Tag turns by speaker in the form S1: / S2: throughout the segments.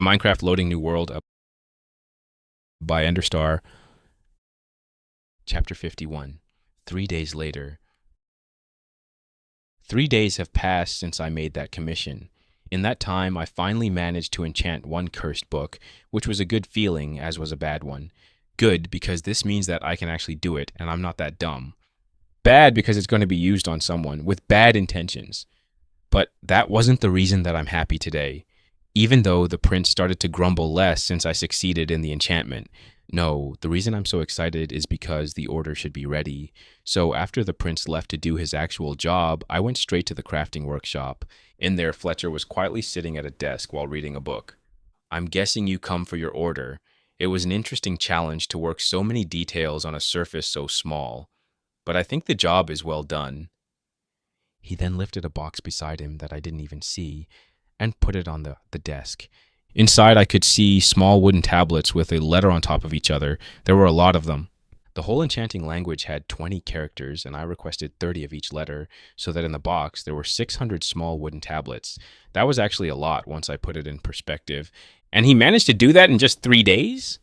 S1: Minecraft Loading New World by Enderstar. Chapter 51. 3 days later. 3 days have passed since I made that commission. In that time, I finally managed to enchant one cursed book, which was a good feeling, as was a bad one. Good, because this means that I can actually do it, and I'm not that dumb. Bad, because it's going to be used on someone with bad intentions. But that wasn't the reason that I'm happy today. Even though the prince started to grumble less since I succeeded in the enchantment. No, the reason I'm so excited is because the order should be ready. So after the prince left to do his actual job, I went straight to the crafting workshop. In there, Fletcher was quietly sitting at a desk while reading a book. "I'm guessing you come for your order." It was an interesting challenge to work so many details on a surface so small. But I think the job is well done. He then lifted a box beside him that I didn't even see and put it on the desk. Inside, I could see small wooden tablets with a letter on top of each other. There were a lot of them. The whole enchanting language had 20 characters, and I requested 30 of each letter, so that in the box there were 600 small wooden tablets. That was actually a lot once I put it in perspective. And he managed to do that in just 3 days?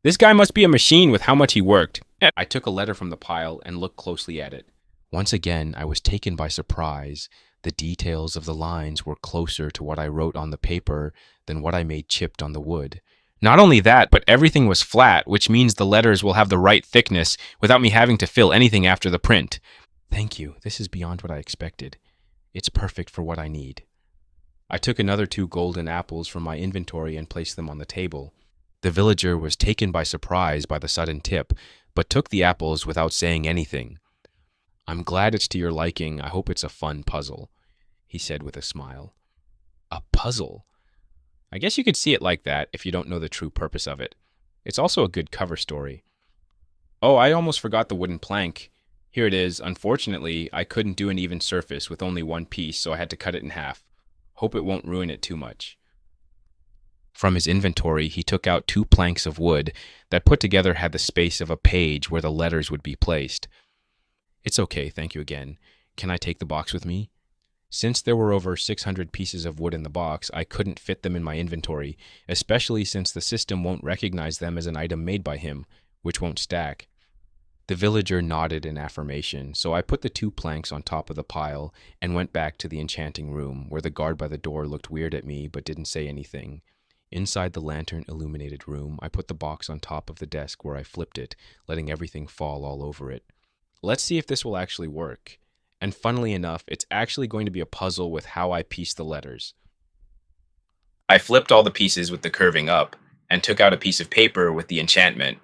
S1: This guy must be a machine with how much he worked. I took a letter from the pile and looked closely at it. Once again, I was taken by surprise. The details of the lines were closer to what I wrote on the paper than what I made chipped on the wood. Not only that, but everything was flat, which means the letters will have the right thickness without me having to fill anything after the print. Thank you. This is beyond what I expected. It's perfect for what I need. I took another 2 golden apples from my inventory and placed them on the table. The villager was taken by surprise by the sudden tip, but took the apples without saying anything. "I'm glad it's to your liking. I hope it's a fun puzzle," he said with a smile. A puzzle? I guess you could see it like that if you don't know the true purpose of it. It's also a good cover story. Oh, I almost forgot the wooden plank. Here it is. Unfortunately, I couldn't do an even surface with only one piece, so I had to cut it in half. Hope it won't ruin it too much. From his inventory, he took out 2 planks of wood that put together had the space of a page where the letters would be placed. "It's okay, thank you again. Can I take the box with me?" Since there were over 600 pieces of wood in the box, I couldn't fit them in my inventory, especially since the system won't recognize them as an item made by him, which won't stack. The villager nodded in affirmation, so I put the 2 planks on top of the pile and went back to the enchanting room, where the guard by the door looked weird at me but didn't say anything. Inside the lantern-illuminated room, I put the box on top of the desk where I flipped it, letting everything fall all over it. Let's see if this will actually work. And funnily enough, it's actually going to be a puzzle with how I piece the letters. I flipped all the pieces with the curving up, and took out a piece of paper with the enchantment.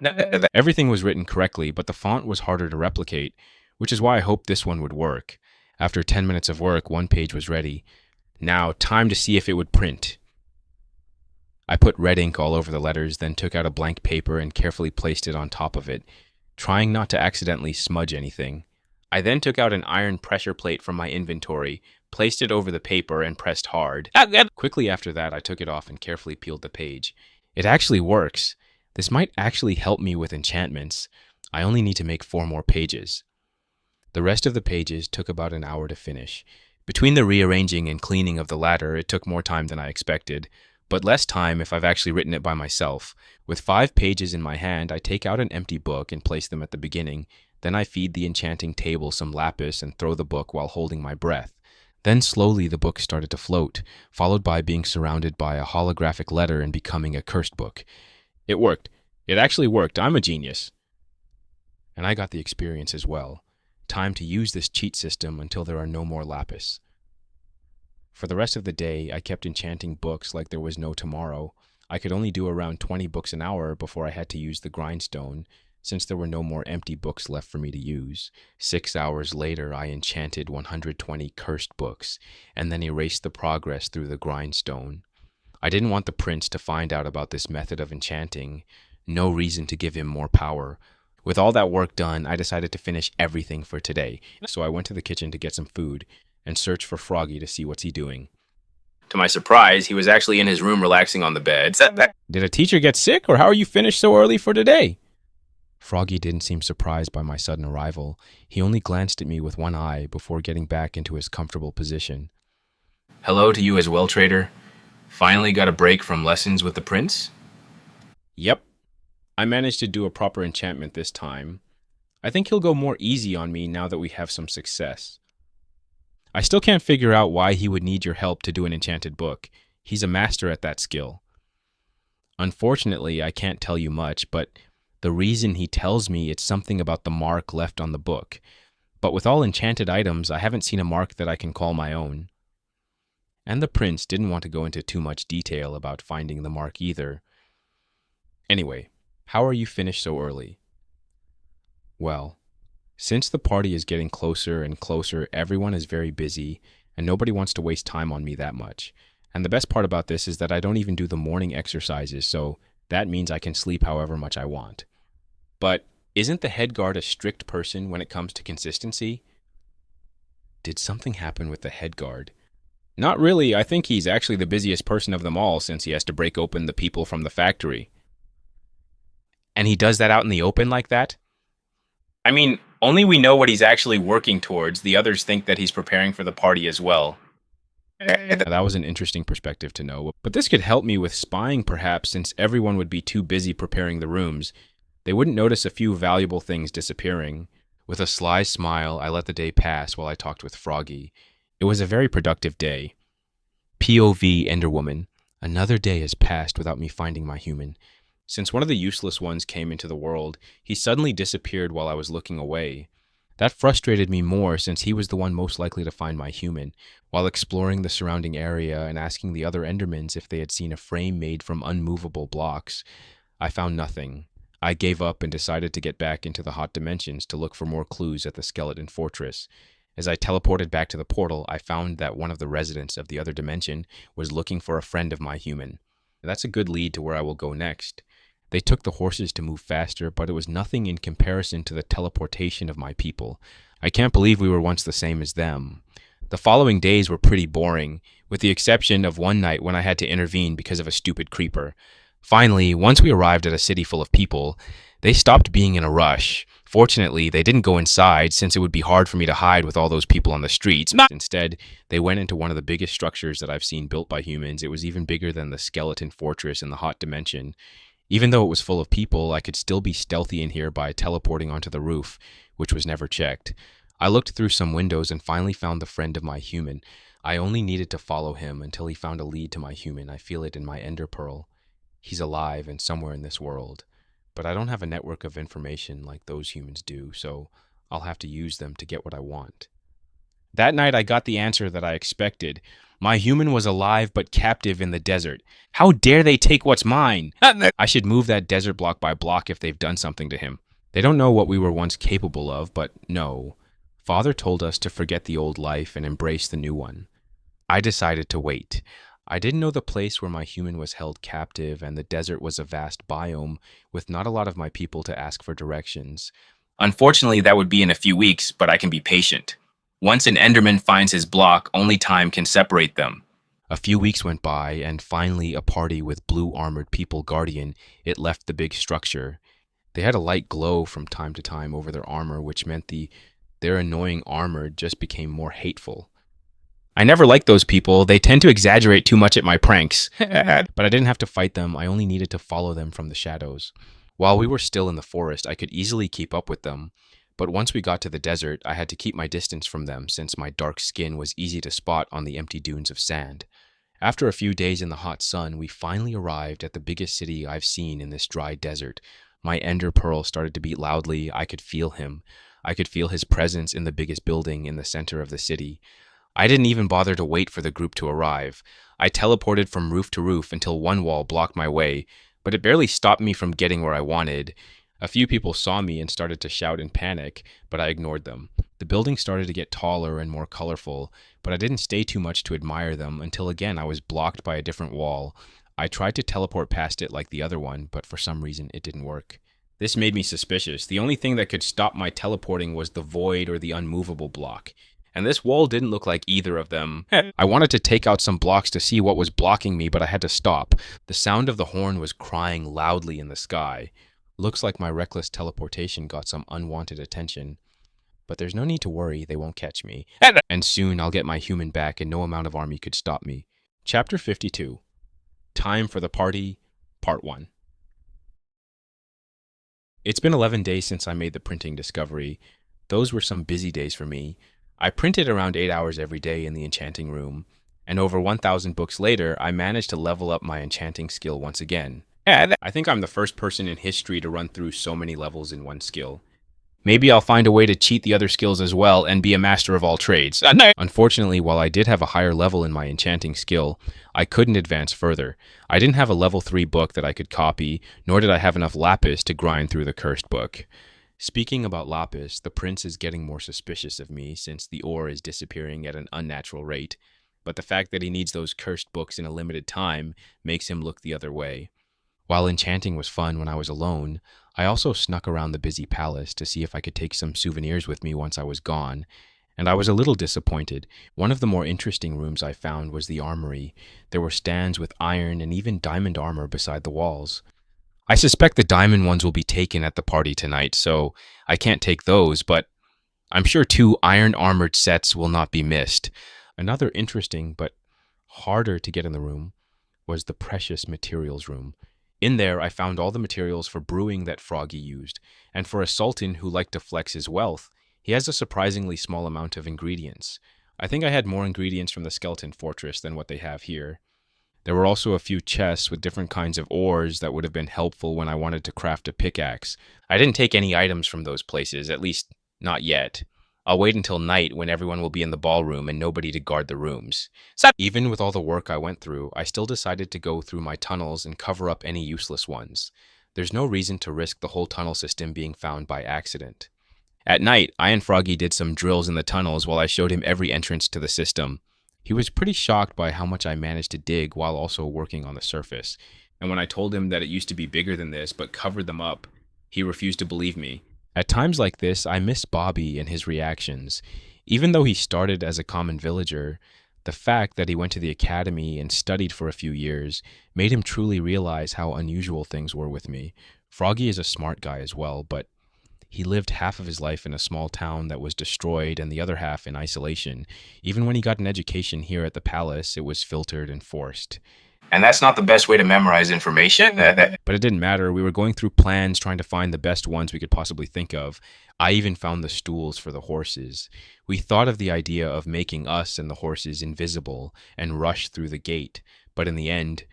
S1: Everything was written correctly, but the font was harder to replicate, which is why I hoped this one would work. After 10 minutes of work, 1 page was ready. Now, time to see if it would print. I put red ink all over the letters, then took out a blank paper and carefully placed it on top of it, trying not to accidentally smudge anything. I then took out an iron pressure plate from my inventory, placed it over the paper, and pressed hard. Quickly after that, I took it off and carefully peeled the page. It actually works. This might actually help me with enchantments. I only need to make 4 more pages. The rest of the pages took about an hour to finish. Between the rearranging and cleaning of the latter, it took more time than I expected, but less time if I've actually written it by myself. With 5 pages in my hand, I take out an empty book and place them at the beginning. Then I feed the enchanting table some lapis and throw the book while holding my breath. Then slowly the book started to float, followed by being surrounded by a holographic letter and becoming a cursed book. It worked. It actually worked. I'm a genius. And I got the experience as well. Time to use this cheat system until there are no more lapis. For the rest of the day, I kept enchanting books like there was no tomorrow. I could only do around 20 books an hour before I had to use the grindstone, since there were no more empty books left for me to use. 6 hours later, I enchanted 120 cursed books, and then erased the progress through the grindstone. I didn't want the prince to find out about this method of enchanting. No reason to give him more power. With all that work done, I decided to finish everything for today, so I went to the kitchen to get some food and search for Froggy to see what's he doing. To my surprise, he was actually in his room relaxing on the bed. Did a teacher get sick, or how are you finished so early for today? Froggy didn't seem surprised by my sudden arrival. He only glanced at me with one eye before getting back into his comfortable position. Hello to you as well, trader. Finally got a break from lessons with the prince? Yep. I managed to do a proper enchantment this time. I think he'll go more easy on me now that we have some success. I still can't figure out why he would need your help to do an enchanted book. He's a master at that skill. Unfortunately, I can't tell you much, but the reason he tells me it's something about the mark left on the book. But with all enchanted items, I haven't seen a mark that I can call my own. And the prince didn't want to go into too much detail about finding the mark either. Anyway, how are you finished so early? Well, since the party is getting closer and closer, everyone is very busy, and nobody wants to waste time on me that much. And the best part about this is that I don't even do the morning exercises, so that means I can sleep however much I want. But isn't the head guard a strict person when it comes to consistency? Did something happen with the head guard? Not really. I think he's actually the busiest person of them all since he has to break open the people from the factory. And he does that out in the open like that? I mean, only we know what he's actually working towards. The others think that he's preparing for the party as well. That was an interesting perspective to know. But this could help me with spying, perhaps, since everyone would be too busy preparing the rooms. They wouldn't notice a few valuable things disappearing. With a sly smile, I let the day pass while I talked with Froggy. It was a very productive day. POV Enderwoman. Another day has passed without me finding my human. Since one of the useless ones came into the world, he suddenly disappeared while I was looking away. That frustrated me more since he was the one most likely to find my human. While exploring the surrounding area and asking the other Endermans if they had seen a frame made from unmovable blocks, I found nothing. I gave up and decided to get back into the hot dimensions to look for more clues at the skeleton fortress. As I teleported back to the portal, I found that one of the residents of the other dimension was looking for a friend of my human. That's a good lead to where I will go next. They took the horses to move faster, but it was nothing in comparison to the teleportation of my people. I can't believe we were once the same as them. The following days were pretty boring, with the exception of one night when I had to intervene because of a stupid creeper. Finally, once we arrived at a city full of people, they stopped being in a rush. Fortunately, they didn't go inside since it would be hard for me to hide with all those people on the streets. Instead, they went into one of the biggest structures that I've seen built by humans. It was even bigger than the skeleton fortress in the hot dimension. Even though it was full of people, I could still be stealthy in here by teleporting onto the roof, which was never checked. I looked through some windows and finally found the friend of my human. I only needed to follow him until he found a lead to my human. I feel it in my ender pearl. He's alive and somewhere in this world. But I don't have a network of information like those humans do, so I'll have to use them to get what I want. That night I got the answer that I expected. My human was alive but captive in the desert. How dare they take what's mine? I should move that desert block by block if they've done something to him. They don't know what we were once capable of, but no. Father told us to forget the old life and embrace the new one. I decided to wait. I didn't know the place where my human was held captive, and the desert was a vast biome with not a lot of my people to ask for directions. Unfortunately, that would be in a few weeks, but I can be patient. Once an Enderman finds his block, only time can separate them. A few weeks went by, and finally a party with blue-armored people guardian, it left the big structure. They had a light glow from time to time over their armor, which meant their annoying armor just became more hateful. I never liked those people. They tend to exaggerate too much at my pranks. But I didn't have to fight them. I only needed to follow them from the shadows. While we were still in the forest, I could easily keep up with them. But once we got to the desert, I had to keep my distance from them since my dark skin was easy to spot on the empty dunes of sand. After a few days in the hot sun, we finally arrived at the biggest city I've seen in this dry desert. My ender pearl started to beat loudly. I could feel him. I could feel his presence in the biggest building in the center of the city. I didn't even bother to wait for the group to arrive. I teleported from roof to roof until one wall blocked my way, but it barely stopped me from getting where I wanted. A few people saw me and started to shout in panic, but I ignored them. The building started to get taller and more colorful, but I didn't stay too much to admire them until again I was blocked by a different wall. I tried to teleport past it like the other one, but for some reason it didn't work. This made me suspicious. The only thing that could stop my teleporting was the void or the unmovable block. And this wall didn't look like either of them. I wanted to take out some blocks to see what was blocking me, but I had to stop. The sound of the horn was crying loudly in the sky. Looks like my reckless teleportation got some unwanted attention. But there's no need to worry, they won't catch me. And soon I'll get my human back and no amount of army could stop me. Chapter 52. Time for the Party, Part 1. It's been 11 days since I made the printing discovery. Those were some busy days for me. I printed around 8 hours every day in the enchanting room, and over 1,000 books later, I managed to level up my enchanting skill once again. I think I'm the first person in history to run through so many levels in one skill. Maybe I'll find a way to cheat the other skills as well and be a master of all trades. Unfortunately, while I did have a higher level in my enchanting skill, I couldn't advance further. I didn't have a level 3 book that I could copy, nor did I have enough lapis to grind through the cursed book. Speaking about lapis, the prince is getting more suspicious of me since the ore is disappearing at an unnatural rate, but the fact that he needs those cursed books in a limited time makes him look the other way. While enchanting was fun when I was alone, I also snuck around the busy palace to see if I could take some souvenirs with me once I was gone, and I was a little disappointed. One of the more interesting rooms I found was the armory. There were stands with iron and even diamond armor beside the walls. I suspect the diamond ones will be taken at the party tonight, so I can't take those, but I'm sure 2 iron-armored sets will not be missed. Another interesting but harder to get in the room was the precious materials room. In there, I found all the materials for brewing that Froggy used, and for a sultan who liked to flex his wealth, he has a surprisingly small amount of ingredients. I think I had more ingredients from the skeleton fortress than what they have here. There were also a few chests with different kinds of ores that would have been helpful when I wanted to craft a pickaxe. I didn't take any items from those places, at least not yet. I'll wait until night when everyone will be in the ballroom and nobody to guard the rooms. Even with all the work I went through, I still decided to go through my tunnels and cover up any useless ones. There's no reason to risk the whole tunnel system being found by accident. At night, I and Froggy did some drills in the tunnels while I showed him every entrance to the system. He was pretty shocked by how much I managed to dig while also working on the surface. And when I told him that it used to be bigger than this but covered them up, he refused to believe me. At times like this, I miss Bobby and his reactions. Even though he started as a common villager, the fact that he went to the academy and studied for a few years made him truly realize how unusual things were with me. Froggy is a smart guy as well, but he lived half of his life in a small town that was destroyed and the other half in isolation. Even when he got an education here at the palace, it was filtered and forced. And that's not the best way to memorize information. But it didn't matter. We were going through plans, trying to find the best ones we could possibly think of. I even found the stools for the horses. We thought of the idea of making us and the horses invisible and rush through the gate. But in the end,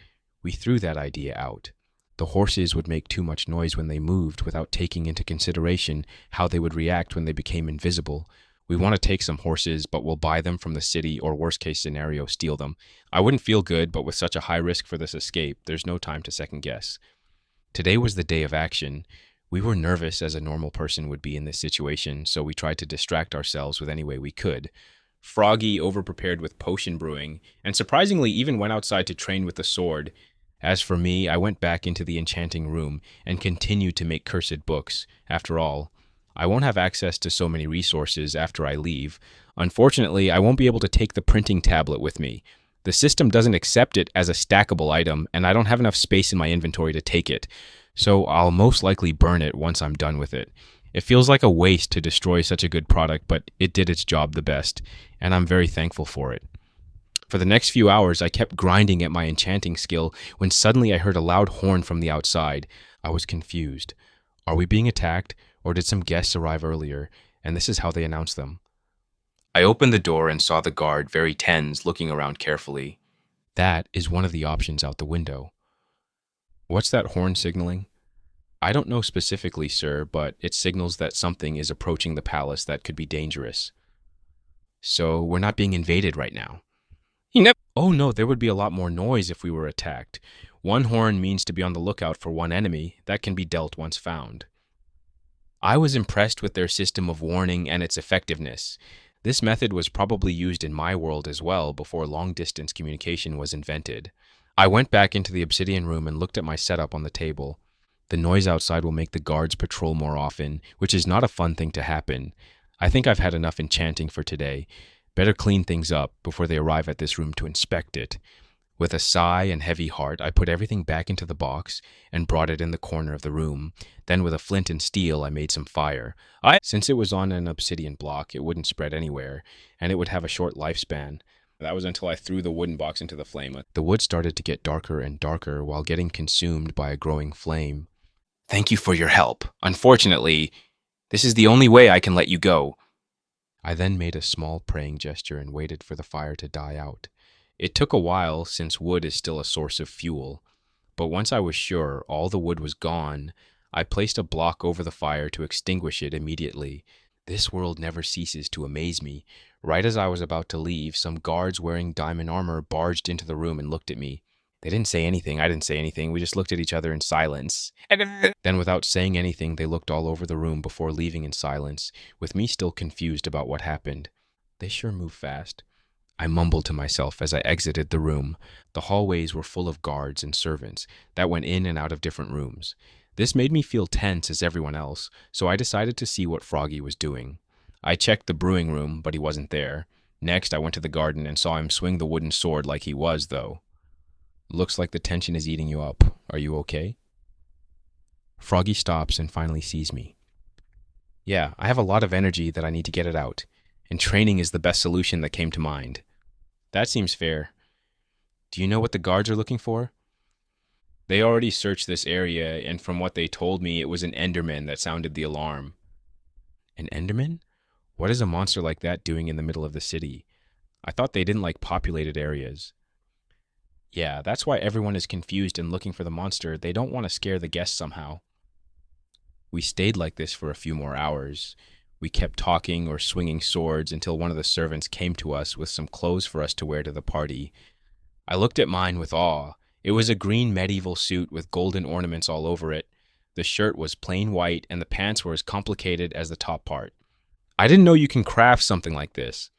S1: we threw that idea out. The horses would make too much noise when they moved without taking into consideration how they would react when they became invisible. We want to take some horses, but we'll buy them from the city or worst case scenario, steal them. I wouldn't feel good, but with such a high risk for this escape, there's no time to second guess. Today was the day of action. We were nervous as a normal person would be in this situation, so we tried to distract ourselves with any way we could. Froggy overprepared with potion brewing, and surprisingly even went outside to train with the sword. As for me, I went back into the enchanting room and continued to make cursed books. After all, I won't have access to so many resources after I leave. Unfortunately, I won't be able to take the printing tablet with me. The system doesn't accept it as a stackable item, and I don't have enough space in my inventory to take it. So I'll most likely burn it once I'm done with it. It feels like a waste to destroy such a good product, but it did its job the best, and I'm very thankful for it. For the next few hours, I kept grinding at my enchanting skill when suddenly I heard a loud horn from the outside. I was confused. Are we being attacked? Or did some guests arrive earlier, and this is how they announced them? I opened the door and saw the guard, very tense, looking around carefully. That is one of the options out the window. What's that horn signaling? I don't know specifically, sir, but it signals that something is approaching the palace that could be dangerous. So we're not being invaded right now. Oh no, there would be a lot more noise if we were attacked. One horn means to be on the lookout for one enemy that can be dealt once found. I was impressed with their system of warning and its effectiveness. This method was probably used in my world as well before long-distance communication was invented. I went back into the obsidian room and looked at my setup on the table. The noise outside will make the guards patrol more often, which is not a fun thing to happen. I think I've had enough enchanting for today. Better clean things up before they arrive at this room to inspect it. With a sigh and heavy heart, I put everything back into the box and brought it in the corner of the room. Then with a flint and steel, I made some fire. Since it was on an obsidian block, it wouldn't spread anywhere, and it would have a short lifespan. That was until I threw the wooden box into the flame. The wood started to get darker and darker while getting consumed by a growing flame. Thank you for your help. Unfortunately, this is the only way I can let you go. I then made a small praying gesture and waited for the fire to die out. It took a while since wood is still a source of fuel, but once I was sure all the wood was gone, I placed a block over the fire to extinguish it immediately. This world never ceases to amaze me. Right as I was about to leave, some guards wearing diamond armor barged into the room and looked at me. They didn't say anything. I didn't say anything. We just looked at each other in silence. Then, without saying anything, they looked all over the room before leaving in silence, with me still confused about what happened. They sure move fast. I mumbled to myself as I exited the room. The hallways were full of guards and servants that went in and out of different rooms. This made me feel tense as everyone else, so I decided to see what Froggy was doing. I checked the brewing room, but he wasn't there. Next, I went to the garden and saw him swing the wooden sword like he was, though. Looks like the tension is eating you up. Are you okay? Froggy stops and finally sees me. Yeah, I have a lot of energy that I need to get it out, and training is the best solution that came to mind. That seems fair. Do you know what the guards are looking for? They already searched this area, and from what they told me, it was an Enderman that sounded the alarm. An Enderman? What is a monster like that doing in the middle of the city? I thought they didn't like populated areas. Yeah, that's why everyone is confused and looking for the monster. They don't want to scare the guests somehow. We stayed like this for a few more hours. We kept talking or swinging swords until one of the servants came to us with some clothes for us to wear to the party. I looked at mine with awe. It was a green medieval suit with golden ornaments all over it. The shirt was plain white and the pants were as complicated as the top part. I didn't know you can craft something like this.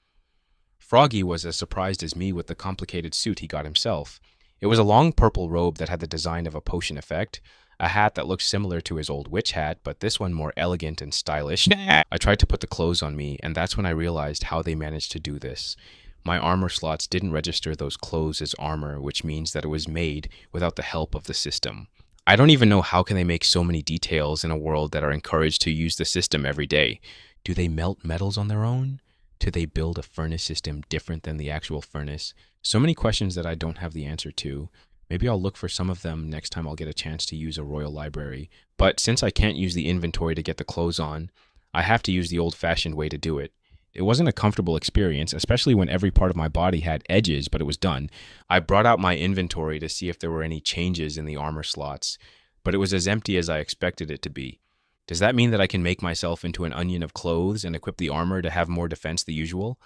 S1: Froggy was as surprised as me with the complicated suit he got himself. It was a long purple robe that had the design of a potion effect, a hat that looked similar to his old witch hat, but this one more elegant and stylish. I tried to put the clothes on me, and that's when I realized how they managed to do this. My armor slots didn't register those clothes as armor, which means that it was made without the help of the system. I don't even know how can they make so many details in a world that are encouraged to use the system every day. Do they melt metals on their own? Do they build a furnace system different than the actual furnace? So many questions that I don't have the answer to. Maybe I'll look for some of them next time I'll get a chance to use a royal library. But since I can't use the inventory to get the clothes on, I have to use the old-fashioned way to do it. It wasn't a comfortable experience, especially when every part of my body had edges, but it was done. I brought out my inventory to see if there were any changes in the armor slots, but it was as empty as I expected it to be. Does that mean that I can make myself into an onion of clothes and equip the armor to have more defense than usual?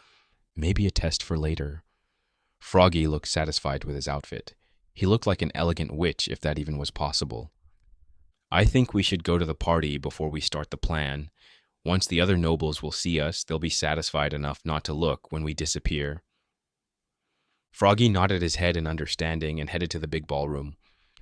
S1: Maybe a test for later. Froggy looked satisfied with his outfit. He looked like an elegant witch, if that even was possible. I think we should go to the party before we start the plan. Once the other nobles will see us, they'll be satisfied enough not to look when we disappear. Froggy nodded his head in understanding and headed to the big ballroom,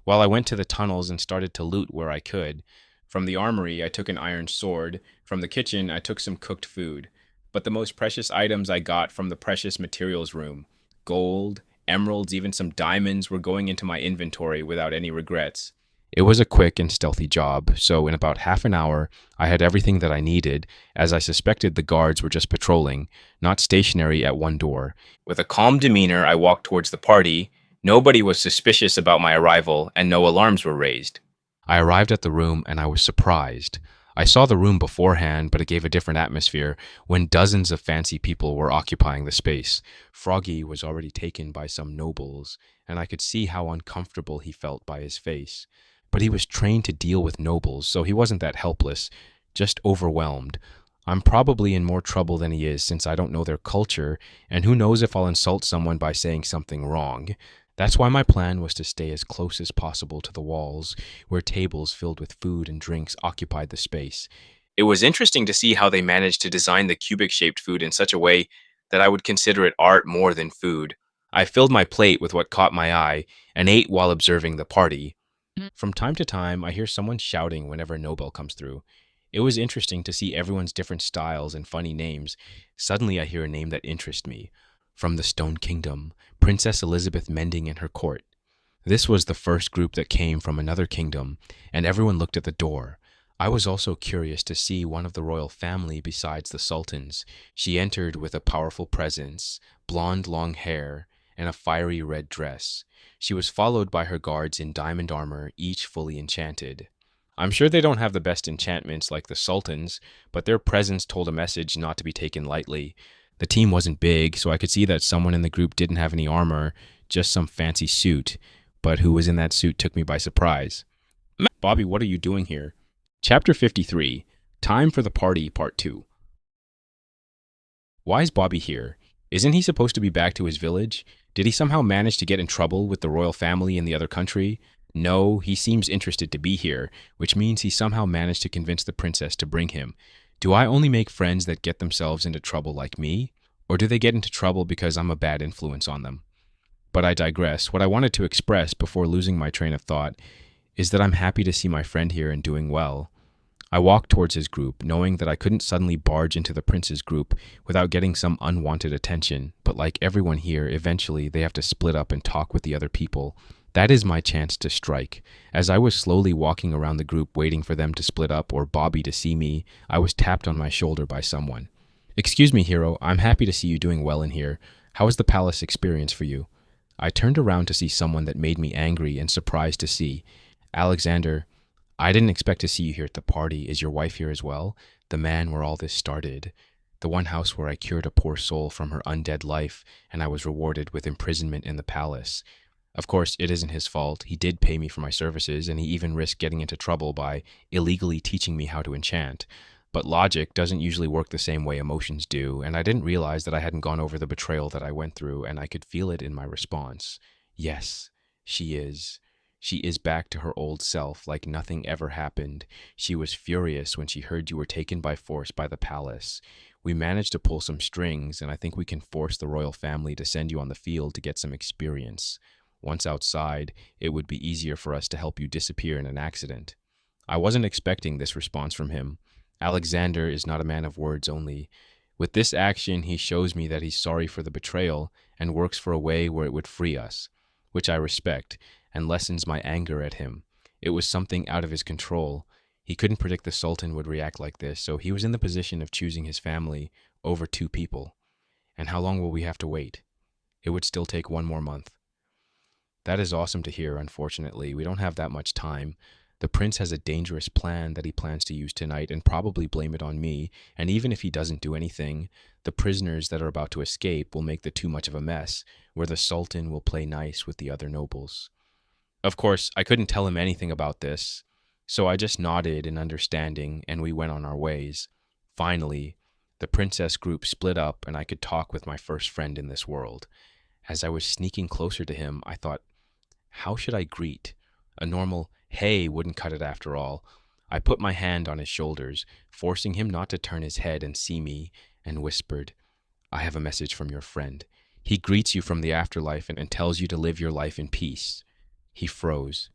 S1: while I went to the tunnels and started to loot where I could. From the armory, I took an iron sword. From the kitchen, I took some cooked food. But the most precious items I got from the precious materials room. Gold, emeralds, even some diamonds were going into my inventory without any regrets. It was a quick and stealthy job, so in about half an hour, I had everything that I needed, as I suspected the guards were just patrolling, not stationary at one door. With a calm demeanor, I walked towards the party. Nobody was suspicious about my arrival, and no alarms were raised. I arrived at the room, and I was surprised. I saw the room beforehand, but it gave a different atmosphere when dozens of fancy people were occupying the space. Froggy was already taken by some nobles, and I could see how uncomfortable he felt by his face. But he was trained to deal with nobles, so he wasn't that helpless, just overwhelmed. I'm probably in more trouble than he is since I don't know their culture, and who knows if I'll insult someone by saying something wrong. That's why my plan was to stay as close as possible to the walls, where tables filled with food and drinks occupied the space. It was interesting to see how they managed to design the cubic-shaped food in such a way that I would consider it art more than food. I filled my plate with what caught my eye and ate while observing the party. From time to time, I hear someone shouting whenever a Nobel comes through. It was interesting to see everyone's different styles and funny names. Suddenly, I hear a name that interests me. From the Stone Kingdom, Princess Elizabeth Mending and her court. This was the first group that came from another kingdom, and everyone looked at the door. I was also curious to see one of the royal family besides the sultans. She entered with a powerful presence, blonde long hair, and a fiery red dress. She was followed by her guards in diamond armor, each fully enchanted. I'm sure they don't have the best enchantments like the sultans, but their presence told a message not to be taken lightly. The team wasn't big, so I could see that someone in the group didn't have any armor, just some fancy suit, but who was in that suit took me by surprise. Bobby, what are you doing here? Chapter 53, Time for the Party, Part 2. Why is Bobby here? Isn't he supposed to be back to his village? Did he somehow manage to get in trouble with the royal family in the other country? No, he seems interested to be here, which means he somehow managed to convince the princess to bring him. Do I only make friends that get themselves into trouble like me? Or do they get into trouble because I'm a bad influence on them? But I digress. What I wanted to express before losing my train of thought is that I'm happy to see my friend here and doing well. I walked towards his group, knowing that I couldn't suddenly barge into the prince's group without getting some unwanted attention, but like everyone here, eventually they have to split up and talk with the other people. That is my chance to strike. As I was slowly walking around the group waiting for them to split up or Bobby to see me, I was tapped on my shoulder by someone. "Excuse me, hero, I'm happy to see you doing well in here. How was the palace experience for you?" I turned around to see someone that made me angry and surprised to see. "Alexander, I didn't expect to see you here at the party. Is your wife here as well? The man where all this started. The one house where I cured a poor soul from her undead life, and I was rewarded with imprisonment in the palace. Of course, it isn't his fault. He did pay me for my services, and he even risked getting into trouble by illegally teaching me how to enchant. But logic doesn't usually work the same way emotions do, and I didn't realize that I hadn't gone over the betrayal that I went through, and I could feel it in my response. Yes, she is. She is back to her old self, like nothing ever happened. She was furious when she heard you were taken by force by the palace. We managed to pull some strings, and I think we can force the royal family to send you on the field to get some experience. Once outside, it would be easier for us to help you disappear in an accident." I wasn't expecting this response from him. Alexander is not a man of words only. With this action, he shows me that he's sorry for the betrayal and works for a way where it would free us, which I respect, and lessens my anger at him. It was something out of his control. He couldn't predict the Sultan would react like this, so he was in the position of choosing his family over two people. And how long will we have to wait? It would still take 1 more month. That is awesome to hear. Unfortunately, we don't have that much time. The prince has a dangerous plan that he plans to use tonight and probably blame it on me, and even if he doesn't do anything, the prisoners that are about to escape will make the too much of a mess, where the Sultan will play nice with the other nobles. Of course, I couldn't tell him anything about this, so I just nodded in understanding and we went on our ways. Finally, the princess group split up and I could talk with my first friend in this world. As I was sneaking closer to him, I thought, how should I greet? A normal, "Hey," wouldn't cut it after all. I put my hand on his shoulders, forcing him not to turn his head and see me, and whispered, "I have a message from your friend. He greets you from the afterlife and tells you to live your life in peace." He froze,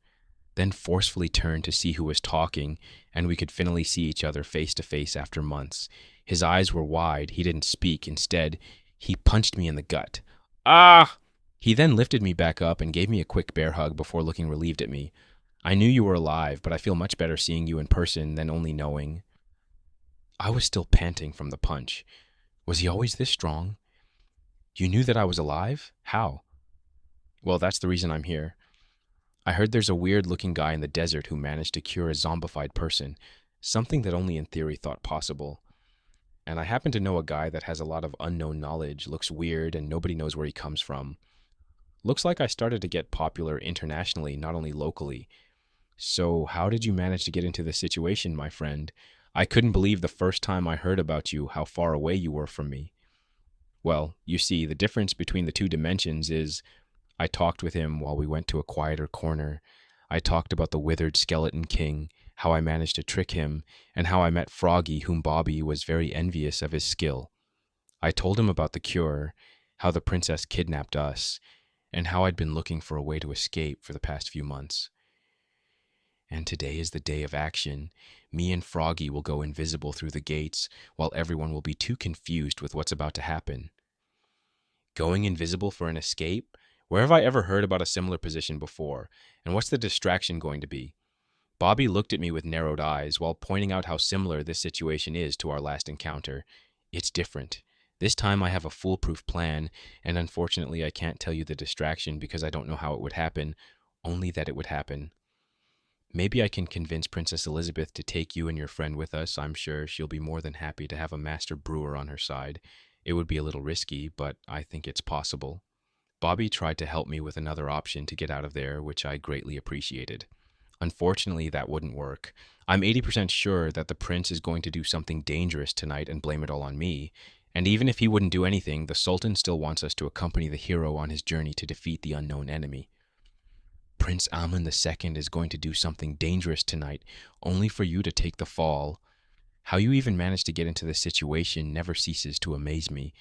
S1: then forcefully turned to see who was talking, and we could finally see each other face to face after months. His eyes were wide. He didn't speak. Instead, he punched me in the gut. "Ah!" He then lifted me back up and gave me a quick bear hug before looking relieved at me. "I knew you were alive, but I feel much better seeing you in person than only knowing." I was still panting from the punch. Was he always this strong? "You knew that I was alive? How?" "Well, that's the reason I'm here. I heard there's a weird-looking guy in the desert who managed to cure a zombified person, something that only in theory thought possible. And I happen to know a guy that has a lot of unknown knowledge, looks weird, and nobody knows where he comes from. Looks like I started to get popular internationally, not only locally. So how did you manage to get into this situation, my friend? I couldn't believe the first time I heard about you how far away you were from me." Well, you see, the difference between the two dimensions is I talked with him while we went to a quieter corner. I talked about the withered skeleton king, how I managed to trick him, and how I met Froggy, whom Bobby was very envious of his skill. I told him about the cure, how the princess kidnapped us, and how I'd been looking for a way to escape for the past few months. And today is the day of action. Me and Froggy will go invisible through the gates, while everyone will be too confused with what's about to happen. Going invisible for an escape? Where have I ever heard about a similar position before? And what's the distraction going to be? Bobby looked at me with narrowed eyes while pointing out how similar this situation is to our last encounter. It's different. This time I have a foolproof plan, and unfortunately I can't tell you the distraction because I don't know how it would happen, only that it would happen. Maybe I can convince Princess Elizabeth to take you and your friend with us. I'm sure she'll be more than happy to have a master brewer on her side. It would be a little risky, but I think it's possible. Bobby tried to help me with another option to get out of there, which I greatly appreciated. Unfortunately, that wouldn't work. I'm 80% sure that the prince is going to do something dangerous tonight and blame it all on me. And even if he wouldn't do anything, the Sultan still wants us to accompany the hero on his journey to defeat the unknown enemy. Prince Amun II is going to do something dangerous tonight, only for you to take the fall. How you even managed to get into this situation never ceases to amaze me.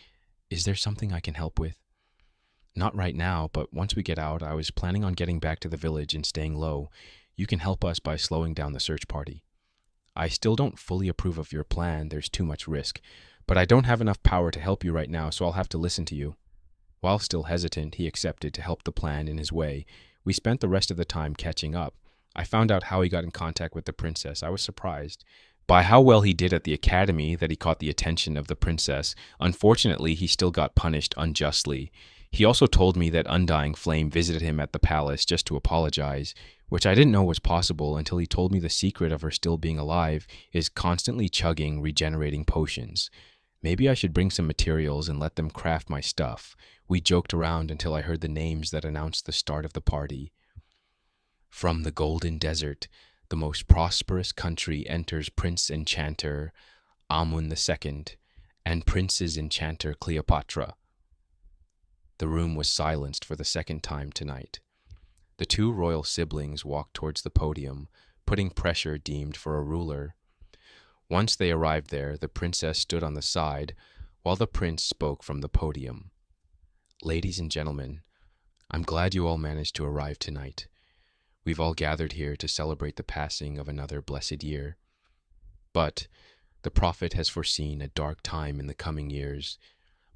S1: Is there something I can help with? Not right now, but once we get out, I was planning on getting back to the village and staying low. You can help us by slowing down the search party. I still don't fully approve of your plan, there's too much risk, but I don't have enough power to help you right now, so I'll have to listen to you. While still hesitant, he accepted to help the plan in his way. We spent the rest of the time catching up. I found out how he got in contact with the princess. I was surprised by how well he did at the academy that he caught the attention of the princess. Unfortunately, he still got punished unjustly. He also told me that Undying Flame visited him at the palace just to apologize, which I didn't know was possible until he told me the secret of her still being alive is constantly chugging regenerating potions. Maybe I should bring some materials and let them craft my stuff. We joked around until I heard the names that announced the start of the party. From the Golden Desert, the most prosperous country, enters Prince Enchanter Amun II and Princess Enchanter Cleopatra. The room was silenced for the second time tonight. The two royal siblings walked towards the podium, putting pressure deemed for a ruler. Once they arrived there, the princess stood on the side, while the prince spoke from the podium. Ladies and gentlemen, I'm glad you all managed to arrive tonight. We've all gathered here to celebrate the passing of another blessed year. But the prophet has foreseen a dark time in the coming years,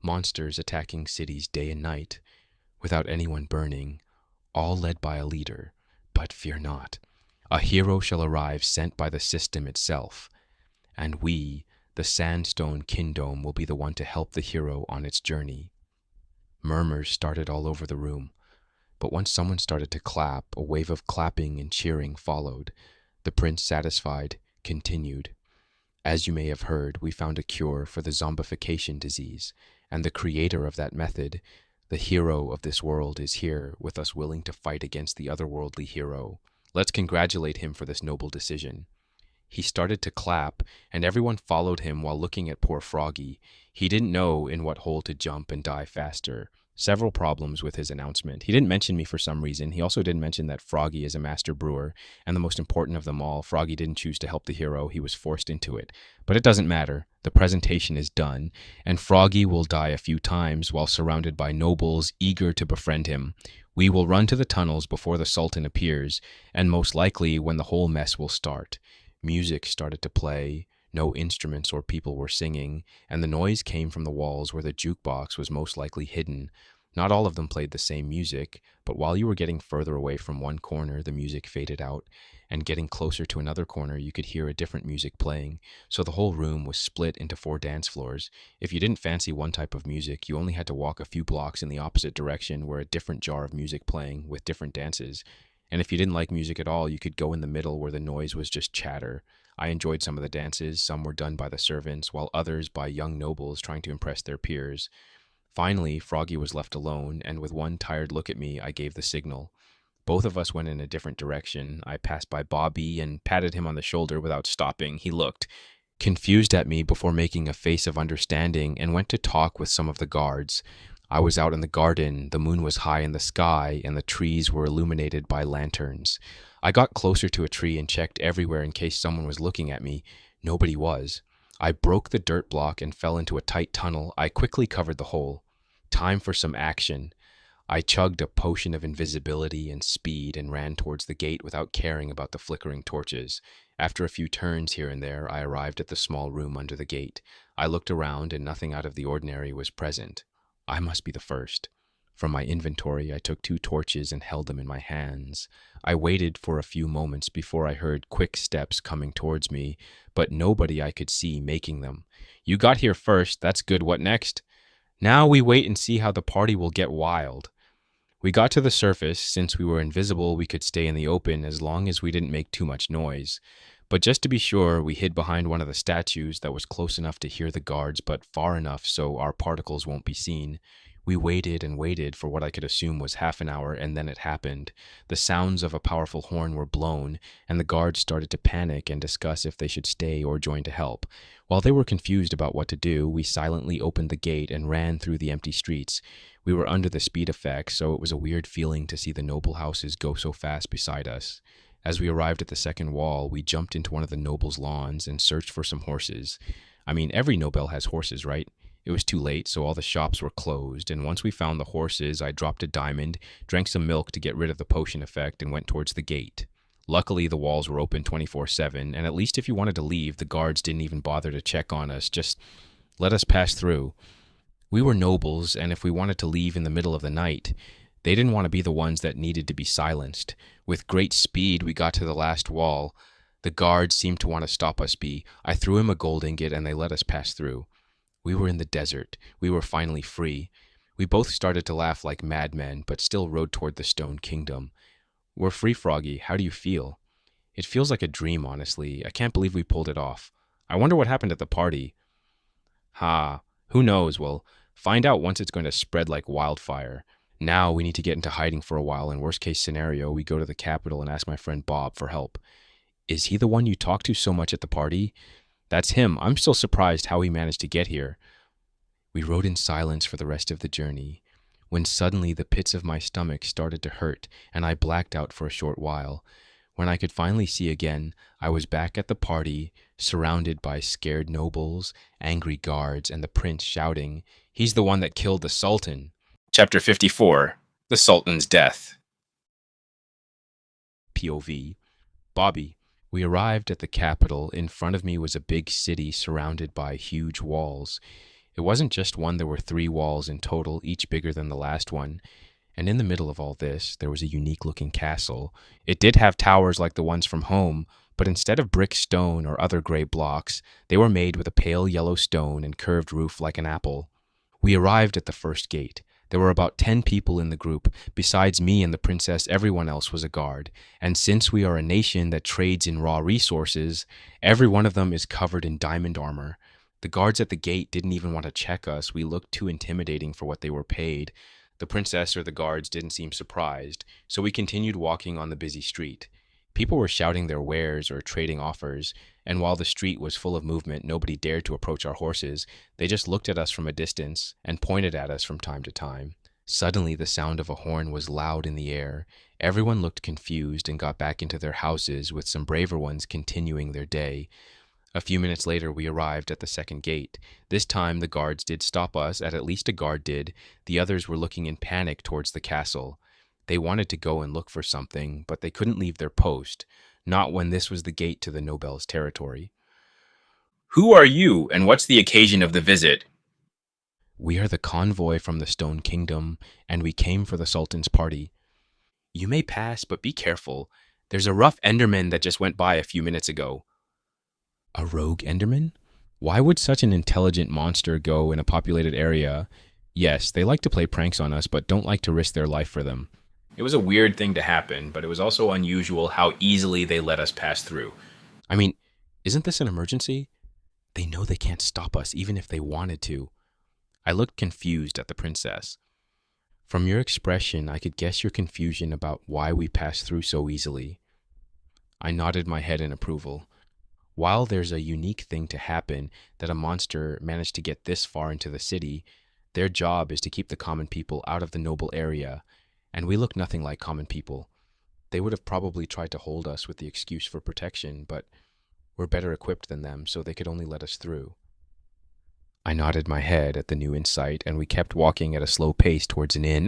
S1: monsters attacking cities day and night, without anyone burning, all led by a leader. But fear not, a hero shall arrive sent by the system itself, and we, the Sandstone Kingdom, will be the one to help the hero on its journey. Murmurs started all over the room, but once someone started to clap, a wave of clapping and cheering followed. The prince, satisfied, continued. As you may have heard, we found a cure for the zombification disease, and the creator of that method, the hero of this world, is here with us, willing to fight against the otherworldly hero. Let's congratulate him for this noble decision. He started to clap, and everyone followed him while looking at poor Froggy. He didn't know in what hole to jump and die faster. Several problems with his announcement. He didn't mention me for some reason. He also didn't mention that Froggy is a master brewer, and the most important of them all, Froggy didn't choose to help the hero. He was forced into it. But it doesn't matter. The presentation is done, and Froggy will die a few times while surrounded by nobles eager to befriend him. We will run to the tunnels before the Sultan appears, and most likely when the whole mess will start. Music started to play. No instruments or people were singing, and the noise came from the walls where the jukebox was most likely hidden. Not all of them played the same music, but while you were getting further away from one corner, the music faded out, and getting closer to another corner, you could hear a different music playing. So the whole room was split into 4 dance floors. If you didn't fancy one type of music, you only had to walk a few blocks in the opposite direction where a different jar of music playing with different dances. And if you didn't like music at all, you could go in the middle where the noise was just chatter. I enjoyed some of the dances. Some were done by the servants, while others by young nobles trying to impress their peers. Finally, Froggy was left alone, and with one tired look at me, I gave the signal. Both of us went in a different direction. I passed by Bobby and patted him on the shoulder without stopping. He looked confused at me before making a face of understanding and went to talk with some of the guards. I was out in the garden, the moon was high in the sky, and the trees were illuminated by lanterns. I got closer to a tree and checked everywhere in case someone was looking at me. Nobody was. I broke the dirt block and fell into a tight tunnel. I quickly covered the hole. Time for some action. I chugged a potion of invisibility and speed and ran towards the gate without caring about the flickering torches. After a few turns here and there, I arrived at the small room under the gate. I looked around and nothing out of the ordinary was present. I must be the first. From my inventory, I took 2 torches and held them in my hands. I waited for a few moments before I heard quick steps coming towards me, but nobody I could see making them. You got here first, that's good, what next? Now we wait and see how the party will get wild. We got to the surface. Since we were invisible, we could stay in the open as long as we didn't make too much noise. But just to be sure, we hid behind one of the statues that was close enough to hear the guards, but far enough so our particles won't be seen. We waited and waited for what I could assume was half an hour, and then it happened. The sounds of a powerful horn were blown, and the guards started to panic and discuss if they should stay or join to help. While they were confused about what to do, we silently opened the gate and ran through the empty streets. We were under the speed effect, so it was a weird feeling to see the noble houses go so fast beside us. As we arrived at the second wall, we jumped into one of the nobles' lawns and searched for some horses. I mean, every noble has horses, right? It was too late, so all the shops were closed, and once we found the horses, I dropped a diamond, drank some milk to get rid of the potion effect, and went towards the gate. Luckily, the walls were open 24/7, and at least if you wanted to leave, the guards didn't even bother to check on us, just let us pass through. We were nobles, and if we wanted to leave in the middle of the night, they didn't want to be the ones that needed to be silenced. With great speed, we got to the last wall. The guards seemed to want to stop us be. I threw him a gold ingot, and they let us pass through. We were in the desert. We were finally free. We both started to laugh like madmen, but still rode toward the Stone Kingdom. We're free, Froggy. How do you feel? It feels like a dream, honestly. I can't believe we pulled it off. I wonder what happened at the party. Ha, who knows? Well, find out once it's going to spread like wildfire. Now we need to get into hiding for a while, and worst case scenario, we go to the capital and ask my friend Bob for help. Is he the one you talked to so much at the party? That's him. I'm still surprised how he managed to get here. We rode in silence for the rest of the journey, when suddenly the pits of my stomach started to hurt, and I blacked out for a short while. When I could finally see again, I was back at the party, surrounded by scared nobles, angry guards, and the prince shouting, "He's the one that killed the Sultan!" Chapter 54. The Sultan's Death. POV. Bobby. We arrived at the capital. In front of me was a big city surrounded by huge walls. It wasn't just one, there were 3 walls in total, each bigger than the last one. And in the middle of all this, there was a unique-looking castle. It did have towers like the ones from home, but instead of brick, stone, or other gray blocks, they were made with a pale yellow stone and curved roof like an apple. We arrived at the first gate. There were about 10 people in the group. Besides me and the princess, everyone else was a guard. And since we are a nation that trades in raw resources, every one of them is covered in diamond armor. The guards at the gate didn't even want to check us. We looked too intimidating for what they were paid. The princess or the guards didn't seem surprised, so we continued walking on the busy street. People were shouting their wares or trading offers, and while the street was full of movement, nobody dared to approach our horses. They just looked at us from a distance and pointed at us from time to time. Suddenly, the sound of a horn was loud in the air. Everyone looked confused and got back into their houses, with some braver ones continuing their day. A few minutes later, we arrived at the second gate. This time, the guards did stop us, at least a guard did. The others were looking in panic towards the castle. They wanted to go and look for something, but they couldn't leave their post, not when this was the gate to the Nobel's territory. Who are you, and what's the occasion of the visit? We are the convoy from the Stone Kingdom, and we came for the Sultan's party. You may pass, but be careful. There's a rough Enderman that just went by a few minutes ago. A rogue Enderman? Why would such an intelligent monster go in a populated area? Yes, they like to play pranks on us, but don't like to risk their life for them. It was a weird thing to happen, but it was also unusual how easily they let us pass through. I mean, isn't this an emergency? They know they can't stop us, even if they wanted to. I looked confused at the princess. From your expression, I could guess your confusion about why we passed through so easily. I nodded my head in approval. While there's a unique thing to happen that a monster managed to get this far into the city, their job is to keep the common people out of the noble area, and we look nothing like common people. They would have probably tried to hold us with the excuse for protection, but we're better equipped than them, so they could only let us through. I nodded my head at the new insight, and we kept walking at a slow pace towards an inn.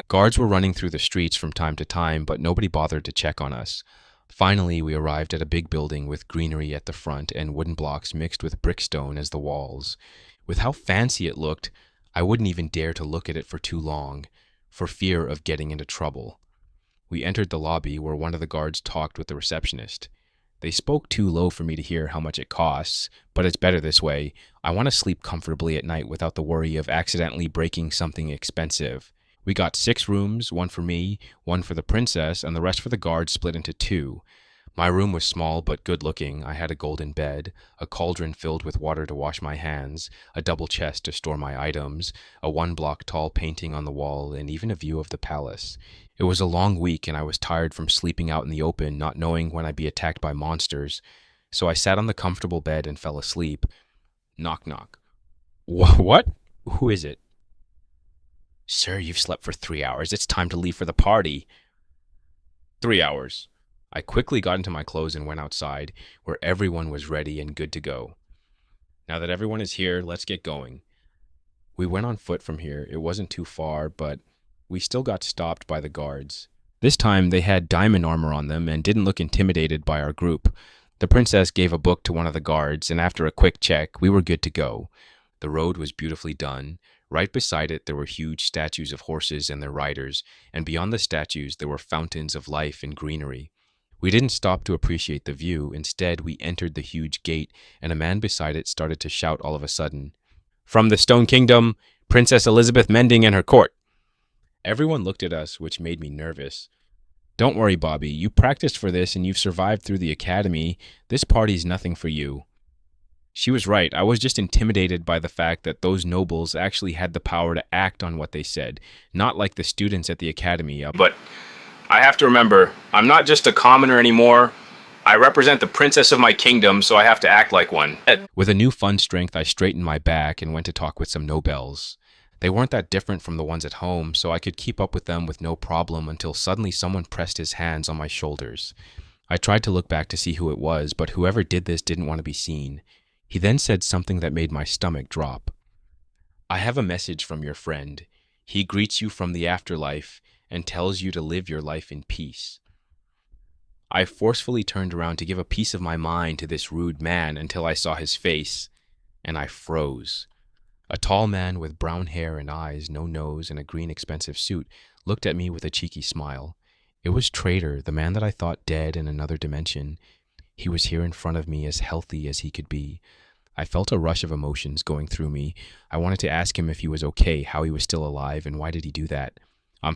S1: Guards were running through the streets from time to time, but nobody bothered to check on us. Finally, we arrived at a big building with greenery at the front and wooden blocks mixed with brickstone as the walls. With how fancy it looked, I wouldn't even dare to look at it for too long. for fear of getting into trouble. We entered the lobby where one of the guards talked with the receptionist. They spoke too low for me to hear how much it costs, but it's better this way. I want to sleep comfortably at night without the worry of accidentally breaking something expensive. We got 6 rooms, one for me, one for the princess, and the rest for the guards split into 2. My room was small but good looking. I had a golden bed, a cauldron filled with water to wash my hands, a double chest to store my items, a 1-block tall painting on the wall, and even a view of the palace. It was a long week and I was tired from sleeping out in the open, not knowing when I'd be attacked by monsters. So I sat on the comfortable bed and fell asleep. Knock knock. What? Who is it? Sir, you've slept for 3 hours. It's time to leave for the party. 3 hours. I quickly got into my clothes and went outside, where everyone was ready and good to go. Now that everyone is here, let's get going. We went on foot from here. It wasn't too far, but we still got stopped by the guards. This time they had diamond armor on them and didn't look intimidated by our group. The princess gave a book to one of the guards, and after a quick check, we were good to go. The road was beautifully done. Right beside it, there were huge statues of horses and their riders, and beyond the statues, there were fountains of life and greenery. We didn't stop to appreciate the view. Instead, we entered the huge gate, and a man beside it started to shout all of a sudden, "From the Stone Kingdom, Princess Elizabeth Mending and her court." Everyone looked at us, which made me nervous. "Don't worry, Bobby. You practiced for this and you've survived through the academy. This party's nothing for you." She was right. I was just intimidated by the fact that those nobles actually had the power to act on what they said, not like the students at the academy. But I have to remember, I'm not just a commoner anymore. I represent the princess of my kingdom, so I have to act like one. With a new fun strength, I straightened my back and went to talk with some nobles. They weren't that different from the ones at home, so I could keep up with them with no problem until suddenly someone pressed his hands on my shoulders. I tried to look back to see who it was, but whoever did this didn't want to be seen. He then said something that made my stomach drop. "I have a message from your friend. He greets you from the afterlife and tells you to live your life in peace." I forcefully turned around to give a piece of my mind to this rude man until I saw his face, and I froze. A tall man with brown hair and eyes, no nose, and a green expensive suit looked at me with a cheeky smile. It was Trader, the man that I thought dead in another dimension. He was here in front of me, as healthy as he could be. I felt a rush of emotions going through me. I wanted to ask him if he was okay, how he was still alive, and why did he do that.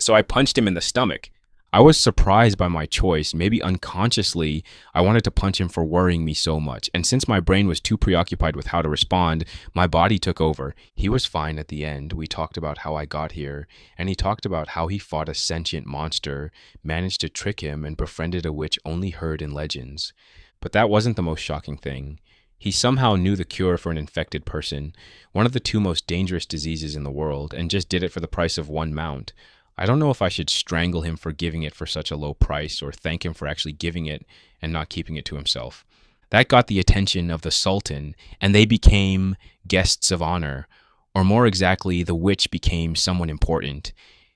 S1: So I punched him in the stomach. I was surprised by my choice. Maybe unconsciously, I wanted to punch him for worrying me so much. And since my brain was too preoccupied with how to respond, my body took over. He was fine at the end. We talked about how I got here, and he talked about how he fought a sentient monster, managed to trick him, and befriended a witch only heard in legends. But that wasn't the most shocking thing. He somehow knew the cure for an infected person, one of the 2 most dangerous diseases in the world, and just did it for the price of 1 mount. I don't know if I should strangle him for giving it for such a low price or thank him for actually giving it and not keeping it to himself. That got the attention of the Sultan, and they became guests of honor, or more exactly, the witch became someone important.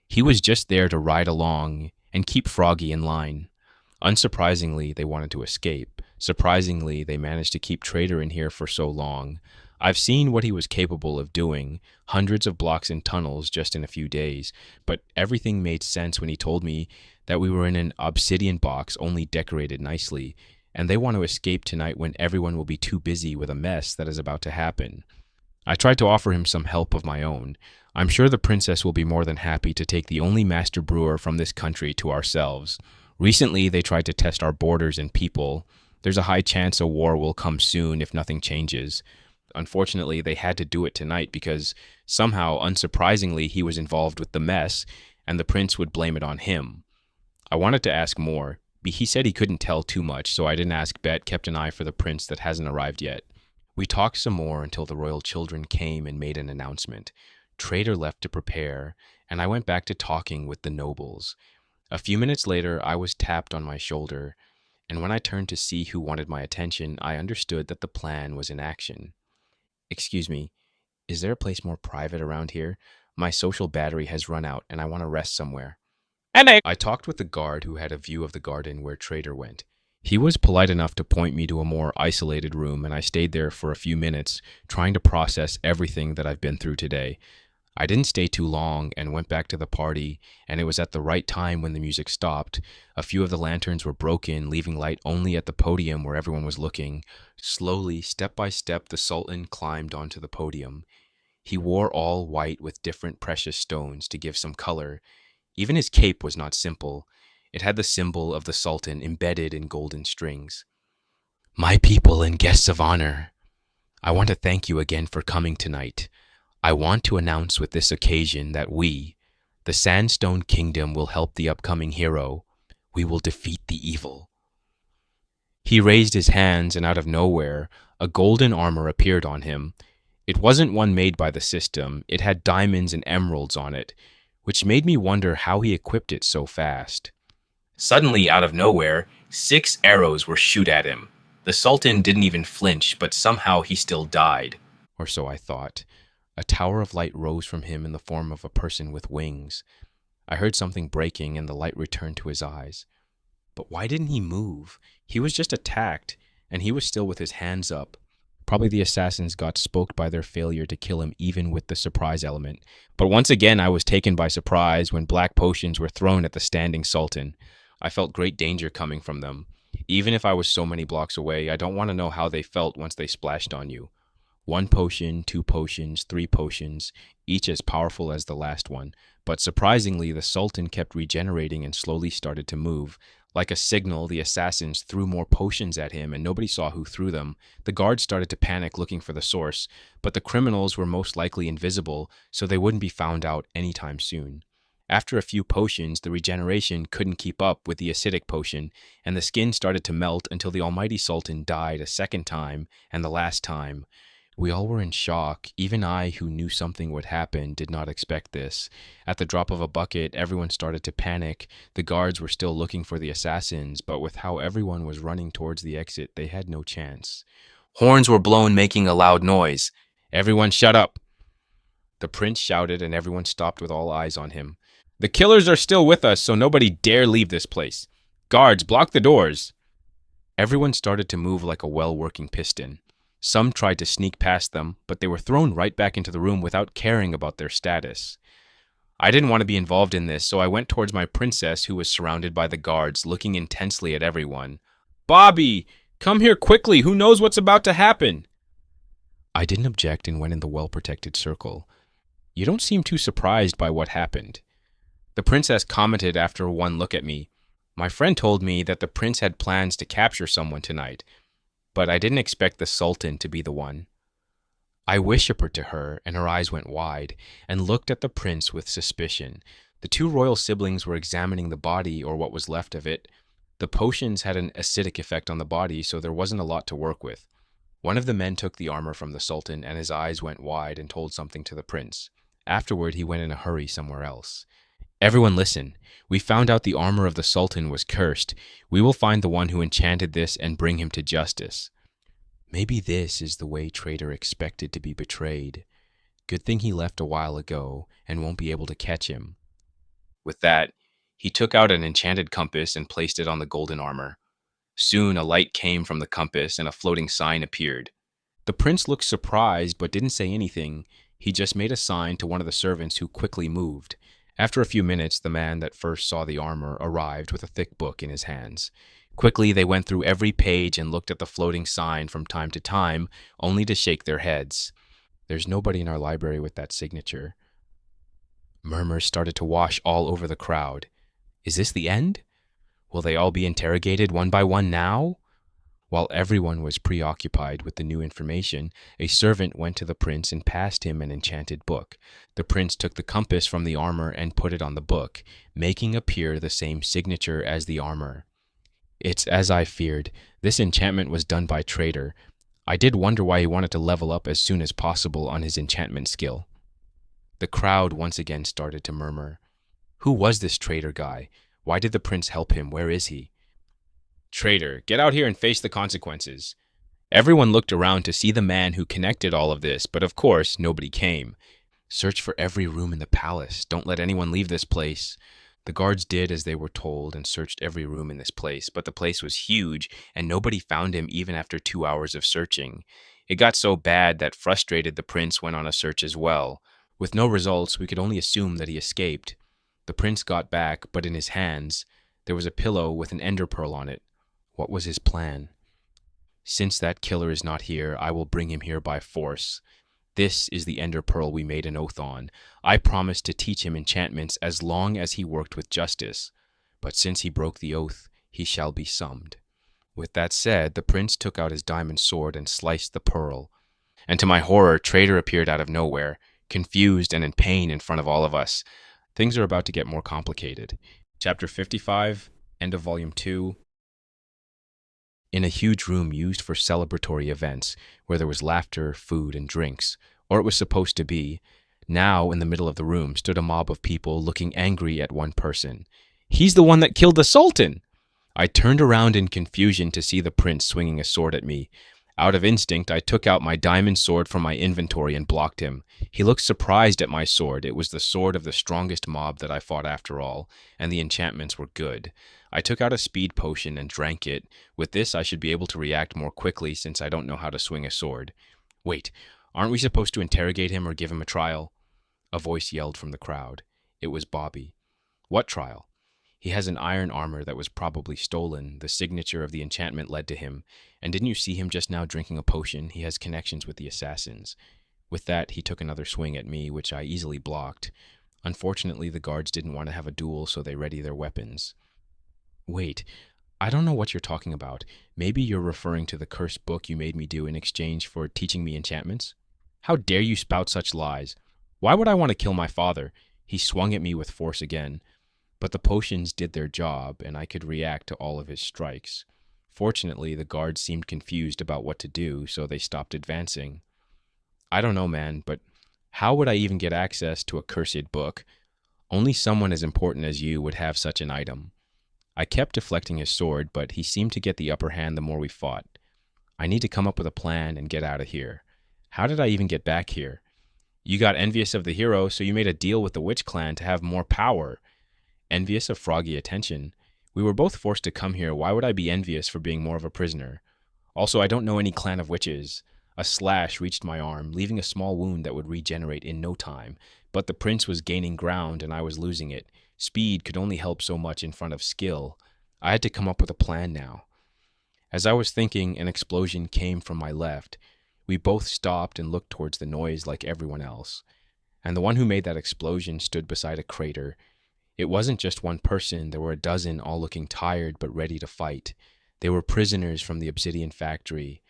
S1: He was just there to ride along and keep Froggy in line. Unsurprisingly, they wanted to escape. Surprisingly, they managed to keep Trader in here for so long. I've seen what he was capable of doing, hundreds of blocks in tunnels just in a few days, but everything made sense when he told me that we were in an obsidian box only decorated nicely, and they want to escape tonight when everyone will be too busy with a mess that is about to happen. I tried to offer him some help of my own. I'm sure the princess will be more than happy to take the only master brewer from this country to ourselves. Recently, they tried to test our borders and people. There's a high chance a war will come soon if nothing changes. Unfortunately, they had to do it tonight because somehow, unsurprisingly, he was involved with the mess, and the prince would blame it on him. I wanted to ask more, but he said he couldn't tell too much, so I didn't ask. Bet kept an eye for the prince that hasn't arrived yet. We talked some more until the royal children came and made an announcement. Trader left to prepare, and I went back to talking with the nobles. A few minutes later, I was tapped on my shoulder, and when I turned to see who wanted my attention, I understood that the plan was in action. "Excuse me, is there a place more private around here? My social battery has run out, and I want to rest somewhere." I talked with the guard who had a view of the garden where Trader went. He was polite enough to point me to a more isolated room, and I stayed there for a few minutes, trying to process everything that I've been through today. I didn't stay too long and went back to the party, and it was at the right time when the music stopped. A few of the lanterns were broken, leaving light only at the podium where everyone was looking. Slowly, step by step, the Sultan climbed onto the podium. He wore all white with different precious stones to give some color. Even his cape was not simple. It had the symbol of the Sultan embedded in golden strings. My people and guests of honor, I want to thank you again for coming tonight. I want to announce with this occasion that we, the Sandstone Kingdom, will help the upcoming hero. We will defeat the evil. He raised his hands, and out of nowhere, a golden armor appeared on him. It wasn't one made by the system, it had diamonds and emeralds on it, which made me wonder how he equipped it so fast. Suddenly, out of nowhere, 6 arrows were shot at him. The Sultan didn't even flinch, but somehow he still died. Or so I thought. A tower of light rose from him in the form of a person with wings. I heard something breaking, and the light returned to his eyes. But why didn't he move? He was just attacked, and he was still with his hands up. Probably the assassins got spooked by their failure to kill him even with the surprise element. But once again I was taken by surprise when black potions were thrown at the standing Sultan. I felt great danger coming from them. Even if I was so many blocks away, I don't want to know how they felt once they splashed on you. 1 potion, 2 potions, 3 potions, each as powerful as the last one. But surprisingly, the Sultan kept regenerating and slowly started to move. Like a signal, the assassins threw more potions at him, and nobody saw who threw them. The guards started to panic looking for the source, but the criminals were most likely invisible, so they wouldn't be found out anytime soon. After a few potions, the regeneration couldn't keep up with the acidic potion, and the skin started to melt until the almighty Sultan died a second time, and the last time. We all were in shock. Even I, who knew something would happen, did not expect this. At the drop of a bucket, everyone started to panic. The guards were still looking for the assassins, but with how everyone was running towards the exit, they had no chance. Horns were blown, making a loud noise. Everyone shut up! The prince shouted, and everyone stopped with all eyes on him. The killers are still with us, so nobody dare leave this place. Guards, block the doors! Everyone started to move like a well-working piston. Some tried to sneak past them, but they were thrown right back into the room without caring about their status. I didn't want to be involved in this, so I went towards my princess, who was surrounded by the guards, looking intensely at everyone. Bobby, come here quickly. Who knows what's about to happen? I didn't object and went in the well-protected circle. You don't seem too surprised by what happened. The princess commented after one look at me. My friend told me that the prince had plans to capture someone tonight, but I didn't expect the Sultan to be the one. I whispered to her, and her eyes went wide, and looked at the prince with suspicion. The 2 royal siblings were examining the body, or what was left of it. The potions had an acidic effect on the body, so there wasn't a lot to work with. One of the men took the armor from the Sultan, and his eyes went wide and told something to the prince. Afterward, he went in a hurry somewhere else. Everyone listen. We found out the armor of the Sultan was cursed. We will find the one who enchanted this and bring him to justice. Maybe this is the way Traitor expected to be betrayed. Good thing he left a while ago and won't be able to catch him. With that, he took out an enchanted compass and placed it on the golden armor. Soon a light came from the compass and a floating sign appeared. The prince looked surprised but didn't say anything. He just made a sign to one of the servants who quickly moved. After a few minutes, the man that first saw the armor arrived with a thick book in his hands. Quickly, they went through every page and looked at the floating sign from time to time, only to shake their heads. There's nobody in our library with that signature. Murmurs started to wash all over the crowd. Is this the end? Will they all be interrogated one by one now? While everyone was preoccupied with the new information, a servant went to the prince and passed him an enchanted book. The prince took the compass from the armor and put it on the book, making appear the same signature as the armor. It's as I feared. This enchantment was done by Traitor. I did wonder why he wanted to level up as soon as possible on his enchantment skill. The crowd once again started to murmur. Who was this Traitor guy? Why did the prince help him? Where is he? Traitor, get out here and face the consequences. Everyone looked around to see the man who connected all of this, but of course, nobody came. Search for every room in the palace. Don't let anyone leave this place. The guards did as they were told and searched every room in this place, but the place was huge, and nobody found him even after 2 hours of searching. It got so bad that frustrated the prince went on a search as well. While everyone was preoccupied with the new information, a servant went to the prince and passed him an enchanted book. The prince took the compass from the armor and put it on the book, making appear the same signature as the armor. It's as I feared. This enchantment was done by Traitor. I did wonder why he wanted to level up as soon as possible on his enchantment skill. The crowd once again started to murmur. Who was this Traitor guy? Why did the prince help him? Where is he? Traitor, get out here and face the consequences. Everyone looked around to see the man who connected all of this, but of course, nobody came. Search for every room in the palace. Don't let anyone leave this place. The guards did as they were told and searched every room in this place, but the place was huge, and nobody found him even after 2 hours of searching. It got so bad that frustrated the prince With no results, we could only assume that he escaped. The prince got back, but in his hands, there was a pillow with an ender pearl on it. What was his plan? Since that killer is not here, I will bring him here by force. This is the ender pearl we made an oath on. I promised to teach him enchantments as long as he worked with justice. But since he broke the oath, he shall be summed. With that said, the prince took out his diamond sword and sliced the pearl. And to my horror, Trader appeared out of nowhere, confused and in pain in front of all of us. Things are about to get more complicated. Chapter 55, end of Volume 2. In a huge room used for celebratory events, where there was laughter, food, and drinks, or it was supposed to be, now in the middle of the room stood a mob of people looking angry at one person. "He's the one that killed the Sultan!" I turned around in confusion to see the prince swinging a sword at me. Out of instinct, I took out my diamond sword from my inventory and blocked him. He looked surprised at my sword. It was the sword of the strongest mob that I fought after all, and the enchantments were good. I took out a speed potion and drank it. With this, I should be able to react more quickly since I don't know how to swing a sword. Wait, aren't we supposed to interrogate him or give him a trial? A voice yelled from the crowd. It was Bobby. What trial? He has an iron armor that was probably stolen. The signature of the enchantment led to him. And didn't you see him just now drinking a potion? He has connections with the assassins. With that, he took another swing at me, which I easily blocked. Unfortunately, the guards didn't want to have a duel, so they ready their weapons. Wait, I don't know what you're talking about. Maybe you're referring to the cursed book you made me do in exchange for teaching me enchantments? How dare you spout such lies? Why would I want to kill my father? He swung at me with force again. But the potions did their job, and I could react to all of his strikes. Fortunately, the guards seemed confused about what to do, so they stopped advancing. I don't know, man, but how would I even get access to a cursed book? Only someone as important as you would have such an item. I kept deflecting his sword, but he seemed to get the upper hand the more we fought. I need to come up with a plan and get out of here. How did I even get back here? You got envious of the hero, so you made a deal with the witch clan to have more power. Envious of Froggy attention? We were both forced to come here. Why would I be envious for being more of a prisoner? Also, I don't know any clan of witches. A slash reached my arm, leaving a small wound that would regenerate in no time. But the prince was gaining ground, and I was losing it. Speed could only help so much in front of skill. I had to come up with a plan now. As I was thinking, an explosion came from my left. We both stopped and looked towards the noise like everyone else. And the one who made that explosion stood beside a crater. It wasn't just one person. There were a dozen, all looking tired but ready to fight. They were prisoners from the obsidian factory.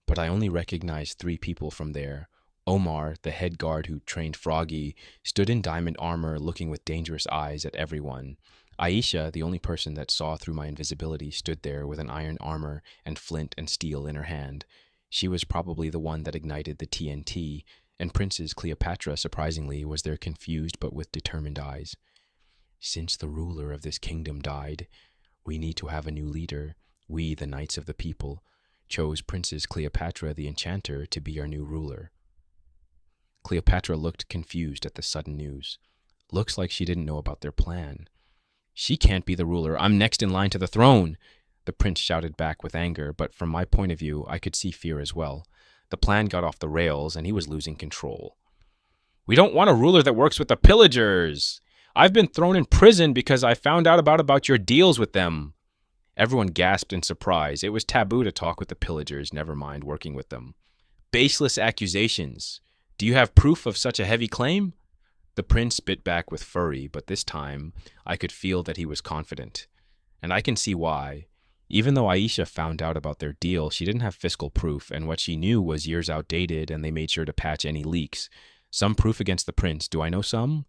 S1: But I only recognized 3 people from there. Omar, the head guard who trained Froggy, stood in diamond armor looking with dangerous eyes at everyone. Aisha, the only person that saw through my invisibility, stood there with an iron armor and flint and steel in her hand. She was probably the one that ignited the TNT, and Princess Cleopatra, surprisingly, was there confused but with determined eyes. Since the ruler of this kingdom died, we need to have a new leader. We, the Knights of the People, chose Princess Cleopatra the Enchanter to be our new ruler. Cleopatra looked confused at the sudden news. Looks like she didn't know about their plan. She can't be the ruler. I'm next in line to the throne, the prince shouted back with anger, but from my point of view, I could see fear as well. The plan got off the rails, and he was losing control. We don't want a ruler that works with the pillagers. I've been thrown in prison because I found out about your deals with them. Everyone gasped in surprise. It was taboo to talk with the pillagers, never mind working with them. Baseless accusations. Do you have proof of such a heavy claim? The prince bit back with fury, but this time I could feel that he was confident. And I can see why. Even though Aisha found out about their deal, she didn't have fiscal proof, and what she knew was years outdated, and they made sure to patch any leaks. Some proof against the prince. Do I know some?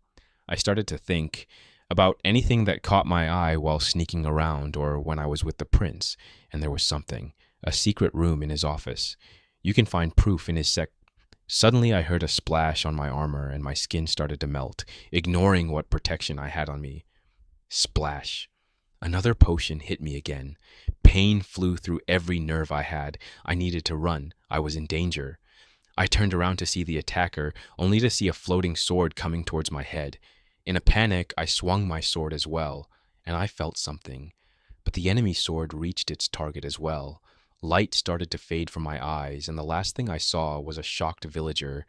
S1: I started to think about anything that caught my eye while sneaking around or when I was with the prince, and there was something. A secret room in his office. You can find proof in his Suddenly I heard a splash on my armor and my skin started to melt, ignoring what protection I had on me. Splash. Another potion hit me again. Pain flew through every nerve I had. I needed to run. I was in danger. I turned around to see the attacker, only to see a floating sword coming towards my head. In a panic, I swung my sword as well, and I felt something. But the enemy sword reached its target as well. Light started to fade from my eyes, and the last thing I saw was a shocked villager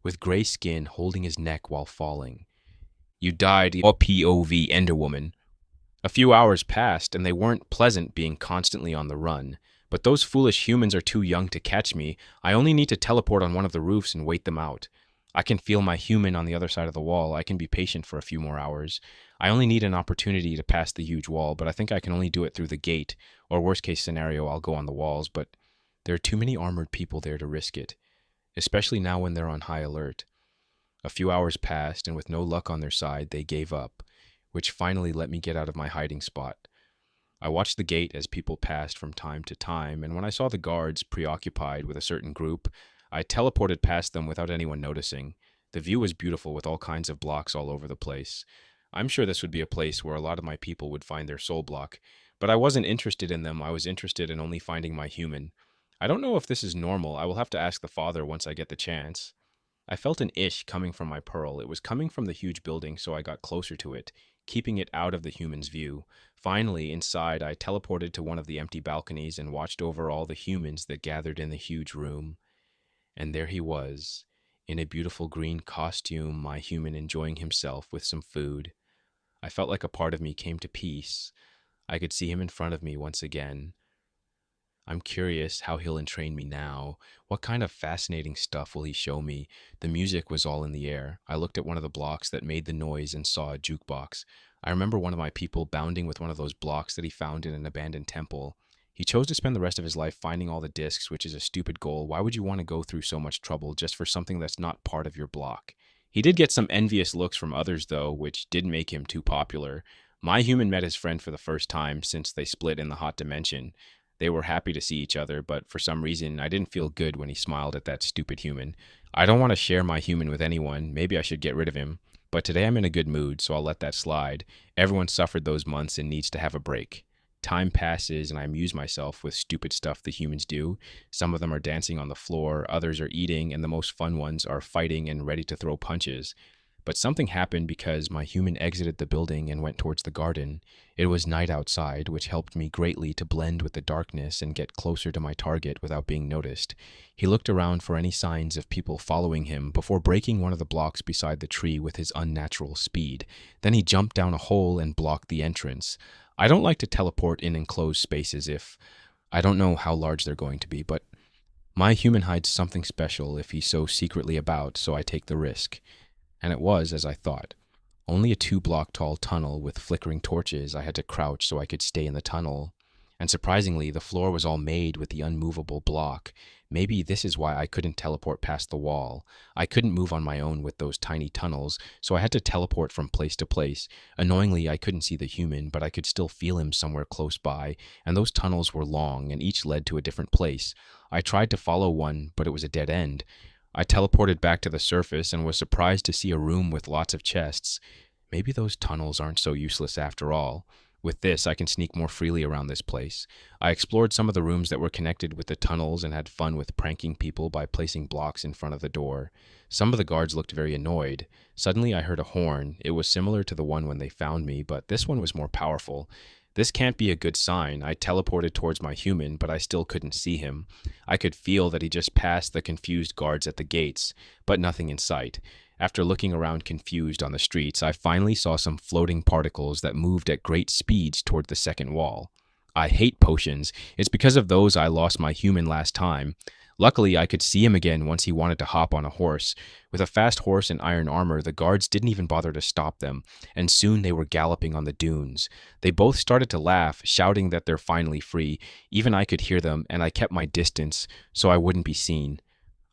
S1: with gray skin holding his neck while falling. You died, or POV Enderwoman. A few hours passed, and they weren't pleasant being constantly on the run. But those foolish humans are too young to catch me. I only need to teleport on one of the roofs and wait them out. I can feel my human on the other side of the wall. I can be patient for a few more hours. I only need an opportunity to pass the huge wall, but I think I can only do it through the gate, or worst case scenario, I'll go on the walls, but there are too many armored people there to risk it, especially now when they're on high alert. A few hours passed, and with no luck on their side, they gave up, which finally let me get out of my hiding spot. I watched the gate as people passed from time to time, and when I saw the guards preoccupied with a certain group, I teleported past them without anyone noticing. The view was beautiful with all kinds of blocks all over the place. I'm sure this would be a place where a lot of my people would find their soul block, but I wasn't interested in them. I was interested in only finding my human. I don't know if this is normal. I will have to ask the father once I get the chance. I felt an ish coming from my pearl. It was coming from the huge building, so I got closer to it, keeping it out of the human's view. Finally, inside, I teleported to one of the empty balconies and watched over all the humans that gathered in the huge room. And there he was, in a beautiful green costume, my human enjoying himself with some food. I felt like a part of me came to peace. I could see him in front of me once again. I'm curious how he'll entrain me now. What kind of fascinating stuff will he show me? The music was all in the air. I looked at one of the blocks that made the noise and saw a jukebox. I remember one of my people bounding with one of those blocks that he found in an abandoned temple. He chose to spend the rest of his life finding all the discs, which is a stupid goal. Why would you want to go through so much trouble just for something that's not part of your block? He did get some envious looks from others, though, which did make him too popular. My human met his friend for the first time since they split in the hot dimension. They were happy to see each other, but for some reason, I didn't feel good when he smiled at that stupid human. I don't want to share my human with anyone. Maybe I should get rid of him. But today I'm in a good mood, so I'll let that slide. Everyone suffered those months and needs to have a break. Time passes and I amuse myself with stupid stuff the humans do. Some of them are dancing on the floor, others are eating, and the most fun ones are fighting and ready to throw punches. But something happened because my human exited the building and went towards the garden. It was night outside, which helped me greatly to blend with the darkness and get closer to my target without being noticed. He looked around for any signs of people following him before breaking one of the blocks beside the tree with his unnatural speed. Then he jumped down a hole and blocked the entrance. I don't like to teleport in enclosed spaces if I don't know how large they're going to be, but my human hides something special if he's so secretly about, so I take the risk. And it was as I thought. Only a 2-block tall tunnel with flickering torches. I had to crouch so I could stay in the tunnel. And surprisingly, the floor was all made with the unmovable block. Maybe this is why I couldn't teleport past the wall. I couldn't move on my own with those tiny tunnels, so I had to teleport from place to place. Annoyingly, I couldn't see the human, but I could still feel him somewhere close by, and those tunnels were long, and each led to a different place. I tried to follow one, but it was a dead end. I teleported back to the surface and was surprised to see a room with lots of chests. Maybe those tunnels aren't so useless after all. With this, I can sneak more freely around this place. I explored some of the rooms that were connected with the tunnels and had fun with pranking people by placing blocks in front of the door. Some of the guards looked very annoyed. Suddenly, I heard a horn. It was similar to the one when they found me, but this one was more powerful. This can't be a good sign. I teleported towards my human, but I still couldn't see him. I could feel that he just passed the confused guards at the gates, but nothing in sight. After looking around confused on the streets, I finally saw some floating particles that moved at great speeds toward the second wall. I hate potions. It's because of those I lost my human last time. Luckily, I could see him again once he wanted to hop on a horse. With a fast horse and iron armor, the guards didn't even bother to stop them, and soon they were galloping on the dunes. They both started to laugh, shouting that they're finally free. Even I could hear them, and I kept my distance so I wouldn't be seen.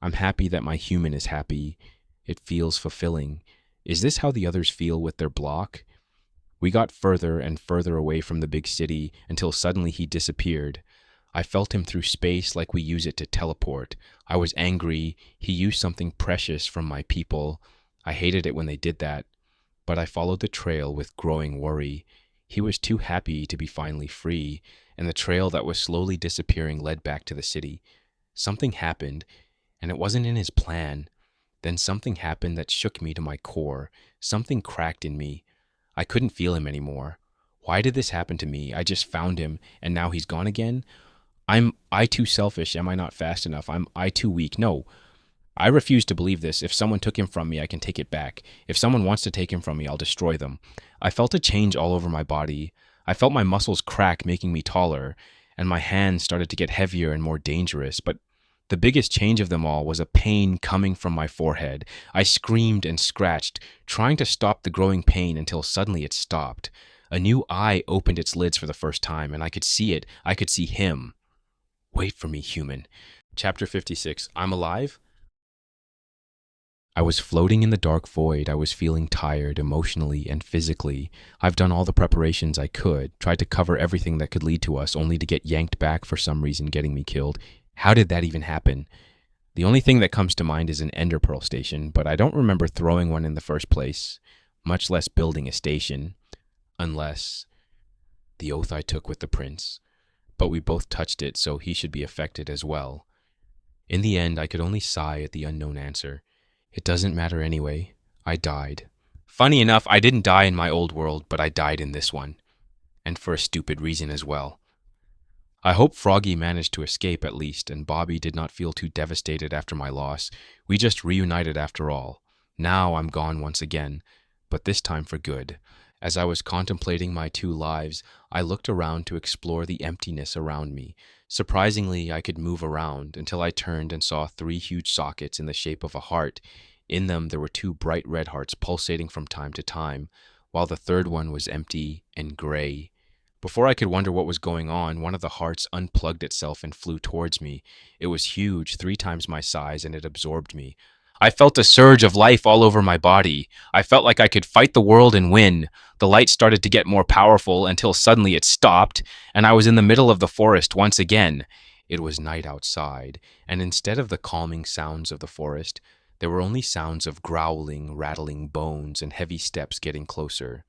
S1: I'm happy that my human is happy. It feels fulfilling. Is this how the others feel with their block? We got further and further away from the big city until suddenly he disappeared. I felt him through space like we use it to teleport. I was angry. He used something precious from my people. I hated it when they did that. But I followed the trail with growing worry. He was too happy to be finally free, and the trail that was slowly disappearing led back to the city. Something happened, and it wasn't in his plan. Then something happened that shook me to my core. Something cracked in me. I couldn't feel him anymore. Why did this happen to me? I just found him, and now he's gone again? Am I too selfish? Am I not fast enough? Am I too weak? No. I refuse to believe this. If someone took him from me, I can take it back. If someone wants to take him from me, I'll destroy them. I felt a change all over my body. I felt my muscles crack, making me taller, and my hands started to get heavier and more dangerous. But the biggest change of them all was a pain coming from my forehead. I screamed and scratched, trying to stop the growing pain until suddenly it stopped. A new eye opened its lids for the first time, and I could see it. I could see him. Wait for me, human. Chapter 56. I'm alive? I was floating in the dark void. I was feeling tired emotionally and physically. I've done all the preparations I could, tried to cover everything that could lead to us, only to get yanked back for some reason, getting me killed. How did that even happen? The only thing that comes to mind is an ender pearl station, but I don't remember throwing one in the first place, much less building a station. Unless the oath I took with the prince. But we both touched it, so he should be affected as well. In the end, I could only sigh at the unknown answer. It doesn't matter anyway. I died. Funny enough, I didn't die in my old world, but I died in this one. And for a stupid reason as well. I hope Froggy managed to escape at least, and Bobby did not feel too devastated after my loss. We just reunited after all. Now I'm gone once again, but this time for good. As I was contemplating my two lives, I looked around to explore the emptiness around me. Surprisingly, I could move around until I turned and saw 3 huge sockets in the shape of a heart. In them there were 2 bright red hearts pulsating from time to time, while the third one was empty and gray. Before I could wonder what was going on, one of the hearts unplugged itself and flew towards me. It was huge, 3 times my size, and it absorbed me. I felt a surge of life all over my body. I felt like I could fight the world and win. The light started to get more powerful until suddenly it stopped, and I was in the middle of the forest once again. It was night outside, and instead of the calming sounds of the forest, there were only sounds of growling, rattling bones, and heavy steps getting closer.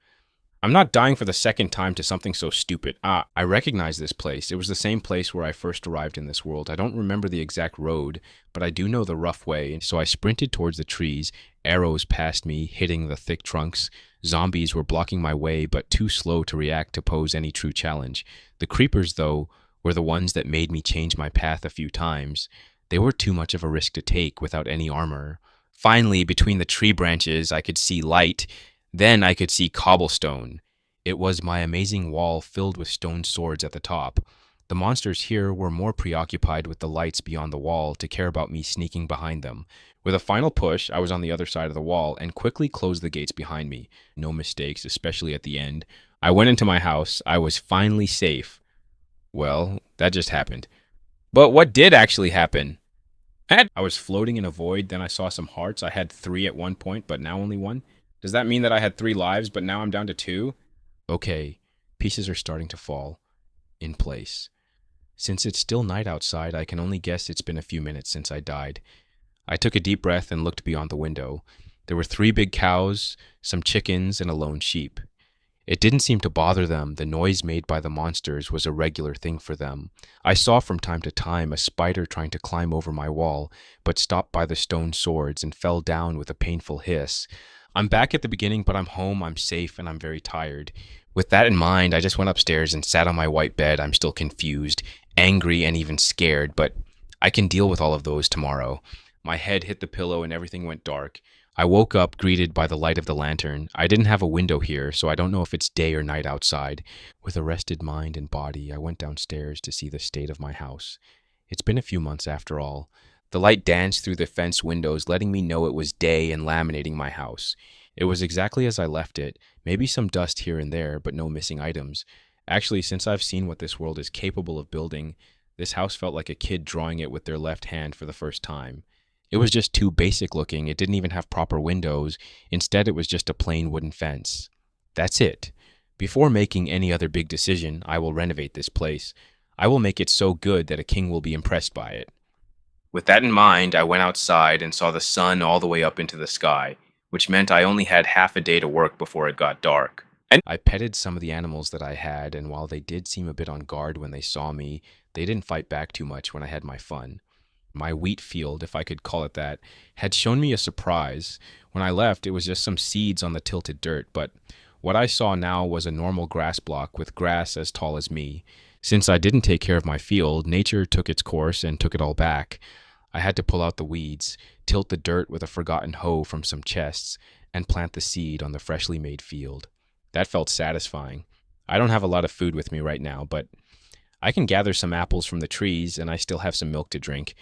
S1: I'm not dying for the second time to something so stupid. I recognize this place. It was the same place where I first arrived in this world. I don't remember the exact road, but I do know the rough way, so I sprinted towards the trees. Arrows passed me, hitting the thick trunks. Zombies were blocking my way, but too slow to react to pose any true challenge. The creepers, though, were the ones that made me change my path a few times. They were too much of a risk to take without any armor. Finally, between the tree branches, I could see light. Then I could see cobblestone. It was my amazing wall filled with stone swords at the top. The monsters here were more preoccupied with the lights beyond the wall to care about me sneaking behind them. With a final push, I was on the other side of the wall and quickly closed the gates behind me. No mistakes, especially at the end. I went into my house. I was finally safe. Well, that just happened. But what did actually happen? I was floating in a void, then I saw some hearts. I had 3 at one point, but now only 1. Does that mean that I had 3 lives, but now I'm down to 2? Okay, pieces are starting to fall in place. Since it's still night outside, I can only guess it's been a few minutes since I died. I took a deep breath and looked beyond the window. There were 3 big cows, some chickens, and a lone sheep. It didn't seem to bother them. The noise made by the monsters was a regular thing for them. I saw from time to time a spider trying to climb over my wall, but stopped by the stone swords and fell down with a painful hiss. I'm back at the beginning, but I'm home, I'm safe, and I'm very tired. With that in mind, I just went upstairs and sat on my white bed. I'm still confused, angry, and even scared, but I can deal with all of those tomorrow. My head hit the pillow and everything went dark. I woke up greeted by the light of the lantern. I didn't have a window here, so I don't know if it's day or night outside. With a rested mind and body, I went downstairs to see the state of my house. It's been a few months after all. The light danced through the fence windows, letting me know it was day and laminating my house. It was exactly as I left it, maybe some dust here and there, but no missing items. Actually, since I've seen what this world is capable of building, this house felt like a kid drawing it with their left hand for the first time. It was just too basic looking. It didn't even have proper windows. Instead, it was just a plain wooden fence. That's it. Before making any other big decision, I will renovate this place. I will make it so good that a king will be impressed by it. With that in mind, I went outside and saw the sun all the way up into the sky, which meant I only had half a day to work before it got dark. And I petted some of the animals that I had, and while they did seem a bit on guard when they saw me, they didn't fight back too much when I had my fun. My wheat field, if I could call it that, had shown me a surprise. When I left, it was just some seeds on the tilted dirt, but what I saw now was a normal grass block with grass as tall as me. Since I didn't take care of my field, nature took its course and took it all back. I had to pull out the weeds, tilt the dirt with a forgotten hoe from some chests, and plant the seed on the freshly made field. That felt satisfying. I don't have a lot of food with me right now, but I can gather some apples from the trees and I still have some milk to drink.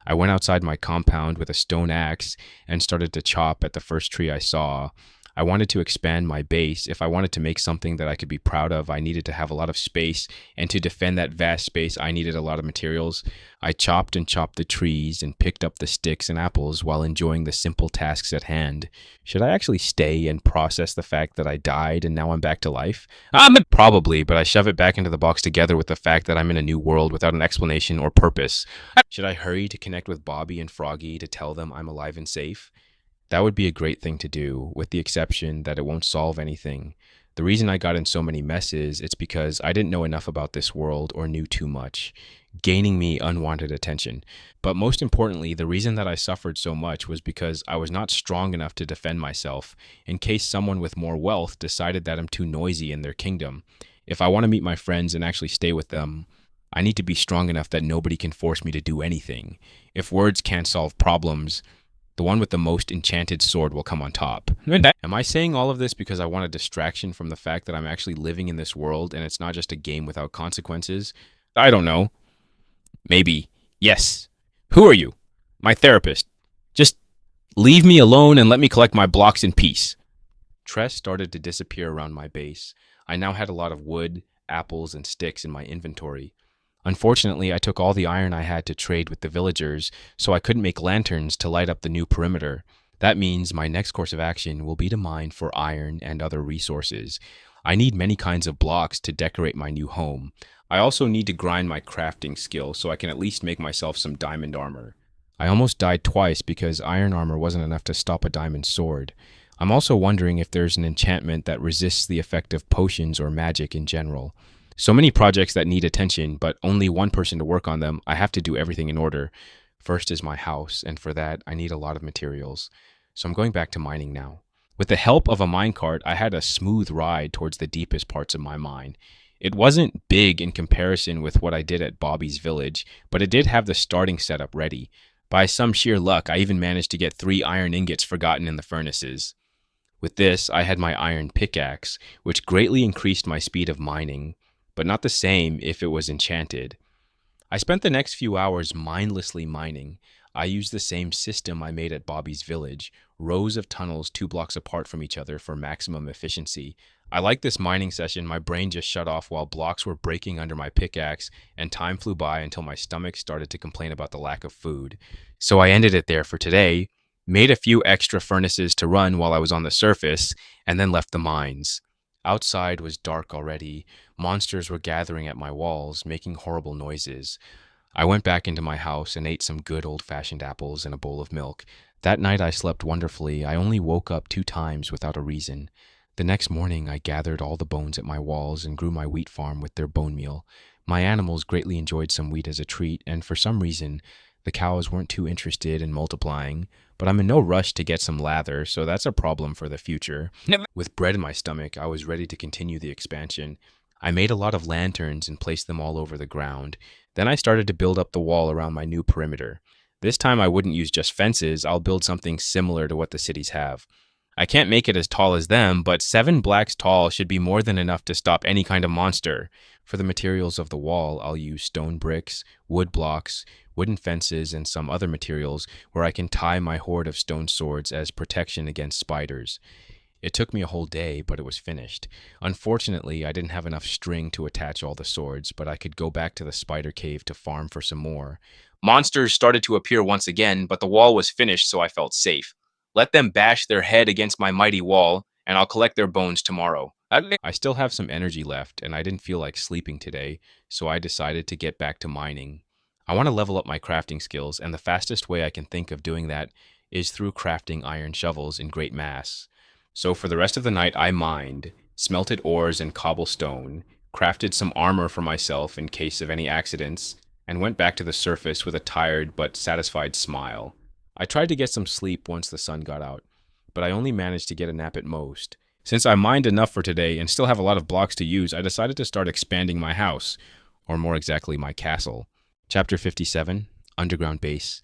S1: I went outside my compound with a stone axe and started to chop at the first tree I saw. I wanted to expand my base. If I wanted to make something that I could be proud of, I needed to have a lot of space, and to defend that vast space, I needed a lot of materials. I chopped and chopped the trees and picked up the sticks and apples while enjoying the simple tasks at hand. Should I actually stay and process the fact that I died and now I'm back to life? Probably, but I shove it back into the box together with the fact that I'm in a new world without an explanation or purpose. Should I hurry to connect with Bobby and Froggy to tell them I'm alive and safe? That would be a great thing to do, with the exception that it won't solve anything. The reason I got in so many messes, it's because I didn't know enough about this world or knew too much, gaining me unwanted attention. But most importantly, the reason that I suffered so much was because I was not strong enough to defend myself, in case someone with more wealth decided that I'm too noisy in their kingdom. If I want to meet my friends and actually stay with them, I need to be strong enough that nobody can force me to do anything. If words can't solve problems, the one with the most enchanted sword will come on top. Am I saying all of this because I want a distraction from the fact that I'm actually living in this world and it's not just a game without consequences? I don't know. Maybe. Yes. Who are you? My therapist. Just leave me alone and let me collect my blocks in peace. Tress started to disappear around my base. I now had a lot of wood, apples, and sticks in my inventory. Unfortunately, I took all the iron I had to trade with the villagers, so I couldn't make lanterns to light up the new perimeter. That means my next course of action will be to mine for iron and other resources. I need many kinds of blocks to decorate my new home. I also need to grind my crafting skill so I can at least make myself some diamond armor. I almost died twice because iron armor wasn't enough to stop a diamond sword. I'm also wondering if there's an enchantment that resists the effect of potions or magic in general. So many projects that need attention, but only one person to work on them. I have to do everything in order. First is my house, and for that, I need a lot of materials. So I'm going back to mining now. With the help of a minecart, I had a smooth ride towards the deepest parts of my mine. It wasn't big in comparison with what I did at Bobby's village, but it did have the starting setup ready. By some sheer luck, I even managed to get 3 iron ingots forgotten in the furnaces. With this, I had my iron pickaxe, which greatly increased my speed of mining, but not the same if it was enchanted. I spent the next few hours mindlessly mining. I used the same system I made at Bobby's village, rows of tunnels 2 blocks apart from each other for maximum efficiency. I liked this mining session. My brain just shut off while blocks were breaking under my pickaxe, and time flew by until my stomach started to complain about the lack of food. So I ended it there for today, made a few extra furnaces to run while I was on the surface, and then left the mines. Outside was dark already. Monsters were gathering at my walls, making horrible noises. I went back into my house and ate some good old-fashioned apples and a bowl of milk. That night I slept wonderfully. I only woke up 2 times without a reason. The next morning I gathered all the bones at my walls and grew my wheat farm with their bone meal. My animals greatly enjoyed some wheat as a treat, and for some reason, the cows weren't too interested in multiplying, but I'm in no rush to get some lather, so that's a problem for the future. With bread in my stomach, I was ready to continue the expansion. I made a lot of lanterns and placed them all over the ground. Then I started to build up the wall around my new perimeter. This time I wouldn't use just fences, I'll build something similar to what the cities have. I can't make it as tall as them, but 7 blocks tall should be more than enough to stop any kind of monster. For the materials of the wall, I'll use stone bricks, wood blocks, wooden fences, and some other materials where I can tie my hoard of stone swords as protection against spiders. It took me a whole day, but it was finished. Unfortunately, I didn't have enough string to attach all the swords, but I could go back to the spider cave to farm for some more. Monsters started to appear once again, but the wall was finished, so I felt safe. Let them bash their head against my mighty wall, and I'll collect their bones tomorrow. I still have some energy left, and I didn't feel like sleeping today, so I decided to get back to mining. I want to level up my crafting skills, and the fastest way I can think of doing that is through crafting iron shovels in great mass. So for the rest of the night I mined, smelted ores and cobblestone, crafted some armor for myself in case of any accidents, and went back to the surface with a tired but satisfied smile. I tried to get some sleep once the sun got out, but I only managed to get a nap at most. Since I mined enough for today and still have a lot of blocks to use, I decided to start expanding my house, or more exactly my castle. Chapter 57, Underground Base.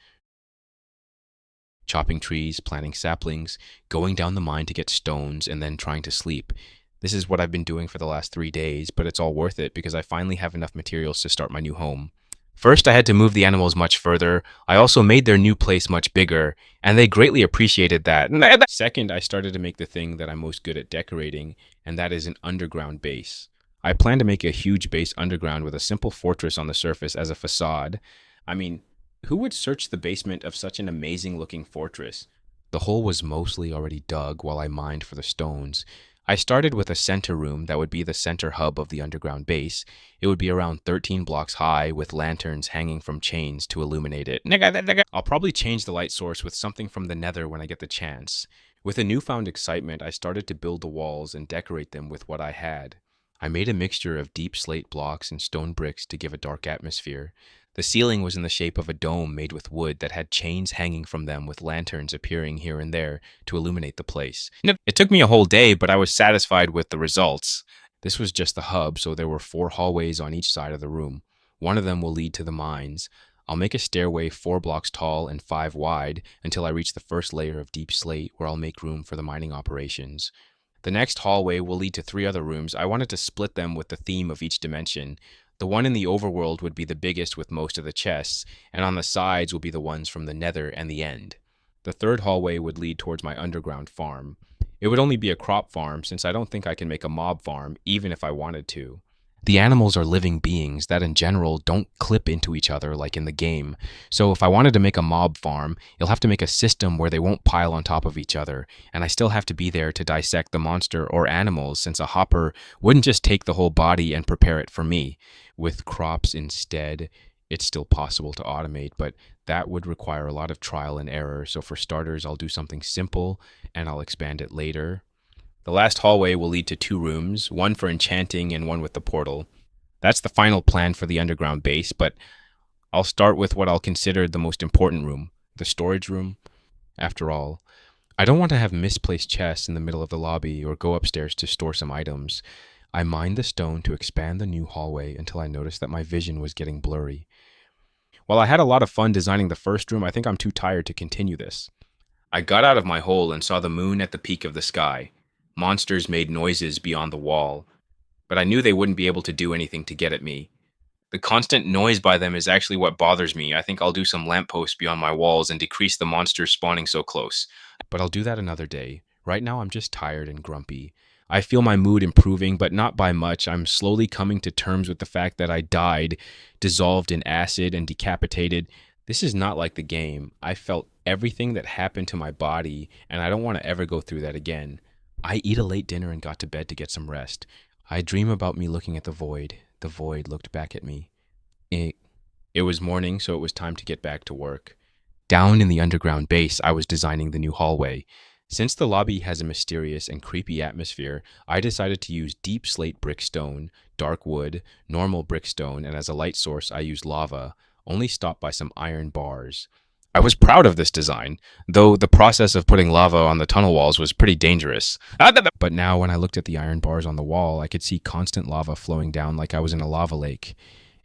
S1: chopping trees, planting saplings, going down the mine to get stones, and then trying to sleep. This is what I've been doing for the last 3 days, but it's all worth it because I finally have enough materials to start my new home. First, I had to move the animals much further. I also made their new place much bigger, and they greatly appreciated that. Second, I started to make the thing that I'm most good at decorating, and that is an underground base. I plan to make a huge base underground with a simple fortress on the surface as a facade. I mean, who would search the basement of such an amazing looking fortress? The hole was mostly already dug while I mined for the stones. I started with a center room that would be the center hub of the underground base. It would be around 13 blocks high with lanterns hanging from chains to illuminate it. I'll probably change the light source with something from the nether when I get the chance. With a newfound excitement, I started to build the walls and decorate them with what I had. I made a mixture of deep slate blocks and stone bricks to give a dark atmosphere. The ceiling was in the shape of a dome made with wood that had chains hanging from them with lanterns appearing here and there to illuminate the place. It took me a whole day, but I was satisfied with the results. This was just the hub, so there were 4 hallways on each side of the room. One of them will lead to the mines. I'll make a stairway 4 blocks tall and 5 wide until I reach the first layer of deep slate where I'll make room for the mining operations. The next hallway will lead to 3 other rooms. I wanted to split them with the theme of each dimension. The one in the overworld would be the biggest with most of the chests, and on the sides will be the ones from the nether and the end. The third hallway would lead towards my underground farm. It would only be a crop farm since I don't think I can make a mob farm even if I wanted to. The animals are living beings that in general don't clip into each other like in the game. So if I wanted to make a mob farm, you'll have to make a system where they won't pile on top of each other, and I still have to be there to dissect the monster or animals since a hopper wouldn't just take the whole body and prepare it for me. With crops instead, it's still possible to automate, but that would require a lot of trial and error. So for starters, I'll do something simple and I'll expand it later. The last hallway will lead to 2 rooms, one for enchanting and one with the portal. That's the final plan for the underground base, but I'll start with what I'll consider the most important room, the storage room. After all, I don't want to have misplaced chests in the middle of the lobby or go upstairs to store some items. I mined the stone to expand the new hallway until I noticed that my vision was getting blurry. While I had a lot of fun designing the first room, I think I'm too tired to continue this. I got out of my hole and saw the moon at the peak of the sky. Monsters made noises beyond the wall, but I knew they wouldn't be able to do anything to get at me. The constant noise by them is actually what bothers me. I think I'll do some lampposts beyond my walls and decrease the monsters spawning so close. But I'll do that another day. Right now, I'm just tired and grumpy. I feel my mood improving, but not by much. I'm slowly coming to terms with the fact that I died, dissolved in acid, and decapitated. This is not like the game. I felt everything that happened to my body, and I don't want to ever go through that again. I eat a late dinner and got to bed to get some rest. I dream about me looking at the void. The void looked back at me. It was morning, so it was time to get back to work. Down in the underground base, I was designing the new hallway. Since the lobby has a mysterious and creepy atmosphere, I decided to use deep slate brickstone, dark wood, normal brickstone, and as a light source, I used lava, only stopped by some iron bars. I was proud of this design, though the process of putting lava on the tunnel walls was pretty dangerous. But now, when I looked at the iron bars on the wall, I could see constant lava flowing down like I was in a lava lake.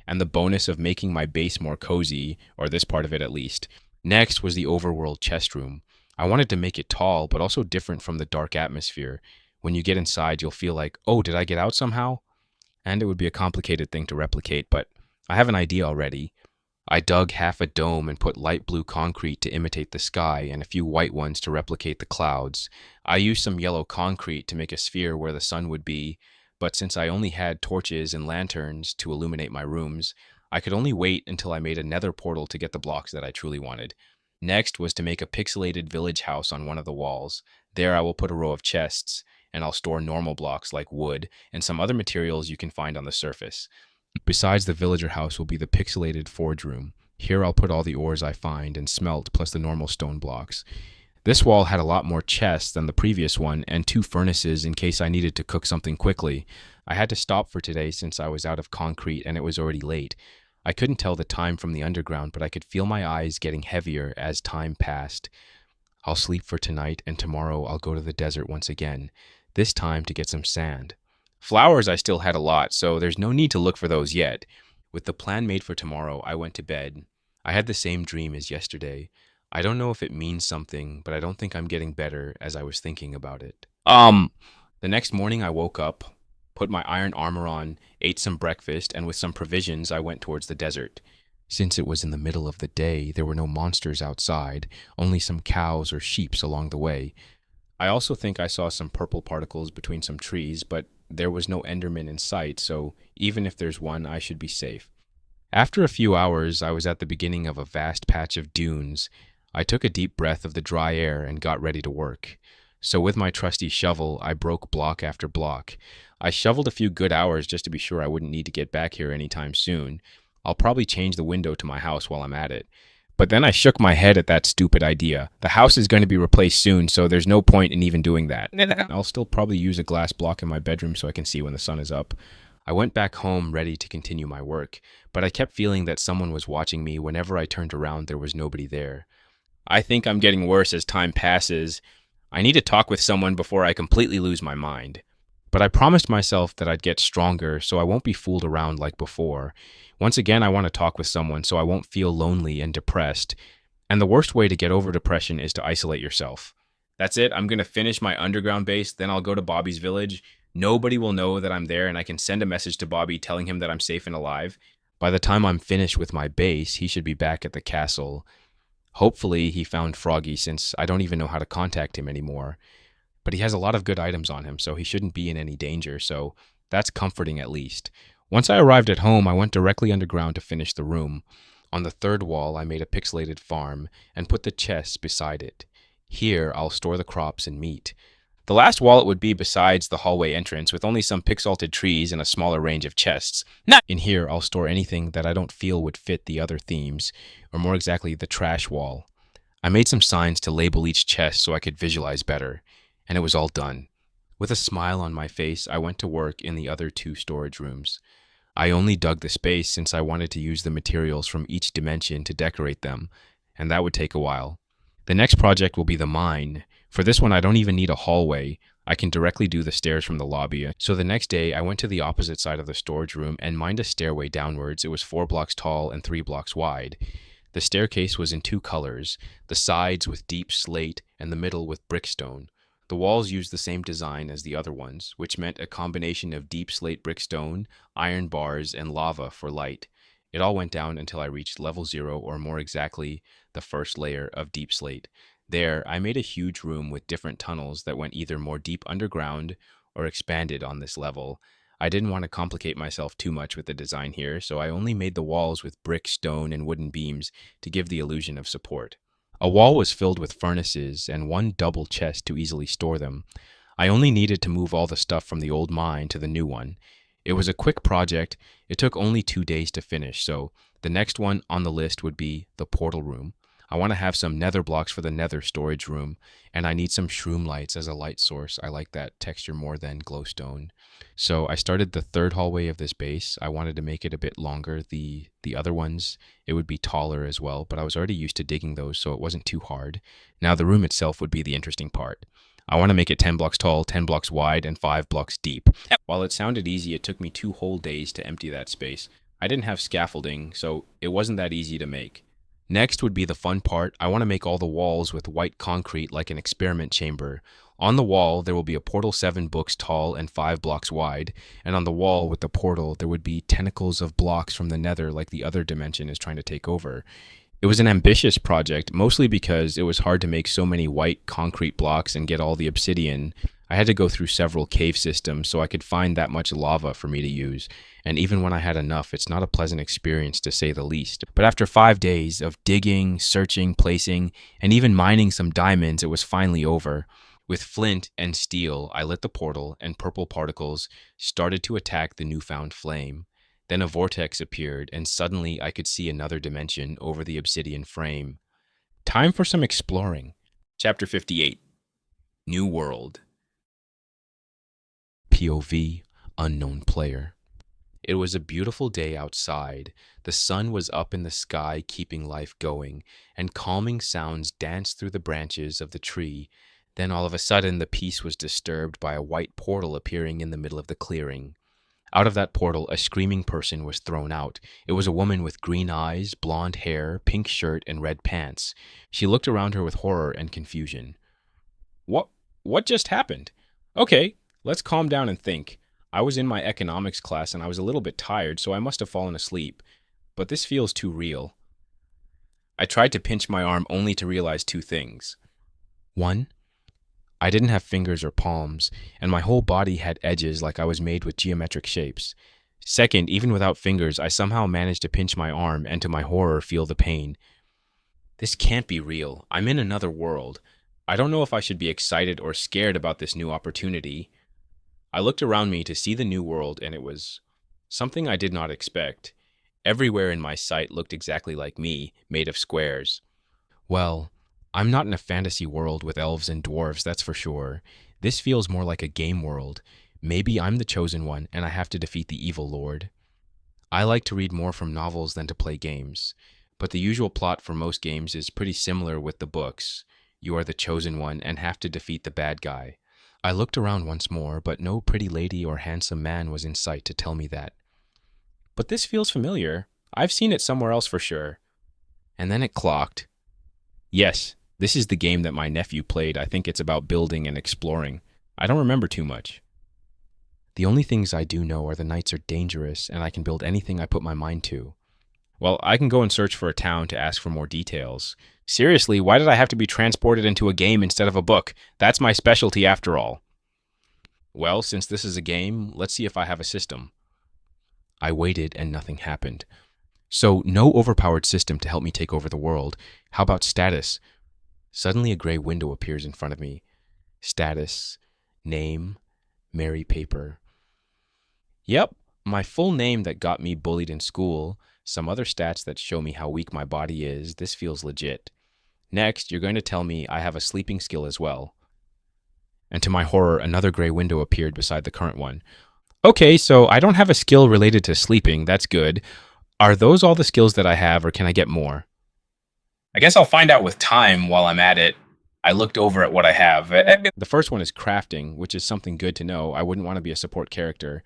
S1: And the bonus of making my base more cozy, or this part of it at least. Next was the overworld chest room. I wanted to make it tall, but also different from the dark atmosphere. When you get inside, you'll feel like, oh, did I get out somehow? And it would be a complicated thing to replicate, but I have an idea already. I dug half a dome and put light blue concrete to imitate the sky and a few white ones to replicate the clouds. I used some yellow concrete to make a sphere where the sun would be, but since I only had torches and lanterns to illuminate my rooms, I could only wait until I made a nether portal to get the blocks that I truly wanted. Next was to make a pixelated village house on one of the walls. There I will put a row of chests, and I'll store normal blocks like wood and some other materials you can find on the surface. Besides the villager house will be the pixelated forge room. Here I'll put all the ores I find and smelt plus the normal stone blocks. This wall had a lot more chests than the previous one and 2 furnaces in case I needed to cook something quickly. I had to stop for today since I was out of concrete and it was already late. I couldn't tell the time from the underground, but I could feel my eyes getting heavier as time passed. I'll sleep for tonight and tomorrow I'll go to the desert once again, this time to get some sand. Flowers I still had a lot, so there's no need to look for those yet. With the plan made for tomorrow, I went to bed. I had the same dream as yesterday. I don't know if it means something, but I don't think I'm getting better as I was thinking about it. The next morning I woke up, put my iron armor on, ate some breakfast, and with some provisions I went towards the desert. Since it was in the middle of the day, there were no monsters outside, only some cows or sheeps along the way. I also think I saw some purple particles between some trees, but there was no Enderman in sight, so even if there's one, I should be safe. After a few hours, I was at the beginning of a vast patch of dunes. I took a deep breath of the dry air and got ready to work. So, with my trusty shovel, I broke block after block. I shoveled a few good hours just to be sure I wouldn't need to get back here anytime soon. I'll probably change the window to my house while I'm at it. But then I shook my head at that stupid idea. The house is going to be replaced soon, so there's no point in even doing that. I'll still probably use a glass block in my bedroom so I can see when the sun is up. I went back home ready to continue my work, but I kept feeling that someone was watching me. Whenever I turned around, there was nobody there. I think I'm getting worse as time passes. I need to talk with someone before I completely lose my mind. But I promised myself that I'd get stronger so I won't be fooled around like before. Once again, I want to talk with someone so I won't feel lonely and depressed. And the worst way to get over depression is to isolate yourself. That's it. I'm going to finish my underground base, then I'll go to Bobby's village. Nobody will know that I'm there, and I can send a message to Bobby telling him that I'm safe and alive. By the time I'm finished with my base, he should be back at the castle. Hopefully, he found Froggy since I don't even know how to contact him anymore. But he has a lot of good items on him, so he shouldn't be in any danger, so that's comforting at least. Once I arrived at home, I went directly underground to finish the room. On the third wall, I made a pixelated farm and put the chests beside it. Here, I'll store the crops and meat. The last wall it would be besides the hallway entrance, with only some pixelated trees and a smaller range of chests. In here, I'll store anything that I don't feel would fit the other themes, or more exactly, the trash wall. I made some signs to label each chest so I could visualize better, and it was all done. With a smile on my face, I went to work in the other two storage rooms. I only dug the space since I wanted to use the materials from each dimension to decorate them, and that would take a while. The next project will be the mine. For this one, I don't even need a hallway. I can directly do the stairs from the lobby. So the next day, I went to the opposite side of the storage room and mined a stairway downwards. It was 4 blocks tall and 3 blocks wide. The staircase was in 2 colors, the sides with deep slate and the middle with brickstone. The walls used the same design as the other ones, which meant a combination of deep slate brickstone, iron bars, and lava for light. It all went down until I reached level 0, or more exactly, the first layer of deep slate. There, I made a huge room with different tunnels that went either more deep underground or expanded on this level. I didn't want to complicate myself too much with the design here, so I only made the walls with brick, stone, and wooden beams to give the illusion of support. A wall was filled with furnaces and 1 double chest to easily store them. I only needed to move all the stuff from the old mine to the new one. It was a quick project. It took only 2 days to finish, so the next one on the list would be the portal room. I want to have some nether blocks for the nether storage room, and I need some shroom lights as a light source. I like that texture more than glowstone. So I started the third hallway of this base. I wanted to make it a bit longer. The other ones, it would be taller as well, but I was already used to digging those, so it wasn't too hard. Now the room itself would be the interesting part. I want to make it 10 blocks tall, 10 blocks wide, and 5 blocks deep. While it sounded easy, it took me 2 whole days to empty that space. I didn't have scaffolding, so it wasn't that easy to make. Next would be the fun part. I want to make all the walls with white concrete like an experiment chamber. On the wall, there will be a portal 7 books tall and 5 blocks wide, and on the wall with the portal, there would be tentacles of blocks from the nether like the other dimension is trying to take over. It was an ambitious project, mostly because it was hard to make so many white concrete blocks and get all the obsidian. I had to go through several cave systems so I could find that much lava for me to use. And even when I had enough, it's not a pleasant experience to say the least. But after 5 days of digging, searching, placing, and even mining some diamonds, it was finally over. With flint and steel, I lit the portal, and purple particles started to attack the newfound flame. Then a vortex appeared, and suddenly I could see another dimension over the obsidian frame. Time for some exploring. Chapter 58. New World. POV, Unknown Player. It was a beautiful day outside. The sun was up in the sky, keeping life going, and calming sounds danced through the branches of the tree. Then all of a sudden, the peace was disturbed by a white portal appearing in the middle of the clearing. Out of that portal, a screaming person was thrown out. It was a woman with green eyes, blonde hair, pink shirt, and red pants. She looked around her with horror and confusion. What what just happened? Okay, let's calm down and think. I was in my economics class and I was a little bit tired, so I must have fallen asleep. But this feels too real. I tried to pinch my arm only to realize two things. One, I didn't have fingers or palms, and my whole body had edges like I was made with geometric shapes. Second, even without fingers, I somehow managed to pinch my arm and to my horror feel the pain. This can't be real. I'm in another world. I don't know if I should be excited or scared about this new opportunity. I looked around me to see the new world, and it was something I did not expect. Everywhere in my sight looked exactly like me, made of squares. Well, I'm not in a fantasy world with elves and dwarves, that's for sure. This feels more like a game world. Maybe I'm the chosen one, and I have to defeat the evil lord. I like to read more from novels than to play games, but the usual plot for most games is pretty similar with the books. You are the chosen one and have to defeat the bad guy. I looked around once more, but no pretty lady or handsome man was in sight to tell me that. But this feels familiar. I've seen it somewhere else for sure. And then it clocked. Yes, this is the game that my nephew played. I think it's about building and exploring. I don't remember too much. The only things I do know are the nights are dangerous and I can build anything I put my mind to. Well, I can go and search for a town to ask for more details. Seriously, why did I have to be transported into a game instead of a book? That's my specialty after all. Well, since this is a game, let's see if I have a system. I waited and nothing happened. So, no overpowered system to help me take over the world. How about status? Suddenly a gray window appears in front of me. Status, name, Mary Paper. Yep, my full name that got me bullied in school, some other stats that show me how weak my body is. This feels legit. Next, you're going to tell me I have a sleeping skill as well. And to my horror, another gray window appeared beside the current one. Okay, so I don't have a skill related to sleeping. That's good. Are those all the skills that I have, or can I get more? I guess I'll find out with time while I'm at it. I looked over at what I have. The first one is crafting, which is something good to know. I wouldn't want to be a support character.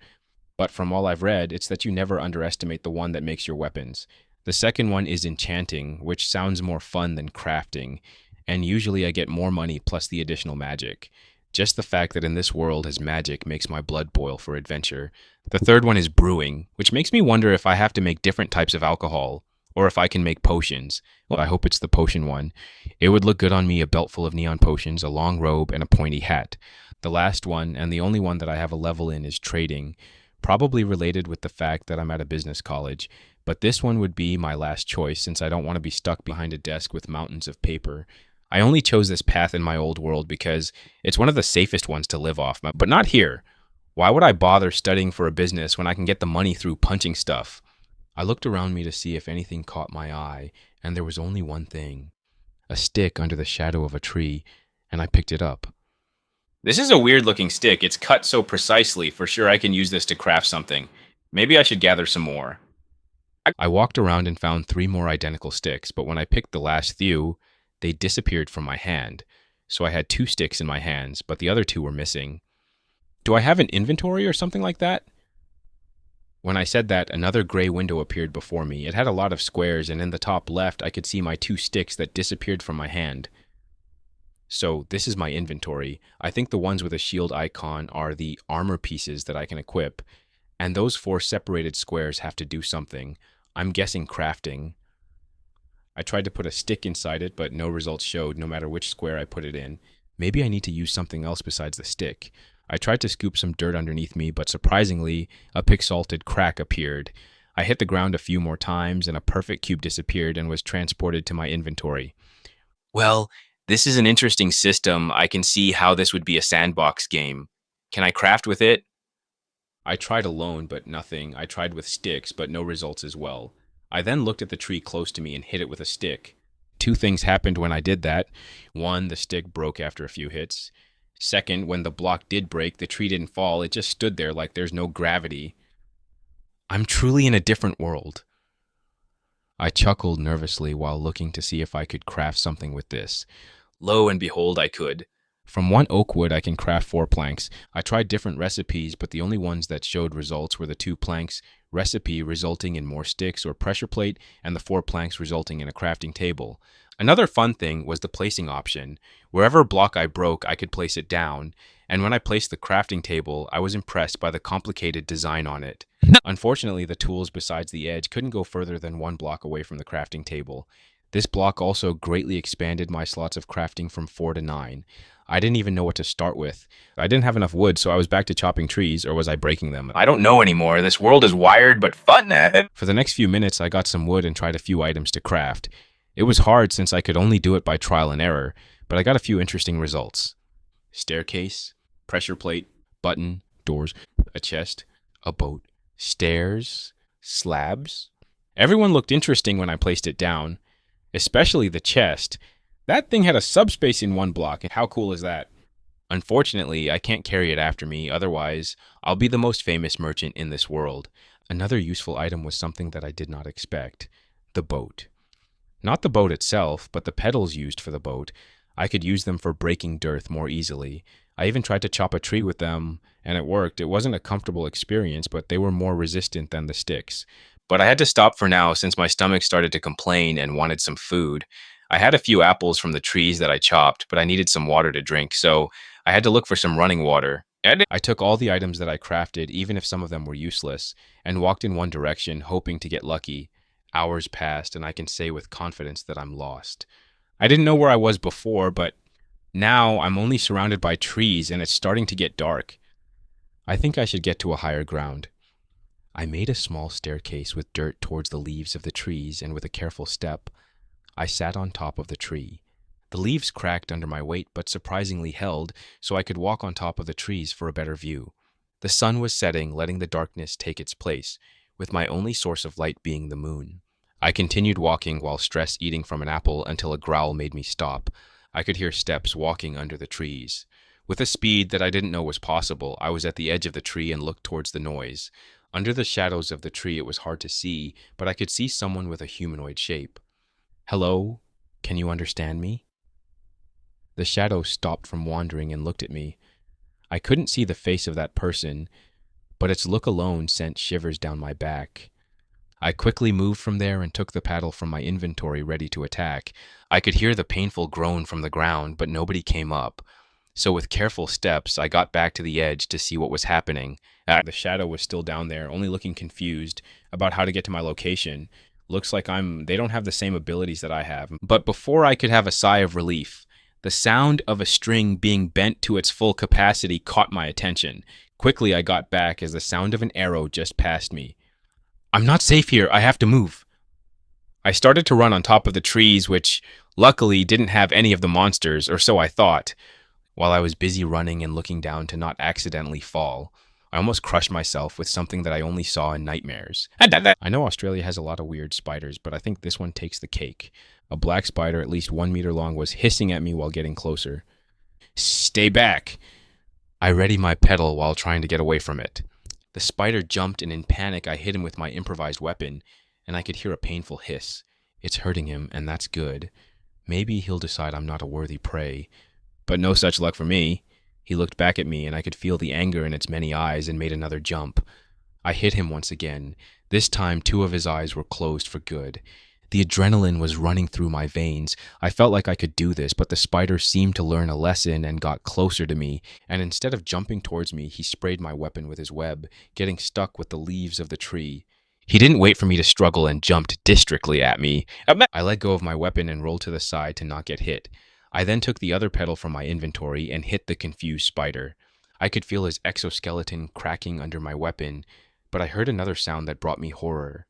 S1: But from all I've read, it's that you never underestimate the one that makes your weapons. The second one is enchanting, which sounds more fun than crafting, and usually I get more money plus the additional magic. Just the fact that in this world has magic makes my blood boil for adventure. The third one is brewing, which makes me wonder if I have to make different types of alcohol, or if I can make potions. Well, I hope it's the potion one. It would look good on me, a belt full of neon potions, a long robe, and a pointy hat. The last one, and the only one that I have a level in, is trading. Probably related with the fact that I'm at a business college, but this one would be my last choice since I don't want to be stuck behind a desk with mountains of paper. I only chose this path in my old world because it's one of the safest ones to live off, but not here. Why would I bother studying for a business when I can get the money through punching stuff? I looked around me to see if anything caught my eye, and there was only one thing. A stick under the shadow of a tree, and I picked it up. This is a weird looking stick. It's cut so precisely. For sure I can use this to craft something. Maybe I should gather some more. I walked around and found 3 more identical sticks, but when I picked the last few, they disappeared from my hand. So I had 2 sticks in my hands, but the other 2 were missing. Do I have an inventory or something like that? When I said that, another gray window appeared before me. It had a lot of squares, and in the top left, I could see my 2 sticks that disappeared from my hand. So this is my inventory. I think the ones with a shield icon are the armor pieces that I can equip, and those 4 separated squares have to do something. I'm guessing crafting. I tried to put a stick inside it, but no results showed no matter which square I put it in. Maybe I need to use something else besides the stick. I tried to scoop some dirt underneath me, but surprisingly, a pixelated crack appeared. I hit the ground a few more times, and a perfect cube disappeared and was transported to my inventory. Well, this is an interesting system. I can see how this would be a sandbox game. Can I craft with it? I tried alone, but nothing. I tried with sticks, but no results as well. I then looked at the tree close to me and hit it with a stick. 2 things happened when I did that. One, the stick broke after a few hits. Second, when the block did break, the tree didn't fall. It just stood there like there's no gravity. I'm truly in a different world. I chuckled nervously while looking to see if I could craft something with this. Lo and behold, I could. From one oak wood, I can craft 4 planks. I tried different recipes, but the only ones that showed results were the 2 planks recipe resulting in more sticks or pressure plate, and the 4 planks resulting in a crafting table. Another fun thing was the placing option. Wherever block I broke, I could place it down, and when I placed the crafting table, I was impressed by the complicated design on it. Unfortunately, the tools besides the edge couldn't go further than 1 block away from the crafting table. This block also greatly expanded my slots of crafting from 4 to 9. I didn't even know what to start with. I didn't have enough wood, so I was back to chopping trees, or was I breaking them? I don't know anymore. This world is wired but fun. For the next few minutes, I got some wood and tried a few items to craft. It was hard since I could only do it by trial and error, but I got a few interesting results. Staircase, pressure plate, button, doors, a chest, a boat, stairs, slabs. Everyone looked interesting when I placed it down, especially the chest. That thing had a subspace in 1 block. How cool is that? Unfortunately, I can't carry it after me, otherwise, I'll be the most famous merchant in this world. Another useful item was something that I did not expect: the boat. Not the boat itself, but the pedals used for the boat. I could use them for breaking dirt more easily. I even tried to chop a tree with them, and it worked. It wasn't a comfortable experience, but they were more resistant than the sticks. But I had to stop for now since my stomach started to complain and wanted some food. I had a few apples from the trees that I chopped, but I needed some water to drink, so I had to look for some running water. I took all the items that I crafted, even if some of them were useless, and walked in one direction, hoping to get lucky. Hours passed, and I can say with confidence that I'm lost. I didn't know where I was before, but now I'm only surrounded by trees, and it's starting to get dark. I think I should get to a higher ground. I made a small staircase with dirt towards the leaves of the trees, and with a careful step, I sat on top of the tree. The leaves cracked under my weight, but surprisingly held, so I could walk on top of the trees for a better view. The sun was setting, letting the darkness take its place, with my only source of light being the moon. I continued walking while stress eating from an apple until a growl made me stop. I could hear steps walking under the trees. With a speed that I didn't know was possible, I was at the edge of the tree and looked towards the noise. Under the shadows of the tree it was hard to see, but I could see someone with a humanoid shape. "Hello? Can you understand me?" The shadow stopped from wandering and looked at me. I couldn't see the face of that person, but its look alone sent shivers down my back. I quickly moved from there and took the paddle from my inventory ready to attack. I could hear the painful groan from the ground, but nobody came up. So with careful steps, I got back to the edge to see what was happening. The shadow was still down there, only looking confused about how to get to my location. Looks like they don't have the same abilities that I have. But before I could have a sigh of relief, the sound of a string being bent to its full capacity caught my attention. Quickly I got back as the sound of an arrow just passed me. "I'm not safe here. I have to move." I started to run on top of the trees, which luckily didn't have any of the monsters, or so I thought. While I was busy running and looking down to not accidentally fall, I almost crushed myself with something that I only saw in nightmares. I know Australia has a lot of weird spiders, but I think this one takes the cake. A black spider at least 1 meter long was hissing at me while getting closer. "Stay back!" I readied my pedal while trying to get away from it. The spider jumped, and in panic I hit him with my improvised weapon, and I could hear a painful hiss. It's hurting him, and that's good. Maybe he'll decide I'm not a worthy prey. But no such luck for me. He looked back at me, and I could feel the anger in its many eyes, and made another jump. I hit him once again. This time 2 of his eyes were closed for good. The adrenaline was running through my veins. I felt like I could do this, but the spider seemed to learn a lesson and got closer to me, and instead of jumping towards me, he sprayed my weapon with his web, getting stuck with the leaves of the tree. He didn't wait for me to struggle and jumped districtly at me. I let go of my weapon and rolled to the side to not get hit. I then took the other pedal from my inventory and hit the confused spider. I could feel his exoskeleton cracking under my weapon, but I heard another sound that brought me horror.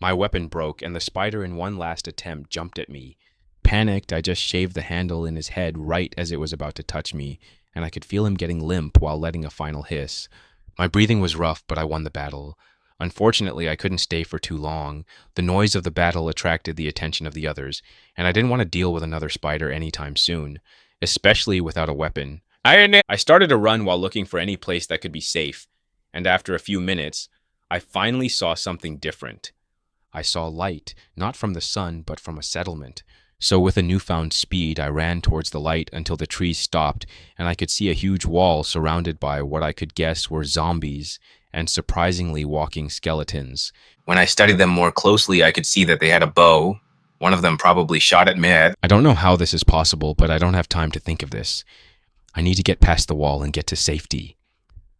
S1: My weapon broke, and the spider in one last attempt jumped at me. Panicked, I just shaved the handle in his head right as it was about to touch me, and I could feel him getting limp while letting a final hiss. My breathing was rough, but I won the battle. Unfortunately, I couldn't stay for too long. The noise of the battle attracted the attention of the others, and I didn't want to deal with another spider anytime soon, especially without a weapon. I started to run while looking for any place that could be safe, and after a few minutes, I finally saw something different. I saw light, not from the sun, but from a settlement. So, with a newfound speed, I ran towards the light until the trees stopped and I could see a huge wall surrounded by what I could guess were zombies and surprisingly walking skeletons. When I studied them more closely, I could see that they had a bow. One of them probably shot at me. I don't know how this is possible, but I don't have time to think of this. I need to get past the wall and get to safety.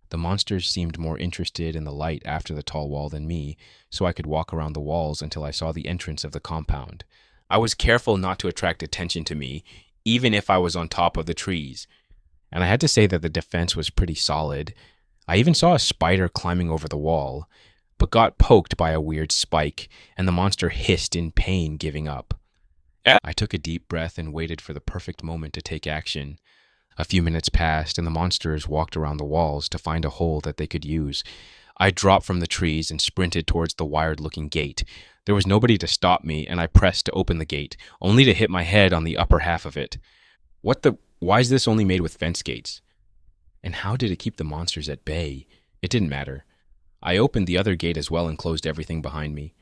S1: The monsters seemed more interested in the light after the tall wall than me, so I could walk around the walls until I saw the entrance of the compound. I was careful not to attract attention to me, even if I was on top of the trees. And I had to say that the defense was pretty solid. I even saw a spider climbing over the wall, but got poked by a weird spike, and the monster hissed in pain, giving up. I took a deep breath and waited for the perfect moment to take action. A few minutes passed, and the monsters walked around the walls to find a hole that they could use. I dropped from the trees and sprinted towards the wired-looking gate. There was nobody to stop me, and I pressed to open the gate, only to hit my head on the upper half of it. Why is this only made with fence gates? And how did it keep the monsters at bay? It didn't matter. I opened the other gate as well and closed everything behind me.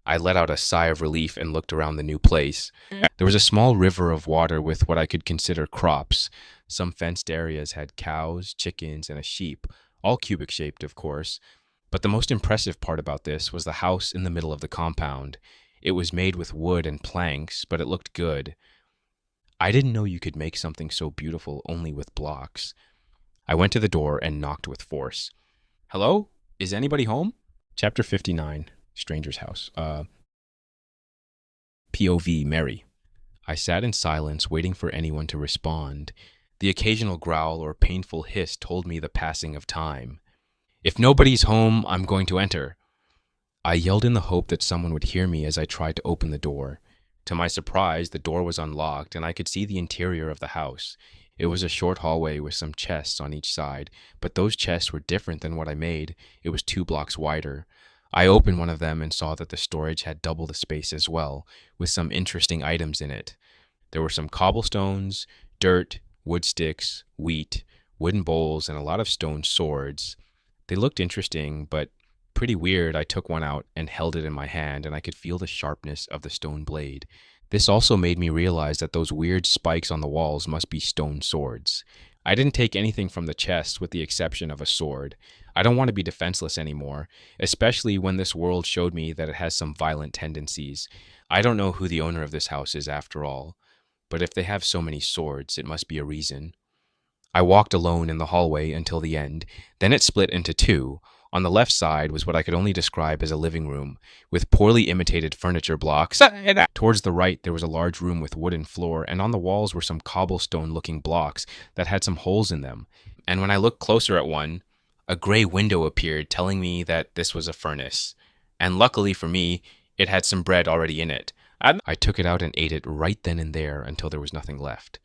S1: I let out a sigh of relief and looked around the new place. There was a small river of water with what I could consider crops. Some fenced areas had cows, chickens, and a sheep, all cubic-shaped, of course. But the most impressive part about this was the house in the middle of the compound. It was made with wood and planks, but it looked good. I didn't know you could make something so beautiful only with blocks. I went to the door and knocked with force. Hello? Is anybody home? Chapter 59. Stranger's House. POV Mary. I sat in silence, waiting for anyone to respond. The occasional growl or painful hiss told me the passing of time. If nobody's home, I'm going to enter. I yelled in the hope that someone would hear me as I tried to open the door. To my surprise, the door was unlocked and I could see the interior of the house. It was a short hallway with some chests on each side, but those chests were different than what I made. It was 2 blocks wider. I opened one of them and saw that the storage had double the space as well, with some interesting items in it. There were some cobblestones, dirt, wood sticks, wheat, wooden bowls, and a lot of stone swords. They looked interesting, but pretty weird. I took one out and held it in my hand, and I could feel the sharpness of the stone blade. This also made me realize that those weird spikes on the walls must be stone swords. I didn't take anything from the chest with the exception of a sword. I don't want to be defenseless anymore, especially when this world showed me that it has some violent tendencies. I don't know who the owner of this house is after all, but if they have so many swords, it must be a reason. I walked alone in the hallway until the end, then it split into 2. On the left side was what I could only describe as a living room, with poorly imitated furniture blocks. Towards the right, there was a large room with wooden floor, and on the walls were some cobblestone-looking blocks that had some holes in them. And when I looked closer at one, a gray window appeared, telling me that this was a furnace. And luckily for me, it had some bread already in it. I took it out and ate it right then and there until there was nothing left.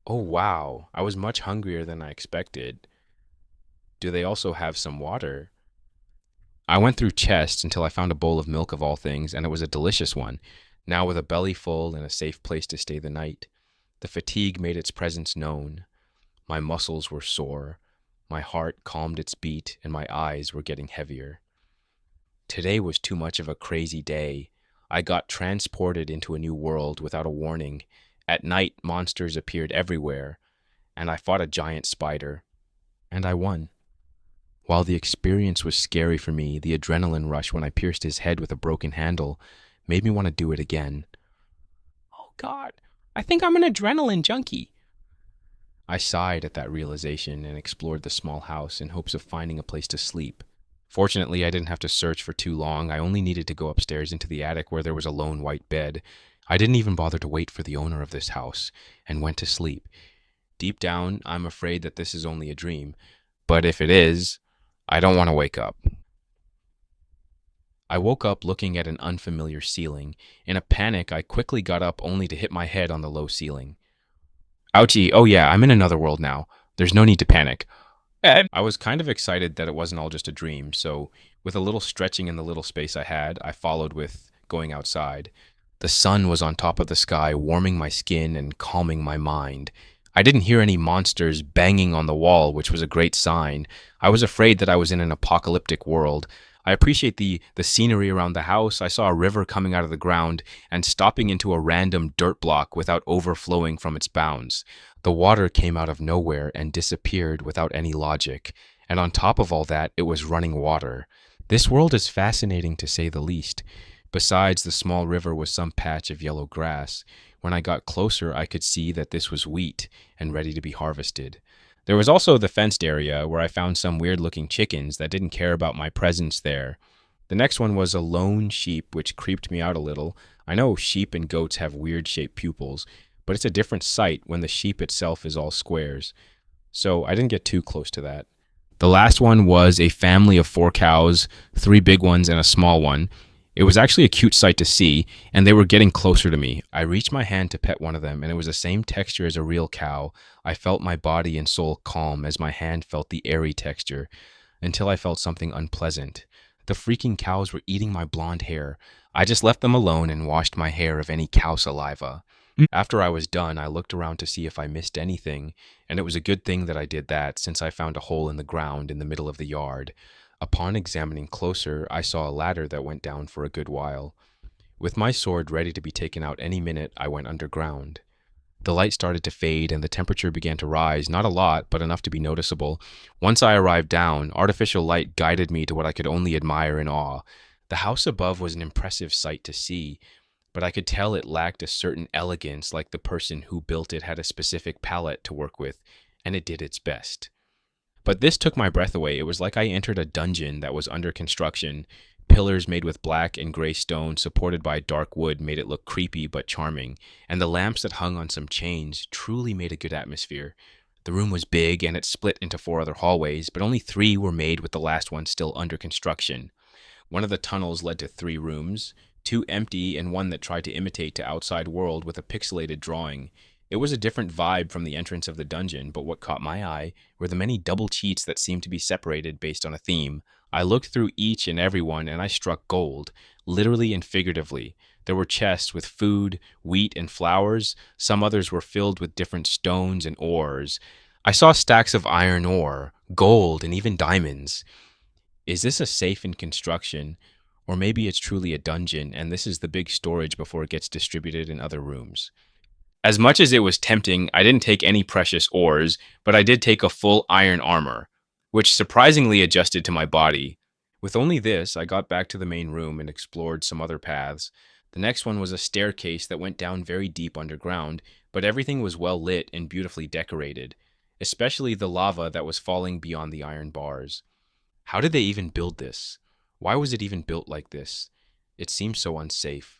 S1: Oh wow, I was much hungrier than I expected. Do they also have some water? I went through chests until I found a bowl of milk of all things, and it was a delicious one. Now with a belly full and a safe place to stay the night, the fatigue made its presence known. My muscles were sore. My heart calmed its beat, and my eyes were getting heavier. Today was too much of a crazy day. I got transported into a new world without a warning. At night, monsters appeared everywhere, and I fought a giant spider. And I won. While the experience was scary for me, the adrenaline rush when I pierced his head with a broken handle made me want to do it again. Oh God, I think I'm an adrenaline junkie. I sighed at that realization and explored the small house in hopes of finding a place to sleep. Fortunately, I didn't have to search for too long. I only needed to go upstairs into the attic where there was a lone white bed. I didn't even bother to wait for the owner of this house and went to sleep. Deep down, I'm afraid that this is only a dream, but if it is, I don't want to wake up. I woke up looking at an unfamiliar ceiling. In a panic, I quickly got up only to hit my head on the low ceiling. Ouchie, oh yeah, I'm in another world now. There's no need to panic. I was kind of excited that it wasn't all just a dream, so with a little stretching in the little space I had, I followed with going outside. The sun was on top of the sky, warming my skin and calming my mind. I didn't hear any monsters banging on the wall, which was a great sign. I was afraid that I was in an apocalyptic world. I appreciate the scenery around the house. I saw a river coming out of the ground and stopping into a random dirt block without overflowing from its bounds. The water came out of nowhere and disappeared without any logic. And on top of all that, it was running water. This world is fascinating to say the least. Besides, the small river was some patch of yellow grass. When I got closer, I could see that this was wheat and ready to be harvested. There was also the fenced area where I found some weird looking chickens that didn't care about my presence there. The next one was a lone sheep, which creeped me out a little. I know sheep and goats have weird shaped pupils, but it's a different sight when the sheep itself is all squares. So I didn't get too close to that. The last one was a family of 4 cows, 3 big ones and a small one. It was actually a cute sight to see, and they were getting closer to me. I reached my hand to pet one of them, and it was the same texture as a real cow. I felt my body and soul calm as my hand felt the airy texture, until I felt something unpleasant. The freaking cows were eating my blonde hair. I just left them alone and washed my hair of any cow saliva. After I was done, I looked around to see if I missed anything, and it was a good thing that I did that, since I found a hole in the ground in the middle of the yard. Upon examining closer, I saw a ladder that went down for a good while. With my sword ready to be taken out any minute, I went underground. The light started to fade and the temperature began to rise, not a lot, but enough to be noticeable. Once I arrived down, artificial light guided me to what I could only admire in awe. The house above was an impressive sight to see, but I could tell it lacked a certain elegance, like the person who built it had a specific palette to work with, and it did its best. But this took my breath away. It was like I entered a dungeon that was under construction. Pillars made with black and gray stone supported by dark wood made it look creepy but charming, and the lamps that hung on some chains truly made a good atmosphere. The room was big and it split into 4 other hallways, but only 3 were made with the last one still under construction. One of the tunnels led to 3 rooms, 2 empty and one that tried to imitate the outside world with a pixelated drawing. It was a different vibe from the entrance of the dungeon, but what caught my eye were the many double cheats that seemed to be separated based on a theme. I looked through each and every one and I struck gold, literally and figuratively. There were chests with food, wheat, and flowers. Some others were filled with different stones and ores. I saw stacks of iron ore, gold, and even diamonds. Is this a safe in construction? Or maybe it's truly a dungeon and this is the big storage before it gets distributed in other rooms. As much as it was tempting, I didn't take any precious ores, but I did take a full iron armor, which surprisingly adjusted to my body. With only this, I got back to the main room and explored some other paths. The next one was a staircase that went down very deep underground, but everything was well lit and beautifully decorated, especially the lava that was falling beyond the iron bars. How did they even build this? Why was it even built like this? It seems so unsafe.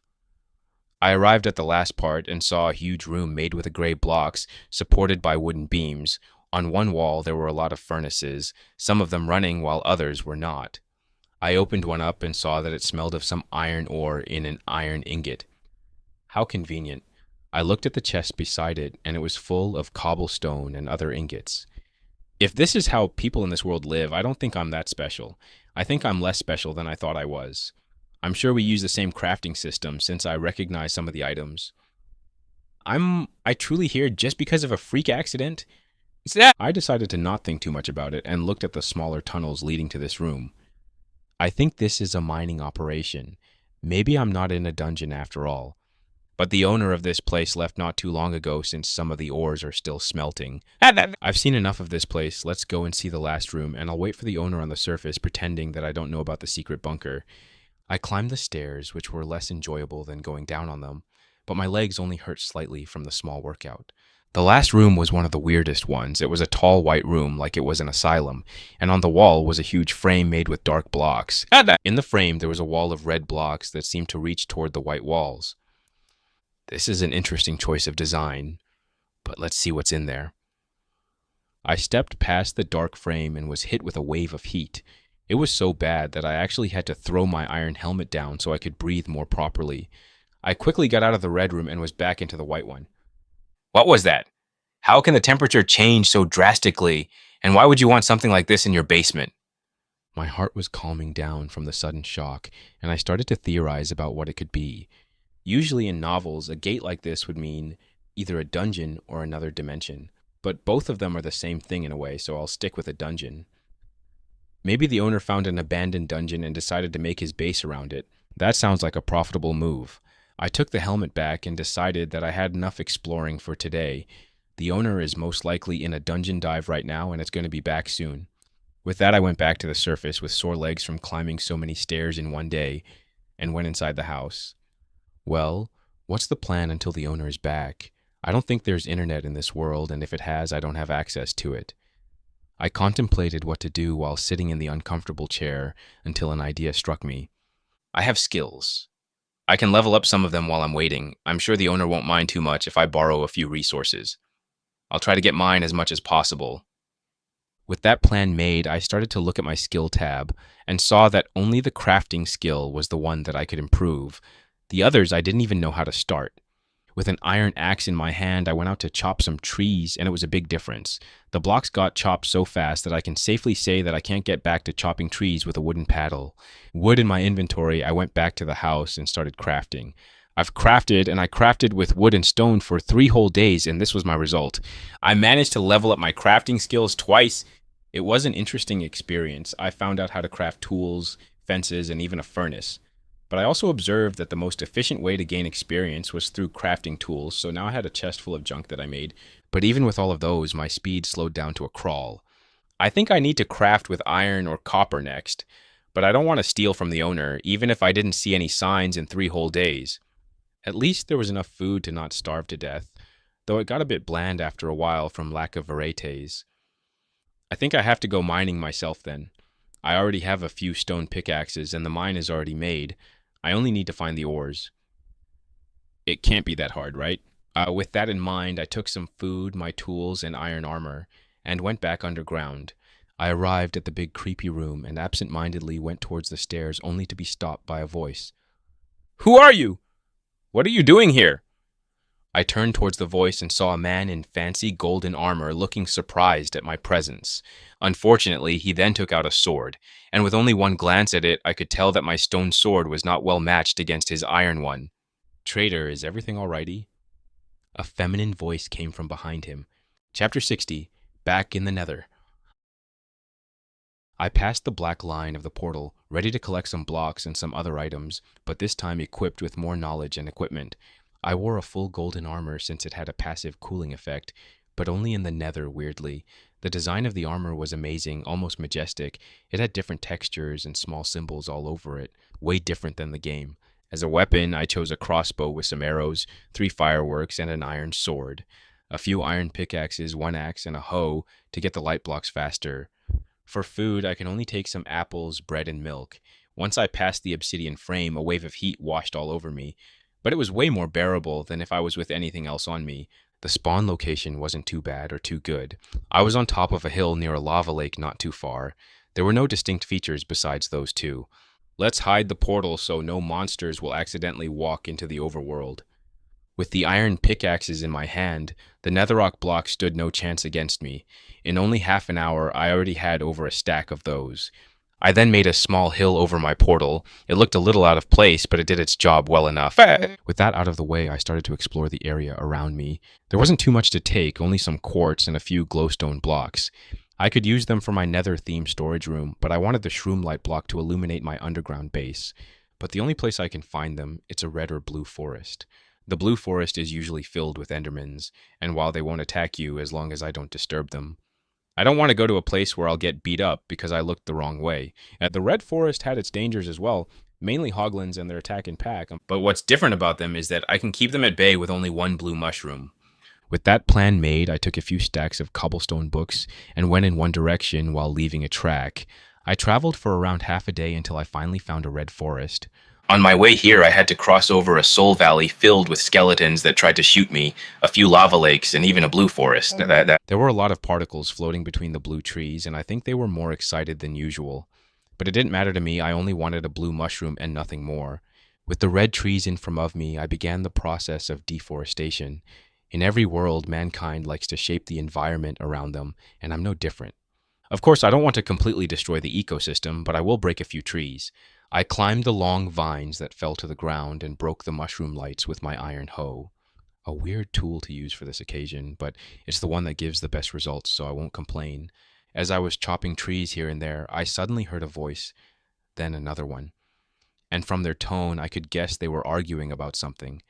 S1: I arrived at the last part and saw a huge room made with gray blocks supported by wooden beams. On one wall there were a lot of furnaces, some of them running while others were not. I opened one up and saw that it smelled of some iron ore in an iron ingot. How convenient. I looked at the chest beside it and it was full of cobblestone and other ingots. If this is how people in this world live, I don't think I'm that special. I think I'm less special than I thought I was. I'm sure we use the same crafting system since I recognize some of the items. I truly here just because of a freak accident? I decided to not think too much about it and looked at the smaller tunnels leading to this room. I think this is a mining operation. Maybe I'm not in a dungeon after all. But the owner of this place left not too long ago since some of the ores are still smelting. I've seen enough of this place. Let's go and see the last room, and I'll wait for the owner on the surface pretending that I don't know about the secret bunker. I climbed the stairs, which were less enjoyable than going down on them, but my legs only hurt slightly from the small workout. The last room was one of the weirdest ones. It was a tall white room, like it was an asylum, and on the wall was a huge frame made with dark blocks. In the frame, there was a wall of red blocks that seemed to reach toward the white walls. This is an interesting choice of design, but let's see what's in there. I stepped past the dark frame and was hit with a wave of heat. It was so bad that I actually had to throw my iron helmet down so I could breathe more properly. I quickly got out of the red room and was back into the white one. What was that? How can the temperature change so drastically? And why would you want something like this in your basement? My heart was calming down from the sudden shock, and I started to theorize about what it could be. Usually in novels, a gate like this would mean either a dungeon or another dimension, but both of them are the same thing in a way, so I'll stick with a dungeon. Maybe the owner found an abandoned dungeon and decided to make his base around it. That sounds like a profitable move. I took the helmet back and decided that I had enough exploring for today. The owner is most likely in a dungeon dive right now and it's going to be back soon. With that, I went back to the surface with sore legs from climbing so many stairs in one day and went inside the house. Well, what's the plan until the owner is back? I don't think there's internet in this world, and if it has, I don't have access to it. I contemplated what to do while sitting in the uncomfortable chair until an idea struck me. I have skills. I can level up some of them while I'm waiting. I'm sure the owner won't mind too much if I borrow a few resources. I'll try to get mine as much as possible. With that plan made, I started to look at my skill tab and saw that only the crafting skill was the one that I could improve. The others I didn't even know how to start. With an iron axe in my hand, I went out to chop some trees, and it was a big difference. The blocks got chopped so fast that I can safely say that I can't get back to chopping trees with a wooden paddle. Wood in my inventory, I went back to the house and started crafting. I've crafted, and I crafted with wood and stone for 3 whole days, and this was my result. I managed to level up my crafting skills twice. It was an interesting experience. I found out how to craft tools, fences, and even a furnace. But I also observed that the most efficient way to gain experience was through crafting tools, so now I had a chest full of junk that I made. But even with all of those, my speed slowed down to a crawl. I think I need to craft with iron or copper next, but I don't want to steal from the owner, even if I didn't see any signs in 3 whole days. At least there was enough food to not starve to death, though it got a bit bland after a while from lack of varieties. I think I have to go mining myself then. I already have a few stone pickaxes, and the mine is already made. I only need to find the ores. It can't be that hard, right? With that in mind, I took some food, my tools, and iron armor, and went back underground. I arrived at the big creepy room and absent-mindedly went towards the stairs only to be stopped by a voice. "Who are you? What are you doing here?" I turned towards the voice and saw a man in fancy golden armor looking surprised at my presence. Unfortunately, he then took out a sword, and with only one glance at it, I could tell that my stone sword was not well matched against his iron one. "Traitor, is everything alrighty?" A feminine voice came from behind him. Chapter 60, Back in the Nether. I passed the black line of the portal, ready to collect some blocks and some other items, but this time equipped with more knowledge and equipment. I wore a full golden armor since it had a passive cooling effect, but only in the nether, weirdly. The design of the armor was amazing, almost majestic. It had different textures and small symbols all over it, way different than the game. As a weapon, I chose a crossbow with some arrows, 3 fireworks, and an iron sword. A few iron pickaxes, 1 axe, and a hoe to get the light blocks faster. For food, I can only take some apples, bread, and milk. Once I passed the obsidian frame, a wave of heat washed all over me, but it was way more bearable than if I was with anything else on me. The spawn location wasn't too bad or too good. I was on top of a hill near a lava lake not too far. There were no distinct features besides those two. Let's hide the portal so no monsters will accidentally walk into the overworld. With the iron pickaxes in my hand, the netherrock block stood no chance against me. In only half an hour, I already had over a stack of those. I then made a small hill over my portal. It looked a little out of place, but it did its job well enough. With that out of the way, I started to explore the area around me. There wasn't too much to take, only some quartz and a few glowstone blocks. I could use them for my nether-themed storage room, but I wanted the shroom light block to illuminate my underground base. But the only place I can find them, it's a red or blue forest. The blue forest is usually filled with endermans, and while they won't attack you as long as I don't disturb them. I don't want to go to a place where I'll get beat up because I looked the wrong way. The red forest had its dangers as well, mainly hoglins and their attack in pack, but what's different about them is that I can keep them at bay with only 1 blue mushroom. With that plan made, I took a few stacks of cobblestone books and went in one direction while leaving a track. I traveled for around half a day until I finally found a red forest. On my way here, I had to cross over a soul valley filled with skeletons that tried to shoot me, a few lava lakes, and even a blue forest. There were a lot of particles floating between the blue trees, and I think they were more excited than usual. But it didn't matter to me, I only wanted a blue mushroom and nothing more. With the red trees in front of me, I began the process of deforestation. In every world, mankind likes to shape the environment around them, and I'm no different. Of course, I don't want to completely destroy the ecosystem, but I will break a few trees. I climbed the long vines that fell to the ground and broke the mushroom lights with my iron hoe. A weird tool to use for this occasion, but it's the one that gives the best results, so I won't complain. As I was chopping trees here and there, I suddenly heard a voice, then another one. And from their tone, I could guess they were arguing about something.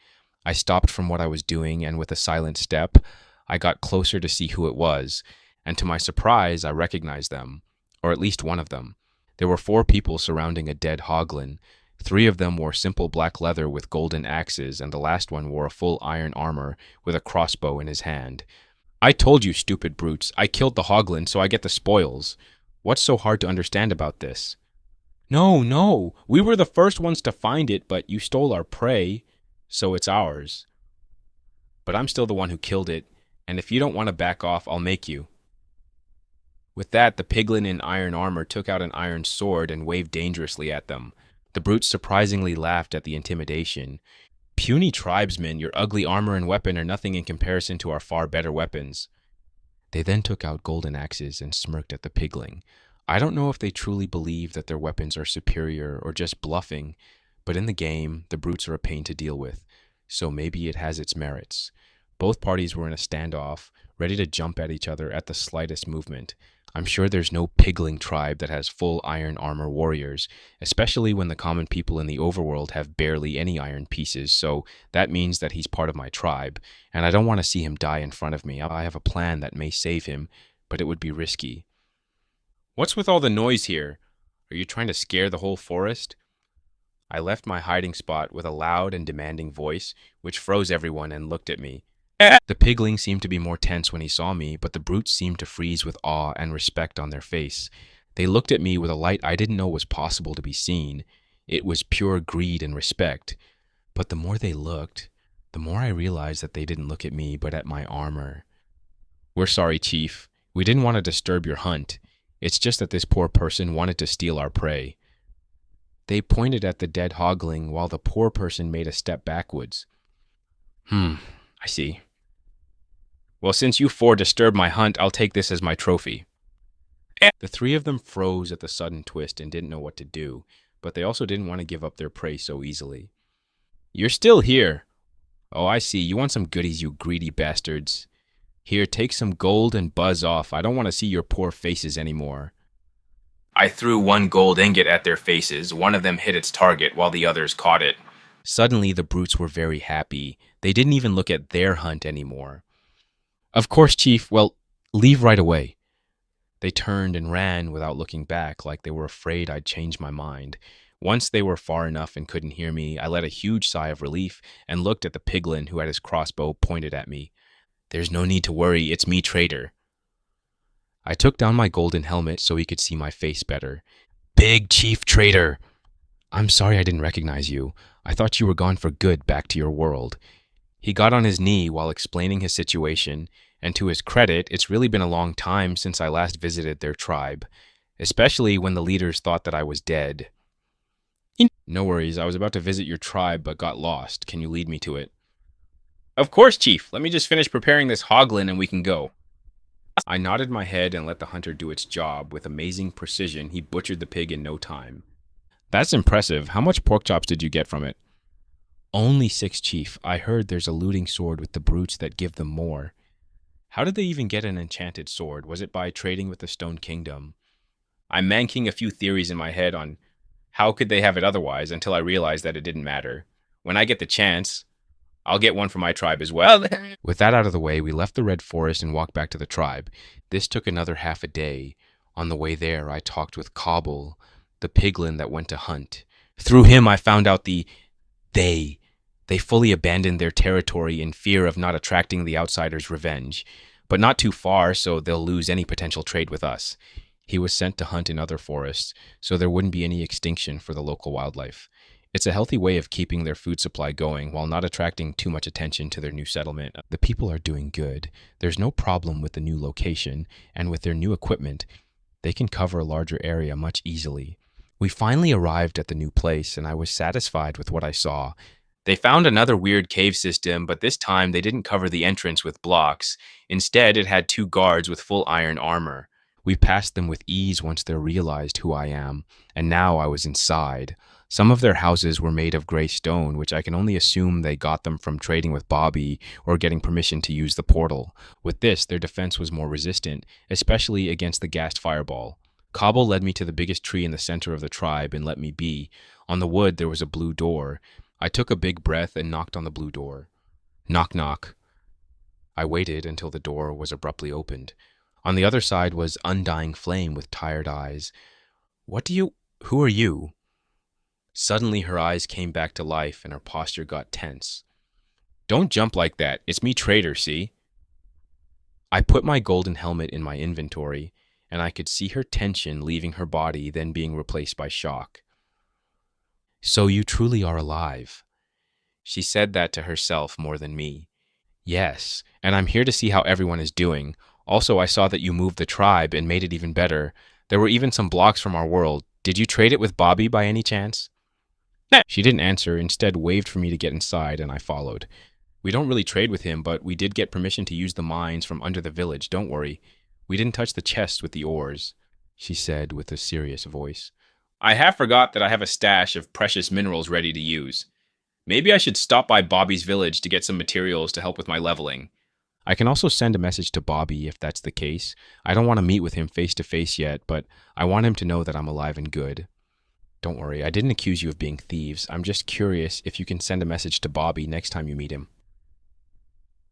S1: I stopped from what I was doing, and with a silent step, I got closer to see who it was, and to my surprise, I recognized them, or at least one of them. There were 4 people surrounding a dead hoglin. 3 of them wore simple black leather with golden axes, and the last one wore a full iron armor with a crossbow in his hand. I told you, stupid brutes, I killed the hoglin, so I get the spoils. What's so hard to understand about this? No, no, we were the first ones to find it, but you stole our prey, so it's ours. But I'm still the one who killed it, and if you don't want to back off, I'll make you. With that, the piglin in iron armor took out an iron sword and waved dangerously at them. The brutes surprisingly laughed at the intimidation. Puny tribesmen, your ugly armor and weapon are nothing in comparison to our far better weapons. They then took out golden axes and smirked at the pigling. I don't know if they truly believe that their weapons are superior or just bluffing, but in the game, the brutes are a pain to deal with, so maybe it has its merits. Both parties were in a standoff, ready to jump at each other at the slightest movement. I'm sure there's no pigling tribe that has full iron armor warriors, especially when the common people in the overworld have barely any iron pieces, so that means that he's part of my tribe, and I don't want to see him die in front of me. I have a plan that may save him, but it would be risky. What's with all the noise here? Are you trying to scare the whole forest? I left my hiding spot with a loud and demanding voice, which froze everyone and looked at me. The pigling seemed to be more tense when he saw me, but the brutes seemed to freeze with awe and respect on their face. They looked at me with a light I didn't know was possible to be seen. It was pure greed and respect. But the more they looked, the more I realized that they didn't look at me, but at my armor. We're sorry, Chief. We didn't want to disturb your hunt. It's just that this poor person wanted to steal our prey. They pointed at the dead hogling while the poor person made a step backwards. I see. Well, since you 4 disturbed my hunt, I'll take this as my trophy. The 3 of them froze at the sudden twist and didn't know what to do, but they also didn't want to give up their prey so easily. You're still here. Oh, I see. You want some goodies, you greedy bastards. Here, take some gold and buzz off. I don't want to see your poor faces anymore. I threw 1 gold ingot at their faces. One of them hit its target while the others caught it. Suddenly, the brutes were very happy. They didn't even look at their hunt anymore. Of course, Chief. Well, leave right away. They turned and ran without looking back, like they were afraid I'd change my mind. Once they were far enough and couldn't hear me, I let a huge sigh of relief and looked at the piglin who had his crossbow pointed at me. There's no need to worry, it's me, traitor. I took down my golden helmet so he could see my face better. Big Chief Traitor! I'm sorry I didn't recognize you. I thought you were gone for good back to your world. He got on his knee while explaining his situation, and to his credit, it's really been a long time since I last visited their tribe, especially when the leaders thought that I was dead. No worries, I was about to visit your tribe but got lost. Can you lead me to it? Of course, Chief. Let me just finish preparing this hoglin and we can go. I nodded my head and let the hunter do its job. With amazing precision, he butchered the pig in no time. That's impressive. How much pork chops did you get from it? Only 6, Chief. I heard there's a looting sword with the brutes that give them more. How did they even get an enchanted sword? Was it by trading with the Stone Kingdom? I'm manking a few theories in my head on how could they have it otherwise until I realized that it didn't matter. When I get the chance, I'll get one for my tribe as well. With that out of the way, we left the Red Forest and walked back to the tribe. This took another half a day. On the way there, I talked with Cobble, the piglin that went to hunt. Through him, I found out They fully abandoned their territory in fear of not attracting the outsiders' revenge, but not too far, so they'll lose any potential trade with us. He was sent to hunt in other forests, so there wouldn't be any extinction for the local wildlife. It's a healthy way of keeping their food supply going while not attracting too much attention to their new settlement. The people are doing good. There's no problem with the new location, and with their new equipment, they can cover a larger area much easily. We finally arrived at the new place, and I was satisfied with what I saw. They found another weird cave system, but this time they didn't cover the entrance with blocks. Instead, it had 2 guards with full iron armor. We passed them with ease once they realized who I am, and now I was inside. Some of their houses were made of gray stone, which I can only assume they got them from trading with Bobby or getting permission to use the portal. With this, their defense was more resistant, especially against the gassed fireball. Cobble led me to the biggest tree in the center of the tribe and let me be. On the wood, there was a blue door. I took a big breath and knocked on the blue door. Knock, knock. I waited until the door was abruptly opened. On the other side was Undying Flame with tired eyes. Who are you? Suddenly her eyes came back to life and her posture got tense. Don't jump like that. It's me, Trader, see? I put my golden helmet in my inventory, and I could see her tension leaving her body, then being replaced by shock. So you truly are alive. She said that to herself more than me. Yes, and I'm here to see how everyone is doing. Also, I saw that you moved the tribe and made it even better. There were even some blocks from our world. Did you trade it with Bobby by any chance? She didn't answer, instead waved for me to get inside, and I followed. We don't really trade with him, but we did get permission to use the mines from under the village, don't worry. We didn't touch the chests with the ores, she said with a serious voice. I have forgot that I have a stash of precious minerals ready to use. Maybe I should stop by Bobby's village to get some materials to help with my leveling. I can also send a message to Bobby if that's the case. I don't want to meet with him face to face yet, but I want him to know that I'm alive and good. Don't worry, I didn't accuse you of being thieves. I'm just curious if you can send a message to Bobby next time you meet him.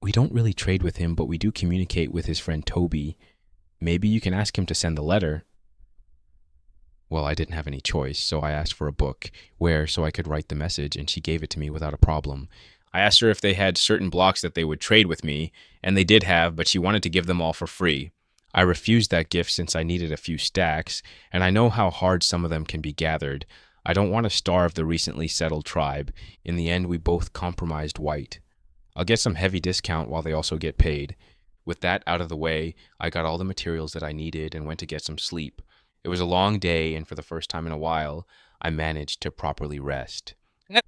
S1: We don't really trade with him, but we do communicate with his friend Toby. Maybe you can ask him to send the letter. Well, I didn't have any choice, so I asked for a book, so I could write the message, and she gave it to me without a problem. I asked her if they had certain blocks that they would trade with me, and they did have, but she wanted to give them all for free. I refused that gift since I needed a few stacks, and I know how hard some of them can be gathered. I don't want to starve the recently settled tribe. In the end, we both compromised white. I'll get some heavy discount while they also get paid. With that out of the way, I got all the materials that I needed and went to get some sleep. It was a long day, and for the first time in a while, I managed to properly rest.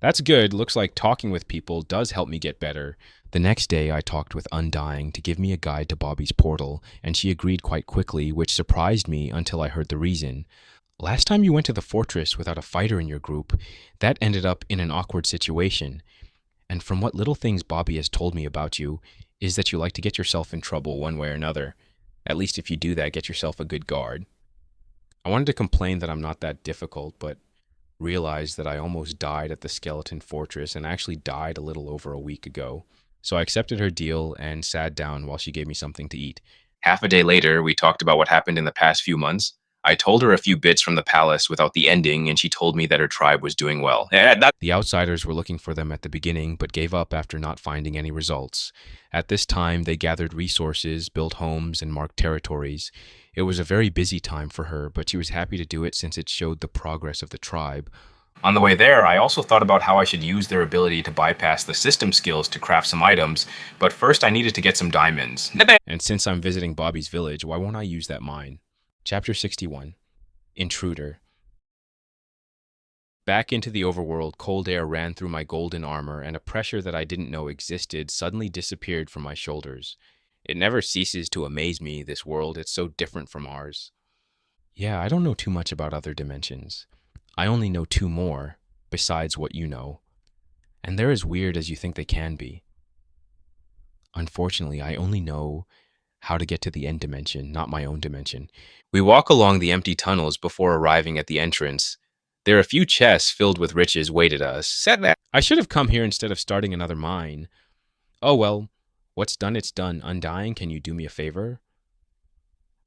S1: That's good. Looks like talking with people does help me get better. The next day, I talked with Undying to give me a guide to Bobby's portal, and she agreed quite quickly, which surprised me until I heard the reason. Last time you went to the fortress without a fighter in your group, that ended up in an awkward situation. And from what little things Bobby has told me about you, is that you like to get yourself in trouble one way or another. At least if you do that, get yourself a good guard. I wanted to complain that I'm not that difficult, but realized that I almost died at the skeleton fortress and actually died a little over a week ago. So I accepted her deal and sat down while she gave me something to eat. Half a day later, we talked about what happened in the past few months. I told her a few bits from the palace without the ending, and she told me that her tribe was doing well. The outsiders were looking for them at the beginning, but gave up after not finding any results. At this time, they gathered resources, built homes, and marked territories. It was a very busy time for her, but she was happy to do it since it showed the progress of the tribe. On the way there, I also thought about how I should use their ability to bypass the system skills to craft some items, but first I needed to get some diamonds. And since I'm visiting Bobby's village, why won't I use that mine? Chapter 61. Intruder. Back into the overworld, cold air ran through my golden armor, and a pressure that I didn't know existed suddenly disappeared from my shoulders. It never ceases to amaze me, this world. It's so different from ours. Yeah, I don't know too much about other dimensions. I only know 2 more, besides what you know. And they're as weird as you think they can be. Unfortunately, I only know how to get to the end dimension, not my own dimension. We walk along the empty tunnels before arriving at the entrance. There are a few chests filled with riches waited us. Said that I should have come here instead of starting another mine. Oh well, what's done, it's done. Undying, can you do me a favor?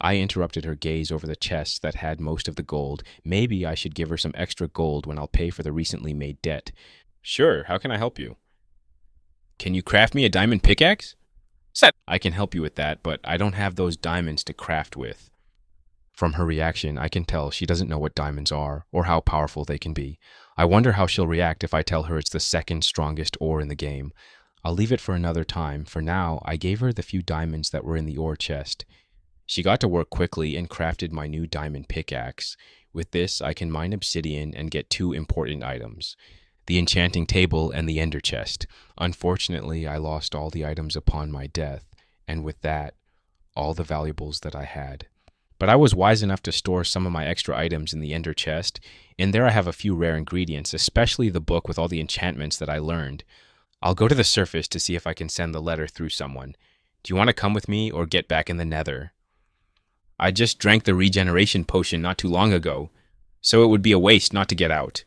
S1: I interrupted her gaze over the chests that had most of the gold. Maybe I should give her some extra gold when I'll pay for the recently made debt. Sure, how can I help you? Can you craft me a diamond pickaxe? Set. I can help you with that, but I don't have those diamonds to craft with. From her reaction, I can tell she doesn't know what diamonds are or how powerful they can be. I wonder how she'll react if I tell her it's the second strongest ore in the game. I'll leave it for another time. For now, I gave her the few diamonds that were in the ore chest. She got to work quickly and crafted my new diamond pickaxe. With this, I can mine obsidian and get 2 important items: the enchanting table and the ender chest. Unfortunately, I lost all the items upon my death, and with that, all the valuables that I had. But I was wise enough to store some of my extra items in the ender chest. In there I have a few rare ingredients, especially the book with all the enchantments that I learned. I'll go to the surface to see if I can send the letter through someone. Do you want to come with me or get back in the nether? I just drank the regeneration potion not too long ago, so it would be a waste not to get out.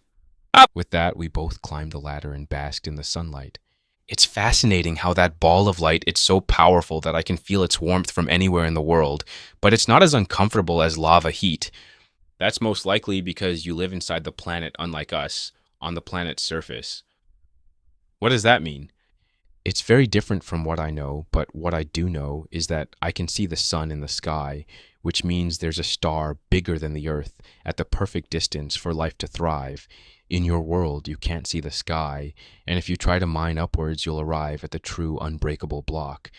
S1: Up! With that, we both climbed the ladder and basked in the sunlight. It's fascinating how that ball of light it's so powerful that I can feel its warmth from anywhere in the world, but it's not as uncomfortable as lava heat. That's most likely because you live inside the planet unlike us, on the planet's surface. What does that mean? It's very different from what I know, but what I do know is that I can see the sun in the sky, which means there's a star bigger than the Earth at the perfect distance for life to thrive. In your world, you can't see the sky, and if you try to mine upwards, you'll arrive at the true unbreakable block.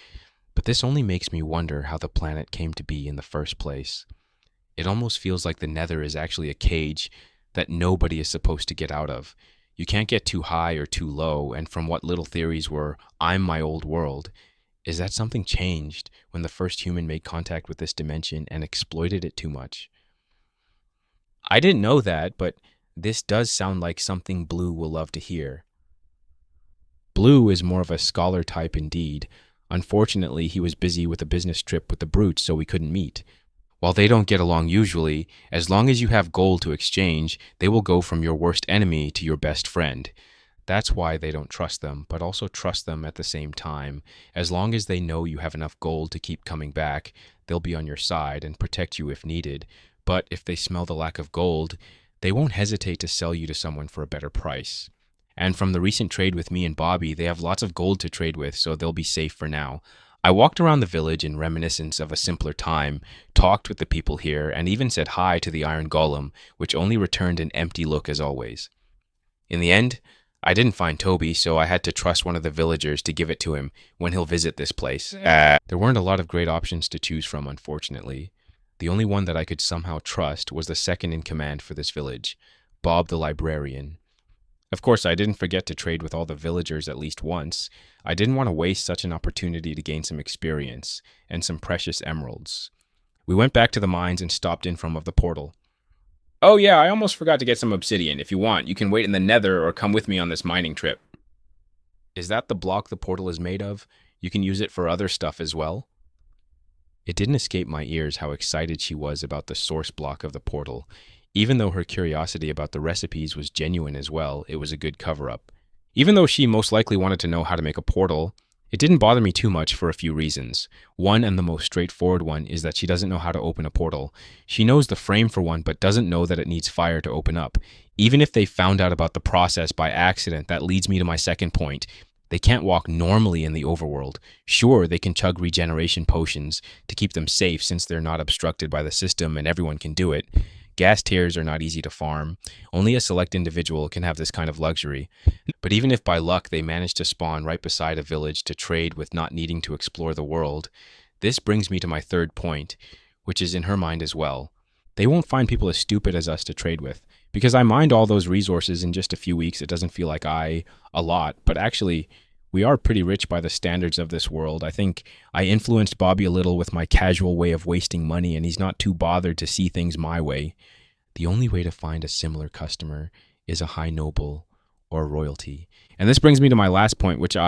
S1: But this only makes me wonder how the planet came to be in the first place. It almost feels like the nether is actually a cage that nobody is supposed to get out of. You can't get too high or too low, and from what little theories were, I'm my old world. Is that something changed when the first human made contact with this dimension and exploited it too much? I didn't know that, but this does sound like something Blue will love to hear. Blue is more of a scholar type indeed. Unfortunately, he was busy with a business trip with the brutes, so we couldn't meet. While they don't get along usually, as long as you have gold to exchange, they will go from your worst enemy to your best friend. That's why they don't trust them, but also trust them at the same time. As long as they know you have enough gold to keep coming back, they'll be on your side and protect you if needed. But if they smell the lack of gold, they won't hesitate to sell you to someone for a better price. And from the recent trade with me and Bobby, they have lots of gold to trade with, so they'll be safe for now. I walked around the village in reminiscence of a simpler time, talked with the people here, and even said hi to the iron golem, which only returned an empty look as always. In the end, I didn't find Toby, so I had to trust one of the villagers to give it to him when he'll visit this place. There weren't a lot of great options to choose from, unfortunately. The only one that I could somehow trust was the second in command for this village, Bob the librarian. Of course, I didn't forget to trade with all the villagers at least once. I didn't want to waste such an opportunity to gain some experience and some precious emeralds. We went back to the mines and stopped in front of the portal. Oh yeah, I almost forgot to get some obsidian. If you want, you can wait in the nether or come with me on this mining trip. Is that the block the portal is made of? You can use it for other stuff as well? It didn't escape my ears how excited she was about the source block of the portal. Even though her curiosity about the recipes was genuine as well, it was a good cover-up. Even though she most likely wanted to know how to make a portal, it didn't bother me too much for a few reasons. One, and the most straightforward one, is that she doesn't know how to open a portal. She knows the frame for one, but doesn't know that it needs fire to open up. Even if they found out about the process by accident, that leads me to my second point. They can't walk normally in the overworld. Sure, they can chug regeneration potions to keep them safe since they're not obstructed by the system and everyone can do it. Gas tiers are not easy to farm. Only a select individual can have this kind of luxury. But even if by luck they manage to spawn right beside a village to trade with not needing to explore the world, this brings me to my third point, which is in her mind as well. They won't find people as stupid as us to trade with. Because I mined all those resources in just a few weeks, it doesn't feel like a lot, but actually, we are pretty rich by the standards of this world. I think I influenced Bobby a little with my casual way of wasting money, and he's not too bothered to see things my way. The only way to find a similar customer is a high noble or royalty. And this brings me to my last point, which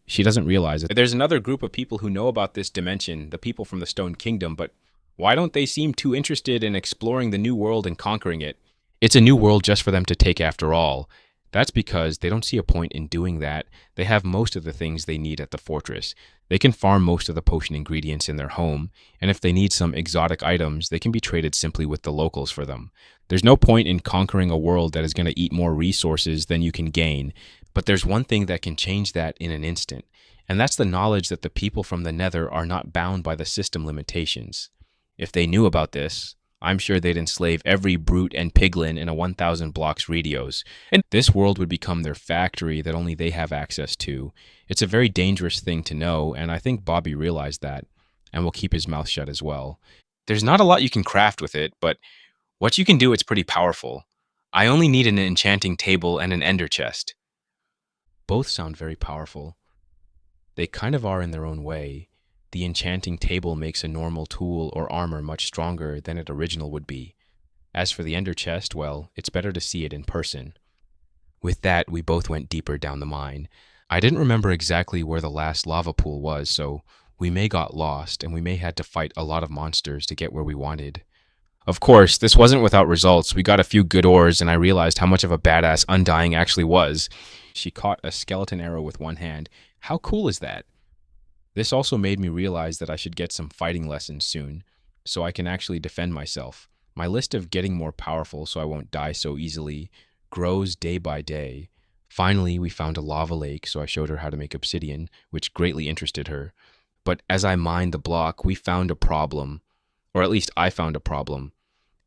S1: she doesn't realize. There's another group of people who know about this dimension, the people from the Stone Kingdom, but why don't they seem too interested in exploring the new world and conquering it? It's a new world just for them to take after all. That's because they don't see a point in doing that. They have most of the things they need at the fortress. They can farm most of the potion ingredients in their home, and if they need some exotic items, they can be traded simply with the locals for them. There's no point in conquering a world that is going to eat more resources than you can gain, but there's one thing that can change that in an instant, and that's the knowledge that the people from the Nether are not bound by the system limitations. If they knew about this, I'm sure they'd enslave every brute and piglin in a 1,000 blocks radius, and this world would become their factory that only they have access to. It's a very dangerous thing to know, and I think Bobby realized that, and will keep his mouth shut as well. There's not a lot you can craft with it, but what you can do, it's pretty powerful. I only need an enchanting table and an ender chest. Both sound very powerful. They kind of are in their own way. The enchanting table makes a normal tool or armor much stronger than its original would be. As for the ender chest, well, it's better to see it in person. With that, we both went deeper down the mine. I didn't remember exactly where the last lava pool was, so we may got lost and we may had to fight a lot of monsters to get where we wanted. Of course, this wasn't without results. We got a few good ores, and I realized how much of a badass Undying actually was. She caught a skeleton arrow with one hand. How cool is that? This also made me realize that I should get some fighting lessons soon, so I can actually defend myself. My list of getting more powerful so I won't die so easily grows day by day. Finally, we found a lava lake, so I showed her how to make obsidian, which greatly interested her. But as I mined the block, we found a problem. Or at least I found a problem.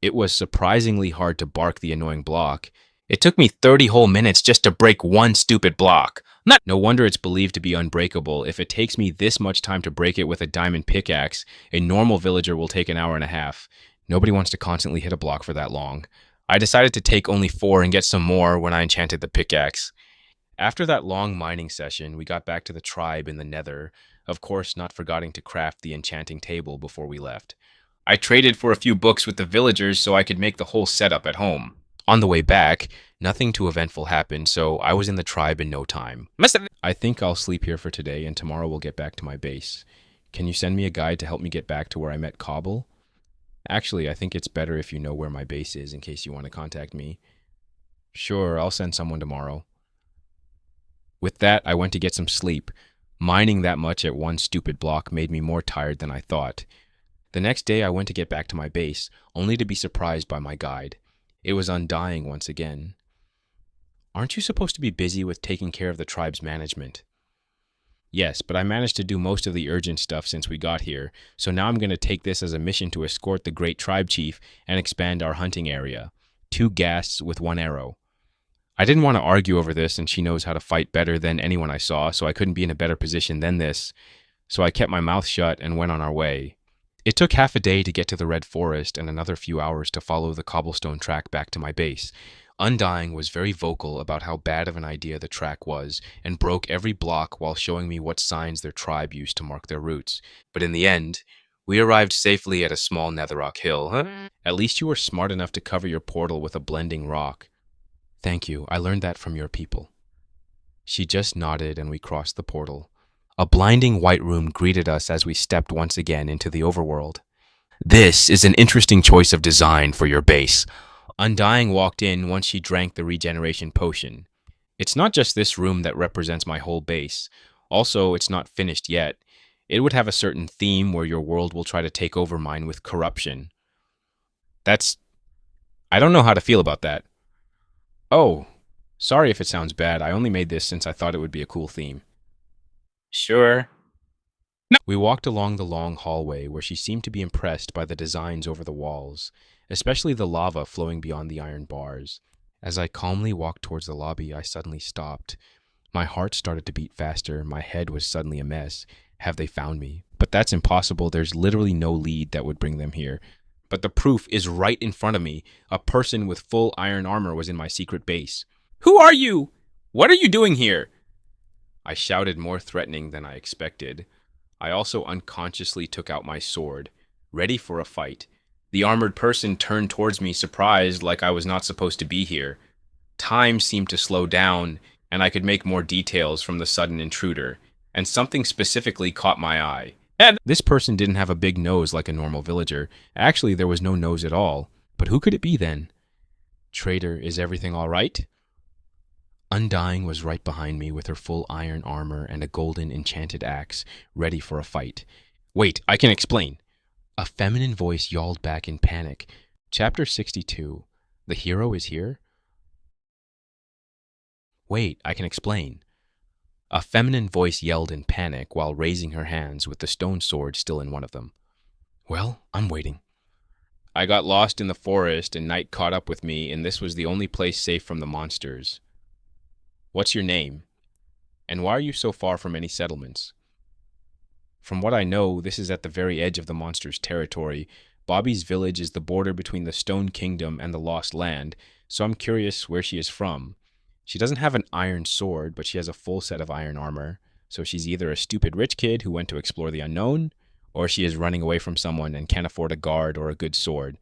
S1: It was surprisingly hard to bark the annoying block. It took me 30 whole minutes just to break one stupid block. No wonder it's believed to be unbreakable. If it takes me this much time to break it with a diamond pickaxe, a normal villager will take an hour and a half. Nobody wants to constantly hit a block for that long. I decided to take only 4 and get some more when I enchanted the pickaxe. After that long mining session, we got back to the tribe in the nether, of course not forgetting to craft the enchanting table before we left. I traded for a few books with the villagers so I could make the whole setup at home. On the way back, nothing too eventful happened, so I was in the tribe in no time. I think I'll sleep here for today, and tomorrow we'll get back to my base. Can you send me a guide to help me get back to where I met Cobble? Actually, I think it's better if you know where my base is in case you want to contact me. Sure, I'll send someone tomorrow. With that, I went to get some sleep. Mining that much at one stupid block made me more tired than I thought. The next day, I went to get back to my base, only to be surprised by my guide. It was Undying once again. Aren't you supposed to be busy with taking care of the tribe's management? Yes, but I managed to do most of the urgent stuff since we got here, so now I'm going to take this as a mission to escort the great tribe chief and expand our hunting area. 2 ghasts with 1 arrow. I didn't want to argue over this, and she knows how to fight better than anyone I saw, so I couldn't be in a better position than this. So I kept my mouth shut and went on our way. It took half a day to get to the Red Forest and another few hours to follow the cobblestone track back to my base. Undying was very vocal about how bad of an idea the track was and broke every block while showing me what signs their tribe used to mark their routes. But in the end, we arrived safely at a small netherrock hill. At least you were smart enough to cover your portal with a blending rock. Thank you, I learned that from your people. She just nodded and we crossed the portal. A blinding white room greeted us as we stepped once again into the overworld. This is an interesting choice of design for your base. Undying walked in once she drank the regeneration potion. It's not just this room that represents my whole base. Also, it's not finished yet. It would have a certain theme where your world will try to take over mine with corruption. I don't know how to feel about that. Oh, sorry if it sounds bad. I only made this since I thought it would be a cool theme. Sure. We walked along the long hallway where she seemed to be impressed by the designs over the walls, especially the lava flowing beyond the iron bars. As I calmly walked towards the lobby, I suddenly stopped. My heart started to beat faster. My head was suddenly a mess. Have they found me? But that's impossible. There's literally no lead that would bring them here. But the proof is right in front of me. A person with full iron armor was in my secret base. Who are you? What are you doing here? I shouted more threatening than I expected. I also unconsciously took out my sword, ready for a fight. The armored person turned towards me surprised like I was not supposed to be here. Time seemed to slow down, and I could make more details from the sudden intruder, and something specifically caught my eye. This person didn't have a big nose like a normal villager. Actually, there was no nose at all. But who could it be then? Traitor, is everything all right? Undying was right behind me with her full iron armor and a golden enchanted axe, ready for a fight. Wait, I can explain. A feminine voice yelled back in panic. Chapter 62. The hero is here? Wait, I can explain. A feminine voice yelled in panic while raising her hands with the stone sword still in one of them. Well, I'm waiting. I got lost in the forest and night caught up with me, and this was the only place safe from the monsters. What's your name? And why are you so far from any settlements? From what I know, this is at the very edge of the monster's territory. Bobby's village is the border between the Stone Kingdom and the Lost Land, so I'm curious where she is from. She doesn't have an iron sword, but she has a full set of iron armor. So she's either a stupid rich kid who went to explore the unknown, or she is running away from someone and can't afford a guard or a good sword.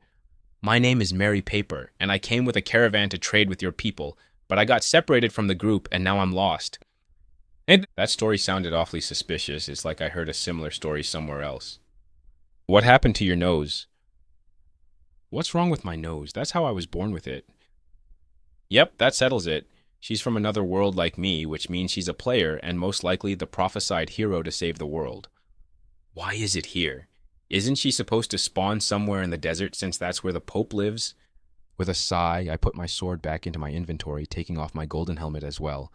S1: My name is Mary Paper, and I came with a caravan to trade with your people, but I got separated from the group and now I'm lost. And that story sounded awfully suspicious. It's like I heard a similar story somewhere else. What happened to your nose? What's wrong with my nose? That's how I was born with it. Yep, that settles it. She's from another world like me, which means she's a player and most likely the prophesied hero to save the world. Why is it here? Isn't she supposed to spawn somewhere in the desert since that's where the Pope lives? With a sigh, I put my sword back into my inventory, taking off my golden helmet as well.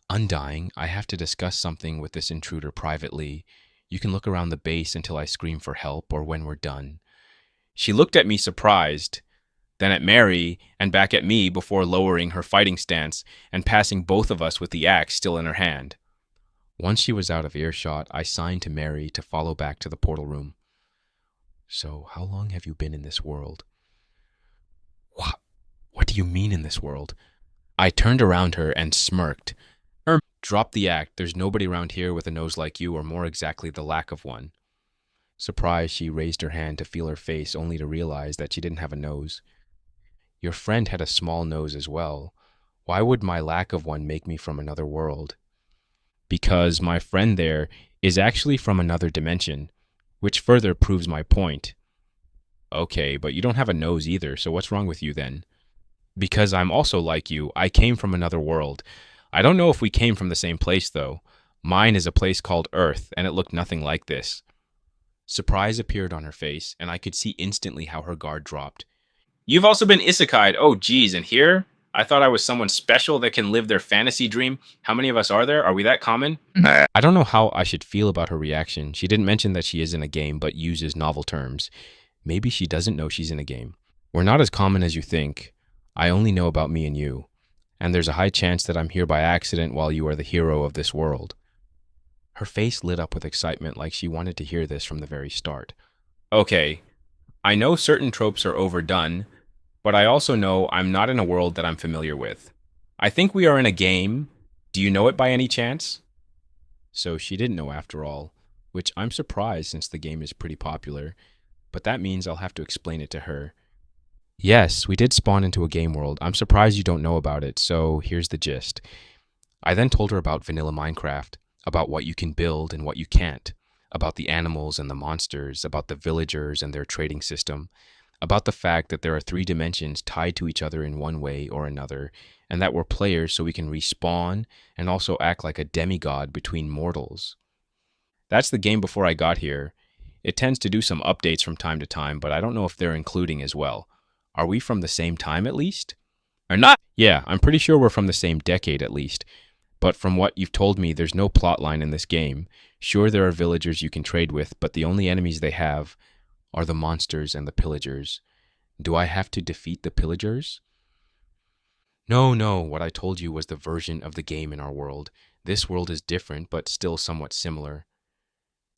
S1: Undying, I have to discuss something with this intruder privately. You can look around the base until I scream for help or when we're done. She looked at me surprised, then at Mary, and back at me before lowering her fighting stance and passing both of us with the axe still in her hand. Once she was out of earshot, I signed to Mary to follow back to the portal room. So, how long have you been in this world? What do you mean in this world? I turned around her and smirked. Drop the act. There's nobody around here with a nose like you, or more exactly the lack of one. Surprised, she raised her hand to feel her face, only to realize that she didn't have a nose. Your friend had a small nose as well. Why would my lack of one make me from another world? Because my friend there is actually from another dimension, which further proves my point. Okay, but you don't have a nose either, so what's wrong with you then? Because I'm also like you. I came from another world. I don't know if we came from the same place, though. Mine is a place called Earth, and it looked nothing like this. Surprise appeared on her face, and I could see instantly how her guard dropped. You've also been isekai'd. Oh, geez, and here? I thought I was someone special that can live their fantasy dream. How many of us are there? Are we that common? I don't know how I should feel about her reaction. She didn't mention that she is in a game, but uses novel terms. Maybe she doesn't know she's in a game. We're not as common as you think. I only know about me and you. And there's a high chance that I'm here by accident while you are the hero of this world. Her face lit up with excitement like she wanted to hear this from the very start. Okay, I know certain tropes are overdone, but I also know I'm not in a world that I'm familiar with. I think we are in a game. Do you know it by any chance? So she didn't know after all, which I'm surprised since the game is pretty popular, but that means I'll have to explain it to her. Yes, we did spawn into a game world. I'm surprised you don't know about it, so here's the gist. I then told her about vanilla Minecraft, about what you can build and what you can't, about the animals and the monsters, about the villagers and their trading system, about the fact that there are 3 dimensions tied to each other in one way or another, and that we're players so we can respawn and also act like a demigod between mortals. That's the game before I got here. It tends to do some updates from time to time, but I don't know if they're including as well. Are we from the same time at least? Or not? Yeah, I'm pretty sure we're from the same decade at least. But from what you've told me, there's no plotline in this game. Sure, there are villagers you can trade with, but the only enemies they have are the monsters and the pillagers. Do I have to defeat the pillagers? No, what I told you was the version of the game in our world. This world is different, but still somewhat similar.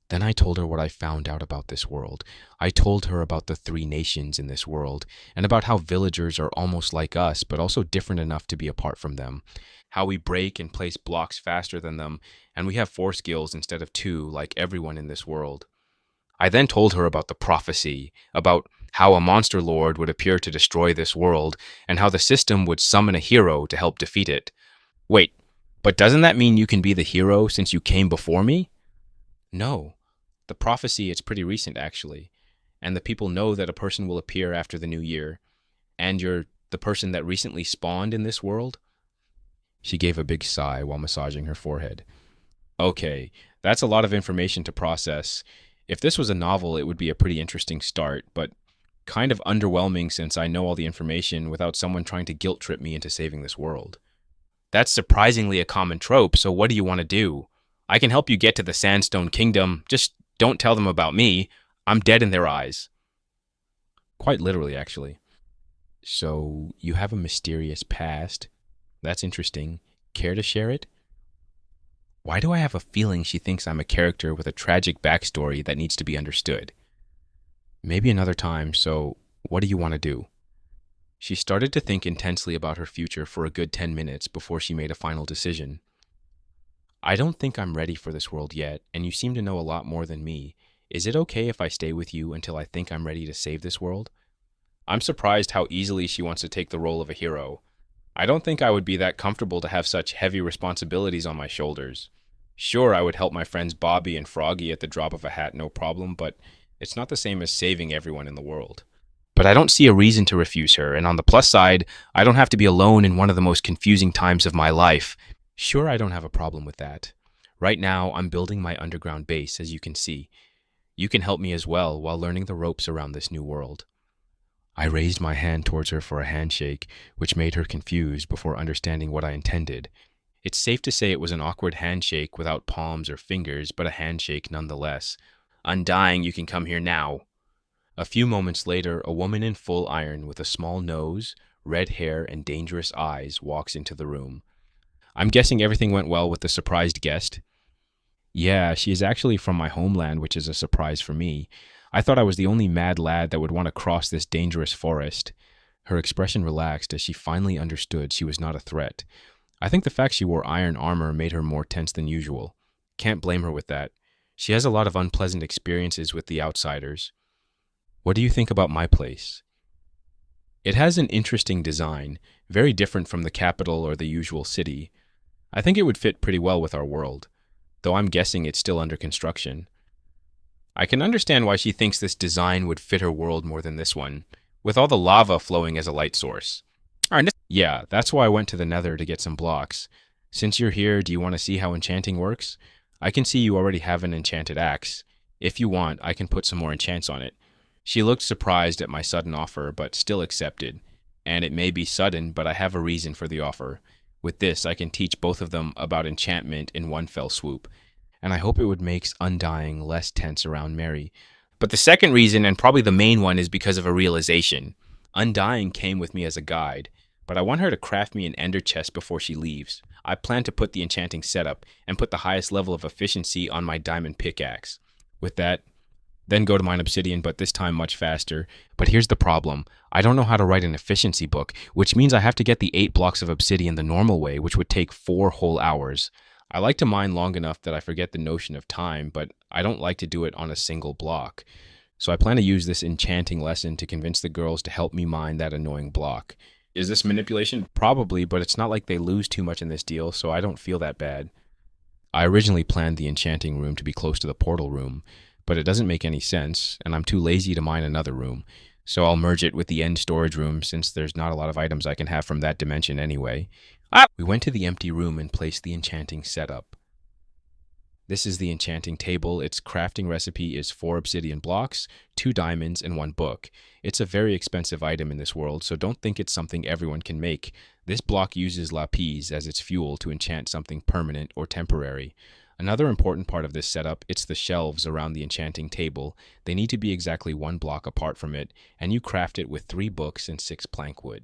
S1: Then I told her what I found out about this world. I told her about the 3 nations in this world, and about how villagers are almost like us, but also different enough to be apart from them. How we break and place blocks faster than them, and we have 4 skills instead of 2, like everyone in this world. I then told her about the prophecy, about how a monster lord would appear to destroy this world, and how the system would summon a hero to help defeat it. Wait, but doesn't that mean you can be the hero since you came before me? No. The prophecy, it's pretty recent actually, and the people know that a person will appear after the new year, and you're the person that recently spawned in this world? She gave a big sigh while massaging her forehead. Okay, that's a lot of information to process. If this was a novel, it would be a pretty interesting start, but kind of underwhelming since I know all the information without someone trying to guilt trip me into saving this world. That's surprisingly a common trope, so what do you want to do? I can help you get to the Sandstone Kingdom, just don't tell them about me. I'm dead in their eyes. Quite literally, actually. So, you have a mysterious past. That's interesting. Care to share it? Why do I have a feeling she thinks I'm a character with a tragic backstory that needs to be understood? Maybe another time, so what do you want to do? She started to think intensely about her future for a good 10 minutes before she made a final decision. I don't think I'm ready for this world yet, and you seem to know a lot more than me. Is it okay if I stay with you until I think I'm ready to save this world? I'm surprised how easily she wants to take the role of a hero. I don't think I would be that comfortable to have such heavy responsibilities on my shoulders. Sure, I would help my friends Bobby and Froggy at the drop of a hat, no problem, but it's not the same as saving everyone in the world. But I don't see a reason to refuse her, and on the plus side, I don't have to be alone in one of the most confusing times of my life. Sure, I don't have a problem with that. Right now, I'm building my underground base, as you can see. You can help me as well while learning the ropes around this new world. I raised my hand towards her for a handshake, which made her confused before understanding what I intended. It's safe to say it was an awkward handshake without palms or fingers, but a handshake nonetheless. Undying, you can come here now. A few moments later, a woman in full iron with a small nose, red hair, and dangerous eyes walks into the room. I'm guessing everything went well with the surprised guest. Yeah, she is actually from my homeland, which is a surprise for me. I thought I was the only mad lad that would want to cross this dangerous forest. Her expression relaxed as she finally understood she was not a threat. I think the fact she wore iron armor made her more tense than usual. Can't blame her with that. She has a lot of unpleasant experiences with the outsiders. What do you think about my place? It has an interesting design, very different from the capital or the usual city. I think it would fit pretty well with our world, though I'm guessing it's still under construction. I can understand why she thinks this design would fit her world more than this one, with all the lava flowing as a light source. Yeah, that's why I went to the Nether to get some blocks. Since you're here, do you want to see how enchanting works? I can see you already have an enchanted axe. If you want, I can put some more enchants on it. She looked surprised at my sudden offer, but still accepted. And it may be sudden, but I have a reason for the offer. With this, I can teach both of them about enchantment in one fell swoop. And I hope it would make Undying less tense around Mary. But the second reason, and probably the main one, is because of a realization. Undying came with me as a guide, but I want her to craft me an ender chest before she leaves. I plan to put the enchanting setup and put the highest level of efficiency on my diamond pickaxe. With that, then go to mine obsidian, but this time much faster. But here's the problem. I don't know how to write an efficiency book, which means I have to get the 8 blocks of obsidian the normal way, which would take 4 whole hours. I like to mine long enough that I forget the notion of time, but I don't like to do it on a single block. So I plan to use this enchanting lesson to convince the girls to help me mine that annoying block. Is this manipulation? Probably, but it's not like they lose too much in this deal, so I don't feel that bad. I originally planned the enchanting room to be close to the portal room, but it doesn't make any sense, and I'm too lazy to mine another room, so I'll merge it with the end storage room since there's not a lot of items I can have from that dimension anyway. We went to the empty room and placed the enchanting setup. This is the enchanting table. Its crafting recipe is 4 obsidian blocks, 2 diamonds, and 1 book. It's a very expensive item in this world, so don't think it's something everyone can make. This block uses lapis as its fuel to enchant something permanent or temporary. Another important part of this setup, it's the shelves around the enchanting table. They need to be exactly 1 block apart from it, and you craft it with 3 books and 6 plank wood.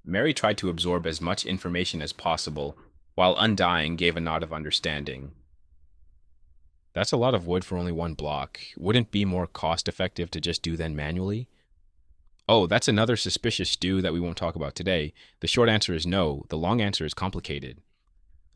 S1: Mary tried to absorb as much information as possible, while Undying gave a nod of understanding. That's a lot of wood for only 1 block. Wouldn't it be more cost-effective to just do them manually? Oh, that's another suspicious stew that we won't talk about today. The short answer is no. The long answer is complicated.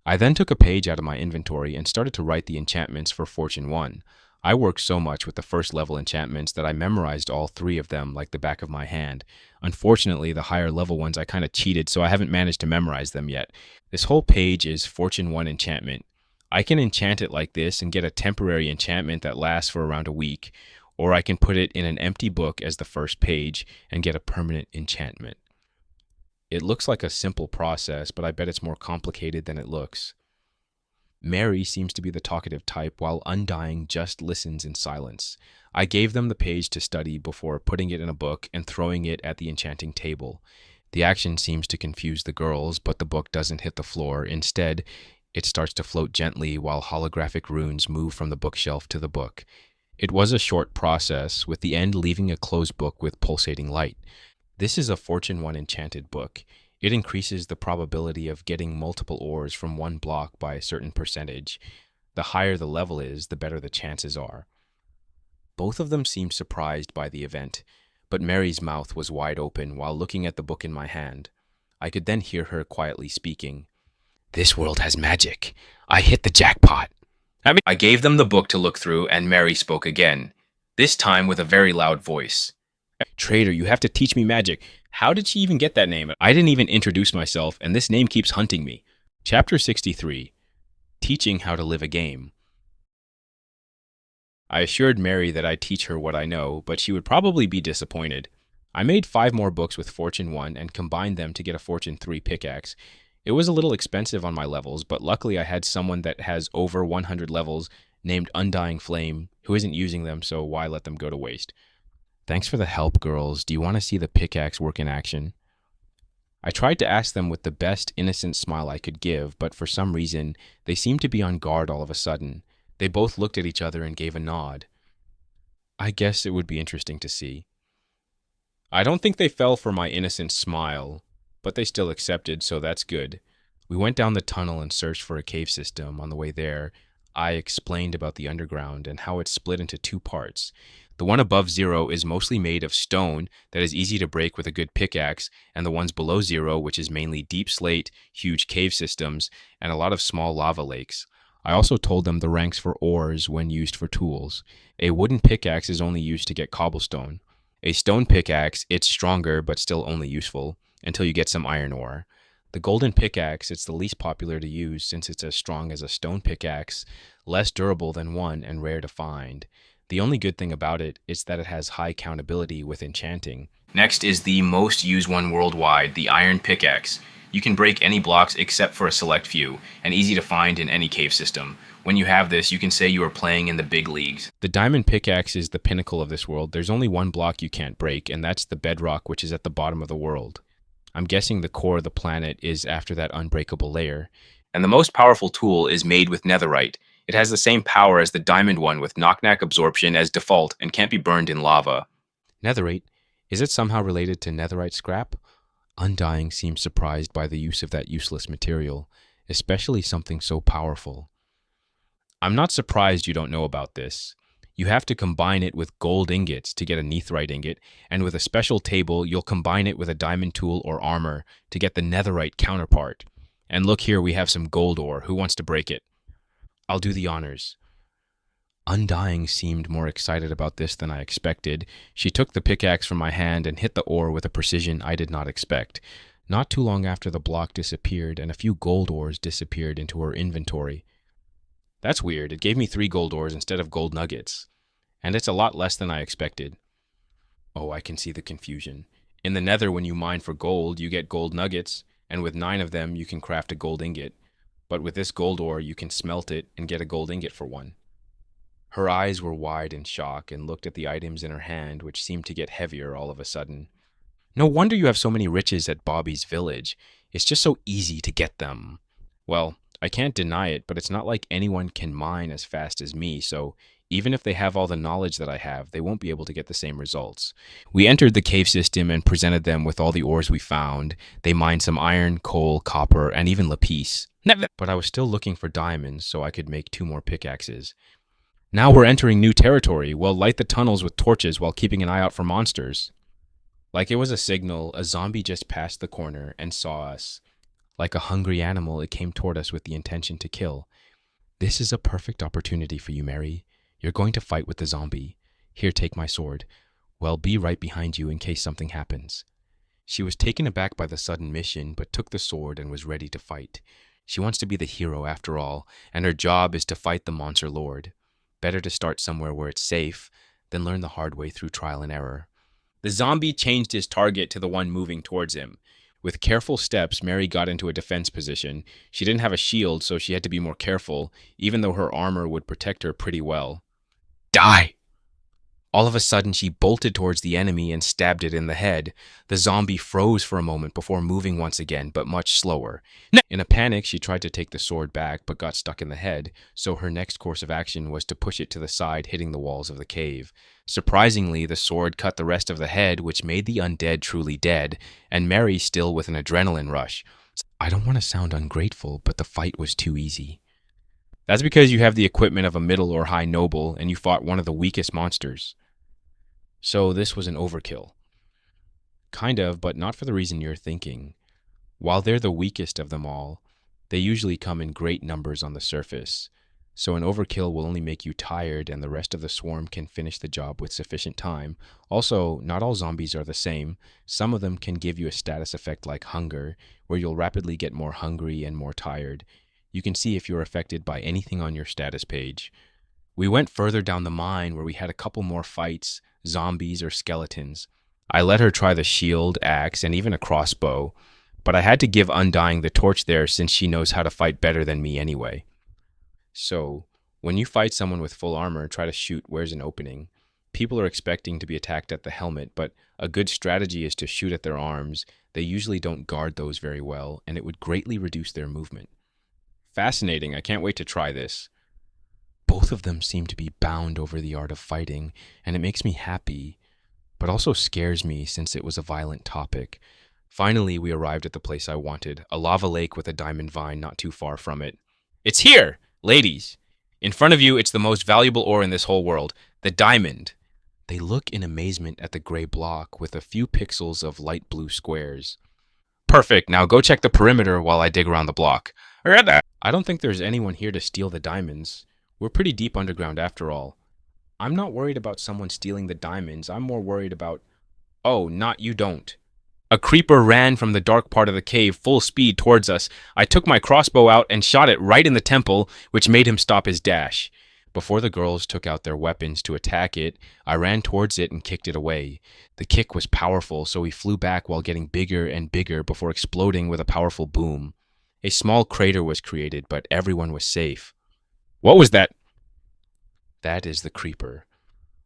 S1: I then took a page out of my inventory and started to write the enchantments for Fortune 1. I worked so much with the first level enchantments that I memorized all 3 of them like the back of my hand. Unfortunately, the higher level ones I kind of cheated, so I haven't managed to memorize them yet. This whole page is Fortune 1 enchantment. I can enchant it like this and get a temporary enchantment that lasts for around a week, or I can put it in an empty book as the first page and get a permanent enchantment. It looks like a simple process, but I bet it's more complicated than it looks. Mary seems to be the talkative type, while Undying just listens in silence. I gave them the page to study before putting it in a book and throwing it at the enchanting table. The action seems to confuse the girls, but the book doesn't hit the floor. Instead, it starts to float gently while holographic runes move from the bookshelf to the book. It was a short process, with the end leaving a closed book with pulsating light. This is a Fortune 1 enchanted book. It increases the probability of getting multiple ores from 1 block by a certain percentage. The higher the level is, the better the chances are. Both of them seemed surprised by the event, but Mary's mouth was wide open while looking at the book in my hand. I could then hear her quietly speaking. This world has magic. I hit the jackpot. I gave them the book to look through, and Mary spoke again, this time with a very loud voice. Traitor, you have to teach me magic. How did she even get that name? I didn't even introduce myself, and this name keeps hunting me. Chapter 63. Teaching How to Live a Game. I assured Mary that I'd teach her what I know, but she would probably be disappointed. I made 5 more books with Fortune 1 and combined them to get a Fortune 3 pickaxe. It was a little expensive on my levels, but luckily I had someone that has over 100 levels named Undying Flame who isn't using them, so why let them go to waste? Thanks for the help, girls. Do you want to see the pickaxe work in action? I tried to ask them with the best innocent smile I could give, but for some reason, they seemed to be on guard all of a sudden. They both looked at each other and gave a nod. I guess it would be interesting to see. I don't think they fell for my innocent smile, but they still accepted, so that's good. We went down the tunnel and searched for a cave system. On the way there, I explained about the underground and how it's split into 2 parts. The one above 0 is mostly made of stone that is easy to break with a good pickaxe, and the ones below 0, which is mainly deep slate, huge cave systems, and a lot of small lava lakes. I also told them the ranks for ores when used for tools. A wooden pickaxe is only used to get cobblestone. A stone pickaxe, it's stronger but still only useful until you get some iron ore. The golden pickaxe, it's the least popular to use since it's as strong as a stone pickaxe, less durable than one, and rare to find. The only good thing about it is that it has high countability with enchanting. Next is the most used one worldwide, the iron pickaxe. You can break any blocks except for a select few, and easy to find in any cave system. When you have this, you can say you are playing in the big leagues. The diamond pickaxe is the pinnacle of this world. There's only one block you can't break, and that's the bedrock, which is at the bottom of the world. I'm guessing the core of the planet is after that unbreakable layer. And the most powerful tool is made with netherite. It has the same power as the diamond one with knock-knack absorption as default and can't be burned in lava. Netherite? Is it somehow related to netherite scrap? Undying seems surprised by the use of that useless material, especially something so powerful. I'm not surprised you don't know about this. You have to combine it with gold ingots to get a netherite ingot, and with a special table, you'll combine it with a diamond tool or armor to get the netherite counterpart. And look here, we have some gold ore. Who wants to break it? I'll do the honors. Undying seemed more excited about this than I expected. She took the pickaxe from my hand and hit the ore with a precision I did not expect. Not too long after, the block disappeared, and a few gold ores disappeared into her inventory. That's weird. It gave me 3 gold ores instead of gold nuggets. And it's a lot less than I expected. Oh, I can see the confusion. In the nether, when you mine for gold, you get gold nuggets, and with 9 of them, you can craft a gold ingot. But with this gold ore, you can smelt it and get a gold ingot for 1. Her eyes were wide in shock and looked at the items in her hand, which seemed to get heavier all of a sudden. No wonder you have so many riches at Bobby's village. It's just so easy to get them. Well, I can't deny it, but it's not like anyone can mine as fast as me, so even if they have all the knowledge that I have, they won't be able to get the same results. We entered the cave system and presented them with all the ores we found. They mined some iron, coal, copper, and even lapis. But I was still looking for diamonds, so I could make 2 more pickaxes. Now we're entering new territory. We'll light the tunnels with torches while keeping an eye out for monsters. Like it was a signal, a zombie just passed the corner and saw us. Like a hungry animal, it came toward us with the intention to kill. This is a perfect opportunity for you, Mary. You're going to fight with the zombie. Here, take my sword. Well, be right behind you in case something happens. She was taken aback by the sudden mission, but took the sword and was ready to fight. She wants to be the hero after all, and her job is to fight the monster lord. Better to start somewhere where it's safe than learn the hard way through trial and error. The zombie changed his target to the one moving towards him. With careful steps, Mary got into a defense position. She didn't have a shield, so she had to be more careful, even though her armor would protect her pretty well. Die! All of a sudden, she bolted towards the enemy and stabbed it in the head. The zombie froze for a moment before moving once again, but much slower. In a panic, she tried to take the sword back, but got stuck in the head, so her next course of action was to push it to the side, hitting the walls of the cave. Surprisingly, the sword cut the rest of the head, which made the undead truly dead, and Mary still with an adrenaline rush. I don't want to sound ungrateful, but the fight was too easy. That's because you have the equipment of a middle or high noble, and you fought one of the weakest monsters. So this was an overkill. Kind of, but not for the reason you're thinking. While they're the weakest of them all, They usually come in great numbers on the surface, so an overkill will only make you tired and the rest of the swarm can finish the job with sufficient time. Also, not all zombies are the same. Some of them can give you a status effect like hunger, where you'll rapidly get more hungry and more tired. You can see if you're affected by anything on your status page. We went further down the mine where we had a couple more fights, zombies or skeletons. I let her try the shield, axe, and even a crossbow, but I had to give Undying the torch there since she knows how to fight better than me anyway. So, when you fight someone with full armor, try to shoot where's an opening. People are expecting to be attacked at the helmet, but a good strategy is to shoot at their arms. They usually don't guard those very well, and it would greatly reduce their movement. Fascinating, I can't wait to try this. Both of them seem to be bound over the art of fighting, and it makes me happy, but also scares me since it was a violent topic. Finally, we arrived at the place I wanted, a lava lake with a diamond vine not too far from it. It's here, ladies! In front of you, it's the most valuable ore in this whole world, the diamond. They look in amazement at the gray block with a few pixels of light blue squares. Perfect, now go check the perimeter while I dig around the block. I don't think there's anyone here to steal the diamonds. We're pretty deep underground after all. I'm not worried about someone stealing the diamonds. I'm more worried about... Oh, not you don't. A creeper ran from the dark part of the cave full speed towards us. I took my crossbow out and shot it right in the temple, which made him stop his dash. Before the girls took out their weapons to attack it, I ran towards it and kicked it away. The kick was powerful, so he flew back while getting bigger and bigger before exploding with a powerful boom. A small crater was created, but everyone was safe. What was that? That is the creeper,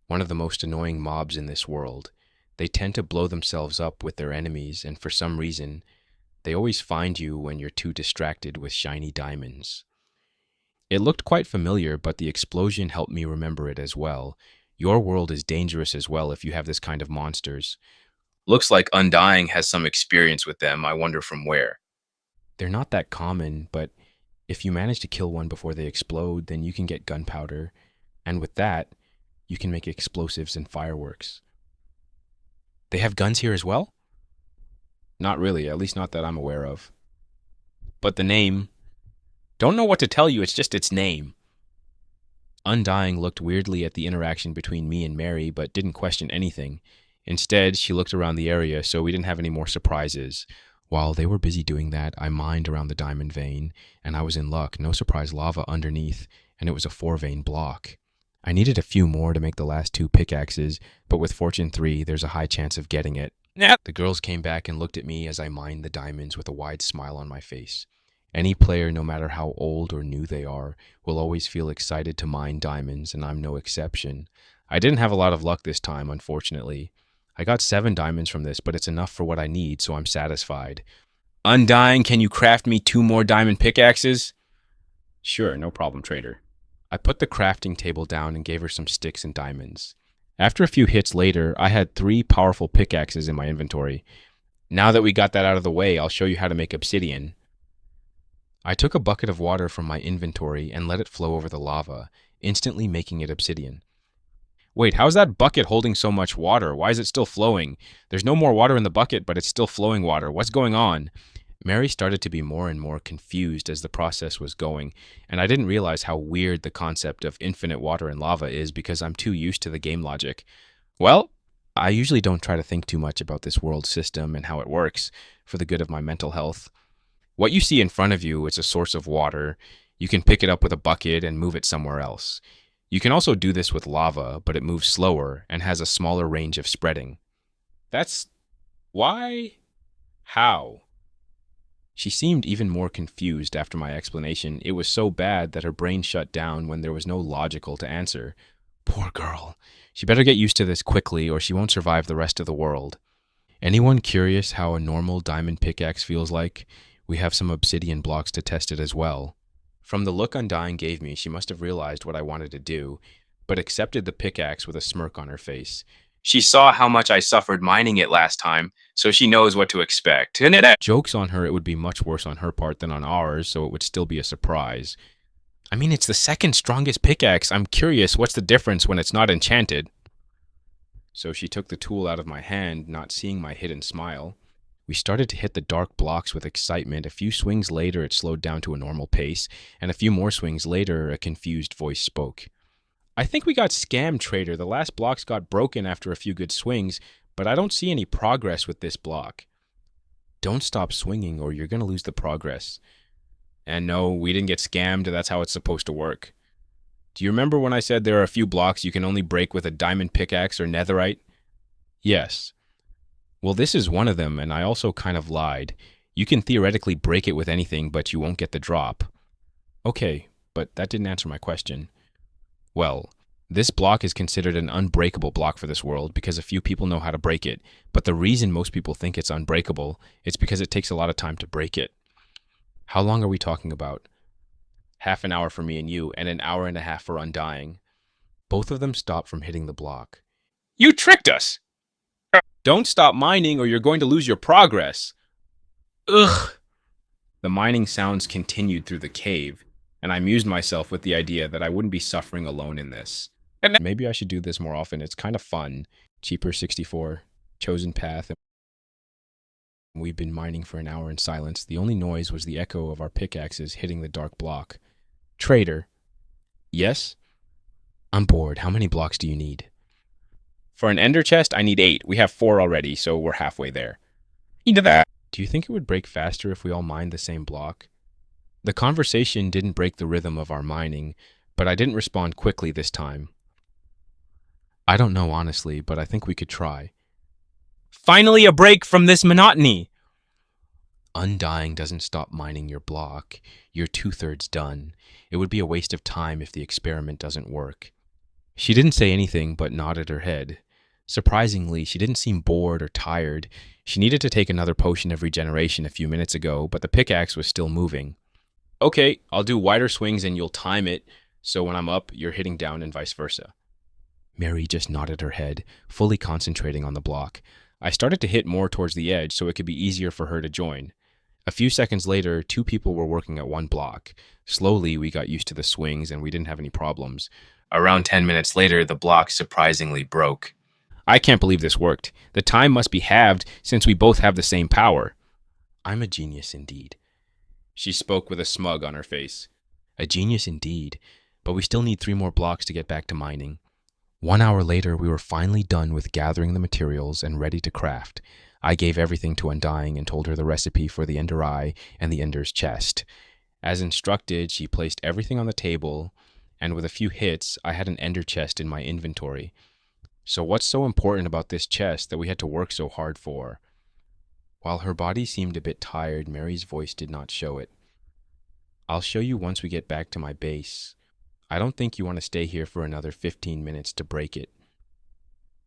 S1: one of the most annoying mobs in this world. They tend to blow themselves up with their enemies, and for some reason, they always find you when you're too distracted with shiny diamonds. It looked quite familiar, but the explosion helped me remember it as well. Your world is dangerous as well if you have this kind of monsters. Looks like Undying has some experience with them. I wonder from where. They're not that common, but if you manage to kill one before they explode, then you can get gunpowder, and with that, you can make explosives and fireworks. They have guns here as well? Not really, at least not that I'm aware of. But the name... Don't know what to tell you, it's just its name. Undying looked weirdly at the interaction between me and Mary, but didn't question anything. Instead, she looked around the area, so we didn't have any more surprises. While they were busy doing that, I mined around the diamond vein, and I was in luck. No surprise lava underneath, and it was a 4-vein block. I needed a few more to make the last 2 pickaxes, but with Fortune 3, there's a high chance of getting it. The girls came back and looked at me as I mined the diamonds with a wide smile on my face. Any player, no matter how old or new they are, will always feel excited to mine diamonds, and I'm no exception. I didn't have a lot of luck this time, unfortunately. I got 7 diamonds from this, but it's enough for what I need, so I'm satisfied. Undying, can you craft me 2 more diamond pickaxes? Sure, no problem, trader. I put the crafting table down and gave her some sticks and diamonds. After a few hits later, I had 3 powerful pickaxes in my inventory. Now that we got that out of the way, I'll show you how to make obsidian. I took a bucket of water from my inventory and let it flow over the lava, instantly making it obsidian. Wait, how's that bucket holding so much water? Why is it still flowing? There's no more water in the bucket, but it's still flowing water. What's going on? Mary started to be more and more confused as the process was going, and I didn't realize how weird the concept of infinite water and lava is because I'm too used to the game logic. Well, I usually don't try to think too much about this world system and how it works for the good of my mental health. What you see in front of you is a source of water. You can pick it up with a bucket and move it somewhere else. You can also do this with lava, but it moves slower and has a smaller range of spreading. That's... why? How? She seemed even more confused after my explanation. It was so bad that her brain shut down when there was no logical to answer. Poor girl. She better get used to this quickly or she won't survive the rest of the world. Anyone curious how a normal diamond pickaxe feels like? We have some obsidian blocks to test it as well. From the look Undying gave me, she must have realized what I wanted to do, but accepted the pickaxe with a smirk on her face. She saw how much I suffered mining it last time, so she knows what to expect. Joke's on her, it would be much worse on her part than on ours, so it would still be a surprise. I mean, it's the second strongest pickaxe. I'm curious, what's the difference when it's not enchanted? So she took the tool out of my hand, not seeing my hidden smile. We started to hit the dark blocks with excitement. A few swings later, it slowed down to a normal pace, and a few more swings later, a confused voice spoke. I think we got scammed, trader. The last blocks got broken after a few good swings, but I don't see any progress with this block. Don't stop swinging or you're going to lose the progress. And no, we didn't get scammed. That's how it's supposed to work. Do you remember when I said there are a few blocks you can only break with a diamond pickaxe or netherite? Yes. Well, this is one of them, and I also kind of lied. You can theoretically break it with anything, but you won't get the drop. Okay, but that didn't answer my question. Well, this block is considered an unbreakable block for this world because a few people know how to break it, but the reason most people think it's unbreakable is because it takes a lot of time to break it. How long are we talking about? Half an hour for me and you, and an hour and a half for Undying. Both of them stopped from hitting the block. You tricked us! Don't stop mining or you're going to lose your progress. Ugh! The mining sounds continued through the cave, and I amused myself with the idea that I wouldn't be suffering alone in this. Maybe I should do this more often. It's kind of fun. Cheaper 64, chosen path. We've been mining for an hour in silence. The only noise was the echo of our pickaxes hitting the dark block. Trader. Yes? I'm bored. How many blocks do you need? For an ender chest, I need 8. We have 4 already, so we're halfway there. Into that. Do you think it would break faster if we all mined the same block? The conversation didn't break the rhythm of our mining, but I didn't respond quickly this time. I don't know honestly, but I think we could try. Finally a break from this monotony! Undying doesn't stop mining your block. You're 2/3 done. It would be a waste of time if the experiment doesn't work. She didn't say anything but nodded her head. Surprisingly, she didn't seem bored or tired. She needed to take another potion of regeneration a few minutes ago, but the pickaxe was still moving. Okay, I'll do wider swings and you'll time it, so when I'm up, you're hitting down and vice versa. Mary just nodded her head, fully concentrating on the block. I started to hit more towards the edge so it could be easier for her to join. A few seconds later, 2 people were working at one block. Slowly, we got used to the swings and we didn't have any problems. Around 10 minutes later, the block surprisingly broke. I can't believe this worked. The time must be halved since we both have the same power. I'm a genius indeed. She spoke with a smug on her face. A genius indeed, but we still need 3 more blocks to get back to mining. 1 hour later, we were finally done with gathering the materials and ready to craft. I gave everything to Undying and told her the recipe for the Ender Eye and the Ender's Chest. As instructed, she placed everything on the table, and with a few hits, I had an Ender Chest in my inventory. So what's so important about this chest that we had to work so hard for? While her body seemed a bit tired, Mary's voice did not show it. I'll show you once we get back to my base. I don't think you want to stay here for another 15 minutes to break it.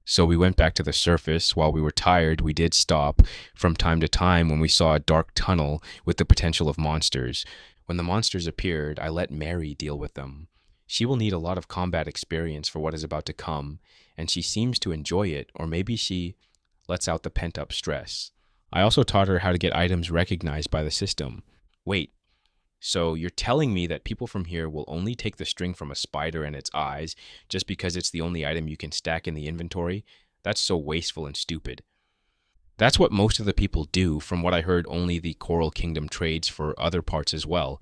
S1: So we went back to the surface. While we were tired, we did stop from time to time when we saw a dark tunnel with the potential of monsters. When the monsters appeared, I let Mary deal with them. She will need a lot of combat experience for what is about to come, and she seems to enjoy it, or maybe she lets out the pent-up stress. I also taught her how to get items recognized by the system. Wait, so you're telling me that people from here will only take the string from a spider and its eyes just because it's the only item you can stack in the inventory? That's so wasteful and stupid. That's what most of the people do. From what I heard, only the Coral Kingdom trades for other parts as well.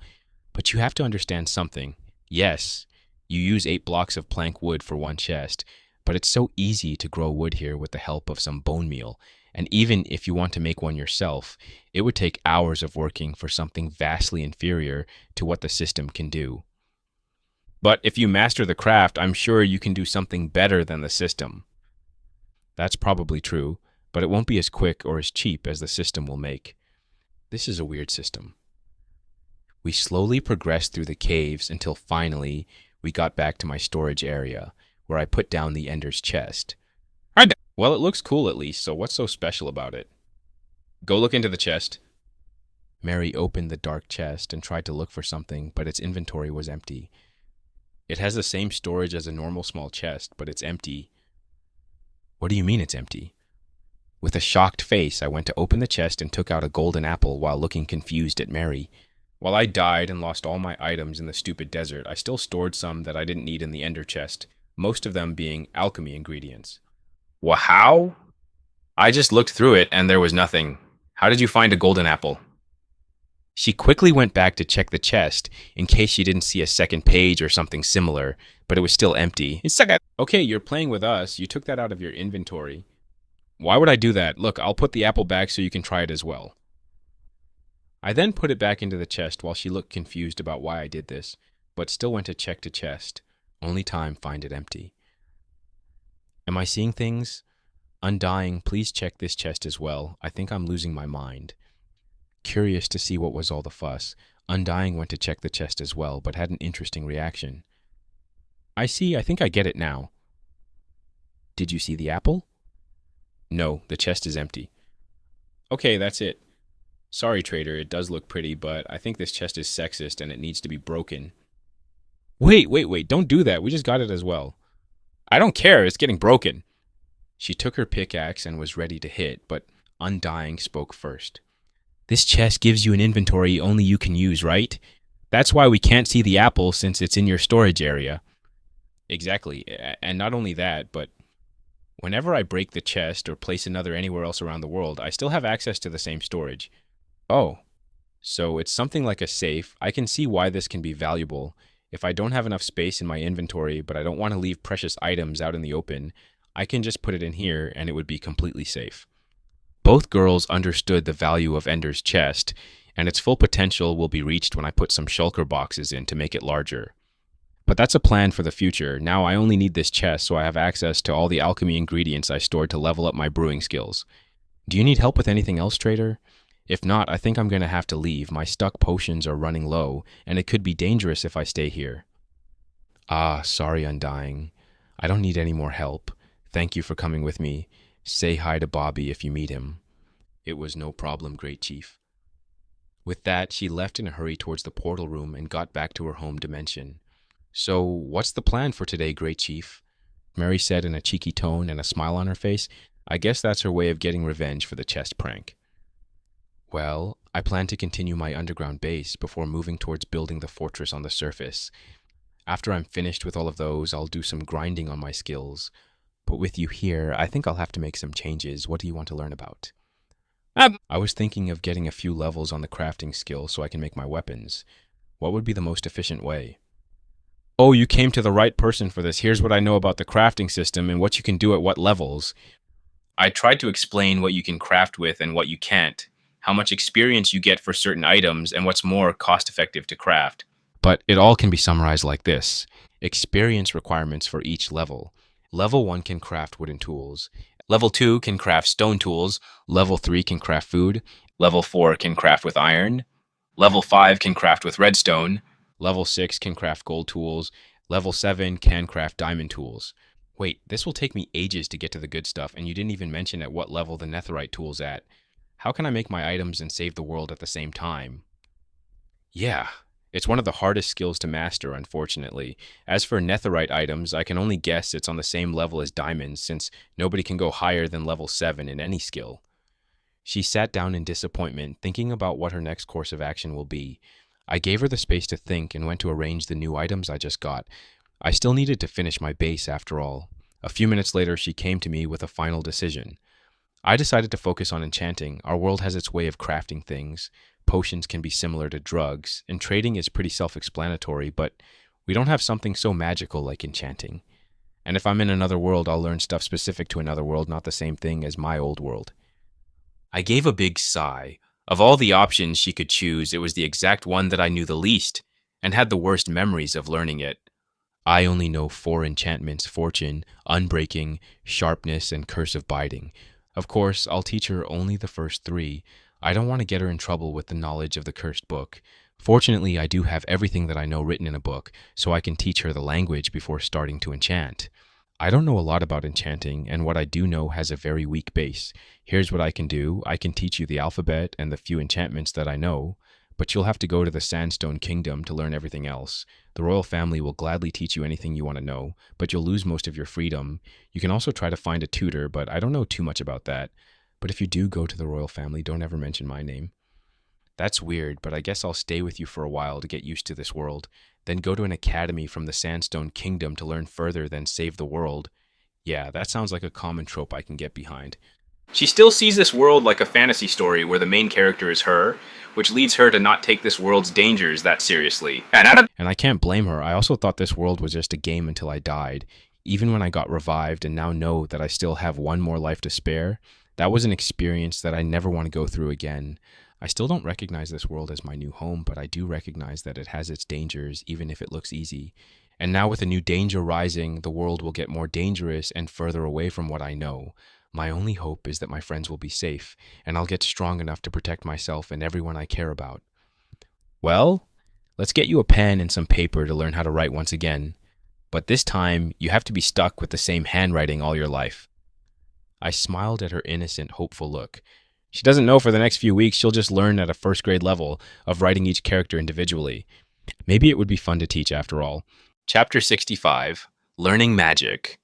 S1: But you have to understand something. Yes, you use 8 blocks of plank wood for 1 chest, but it's so easy to grow wood here with the help of some bone meal. And even if you want to make one yourself, it would take hours of working for something vastly inferior to what the system can do. But if you master the craft, I'm sure you can do something better than the system. That's probably true, but it won't be as quick or as cheap as the system will make. This is a weird system. We slowly progressed through the caves until finally we got back to my storage area, where I put down the Ender's Chest. Well, it looks cool at least, so what's so special about it? Go look into the chest. Mary opened the dark chest and tried to look for something, but its inventory was empty. It has the same storage as a normal small chest, but it's empty. What do you mean it's empty? With a shocked face, I went to open the chest and took out a golden apple while looking confused at Mary. While I died and lost all my items in the stupid desert, I still stored some that I didn't need in the Ender chest, most of them being alchemy ingredients. Well, how? I just looked through it and there was nothing. How did you find a golden apple? She quickly went back to check the chest in case she didn't see a second page or something similar, but it was still empty. Okay, you're playing with us. You took that out of your inventory. Why would I do that? Look, I'll put the apple back so you can try it as well. I then put it back into the chest while she looked confused about why I did this, but still went to check the chest. Only time find it empty. Am I seeing things? Undying, please check this chest as well. I think I'm losing my mind. Curious to see what was all the fuss, Undying went to check the chest as well, but had an interesting reaction. I see, I think I get it now. Did you see the apple? No, the chest is empty. Okay, that's it. Sorry, trader, it does look pretty, but I think this chest is sexist and it needs to be broken. Wait, don't do that. We just got it as well. I don't care, it's getting broken. She took her pickaxe and was ready to hit, but Undying spoke first. This chest gives you an inventory only you can use, right? That's why we can't see the apple since it's in your storage area. Exactly, and not only that, but whenever I break the chest or place another anywhere else around the world, I still have access to the same storage. Oh, so it's something like a safe. I can see why this can be valuable. If I don't have enough space in my inventory, but I don't want to leave precious items out in the open, I can just put it in here and it would be completely safe. Both girls understood the value of Ender's chest, and its full potential will be reached when I put some shulker boxes in to make it larger. But that's a plan for the future. Now I only need this chest so I have access to all the alchemy ingredients I stored to level up my brewing skills. Do you need help with anything else, trader? If not, I think I'm going to have to leave. My stuck potions are running low, and it could be dangerous if I stay here. Ah, sorry, Undying. I don't need any more help. Thank you for coming with me. Say hi to Bobby if you meet him. It was no problem, Great Chief. With that, she left in a hurry towards the portal room and got back to her home dimension. So, what's the plan for today, Great Chief? Mary said in a cheeky tone and a smile on her face. I guess that's her way of getting revenge for the chest prank. Well, I plan to continue my underground base before moving towards building the fortress on the surface. After I'm finished with all of those, I'll do some grinding on my skills. But with you here, I think I'll have to make some changes. What do you want to learn about? I was thinking of getting a few levels on the crafting skill so I can make my weapons. What would be the most efficient way? Oh, you came to the right person for this. Here's what I know about the crafting system and what you can do at what levels. I tried to explain what you can craft with and what you can't, how much experience you get for certain items, and what's more cost-effective to craft. But it all can be summarized like this. Experience requirements for each level. Level 1 can craft wooden tools. Level 2 can craft stone tools. Level 3 can craft food. Level 4 can craft with iron. Level 5 can craft with redstone. Level 6 can craft gold tools. Level 7 can craft diamond tools. Wait, this will take me ages to get to the good stuff, and you didn't even mention at what level the netherite tool's at. How can I make my items and save the world at the same time? Yeah, it's one of the hardest skills to master, unfortunately. As for netherite items, I can only guess it's on the same level as diamonds, since nobody can go higher than level 7 in any skill. She sat down in disappointment, thinking about what her next course of action will be. I gave her the space to think and went to arrange the new items I just got. I still needed to finish my base after all. A few minutes later, she came to me with a final decision. I decided to focus on enchanting. Our world has its way of crafting things. Potions can be similar to drugs, and trading is pretty self-explanatory, but we don't have something so magical like enchanting. And if I'm in another world, I'll learn stuff specific to another world, not the same thing as my old world. I gave a big sigh. Of all the options she could choose, it was the exact one that I knew the least, and had the worst memories of learning it. I only know 4 enchantments: Fortune, Unbreaking, Sharpness, and Curse of Biting. Of course, I'll teach her only the first 3. I don't want to get her in trouble with the knowledge of the cursed book. Fortunately, I do have everything that I know written in a book, so I can teach her the language before starting to enchant. I don't know a lot about enchanting, and what I do know has a very weak base. Here's what I can do. I can teach you the alphabet and the few enchantments that I know, but you'll have to go to the Sandstone Kingdom to learn everything else. The royal family will gladly teach you anything you want to know, but you'll lose most of your freedom. You can also try to find a tutor, but I don't know too much about that. But if you do go to the royal family, don't ever mention my name. That's weird, but I guess I'll stay with you for a while to get used to this world, then go to an academy from the Sandstone Kingdom to learn further, then save the world. Yeah, that sounds like a common trope I can get behind. She still sees this world like a fantasy story where the main character is her, which leads her to not take this world's dangers that seriously. And I can't blame her. I also thought this world was just a game until I died. Even when I got revived and now know that I still have one more life to spare, that was an experience that I never want to go through again. I still don't recognize this world as my new home, but I do recognize that it has its dangers, even if it looks easy. And now, with a new danger rising, the world will get more dangerous and further away from what I know. My only hope is that my friends will be safe, and I'll get strong enough to protect myself and everyone I care about. Well, let's get you a pen and some paper to learn how to write once again. But this time, you have to be stuck with the same handwriting all your life. I smiled at her innocent, hopeful look. She doesn't know for the next few weeks she'll just learn at a first grade level of writing each character individually. Maybe it would be fun to teach after all. Chapter 65, Learning Magic.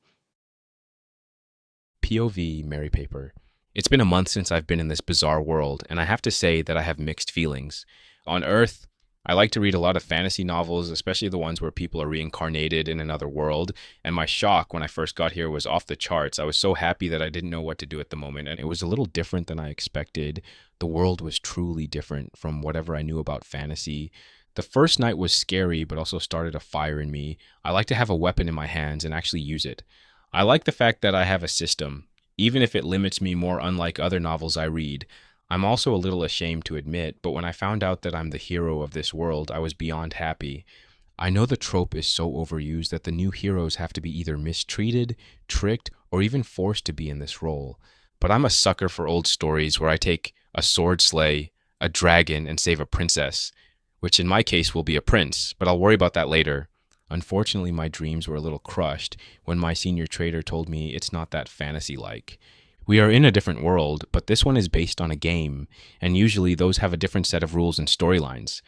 S1: POV Mary Paper. It's been a month since I've been in this bizarre world, and I have to say that I have mixed feelings. On Earth, I like to read a lot of fantasy novels, especially the ones where people are reincarnated in another world, and my shock when I first got here was off the charts. I was so happy that I didn't know what to do at the moment, and it was a little different than I expected. The world was truly different from whatever I knew about fantasy. The first night was scary, but also started a fire in me. I like to have a weapon in my hands and actually use it. I like the fact that I have a system, even if it limits me more unlike other novels I read. I'm also a little ashamed to admit, but when I found out that I'm the hero of this world, I was beyond happy. I know the trope is so overused that the new heroes have to be either mistreated, tricked, or even forced to be in this role. But I'm a sucker for old stories where I take a sword slay, a dragon, and save a princess, which in my case will be a prince, but I'll worry about that later. Unfortunately, my dreams were a little crushed when my senior trader told me it's not that fantasy-like. We are in a different world, but this one is based on a game, and usually those have a different set of rules and storylines.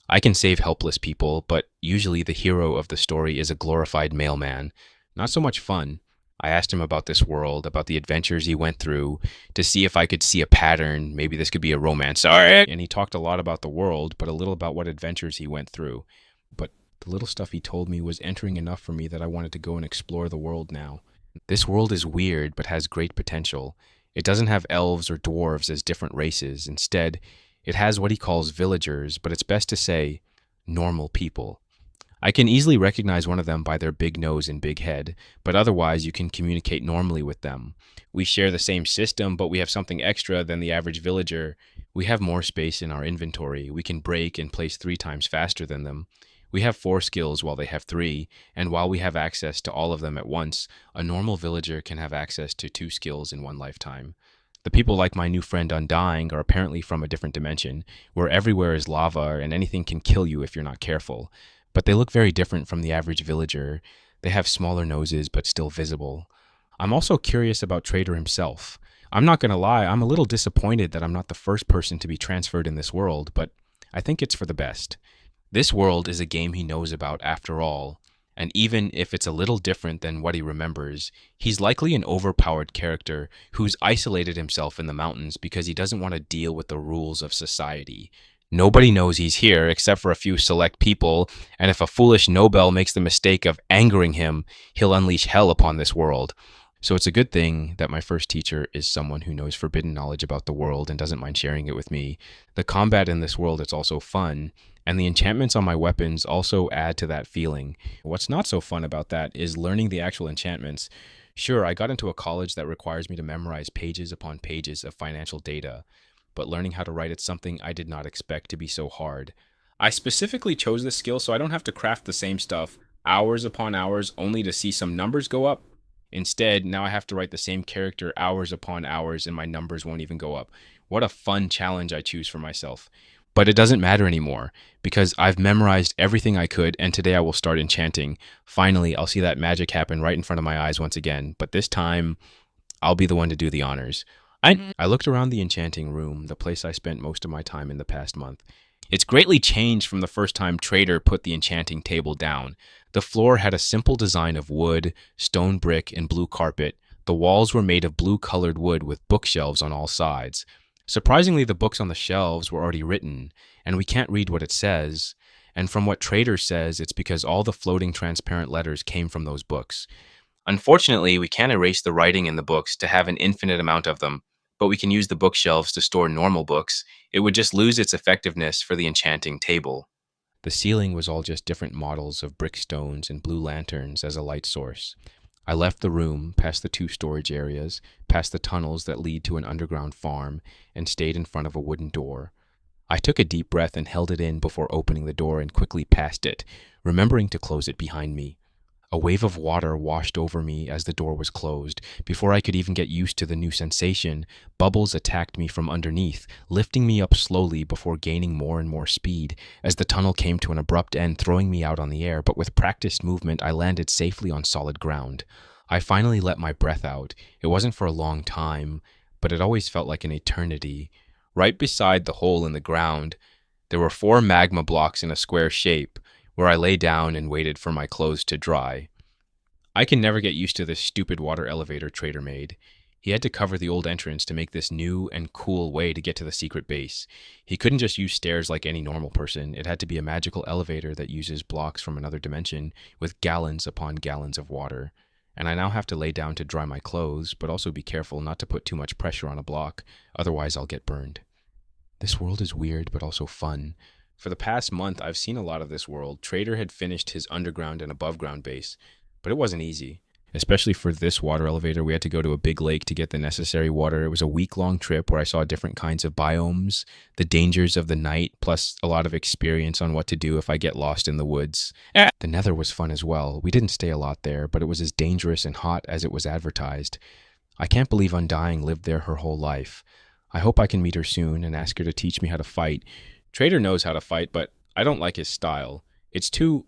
S1: I can save helpless people, but usually the hero of the story is a glorified mailman. Not so much fun. I asked him about this world, about the adventures he went through, to see if I could see a pattern. Maybe this could be a romance. And he talked a lot about the world, but a little about what adventures he went through. But the little stuff he told me was entering enough for me that I wanted to go and explore the world now. This world is weird, but has great potential. It doesn't have elves or dwarves as different races. Instead, it has what he calls villagers, but it's best to say normal people. I can easily recognize one of them by their big nose and big head, but otherwise you can communicate normally with them. We share the same system, but we have something extra than the average villager. We have more space in our inventory. We can break and place 3 times faster than them. We have 4 skills while they have 3, and while we have access to all of them at once, a normal villager can have access to 2 skills in one lifetime. The people like my new friend Undying are apparently from a different dimension, where everywhere is lava and anything can kill you if you're not careful. But they look very different from the average villager. They have smaller noses, but still visible. I'm also curious about Trader himself. I'm not going to lie, I'm a little disappointed that I'm not the first person to be transferred in this world, but I think it's for the best. This world is a game he knows about after all, and even if it's a little different than what he remembers, he's likely an overpowered character who's isolated himself in the mountains because he doesn't want to deal with the rules of society. Nobody knows he's here except for a few select people, and if a foolish Nobel makes the mistake of angering him, he'll unleash hell upon this world. So it's a good thing that my first teacher is someone who knows forbidden knowledge about the world and doesn't mind sharing it with me. The combat in this world is also fun, and the enchantments on my weapons also add to that feeling. What's not so fun about that is learning the actual enchantments. Sure, I got into a college that requires me to memorize pages upon pages of financial data, but learning how to write it's something I did not expect to be so hard. I specifically chose this skill so I don't have to craft the same stuff hours upon hours only to see some numbers go up. Instead, now I have to write the same character hours upon hours and my numbers won't even go up. What a fun challenge I choose for myself. But it doesn't matter anymore because I've memorized everything I could and today I will start enchanting. Finally, I'll see that magic happen right in front of my eyes once again, but this time I'll be the one to do the honors. I looked around the enchanting room, the place I spent most of my time in the past month. It's greatly changed from the first time Trader put the enchanting table down. The floor had a simple design of wood, stone brick, and blue carpet. The walls were made of blue-colored wood with bookshelves on all sides. Surprisingly, the books on the shelves were already written, and we can't read what it says. And from what Trader says, it's because all the floating transparent letters came from those books. Unfortunately, we can't erase the writing in the books to have an infinite amount of them. but we can use the bookshelves to store normal books. It would just lose its effectiveness for the enchanting table. The ceiling was all just different models of brick stones and blue lanterns as a light source. I left the room, past the two storage areas, past the tunnels that lead to an underground farm, and stayed in front of a wooden door. I took a deep breath and held it in before opening the door and quickly passed it, remembering to close it behind me. A wave of water washed over me as the door was closed. Before I could even get used to the new sensation, bubbles attacked me from underneath, lifting me up slowly before gaining more and more speed, as the tunnel came to an abrupt end, throwing me out on the air, but with practiced movement I landed safely on solid ground. I finally let my breath out. It wasn't for a long time, but it always felt like an eternity. Right beside the hole in the ground, there were 4 magma blocks in a square shape, where I lay down and waited for my clothes to dry. I can never get used to this stupid water elevator Trader made. He had to cover the old entrance to make this new and cool way to get to the secret base. He couldn't just use stairs like any normal person. It had to be a magical elevator that uses blocks from another dimension with gallons upon gallons of water. And I now have to lay down to dry my clothes, but also be careful not to put too much pressure on a block, otherwise I'll get burned. This world is weird, but also fun. For the past month, I've seen a lot of this world. Trader had finished his underground and above ground base, but it wasn't easy. Especially for this water elevator, we had to go to a big lake to get the necessary water. It was a week-long trip where I saw different kinds of biomes, the dangers of the night, plus a lot of experience on what to do if I get lost in the woods. The Nether was fun as well. We didn't stay a lot there, but it was as dangerous and hot as it was advertised. I can't believe Undying lived there her whole life. I hope I can meet her soon and ask her to teach me how to fight. Trader knows how to fight, but I don't like his style. It's too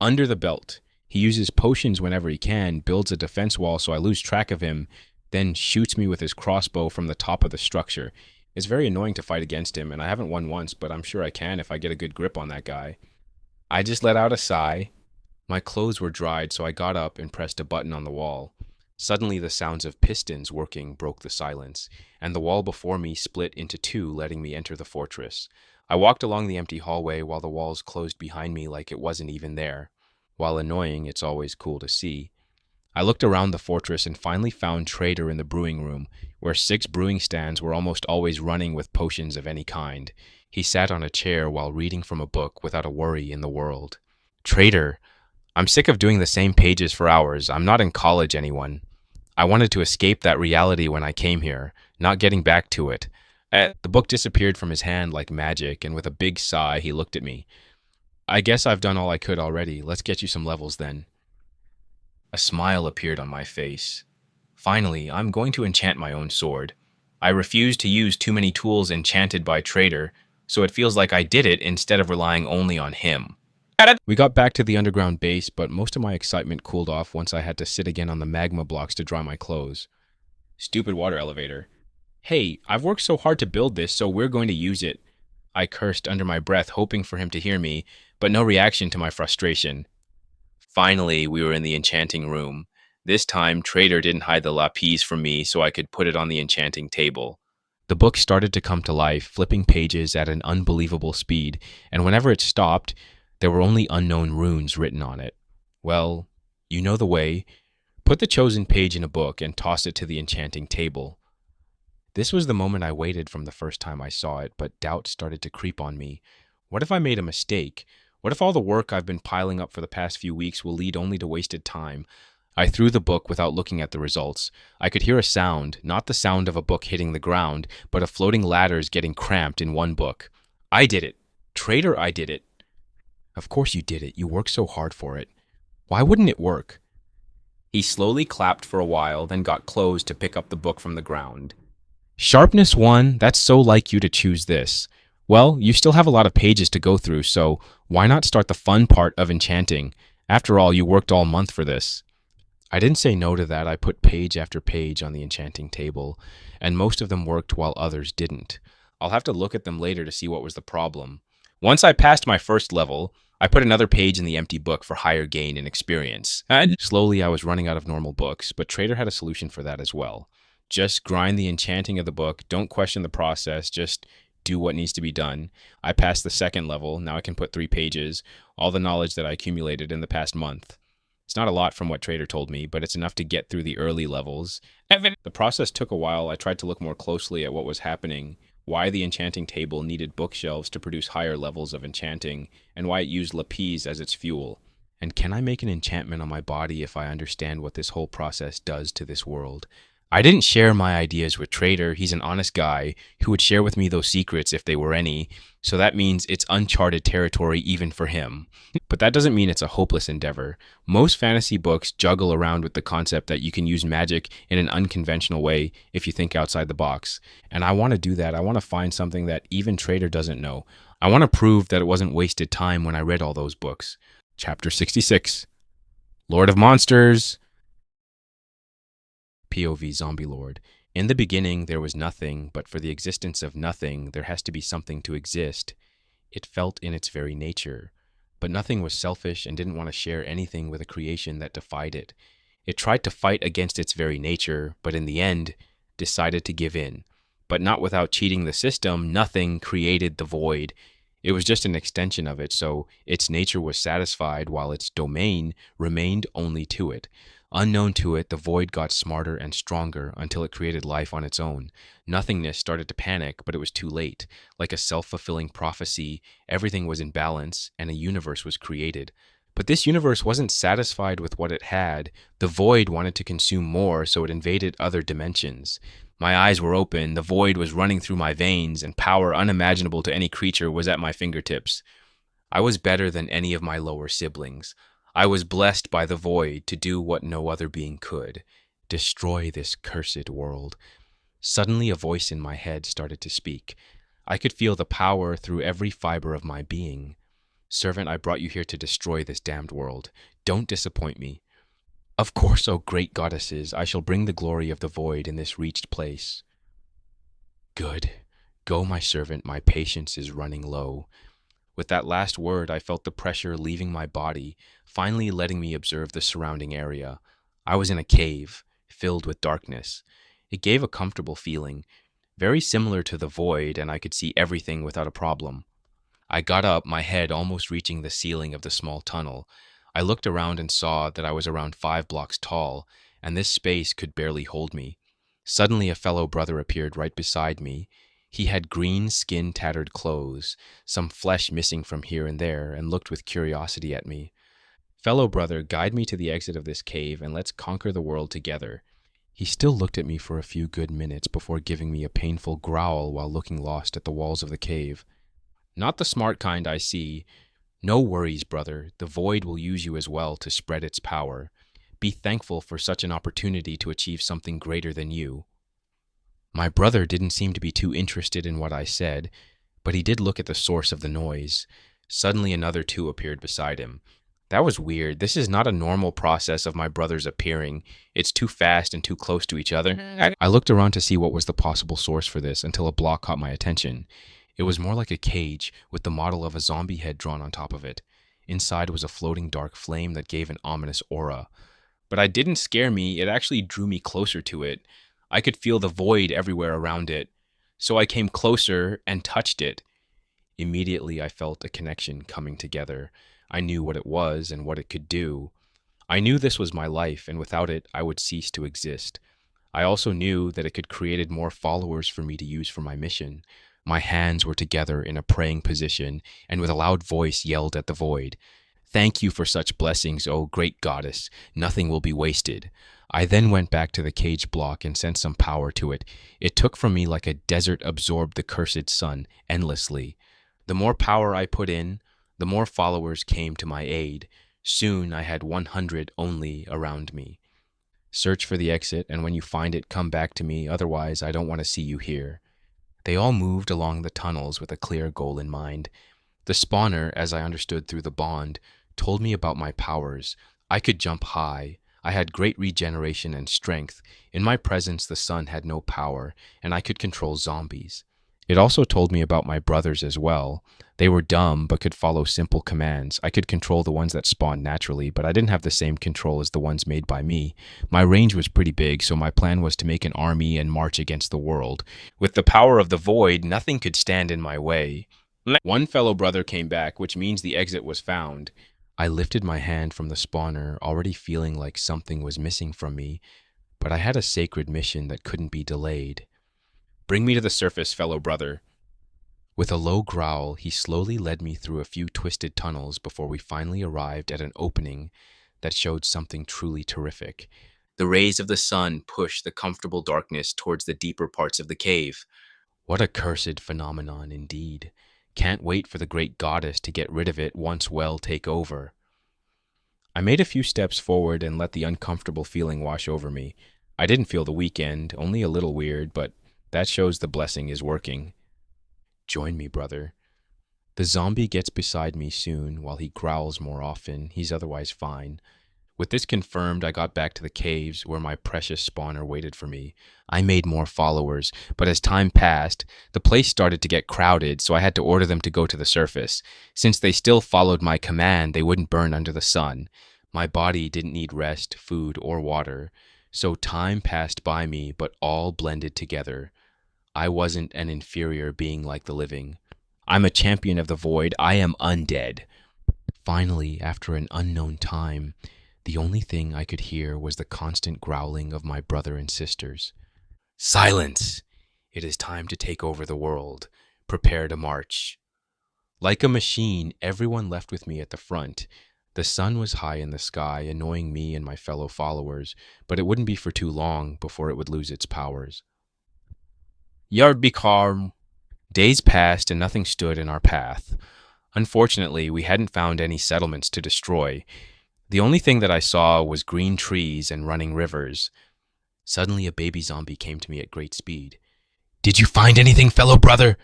S1: under the belt. He uses potions whenever he can, builds a defense wall so I lose track of him, then shoots me with his crossbow from the top of the structure. It's very annoying to fight against him, and I haven't won once, but I'm sure I can if I get a good grip on that guy. I just let out a sigh. My clothes were dried, so I got up and pressed a button on the wall. Suddenly the sounds of pistons working broke the silence, and the wall before me split into 2, letting me enter the fortress. I walked along the empty hallway while the walls closed behind me like it wasn't even there. While annoying, it's always cool to see. I looked around the fortress and finally found Trader in the brewing room, where 6 brewing stands were almost always running with potions of any kind. He sat on a chair while reading from a book without a worry in the world. Trader, I'm sick of doing the same pages for hours. I'm not in college, anyone. I wanted to escape that reality when I came here, not getting back to it. The book disappeared from his hand like magic, and with a big sigh, he looked at me. I guess I've done all I could already. Let's get you some levels then. A smile appeared on my face. Finally, I'm going to enchant my own sword. I refuse to use too many tools enchanted by Trader, so it feels like I did it instead of relying only on him. We got back to the underground base, but most of my excitement cooled off once I had to sit again on the magma blocks to dry my clothes. Stupid water elevator. Hey, I've worked so hard to build this, so we're going to use it. I cursed under my breath, hoping for him to hear me, but no reaction to my frustration. Finally, we were in the enchanting room. This time, Trader didn't hide the lapis from me so I could put it on the enchanting table. The book started to come to life, flipping pages at an unbelievable speed, and whenever it stopped, there were only unknown runes written on it. Well, you know the way. Put the chosen page in a book and toss it to the enchanting table. This was the moment I waited from the first time I saw it, but doubt started to creep on me. What if I made a mistake? What if all the work I've been piling up for the past few weeks will lead only to wasted time? I threw the book without looking at the results. I could hear a sound, not the sound of a book hitting the ground, but of floating ladders getting cramped in one book. I did it. Trader, I did it. Of course you did it. You worked so hard for it. Why wouldn't it work? He slowly clapped for a while, then got close to pick up the book from the ground. Sharpness 1, that's so like you to choose this. Well, you still have a lot of pages to go through, so why not start the fun part of enchanting? After all, you worked all month for this. I didn't say no to that. I put page after page on the enchanting table, and most of them worked while others didn't. I'll have to look at them later to see what was the problem. Once I passed my first level, I put another page in the empty book for higher gain and experience. And slowly I was running out of normal books, but Trader had a solution for that as well. Just grind the enchanting of the book, don't question the process, just do what needs to be done. I passed the second level, now I can put 3 pages, all the knowledge that I accumulated in the past month. It's not a lot from what Trader told me, but it's enough to get through the early levels. The process took a while. I tried to look more closely at what was happening, why the enchanting table needed bookshelves to produce higher levels of enchanting, and why it used lapis as its fuel. And can I make an enchantment on my body if I understand what this whole process does to this world? I didn't share my ideas with Trader. He's an honest guy who would share with me those secrets if they were any, so that means it's uncharted territory even for him. But that doesn't mean it's a hopeless endeavor. Most fantasy books juggle around with the concept that you can use magic in an unconventional way if you think outside the box. And I want to do that. I want to find something that even Trader doesn't know. I want to prove that it wasn't wasted time when I read all those books. Chapter 66, Lord of Monsters. POV Zombie Lord. In the beginning, there was nothing, but for the existence of nothing, there has to be something to exist. It felt in its very nature. But nothing was selfish and didn't want to share anything with a creation that defied it. It tried to fight against its very nature, but in the end, decided to give in. But not without cheating the system. Nothing created the void. It was just an extension of it, so its nature was satisfied while its domain remained only to it. Unknown to it, the void got smarter and stronger until it created life on its own. Nothingness started to panic, but it was too late. Like a self-fulfilling prophecy, everything was in balance and a universe was created. But this universe wasn't satisfied with what it had. The void wanted to consume more, so it invaded other dimensions. My eyes were open, the void was running through my veins, and power unimaginable to any creature was at my fingertips. I was better than any of my lower siblings. I was blessed by the void to do what no other being could: destroy this cursed world. Suddenly a voice in my head started to speak. I could feel the power through every fiber of my being. Servant, I brought you here to destroy this damned world. Don't disappoint me. Of course, O great goddesses, I shall bring the glory of the void in this reached place. Good. Go, my servant, my patience is running low. With that last word, I felt the pressure leaving my body, finally letting me observe the surrounding area. I was in a cave, filled with darkness. It gave a comfortable feeling, very similar to the void, and I could see everything without a problem. I got up, my head almost reaching the ceiling of the small tunnel. I looked around and saw that I was around 5 blocks tall, and this space could barely hold me. Suddenly a fellow brother appeared right beside me. He had green skin-tattered clothes, some flesh missing from here and there, and looked with curiosity at me. Fellow brother, guide me to the exit of this cave, and let's conquer the world together. He still looked at me for a few good minutes before giving me a painful growl while looking lost at the walls of the cave. Not the smart kind, I see. No worries, brother. The void will use you as well to spread its power. Be thankful for such an opportunity to achieve something greater than you. My brother didn't seem to be too interested in what I said, but he did look at the source of the noise. Suddenly another two appeared beside him. That was weird. This is not a normal process of my brothers appearing. It's too fast and too close to each other. I looked around to see what was the possible source for this until a block caught my attention. It was more like a cage with the model of a zombie head drawn on top of it. Inside was a floating dark flame that gave an ominous aura. But it didn't scare me. It actually drew me closer to it. I could feel the void everywhere around it. So I came closer and touched it. Immediately I felt a connection coming together. I knew what it was and what it could do. I knew this was my life, and without it, I would cease to exist. I also knew that it could create more followers for me to use for my mission. My hands were together in a praying position, and with a loud voice yelled at the void, "Thank you for such blessings, O great goddess. Nothing will be wasted." I then went back to the cage block and sent some power to it. It took from me like a desert absorbed the cursed sun endlessly. The more power I put in, the more followers came to my aid. Soon I had 100 only around me. Search for the exit, and when you find it, come back to me. Otherwise, I don't want to see you here. They all moved along the tunnels with a clear goal in mind. The spawner, as I understood through the bond, told me about my powers. I could jump high. I had great regeneration and strength. In my presence, the sun had no power, and I could control zombies. It also told me about my brothers as well. They were dumb, but could follow simple commands. I could control the ones that spawned naturally, but I didn't have the same control as the ones made by me. My range was pretty big, so my plan was to make an army and march against the world. With the power of the void, nothing could stand in my way. One fellow brother came back, which means the exit was found. I lifted my hand from the spawner, already feeling like something was missing from me, but I had a sacred mission that couldn't be delayed. Bring me to the surface, fellow brother. With a low growl, he slowly led me through a few twisted tunnels before we finally arrived at an opening that showed something truly terrific. The rays of the sun pushed the comfortable darkness towards the deeper parts of the cave. What a cursed phenomenon indeed. Can't wait for the great goddess to get rid of it once well take over. I made a few steps forward and let the uncomfortable feeling wash over me. I didn't feel the weekend, only a little weird, but that shows the blessing is working. Join me, brother. The zombie gets beside me soon, while he growls more often. He's otherwise fine. With this confirmed, I got back to the caves where my precious spawner waited for me. I made more followers, but as time passed, the place started to get crowded, so I had to order them to go to the surface. Since they still followed my command, they wouldn't burn under the sun. My body didn't need rest, food, or water, so time passed by me, but all blended together. I wasn't an inferior being like the living. I'm a champion of the void. I am undead. Finally, after an unknown time, the only thing I could hear was the constant growling of my brother and sisters. Silence! It is time to take over the world. Prepare to march. Like a machine, everyone left with me at the front. The sun was high in the sky, annoying me and my fellow followers, but it wouldn't be for too long before it would lose its powers. Yard be calm. Days passed and nothing stood in our path. Unfortunately, we hadn't found any settlements to destroy. The only thing that I saw was green trees and running rivers. Suddenly, a baby zombie came to me at great speed. Did you find anything, fellow brother?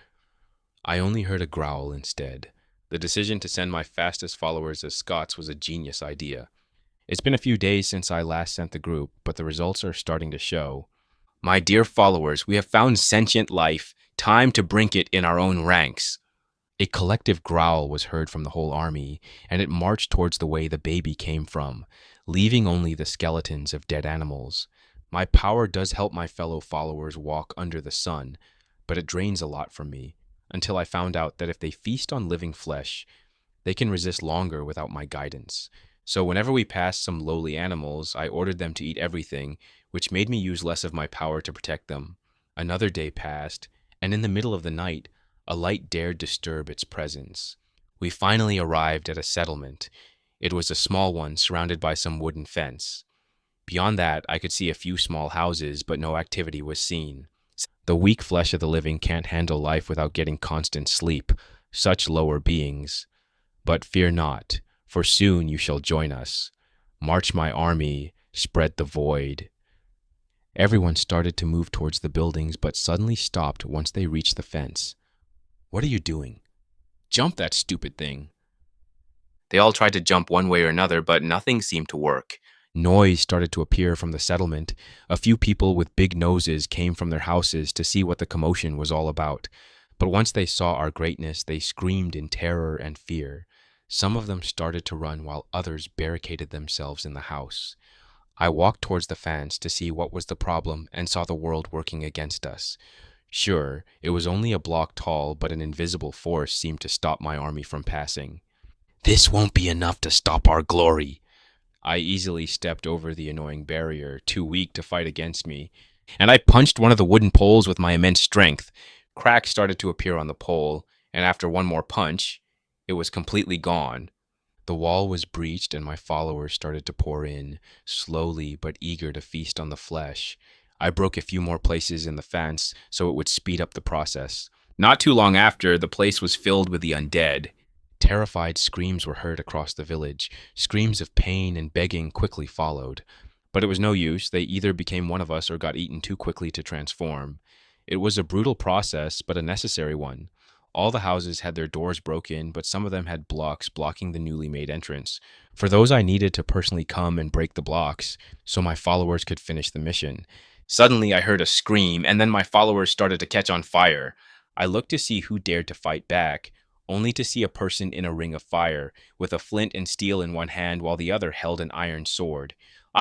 S1: I only heard a growl instead. The decision to send my fastest followers as Scots was a genius idea. It's been a few days since I last sent the group, but the results are starting to show. My dear followers, we have found sentient life. Time to bring it in our own ranks. A collective growl was heard from the whole army, and it marched towards the way the baby came from, leaving only the skeletons of dead animals. My power does help my fellow followers walk under the sun, but it drains a lot from me, until I found out that if they feast on living flesh, they can resist longer without my guidance. So whenever we passed some lowly animals, I ordered them to eat everything, which made me use less of my power to protect them. Another day passed, and in the middle of the night, a light dared disturb its presence. We finally arrived at a settlement. It was a small one surrounded by some wooden fence. Beyond that, I could see a few small houses, but no activity was seen. The weak flesh of the living can't handle life without getting constant sleep, such lower beings. But fear not, for soon you shall join us. March my army, spread the void. Everyone started to move towards the buildings, but suddenly stopped once they reached the fence. What are you doing? Jump that stupid thing. They all tried to jump one way or another, but nothing seemed to work. Noise started to appear from the settlement. A few people with big noses came from their houses to see what the commotion was all about. But once they saw our greatness, they screamed in terror and fear. Some of them started to run while others barricaded themselves in the house. I walked towards the fence to see what was the problem and saw the world working against us. Sure, it was only a block tall, but an invisible force seemed to stop my army from passing. This won't be enough to stop our glory. I easily stepped over the annoying barrier, too weak to fight against me, and I punched one of the wooden poles with my immense strength. Cracks started to appear on the pole, and after one more punch, it was completely gone. The wall was breached and my followers started to pour in, slowly but eager to feast on the flesh. I broke a few more places in the fence so it would speed up the process. Not too long after, the place was filled with the undead. Terrified screams were heard across the village. Screams of pain and begging quickly followed. But it was no use. They either became one of us or got eaten too quickly to transform. It was a brutal process, but a necessary one. All the houses had their doors broken, but some of them had blocks blocking the newly made entrance. For those, I needed to personally come and break the blocks so my followers could finish the mission. Suddenly, I heard a scream, and then my followers started to catch on fire. I looked to see who dared to fight back, only to see a person in a ring of fire, with a flint and steel in one hand while the other held an iron sword.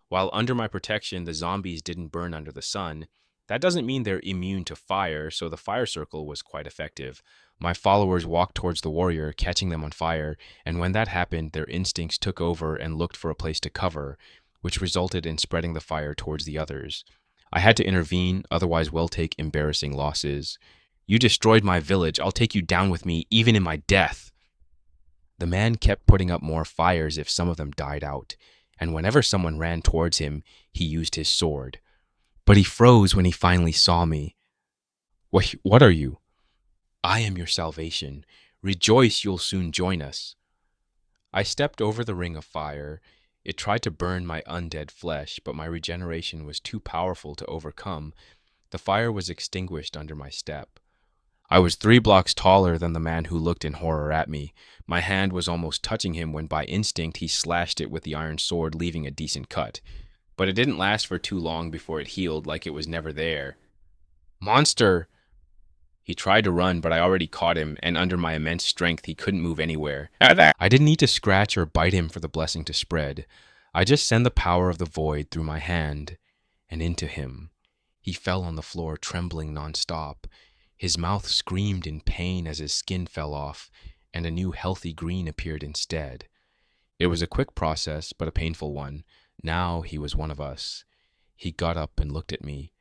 S1: While under my protection, the zombies didn't burn under the sun. That doesn't mean they're immune to fire, so the fire circle was quite effective. My followers walked towards the warrior, catching them on fire, and when that happened, their instincts took over and looked for a place to cover, which resulted in spreading the fire towards the others. I had to intervene, otherwise we'll take embarrassing losses. You destroyed my village. I'll take you down with me, even in my death. The man kept putting up more fires if some of them died out, and whenever someone ran towards him, he used his sword. But he froze when he finally saw me. What are you? I am your salvation. Rejoice, you'll soon join us. I stepped over the ring of fire. It tried to burn my undead flesh, but my regeneration was too powerful to overcome. The fire was extinguished under my step. I was 3 blocks taller than the man who looked in horror at me. My hand was almost touching him when by instinct he slashed it with the iron sword, leaving a decent cut. But it didn't last for too long before it healed like it was never there. Monster! He tried to run, but I already caught him, and under my immense strength he couldn't move anywhere. I didn't need to scratch or bite him for the blessing to spread. I just sent the power of the void through my hand and into him. He fell on the floor, trembling nonstop. His mouth screamed in pain as his skin fell off, and a new healthy green appeared instead. It was a quick process, but a painful one. Now he was one of us. He got up and looked at me.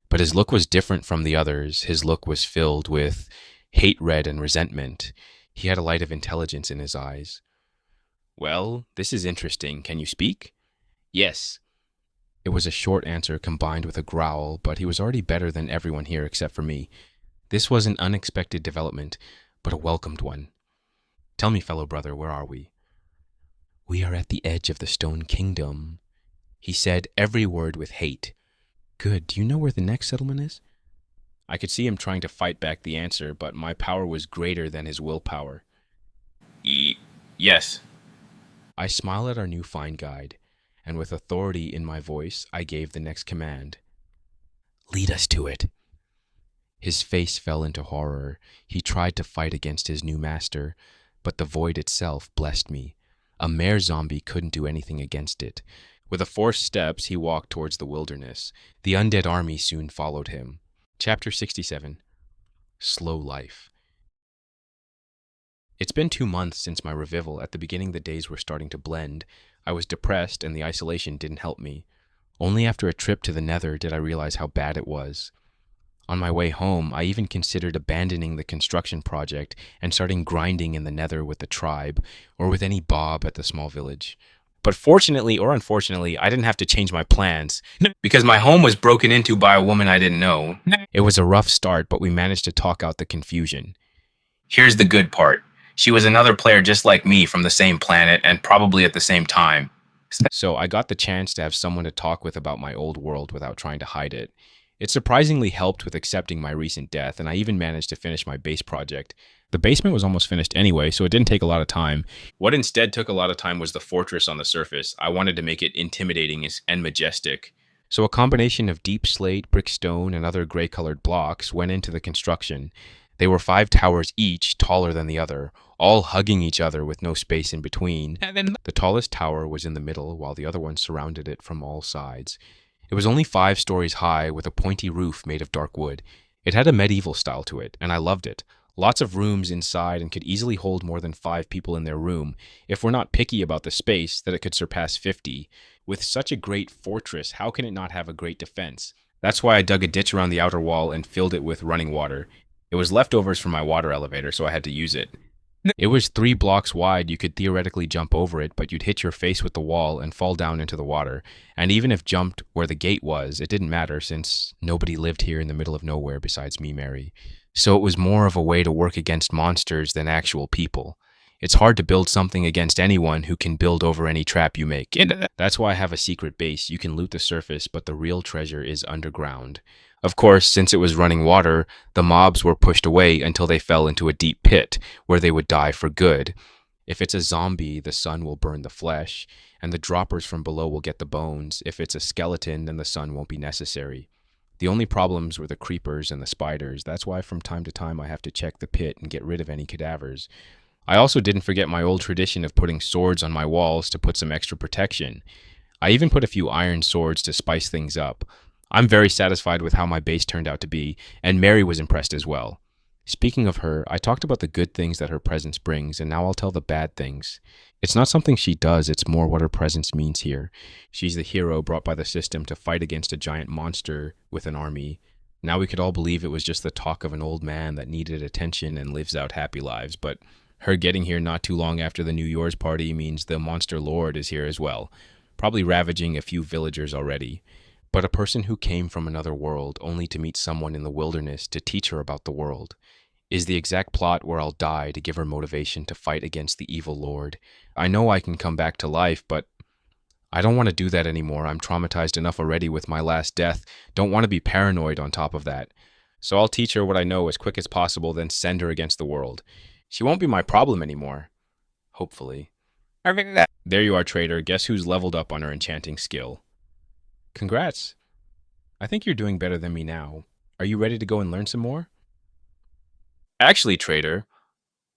S1: But his look was different from the others. His look was filled with hate-red and resentment. He had a light of intelligence in his eyes. Well, this is interesting. Can you speak? Yes. It was a short answer combined with a growl, but he was already better than everyone here except for me. This was an unexpected development, but a welcomed one. Tell me, fellow brother, where are we? We are at the edge of the Stone Kingdom. He said every word with hate. Good. Do you know where the next settlement is? I could see him trying to fight back the answer, but my power was greater than his willpower. Yes. I smiled at our new find guide, and with authority in my voice, I gave the next command. Lead us to it. His face fell into horror. He tried to fight against his new master, but the void itself blessed me. A mere zombie couldn't do anything against it. With a forced steps, he walked towards the wilderness. The undead army soon followed him. Chapter 67. Slow Life. It's been 2 months since my revival. At the beginning, the days were starting to blend. I was depressed, and the isolation didn't help me. Only after a trip to the Nether did I realize how bad it was. On my way home, I even considered abandoning the construction project and starting grinding in the Nether with the tribe, or with any Bob at the small village. But fortunately or unfortunately, I didn't have to change my plans, because my home was broken into by a woman I didn't know. It was a rough start, but we managed to talk out the confusion. Here's the good part. She was another player just like me from the same planet, and probably at the same time. So I got the chance to have someone to talk with about my old world without trying to hide it. It surprisingly helped with accepting my recent death, and I even managed to finish my base project. The basement was almost finished anyway, so it didn't take a lot of time. What instead took a lot of time was the fortress on the surface. I wanted to make it intimidating and majestic. So a combination of deep slate, brick stone, and other gray-colored blocks went into the construction. They were 5 towers each, taller than the other, all hugging each other with no space in between. The tallest tower was in the middle, while the other ones surrounded it from all sides. It was only 5 stories high with a pointy roof made of dark wood. It had a medieval style to it, and I loved it. Lots of rooms inside and could easily hold more than 5 people in their room. If we're not picky about the space, that it could surpass 50. With such a great fortress, how can it not have a great defense? That's why I dug a ditch around the outer wall and filled it with running water. It was leftovers from my water elevator, so I had to use it. It was 3 blocks wide. You could theoretically jump over it, but you'd hit your face with the wall and fall down into the water. And even if jumped where the gate was, it didn't matter since nobody lived here in the middle of nowhere besides me, Mary. So it was more of a way to work against monsters than actual people. It's hard to build something against anyone who can build over any trap you make. That's why I have a secret base. You can loot the surface, but the real treasure is underground. Of course, since it was running water, the mobs were pushed away until they fell into a deep pit, where they would die for good. If it's a zombie, the sun will burn the flesh, and the droppers from below will get the bones. If it's a skeleton, then the sun won't be necessary. The only problems were the creepers and the spiders. That's why from time to time I have to check the pit and get rid of any cadavers. I also didn't forget my old tradition of putting swords on my walls to put some extra protection. I even put a few iron swords to spice things up. I'm very satisfied with how my base turned out to be, and Mary was impressed as well. Speaking of her, I talked about the good things that her presence brings, and now I'll tell the bad things. It's not something she does, it's more what her presence means here. She's the hero brought by the system to fight against a giant monster with an army. Now we could all believe it was just the talk of an old man that needed attention and lives out happy lives, but her getting here not too long after the New Year's party means the monster lord is here as well, probably ravaging a few villagers already. But a person who came from another world only to meet someone in the wilderness to teach her about the world is the exact plot where I'll die to give her motivation to fight against the evil lord. I know I can come back to life, but I don't want to do that anymore. I'm traumatized enough already with my last death. Don't want to be paranoid on top of that. So I'll teach her what I know as quick as possible, then send her against the world. She won't be my problem anymore. Hopefully. There you are, trader. Guess who's leveled up on her enchanting skill? Congrats. I think you're doing better than me now. Are you ready to go and learn some more? Actually, trader,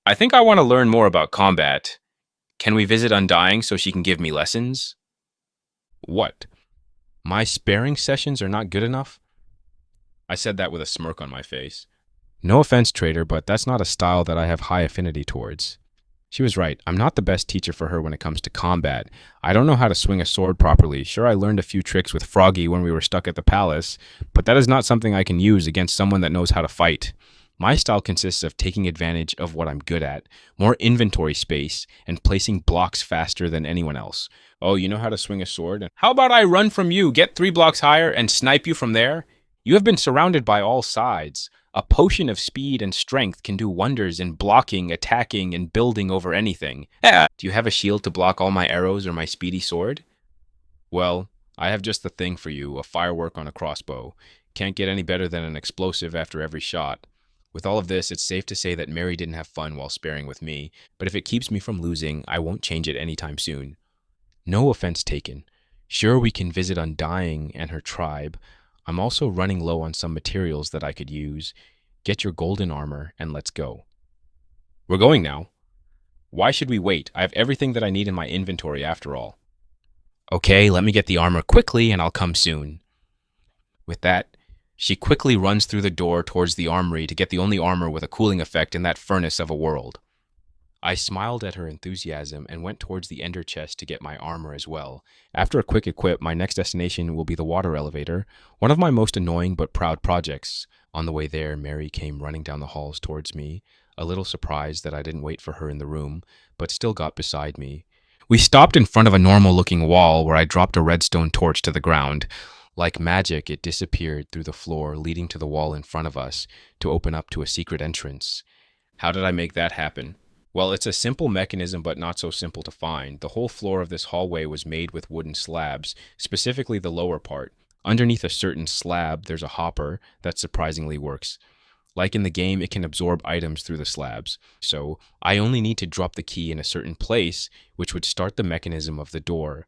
S1: I think I want to learn more about combat. Can we visit Undying so she can give me lessons? What? My sparring sessions are not good enough? I said that with a smirk on my face. No offense, trader, but that's not a style that I have high affinity towards. She was right. I'm not the best teacher for her when it comes to combat. I don't know how to swing a sword properly. Sure, I learned a few tricks with Froggy when we were stuck at the palace, but that is not something I can use against someone that knows how to fight. My style consists of taking advantage of what I'm good at, more inventory space, and placing blocks faster than anyone else. Oh, you know how to swing a sword? How about I run from you, get 3 blocks higher, and snipe you from there? You have been surrounded by all sides. A potion of speed and strength can do wonders in blocking, attacking, and building over anything. Do you have a shield to block all my arrows or my speedy sword? Well, I have just the thing for you, a firework on a crossbow. Can't get any better than an explosive after every shot. With all of this, it's safe to say that Mary didn't have fun while sparring with me, but if it keeps me from losing, I won't change it anytime soon. No offense taken. Sure, we can visit Undying and her tribe. I'm also running low on some materials that I could use. Get your golden armor and let's go. We're going now. Why should we wait? I have everything that I need in my inventory after all. Okay, let me get the armor quickly and I'll come soon. With that, she quickly runs through the door towards the armory to get the only armor with a cooling effect in that furnace of a world. I smiled at her enthusiasm and went towards the ender chest to get my armor as well. After a quick equip, my next destination will be the water elevator, one of my most annoying but proud projects. On the way there, Mary came running down the halls towards me, a little surprised that I didn't wait for her in the room, but still got beside me. We stopped in front of a normal-looking wall where I dropped a redstone torch to the ground. Like magic, it disappeared through the floor, leading to the wall in front of us to open up to a secret entrance. How did I make that happen? Well, it's a simple mechanism, but not so simple to find. The whole floor of this hallway was made with wooden slabs, specifically the lower part. Underneath a certain slab, there's a hopper that surprisingly works. Like in the game, it can absorb items through the slabs. So I only need to drop the key in a certain place, which would start the mechanism of the door.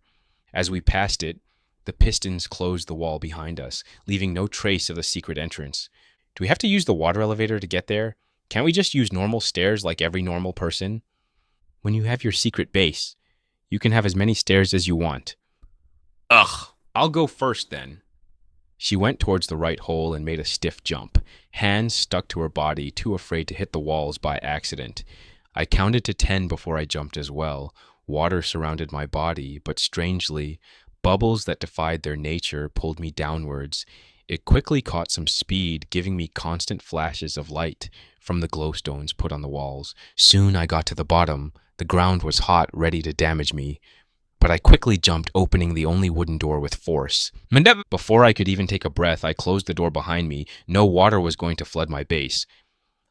S1: As we passed it, the pistons closed the wall behind us, leaving no trace of the secret entrance. Do we have to use the water elevator to get there? Can't we just use normal stairs like every normal person? When you have your secret base, you can have as many stairs as you want. Ugh, I'll go first then. She went towards the right hole and made a stiff jump, hands stuck to her body, too afraid to hit the walls by accident. I counted to 10 before I jumped as well. Water surrounded my body, but strangely, bubbles that defied their nature pulled me downwards. It quickly caught some speed, giving me constant flashes of light from the glowstones put on the walls. Soon I got to the bottom. The ground was hot, ready to damage me. But I quickly jumped, opening the only wooden door with force. Before I could even take a breath, I closed the door behind me. No water was going to flood my base.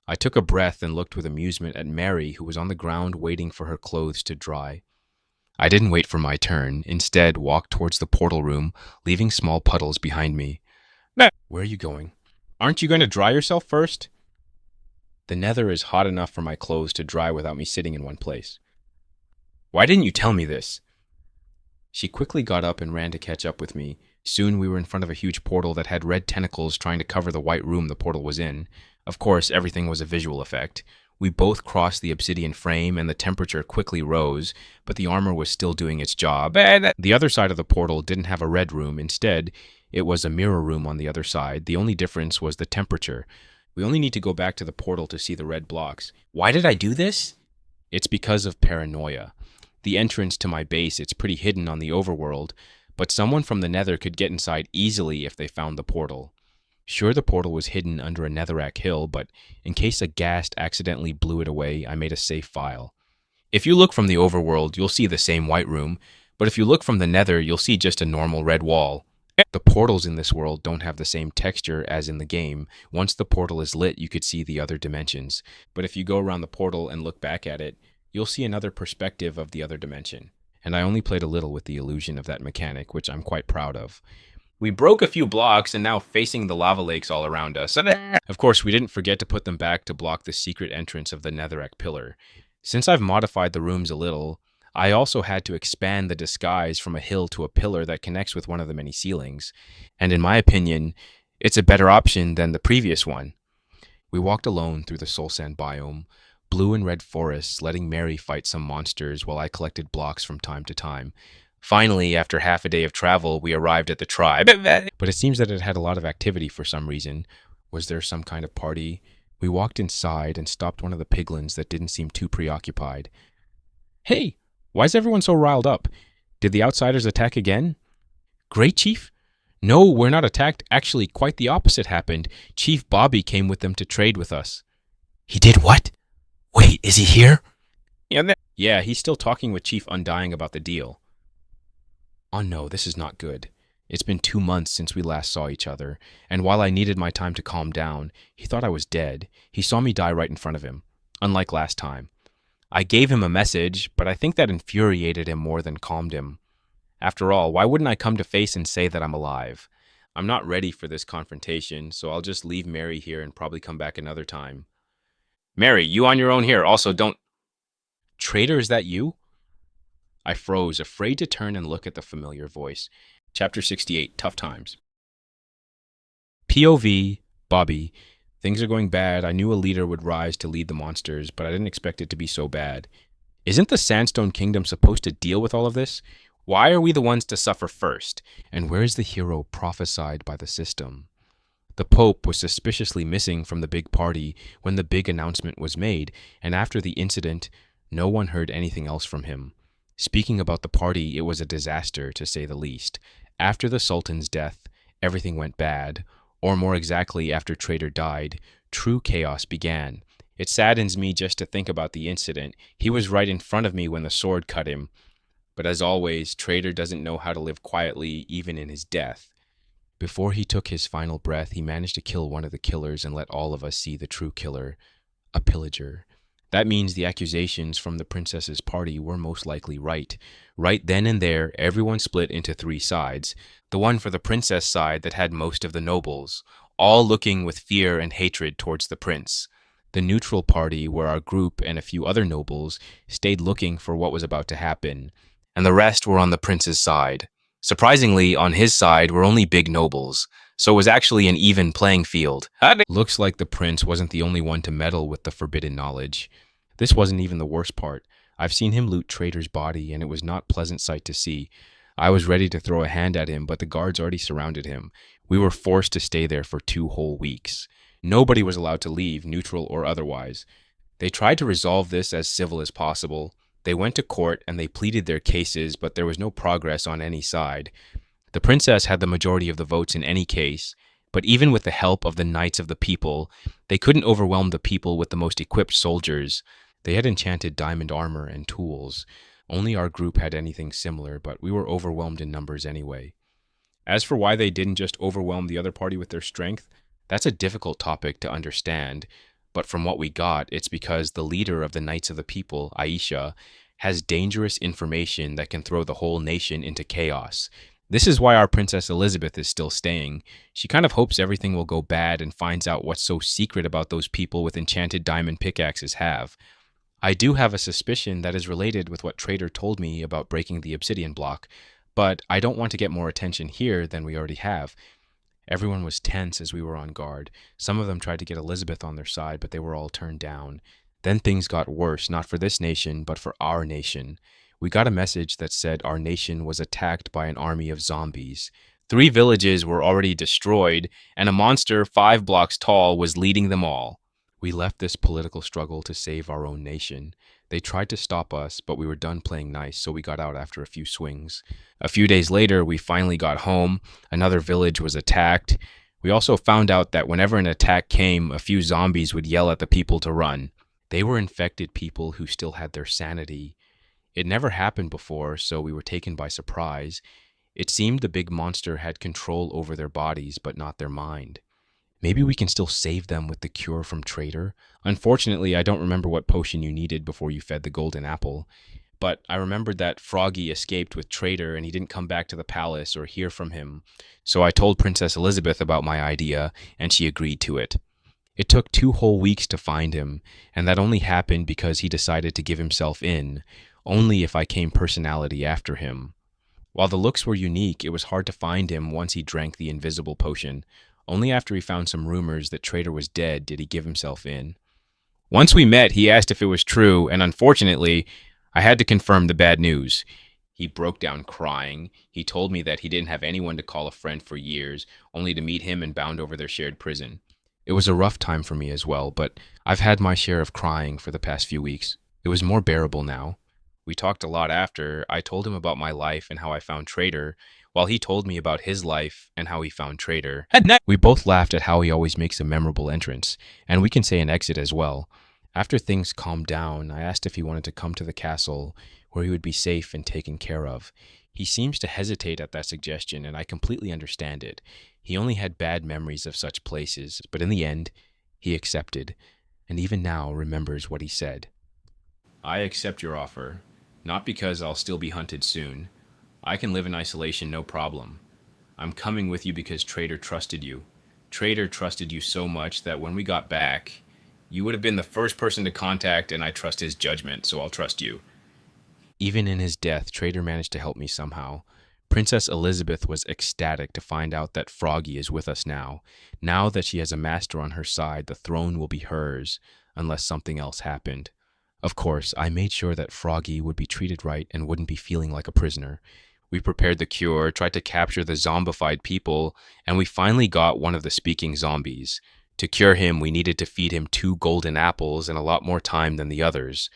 S1: I took a breath and looked with amusement at Mary, who was on the ground waiting for her clothes to dry. I didn't wait for my turn, instead walked towards the portal room, leaving small puddles behind me. Where are you going? Aren't you going to dry yourself first? The nether is hot enough for my clothes to dry without me sitting in one place. Why didn't you tell me this? She quickly got up and ran to catch up with me. Soon we were in front of a huge portal that had red tentacles trying to cover the white room the portal was in. Of course, everything was a visual effect. We both crossed the obsidian frame and the temperature quickly rose, but the armor was still doing its job. The other side of the portal didn't have a red room. Instead, It was a mirror room on the other side. The only difference was the temperature. We only need to go back to the portal to see the red blocks. Why did I do this? It's because of paranoia. The entrance to my base, it's pretty hidden on the overworld, but someone from the nether could get inside easily if they found the portal. Sure, the portal was hidden under a netherrack hill, but in case a ghast accidentally blew it away, I made a safe file. If you look from the overworld, you'll see the same white room, but if you look from the nether, you'll see just a normal red wall. The portals in this world don't have the same texture as in the game. Once the portal is lit, you could see the other dimensions. But if you go around the portal and look back at it, you'll see another perspective of the other dimension. And I only played a little with the illusion of that mechanic, which I'm quite proud of. We broke a few blocks and now facing the lava lakes all around us. Of course, we didn't forget to put them back to block the secret entrance of the netherrack pillar. Since I've modified the rooms a little, I also had to expand the disguise from a hill to a pillar that connects with one of the many ceilings. And in my opinion, it's a better option than the previous one. We walked alone through the soul sand biome, blue and red forests, letting Mary fight some monsters while I collected blocks from time to time. Finally, after half a day of travel, we arrived at the tribe. But it seems that it had a lot of activity for some reason. Was there some kind of party? We walked inside and stopped one of the piglins that didn't seem too preoccupied. Hey, why is everyone so riled up? Did the outsiders attack again? Great Chief? No, we're not attacked. Actually, quite the opposite happened. Chief Bobby came with them to trade with us.
S2: He did what? Wait, is he here?
S1: Yeah, he's still talking with Chief Undying about the deal. Oh no, this is not good. It's been 2 months since we last saw each other, and while I needed my time to calm down, he thought I was dead. He saw me die right in front of him, unlike last time. I gave him a message, but I think that infuriated him more than calmed him. After all, why wouldn't I come to face and say that I'm alive? I'm not ready for this confrontation, so I'll just leave Mary here and probably come back another time. Mary, you on your own here. Also, don't... Traitor, is that you? I froze, afraid to turn and look at the familiar voice. Chapter 68, Tough Times. POV, Bobby. Things are going bad. I knew a leader would rise to lead the monsters, but I didn't expect it to be so bad. Isn't the Sandstone Kingdom supposed to deal with all of this? Why are we the ones to suffer first? And where's the hero prophesied by the system? The Pope was suspiciously missing from the big party when the big announcement was made, and after the incident, no one heard anything else from him. Speaking about the party, it was a disaster, to say the least. After the Sultan's death, everything went bad. Or more exactly, after Traitor died, true chaos began. It saddens me just to think about the incident. He was right in front of me when the sword cut him. But as always, Traitor doesn't know how to live quietly, even in his death. Before he took his final breath, he managed to kill one of the killers and let all of us see the true killer, a pillager. That means the accusations from the princess's party were most likely right. Right then and there, everyone split into 3 sides. The one for the princess side that had most of the nobles, all looking with fear and hatred towards the prince. The neutral party, where our group and a few other nobles stayed looking for what was about to happen. And the rest were on the prince's side. Surprisingly, on his side were only big nobles, so it was actually an even playing field. Looks like the prince wasn't the only one to meddle with the forbidden knowledge. This wasn't even the worst part. I've seen him loot Traitor's body, and it was not a pleasant sight to see. I was ready to throw a hand at him, but the guards already surrounded him. We were forced to stay there for 2 whole weeks. Nobody was allowed to leave, neutral or otherwise. They tried to resolve this as civil as possible. They went to court and they pleaded their cases, but there was no progress on any side. The princess had the majority of the votes in any case, but even with the help of the Knights of the People, they couldn't overwhelm the people with the most equipped soldiers. They had enchanted diamond armor and tools. Only our group had anything similar, but we were overwhelmed in numbers anyway. As for why they didn't just overwhelm the other party with their strength, that's a difficult topic to understand, but from what we got, it's because the leader of the Knights of the People, Aisha, has dangerous information that can throw the whole nation into chaos. This is why our Princess Elizabeth is still staying. She kind of hopes everything will go bad and finds out what's so secret about those people with enchanted diamond pickaxes have. I do have a suspicion that is related with what Traitor told me about breaking the obsidian block, but I don't want to get more attention here than we already have. Everyone was tense as we were on guard. Some of them tried to get Elizabeth on their side, but they were all turned down. Then things got worse, not for this nation, but for our nation. We got a message that said our nation was attacked by an army of zombies. 3 villages were already destroyed, and a monster 5 blocks tall was leading them all. We left this political struggle to save our own nation. They tried to stop us, but we were done playing nice, so we got out after a few swings. A few days later, we finally got home. Another village was attacked. We also found out that whenever an attack came, a few zombies would yell at the people to run. They were infected people who still had their sanity. It never happened before, so we were taken by surprise. It seemed the big monster had control over their bodies, but not their mind. Maybe we can still save them with the cure from Trader. Unfortunately, I don't remember what potion you needed before you fed the golden apple. But I remembered that Froggy escaped with Trader and he didn't come back to the palace or hear from him. So I told Princess Elizabeth about my idea, and she agreed to it. It took 2 whole weeks to find him, and that only happened because he decided to give himself in, only if I came personality after him. While the looks were unique, it was hard to find him once he drank the invisible potion. Only after he found some rumors that Trader was dead did he give himself in. Once we met, he asked if it was true, and unfortunately, I had to confirm the bad news. He broke down crying. He told me that he didn't have anyone to call a friend for years, only to meet him and bound over their shared prison. It was a rough time for me as well, but I've had my share of crying for the past few weeks. It was more bearable now. We talked a lot after. I told him about my life and how I found Trader, while he told me about his life and how he found Trader. We both laughed at how he always makes a memorable entrance, and we can say an exit as well. After things calmed down, I asked if he wanted to come to the castle, where he would be safe and taken care of. He seems to hesitate at that suggestion, and I completely understand it. He only had bad memories of such places, but in the end, he accepted, and even now remembers what he said. I accept your offer, not because I'll still be hunted soon. I can live in isolation no problem. I'm coming with you because Trader trusted you. Trader trusted you so much that when we got back, you would have been the first person to contact, and I trust his judgment, so I'll trust you. Even in his death, Trader managed to help me somehow. Princess Elizabeth was ecstatic to find out that Froggy is with us now. Now that she has a master on her side, the throne will be hers, unless something else happened. Of course, I made sure that Froggy would be treated right and wouldn't be feeling like a prisoner. We prepared the cure, tried to capture the zombified people, and we finally got one of the speaking zombies. To cure him, we needed to feed him 2 golden apples and a lot more time than the others.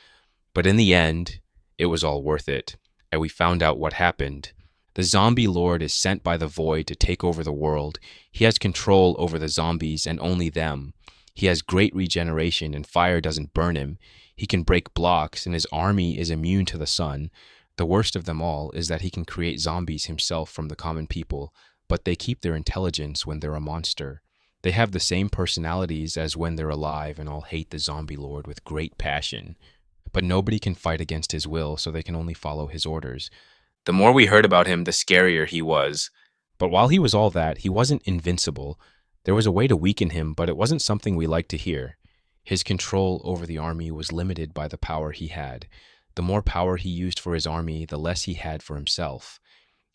S1: But in the end, it was all worth it, and we found out what happened. The zombie lord is sent by the void to take over the world. He has control over the zombies and only them. He has great regeneration and fire doesn't burn him. He can break blocks and his army is immune to the sun. The worst of them all is that he can create zombies himself from the common people, but they keep their intelligence when they're a monster. They have the same personalities as when they're alive and all hate the zombie lord with great passion. But nobody can fight against his will, so they can only follow his orders. The more we heard about him, the scarier he was. But while he was all that, he wasn't invincible. There was a way to weaken him, but it wasn't something we liked to hear. His control over the army was limited by the power he had. The more power he used for his army, the less he had for himself.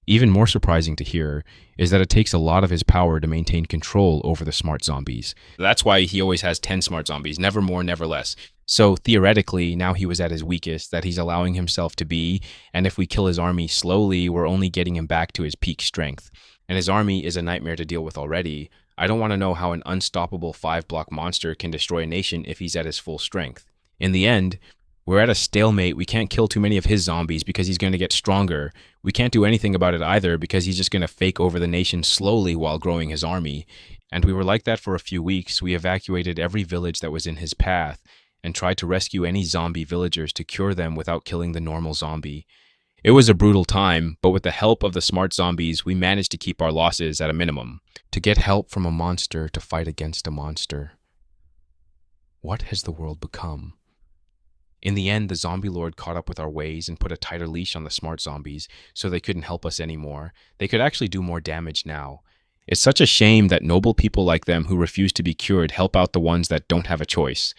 S1: Even more surprising to hear is that it takes a lot of his power to maintain control over the smart zombies. That's why he always has 10 smart zombies, never more, never less. So theoretically, now he was at his weakest, that he's allowing himself to be, and if we kill his army slowly, we're only getting him back to his peak strength. And his army is a nightmare to deal with already. I don't want to know how an unstoppable 5-block monster can destroy a nation if he's at his full strength. In the end, we're at a stalemate. We can't kill too many of his zombies because he's going to get stronger. We can't do anything about it either because he's just going to fake over the nation slowly while growing his army. And we were like that for a few weeks. We evacuated every village that was in his path and tried to rescue any zombie villagers to cure them without killing the normal zombie. It was a brutal time, but with the help of the smart zombies, we managed to keep our losses at a minimum. To get help from a monster to fight against a monster. What has the world become? In the end, the zombie lord caught up with our ways and put a tighter leash on the smart zombies so they couldn't help us anymore. They could actually do more damage now. It's such a shame that noble people like them who refuse to be cured help out the ones that don't have a choice.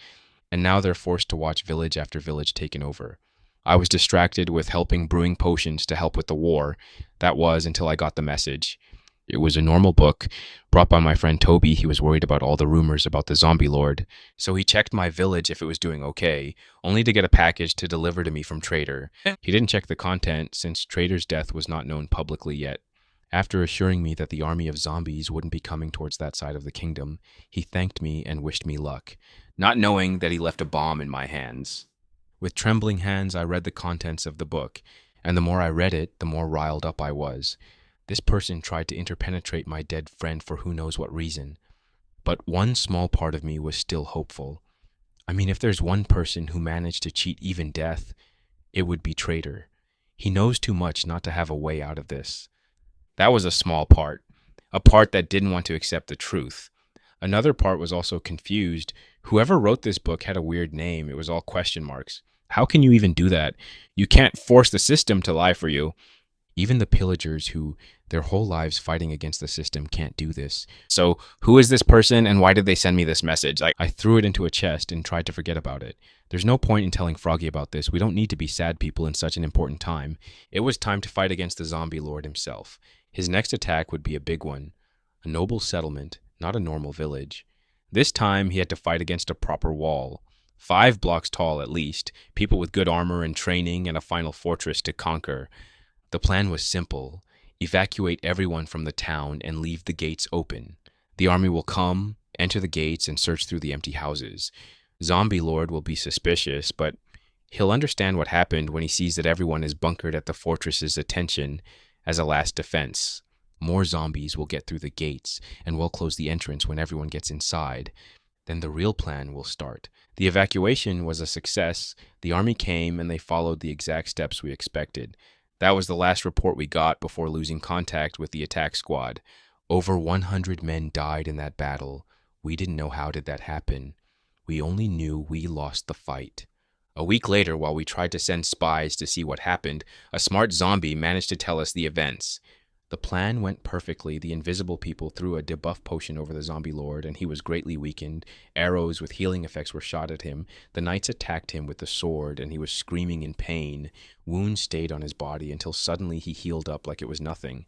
S1: And now they're forced to watch village after village taken over. I was distracted with helping brewing potions to help with the war. That was until I got the message. It was a normal book, brought by my friend Toby. He was worried about all the rumors about the zombie lord, so he checked my village if it was doing okay, only to get a package to deliver to me from Trader. He didn't check the content since Trader's death was not known publicly yet. After assuring me that the army of zombies wouldn't be coming towards that side of the kingdom, he thanked me and wished me luck, not knowing that he left a bomb in my hands. With trembling hands, I read the contents of the book, and the more I read it, the more riled up I was. This person tried to interpenetrate my dead friend for who knows what reason. But one small part of me was still hopeful. I mean, if there's one person who managed to cheat even death, it would be Traitor. He knows too much not to have a way out of this. That was a small part, a part that didn't want to accept the truth. Another part was also confused. Whoever wrote this book had a weird name. It was all question marks. How can you even do that? You can't force the system to lie for you. Even the pillagers who their whole lives fighting against the system can't do this. So, who is this person and why did they send me this message? I threw it into a chest and tried to forget about it. There's no point in telling Froggy about this. We don't need to be sad people in such an important time. It was time to fight against the zombie lord himself. His next attack would be a big one. A noble settlement, not a normal village. This time he had to fight against a proper wall. 5 blocks tall at least, people with good armor and training, and a final fortress to conquer. The plan was simple. Evacuate everyone from the town and leave the gates open. The army will come, enter the gates, and search through the empty houses. Zombie Lord will be suspicious, but he'll understand what happened when he sees that everyone is bunkered at the fortress's attention as a last defense. More zombies will get through the gates, and we'll close the entrance when everyone gets inside. Then the real plan will start. The evacuation was a success. The army came, and they followed the exact steps we expected. That was the last report we got before losing contact with the attack squad. Over 100 men died in that battle. We didn't know how did that happen. We only knew we lost the fight. A week later, while we tried to send spies to see what happened, a smart zombie managed to tell us the events. The plan went perfectly. The invisible people threw a debuff potion over the zombie lord, and he was greatly weakened. Arrows with healing effects were shot at him. The knights attacked him with the sword, and he was screaming in pain. Wounds stayed on his body until suddenly he healed up like it was nothing.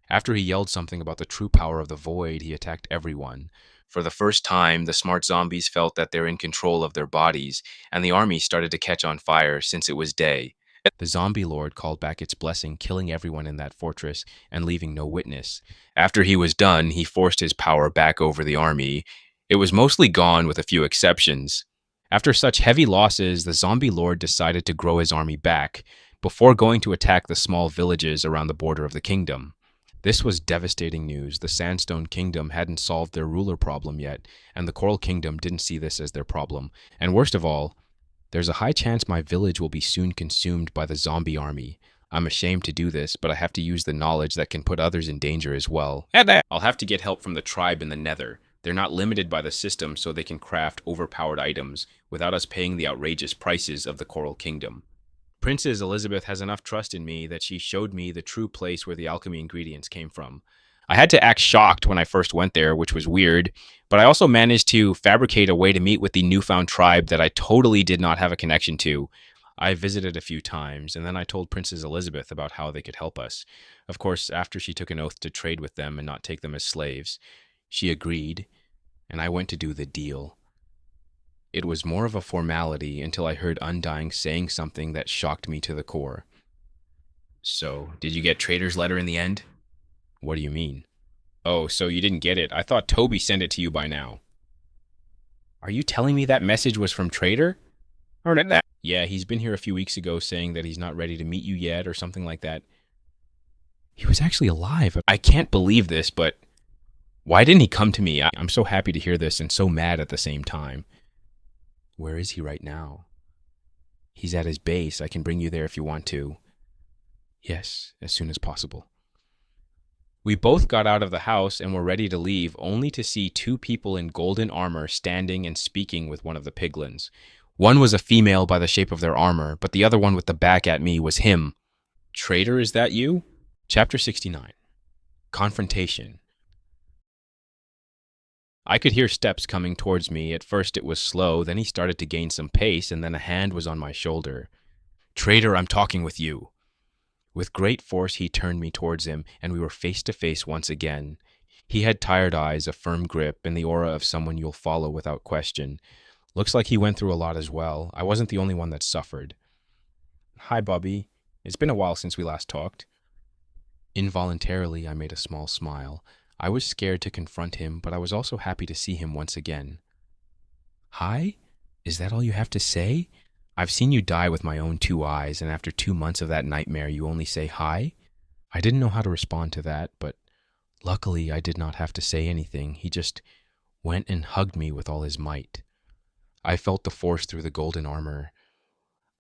S1: After he yelled something about the true power of the void, he attacked everyone. For the first time, the smart zombies felt that they're in control of their bodies, and the army started to catch on fire since it was day. The zombie lord called back its blessing, killing everyone in that fortress and leaving no witness. After he was done, he forced his power back over the army. It was mostly gone with a few exceptions. After such heavy losses, the zombie lord decided to grow his army back before going to attack the small villages around the border of the kingdom. This was devastating news. The Sandstone Kingdom hadn't solved their ruler problem yet, and the Coral Kingdom didn't see this as their problem. And worst of all, there's a high chance my village will be soon consumed by the zombie army. I'm ashamed to do this, but I have to use the knowledge that can put others in danger as well. I'll have to get help from the tribe in the Nether. They're not limited by the system, so they can craft overpowered items without us paying the outrageous prices of the Coral Kingdom. Princess Elizabeth has enough trust in me that she showed me the true place where the alchemy ingredients came from. I had to act shocked when I first went there, which was weird, but I also managed to fabricate a way to meet with the newfound tribe that I totally did not have a connection to. I visited a few times, and then I told Princess Elizabeth about how they could help us. Of course, after she took an oath to trade with them and not take them as slaves. She agreed, and I went to do the deal. It was more of a formality until I heard Undying saying something that shocked me to the core. So, did you get Trader's letter in the end? What do you mean? Oh, so you didn't get it. I thought Toby sent it to you by now. Are you telling me that message was from Trader? Or did that? Yeah, he's been here a few weeks ago saying that he's not ready to meet you yet or something like that. He was actually alive. I can't believe this, but why didn't he come to me? I'm so happy to hear this and so mad at the same time. Where is he right now? He's at his base. I can bring you there if you want to. Yes, as soon as possible. We both got out of the house and were ready to leave, only to see 2 people in golden armor standing and speaking with one of the piglins. One was a female by the shape of their armor, but the other one with the back at me was him. Traitor, is that you? Chapter 69. Confrontation. I could hear steps coming towards me. At first it was slow, then he started to gain some pace, and then a hand was on my shoulder. Traitor, I'm talking with you. With great force he turned me towards him, and we were face to face once again. He had tired eyes, a firm grip, and the aura of someone you'll follow without question. Looks like he went through a lot as well. I wasn't the only one that suffered. Hi, Bubby. It's been a while since we last talked. Involuntarily, I made a small smile. I was scared to confront him, but I was also happy to see him once again. Hi? Is that all you have to say? I've seen you die with my own 2 eyes, and after 2 months of that nightmare, you only say hi? I didn't know how to respond to that, but luckily I did not have to say anything. He just went and hugged me with all his might. I felt the force through the golden armor.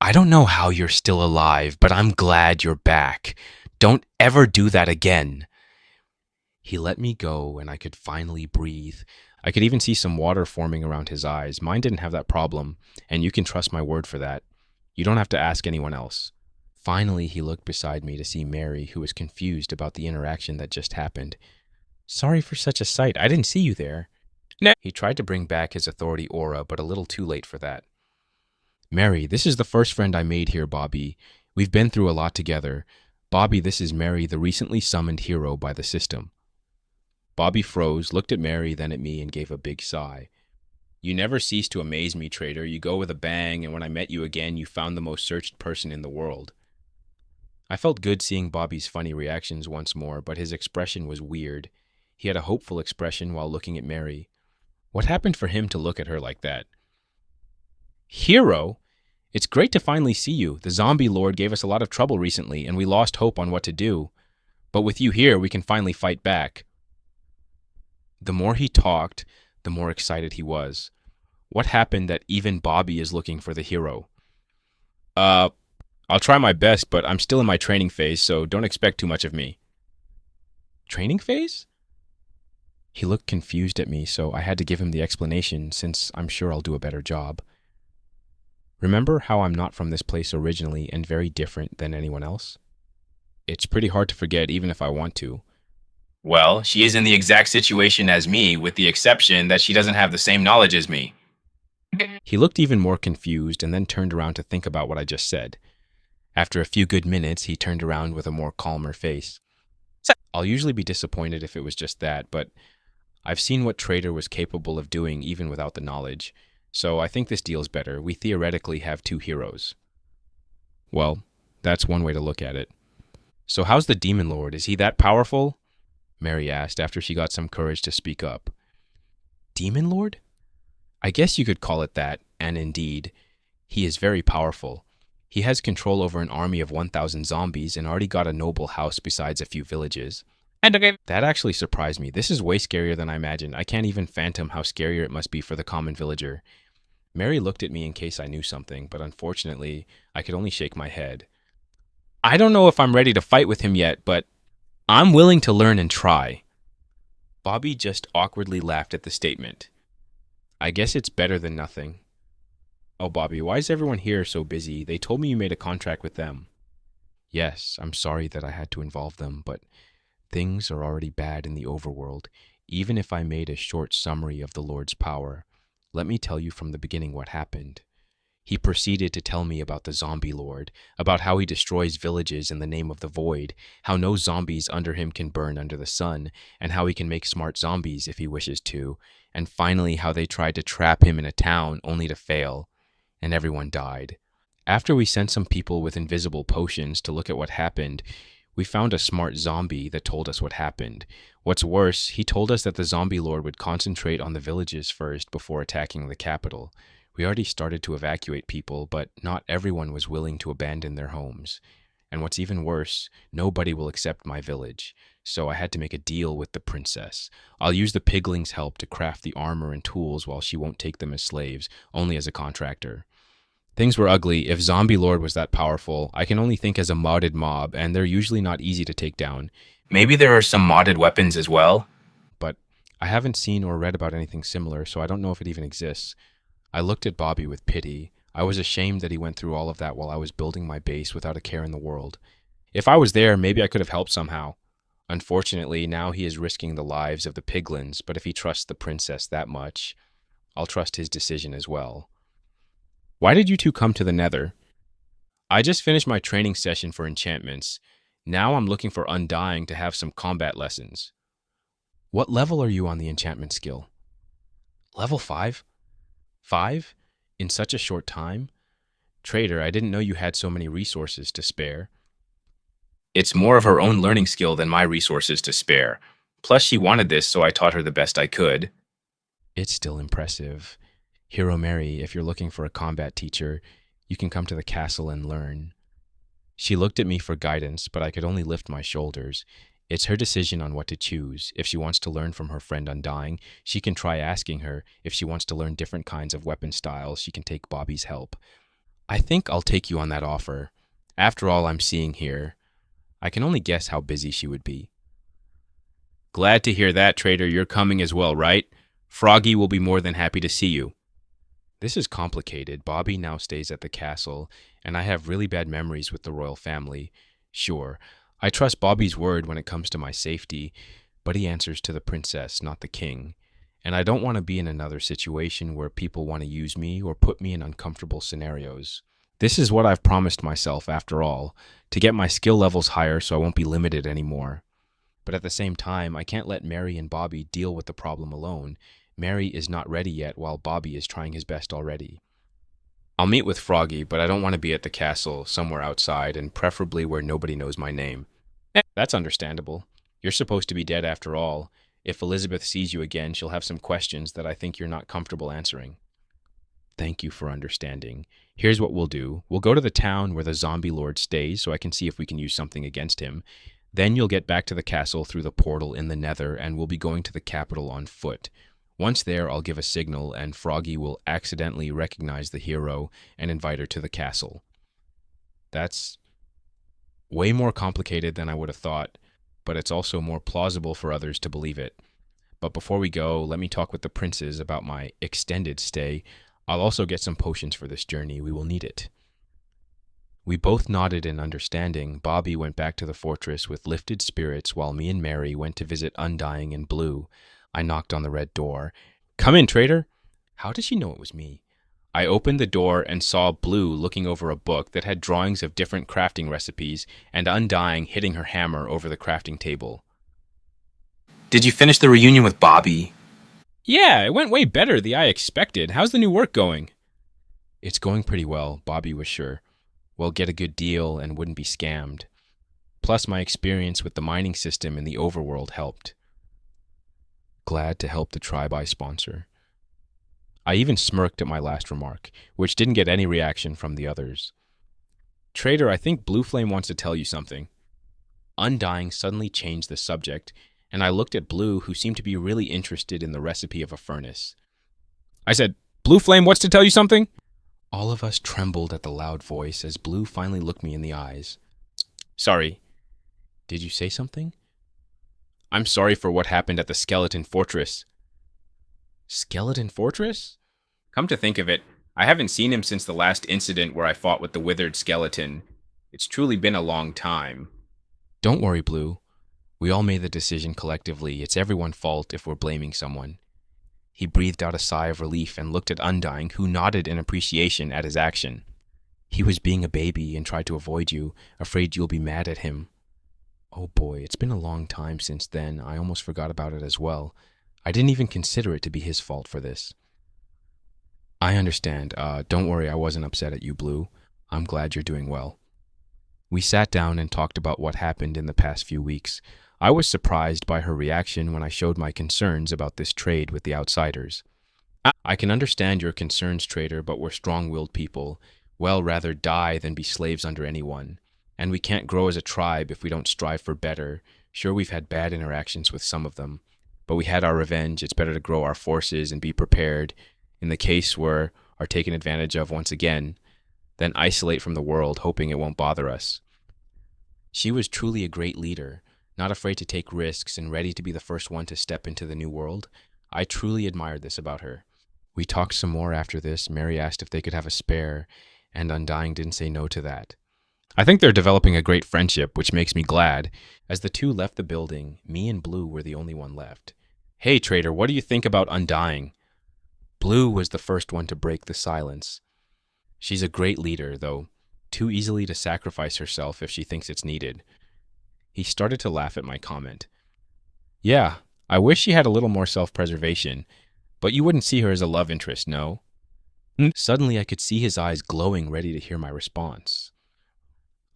S1: I don't know how you're still alive, but I'm glad you're back. Don't ever do that again. He let me go, and I could finally breathe. I could even see some water forming around his eyes. Mine didn't have that problem, and you can trust my word for that. You don't have to ask anyone else. Finally, he looked beside me to see Mary, who was confused about the interaction that just happened. Sorry for such a sight. I didn't see you there. No. He tried to bring back his authority aura, but a little too late for that. Mary, this is the first friend I made here, Bobby. We've been through a lot together. Bobby, this is Mary, the recently summoned hero by the system. Bobby froze, looked at Mary, then at me, and gave a big sigh. You never cease to amaze me, traitor. You go with a bang, and when I met you again, you found the most searched person in the world. I felt good seeing Bobby's funny reactions once more, but his expression was weird. He had a hopeful expression while looking at Mary. What happened for him to look at her like that? Hero? It's great to finally see you. The zombie lord gave us a lot of trouble recently, and we lost hope on what to do. But with you here, we can finally fight back. The more he talked, the more excited he was. What happened that even Bobby is looking for the hero? I'll try my best, but I'm still in my training phase, so don't expect too much of me. Training phase? He looked confused at me, so I had to give him the explanation, since I'm sure I'll do a better job. Remember how I'm not from this place originally and very different than anyone else? It's pretty hard to forget, even if I want to. Well, she is in the exact situation as me, with the exception that she doesn't have the same knowledge as me. He looked even more confused and then turned around to think about what I just said. After a few good minutes, he turned around with a more calmer face. I'll usually be disappointed if it was just that, but I've seen what Trader was capable of doing even without the knowledge, so I think this deal's better. We theoretically have two heroes. Well, that's one way to look at it. So how's the Demon Lord? Is he that powerful? Mary asked after she got some courage to speak up. Demon Lord? I guess you could call it that, and indeed, he is very powerful. He has control over an army of 1,000 zombies and already got a noble house besides a few villages. That actually surprised me. This is way scarier than I imagined. I can't even fathom how scarier it must be for the common villager. Mary looked at me in case I knew something, but unfortunately, I could only shake my head. I don't know if I'm ready to fight with him yet, but I'm willing to learn and try. Bobby just awkwardly laughed at the statement. I guess it's better than nothing. Oh, Bobby, why is everyone here so busy? They told me you made a contract with them. Yes, I'm sorry that I had to involve them, but things are already bad in the overworld, even if I made a short summary of the Lord's power. Let me tell you from the beginning what happened. He proceeded to tell me about the Zombie Lord, about how he destroys villages in the name of the Void, how no zombies under him can burn under the sun, and how he can make smart zombies if he wishes to, and finally how they tried to trap him in a town only to fail, and everyone died. After we sent some people with invisible potions to look at what happened, we found a smart zombie that told us what happened. What's worse, he told us that the Zombie Lord would concentrate on the villages first before attacking the capital. We already started to evacuate people, but not everyone was willing to abandon their homes. And what's even worse, nobody will accept my village. So I had to make a deal with the princess. I'll use the pigling's help to craft the armor and tools while she won't take them as slaves, only as a contractor. Things were ugly. If Zombie Lord was that powerful, I can only think as a modded mob, and they're usually not easy to take down. Maybe there are some modded weapons as well? But I haven't seen or read about anything similar, so I don't know if it even exists. I looked at Bobby with pity. I was ashamed that he went through all of that while I was building my base without a care in the world. If I was there, maybe I could have helped somehow. Unfortunately, now he is risking the lives of the piglins, but if he trusts the princess that much, I'll trust his decision as well. Why did you two come to the Nether? I just finished my training session for enchantments. Now I'm looking for Undying to have some combat lessons. What level are you on the enchantment skill? Level 5? 5? In such a short time? Trader, I didn't know you had so many resources to spare. It's more of her own learning skill than my resources to spare. Plus, she wanted this, so I taught her the best I could. It's still impressive. Hero Mary, if you're looking for a combat teacher, you can come to the castle and learn. She looked at me for guidance, but I could only lift my shoulders. It's her decision on what to choose. If she wants to learn from her friend Undying, she can try asking her. If she wants to learn different kinds of weapon styles, she can take Bobby's help. I think I'll take you on that offer. After all I'm seeing here, I can only guess how busy she would be. Glad to hear that, Trader. You're coming as well, right? Froggy will be more than happy to see you. This is complicated. Bobby now stays at the castle, and I have really bad memories with the royal family. Sure, I trust Bobby's word when it comes to my safety, but he answers to the princess, not the king. And I don't want to be in another situation where people want to use me or put me in uncomfortable scenarios. This is what I've promised myself, after all, to get my skill levels higher so I won't be limited anymore. But at the same time, I can't let Mary and Bobby deal with the problem alone. Mary is not ready yet, while Bobby is trying his best already. I'll meet with Froggy, but I don't want to be at the castle, somewhere outside, and preferably where nobody knows my name. That's understandable. You're supposed to be dead after all. If Elizabeth sees you again, she'll have some questions that I think you're not comfortable answering. Thank you for understanding. Here's what we'll do. We'll go to the town where the zombie lord stays so I can see if we can use something against him. Then you'll get back to the castle through the portal in the nether, and we'll be going to the capital on foot. Once there, I'll give a signal, and Froggy will accidentally recognize the hero and invite her to the castle. That's way more complicated than I would have thought, but it's also more plausible for others to believe it. But before we go, let me talk with the princes about my extended stay. I'll also get some potions for this journey. We will need it. We both nodded in understanding. Bobby went back to the fortress with lifted spirits, while me and Mary went to visit Undying and Blue. I knocked on the red door. Come in, Trader. How did she know it was me? I opened the door and saw Blue looking over a book that had drawings of different crafting recipes, and Undying hitting her hammer over the crafting table. Did you finish the reunion with Bobby? Yeah, it went way better than I expected. How's the new work going? It's going pretty well, Bobby was sure. We'll get a good deal and wouldn't be scammed. Plus, my experience with the mining system in the overworld helped. Glad to help the tribe I sponsor. I even smirked at my last remark, which didn't get any reaction from the others. Trader, I think Blue Flame wants to tell you something. Undying suddenly changed the subject, and I looked at Blue, who seemed to be really interested in the recipe of a furnace. I said, Blue Flame wants to tell you something? All of us trembled at the loud voice as Blue finally looked me in the eyes. Sorry. Did you say something? I'm sorry for what happened at the Skeleton Fortress. Skeleton Fortress? Come to think of it, I haven't seen him since the last incident where I fought with the withered skeleton. It's truly been a long time. Don't worry, Blue. We all made the decision collectively. It's everyone's fault if we're blaming someone. He breathed out a sigh of relief and looked at Undying, who nodded in appreciation at his action. He was being a baby and tried to avoid you, afraid you'll be mad at him. Oh boy, it's been a long time since then. I almost forgot about it as well. I didn't even consider it to be his fault for this. I understand. Don't worry, I wasn't upset at you, Blue. I'm glad you're doing well. We sat down and talked about what happened in the past few weeks. I was surprised by her reaction when I showed my concerns about this trade with the outsiders. I can understand your concerns, Trader, but we're strong-willed people. Well, rather die than be slaves under anyone. And we can't grow as a tribe if we don't strive for better. Sure, we've had bad interactions with some of them, but we had our revenge. It's better to grow our forces and be prepared in the case we are taken advantage of once again, than isolate from the world, hoping it won't bother us. She was truly a great leader, not afraid to take risks and ready to be the first one to step into the new world. I truly admired this about her. We talked some more after this. Mary asked if they could have a spare, and Undying didn't say no to that. I think they're developing a great friendship, which makes me glad. As the two left the building, me and Blue were the only one left. Hey, Trader, what do you think about Undying? Blue was the first one to break the silence. She's a great leader, though too easily to sacrifice herself if she thinks it's needed. He started to laugh at my comment. Yeah, I wish she had a little more self-preservation, but you wouldn't see her as a love interest, no? Suddenly I could see his eyes glowing, ready to hear my response.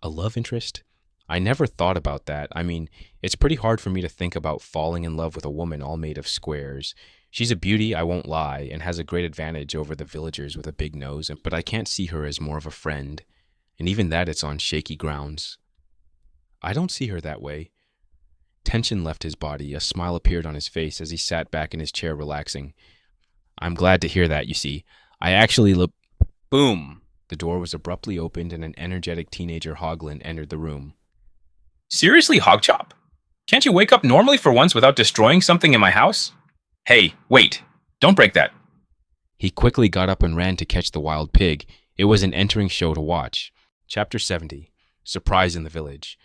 S1: A love interest? I never thought about that. I mean, it's pretty hard for me to think about falling in love with a woman all made of squares. She's a beauty, I won't lie, and has a great advantage over the villagers with a big nose, but I can't see her as more of a friend. And even that, it's on shaky grounds. I don't see her that way. Tension left his body. A smile appeared on his face as he sat back in his chair, relaxing. I'm glad to hear that, you see. I actually look. Boom! The door was abruptly opened and an energetic teenager hoglin entered the room.
S3: Seriously, Hogchop? Can't you wake up normally for once without destroying something in my house? Hey, wait. Don't break that.
S1: He quickly got up and ran to catch the wild pig. It was an entering show to watch. Chapter 70. Surprise in the Village.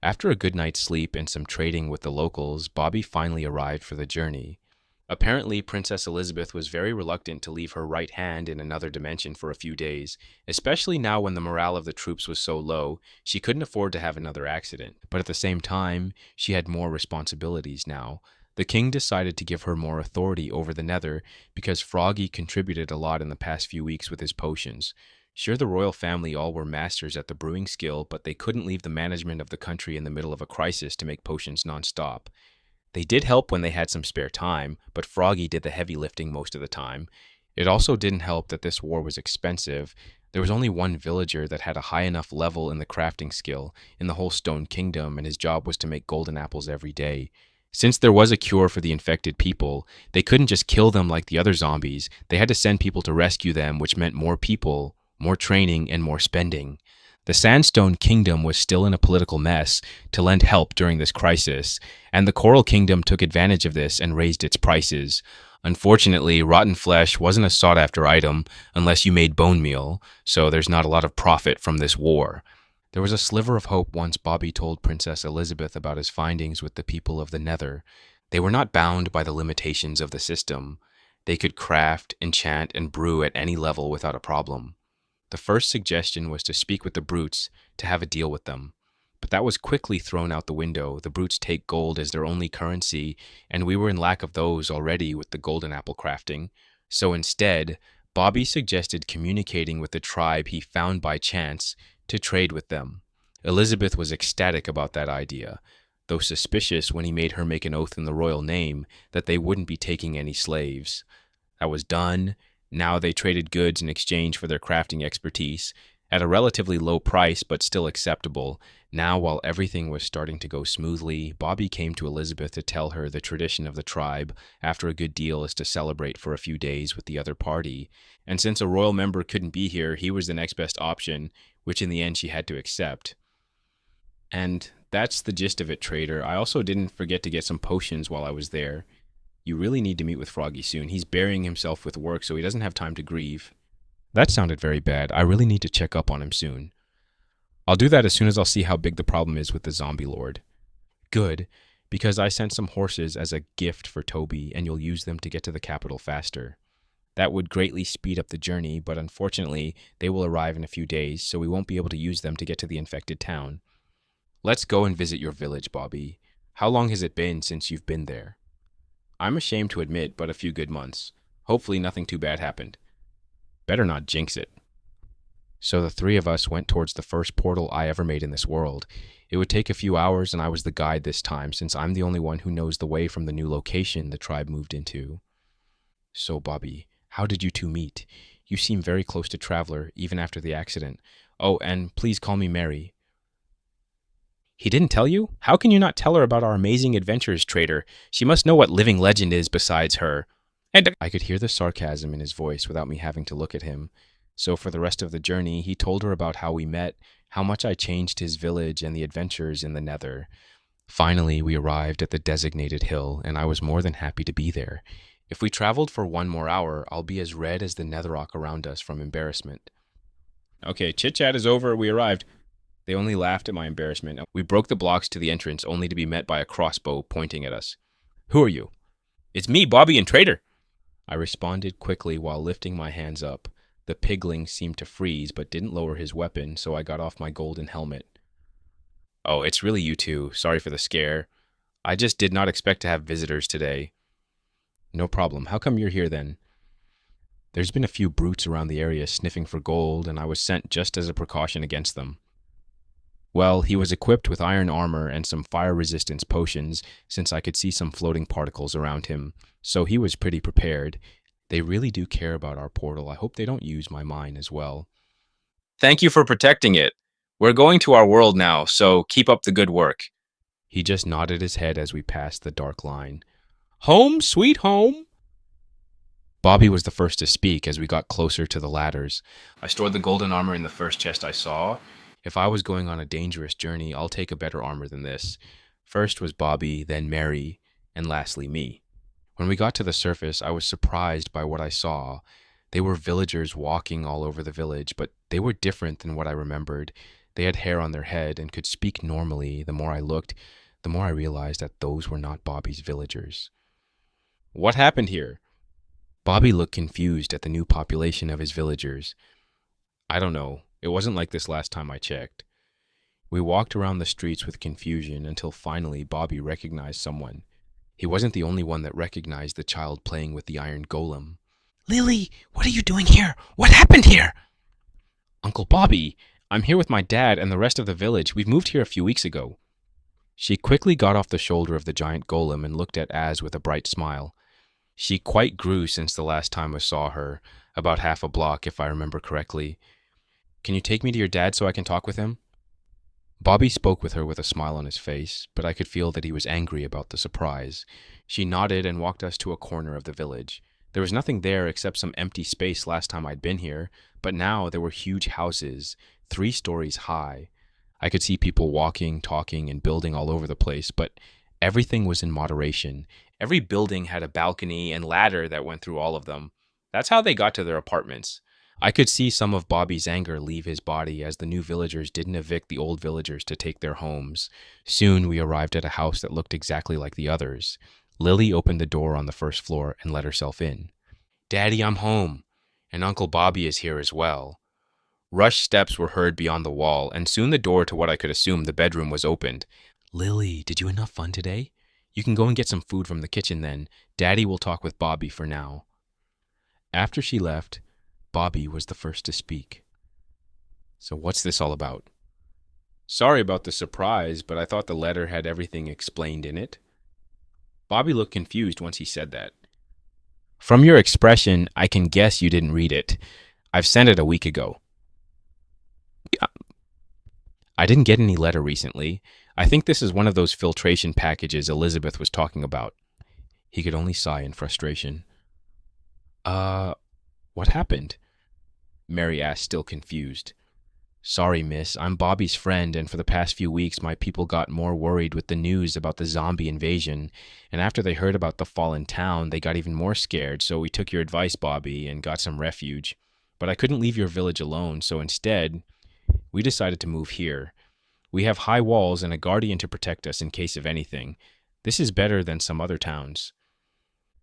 S1: After a good night's sleep and some trading with the locals, Bobby finally arrived for the journey. Apparently, Princess Elizabeth was very reluctant to leave her right hand in another dimension for a few days, especially now when the morale of the troops was so low, she couldn't afford to have another accident. But at the same time, she had more responsibilities now. The king decided to give her more authority over the Nether because Froggy contributed a lot in the past few weeks with his potions. Sure, the royal family all were masters at the brewing skill, but they couldn't leave the management of the country in the middle of a crisis to make potions non-stop. They did help when they had some spare time, but Froggy did the heavy lifting most of the time. It also didn't help that this war was expensive. There was only one villager that had a high enough level in the crafting skill in the whole Stone Kingdom, and his job was to make golden apples every day. Since there was a cure for the infected people, they couldn't just kill them like the other zombies. They had to send people to rescue them, which meant more people, more training, and more spending. The Sandstone Kingdom was still in a political mess to lend help during this crisis, and the Coral Kingdom took advantage of this and raised its prices. Unfortunately, rotten flesh wasn't a sought-after item unless you made bone meal, so there's not a lot of profit from this war. There was a sliver of hope once Bobby told Princess Elizabeth about his findings with the people of the Nether. They were not bound by the limitations of the system. They could craft, enchant, and brew at any level without a problem. The first suggestion was to speak with the brutes to have a deal with them. But that was quickly thrown out the window. The brutes take gold as their only currency, and we were in lack of those already with the golden apple crafting. So instead, Bobby suggested communicating with the tribe he found by chance to trade with them. Elizabeth was ecstatic about that idea, though suspicious when he made her make an oath in the royal name that they wouldn't be taking any slaves. That was done. Now they traded goods in exchange for their crafting expertise, at a relatively low price but still acceptable. Now, while everything was starting to go smoothly, Bobby came to Elizabeth to tell her the tradition of the tribe after a good deal is to celebrate for a few days with the other party. And since a royal member couldn't be here, he was the next best option, which in the end she had to accept. And that's the gist of it, trader. I also didn't forget to get some potions while I was there. You really need to meet with Froggy soon. He's burying himself with work, so he doesn't have time to grieve. That sounded very bad. I really need to check up on him soon. I'll do that as soon as I'll see how big the problem is with the zombie lord. Good, because I sent some horses as a gift for Toby, and you'll use them to get to the capital faster. That would greatly speed up the journey, but unfortunately, they will arrive in a few days, so we won't be able to use them to get to the infected town. Let's go and visit your village, Bobby. How long has it been since you've been there? I'm ashamed to admit, but a few good months. Hopefully nothing too bad happened. Better not jinx it. So the three of us went towards the first portal I ever made in this world. It would take a few hours, and I was the guide this time, since I'm the only one who knows the way from the new location the tribe moved into. So, Bobby, how did you two meet? You seem very close to Traveler, even after the accident. Oh, and please call me Mary. He didn't tell you? How can you not tell her about our amazing adventures, trader? She must know what living legend is besides her. And I could hear the sarcasm in his voice without me having to look at him. So for the rest of the journey, he told her about how we met, how much I changed his village, and the adventures in the Nether. Finally, we arrived at the designated hill, and I was more than happy to be there. If we traveled for one more hour, I'll be as red as the netherrock around us from embarrassment. Okay, chit-chat is over. We arrived. They only laughed at my embarrassment. We broke the blocks to the entrance, only to be met by a crossbow pointing at us. Who are you? It's me, Bobby and Trader. I responded quickly while lifting my hands up. The pigling seemed to freeze, but didn't lower his weapon, so I got off my golden helmet. Oh, it's really you two. Sorry for the scare. I just did not expect to have visitors today. No problem. How come you're here then? There's been a few brutes around the area sniffing for gold, and I was sent just as a precaution against them. Well, he was equipped with iron armor and some fire resistance potions, since I could see some floating particles around him, so he was pretty prepared. They really do care about our portal. I hope they don't use my mine as well.
S3: Thank you for protecting it. We're going to our world now, so keep up the good work.
S1: He just nodded his head as we passed the dark line. Home, sweet home! Bobby was the first to speak as we got closer to the ladders. I stored the golden armor in the first chest I saw. If I was going on a dangerous journey, I'll take a better armor than this. First was Bobby, then Mary, and lastly me. When we got to the surface, I was surprised by what I saw. They were villagers walking all over the village, but they were different than what I remembered. They had hair on their head and could speak normally. The more I looked, the more I realized that those were not Bobby's villagers. What happened here? Bobby looked confused at the new population of his villagers. I don't know. It wasn't like this last time I checked. We walked around the streets with confusion until finally Bobby recognized someone. He wasn't the only one that recognized the child playing with the iron golem.
S2: Lily, what are you doing here? What happened here?
S1: Uncle Bobby, I'm here with my dad and the rest of the village. We've moved here a few weeks ago. She quickly got off the shoulder of the giant golem and looked at Az with a bright smile. She quite grew since the last time I saw her, about half a block if I remember correctly. Can you take me to your dad so I can talk with him? Bobby spoke with her with a smile on his face, but I could feel that he was angry about the surprise. She nodded and walked us to a corner of the village. There was nothing there except some empty space last time I'd been here, but now there were huge houses, 3 stories high. I could see people walking, talking, and building all over the place, but everything was in moderation. Every building had a balcony and ladder that went through all of them. That's how they got to their apartments. I could see some of Bobby's anger leave his body as the new villagers didn't evict the old villagers to take their homes. Soon we arrived at a house that looked exactly like the others. Lily opened the door on the first floor and let herself in. Daddy, I'm home, and Uncle Bobby is here as well. Rushed steps were heard beyond the wall, and soon the door to what I could assume the bedroom was opened. Lily, did you have enough fun today? You can go and get some food from the kitchen then. Daddy will talk with Bobby for now. After she left, Bobby was the first to speak. So what's this all about? Sorry about the surprise, but I thought the letter had everything explained in it. Bobby looked confused once he said that. From your expression, I can guess you didn't read it. I've sent it a week ago. I didn't get any letter recently. I think this is one of those filtration packages Elizabeth was talking about. He could only sigh in frustration. What happened? Mary asked, still confused. Sorry, miss. I'm Bobby's friend, and for the past few weeks my people got more worried with the news about the zombie invasion, and after they heard about the fallen town, they got even more scared, so we took your advice, Bobby, and got some refuge. But I couldn't leave your village alone, so instead, we decided to move here. We have high walls and a guardian to protect us in case of anything. This is better than some other towns.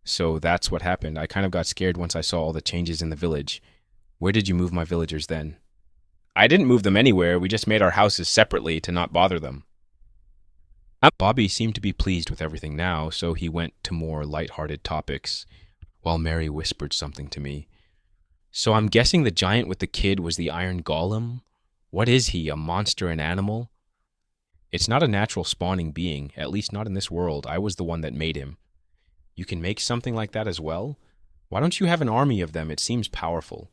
S1: So that's what happened. I kind of got scared once I saw all the changes in the village. Where did you move my villagers then? I didn't move them anywhere. We just made our houses separately to not bother them. Bobby seemed to be pleased with everything now, so he went to more light-hearted topics, while Mary whispered something to me. So I'm guessing the giant with the kid was the iron golem? What is he, a monster, an animal? It's not a natural spawning being, at least not in this world. I was the one that made him. You can make something like that as well? Why don't you have an army of them? It seems powerful.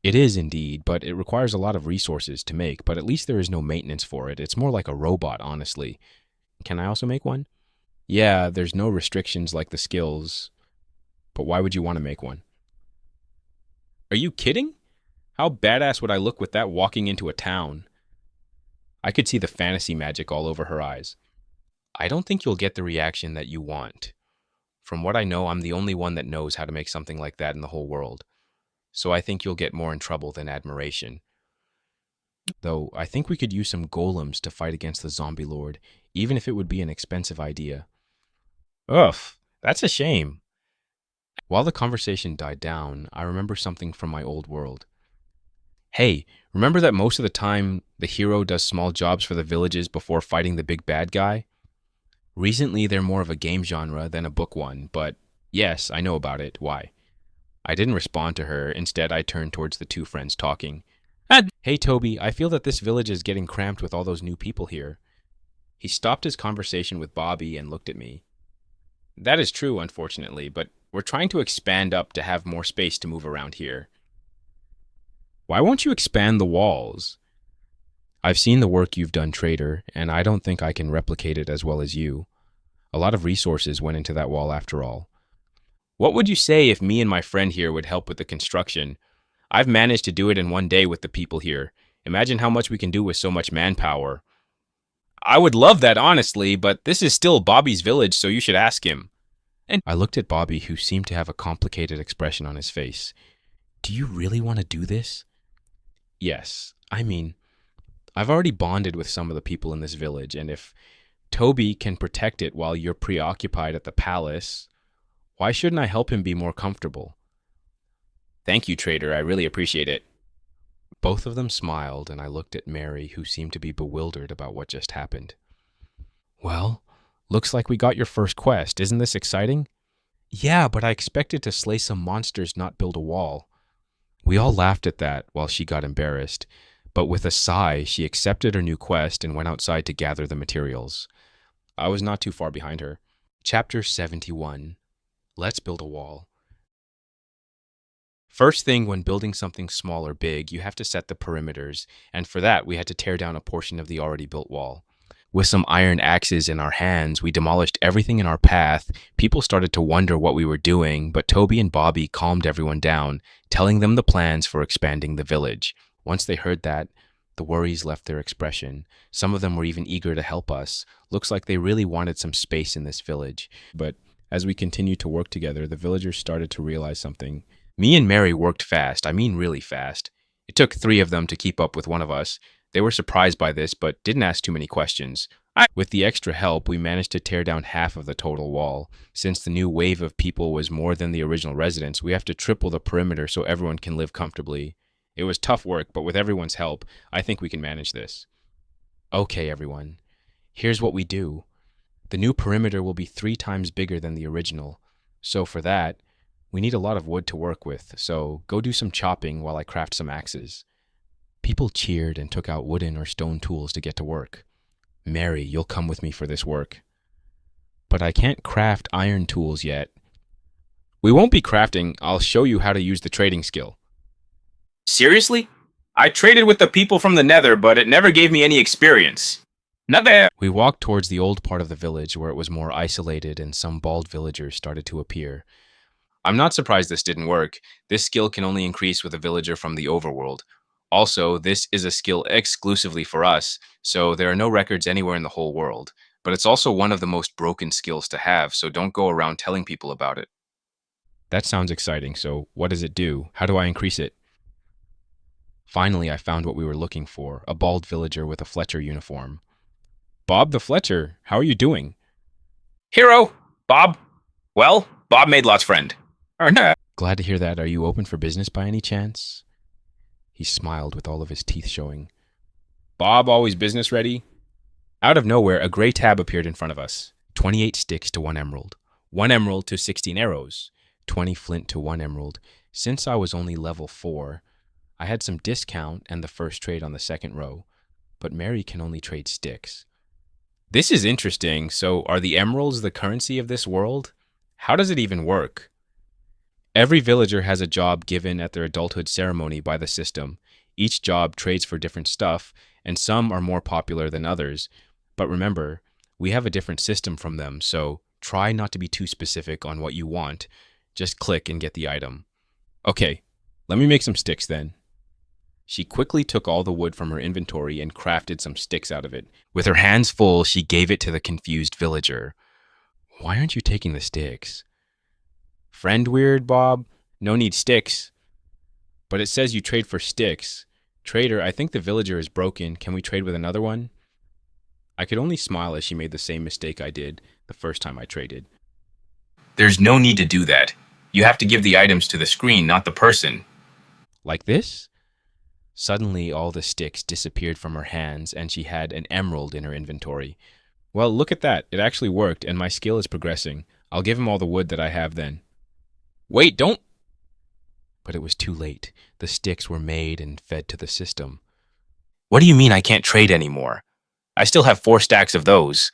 S1: It is indeed, but it requires a lot of resources to make, but at least there is no maintenance for it. It's more like a robot, honestly. Can I also make one? Yeah, there's no restrictions like the skills, but why would you want to make one? Are you kidding? How badass would I look with that walking into a town? I could see the fantasy magic all over her eyes. I don't think you'll get the reaction that you want. From what I know, I'm the only one that knows how to make something like that in the whole world. So I think you'll get more in trouble than admiration. Though, I think we could use some golems to fight against the zombie lord, even if it would be an expensive idea. Ugh, that's a shame. While the conversation died down, I remember something from my old world. Hey, remember that most of the time the hero does small jobs for the villages before fighting the big bad guy? Recently, they're more of a game genre than a book one, but yes, I know about it. Why? I didn't respond to her. Instead, I turned towards the 2 friends talking. Hey, Toby, I feel that this village is getting cramped with all those new people here. He stopped his conversation with Bobby and looked at me. That is true, unfortunately, but we're trying to expand up to have more space to move around here. Why won't you expand the walls? I've seen the work you've done, Trader, and I don't think I can replicate it as well as you. A lot of resources went into that wall after all. What would you say if me and my friend here would help with the construction? I've managed to do it in one day with the people here. Imagine how much we can do with so much manpower. I would love that, honestly, but this is still Bobby's village, so you should ask him. And I looked at Bobby, who seemed to have a complicated expression on his face. Do you really want to do this? Yes. I mean, I've already bonded with some of the people in this village, and if Toby can protect it while you're preoccupied at the palace, why shouldn't I help him be more comfortable? Thank you, Trader. I really appreciate it. Both of them smiled, and I looked at Mary, who seemed to be bewildered about what just happened. Well, looks like we got your first quest. Isn't this exciting? Yeah, but I expected to slay some monsters, not build a wall. We all laughed at that while she got embarrassed, but with a sigh, she accepted her new quest and went outside to gather the materials. I was not too far behind her. Chapter 71. Let's build a wall. First thing, when building something small or big, you have to set the perimeters, and for that we had to tear down a portion of the already built wall. With some iron axes in our hands, we demolished everything in our path. People started to wonder what we were doing, but Toby and Bobby calmed everyone down, telling them the plans for expanding the village. Once they heard that, the worries left their expression. Some of them were even eager to help us. Looks like they really wanted some space in this village. But as we continued to work together, the villagers started to realize something. Me and Mary worked fast. I mean really fast. It took 3 of them to keep up with one of us. They were surprised by this, but didn't ask too many questions. With the extra help, we managed to tear down half of the total wall. Since the new wave of people was more than the original residents, we have to triple the perimeter so everyone can live comfortably. It was tough work, but with everyone's help, I think we can manage this. Okay, everyone. Here's what we do. The new perimeter will be 3 times bigger than the original. So for that, we need a lot of wood to work with, so go do some chopping while I craft some axes. People cheered and took out wooden or stone tools to get to work. Mary, you'll come with me for this work. But I can't craft iron tools yet. We won't be crafting. I'll show you how to use the trading skill.
S3: Seriously? I traded with the people from the Nether, but it never gave me any experience. Nether!
S1: We walked towards the old part of the village where it was more isolated and some bald villagers started to appear. I'm not surprised this didn't work. This skill can only increase with a villager from the overworld. Also, this is a skill exclusively for us, so there are no records anywhere in the whole world. But it's also one of the most broken skills to have, so don't go around telling people about it. That sounds exciting, so what does it do? How do I increase it? Finally, I found what we were looking for, a bald villager with a Fletcher uniform. Bob the Fletcher, how are you doing?
S3: Hero! Bob! Well, Bob made lots friend.
S1: Glad to hear that. Are you open for business by any chance? He smiled with all of his teeth showing. Bob, always business ready? Out of nowhere, a gray tab appeared in front of us. 28 sticks to 1 emerald. 1 emerald to 16 arrows. 20 flint to 1 emerald. Since I was only level 4, I had some discount and the first trade on the second row, but Mary can only trade sticks. This is interesting. So are the emeralds the currency of this world? How does it even work? Every villager has a job given at their adulthood ceremony by the system. Each job trades for different stuff, and some are more popular than others. But remember, we have a different system from them, so try not to be too specific on what you want. Just click and get the item. Okay, let me make some sticks then. She quickly took all the wood from her inventory and crafted some sticks out of it. With her hands full, she gave it to the confused villager. Why aren't you taking the sticks? Friend weird, Bob? No need sticks. But it says you trade for sticks. Trader, I think the villager is broken. Can we trade with another one? I could only smile as she made the same mistake I did the first time I traded.
S3: There's no need to do that. You have to give the items to the screen, not the person.
S1: Like this? Suddenly, all the sticks disappeared from her hands, and she had an emerald in her inventory. Well, look at that. It actually worked, and my skill is progressing. I'll give him all the wood that I have then. Wait, don't... But it was too late. The sticks were made and fed to the system.
S3: What do you mean I can't trade anymore? I still have 4 stacks of those.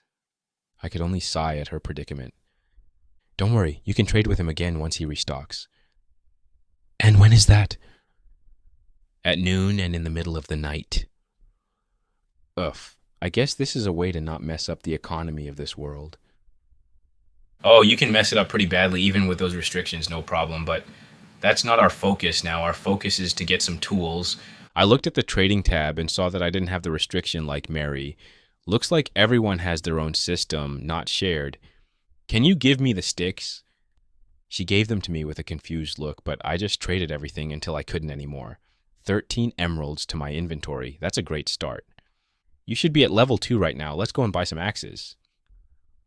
S1: I could only sigh at her predicament. Don't worry, you can trade with him again once he restocks.
S2: And when is that?
S1: At noon and in the middle of the night. Ugh, I guess this is a way to not mess up the economy of this world.
S3: Oh, you can mess it up pretty badly even with those restrictions, no problem, but that's not our focus now. Our focus is to get some tools.
S1: I looked at the trading tab and saw that I didn't have the restriction like Mary. Looks like everyone has their own system, not shared. Can you give me the sticks? She gave them to me with a confused look, but I just traded everything until I couldn't anymore. 13 emeralds to my inventory. That's a great start. You should be at level 2 right now. Let's go and buy some axes.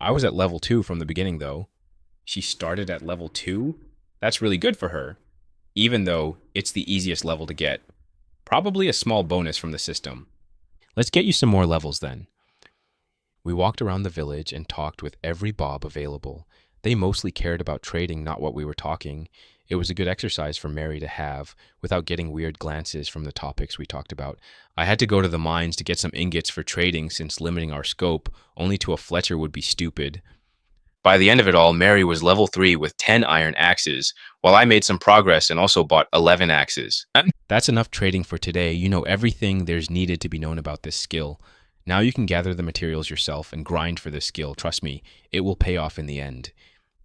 S1: I was at level 2 from the beginning, though. She started at level 2? That's really good for her, even though it's the easiest level to get. Probably a small bonus from the system. Let's get you some more levels then. We walked around the village and talked with every bob available. They mostly cared about trading, not what we were talking. It was a good exercise for Mary to have, without getting weird glances from the topics we talked about. I had to go to the mines to get some ingots for trading since limiting our scope only to a Fletcher would be stupid.
S3: By the end of it all, Mary was level 3 with 10 iron axes, while I made some progress and also bought 11 axes.
S1: That's enough trading for today. You know everything there's needed to be known about this skill. Now you can gather the materials yourself and grind for this skill. Trust me, it will pay off in the end.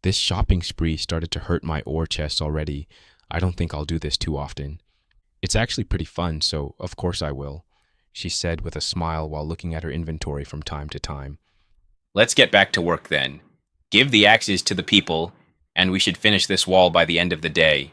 S1: This shopping spree started to hurt my ore chest already. I don't think I'll do this too often. It's actually pretty fun, so of course I will, she said with a smile while looking at her inventory from time to time.
S3: Let's get back to work then. Give the axes to the people, and we should finish this wall by the end of the day.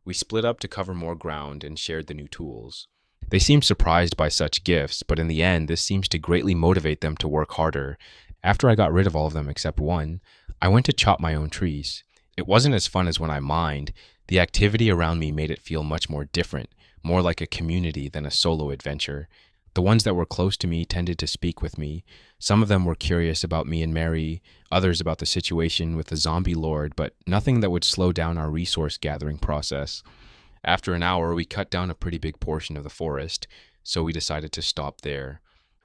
S1: We split up to cover more ground and shared the new tools. They seemed surprised by such gifts, but in the end, this seems to greatly motivate them to work harder. After I got rid of all of them except one, I went to chop my own trees. It wasn't as fun as when I mined. The activity around me made it feel much more different, more like a community than a solo adventure. The ones that were close to me tended to speak with me. Some of them were curious about me and Mary, others about the situation with the zombie lord, but nothing that would slow down our resource gathering process. After an hour, we cut down a pretty big portion of the forest, so we decided to stop there.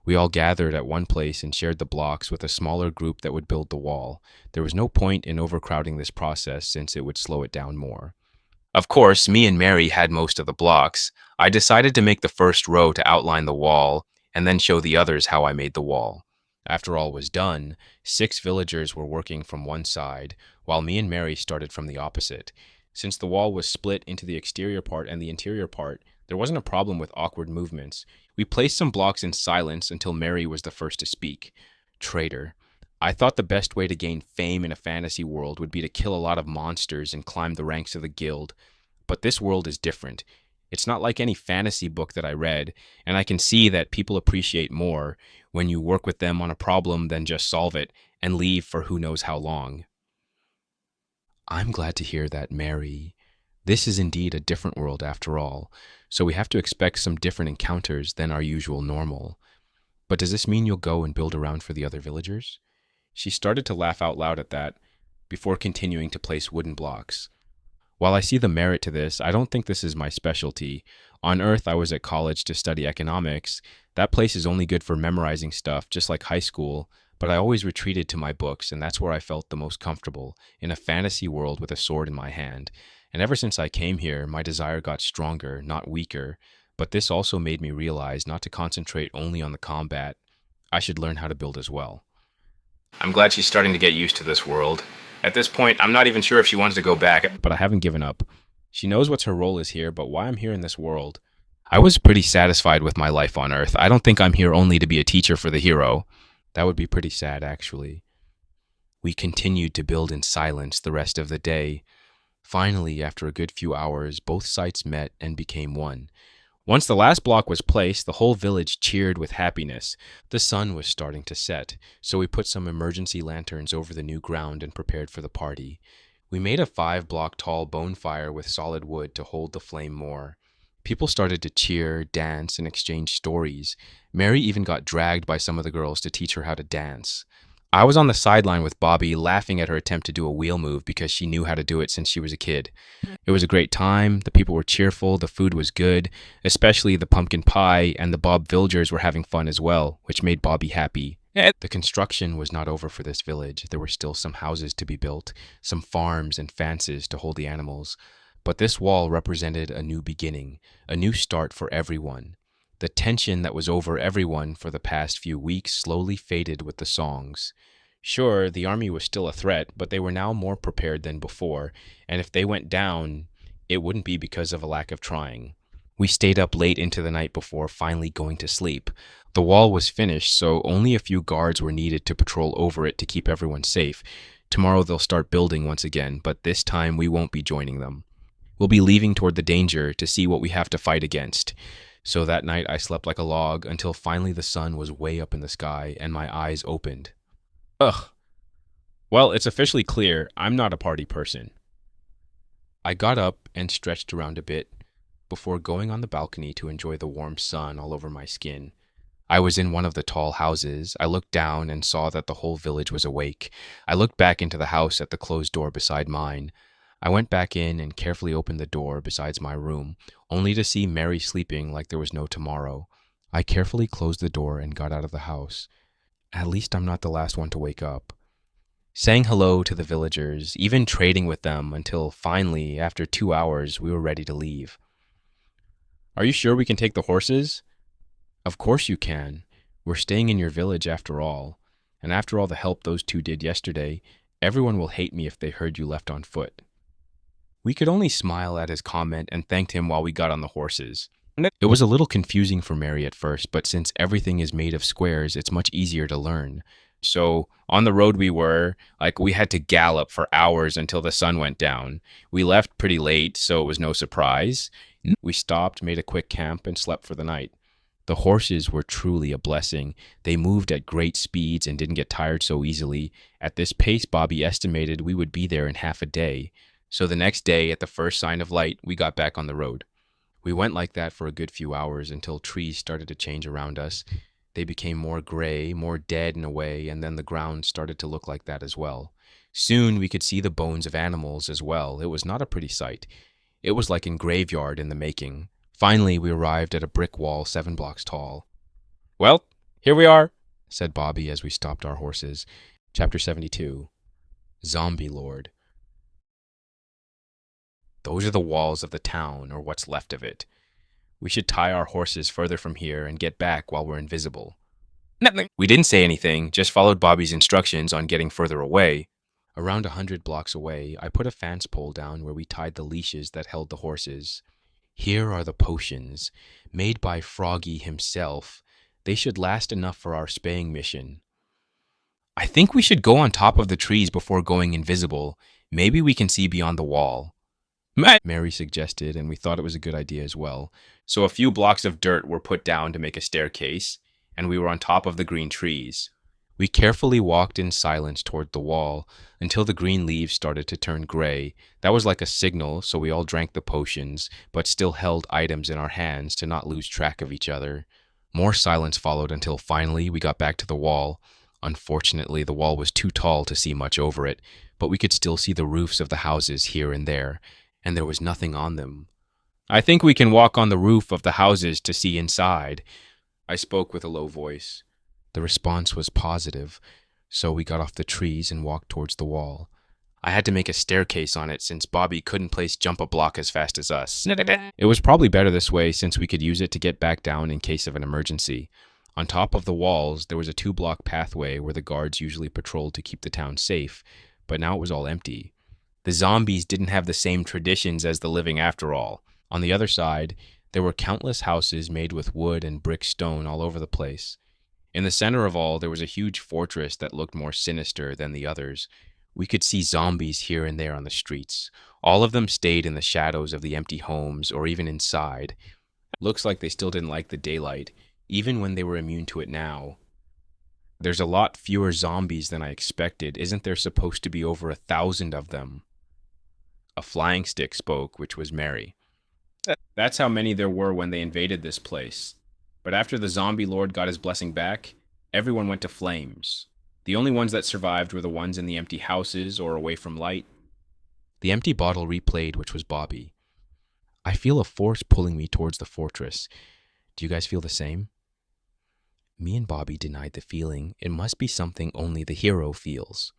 S1: We all gathered at one place and shared the blocks with a smaller group that would build the wall. There was no point in overcrowding this process since it would slow it down more.
S3: Of course, me and Mary had most of the blocks. I decided to make the first row to outline the wall, and then show the others how I made the wall.
S1: After all was done, 6 villagers were working from one side, while me and Mary started from the opposite. Since the wall was split into the exterior part and the interior part, there wasn't a problem with awkward movements. We placed some blocks in silence until Mary was the first to speak. Traitor. I thought the best way to gain fame in a fantasy world would be to kill a lot of monsters and climb the ranks of the guild. But this world is different. It's not like any fantasy book that I read, and I can see that people appreciate more when you work with them on a problem than just solve it and leave for who knows how long. I'm glad to hear that, Mary. This is indeed a different world after all, so we have to expect some different encounters than our usual normal. But does this mean you'll go and build around for the other villagers? She started to laugh out loud at that, before continuing to place wooden blocks. While I see the merit to this, I don't think this is my specialty. On Earth, I was at college to study economics. That place is only good for memorizing stuff, just like high school, but I always retreated to my books, and that's where I felt the most comfortable, in a fantasy world with a sword in my hand. And ever since I came here, my desire got stronger, not weaker, but this also made me realize not to concentrate only on the combat. I should learn how to build as well.
S3: I'm glad she's starting to get used to this world. At this point, I'm not even sure if she wants to go back.
S1: But I haven't given up. She knows what her role is here, but why I'm here in this world. I was pretty satisfied with my life on Earth. I don't think I'm here only to be a teacher for the hero. That would be pretty sad, actually. We continued to build in silence the rest of the day. Finally, after a good few hours, both sites met and became one. Once the last block was placed, the whole village cheered with happiness. The sun was starting to set, so we put some emergency lanterns over the new ground and prepared for the party. We made a 5-block tall bonfire with solid wood to hold the flame more. People started to cheer, dance, and exchange stories. Mary even got dragged by some of the girls to teach her how to dance. I was on the sideline with Bobby, laughing at her attempt to do a wheel move because she knew how to do it since she was a kid. It was a great time, the people were cheerful, the food was good, especially the pumpkin pie, and the Bob Villagers were having fun as well, which made Bobby happy. The construction was not over for this village. There were still some houses to be built, some farms and fences to hold the animals. But this wall represented a new beginning, a new start for everyone. The tension that was over everyone for the past few weeks slowly faded with the songs. Sure, the army was still a threat, but they were now more prepared than before, and if they went down, it wouldn't be because of a lack of trying. We stayed up late into the night before finally going to sleep. The wall was finished, so only a few guards were needed to patrol over it to keep everyone safe. Tomorrow they'll start building once again, but this time we won't be joining them. We'll be leaving toward the danger to see what we have to fight against. So that night I slept like a log until finally the sun was way up in the sky and my eyes opened. Ugh. Well, it's officially clear I'm not a party person. I got up and stretched around a bit before going on the balcony to enjoy the warm sun all over my skin. I was in one of the tall houses. I looked down and saw that the whole village was awake. I looked back into the house at the closed door beside mine. I went back in and carefully opened the door besides my room, only to see Mary sleeping like there was no tomorrow. I carefully closed the door and got out of the house. At least I'm not the last one to wake up. Saying hello to the villagers, even trading with them until finally, after 2 hours, we were ready to leave. Are you sure we can take the horses? Of course you can. We're staying in your village after all. And after all the help those two did yesterday, everyone will hate me if they heard you left on foot. We could only smile at his comment and thanked him while we got on the horses. It was a little confusing for Mary at first, but since everything is made of squares, it's much easier to learn. So on the road we had to gallop for hours until the sun went down. We left pretty late, so it was no surprise. We stopped, made a quick camp, and slept for the night. The horses were truly a blessing. They moved at great speeds and didn't get tired so easily. At this pace, Bobby estimated we would be there in half a day. So the next day, at the first sign of light, we got back on the road. We went like that for a good few hours until trees started to change around us. They became more gray, more dead in a way, and then the ground started to look like that as well. Soon we could see the bones of animals as well. It was not a pretty sight. It was like a graveyard in the making. Finally, we arrived at a brick wall 7 blocks tall. Well, here we are, said Bobby as we stopped our horses. Chapter 72. Zombie Lord. Those are the walls of the town, or what's left of it. We should tie our horses further from here and get back while we're invisible. We didn't say anything, just followed Bobby's instructions on getting further away. Around 100 blocks away, I put a fence pole down where we tied the leashes that held the horses. Here are the potions, made by Froggy himself. They should last enough for our spaying mission. I think we should go on top of the trees before going invisible. Maybe we can see beyond the wall. Mary suggested, and we thought it was a good idea as well. So a few blocks of dirt were put down to make a staircase, and we were on top of the green trees. We carefully walked in silence toward the wall until the green leaves started to turn gray. That was like a signal, so we all drank the potions, but still held items in our hands to not lose track of each other. More silence followed until finally we got back to the wall. Unfortunately, the wall was too tall to see much over it, but we could still see the roofs of the houses here and there, and there was nothing on them. I think we can walk on the roof of the houses to see inside. I spoke with a low voice. The response was positive, so we got off the trees and walked towards the wall. I had to make a staircase on it since Bobby couldn't place jump a block as fast as us. It was probably better this way since we could use it to get back down in case of an emergency. On top of the walls, there was a 2-block pathway where the guards usually patrolled to keep the town safe, but now it was all empty. The zombies didn't have the same traditions as the living after all. On the other side, there were countless houses made with wood and brick stone all over the place. In the center of all, there was a huge fortress that looked more sinister than the others. We could see zombies here and there on the streets. All of them stayed in the shadows of the empty homes or even inside. Looks like they still didn't like the daylight, even when they were immune to it now. There's a lot fewer zombies than I expected. Isn't there supposed to be over 1,000 of them? A flying stick spoke, which was Mary. That's how many there were when they invaded this place. But after the zombie lord got his blessing back, everyone went to flames. The only ones that survived were the ones in the empty houses or away from light. The empty bottle replayed, which was Bobby. I feel a force pulling me towards the fortress. Do you guys feel the same? Me and Bobby denied the feeling. It must be something only the hero feels.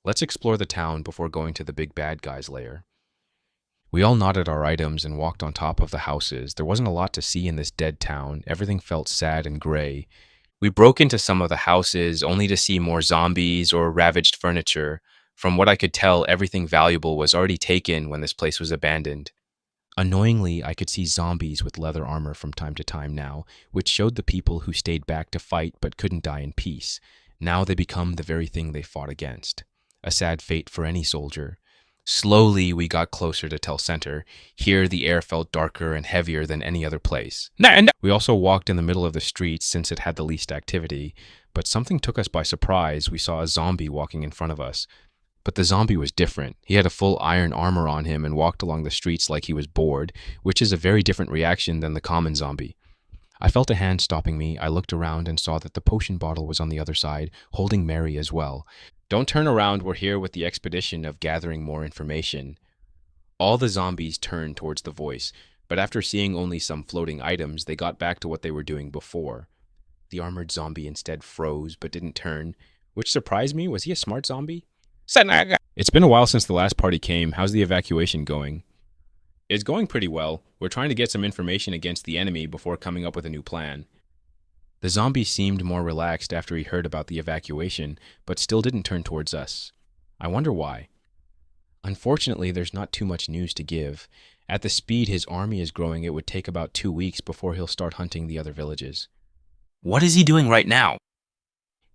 S1: Let's explore the town before going to the big bad guy's lair. We all nodded our items and walked on top of the houses. There wasn't a lot to see in this dead town. Everything felt sad and gray. We broke into some of the houses only to see more zombies or ravaged furniture. From what I could tell, everything valuable was already taken when this place was abandoned. Annoyingly, I could see zombies with leather armor from time to time now, which showed the people who stayed back to fight but couldn't die in peace. Now they become the very thing they fought against. A sad fate for any soldier. Slowly, we got closer to Tel Center. Here, the air felt darker and heavier than any other place. We also walked in the middle of the streets since it had the least activity, but something took us by surprise. We saw a zombie walking in front of us. But the zombie was different. He had a full iron armor on him and walked along the streets like he was bored, which is a very different reaction than the common zombie. I felt a hand stopping me. I looked around and saw that the potion bottle was on the other side, holding Mary as well. Don't turn around, we're here with the expedition of gathering more information. All the zombies turned towards the voice, but after seeing only some floating items, they got back to what they were doing before. The armored zombie instead froze, but didn't turn, which surprised me. Was he a smart zombie? It's been a while since the last party came. How's the evacuation going? It's going pretty well. We're trying to get some information against the enemy before coming up with a new plan. The zombie seemed more relaxed after he heard about the evacuation, but still didn't turn towards us. I wonder why. Unfortunately, there's not too much news to give. At the speed his army is growing, it would take about 2 weeks before he'll start hunting the other villages.
S3: What is he doing right now?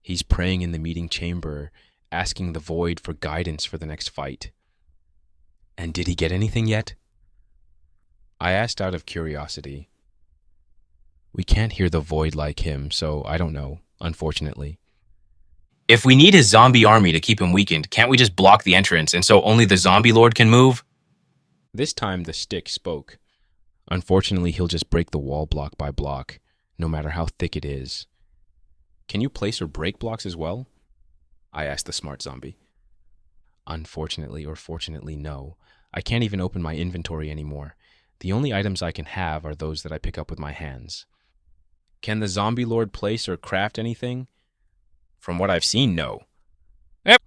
S1: He's praying in the meeting chamber, asking the Void for guidance for the next fight. And did he get anything yet? I asked out of curiosity. We can't hear the Void like him, so I don't know, unfortunately.
S3: If we need his zombie army to keep him weakened, can't we just block the entrance and so only the zombie lord can move?
S1: This time the stick spoke. Unfortunately, he'll just break the wall block by block, no matter how thick it is. Can you place or break blocks as well? I asked the smart zombie. Unfortunately or fortunately, no. I can't even open my inventory anymore. The only items I can have are those that I pick up with my hands. Can the zombie lord place or craft anything? From what I've seen, no.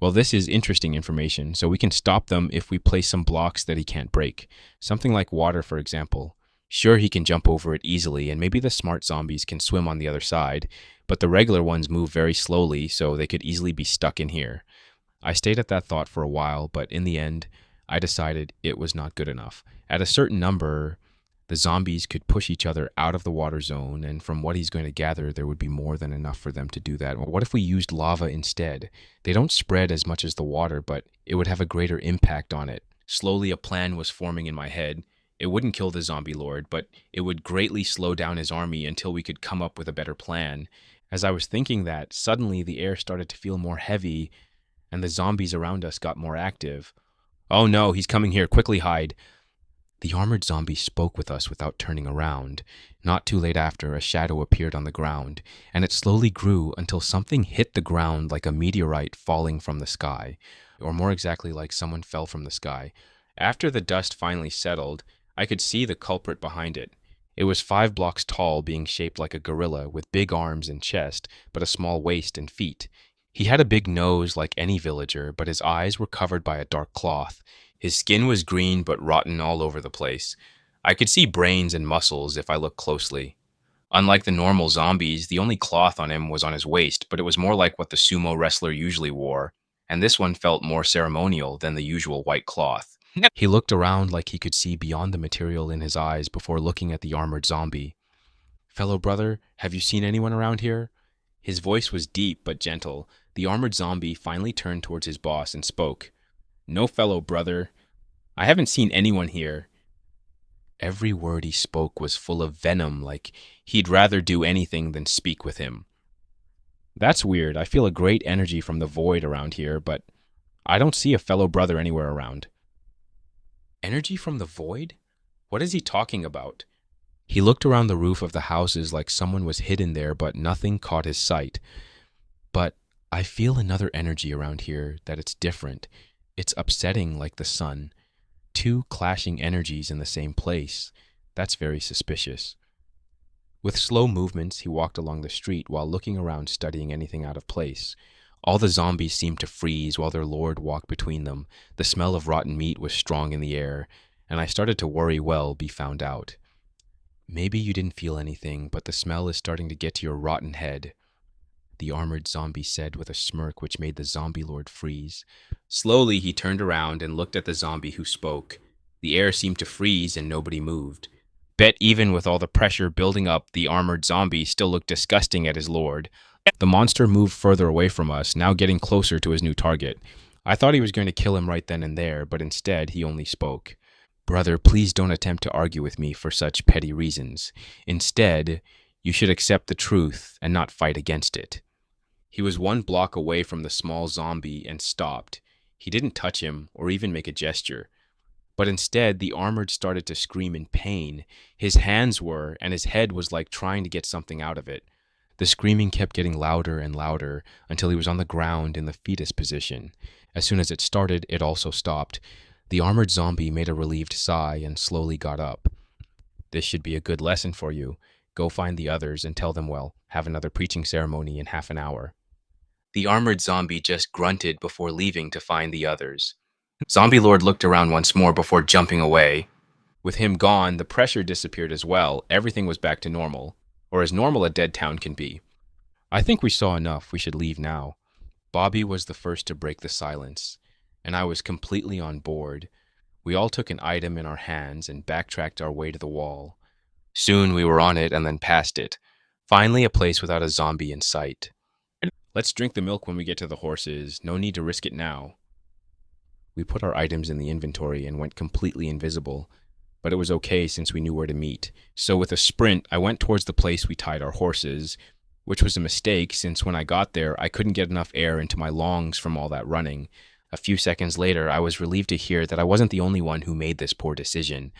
S1: Well, this is interesting information, so we can stop them if we place some blocks that he can't break. Something like water, for example. Sure, he can jump over it easily, and maybe the smart zombies can swim on the other side, but the regular ones move very slowly, so they could easily be stuck in here. I stayed at that thought for a while, but in the end, I decided it was not good enough. At a certain number, the zombies could push each other out of the water zone, and from what he's going to gather, there would be more than enough for them to do that. What if we used lava instead? They don't spread as much as the water, but it would have a greater impact on it. Slowly, a plan was forming in my head. It wouldn't kill the zombie lord, but it would greatly slow down his army until we could come up with a better plan. As I was thinking that, suddenly the air started to feel more heavy, and the zombies around us got more active. Oh no, he's coming here, quickly hide. The armored zombie spoke with us without turning around. Not too late after, a shadow appeared on the ground, and it slowly grew until something hit the ground like a meteorite falling from the sky, or more exactly like someone fell from the sky. After the dust finally settled, I could see the culprit behind it. It was 5 blocks tall, being shaped like a gorilla, with big arms and chest, but a small waist and feet. He had a big nose like any villager, but his eyes were covered by a dark cloth. His skin was green but rotten all over the place. I could see brains and muscles if I looked closely. Unlike the normal zombies, the only cloth on him was on his waist, but it was more like what the sumo wrestler usually wore, and this one felt more ceremonial than the usual white cloth. He looked around like he could see beyond the material in his eyes before looking at the armored zombie. Fellow brother, have you seen anyone around here? His voice was deep but gentle. The armored zombie finally turned towards his boss and spoke. No, fellow brother. I haven't seen anyone here. Every word he spoke was full of venom, like he'd rather do anything than speak with him. That's weird. I feel a great energy from the void around here, but I don't see a fellow brother anywhere around. Energy from the void? What is he talking about? He looked around the roof of the houses like someone was hidden there, but nothing caught his sight. But I feel another energy around here that it's different. It's upsetting like the sun. Two clashing energies in the same place. That's very suspicious. With slow movements, he walked along the street while looking around, studying anything out of place. All the zombies seemed to freeze while their lord walked between them. The smell of rotten meat was strong in the air, and I started to worry be found out. Maybe you didn't feel anything, but the smell is starting to get to your rotten head, the armored zombie said with a smirk which made the zombie lord freeze. Slowly, he turned around and looked at the zombie who spoke. The air seemed to freeze and nobody moved. Bet even with all the pressure building up, the armored zombie still looked disgusting at his lord. The monster moved further away from us, now getting closer to his new target. I thought he was going to kill him right then and there, but instead he only spoke. Brother, please don't attempt to argue with me for such petty reasons. Instead, you should accept the truth and not fight against it. He was 1 block away from the small zombie and stopped. He didn't touch him or even make a gesture. But instead, the armored started to scream in pain. His hands were, and his head was like trying to get something out of it. The screaming kept getting louder and louder until he was on the ground in the fetus position. As soon as it started, it also stopped. The armored zombie made a relieved sigh and slowly got up. This should be a good lesson for you. Go find the others and tell them, well, have another preaching ceremony in half an hour. The armored zombie just grunted before leaving to find the others. Zombie Lord looked around once more before jumping away. With him gone, the pressure disappeared as well. Everything was back to normal, or as normal a dead town can be. I think we saw enough. We should leave now. Bobby was the first to break the silence, and I was completely on board. We all took an item in our hands and backtracked our way to the wall. Soon we were on it and then past it. Finally, a place without a zombie in sight. Let's drink the milk when we get to the horses. No need to risk it now. We put our items in the inventory and went completely invisible, but it was okay since we knew where to meet. So with a sprint, I went towards the place we tied our horses, which was a mistake since when I got there, I couldn't get enough air into my lungs from all that running. A few seconds later, I was relieved to hear that I wasn't the only one who made this poor decision.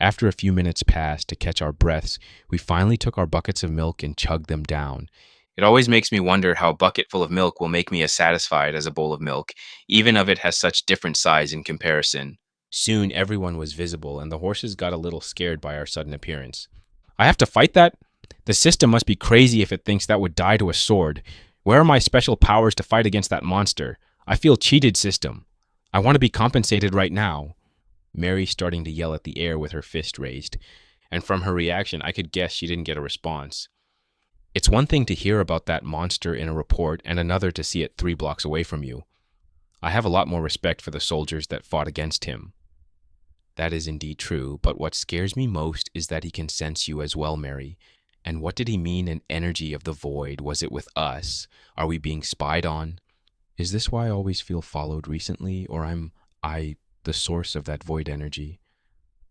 S1: After a few minutes passed to catch our breaths, we finally took our buckets of milk and chugged them down. It always makes me wonder how a bucket full of milk will make me as satisfied as a bowl of milk, even if it has such different size in comparison. Soon everyone was visible, and the horses got a little scared by our sudden appearance. I have to fight that? The system must be crazy if it thinks that would die to a sword. Where are my special powers to fight against that monster? I feel cheated, system. I want to be compensated right now. Mary starting to yell at the air with her fist raised, and from her reaction I could guess she didn't get a response. It's one thing to hear about that monster in a report and another to see it 3 blocks away from you. I have a lot more respect for the soldiers that fought against him. That is indeed true, but what scares me most is that he can sense you as well, Mary. And what did he mean an energy of the void? Was it with us? Are we being spied on? Is this why I always feel followed recently, or am I the source of that void energy?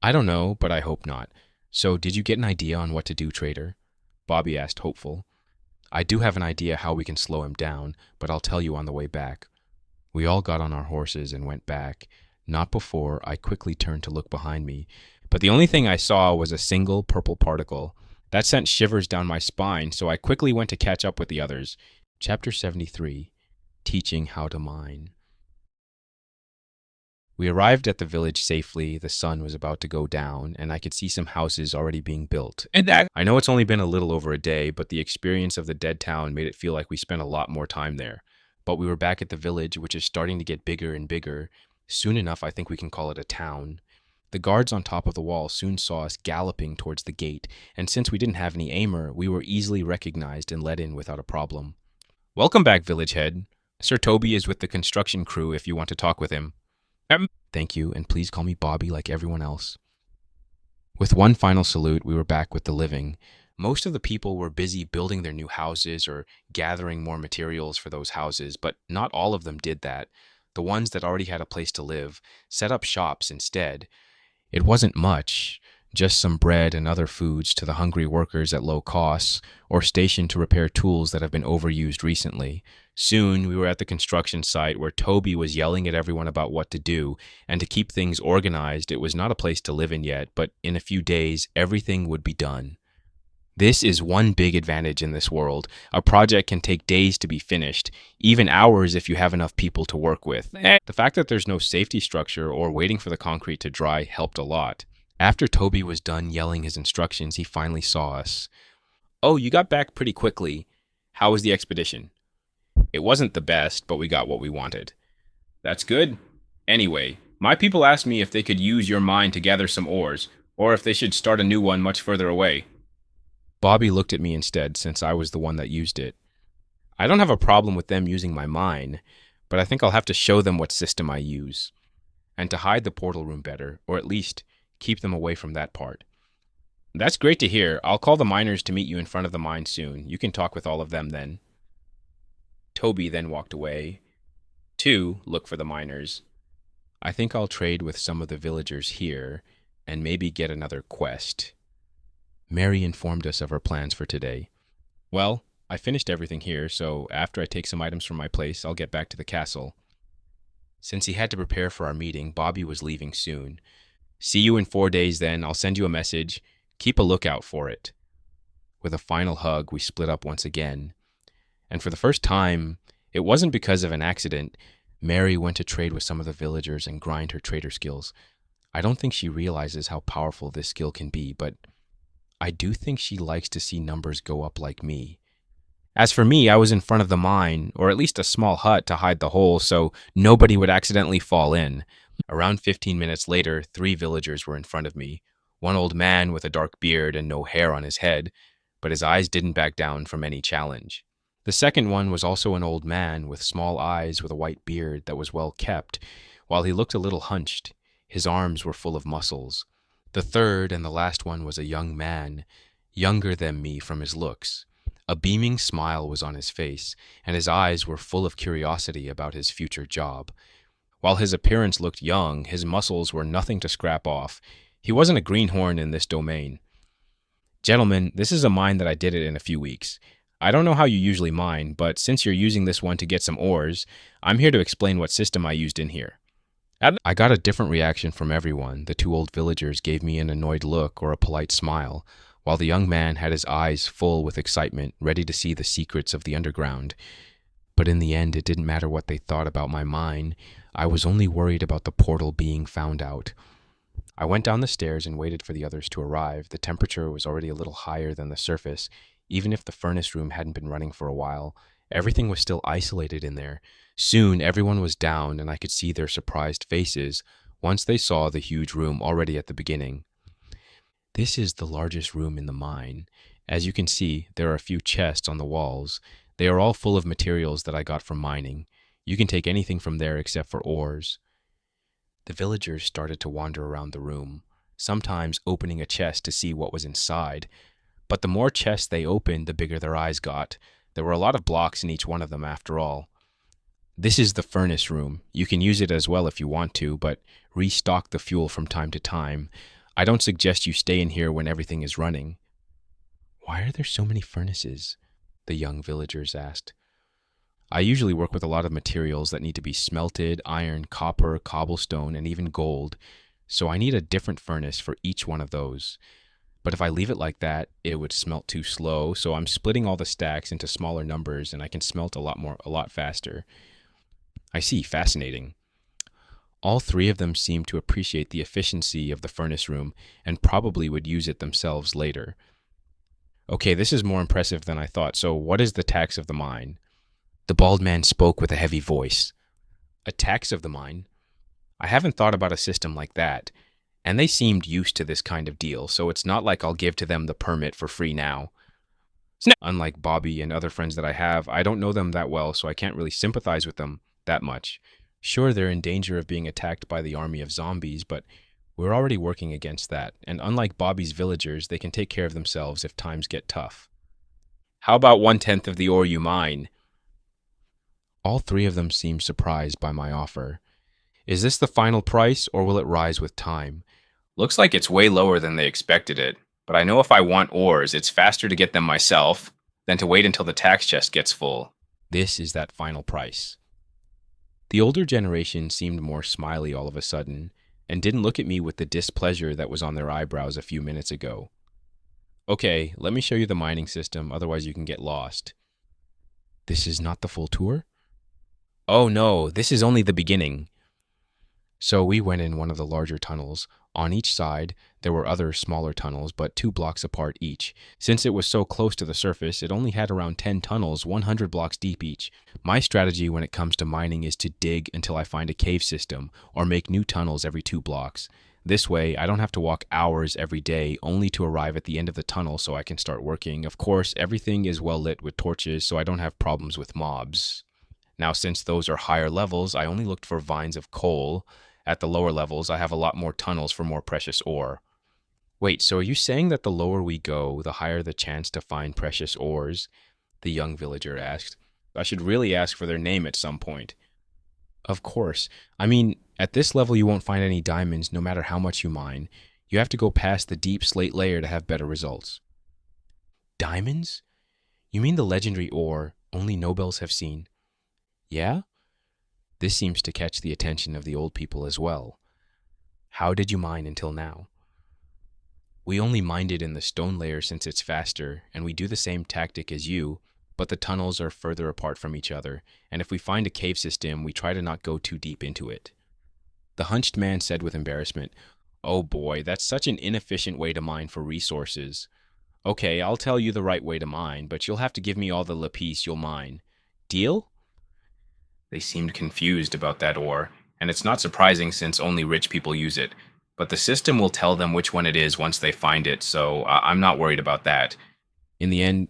S1: I don't know, but I hope not. So did you get an idea on what to do, Trader? Bobby asked, hopeful. I do have an idea how we can slow him down, but I'll tell you on the way back. We all got on our horses and went back. Not before I quickly turned to look behind me, but the only thing I saw was a single purple particle. That sent shivers down my spine, so I quickly went to catch up with the others. Chapter 73, Teaching How to Mine. We arrived at the village safely. The sun was about to go down, and I could see some houses already being built. I know it's only been a little over a day, but the experience of the dead town made it feel like we spent a lot more time there. But we were back at the village, which is starting to get bigger and bigger. Soon enough, I think we can call it a town. The guards on top of the wall soon saw us galloping towards the gate, and since we didn't have any aimer, we were easily recognized and let in without a problem. Welcome back, village head. Sir Toby is with the construction crew if you want to talk with him. Thank you, and please call me Bobby like everyone else. With one final salute, we were back with the living. Most of the people were busy building their new houses or gathering more materials for those houses, but not all of them did that. The ones that already had a place to live set up shops instead. It wasn't much, just some bread and other foods to the hungry workers at low costs, or stationed to repair tools that have been overused recently. Soon, we were at the construction site where Toby was yelling at everyone about what to do, and to keep things organized, it was not a place to live in yet, but in a few days, everything would be done. This is one big advantage in this world. A project can take days to be finished, even hours if you have enough people to work with. The fact that there's no safety structure or waiting for the concrete to dry helped a lot. After Toby was done yelling his instructions, he finally saw us. "Oh, you got back pretty quickly. How was the expedition?" "It wasn't the best, but we got what we wanted." "That's good. Anyway, my people asked me if they could use your mine to gather some ores, or if they should start a new one much further away." Bobby looked at me instead, since I was the one that used it. "I don't have a problem with them using my mine, but I think I'll have to show them what system I use. And to hide the portal room better, or at least keep them away from that part." "That's great to hear. I'll call the miners to meet you in front of the mine soon. You can talk with all of them then." Toby then walked away to look for the miners. "I think I'll trade with some of the villagers here and maybe get another quest." Mary informed us of her plans for today. "Well, I finished everything here, so after I take some items from my place, I'll get back to the castle." Since he had to prepare for our meeting, Bobby was leaving soon. "See you in 4 days then. I'll send you a message. Keep a lookout for it." With a final hug, we split up once again. And for the first time, it wasn't because of an accident. Mary went to trade with some of the villagers and grind her trader skills. I don't think she realizes how powerful this skill can be, but I do think she likes to see numbers go up like me. As for me, I was in front of the mine, or at least a small hut to hide the hole so nobody would accidentally fall in. Around 15 minutes later, 3 villagers were in front of me. One old man with a dark beard and no hair on his head, but his eyes didn't back down from any challenge. The second one was also an old man with small eyes with a white beard that was well kept, while he looked a little hunched. His arms were full of muscles. The third and the last one was a young man, younger than me from his looks. A beaming smile was on his face, and his eyes were full of curiosity about his future job. While his appearance looked young, his muscles were nothing to scrap off. He wasn't a greenhorn in this domain. "Gentlemen, this is a mine that I did it in a few weeks. I don't know how you usually mine, but since you're using this one to get some ores, I'm here to explain what system I used in here." I got a different reaction from everyone. The 2 old villagers gave me an annoyed look or a polite smile, while the young man had his eyes full with excitement, ready to see the secrets of the underground. But in the end, it didn't matter what they thought about my mine. I was only worried about the portal being found out. I went down the stairs and waited for the others to arrive. The temperature was already a little higher than the surface. Even if the furnace room hadn't been running for a while, everything was still isolated in there. Soon, everyone was down, and I could see their surprised faces once they saw the huge room already at the beginning. This is the largest room in the mine. As you can see, there are a few chests on the walls. They are all full of materials that I got from mining. You can take anything from there except for ores. The villagers started to wander around the room, sometimes opening a chest to see what was inside. But the more chests they opened, the bigger their eyes got. There were a lot of blocks in each one of them, after all. This is the furnace room. You can use it as well if you want to, but restock the fuel from time to time. I don't suggest you stay in here when everything is running. "Why are there so many furnaces?" the young villagers asked. "I usually work with a lot of materials that need to be smelted: iron, copper, cobblestone, and even gold. So I need a different furnace for each one of those. But if I leave it like that, it would smelt too slow, so I'm splitting all the stacks into smaller numbers and I can smelt a lot faster." "I see, fascinating." All 3 of them seemed to appreciate the efficiency of the furnace room and probably would use it themselves later. "Okay, this is more impressive than I thought, so what is the tax of the mine?" The bald man spoke with a heavy voice. "A tax of the mine? I haven't thought about a system like that. And they seemed used to this kind of deal, so it's not like I'll give to them the permit for free now. Unlike Bobby and other friends that I have, I don't know them that well, so I can't really sympathize with them that much. Sure, they're in danger of being attacked by the army of zombies, but we're already working against that, and unlike Bobby's villagers, they can take care of themselves if times get tough." "How about 1/10 of the ore you mine?" All 3 of them seemed surprised by my offer. "Is this the final price, or will it rise with time?" "Looks like it's way lower than they expected it, but I know if I want ores, it's faster to get them myself than to wait until the tax chest gets full." This is that final price. The older generation seemed more smiley all of a sudden, and didn't look at me with the displeasure that was on their eyebrows a few minutes ago. Okay, let me show you the mining system, otherwise you can get lost. This is not the full tour? Oh no, this is only the beginning. So we went in one of the larger tunnels. On each side, there were other smaller tunnels, but 2 blocks apart each. Since it was so close to the surface, it only had around 10 tunnels, 100 blocks deep each. My strategy when it comes to mining is to dig until I find a cave system, or make new tunnels every 2 blocks. This way, I don't have to walk hours every day only to arrive at the end of the tunnel so I can start working. Of course, everything is well lit with torches, so I don't have problems with mobs. Now, since those are higher levels, I only looked for vines of coal. At the lower levels, I have a lot more tunnels for more precious ore. Wait, so are you saying that the lower we go, the higher the chance to find precious ores? The young villager asked. I should really ask for their name at some point. Of course. I mean, at this level you won't find any diamonds no matter how much you mine. You have to go past the deep slate layer to have better results. Diamonds? You mean the legendary ore only nobles have seen? Yeah? This seems to catch the attention of the old people as well. How did you mine until now? We only mined it in the stone layer since it's faster, and we do the same tactic as you, but the tunnels are further apart from each other, and if we find a cave system, we try to not go too deep into it. The hunched man said with embarrassment, "Oh boy, that's such an inefficient way to mine for resources. Okay, I'll tell you the right way to mine, but you'll have to give me all the lapis you'll mine. Deal?" They seemed confused about that ore, and it's not surprising since only rich people use it. But the system will tell them which one it is once they find it, so I'm not worried about that. In the end,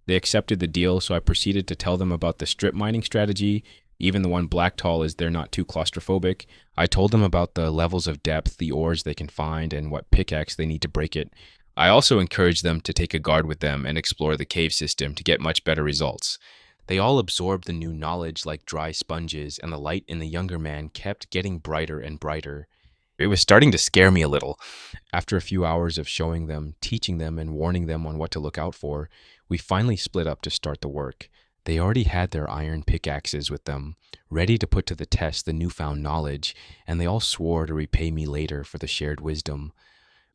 S1: they accepted the deal, so I proceeded to tell them about the strip mining strategy. Even the one black tall is they're not too claustrophobic. I told them about the levels of depth, the ores they can find, and what pickaxe they need to break it. I also encouraged them to take a guard with them and explore the cave system to get much better results. They all absorbed the new knowledge like dry sponges, and the light in the younger man kept getting brighter and brighter. It was starting to scare me a little. After a few hours of showing them, teaching them, and warning them on what to look out for, we finally split up to start the work. They already had their iron pickaxes with them, ready to put to the test the newfound knowledge, and they all swore to repay me later for the shared wisdom.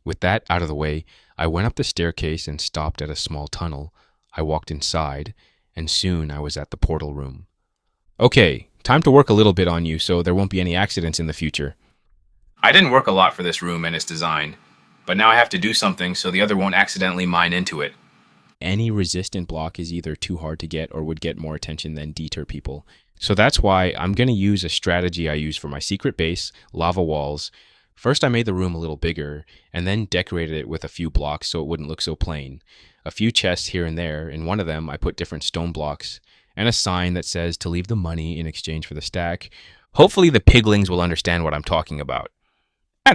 S1: With that out of the way, I went up the staircase and stopped at a small tunnel. I walked inside, and soon I was at the portal room. Okay, time to work a little bit on you so there won't be any accidents in the future. I didn't work a lot for this room and its design, but now I have to do something so the other won't accidentally mine into it. Any resistant block is either too hard to get or would get more attention than deter people. So that's why I'm going to use a strategy I use for my secret base, lava walls. First I made the room a little bigger, and then decorated it with a few blocks so it wouldn't look so plain. A few chests here and there. In one of them I put different stone blocks, and a sign that says to leave the money in exchange for the stack. Hopefully the piglings will understand what I'm talking about.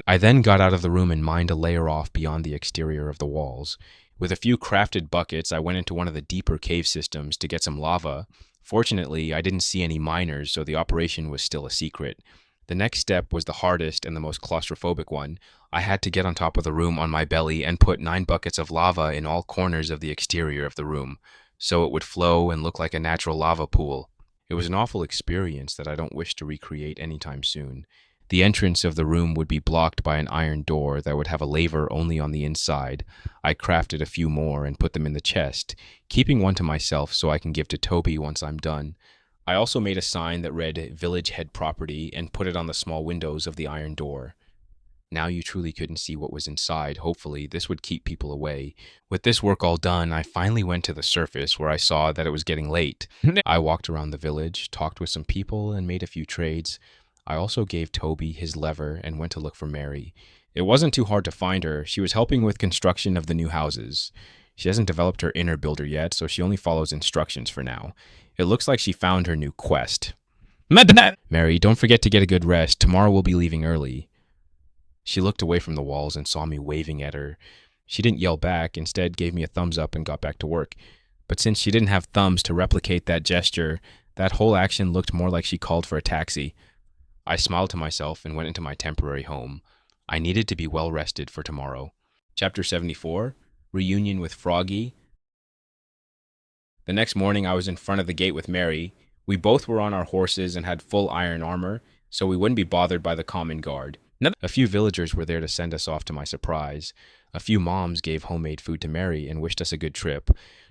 S1: I then got out of the room and mined a layer off beyond the exterior of the walls. With a few crafted buckets, I went into one of the deeper cave systems to get some lava. Fortunately, I didn't see any miners, so the operation was still a secret. The next step was the hardest and the most claustrophobic one. I had to get on top of the room on my belly and put 9 buckets of lava in all corners of the exterior of the room, so it would flow and look like a natural lava pool. It was an awful experience that I don't wish to recreate anytime soon. The entrance of the room would be blocked by an iron door that would have a laver only on the inside. I crafted a few more and put them in the chest, keeping one to myself so I can give to Toby once I'm done. I also made a sign that read Village Head Property and put it on the small windows of the iron door. Now you truly couldn't see what was inside. Hopefully, this would keep people away. With this work all done, I finally went to the surface where I saw that it was getting late. I walked around the village, talked with some people, and made a few trades. I also gave Toby his lever and went to look for Mary. It wasn't too hard to find her. She was helping with construction of the new houses. She hasn't developed her inner builder yet, so she only follows instructions for now. It looks like she found her new quest. Mary, don't forget to get a good rest. Tomorrow we'll be leaving early. She looked away from the walls and saw me waving at her. She didn't yell back, instead gave me a thumbs up and got back to work. But since she didn't have thumbs to replicate that gesture, that whole action looked more like she called for a taxi. I smiled to myself and went into my temporary home. I needed to be well rested for tomorrow. Chapter 74, Reunion with Froggy. The next morning I was in front of the gate with Mary. We both were on our horses and had full iron armor, so we wouldn't be bothered by the common guard. A few villagers were there to send us off to my surprise. A few moms gave homemade food to Mary and wished us a good trip.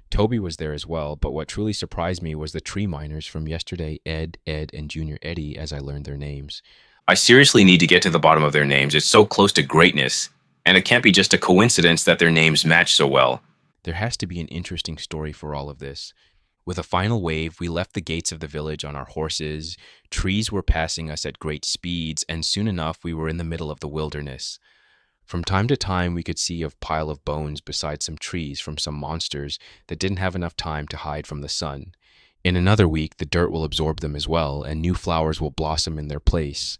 S1: Toby was there as well, but what truly surprised me was the tree miners from yesterday, Ed, and Junior Eddie, as I learned their names.
S3: I seriously need to get to the bottom of their names. It's so close to greatness, and it can't be just a coincidence that their names match so well.
S1: There has to be an interesting story for all of this. With a final wave, we left the gates of the village on our horses. Trees were passing us at great speeds, and soon enough we were in the middle of the wilderness. From time to time, we could see a pile of bones beside some trees from some monsters that didn't have enough time to hide from the sun. In another week, the dirt will absorb them as well, and new flowers will blossom in their place.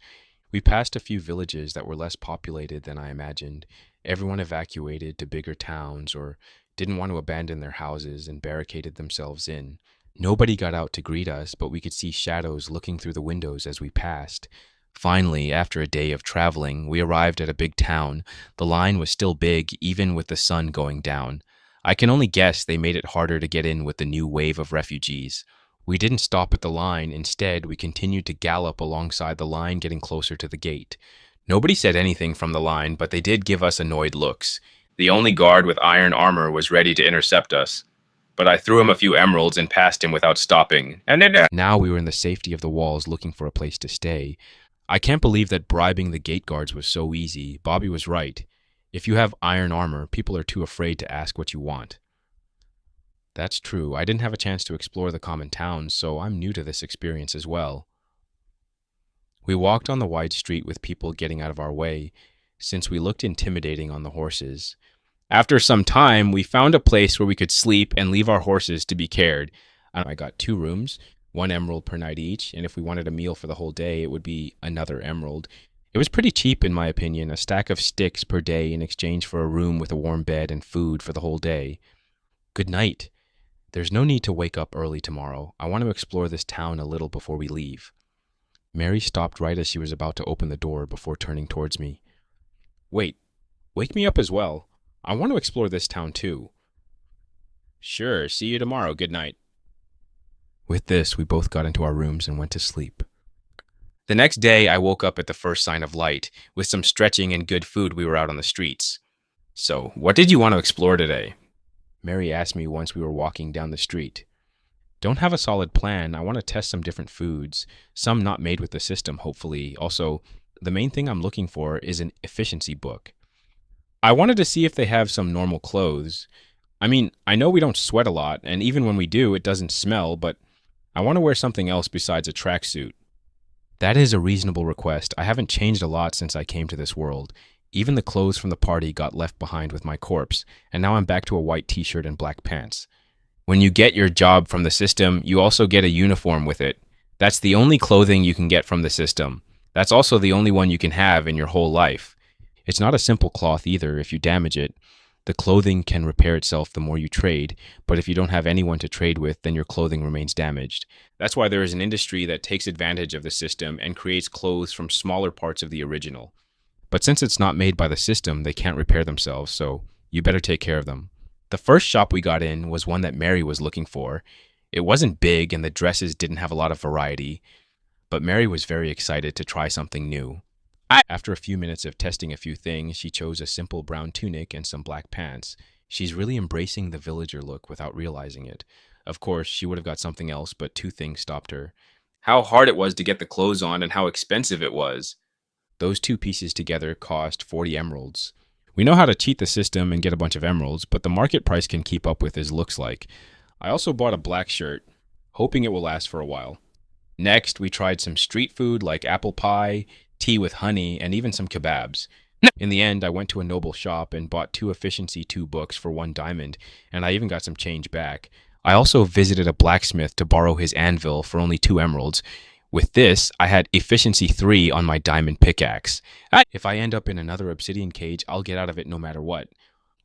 S1: We passed a few villages that were less populated than I imagined. Everyone evacuated to bigger towns or didn't want to abandon their houses and barricaded themselves in. Nobody got out to greet us, but we could see shadows looking through the windows as we passed. Finally, after a day of traveling, we arrived at a big town. The line was still big, even with the sun going down. I can only guess they made it harder to get in with the new wave of refugees. We didn't stop at the line. Instead, we continued to gallop alongside the line, getting closer to the gate. Nobody said anything from the line, but they did give us annoyed looks. The only guard with iron armor was ready to intercept us, but I threw him a few emeralds and passed him without stopping. Now we were in the safety of the walls looking for a place to stay. I can't believe that bribing the gate guards was so easy. Bobby was right. If you have iron armor, people are too afraid to ask what you want. That's true. I didn't have a chance to explore the common towns, so I'm new to this experience as well. We walked on the wide street with people getting out of our way, since we looked intimidating on the horses. After some time, we found a place where we could sleep and leave our horses to be cared. I got 2 rooms, 1 emerald per night each, and if we wanted a meal for the whole day, it would be another emerald. It was pretty cheap in my opinion, a stack of sticks per day in exchange for a room with a warm bed and food for the whole day. Good night. There's no need to wake up early tomorrow. I want to explore this town a little before we leave. Mary stopped right as she was about to open the door before turning towards me. Wait, wake me up as well. I want to explore this town too. Sure, see you tomorrow. Good night. With this, we both got into our rooms and went to sleep. The next day, I woke up at the first sign of light. With some stretching and good food, we were out on the streets. So, what did you want to explore today? Mary asked me once we were walking down the street. Don't have a solid plan. I want to test some different foods, some not made with the system, hopefully. Also, the main thing I'm looking for is an efficiency book. I wanted to see if they have some normal clothes. I mean, I know we don't sweat a lot, and even when we do, it doesn't smell, but I want to wear something else besides a tracksuit. That is a reasonable request. I haven't changed a lot since I came to this world. Even the clothes from the party got left behind with my corpse, and now I'm back to a white t-shirt and black pants. When you get your job from the system, you also get a uniform with it. That's the only clothing you can get from the system. That's also the only one you can have in your whole life. It's not a simple cloth either. If you damage it, the clothing can repair itself the more you trade, but if you don't have anyone to trade with, then your clothing remains damaged. That's why there is an industry that takes advantage of the system and creates clothes from smaller parts of the original. But since it's not made by the system, they can't repair themselves, so you better take care of them. The first shop we got in was one that Mary was looking for. It wasn't big and the dresses didn't have a lot of variety, but Mary was very excited to try something new. After a few minutes of testing a few things, she chose a simple brown tunic and some black pants. She's really embracing the villager look without realizing it. Of course, she would have got something else, but 2 things stopped her. How hard it was to get the clothes on and how expensive it was. Those 2 pieces together cost 40 emeralds. We know how to cheat the system and get a bunch of emeralds, but the market price can keep up with his looks like. I also bought a black shirt, hoping it will last for a while. Next, we tried some street food like apple pie, tea with honey, and even some kebabs. In the end, I went to a noble shop and bought 2 efficiency 2 books for 1 diamond, and I even got some change back. I also visited a blacksmith to borrow his anvil for only 2 emeralds. With this, I had efficiency 3 on my diamond pickaxe. If I end up in another obsidian cage, I'll get out of it no matter what.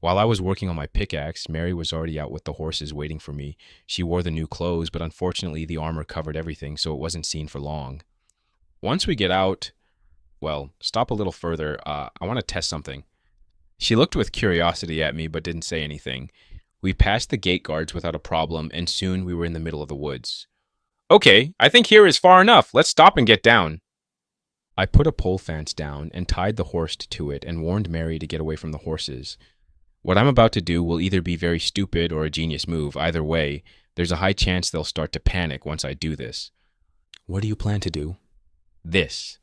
S1: While I was working on my pickaxe, Mary was already out with the horses waiting for me. She wore the new clothes, but unfortunately the armor covered everything, so it wasn't seen for long. Once we get out, well, stop a little further. I want to test something. She looked with curiosity at me, but didn't say anything. We passed the gate guards without a problem, and soon we were in the middle of the woods. Okay, I think here is far enough. Let's stop and get down. I put a pole fence down and tied the horse to it and warned Mary to get away from the horses. What I'm about to do will either be very stupid or a genius move. Either way, there's a high chance they'll start to panic once I do this. What do you plan to do? This.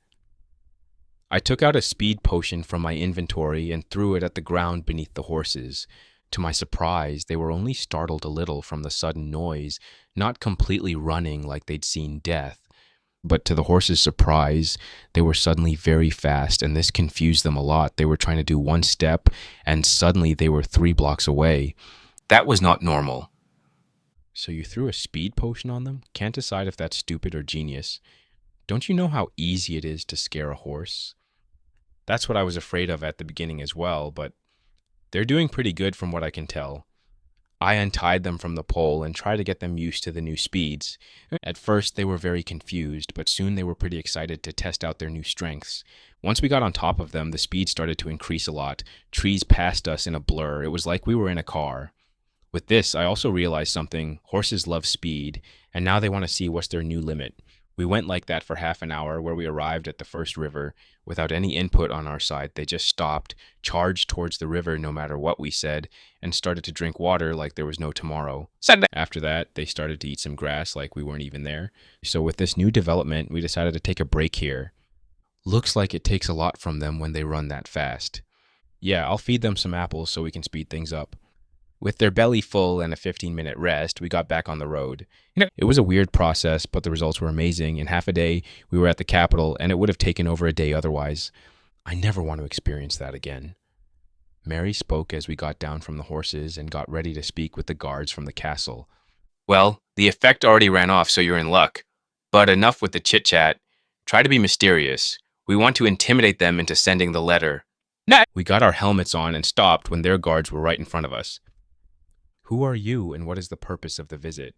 S1: I took out a speed potion from my inventory and threw it at the ground beneath the horses. To my surprise, they were only startled a little from the sudden noise, not completely running like they'd seen death. But to the horses' surprise, they were suddenly very fast, and this confused them a lot. They were trying to do one step, and suddenly they were 3 blocks away. That was not normal. So you threw a speed potion on them? Can't decide if that's stupid or genius. Don't you know how easy it is to scare a horse? That's what I was afraid of at the beginning as well, but they're doing pretty good from what I can tell. I untied them from the pole and tried to get them used to the new speeds. At first, they were very confused, but soon they were pretty excited to test out their new strengths. Once we got on top of them, the speed started to increase a lot. Trees passed us in a blur. It was like we were in a car. With this, I also realized something. Horses love speed, and now they want to see what's their new limit. We went like that for half an hour, where we arrived at the first river. Without any input on our side, they just stopped, charged towards the river no matter what we said, and started to drink water like there was no tomorrow. After that, they started to eat some grass like we weren't even there. So with this new development, we decided to take a break here. Looks like it takes a lot from them when they run that fast. Yeah, I'll feed them some apples so we can speed things up. With their belly full and a 15-minute rest, we got back on the road. It was a weird process, but the results were amazing. In half a day, we were at the capital, and it would have taken over a day otherwise. I never want to experience that again. Mary spoke as we got down from the horses and got ready to speak with the guards from the castle. Well, the effect already ran off, so you're in luck. But enough with the chit-chat. Try to be mysterious. We want to intimidate them into sending the letter. We got our helmets on and stopped when their guards were right in front of us. Who are you, and what is the purpose of the visit?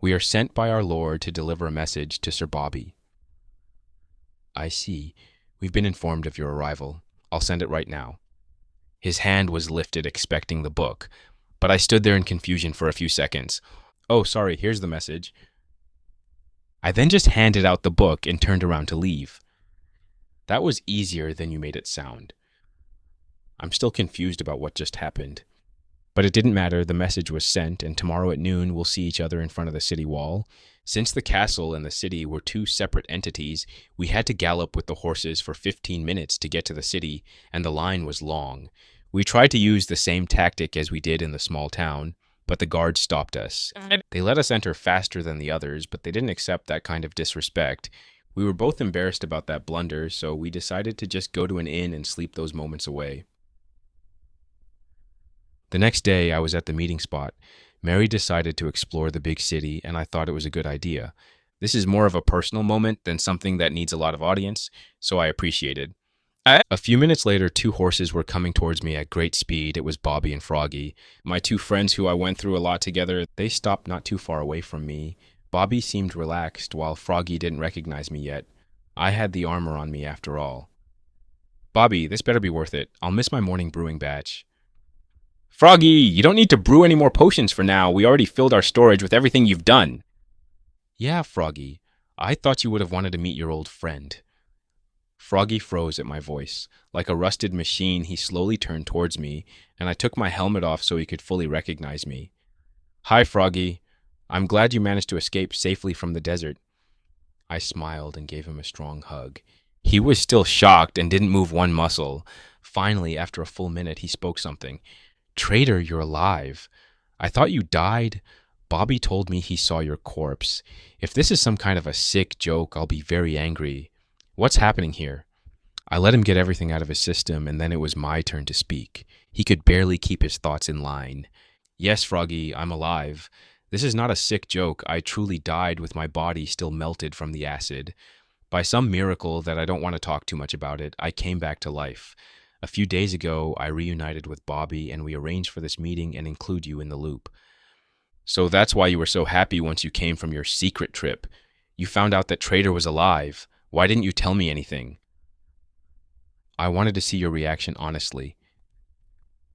S1: We are sent by our Lord to deliver a message to Sir Bobby. I see. We've been informed of your arrival. I'll send it right now. His hand was lifted, expecting the book, but I stood there in confusion for a few seconds. Oh, sorry, here's the message. I then just handed out the book and turned around to leave. That was easier than you made it sound. I'm still confused about what just happened. But it didn't matter, the message was sent, and tomorrow at noon we'll see each other in front of the city wall. Since the castle and the city were 2 separate entities, we had to gallop with the horses for 15 minutes to get to the city, and the line was long. We tried to use the same tactic as we did in the small town, but the guards stopped us. They let us enter faster than the others, but they didn't accept that kind of disrespect. We were both embarrassed about that blunder, so we decided to just go to an inn and sleep those moments away. The next day, I was at the meeting spot. Mary decided to explore the big city, and I thought it was a good idea. This is more of a personal moment than something that needs a lot of audience, so I appreciated. A few minutes later, 2 horses were coming towards me at great speed. It was Bobby and Froggy. My 2 friends who I went through a lot together, they stopped not too far away from me. Bobby seemed relaxed, while Froggy didn't recognize me yet. I had the armor on me after all. Bobby, this better be worth it. I'll miss my morning brewing batch. Froggy, you don't need to brew any more potions for now. We already filled our storage with everything you've done. Yeah, Froggy. I thought you would have wanted to meet your old friend. Froggy froze at my voice. Like a rusted machine, he slowly turned towards me, and I took my helmet off so he could fully recognize me. Hi, Froggy. I'm glad you managed to escape safely from the desert. I smiled and gave him a strong hug. He was still shocked and didn't move one muscle. Finally, after a full minute, he spoke something. Traitor, you're alive. I thought you died. Bobby told me he saw your corpse. If this is some kind of a sick joke, I'll be very angry. What's happening here? I let him get everything out of his system, and then it was my turn to speak. He could barely keep his thoughts in line. Yes, Froggy, I'm alive. This is not a sick joke. I truly died with my body still melted from the acid. By some miracle that I don't want to talk too much about it, I came back to life. A few days ago, I reunited with Bobby, and we arranged for this meeting and include you in the loop. So that's why you were so happy once you came from your secret trip. You found out that Traitor was alive. Why didn't you tell me anything? I wanted to see your reaction honestly.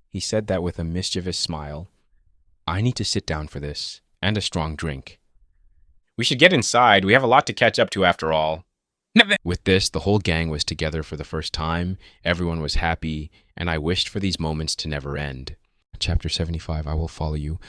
S1: He said that with a mischievous smile. I need to sit down for this, and a strong drink. We should get inside. We have a lot to catch up to after all. With this, the whole gang was together for the first time, everyone was happy, and I wished for these moments to never end. Chapter 75, I will follow you.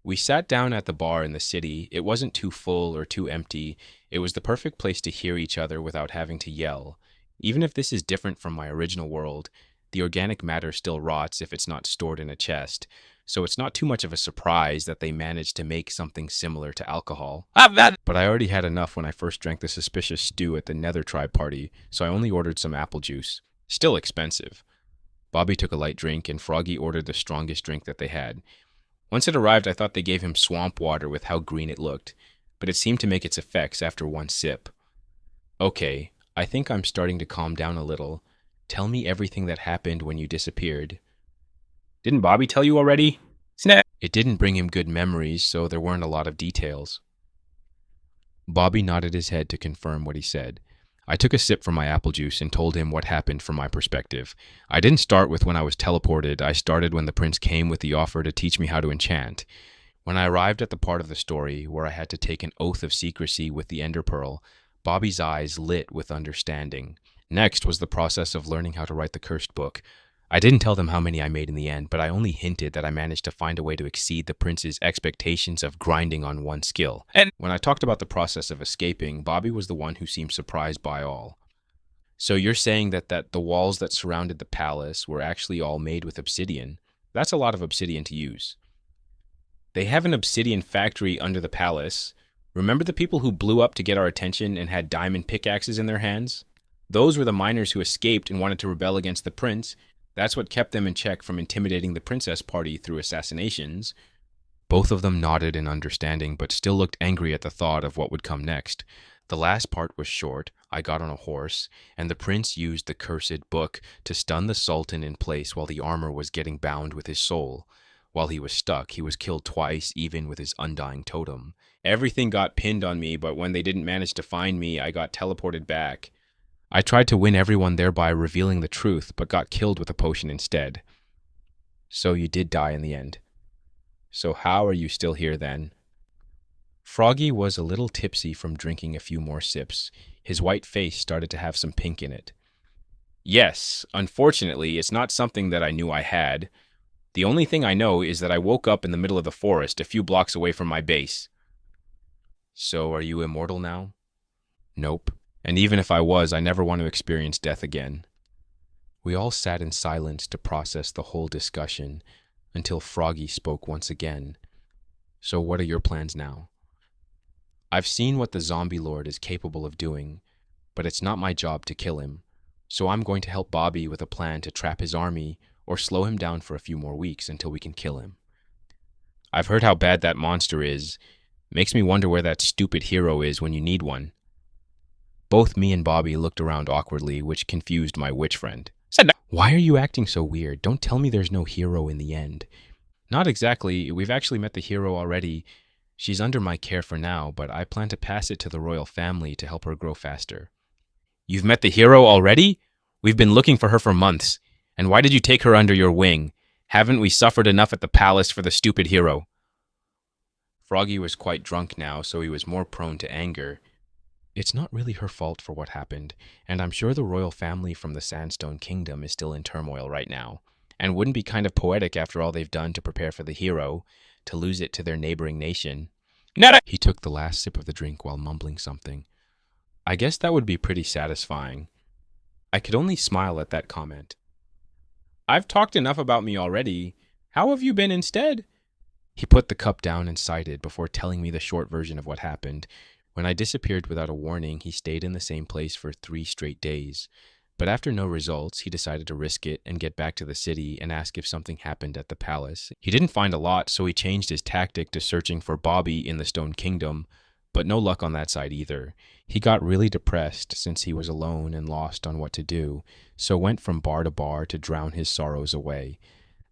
S1: We sat down at the bar in the city. It wasn't too full or too empty. It was the perfect place to hear each other without having to yell. Even if this is different from my original world, the organic matter still rots if it's not stored in a chest. So it's not too much of a surprise that they managed to make something similar to alcohol. But I already had enough when I first drank the suspicious stew at the Nether Tribe party, so I only ordered some apple juice. Still expensive. Bobby took a light drink, and Froggy ordered the strongest drink that they had. Once it arrived, I thought they gave him swamp water with how green it looked, but it seemed to make its effects after one sip. Okay, I think I'm starting to calm down a little. Tell me everything that happened when you disappeared.
S3: Didn't Bobby tell you already? Snap!
S1: It didn't bring him good memories, so there weren't a lot of details. Bobby nodded his head to confirm what he said. I took a sip from my apple juice and told him what happened from my perspective. I didn't start with when I was teleported. I started when the prince came with the offer to teach me how to enchant. When I arrived at the part of the story where I had to take an oath of secrecy with the Ender Pearl, Bobby's eyes lit with understanding. Next was the process of learning how to write the cursed book. I didn't tell them how many I made in the end, but I only hinted that I managed to find a way to exceed the prince's expectations of grinding on one skill. And when I talked about the process of escaping, Bobby was the one who seemed surprised by all. So you're saying that the walls that surrounded the palace were actually all made with obsidian? That's a lot of obsidian to use. They have an obsidian factory under the palace. Remember the people who blew up to get our attention and had diamond pickaxes in their hands? Those were the miners who escaped and wanted to rebel against the prince. That's what kept them in check from intimidating the princess party through assassinations. Both of them nodded in understanding, but still looked angry at the thought of what would come next. The last part was short. I got on a horse, and the prince used the cursed book to stun the sultan in place while the armor was getting bound with his soul. While he was stuck, he was killed twice, even with his undying totem. Everything got pinned on me, but when they didn't manage to find me, I got teleported back. I tried to win everyone thereby revealing the truth, but got killed with a potion instead. So you did die in the end. So how are you still here then? Froggy was a little tipsy from drinking a few more sips. His white face started to have some pink in it. Yes, unfortunately, it's not something that I knew I had. The only thing I know is that I woke up in the middle of the forest a few blocks away from my base. So are you immortal now? Nope. And even if I was, I never want to experience death again. We all sat in silence to process the whole discussion until Froggy spoke once again. So what are your plans now? I've seen what the zombie lord is capable of doing, but it's not my job to kill him. So I'm going to help Bobby with a plan to trap his army or slow him down for a few more weeks until we can kill him. I've heard how bad that monster is. Makes me wonder where that stupid hero is when you need one. Both me and Bobby looked around awkwardly, which confused my witch friend. Said, "Why are you acting so weird? Don't tell me there's no hero in the end." Not exactly. We've actually met the hero already. She's under my care for now, but I plan to pass it to the royal family to help her grow faster. You've met the hero already? We've been looking for her for months. And why did you take her under your wing? Haven't we suffered enough at the palace for the stupid hero? Froggy was quite drunk now, so he was more prone to anger. It's not really her fault for what happened, and I'm sure the royal family from the Sandstone Kingdom is still in turmoil right now, and wouldn't be kind of poetic after all they've done to prepare for the hero, to lose it to their neighboring nation. He took the last sip of the drink while mumbling something. I guess that would be pretty satisfying. I could only smile at that comment. I've talked enough about me already. How have you been instead? He put the cup down and sighed before telling me the short version of what happened. When I disappeared without a warning, he stayed in the same place for 3 straight days. But after no results, he decided to risk it and get back to the city and ask if something happened at the palace. He didn't find a lot, so he changed his tactic to searching for Bobby in the Stone Kingdom, but no luck on that side either. He got really depressed since he was alone and lost on what to do, so went from bar to bar to drown his sorrows away.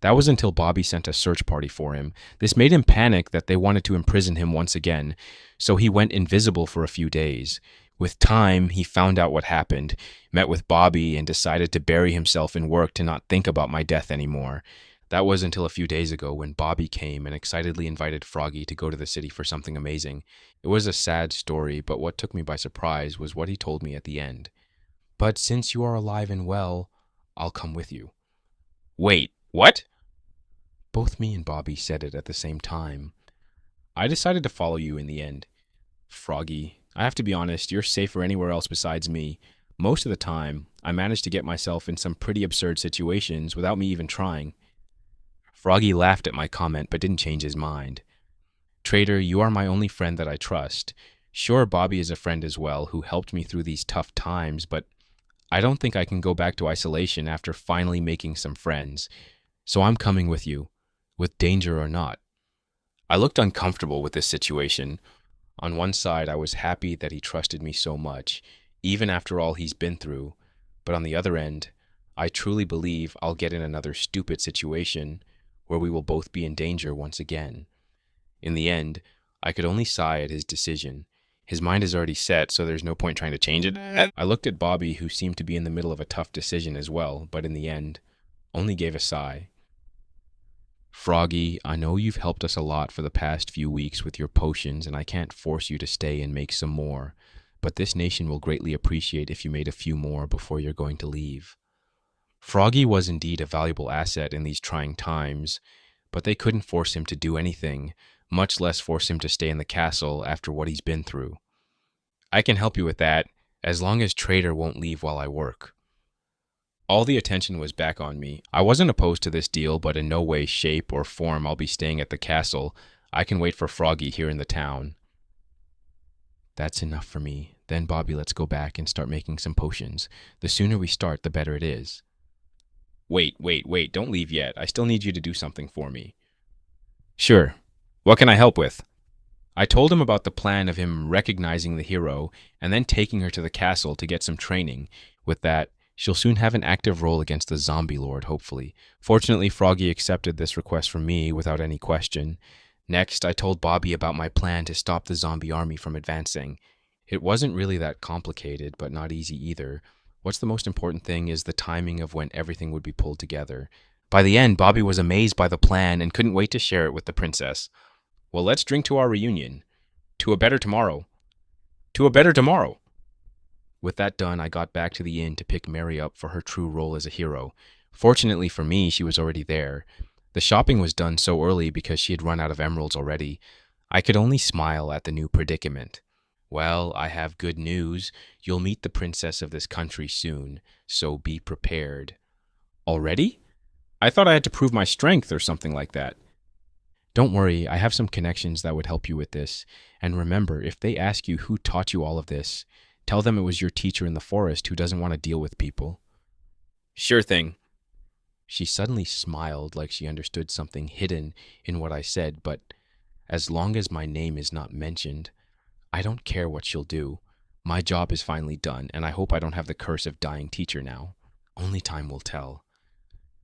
S1: That was until Bobby sent a search party for him. This made him panic that they wanted to imprison him once again, so he went invisible for a few days. With time, he found out what happened, met with Bobby, and decided to bury himself in work to not think about my death anymore. That was until a few days ago when Bobby came and excitedly invited Froggy to go to the city for something amazing. It was a sad story, but what took me by surprise was what he told me at the end. But since you are alive and well, I'll come with you. Wait,
S3: What?
S1: Both me and Bobby said it at the same time. I decided to follow you in the end. Froggy, I have to be honest, you're safer anywhere else besides me. Most of the time, I manage to get myself in some pretty absurd situations without me even trying. Froggy laughed at my comment but didn't change his mind. Trader, you are my only friend that I trust. Sure, Bobby is a friend as well who helped me through these tough times, but I don't think I can go back to isolation after finally making some friends. So I'm coming with you, with danger or not. I looked uncomfortable with this situation. On one side, I was happy that he trusted me so much, even after all he's been through. But on the other end, I truly believe I'll get in another stupid situation where we will both be in danger once again. In the end, I could only sigh at his decision. His mind is already set, so there's no point trying to change it. I looked at Bobby, who seemed to be in the middle of a tough decision as well, but in the end, only gave a sigh. Froggy, I know you've helped us a lot for the past few weeks with your potions, and I can't force you to stay and make some more, but this nation will greatly appreciate if you made a few more before you're going to leave. Froggy was indeed a valuable asset in these trying times, but they couldn't force him to do anything, much less force him to stay in the castle after what he's been through. I can help you with that, as long as Trader won't leave while I work. All the attention was back on me. I wasn't opposed to this deal, but in no way, shape, or form I'll be staying at the castle. I can wait for Froggy here in the town. That's enough for me. Then, Bobby, let's go back and start making some potions. The sooner we start, the better it is. Wait, don't leave yet. I still need you to do something for me. Sure. What can I help with? I told him about the plan of him recognizing the hero and then taking her to the castle to get some training. With that, she'll soon have an active role against the zombie lord, hopefully. Fortunately, Froggy accepted this request from me without any question. Next, I told Bobby about my plan to stop the zombie army from advancing. It wasn't really that complicated, but not easy either. What's the most important thing is the timing of when everything would be pulled together. By the end, Bobby was amazed by the plan and couldn't wait to share it with the princess. Well, let's drink to our reunion. To a better tomorrow. To a better tomorrow. With that done, I got back to the inn to pick Mary up for her true role as a hero. Fortunately for me, she was already there. The shopping was done so early because she had run out of emeralds already. I could only smile at the new predicament. Well, I have good news. You'll meet the princess of this country soon, so be prepared. Already? I thought I had to prove my strength or something like that. Don't worry, I have some connections that would help you with this. And remember, if they ask you who taught you all of this, tell them it was your teacher in the forest who doesn't want to deal with people. Sure thing. She suddenly smiled like she understood something hidden in what I said, but as long as my name is not mentioned, I don't care what she'll do. My job is finally done, and I hope I don't have the curse of dying teacher now. Only time will tell.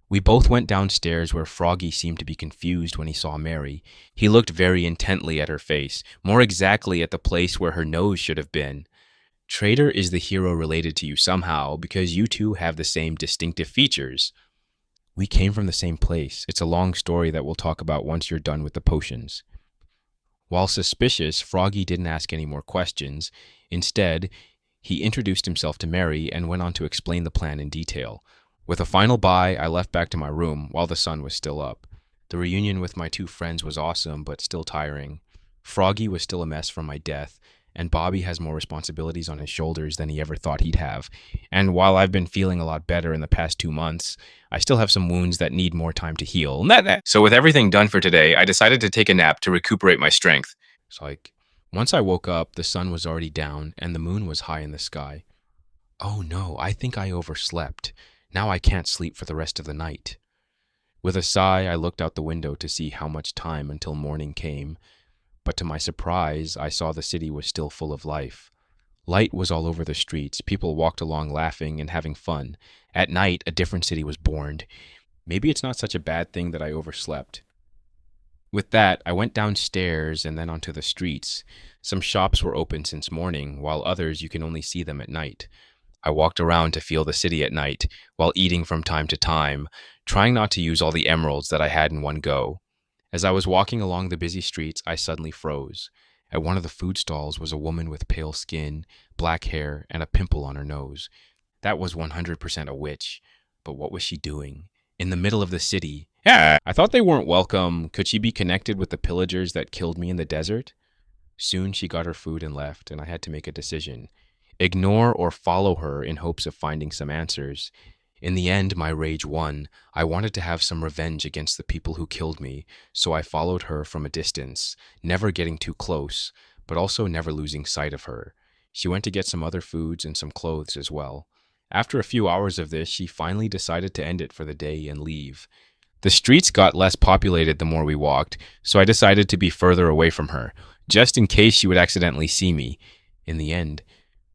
S1: We both went downstairs where Froggy seemed to be confused when he saw Mary. He looked very intently at her face, more exactly at the place where her nose should have been. Trader is the hero related to you somehow because you two have the same distinctive features. We came from the same place. It's a long story that we'll talk about once you're done with the potions. While suspicious, Froggy didn't ask any more questions. Instead, he introduced himself to Mary and went on to explain the plan in detail. With a final bye, I left back to my room while the sun was still up. The reunion with my two friends was awesome, but still tiring. Froggy was still a mess from my death, and Bobby has more responsibilities on his shoulders than he ever thought he'd have. And while I've been feeling a lot better in the past 2 months, I still have some wounds that need more time to heal. So with everything done for today, I decided to take a nap to recuperate my strength. Once I woke up, the sun was already down, and the moon was high in the sky. Oh no, I think I overslept. Now I can't sleep for the rest of the night. With a sigh, I looked out the window to see how much time until morning came. But to my surprise, I saw the city was still full of life. Light was all over the streets. People walked along laughing and having fun. At night, a different city was born. Maybe it's not such a bad thing that I overslept. With that, I went downstairs and then onto the streets. Some shops were open since morning, while others you can only see them at night. I walked around to feel the city at night, while eating from time to time, trying not to use all the emeralds that I had in one go. As I was walking along the busy streets, I suddenly froze. At one of the food stalls was a woman with pale skin, black hair, and a pimple on her nose. That was 100% a witch. But what was she doing? in the middle of the city. Yeah. I thought they weren't welcome. Could she be connected with the pillagers that killed me in the desert? Soon she got her food and left, and I had to make a decision. Ignore or follow her in hopes of finding some answers. In the end, my rage won. I wanted to have some revenge against the people who killed me, so I followed her from a distance, never getting too close, but also never losing sight of her. She went to get some other foods and some clothes as well. After a few hours of this, she finally decided to end it for the day and leave. The streets got less populated the more we walked, so I decided to be further away from her, just in case she would accidentally see me. In the end,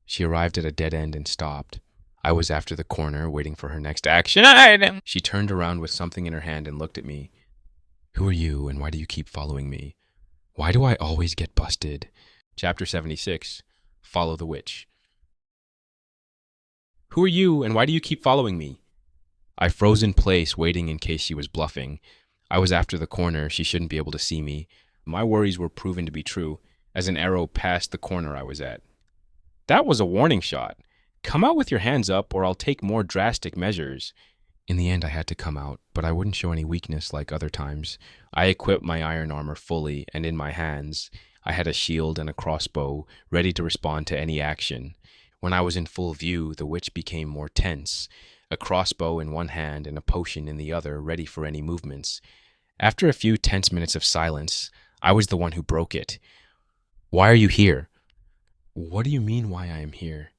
S1: she arrived at a dead end and stopped. I was after the corner, waiting for her next action item. She turned around with something in her hand and looked at me. Who are you, and why do you keep following me? Why do I always get busted? Chapter 76. Follow the Witch. Who are you, and why do you keep following me? I froze in place, waiting in case she was bluffing. I was after the corner. She shouldn't be able to see me. My worries were proven to be true, as an arrow passed the corner I was at. That was a warning shot. Come out with your hands up, or I'll take more drastic measures. In the end, I had to come out, but I wouldn't show any weakness like other times. I equipped my iron armor fully, and in my hands, I had a shield and a crossbow, ready to respond to any action. When I was in full view, the witch became more tense, a crossbow in one hand and a potion in the other, ready for any movements. After a few tense minutes of silence, I was the one who broke it. Why are you here? What do you mean why I am here?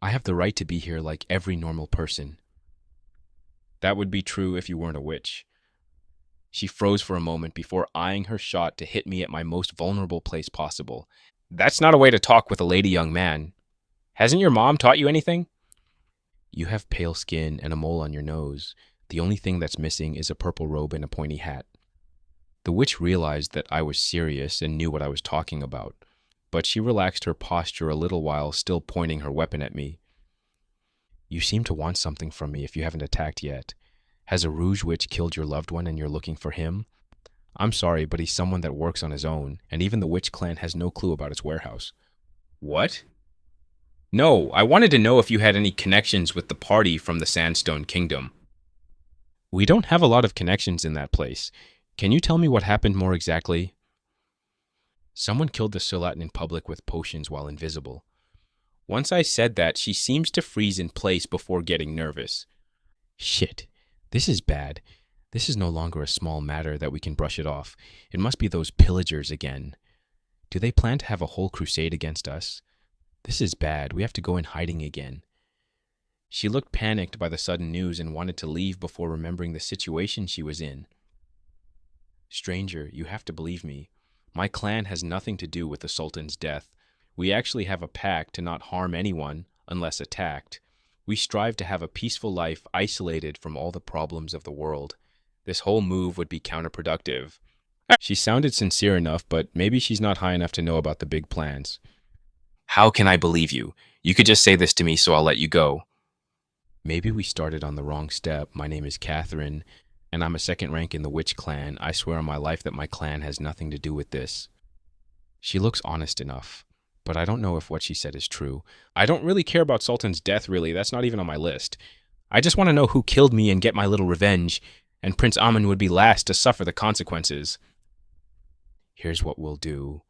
S1: I have the right to be here like every normal person. That would be true if you weren't a witch. She froze for a moment before eyeing her shot to hit me at my most vulnerable place possible. That's not a way to talk with a lady, young man. Hasn't your mom taught you anything? You have pale skin and a mole on your nose. The only thing that's missing is a purple robe and a pointy hat. The witch realized that I was serious and knew what I was talking about, but she relaxed her posture a little while, still pointing her weapon at me. You seem to want something from me if you haven't attacked yet. Has a rouge witch killed your loved one and you're looking for him? I'm sorry, but he's someone that works on his own, and even the witch clan has no clue about its warehouse. What? No, I wanted to know if you had any connections with the party from the Sandstone Kingdom. We don't have a lot of connections in that place. Can you tell me what happened more exactly? Someone killed the Sulatin in public with potions while invisible. Once I said that, she seems to freeze in place before getting nervous. Shit, this is bad. This is no longer a small matter that we can brush it off. It must be those pillagers again. Do they plan to have a whole crusade against us? This is bad. We have to go in hiding again. She looked panicked by the sudden news and wanted to leave before remembering the situation she was in. Stranger, you have to believe me. My clan has nothing to do with the Sultan's death. We actually have a pact to not harm anyone unless attacked. We strive to have a peaceful life isolated from all the problems of the world. This whole move would be counterproductive. She sounded sincere enough, but maybe she's not high enough to know about the big plans. How can I believe you? You could just say this to me so I'll let you go. Maybe we started on the wrong step. My name is Catherine, and I'm a second rank in the witch clan. I swear on my life that my clan has nothing to do with this. She looks honest enough, but I don't know if what she said is true. I don't really care about Sultan's death, really. That's not even on my list. I just want to know who killed me and get my little revenge, and Prince Amun would be last to suffer the consequences. Here's what we'll do.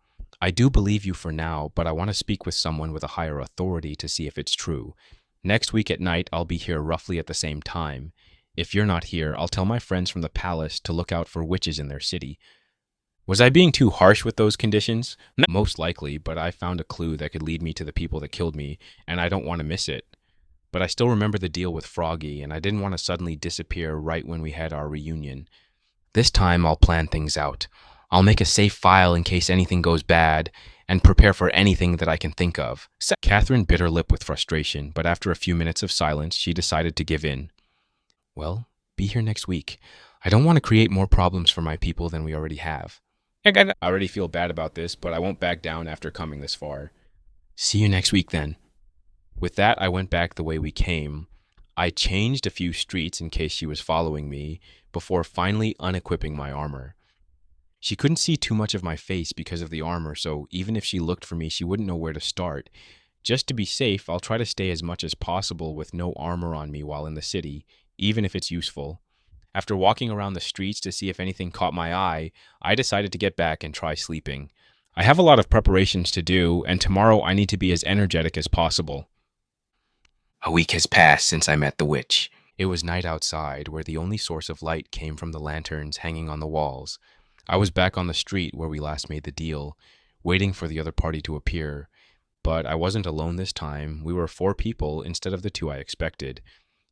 S1: I do believe you for now, but I want to speak with someone with a higher authority to see if it's true. Next week at night, I'll be here roughly at the same time. If you're not here, I'll tell my friends from the palace to look out for witches in their city. Was I being too harsh with those conditions? No, most likely, but I found a clue that could lead me to the people that killed me, and I don't want to miss it. But I still remember the deal with Froggy, and I didn't want to suddenly disappear right when we had our reunion. This time, I'll plan things out. I'll make a safe file in case anything goes bad, and prepare for anything that I can think of. Catherine bit her lip with frustration, but after a few minutes of silence, she decided to give in. Well, be here next week. I don't want to create more problems for my people than we already have. I already feel bad about this, but I won't back down after coming this far. See you next week, then. With that, I went back the way we came. I changed a few streets in case she was following me, before finally unequipping my armor. She couldn't see too much of my face because of the armor, so even if she looked for me, she wouldn't know where to start. Just to be safe, I'll try to stay as much as possible with no armor on me while in the city, even if it's useful. After walking around the streets to see if anything caught my eye, I decided to get back and try sleeping. I have a lot of preparations to do, and tomorrow I need to be as energetic as possible.
S3: A week has passed since I met the witch.
S1: It was night outside, where the only source of light came from the lanterns hanging on the walls. I was back on the street where we last made the deal, waiting for the other party to appear. But I wasn't alone this time. We were 4 people instead of the 2 I expected.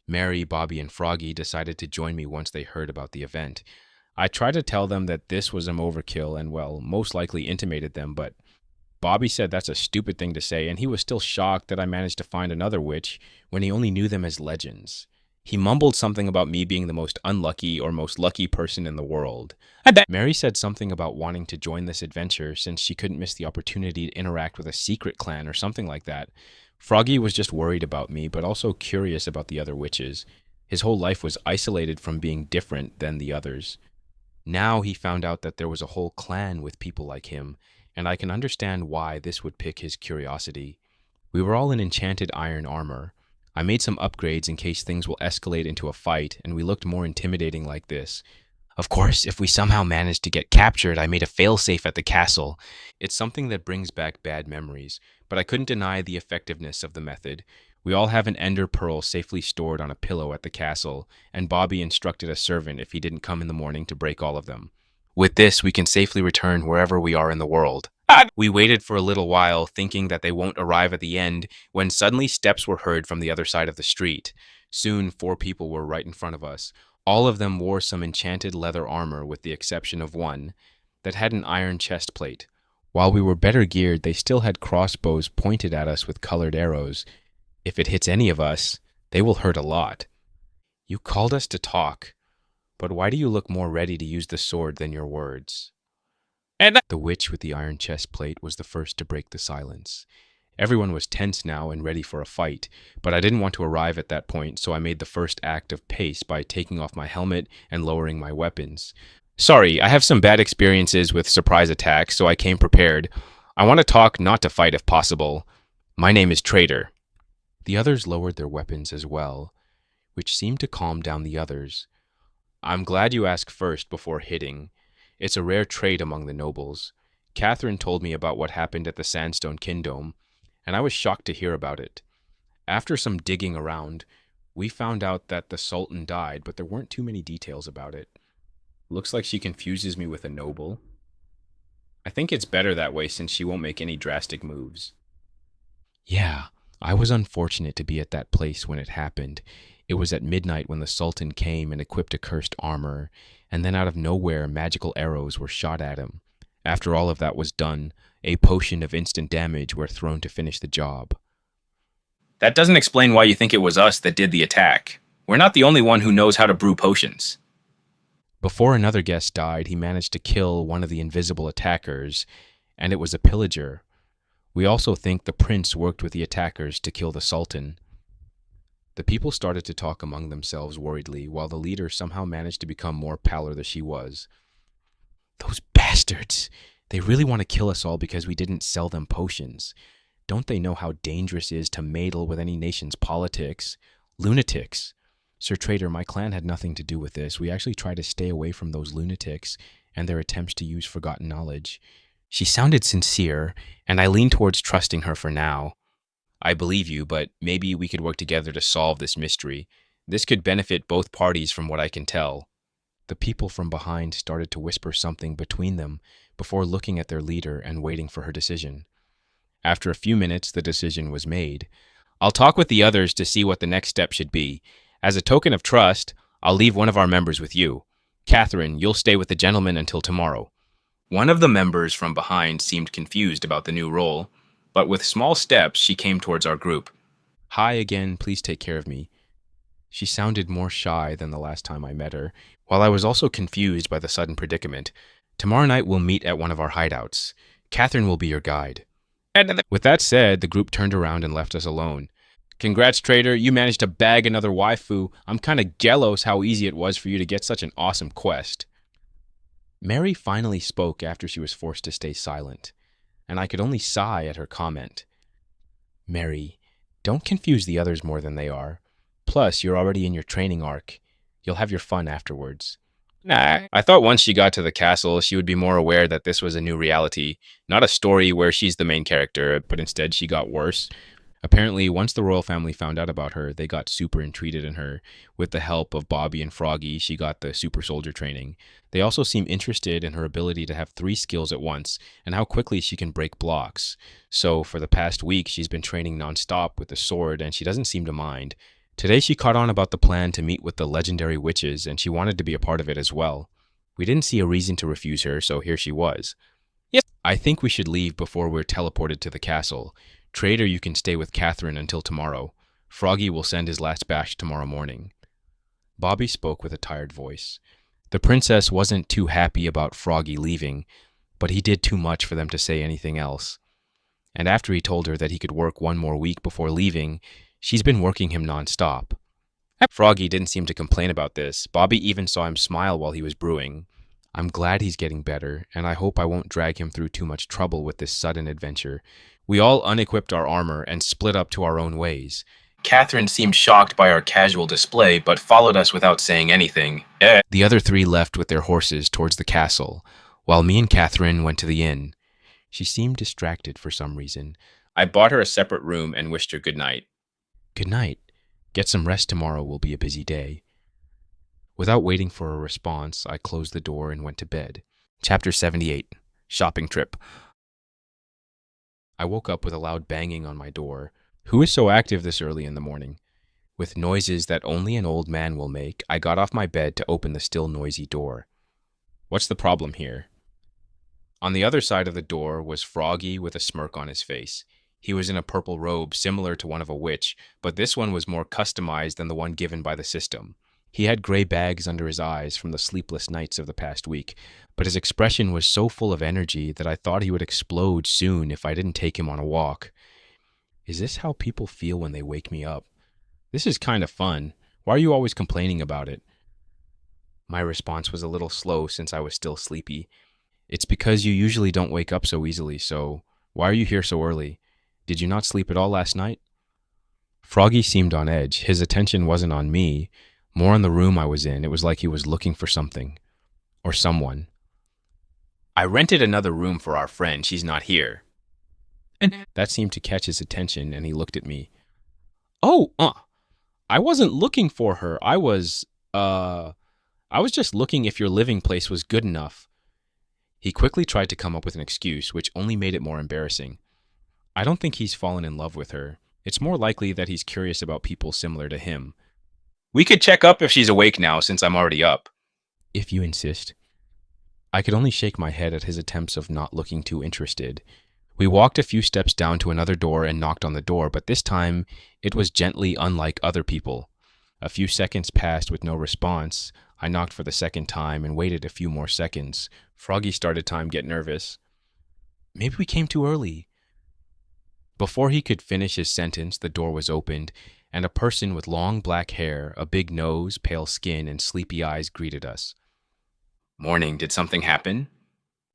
S1: Mary, Bobby, and Froggy decided to join me once they heard about the event. I tried to tell them that this was an overkill and, well, most likely intimated them, but Bobby said that's a stupid thing to say, and he was still shocked that I managed to find another witch when he only knew them as legends. He mumbled something about me being the most unlucky or most lucky person in the world. Mary said something about wanting to join this adventure since she couldn't miss the opportunity to interact with a secret clan or something like that. Froggy was just worried about me, but also curious about the other witches. His whole life was isolated from being different than the others. Now he found out that there was a whole clan with people like him, and I can understand why this would pique his curiosity. We were all in enchanted iron armor. I made some upgrades in case things will escalate into a fight, and we looked more intimidating like this.
S2: Of course, if we somehow managed to get captured, I made a failsafe at the castle.
S1: It's something that brings back bad memories, but I couldn't deny the effectiveness of the method. We all have an ender pearl safely stored on a pillow at the castle, and Bobby instructed a servant if he didn't come in the morning to break all of them. With this, we can safely return wherever we are in the world. We waited for a little while, thinking that they won't arrive at the end, when suddenly steps were heard from the other side of the street. Soon, 4 people were right in front of us. All of them wore some enchanted leather armor, with the exception of one that had an iron chest plate. While we were better geared, they still had crossbows pointed at us with colored arrows. If it hits any of us, they will hurt a lot. You called us to talk, but why do you look more ready to use the sword than your words? The witch with the iron chest plate was the first to break the silence. Everyone was tense now and ready for a fight, but I didn't want to arrive at that point, so I made the first act of pace by taking off my helmet and lowering my weapons. Sorry, I have some bad experiences with surprise attacks, so I came prepared. I want to talk, not to fight if possible. My name is Trader. The others lowered their weapons as well, which seemed to calm down the others. I'm glad you asked first before hitting. It's a rare trait among the nobles. Catherine told me about what happened at the Sandstone Kingdom, and I was shocked to hear about it. After some digging around, we found out that the Sultan died, but there weren't too many details about it. Looks like she confuses me with a noble. I think it's better that way since she won't make any drastic moves. Yeah, I was unfortunate to be at that place when it happened. It was at midnight when the Sultan came and equipped a cursed armor, and then out of nowhere magical arrows were shot at him. After all of that was done, a potion of instant damage were thrown to finish the job.
S3: That doesn't explain why you think it was us that did the attack. We're not the only one who knows how to brew potions.
S1: Before another guest died, he managed to kill one of the invisible attackers, and it was a pillager. We also think the prince worked with the attackers to kill the Sultan. The people started to talk among themselves worriedly, while the leader somehow managed to become more pallor than she was. Those bastards! They really want to kill us all because we didn't sell them potions. Don't they know how dangerous it is to meddle with any nation's politics? Lunatics! Sir Trader, my clan had nothing to do with this. We actually tried to stay away from those lunatics and their attempts to use forgotten knowledge. She sounded sincere, and I leaned towards trusting her for now. I believe you, but maybe we could work together to solve this mystery. This could benefit both parties from what I can tell. The people from behind started to whisper something between them before looking at their leader and waiting for her decision. After a few minutes, the decision was made. I'll talk with the others to see what the next step should be. As a token of trust, I'll leave one of our members with you. Catherine, you'll stay with the gentleman until tomorrow. One of the members from behind seemed confused about the new role, but with small steps, she came towards our group. Hi again, please take care of me. She sounded more shy than the last time I met her, while I was also confused by the sudden predicament. Tomorrow night we'll meet at one of our hideouts. Catherine will be your guide. With that said, the group turned around and left us alone. Congrats, Trader, you managed to bag another waifu. I'm kinda jealous how easy it was for you to get such an awesome quest. Mary finally spoke after she was forced to stay silent, and I could only sigh at her comment. Mary, don't confuse the others more than they are. Plus, you're already in your training arc. You'll have your fun afterwards. Nah, I thought once she got to the castle, she would be more aware that this was a new reality, not a story where she's the main character, but instead she got worse. Apparently, once the royal family found out about her, they got super entreated in her. With the help of Bobby and Froggy, she got the super soldier training. They also seem interested in her ability to have 3 skills at once and how quickly she can break blocks. So, for the past week, she's been training nonstop with the sword and she doesn't seem to mind. Today, she caught on about the plan to meet with the legendary witches and she wanted to be a part of it as well. We didn't see a reason to refuse her, so here she was. Yes, I think we should leave before we're teleported to the castle. Trader, you can stay with Catherine until tomorrow. Froggy will send his last batch tomorrow morning. Bobby spoke with a tired voice. The princess wasn't too happy about Froggy leaving, but he did too much for them to say anything else. And after he told her that he could work 1 more week before leaving, she's been working him nonstop. Froggy didn't seem to complain about this. Bobby even saw him smile while he was brewing. I'm glad he's getting better, and I hope I won't drag him through too much trouble with this sudden adventure. We all unequipped our armor and split up to our own ways.
S3: Catherine seemed shocked by our casual display, but followed us without saying anything.
S1: The other 3 left with their horses towards the castle, while me and Catherine went to the inn. She seemed distracted for some reason.
S3: I bought her a separate room and wished her good night.
S1: Good night. Get some rest tomorrow will be a busy day. Without waiting for a response, I closed the door and went to bed. Chapter 78. Shopping Trip. I woke up with a loud banging on my door. Who is so active this early in the morning? With noises that only an old man will make, I got off my bed to open the still noisy door. What's the problem here? On the other side of the door was Froggy with a smirk on his face. He was in a purple robe similar to one of a witch, but this one was more customized than the one given by the system. He had gray bags under his eyes from the sleepless nights of the past week, but his expression was so full of energy that I thought he would explode soon if I didn't take him on a walk. Is this how people feel when they wake me up? This is kind of fun. Why are you always complaining about it? My response was a little slow since I was still sleepy. It's because you usually don't wake up so easily, so why are you here so early? Did you not sleep at all last night? Froggy seemed on edge. His attention wasn't on me, more on the room I was in. It was like he was looking for something. Or someone.
S3: I rented another room for our friend. She's not here.
S1: That seemed to catch his attention, and he looked at me. Oh, I wasn't looking for her. I was just looking if your living place was good enough. He quickly tried to come up with an excuse, which only made it more embarrassing. I don't think he's fallen in love with her. It's more likely that he's curious about people similar to him.
S3: We could check up if she's awake now, since I'm already up.
S1: If you insist. I could only shake my head at his attempts of not looking too interested. We walked a few steps down to another door and knocked on the door, but this time it was gently unlike other people. A few seconds passed with no response. I knocked for the second time and waited a few more seconds. Froggy started to get nervous. Maybe we came too early. Before he could finish his sentence, the door was opened, and a person with long black hair, a big nose, pale skin, and sleepy eyes greeted us.
S3: Morning, did something happen?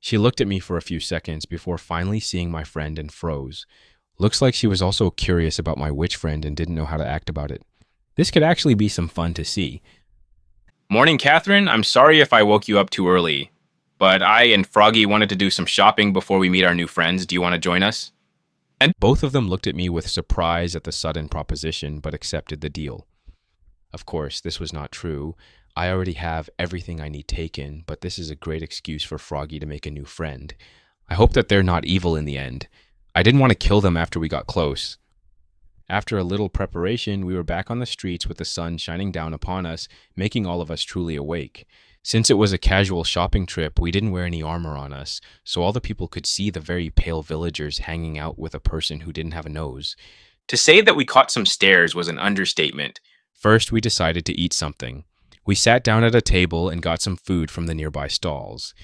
S1: She looked at me for a few seconds before finally seeing my friend and froze. Looks like she was also curious about my witch friend and didn't know how to act about it. This could actually be some fun to see.
S3: Morning, Catherine. I'm sorry if I woke you up too early, but I and Froggy wanted to do some shopping before we meet our new friends. Do you want to join us?
S1: And both of them looked at me with surprise at the sudden proposition, but accepted the deal. Of course, this was not true. I already have everything I need taken, but this is a great excuse for Froggy to make a new friend. I hope that they're not evil in the end. I didn't want to kill them after we got close. After a little preparation, we were back on the streets with the sun shining down upon us, making all of us truly awake. Since it was a casual shopping trip, we didn't wear any armor on us, so all the people could see the very pale villagers hanging out with a person who didn't have a nose.
S3: To say that we caught some stares was an understatement.
S1: First, we decided to eat something. We sat down at a table and got some food from the nearby stalls.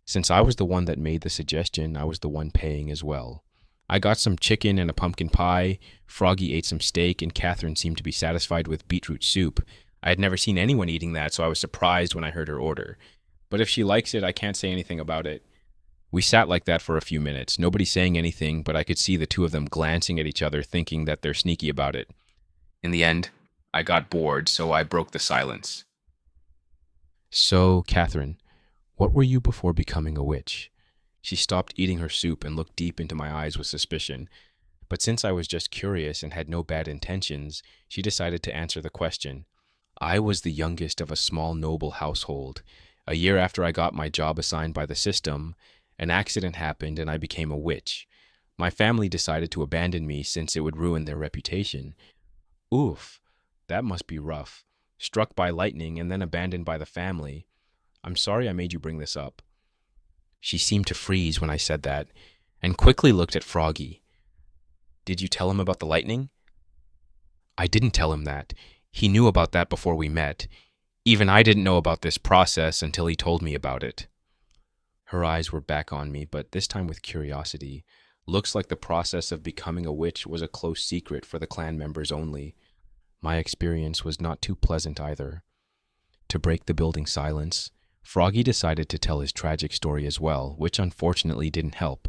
S1: Since I was the one that made the suggestion, I was the one paying as well. I got some chicken and a pumpkin pie, Froggy ate some steak, and Catherine seemed to be satisfied with beetroot soup. I had never seen anyone eating that, so I was surprised when I heard her order. But if she likes it, I can't say anything about it. We sat like that for a few minutes, nobody saying anything, but I could see the two of them glancing at each other, thinking that they're sneaky about it.
S3: In the end, I got bored, so I broke the silence.
S1: So, Catherine, what were you before becoming a witch? She stopped eating her soup and looked deep into my eyes with suspicion. But since I was just curious and had no bad intentions, she decided to answer the question. I was the youngest of a small noble household. A year after I got my job assigned by the system, an accident happened and I became a witch. My family decided to abandon me since it would ruin their reputation. Oof, that must be rough. Struck by lightning and then abandoned by the family. I'm sorry I made you bring this up. She seemed to freeze when I said that, and quickly looked at Froggy. Did you tell him about the lightning? I didn't tell him that. He knew about that before we met. Even I didn't know about this process until he told me about it. Her eyes were back on me, but this time with curiosity. Looks like the process of becoming a witch was a close secret for the clan members only. My experience was not too pleasant either. To break the building silence, Froggy decided to tell his tragic story as well, which unfortunately didn't help.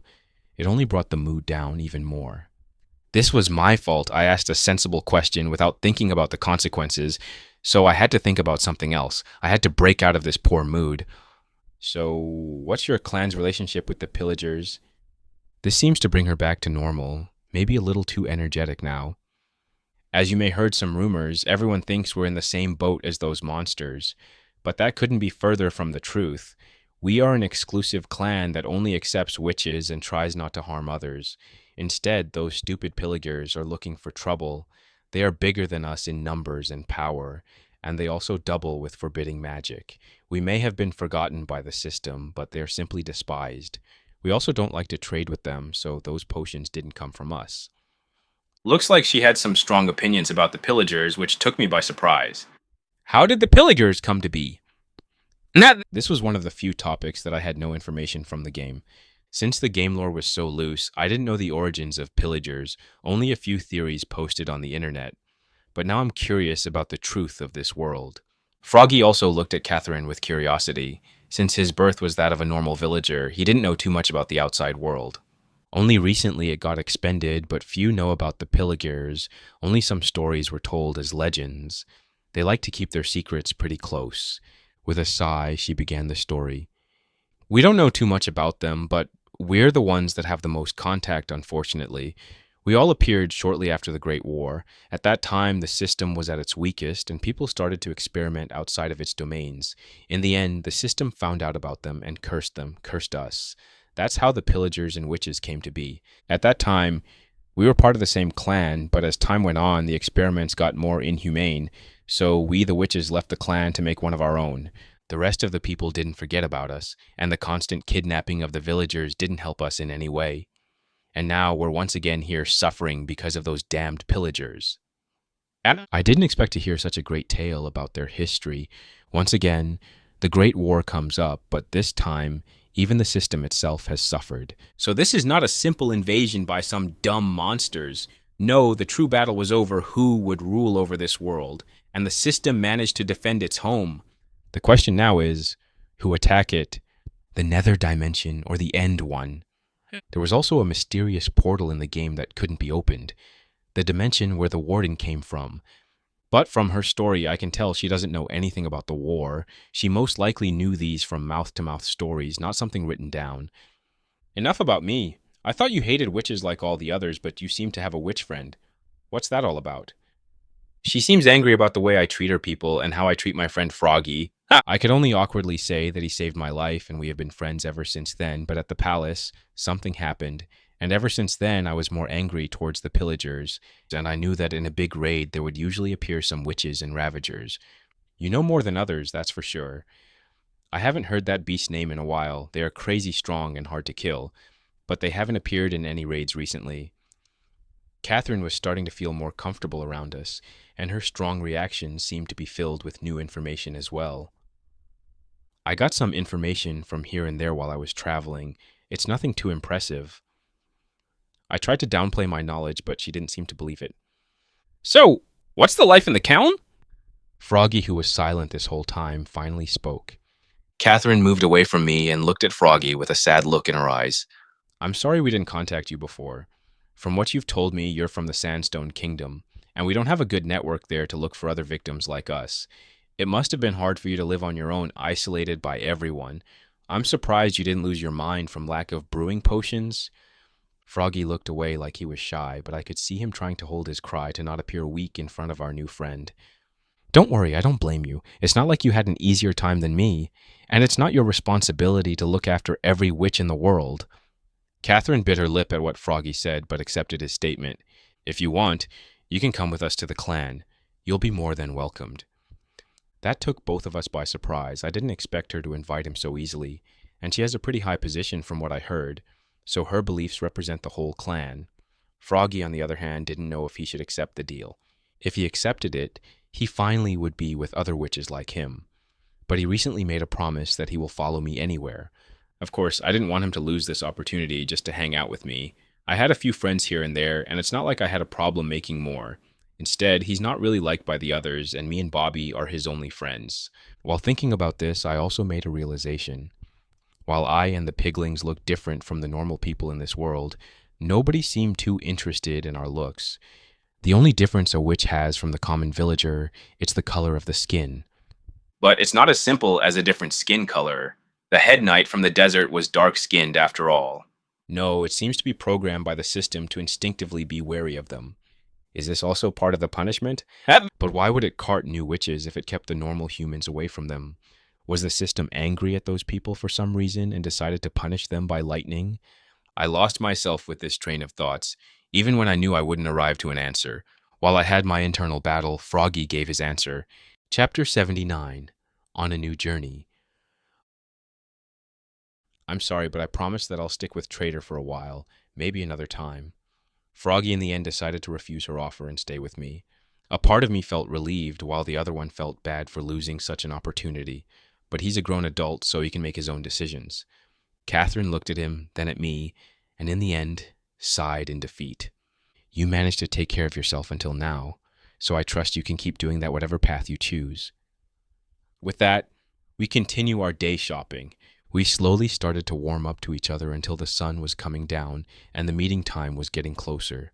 S1: It only brought the mood down even more. This was my fault. I asked a sensible question without thinking about the consequences, so I had to think about something else. I had to break out of this poor mood. So, what's your clan's relationship with the pillagers? This seems to bring her back to normal, maybe a little too energetic now. As you may heard some rumors, everyone thinks we're in the same boat as those monsters, but that couldn't be further from the truth. We are an exclusive clan that only accepts witches and tries not to harm others. Instead, those stupid Viligers are looking for trouble. They are bigger than us in numbers and power, and they also double with forbidding magic. We may have been forgotten by the system, but they're simply despised. We also don't like to trade with them, so those potions didn't come from us.
S3: Looks like she had some strong opinions about the pillagers, which took me by surprise.
S1: How did the Viligers come to be? This was one of the few topics that I had no information from the game. Since the game lore was so loose, I didn't know the origins of pillagers, only a few theories posted on the internet. But now I'm curious about the truth of this world. Froggy also looked at Catherine with curiosity. Since his birth was that of a normal villager, he didn't know too much about the outside world. Only recently it got expended, but few know about the Viligers. Only some stories were told as legends. They like to keep their secrets pretty close. With a sigh, she began the story. We don't know too much about them, but we're the ones that have the most contact, unfortunately. We all appeared shortly after the Great War. At that time, the system was at its weakest, and people started to experiment outside of its domains. In the end, the system found out about them, cursed us. That's how the pillagers and witches came to be. At that time, we were part of the same clan, but as time went on, the experiments got more inhumane, so we, the witches, left the clan to make one of our own. The rest of the people didn't forget about us, and the constant kidnapping of the villagers didn't help us in any way. And now we're once again here suffering because of those damned pillagers. I didn't expect to hear such a great tale about their history. Once again, the Great War comes up, but this time, even the system itself has suffered. So this is not a simple invasion by some dumb monsters. No, the true battle was over who would rule over this world, and the system managed to defend its home. The question now is, who attack it? The nether dimension or the end one? There was also a mysterious portal in the game that couldn't be opened. The dimension where the warden came from. But from her story, I can tell she doesn't know anything about the war. She most likely knew these from mouth-to-mouth stories, not something written down. Enough about me. I thought you hated witches like all the others, but you seem to have a witch friend. What's that all about? She seems angry about the way I treat her people and how I treat my friend Froggy. I could only awkwardly say that he saved my life and we have been friends ever since then, but at the palace, something happened, and ever since then I was more angry towards the pillagers, and I knew that in a big raid there would usually appear some witches and ravagers. You know more than others, that's for sure. I haven't heard that beast's name in a while. They are crazy strong and hard to kill, but they haven't appeared in any raids recently. Catherine was starting to feel more comfortable around us, and her strong reactions seemed to be filled with new information as well. I got some information from here and there while I was traveling. It's nothing too impressive. I tried to downplay my knowledge, but she didn't seem to believe it. So, what's the life in the town? Froggy, who was silent this whole time, finally spoke.
S2: Catherine moved away from me and looked at Froggy with a sad look in her eyes.
S1: I'm sorry we didn't contact you before. From what you've told me, you're from the Sandstone Kingdom, and we don't have a good network there to look for other victims like us. It must have been hard for you to live on your own, isolated by everyone. I'm surprised you didn't lose your mind from lack of brewing potions. Froggy looked away like he was shy, but I could see him trying to hold his cry to not appear weak in front of our new friend. Don't worry, I don't blame you. It's not like you had an easier time than me, and it's not your responsibility to look after every witch in the world. Catherine bit her lip at what Froggy said, but accepted his statement. If you want, you can come with us to the clan. You'll be more than welcomed. That took both of us by surprise. I didn't expect her to invite him so easily, and she has a pretty high position from what I heard, so her beliefs represent the whole clan. Froggy, on the other hand, didn't know if he should accept the deal. If he accepted it, he finally would be with other witches like him. But he recently made a promise that he will follow me anywhere. Of course, I didn't want him to lose this opportunity just to hang out with me. I had a few friends here and there, and it's not like I had a problem making more. Instead, he's not really liked by the others, and me and Bobby are his only friends. While thinking about this, I also made a realization. While I and the piglings look different from the normal people in this world, nobody seemed too interested in our looks. The only difference a witch has from the common villager, it's the color of the skin.
S3: But it's not as simple as a different skin color. The head knight from the desert was dark-skinned after all.
S1: No, it seems to be programmed by the system to instinctively be wary of them. Is this also part of the punishment? But why would it cart new witches if it kept the normal humans away from them? Was the system angry at those people for some reason and decided to punish them by lightning? I lost myself with this train of thoughts, even when I knew I wouldn't arrive to an answer. While I had my internal battle, Froggy gave his answer. Chapter 79, On a New Journey. I'm sorry, but I promise that I'll stick with Trader for a while, maybe another time. Froggy in the end decided to refuse her offer and stay with me. A part of me felt relieved, while the other one felt bad for losing such an opportunity. But he's a grown adult, so he can make his own decisions. Catherine looked at him, then at me, and in the end, sighed in defeat. You managed to take care of yourself until now, so I trust you can keep doing that whatever path you choose. With that, we continue our day shopping. We slowly started to warm up to each other until the sun was coming down and the meeting time was getting closer.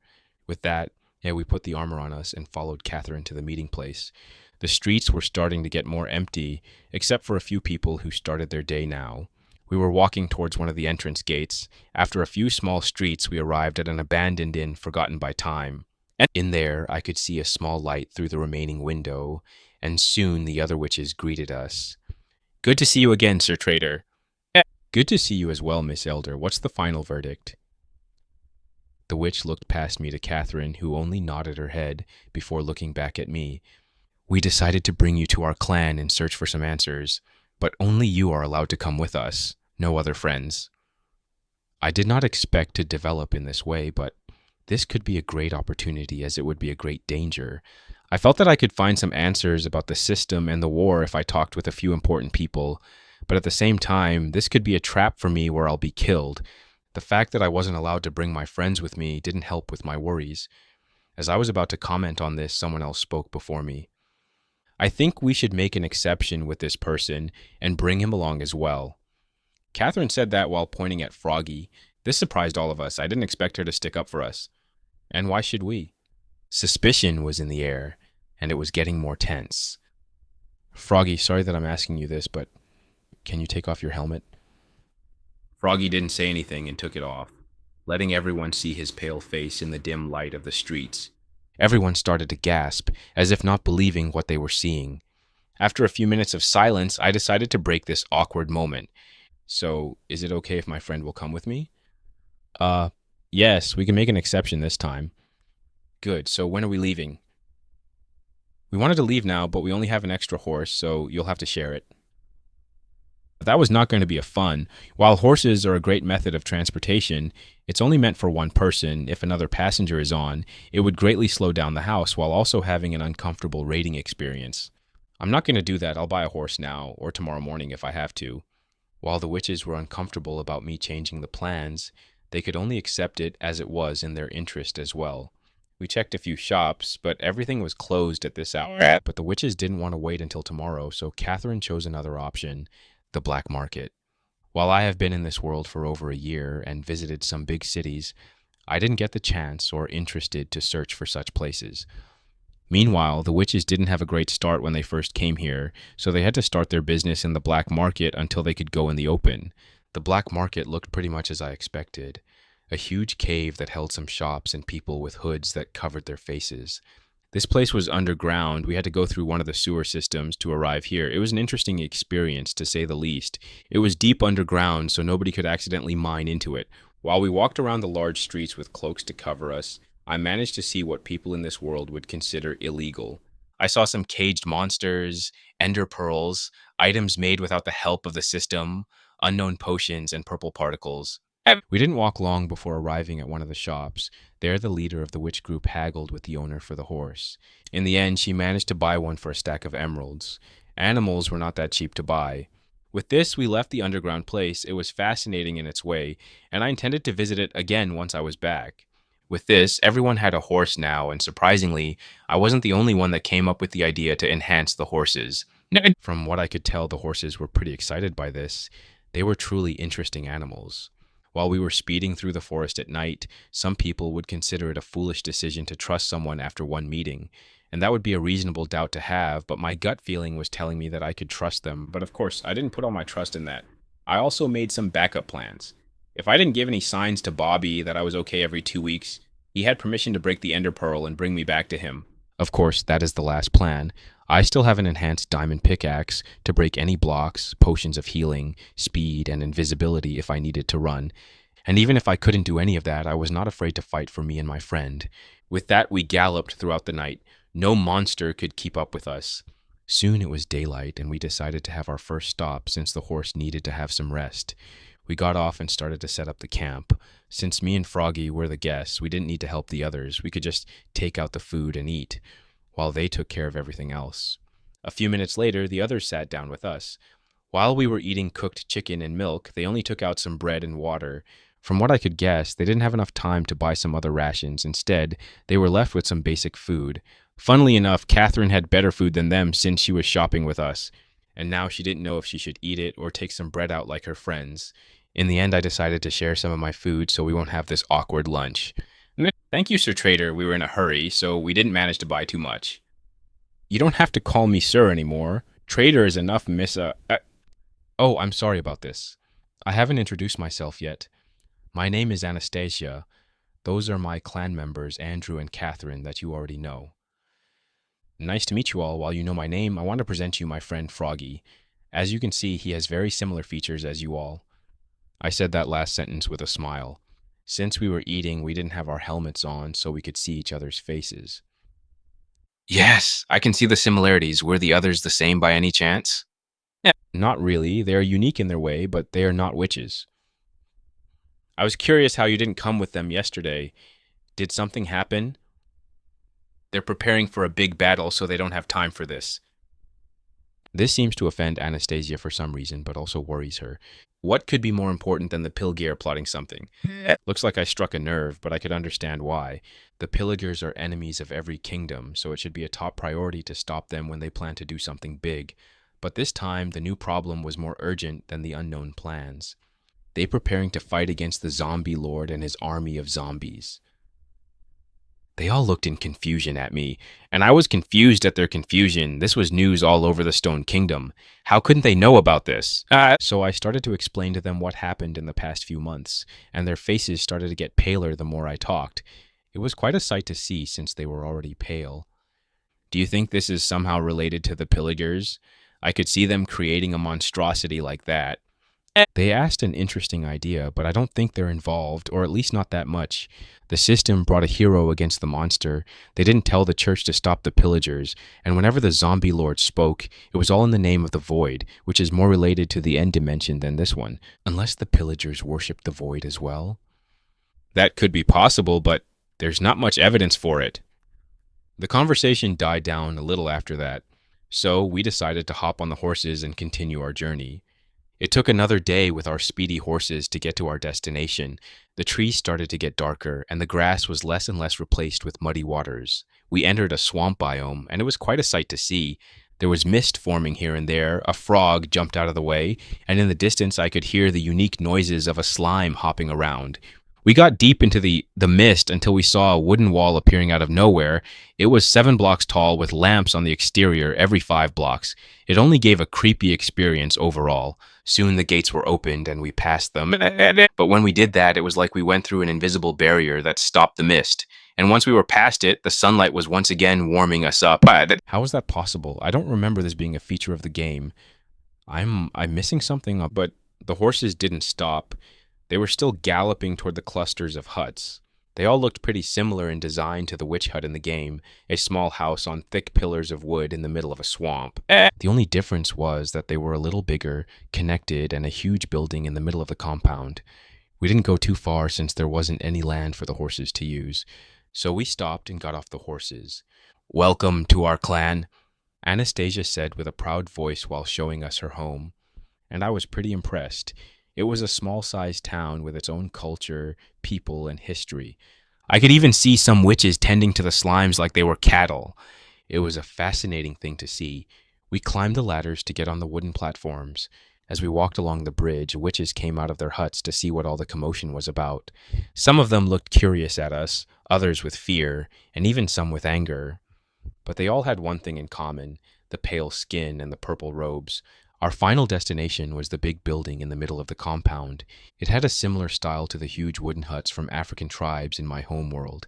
S1: With that, we put the armor on us and followed Catherine to the meeting place. The streets were starting to get more empty, except for a few people who started their day now. We were walking towards one of the entrance gates. After a few small streets, we arrived at an abandoned inn forgotten by time. And in there, I could see a small light through the remaining window, and soon the other witches greeted us. Good to see you again, Sir Trader. Good to see you as well, Miss Elder. What's the final verdict? The witch looked past me to Catherine, who only nodded her head before looking back at me. We decided to bring you to our clan and search for some answers, but only you are allowed to come with us, no other friends. I did not expect to develop in this way, but this could be a great opportunity as it would be a great danger. I felt that I could find some answers about the system and the war if I talked with a few important people, but at the same time, this could be a trap for me where I'll be killed. The fact that I wasn't allowed to bring my friends with me didn't help with my worries. As I was about to comment on this, someone else spoke before me. I think we should make an exception with this person and bring him along as well. Catherine said that while pointing at Froggy. This surprised all of us. I didn't expect her to stick up for us. And why should we? Suspicion was in the air, and it was getting more tense. Froggy, sorry that I'm asking you this, but can you take off your helmet? Froggy didn't say anything and took it off, letting everyone see his pale face in the dim light of the streets. Everyone started to gasp, as if not believing what they were seeing. After a few minutes of silence, I decided to break this awkward moment. So, is it okay if my friend will come with me? Yes, we can make an exception this time. Good, so when are we leaving? We wanted to leave now, but we only have an extra horse, so you'll have to share it. That was not going to be a fun. While horses are a great method of transportation, it's only meant for one person. If another passenger is on, it would greatly slow down the house while also having an uncomfortable raiding experience. I'm not going to do that. I'll buy a horse now, or tomorrow morning if I have to. While the witches were uncomfortable about me changing the plans, they could only accept it as it was in their interest as well. We checked a few shops, but everything was closed at this hour. But the witches didn't want to wait until tomorrow, so Catherine chose another option, the black market. While I have been in this world for over a year and visited some big cities, I didn't get the chance or interested to search for such places. Meanwhile, the witches didn't have a great start when they first came here, so they had to start their business in the black market until they could go in the open. The black market looked pretty much as I expected. A huge cave that held some shops and people with hoods that covered their faces. This place was underground. We had to go through one of the sewer systems to arrive here. It was an interesting experience, to say the least. It was deep underground, so nobody could accidentally mine into it. While we walked around the large streets with cloaks to cover us, I managed to see what people in this world would consider illegal. I saw some caged monsters, ender pearls, items made without the help of the system, unknown potions, and purple particles. We didn't walk long before arriving at one of the shops. There, the leader of the witch group haggled with the owner for the horse. In the end, she managed to buy one for a stack of emeralds. Animals were not that cheap to buy. With this, we left the underground place. It was fascinating in its way, and I intended to visit it again once I was back. With this, everyone had a horse now, and surprisingly, I wasn't the only one that came up with the idea to enhance the horses. From what I could tell, the horses were pretty excited by this. They were truly interesting animals. While we were speeding through the forest at night, some people would consider it a foolish decision to trust someone after one meeting, and that would be a reasonable doubt to have, but my gut feeling was telling me that I could trust them. But of course, I didn't put all my trust in that. I also made some backup plans. If I didn't give any signs to Bobby that I was okay every 2 weeks, he had permission to break the Ender Pearl and bring me back to him. Of course, that is the last plan. I still have an enhanced diamond pickaxe to break any blocks, potions of healing, speed, and invisibility if I needed to run. And even if I couldn't do any of that, I was not afraid to fight for me and my friend. With that, we galloped throughout the night. No monster could keep up with us. Soon it was daylight, and we decided to have our first stop since the horse needed to have some rest. We got off and started to set up the camp. Since me and Froggy were the guests, we didn't need to help the others. We could just take out the food and eat, while they took care of everything else. A few minutes later, the others sat down with us. While we were eating cooked chicken and milk, they only took out some bread and water. From what I could guess, they didn't have enough time to buy some other rations. Instead, they were left with some basic food. Funnily enough, Catherine had better food than them since she was shopping with us, and now she didn't know if she should eat it or take some bread out like her friends. In the end, I decided to share some of my food so we won't have this awkward lunch. Thank you, Sir Trader. We were in a hurry, so we didn't manage to buy too much. You don't have to call me sir anymore. Trader is enough, miss. Oh, I'm sorry about this. I haven't introduced myself yet. My name is Anastasia. Those are my clan members, Andrew and Catherine, that you already know. Nice to meet you all. While you know my name, I want to present you my friend Froggy. As you can see, he has very similar features as you all. I said that last sentence with a smile. Since we were eating, we didn't have our helmets on, so we could see each other's faces.
S2: Yes, I can see the similarities. Were the others the same by any chance?
S1: Not really. They are unique in their way, but they are not witches. I was curious how you didn't come with them yesterday. Did something happen? They're preparing for a big battle, so they don't have time for this. This seems to offend Anastasia for some reason, but also worries her. What could be more important than the Pilgear plotting something? Looks like I struck a nerve, but I could understand why. The Viligers are enemies of every kingdom, so it should be a top priority to stop them when they plan to do something big. But this time, the new problem was more urgent than the unknown plans. They preparing to fight against the zombie lord and his army of zombies. They all looked in confusion at me, and I was confused at their confusion. This was news all over the Stone Kingdom. How couldn't they know about this? So I started to explain to them what happened in the past few months, and their faces started to get paler the more I talked. It was quite a sight to see since they were already pale. Do you think this is somehow related to the Pilgers? I could see them creating a monstrosity like that. They asked an interesting idea, but I don't think they're involved, or at least not that much. The system brought a hero against the monster. They didn't tell the church to stop the pillagers, and whenever the zombie lord spoke, it was all in the name of the void, which is more related to the end dimension than this one, unless the pillagers worshipped the void as well. That could be possible, but there's not much evidence for it. The conversation died down a little after that, so we decided to hop on the horses and continue our journey. It took another day with our speedy horses to get to our destination. The trees started to get darker, and the grass was less and less replaced with muddy waters. We entered a swamp biome, and it was quite a sight to see. There was mist forming here and there, a frog jumped out of the way, and in the distance I could hear the unique noises of a slime hopping around. We got deep into the mist until we saw a wooden wall appearing out of nowhere. It was 7 blocks tall with lamps on the exterior every 5 blocks. It only gave a creepy experience overall. Soon the gates were opened and we passed them. But when we did that, it was like we went through an invisible barrier that stopped the mist. And once we were past it, the sunlight was once again warming us up. How was that possible? I don't remember this being a feature of the game. I'm missing something, but the horses didn't stop. They were still galloping toward the clusters of huts. They all looked pretty similar in design to the witch hut in the game, a small house on thick pillars of wood in the middle of a swamp. The only difference was that they were a little bigger, connected, and a huge building in the middle of the compound. We didn't go too far since there wasn't any land for the horses to use, so we stopped and got off the horses. "Welcome to our clan," Anastasia said with a proud voice while showing us her home, and I was pretty impressed. It was a small-sized town with its own culture, people, and history. I could even see some witches tending to the slimes like they were cattle. It was a fascinating thing to see. We climbed the ladders to get on the wooden platforms. As we walked along the bridge, witches came out of their huts to see what all the commotion was about. Some of them looked curious at us, others with fear, and even some with anger. But they all had one thing in common: the pale skin and the purple robes. Our final destination was the big building in the middle of the compound. It had a similar style to the huge wooden huts from African tribes in my home world.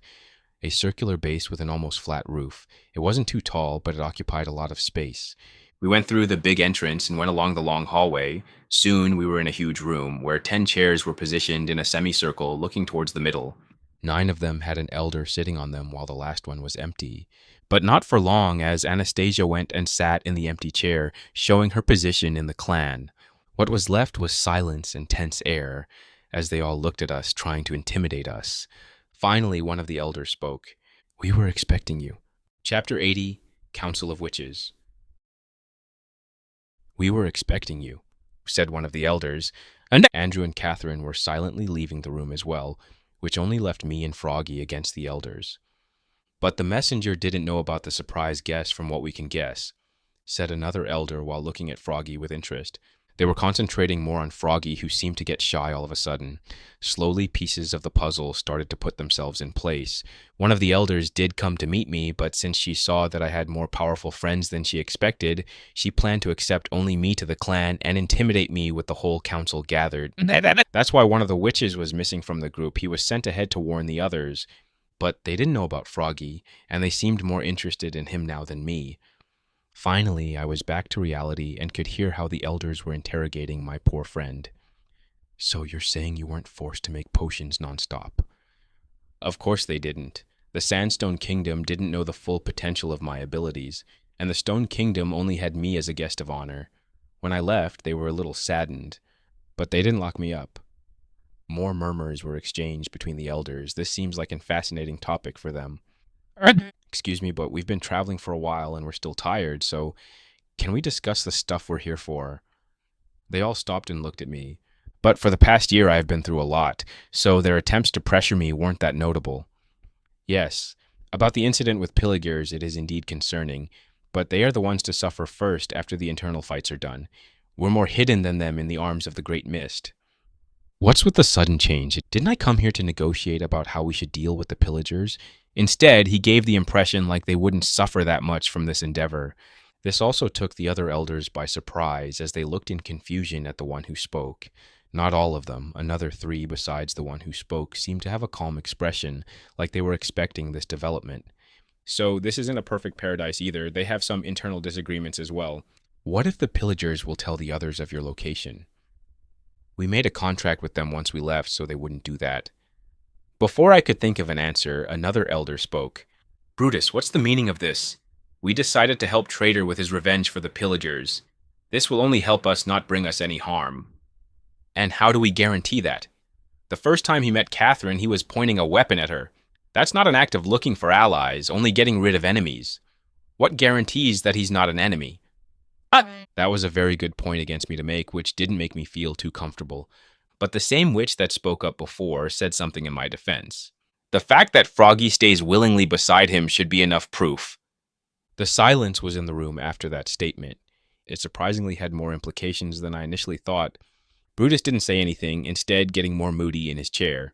S1: A circular base with an almost flat roof. It wasn't too tall, but it occupied a lot of space. We went through the big entrance and went along the long hallway. Soon we were in a huge room where 10 chairs were positioned in a semicircle looking towards the middle. 9 of them had an elder sitting on them while the last one was empty. But not for long, as Anastasia went and sat in the empty chair, showing her position in the clan. What was left was silence and tense air, as they all looked at us, trying to intimidate us. Finally, one of the elders spoke. "We were expecting you." Chapter 80, Council of Witches. "We were expecting you," said one of the elders, and Andrew and Catherine were silently leaving the room as well, which only left me and Froggy against the elders. "But the messenger didn't know about the surprise guest from what we can guess," said another elder while looking at Froggy with interest. They were concentrating more on Froggy, who seemed to get shy all of a sudden. Slowly, pieces of the puzzle started to put themselves in place. One of the elders did come to meet me, but since she saw that I had more powerful friends than she expected, she planned to accept only me to the clan and intimidate me with the whole council gathered. That's why one of the witches was missing from the group. He was sent ahead to warn the others. But they didn't know about Froggy, and they seemed more interested in him now than me. Finally, I was back to reality and could hear how the elders were interrogating my poor friend. "So you're saying you weren't forced to make potions nonstop?" Of course they didn't. The Sandstone Kingdom didn't know the full potential of my abilities, and the Stone Kingdom only had me as a guest of honor. When I left, they were a little saddened, but they didn't lock me up. More murmurs were exchanged between the elders. This seems like a fascinating topic for them. "Excuse me, but we've been traveling for a while and we're still tired, so can we discuss the stuff we're here for?" They all stopped and looked at me. But for the past year, I have been through a lot, so their attempts to pressure me weren't that notable. "Yes, about the incident with Viligers, it is indeed concerning, but they are the ones to suffer first after the internal fights are done. We're more hidden than them in the arms of the Great Mist." What's with the sudden change? Didn't I come here to negotiate about how we should deal with the pillagers? Instead, he gave the impression like they wouldn't suffer that much from this endeavor. This also took the other elders by surprise, as they looked in confusion at the one who spoke. Not all of them, another 3 besides the one who spoke, seemed to have a calm expression, like they were expecting this development. So this isn't a perfect paradise either. They have some internal disagreements as well. What if the pillagers will tell the others of your location? We made a contract with them once we left, so they wouldn't do that. Before I could think of an answer, another elder spoke. "Brutus, what's the meaning of this? We decided to help Trader with his revenge for the pillagers. This will only help us, not bring us any harm." "And how do we guarantee that? The first time he met Catherine, he was pointing a weapon at her. That's not an act of looking for allies, only getting rid of enemies. What guarantees that he's not an enemy?" That was a very good point against me to make, which didn't make me feel too comfortable. But the same witch that spoke up before said something in my defense. "The fact that Froggy stays willingly beside him should be enough proof." The silence was in the room after that statement. It surprisingly had more implications than I initially thought. Brutus didn't say anything, instead getting more moody in his chair.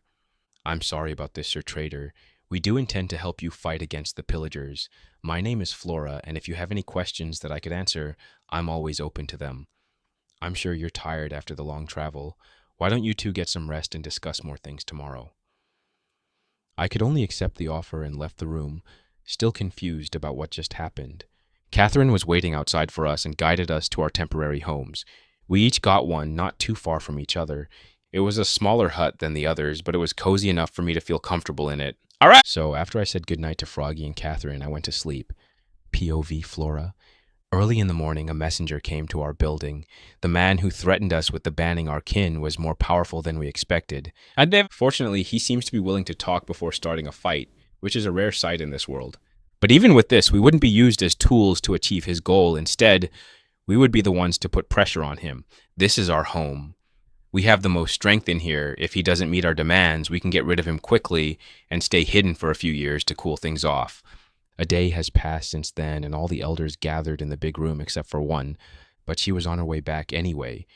S1: I'm sorry about this, Sir Trader. We do intend to help you fight against the pillagers. My name is Flora, and if you have any questions that I could answer, I'm always open to them. I'm sure you're tired after the long travel. Why don't you two get some rest and discuss more things tomorrow? I could only accept the offer and left the room, still confused about what just happened. Catherine was waiting outside for us and guided us to our temporary homes. We each got one not too far from each other. It was a smaller hut than the others, but it was cozy enough for me to feel comfortable in it. All right. So after I said goodnight to Froggy and Catherine, I went to sleep. POV Flora. Early in the morning, a messenger came to our building. The man who threatened us with the banning our kin was more powerful than we expected. Fortunately, he seems to be willing to talk before starting a fight, which is a rare sight in this world. But even with this, we wouldn't be used as tools to achieve his goal. Instead, we would be the ones to put pressure on him. This is our home. We have the most strength in here. If he doesn't meet our demands, we can get rid of him quickly and stay hidden for a few years to cool things off. A day has passed since then, and all the elders gathered in the big room except for one, but she was on her way back anyway.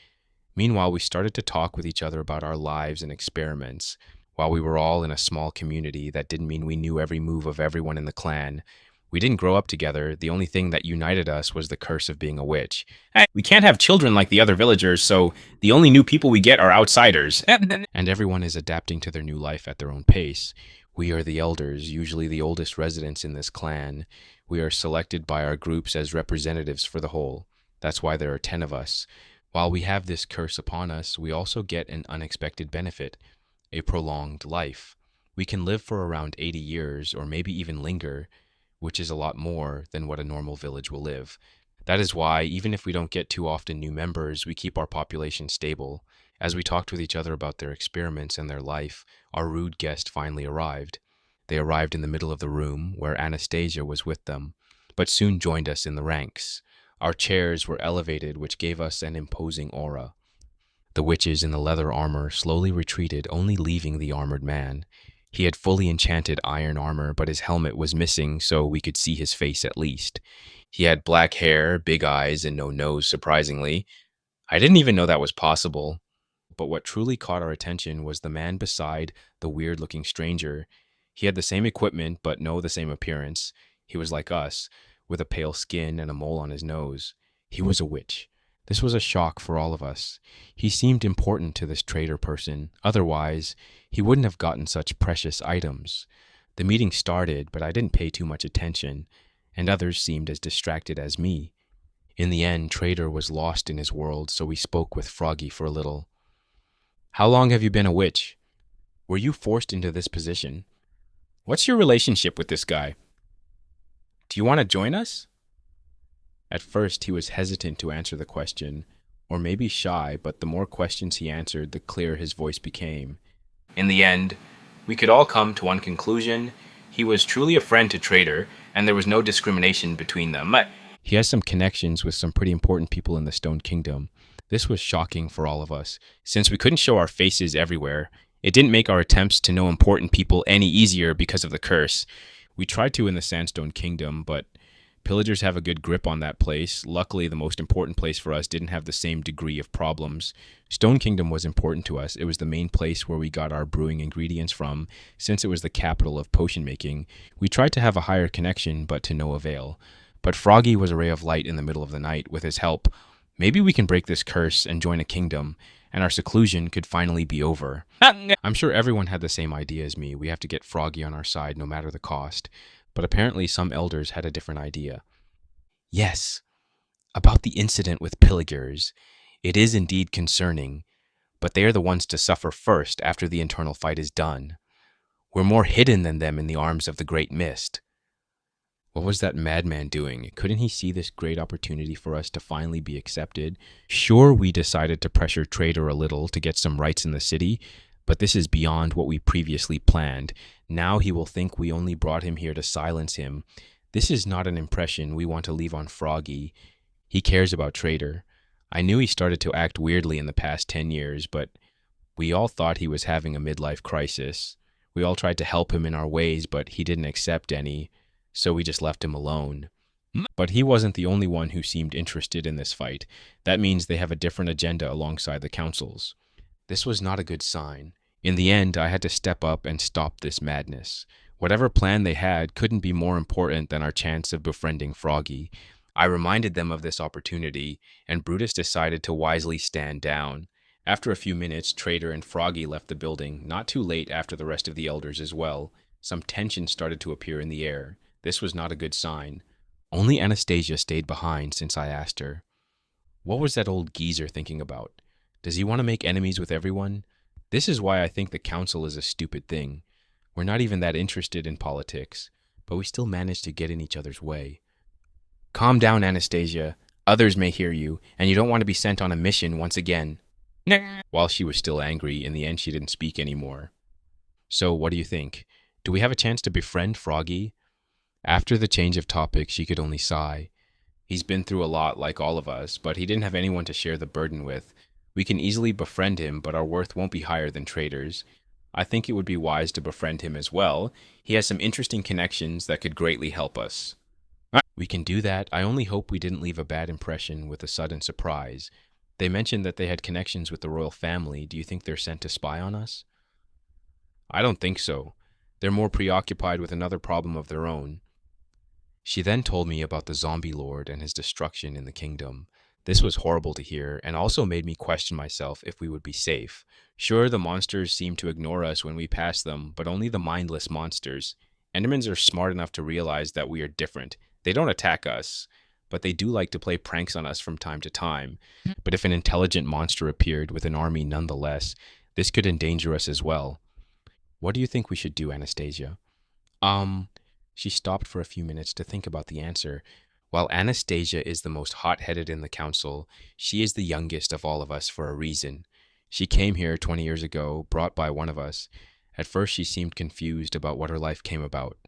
S1: Meanwhile, we started to talk with each other about our lives and experiments. While we were all in a small community, that didn't mean we knew every move of everyone in the clan. We didn't grow up together. The only thing that united us was the curse of being a witch. We can't have children like the other villagers, so the only new people we get are outsiders. And everyone is adapting to their new life at their own pace. We are the elders, usually the oldest residents in this clan. We are selected by our groups as representatives for the whole. That's why there are 10 of us. While we have this curse upon us, we also get an unexpected benefit, a prolonged life. We can live for around 80 years, or maybe even linger, which is a lot more than what a normal village will live. That is why, even if we don't get too often new members, we keep our population stable. As we talked with each other about their experiments and their life, our rude guest finally arrived. They arrived in the middle of the room, where Anastasia was with them, but soon joined us in the ranks. Our chairs were elevated, which gave us an imposing aura. The witches in the leather armor slowly retreated, only leaving the armored man. He had fully enchanted iron armor, but his helmet was missing, so we could see his face at least. He had black hair, big eyes, and no nose, surprisingly. I didn't even know that was possible. But what truly caught our attention was the man beside the weird-looking stranger. He had the same equipment, but no the same appearance. He was like us, with a pale skin and a mole on his nose. He was a witch. This was a shock for all of us. He seemed important to this trader person. Otherwise, he wouldn't have gotten such precious items. The meeting started, but I didn't pay too much attention, and others seemed as distracted as me. In the end, Trader was lost in his world, so we spoke with Froggy for a little. How long have you been a witch? Were you forced into this position? What's your relationship with this guy? Do you want to join us? At first, he was hesitant to answer the question, or maybe shy, but the more questions he answered, the clearer his voice became. In the end, we could all come to one conclusion. He was truly a friend to Trader, and there was no discrimination between them. He has some connections with some pretty important people in the Stone Kingdom. This was shocking for all of us. Since we couldn't show our faces everywhere, it didn't make our attempts to know important people any easier because of the curse. We tried to in the Sandstone Kingdom, but pillagers have a good grip on that place. Luckily, the most important place for us didn't have the same degree of problems. Stone Kingdom was important to us. It was the main place where we got our brewing ingredients from, since it was the capital of potion making. We tried to have a higher connection, but to no avail. But Froggy was a ray of light in the middle of the night. With his help, maybe we can break this curse and join a kingdom, and our seclusion could finally be over. I'm sure everyone had the same idea as me. We have to get Froggy on our side no matter the cost. But apparently some elders had a different idea. Yes, about the incident with Viligers. It is indeed concerning, but they are the ones to suffer first after the internal fight is done. We're more hidden than them in the arms of the Great Mist. What was that madman doing? Couldn't he see this great opportunity for us to finally be accepted? Sure, we decided to pressure Trader a little to get some rights in the city, but this is beyond what we previously planned. Now he will think we only brought him here to silence him. This is not an impression we want to leave on Froggy. He cares about Trader. I knew he started to act weirdly in the past 10 years, but we all thought he was having a midlife crisis. We all tried to help him in our ways, but he didn't accept any, so we just left him alone. But he wasn't the only one who seemed interested in this fight. That means they have a different agenda alongside the council's. This was not a good sign. In the end, I had to step up and stop this madness. Whatever plan they had couldn't be more important than our chance of befriending Froggy. I reminded them of this opportunity, and Brutus decided to wisely stand down. After a few minutes, Trader and Froggy left the building, not too late after the rest of the elders as well. Some tension started to appear in the air. This was not a good sign. Only Anastasia stayed behind since I asked her. What was that old geezer thinking about? Does he want to make enemies with everyone? This is why I think the council is a stupid thing. We're not even that interested in politics, but we still manage to get in each other's way. Calm down, Anastasia. Others may hear you, and you don't want to be sent on a mission once again. While she was still angry, in the end she didn't speak anymore. So, what do you think? Do we have a chance to befriend Froggy? After the change of topic, she could only sigh. He's been through a lot like all of us, but he didn't have anyone to share the burden with. We can easily befriend him, but our worth won't be higher than Trader's. I think it would be wise to befriend him as well. He has some interesting connections that could greatly help us. We can do that. I only hope we didn't leave a bad impression with a sudden surprise. They mentioned that they had connections with the royal family. Do you think they're sent to spy on us? I don't think so. They're more preoccupied with another problem of their own. She then told me about the zombie lord and his destruction in the kingdom. This was horrible to hear, and also made me question myself if we would be safe. Sure, the monsters seem to ignore us when we pass them, but only the mindless monsters. Endermans are smart enough to realize that we are different. They don't attack us, but they do like to play pranks on us from time to time. But if an intelligent monster appeared with an army nonetheless, this could endanger us as well. What do you think we should do, Anastasia? She stopped for a few minutes to think about the answer. While Anastasia is the most hot-headed in the council, she is the youngest of all of us for a reason. She came here 20 years ago, brought by one of us. At first she seemed confused about what her life came about.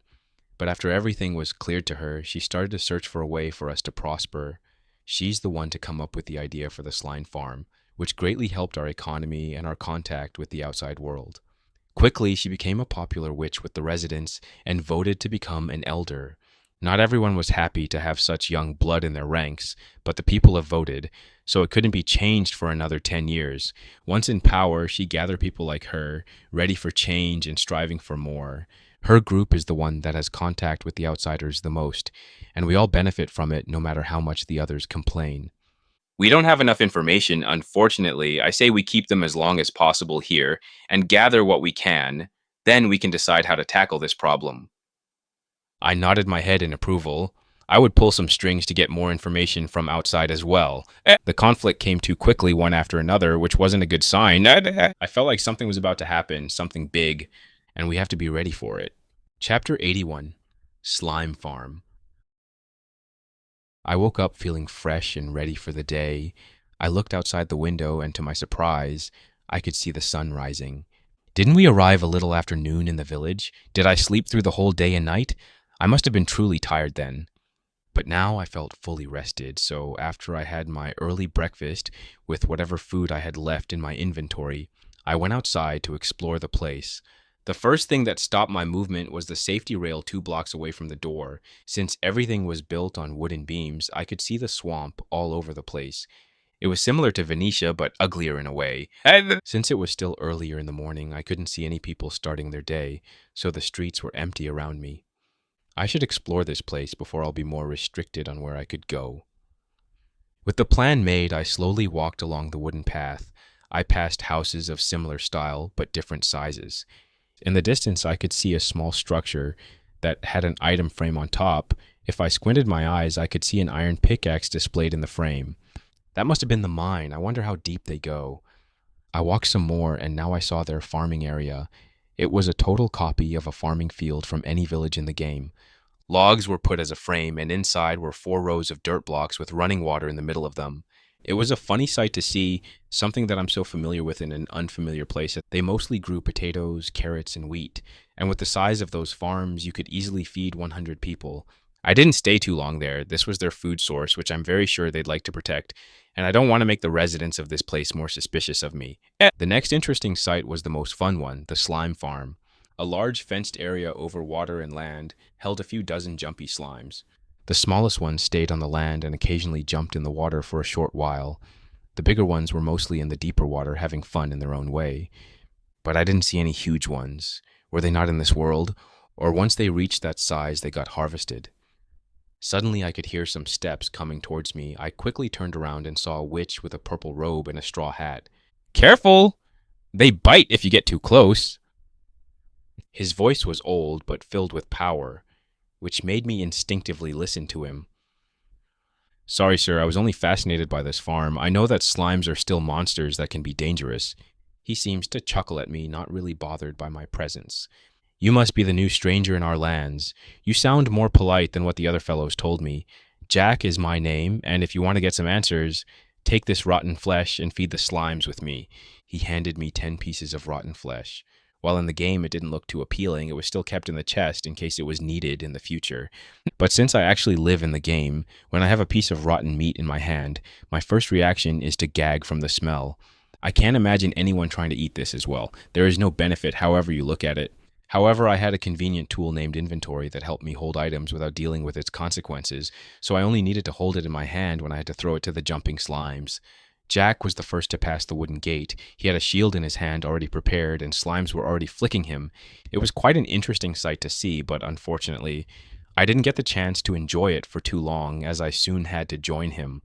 S1: But after everything was cleared to her, she started to search for a way for us to prosper. She's the one to come up with the idea for the slime farm, which greatly helped our economy and our contact with the outside world. Quickly, she became a popular witch with the residents and voted to become an elder. Not everyone was happy to have such young blood in their ranks, but the people have voted, so it couldn't be changed for another 10 years. Once in power, she gathered people like her, ready for change and striving for more. Her group is the one that has contact with the outsiders the most, and we all benefit from it no matter how much the others complain. We don't have enough information, unfortunately. I say we keep them as long as possible here and gather what we can. Then we can decide how to tackle this problem. I nodded my head in approval. I would pull some strings to get more information from outside as well. The conflict came too quickly one after another, which wasn't a good sign. I felt like something was about to happen, something big, and we have to be ready for it. Chapter 81, Slime Farm. I woke up feeling fresh and ready for the day. I looked outside the window, and to my surprise, I could see the sun rising. Didn't we arrive a little after noon in the village? Did I sleep through the whole day and night? I must have been truly tired then. But now I felt fully rested, so after I had my early breakfast with whatever food I had left in my inventory, I went outside to explore the place. The first thing that stopped my movement was the safety rail 2 blocks away from the door. Since everything was built on wooden beams, I could see the swamp all over the place. It was similar to Venetia, but uglier in a way. Since it was still earlier in the morning, I couldn't see any people starting their day, so the streets were empty around me. I should explore this place before I'll be more restricted on where I could go. With the plan made, I slowly walked along the wooden path. I passed houses of similar style, but different sizes. In the distance, I could see a small structure that had an item frame on top. If I squinted my eyes, I could see an iron pickaxe displayed in the frame. That must have been the mine. I wonder how deep they go. I walked some more, and now I saw their farming area. It was a total copy of a farming field from any village in the game. Logs were put as a frame, and inside were 4 rows of dirt blocks with running water in the middle of them. It was a funny sight to see, something that I'm so familiar with in an unfamiliar place. They mostly grew potatoes, carrots, and wheat, and with the size of those farms, you could easily feed 100 people. I didn't stay too long there. This was their food source, which I'm very sure they'd like to protect, and I don't want to make the residents of this place more suspicious of me. The next interesting site was the most fun one, the slime farm. A large fenced area over water and land held a few dozen jumpy slimes. The smallest ones stayed on the land and occasionally jumped in the water for a short while. The bigger ones were mostly in the deeper water, having fun in their own way. but I didn't see any huge ones. Were they not in this world? Or once they reached that size, they got harvested? Suddenly, I could hear some steps coming towards me. I quickly turned around and saw a witch with a purple robe and a straw hat. Careful! They bite if you get too close. His voice was old, but filled with power, which made me instinctively listen to him. Sorry, sir, I was only fascinated by this farm. I know that slimes are still monsters that can be dangerous. He seems to chuckle at me, not really bothered by my presence. You must be the new stranger in our lands. You sound more polite than what the other fellows told me. Jack is my name, and if you want to get some answers, take this rotten flesh and feed the slimes with me. He handed me 10 pieces of rotten flesh. While in the game it didn't look too appealing, it was still kept in the chest in case it was needed in the future. But since I actually live in the game, when I have a piece of rotten meat in my hand, my first reaction is to gag from the smell. I can't imagine anyone trying to eat this as well. There is no benefit however you look at it. However, I had a convenient tool named inventory that helped me hold items without dealing with its consequences, so I only needed to hold it in my hand when I had to throw it to the jumping slimes. Jack was the first to pass the wooden gate. He had a shield in his hand already prepared, and slimes were already flicking him. It was quite an interesting sight to see, but unfortunately, I didn't get the chance to enjoy it for too long, as I soon had to join him.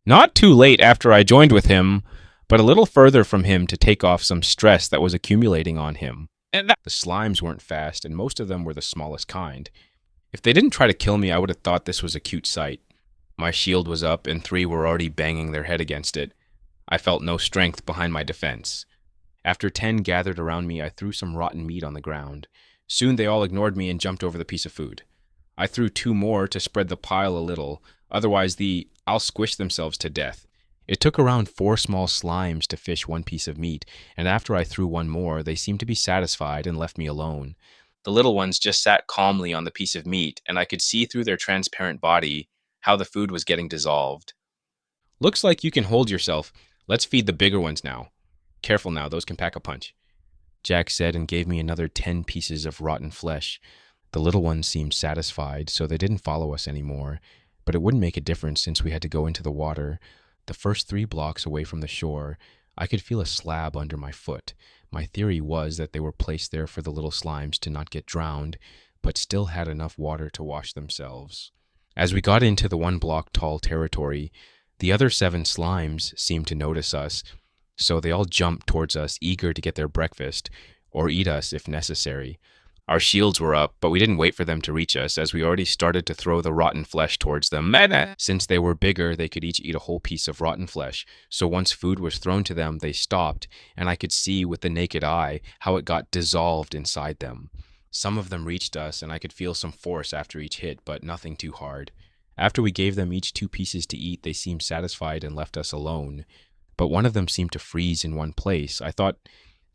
S1: Not too late after I joined with him, but a little further from him to take off some stress that was accumulating on him. The slimes weren't fast, and most of them were the smallest kind. If they didn't try to kill me, I would have thought this was a cute sight. My shield was up, and 3 were already banging their head against it. I felt no strength behind my defense. After 10 gathered around me, I threw some rotten meat on the ground. Soon they all ignored me and jumped over the piece of food. I threw 2 more to spread the pile a little, otherwise I'll squish themselves to death. It took around 4 small slimes to fish 1 piece of meat, and after I threw 1 more, they seemed to be satisfied and left me alone. The little ones just sat calmly on the piece of meat, and I could see through their transparent body how the food was getting dissolved. Looks like you can hold yourself. Let's feed the bigger ones now. Careful now, those can pack a punch, Jack said and gave me another 10 pieces of rotten flesh. The little ones seemed satisfied, so they didn't follow us anymore, but it wouldn't make a difference since we had to go into the water. The first 3 blocks away from the shore, I could feel a slab under my foot. My theory was that they were placed there for the little slimes to not get drowned, but still had enough water to wash themselves. As we got into the 1 block tall territory, the other 7 slimes seemed to notice us, so they all jumped towards us, eager to get their breakfast, or eat us if necessary. Our shields were up, but we didn't wait for them to reach us, as we already started to throw the rotten flesh towards them. Since they were bigger, they could each eat a whole piece of rotten flesh, so once food was thrown to them, they stopped, and I could see with the naked eye how it got dissolved inside them. Some of them reached us, and I could feel some force after each hit, but nothing too hard. After we gave them each 2 pieces to eat, they seemed satisfied and left us alone. But one of them seemed to freeze in one place. I thought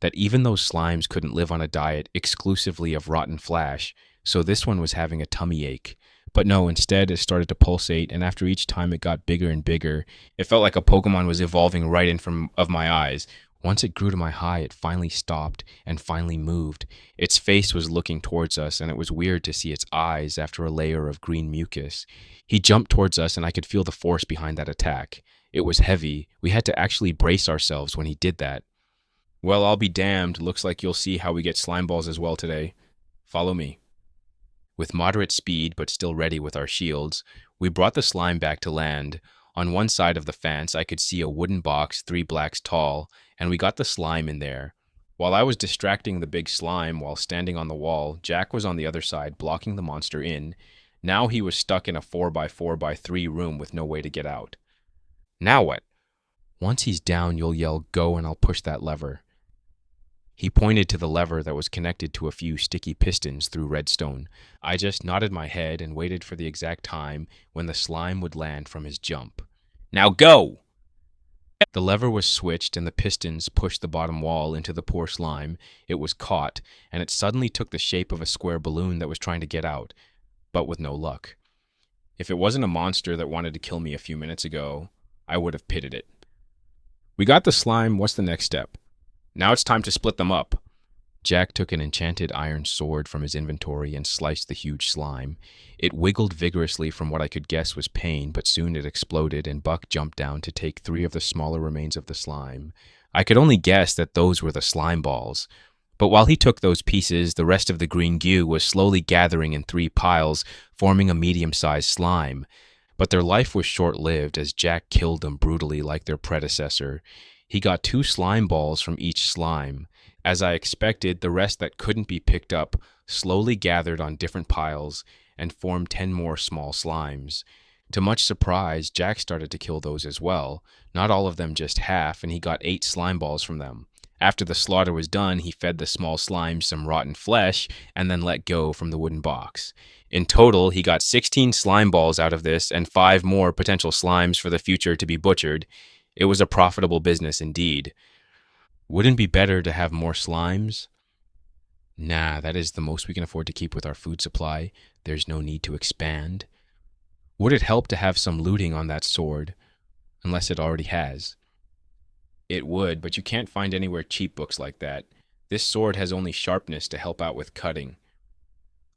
S1: that even those slimes couldn't live on a diet exclusively of rotten flesh, so this one was having a tummy ache. But no, instead it started to pulsate, and after each time it got bigger and bigger. It felt like a Pokemon was evolving right in front of my eyes. Once it grew to my eye, it finally stopped and finally moved. Its face was looking towards us, and it was weird to see its eyes after a layer of green mucus. He jumped towards us, and I could feel the force behind that attack. It was heavy. We had to actually brace ourselves when he did that. Well, I'll be damned. Looks like you'll see how we get slime balls as well today. Follow me. With moderate speed, but still ready with our shields, we brought the slime back to land. On one side of the fence, I could see a wooden box 3 blocks tall, and we got the slime in there. While I was distracting the big slime while standing on the wall, Jack was on the other side, blocking the monster in. Now he was stuck in a 4x4x3 room with no way to get out. Now what? Once he's down, you'll yell, "Go," and I'll push that lever. He pointed to the lever that was connected to a few sticky pistons through redstone. I just nodded my head and waited for the exact time when the slime would land from his jump. Now go! The lever was switched and the pistons pushed the bottom wall into the poor slime. It was caught, and it suddenly took the shape of a square balloon that was trying to get out, but with no luck. If it wasn't a monster that wanted to kill me a few minutes ago, I would have pitted it. We got the slime. What's the next step? Now it's time to split them up. Jack took an enchanted iron sword from his inventory and sliced the huge slime. It wiggled vigorously from what I could guess was pain, but soon it exploded and Buck jumped down to take 3 of the smaller remains of the slime. I could only guess that those were the slime balls. But while he took those pieces, the rest of the green goo was slowly gathering in 3 piles, forming a medium-sized slime. But their life was short-lived as Jack killed them brutally like their predecessor. He got 2 slime balls from each slime. As I expected, the rest that couldn't be picked up slowly gathered on different piles and formed 10 more small slimes. To much surprise, Jack started to kill those as well. Not all of them, just half, and he got 8 slime balls from them. After the slaughter was done, he fed the small slimes some rotten flesh and then let go from the wooden box. In total, he got 16 slime balls out of this and 5 more potential slimes for the future to be butchered. It was a profitable business indeed. Wouldn't it be better to have more slimes? Nah, that is the most we can afford to keep with our food supply. There's no need to expand. Would it help to have some looting on that sword? Unless it already has. It would, but you can't find anywhere cheap books like that. This sword has only sharpness to help out with cutting.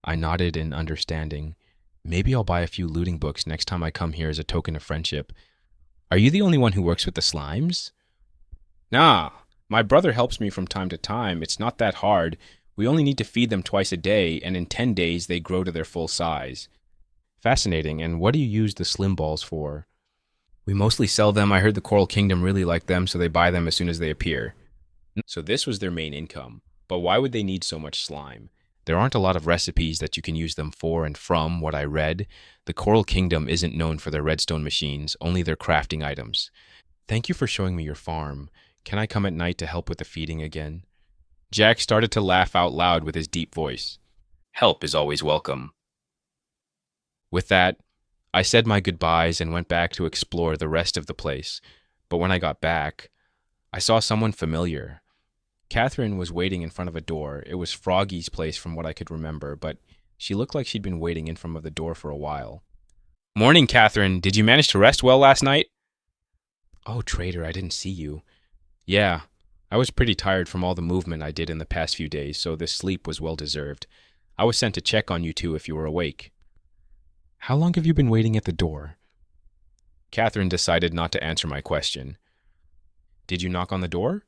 S1: I nodded in understanding. Maybe I'll buy a few looting books next time I come here as a token of friendship. Are you the only one who works with the slimes? Nah, my brother helps me from time to time. It's not that hard. We only need to feed them twice a day, and in 10 days they grow to their full size. Fascinating. And what do you use the slim balls for? We mostly sell them. I heard the Coral Kingdom really like them, so they buy them as soon as they appear. So this was their main income. But why would they need so much slime? There aren't a lot of recipes that you can use them for, and from what I read, the Coral Kingdom isn't known for their redstone machines, only their crafting items. Thank you for showing me your farm. Can I come at night to help with the feeding again? Jack started to laugh out loud with his deep voice. Help is always welcome. With that, I said my goodbyes and went back to explore the rest of the place. But when I got back, I saw someone familiar. Catherine was waiting in front of a door. It was Froggy's place from what I could remember, but she looked like she'd been waiting in front of the door for a while. Morning, Catherine. Did you manage to rest well last night? Oh, traitor, I didn't see you. Yeah, I was pretty tired from all the movement I did in the past few days, so this sleep was well deserved. I was sent to check on you two if you were awake. How long have you been waiting at the door? Catherine decided not to answer my question. Did you knock on the door?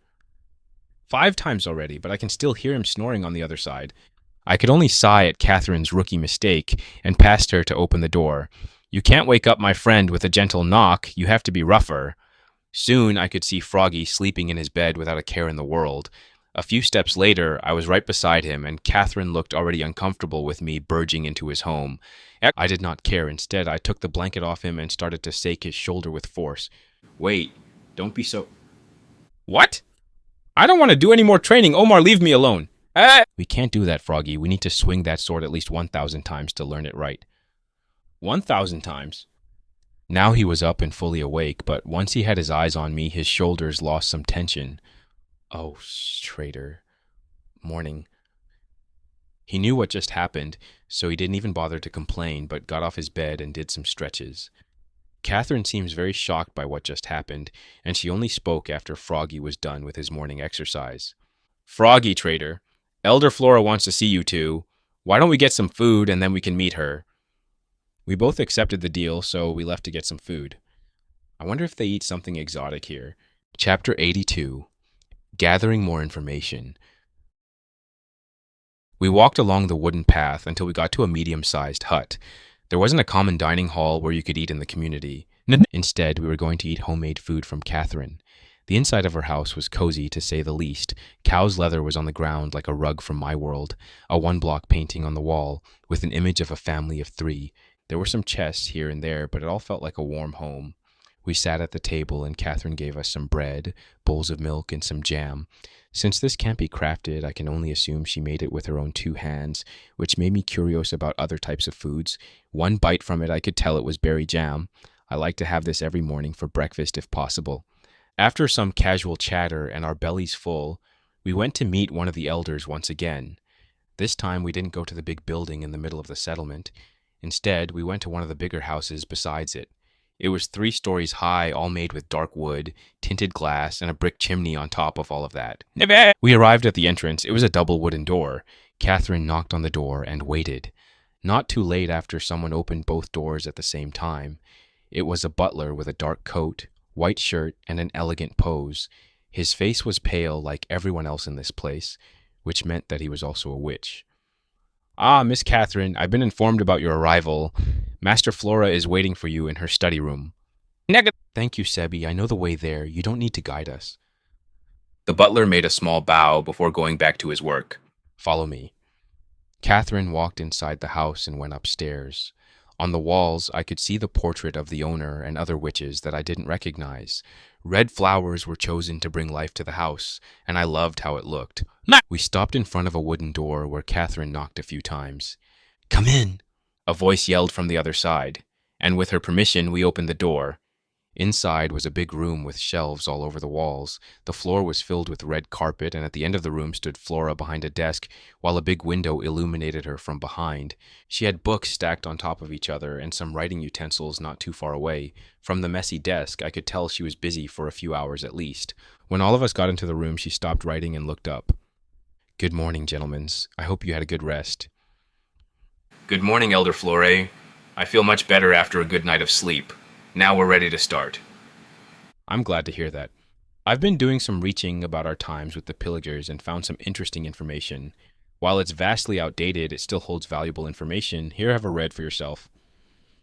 S1: 5 times already, but I can still hear him snoring on the other side. I could only sigh at Catherine's rookie mistake and passed her to open the door. You can't wake up my friend with a gentle knock. You have to be rougher. Soon I could see Froggy sleeping in his bed without a care in the world. A few steps later, I was right beside him, and Catherine looked already uncomfortable with me burging into his home. I did not care. Instead, I took the blanket off him and started to shake his shoulder with force. Wait, don't be so... What? I don't want to do any more training. Omar, leave me alone. We can't do that, Froggy. We need to swing that sword at least 1,000 times to learn it right. 1,000 times? Now he was up and fully awake, but once he had his eyes on me, his shoulders lost some tension. Oh, traitor. Morning. He knew what just happened, so he didn't even bother to complain, but got off his bed and did some stretches. Catherine seems very shocked by what just happened, and she only spoke after Froggy was done with his morning exercise. Froggy, traitor. Elder Flora wants to see you two. Why don't we get some food and then we can meet her? We both accepted the deal, so we left to get some food. I wonder if they eat something exotic here. Chapter 82. Gathering more information. We walked along the wooden path until we got to a medium-sized hut. There wasn't a common dining hall where you could eat in the community. Instead, we were going to eat homemade food from Catherine. The inside of her house was cozy, to say the least. Cow's leather was on the ground like a rug from my world, a one-block painting on the wall with an image of a family of 3. There were some chests here and there, but it all felt like a warm home. We sat at the table and Catherine gave us some bread, bowls of milk, and some jam. Since this can't be crafted, I can only assume she made it with her own 2 hands, which made me curious about other types of foods. One bite from it, I could tell it was berry jam. I like to have this every morning for breakfast if possible. After some casual chatter and our bellies full, we went to meet one of the elders once again. This time we didn't go to the big building in the middle of the settlement. Instead, we went to one of the bigger houses besides it. It was 3 stories high, all made with dark wood, tinted glass, and a brick chimney on top of all of that. We arrived at the entrance. It was a double wooden door. Catherine knocked on the door and waited. Not too late after someone opened both doors at the same time. It was a butler with a dark coat, white shirt, and an elegant pose. His face was pale like everyone else in this place, which meant that he was also a witch. Ah, Miss Catherine, I've been informed about your arrival. Master Flora is waiting for you in her study room.
S3: Negative.
S1: Thank you, Sebi. I know the way there. You don't need to guide us.
S3: The butler made a small bow before going back to his work.
S1: Follow me. Catherine walked inside the house and went upstairs. On the walls, I could see the portrait of the owner and other witches that I didn't recognize. Red flowers were chosen to bring life to the house, and I loved how it looked. We stopped in front of a wooden door where Catherine knocked a few times.
S2: Come in.
S1: A voice yelled from the other side, and with her permission, we opened the door. Inside was a big room with shelves all over the walls. The floor was filled with red carpet, and at the end of the room stood Flora behind a desk, while a big window illuminated her from behind. She had books stacked on top of each other and some writing utensils not too far away. From the messy desk, I could tell she was busy for a few hours at least. When all of us got into the room, she stopped writing and looked up. Good morning, gentlemen. I hope you had a good rest.
S3: Good morning, Elder Flore. I feel much better after a good night of sleep. Now we're ready to start.
S1: I'm glad to hear that. I've been doing some reaching about our times with the Viligers and found some interesting information. While it's vastly outdated, it still holds valuable information. Here, have a read for yourself.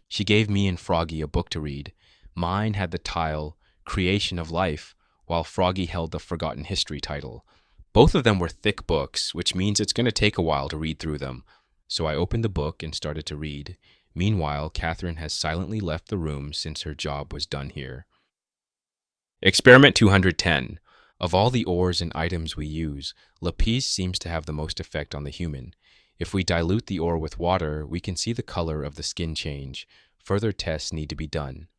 S1: She gave me and Froggy a book to read. Mine had the title, Creation of Life, while Froggy held the Forgotten History title. Both of them were thick books, which means it's going to take a while to read through them. So I opened the book and started to read. Meanwhile, Catherine has silently left the room since her job was done here. Experiment 210. Of all the ores and items we use, lapis seems to have the most effect on the human. If we dilute the ore with water, we can see the color of the skin change. Further tests need to be done.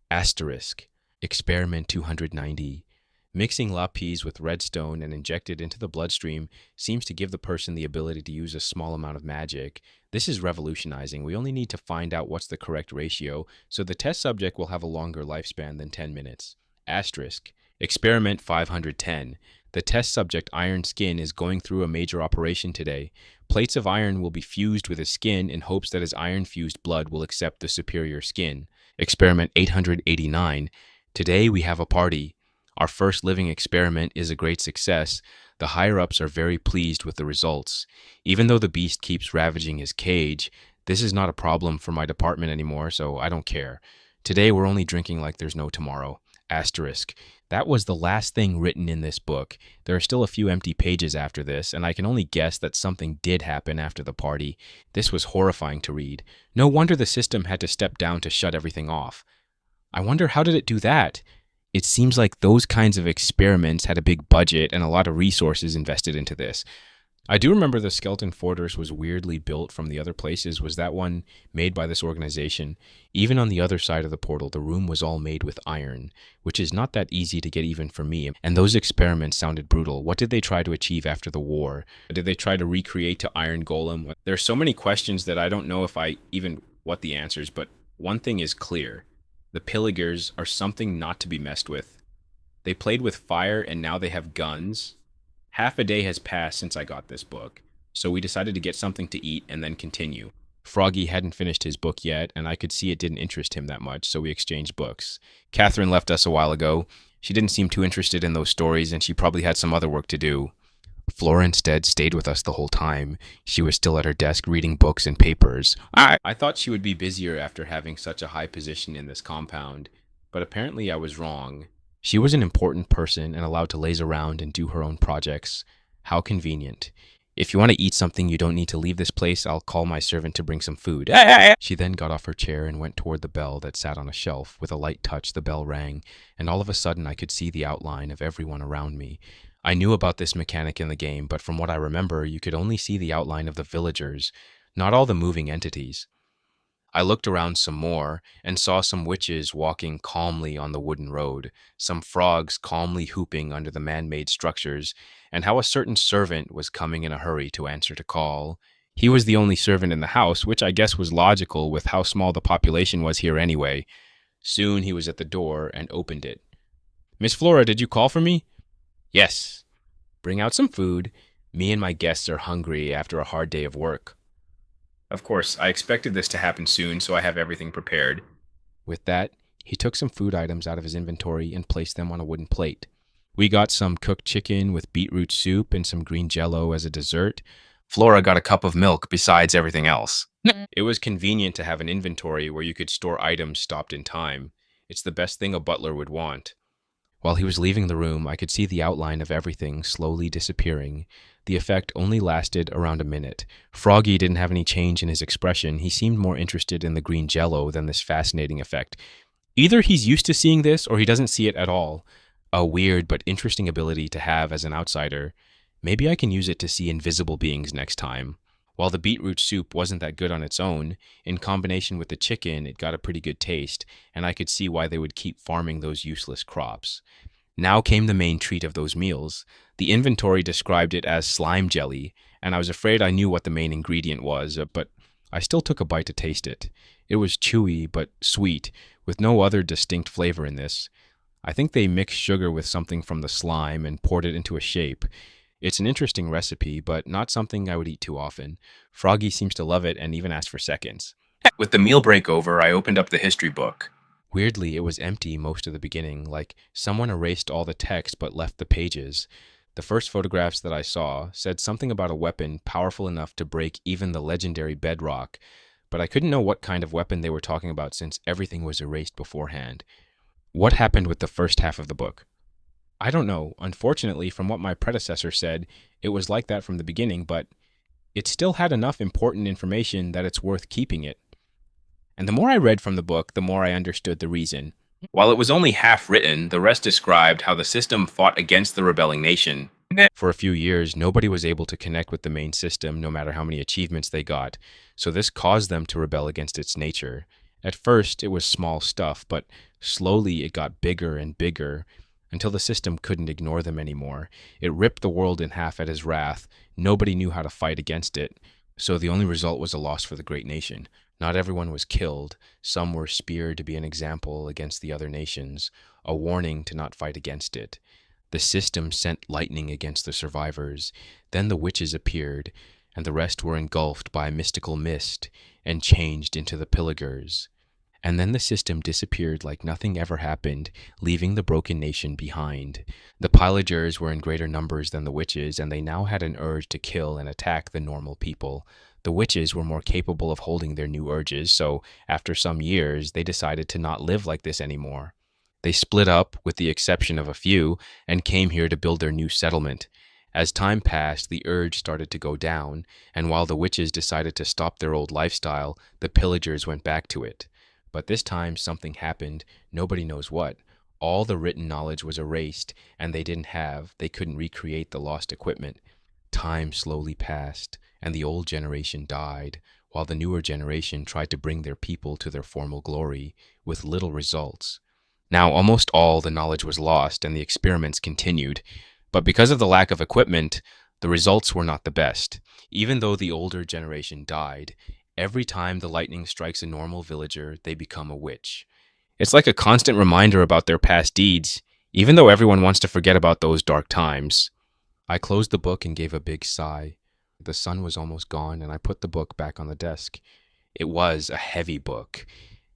S1: Asterisk. Experiment 290. Mixing lapis with redstone and inject it into the bloodstream seems to give the person the ability to use a small amount of magic. This is revolutionizing. We only need to find out what's the correct ratio, so the test subject will have a longer lifespan than 10 minutes. Asterisk. Experiment 510. The test subject Iron Skin is going through a major operation today. Plates of iron will be fused with his skin in hopes that his iron-fused blood will accept the superior skin. Experiment 889. Today we have a party. Our first living experiment is a great success. The higher-ups are very pleased with the results. Even though the beast keeps ravaging his cage, this is not a problem for my department anymore, so I don't care. Today we're only drinking like there's no tomorrow. Asterisk. That was the last thing written in this book. There are still a few empty pages after this, and I can only guess that something did happen after the party. This was horrifying to read. No wonder the system had to step down to shut everything off. I wonder, how did it do that? It seems like those kinds of experiments had a big budget and a lot of resources invested into this. I do remember the Skeleton Fortress was weirdly built from the other places. Was that one made by this organization? Even on the other side of the portal, the room was all made with iron, which is not that easy to get even for me. And those experiments sounded brutal. What did they try to achieve after the war? Did they try to recreate to Iron Golem? There's so many questions that I don't know if I even what the answers, but one thing is clear. The Viligers are something not to be messed with. They played with fire and now they have guns. Half a day has passed since I got this book, so we decided to get something to eat and then continue. Froggy hadn't finished his book yet, and I could see it didn't interest him that much, so we exchanged books. Catherine left us a while ago. She didn't seem too interested in those stories, and she probably had some other work to do. Flora instead stayed with us the whole time. She was still at her desk reading books and papers. I thought she would be busier after having such a high position in this compound, but apparently I was wrong. She was an important person and allowed to laze around and do her own projects. How convenient. If you want to eat something, you don't need to leave this place. I'll call my servant to bring some food. She then got off her chair and went toward the bell that sat on a shelf. With a light touch, the bell rang, and all of a sudden I could see the outline of everyone around me. I knew about this mechanic in the game, but from what I remember, you could only see the outline of the villagers, not all the moving entities. I looked around some more and saw some witches walking calmly on the wooden road, some frogs calmly hooping under the man-made structures, and how a certain servant was coming in a hurry to answer to call. He was the only servant in the house, which I guess was logical with how small the population was here anyway. Soon he was at the door and opened it. "Miss Flora, did you call for me?" "Yes." "Bring out some food. Me and my guests are hungry after a hard day of work."
S3: Of course, I expected this to happen soon, so I have everything prepared.
S1: With that, he took some food items out of his inventory and placed them on a wooden plate. We got some cooked chicken with beetroot soup and some green jello as a dessert.
S3: Flora got a cup of milk besides everything else.
S1: It was convenient to have an inventory where you could store items stopped in time. It's the best thing a butler would want. While he was leaving the room, I could see the outline of everything slowly disappearing. The effect only lasted around a minute. Froggy didn't have any change in his expression. He seemed more interested in the green jello than this fascinating effect. Either he's used to seeing this or he doesn't see it at all. A weird but interesting ability to have as an outsider. Maybe I can use it to see invisible beings next time. While the beetroot soup wasn't that good on its own, in combination with the chicken, it got a pretty good taste, and I could see why they would keep farming those useless crops. Now came the main treat of those meals. The inventory described it as slime jelly, and I was afraid I knew what the main ingredient was, but I still took a bite to taste it. It was chewy but sweet, with no other distinct flavor in this. I think they mixed sugar with something from the slime and poured it into a shape. It's an interesting recipe, but not something I would eat too often. Froggy seems to love it and even asked for seconds.
S3: With the meal break over, I opened up the history book.
S1: Weirdly, it was empty most of the beginning, like someone erased all the text but left the pages. The first photographs that I saw said something about a weapon powerful enough to break even the legendary bedrock, but I couldn't know what kind of weapon they were talking about since everything was erased beforehand. What happened with the first half of the book? I don't know. Unfortunately, from what my predecessor said, it was like that from the beginning, but it still had enough important information that it's worth keeping it. And the more I read from the book, the more I understood the reason.
S3: While it was only half written, the rest described how the system fought against the rebelling nation.
S1: For a few years, nobody was able to connect with the main system, no matter how many achievements they got, so this caused them to rebel against its nature. At first, it was small stuff, but slowly it got bigger and bigger, until the system couldn't ignore them anymore. It ripped the world in half at his wrath. Nobody knew how to fight against it, so the only result was a loss for the great nation. Not everyone was killed. Some were speared to be an example against the other nations, a warning to not fight against it. The system sent lightning against the survivors. Then the witches appeared, and the rest were engulfed by a mystical mist and changed into the Viligers. And then the system disappeared like nothing ever happened, leaving the broken nation behind. The Viligers were in greater numbers than the witches, and they now had an urge to kill and attack the normal people. The witches were more capable of holding their new urges, so after some years, they decided to not live like this anymore. They split up, with the exception of a few, and came here to build their new settlement. As time passed, the urge started to go down, and while the witches decided to stop their old lifestyle, the pillagers went back to it. But this time something happened, nobody knows what. All the written knowledge was erased, and they couldn't recreate the lost equipment. Time slowly passed, and the old generation died, while the newer generation tried to bring their people to their former glory, with little results. Now almost all the knowledge was lost, and the experiments continued. But because of the lack of equipment, the results were not the best. Even though the older generation died, every time the lightning strikes a normal villager, they become a witch. It's like a constant reminder about their past deeds, even though everyone wants to forget about those dark times. I closed the book and gave a big sigh. The sun was almost gone, and I put the book back on the desk. It was a heavy book,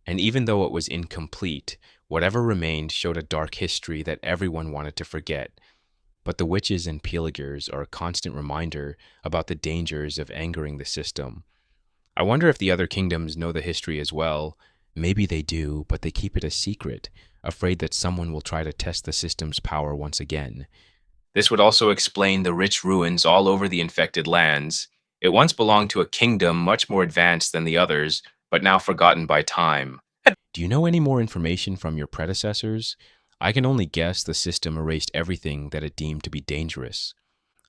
S1: and even though it was incomplete, whatever remained showed a dark history that everyone wanted to forget. But the witches and Viligers are a constant reminder about the dangers of angering the system. I wonder if the other kingdoms know the history as well. Maybe they do, but they keep it a secret, afraid that someone will try to test the system's power once again.
S3: This would also explain the rich ruins all over the infected lands. It once belonged to a kingdom much more advanced than the others, but now forgotten by time.
S1: Do you know any more information from your predecessors? I can only guess the system erased everything that it deemed to be dangerous.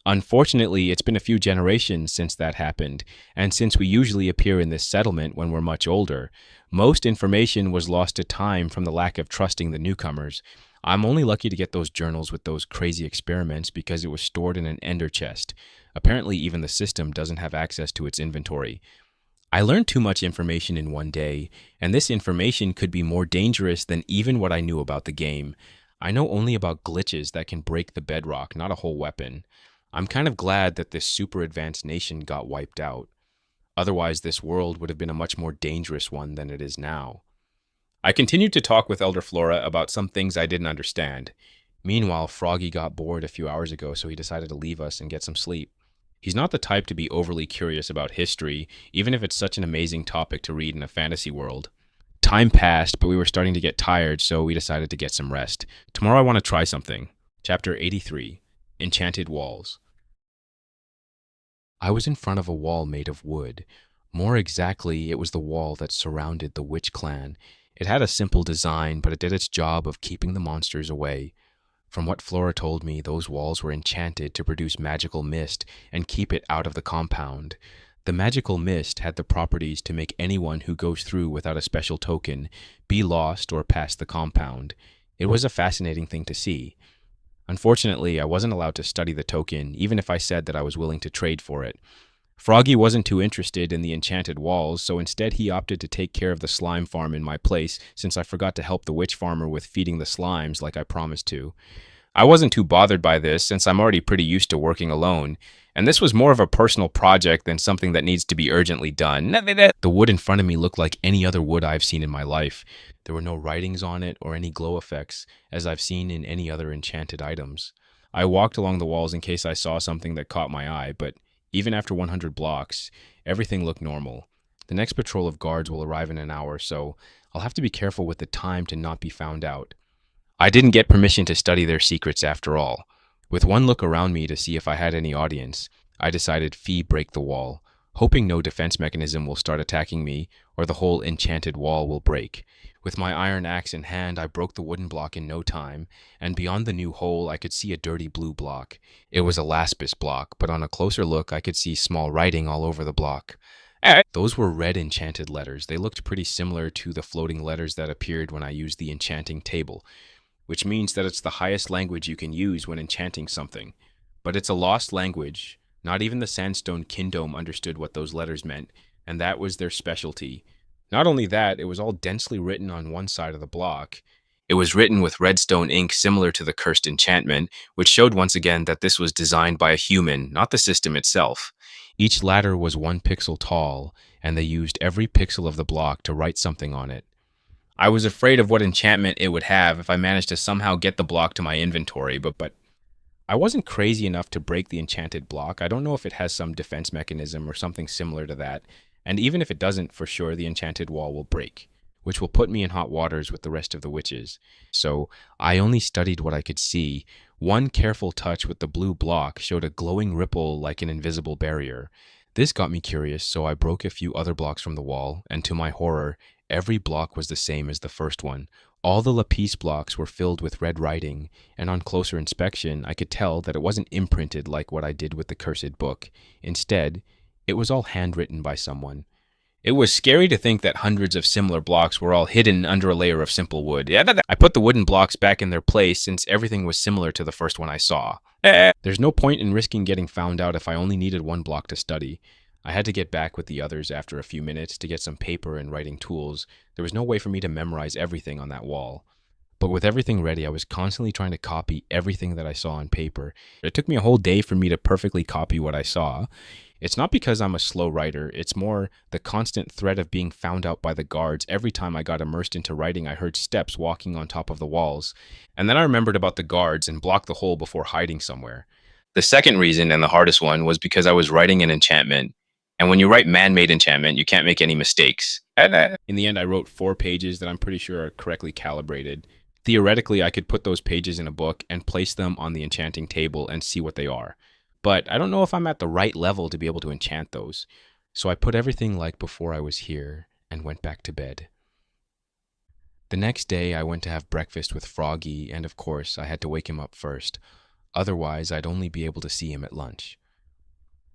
S1: Unfortunately, it's been a few generations since that happened, and since we usually appear in this settlement when we're much older, most information was lost to time from the lack of trusting the newcomers. I'm only lucky to get those journals with those crazy experiments because it was stored in an ender chest. Apparently, even the system doesn't have access to its inventory. I learned too much information in one day, and this information could be more dangerous than even what I knew about the game. I know only about glitches that can break the bedrock, not a whole weapon. I'm kind of glad that this super advanced nation got wiped out. Otherwise, this world would have been a much more dangerous one than it is now. I continued to talk with Elder Flora about some things I didn't understand. Meanwhile, Froggy got bored a few hours ago, so he decided to leave us and get some sleep. He's not the type to be overly curious about history, even if it's such an amazing topic to read in a fantasy world. Time passed, but we were starting to get tired, so we decided to get some rest. Tomorrow I want to try something. Chapter 83, Enchanted Walls. I was in front of a wall made of wood. More exactly, it was the wall that surrounded the witch clan. It had a simple design, but it did its job of keeping the monsters away. From what Flora told me, those walls were enchanted to produce magical mist and keep it out of the compound. The magical mist had the properties to make anyone who goes through without a special token be lost or pass the compound. It was a fascinating thing to see. Unfortunately, I wasn't allowed to study the token, even if I said that I was willing to trade for it. Froggy wasn't too interested in the enchanted walls, so instead he opted to take care of the slime farm in my place, since I forgot to help the witch farmer with feeding the slimes like I promised to. I wasn't too bothered by this, since I'm already pretty used to working alone, and this was more of a personal project than something that needs to be urgently done. The wood in front of me looked like any other wood I've seen in my life. There were no writings on it or any glow effects, as I've seen in any other enchanted items. I walked along the walls in case I saw something that caught my eye, but even after 100 blocks, everything looked normal. The next patrol of guards will arrive in an hour, so I'll have to be careful with the time to not be found out. I didn't get permission to study their secrets after all. With one look around me to see if I had any audience, I decided fee break the wall, hoping no defense mechanism will start attacking me or the whole enchanted wall will break. With my iron axe in hand, I broke the wooden block in no time, and beyond the new hole I could see a dirty blue block. It was a laspis block, but on a closer look I could see small writing all over the block. Those were red enchanted letters. They looked pretty similar to the floating letters that appeared when I used the enchanting table, which means that it's the highest language you can use when enchanting something. But it's a lost language. Not even the Sandstone Kingdom understood what those letters meant, and that was their specialty. Not only that, it was all densely written on one side of the block. It was written with redstone ink similar to the cursed enchantment, which showed once again that this was designed by a human, not the system itself. Each ladder was 1 pixel tall, and they used every pixel of the block to write something on it. I was afraid of what enchantment it would have if I managed to somehow get the block to my inventory, but I wasn't crazy enough to break the enchanted block. I don't know if it has some defense mechanism or something similar to that, and even if it doesn't, for sure the enchanted wall will break, which will put me in hot waters with the rest of the witches. So I only studied what I could see. One careful touch with the blue block showed a glowing ripple like an invisible barrier. This got me curious, so I broke a few other blocks from the wall, and to my horror, every block was the same as the first one. All the lapis blocks were filled with red writing, and on closer inspection, I could tell that it wasn't imprinted like what I did with the cursed book. Instead, it was all handwritten by someone. It was scary to think that hundreds of similar blocks were all hidden under a layer of simple wood. I put the wooden blocks back in their place since everything was similar to the first one I saw. There's no point in risking getting found out if I only needed one block to study. I had to get back with the others after a few minutes to get some paper and writing tools. There was no way for me to memorize everything on that wall. But with everything ready, I was constantly trying to copy everything that I saw on paper. It took me a whole day for me to perfectly copy what I saw. It's not because I'm a slow writer, it's more the constant threat of being found out by the guards. Every time I got immersed into writing, I heard steps walking on top of the walls. And then I remembered about the guards and blocked the hole before hiding somewhere. The second reason, and the hardest one, was because I was writing an enchantment. And when you write man-made enchantment, you can't make any mistakes. In the end, I wrote 4 pages that I'm pretty sure are correctly calibrated. Theoretically, I could put those pages in a book and place them on the enchanting table and see what they are. But I don't know if I'm at the right level to be able to enchant those. So I put everything like before I was here and went back to bed. The next day, I went to have breakfast with Froggy, and of course, I had to wake him up first. Otherwise, I'd only be able to see him at lunch.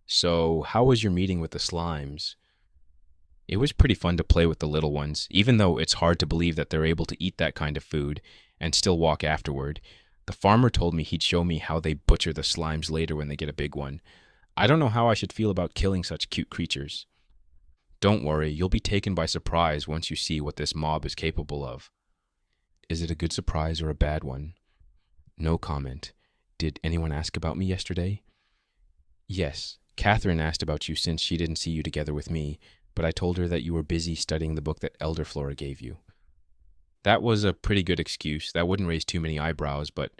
S1: So, how was your meeting with the slimes? It was pretty fun to play with the little ones, even though it's hard to believe that they're able to eat that kind of food and still walk afterward. The farmer told me he'd show me how they butcher the slimes later when they get a big one. I don't know how I should feel about killing such cute creatures. Don't worry, you'll be taken by surprise once you see what this mob is capable of. Is it a good surprise or a bad one? No comment. Did anyone ask about me yesterday? Yes, Catherine asked about you since she didn't see you together with me, but I told her that you were busy studying the book that Elder Flora gave you. That was a pretty good excuse. That wouldn't raise too many eyebrows, but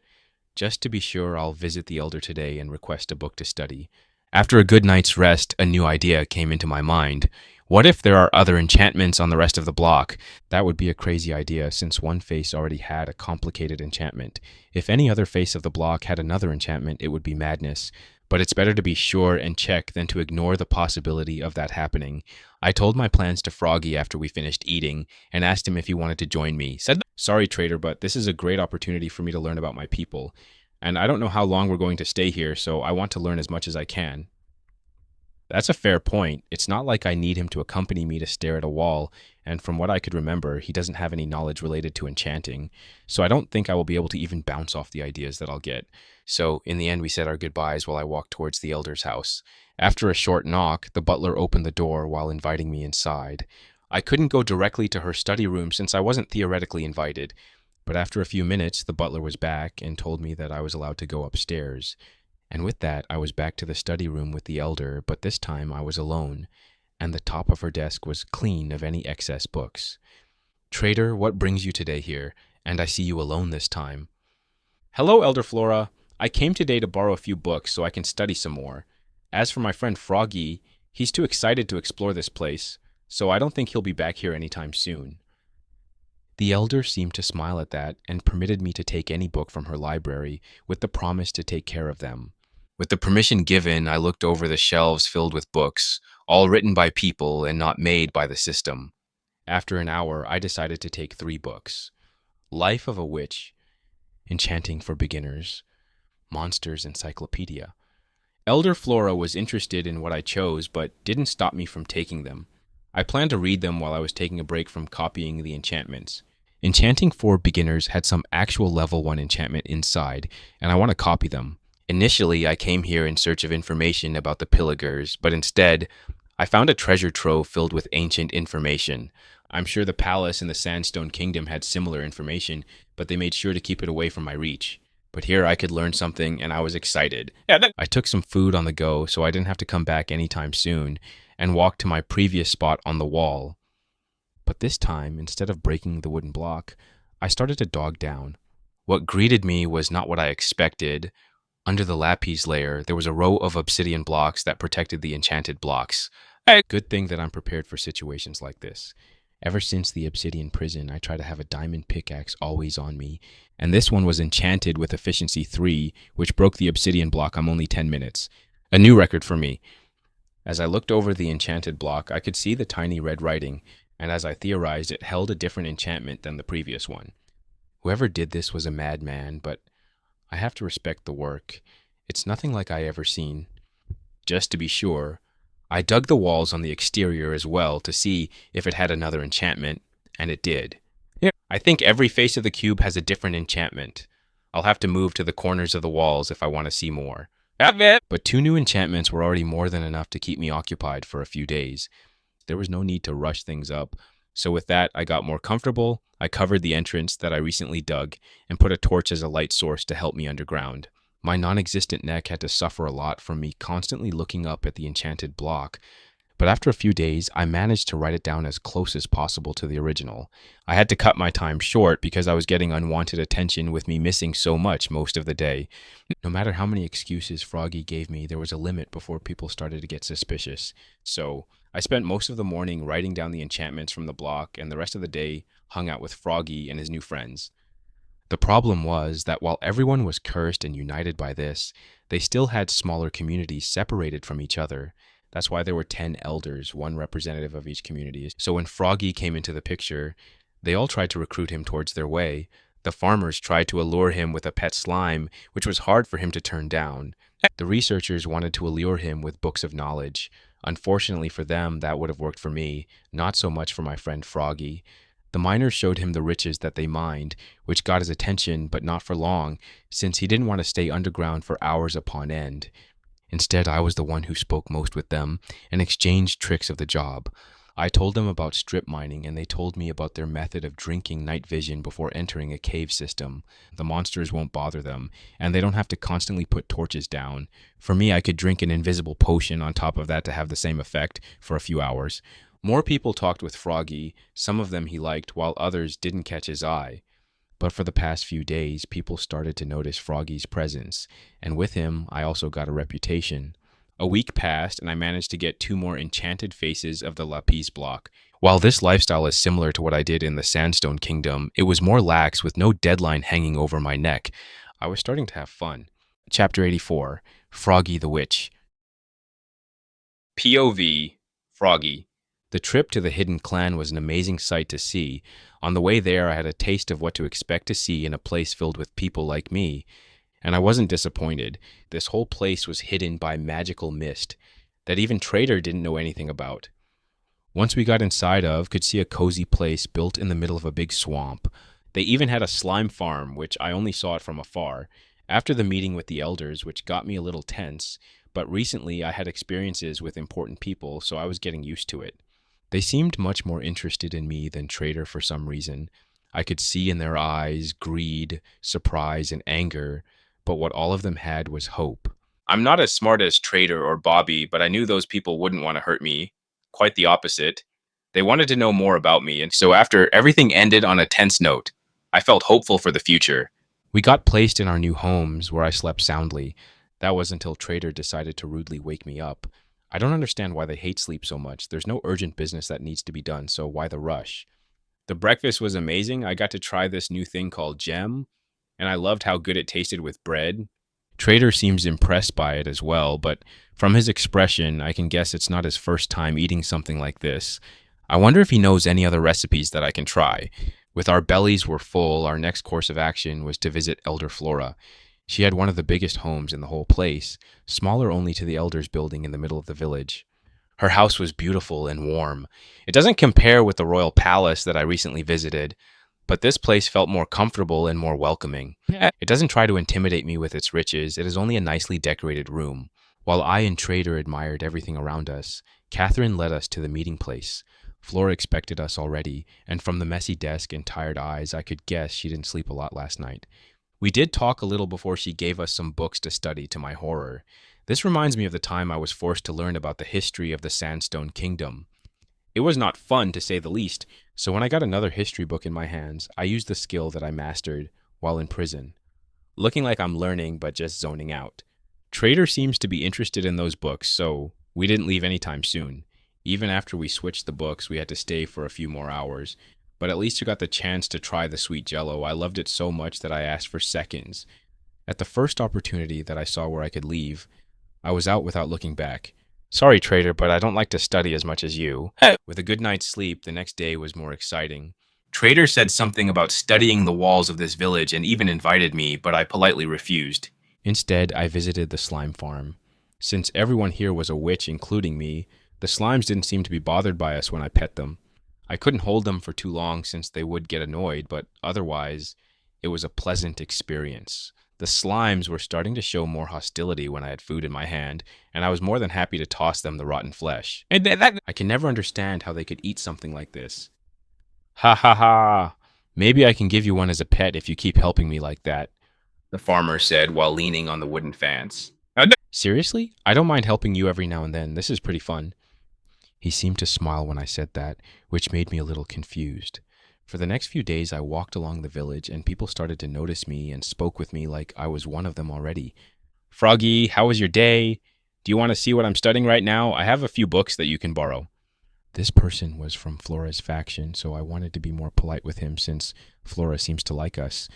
S1: Just to be sure, I'll visit the elder today and request a book to study. After a good night's rest, a new idea came into my mind. What if there are other enchantments on the rest of the block? That would be a crazy idea, since one face already had a complicated enchantment. If any other face of the block had another enchantment, it would be madness. But it's better to be sure and check than to ignore the possibility of that happening. I told my plans to Froggy after we finished eating, and asked him if he wanted to join me. Said, "Sorry, trader, but this is a great opportunity for me to learn about my people. And I don't know how long we're going to stay here, so I want to learn as much as I can." That's a fair point. It's not like I need him to accompany me to stare at a wall, and from what I could remember, he doesn't have any knowledge related to enchanting, so I don't think I will be able to even bounce off the ideas that I'll get. So, in the end, we said our goodbyes while I walked towards the elder's house. After a short knock, the butler opened the door while inviting me inside. I couldn't go directly to her study room since I wasn't theoretically invited, but after a few minutes, the butler was back and told me that I was allowed to go upstairs. And with that, I was back to the study room with the elder, but this time I was alone, and the top of her desk was clean of any excess books. "Trader, what brings you today here? And I see you alone this time." "Hello, Elder Flora. I came today to borrow a few books so I can study some more. As for my friend Froggy, he's too excited to explore this place, so I don't think he'll be back here anytime soon." The elder seemed to smile at that and permitted me to take any book from her library with the promise to take care of them. With the permission given, I looked over the shelves filled with books, all written by people and not made by the system. After an hour, I decided to take 3 books: Life of a Witch, Enchanting for Beginners, Monsters Encyclopedia. Elder Flora was interested in what I chose, but didn't stop me from taking them. I planned to read them while I was taking a break from copying the enchantments. Enchanting for Beginners had some actual level 1 enchantment inside, and I want to copy them. Initially, I came here in search of information about the Viligers, but instead, I found a treasure trove filled with ancient information. I'm sure the palace in the Sandstone Kingdom had similar information, but they made sure to keep it away from my reach. But here I could learn something, and I was excited. I took some food on the go so I didn't have to come back anytime soon, and walked to my previous spot on the wall. But this time, instead of breaking the wooden block, I started to dog down. What greeted me was not what I expected. Under the lapis layer, there was a row of obsidian blocks that protected the enchanted blocks. Good thing that I'm prepared for situations like this. Ever since the obsidian prison, I try to have a diamond pickaxe always on me, and this one was enchanted with efficiency 3, which broke the obsidian block on only 10 minutes. A new record for me. As I looked over the enchanted block, I could see the tiny red writing, and as I theorized, it held a different enchantment than the previous one. Whoever did this was a madman, but I have to respect the work. It's nothing like I ever seen. Just to be sure, I dug the walls on the exterior as well to see if it had another enchantment, and it did. I think every face of the cube has a different enchantment. I'll have to move to the corners of the walls if I want to see more. But 2 new enchantments were already more than enough to keep me occupied for a few days. There was no need to rush things up. So with that, I got more comfortable. I covered the entrance that I recently dug and put a torch as a light source to help me underground. My non-existent neck had to suffer a lot from me constantly looking up at the enchanted block, but after a few days, I managed to write it down as close as possible to the original. I had to cut my time short because I was getting unwanted attention with me missing so much most of the day. No matter how many excuses Froggy gave me, there was a limit before people started to get suspicious. So I spent most of the morning writing down the enchantments from the block, and the rest of the day hung out with Froggy and his new friends. The problem was that while everyone was cursed and united by this, they still had smaller communities separated from each other. That's why there were 10 elders, 1 representative of each community. So when Froggy came into the picture, they all tried to recruit him towards their way. The farmers tried to allure him with a pet slime, which was hard for him to turn down. The researchers wanted to allure him with books of knowledge. Unfortunately for them, that would have worked for me, not so much for my friend Froggy. The miners showed him the riches that they mined, which got his attention, but not for long, since he didn't want to stay underground for hours upon end. Instead, I was the one who spoke most with them and exchanged tricks of the job. I told them about strip mining, and they told me about their method of drinking night vision before entering a cave system. The monsters won't bother them, and they don't have to constantly put torches down. For me, I could drink an invisible potion on top of that to have the same effect for a few hours. More people talked with Froggy. Some of them he liked, while others didn't catch his eye. But for the past few days, people started to notice Froggy's presence, and with him, I also got a reputation. A week passed, and I managed to get 2 more enchanted faces of the Lapis block. While this lifestyle is similar to what I did in the Sandstone Kingdom, it was more lax with no deadline hanging over my neck. I was starting to have fun. Chapter 84, Froggy the Witch.
S3: POV, Froggy.
S1: The trip to the hidden clan was an amazing sight to see. On the way there, I had a taste of what to expect to see in a place filled with people like me. And I wasn't disappointed. This whole place was hidden by magical mist that even Trader didn't know anything about. Once we got inside could see a cozy place built in the middle of a big swamp. They even had a slime farm, which I only saw it from afar. After the meeting with the elders, which got me a little tense, but recently I had experiences with important people, so I was getting used to it. They seemed much more interested in me than Trader for some reason. I could see in their eyes greed, surprise, and anger, but what all of them had was hope.
S3: I'm not as smart as Trader or Bobby, but I knew those people wouldn't want to hurt me. Quite the opposite. They wanted to know more about me, and so after everything ended on a tense note, I felt hopeful for the future.
S1: We got placed in our new homes, where I slept soundly. That was until Trader decided to rudely wake me up. I don't understand why they hate sleep so much. There's no urgent business that needs to be done, so why the rush? The breakfast was amazing. I got to try this new thing called gem, and I loved how good it tasted with bread. Trader seems impressed by it as well, but from his expression, I can guess it's not his first time eating something like this. I wonder if he knows any other recipes that I can try. With our bellies were full, our next course of action was to visit Elder Flora. She had one of the biggest homes in the whole place, smaller only to the Elders building in the middle of the village. Her house was beautiful and warm. It doesn't compare with the royal palace that I recently visited, but this place felt more comfortable and more welcoming. It doesn't try to intimidate me with its riches. It is only a nicely decorated room. While I and Trader admired everything around us, Catherine led us to the meeting place. Flora expected us already, and from the messy desk and tired eyes, I could guess she didn't sleep a lot last night. We did talk a little before she gave us some books to study, to my horror. This reminds me of the time I was forced to learn about the history of the Sandstone Kingdom. It was not fun, to say the least, so when I got another history book in my hands, I used the skill that I mastered while in prison. Looking like I'm learning, but just zoning out. Trader seems to be interested in those books, so we didn't leave anytime soon. Even after we switched the books, we had to stay for a few more hours. But at least you got the chance to try the sweet jello. I loved it so much that I asked for seconds. At the first opportunity that I saw where I could leave, I was out without looking back. Sorry, Trader, but I don't like to study as much as you. With a good night's sleep, the next day was more exciting.
S3: Trader said something about studying the walls of this village and even invited me, but I politely refused.
S1: Instead, I visited the slime farm. Since everyone here was a witch, including me, the slimes didn't seem to be bothered by us when I pet them. I couldn't hold them for too long since they would get annoyed, but otherwise, it was a pleasant experience. The slimes were starting to show more hostility when I had food in my hand, and I was more than happy to toss them the rotten flesh. I can never understand how they could eat something like this. Ha ha ha! Maybe I can give you one as a pet if you keep helping me like that,
S3: The farmer said while leaning on the wooden fence.
S1: Seriously? I don't mind helping you every now and then. This is pretty fun. He seemed to smile when I said that, which made me a little confused. For the next few days, I walked along the village, and people started to notice me and spoke with me like I was one of them already. Froggy, how was your day? Do you want to see what I'm studying right now? I have a few books that you can borrow. This person was from Flora's faction, so I wanted to be more polite with him since Flora seems to like us.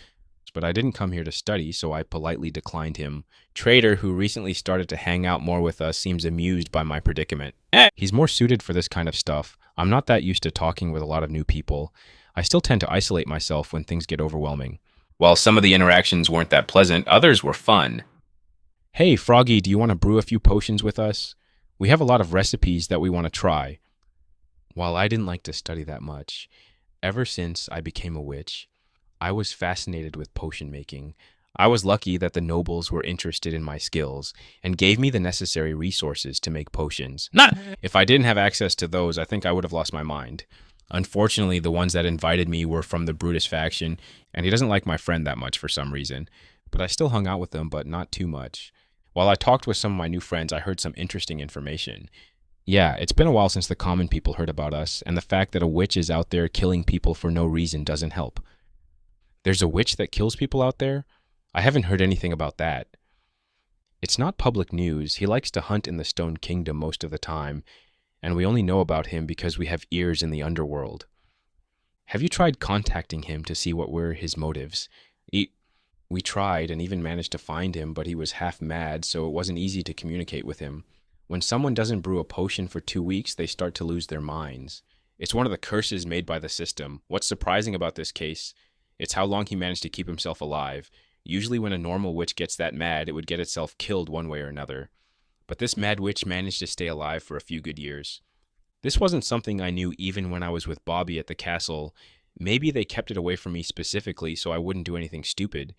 S1: But I didn't come here to study, so I politely declined him. Trader, who recently started to hang out more with us, seems amused by my predicament. He's more suited for this kind of stuff. I'm not that used to talking with a lot of new people. I still tend to isolate myself when things get overwhelming.
S3: While some of the interactions weren't that pleasant, others were fun.
S1: Hey, Froggy, do you want to brew a few potions with us? We have a lot of recipes that we want to try. While I didn't like to study that much, ever since I became a witch, I was fascinated with potion making. I was lucky that the nobles were interested in my skills and gave me the necessary resources to make potions. If I didn't have access to those, I think I would have lost my mind. Unfortunately, the ones that invited me were from the Brutus faction, and he doesn't like my friend that much for some reason. But I still hung out with them, but not too much. While I talked with some of my new friends, I heard some interesting information. Yeah, it's been a while since the common people heard about us, and the fact that a witch is out there killing people for no reason doesn't help. There's a witch that kills people out there? I haven't heard anything about that. It's not public news. He likes to hunt in the Stone Kingdom most of the time, and we only know about him because we have ears in the underworld. Have you tried contacting him to see what were his motives? We tried and even managed to find him, but he was half mad, so it wasn't easy to communicate with him. When someone doesn't brew a potion for 2 weeks, they start to lose their minds. It's one of the curses made by the system. What's surprising about this case? It's how long he managed to keep himself alive. Usually when a normal witch gets that mad, it would get itself killed one way or another. But this mad witch managed to stay alive for a few good years. This wasn't something I knew even when I was with Bobby at the castle. Maybe they kept it away from me specifically so I wouldn't do anything stupid.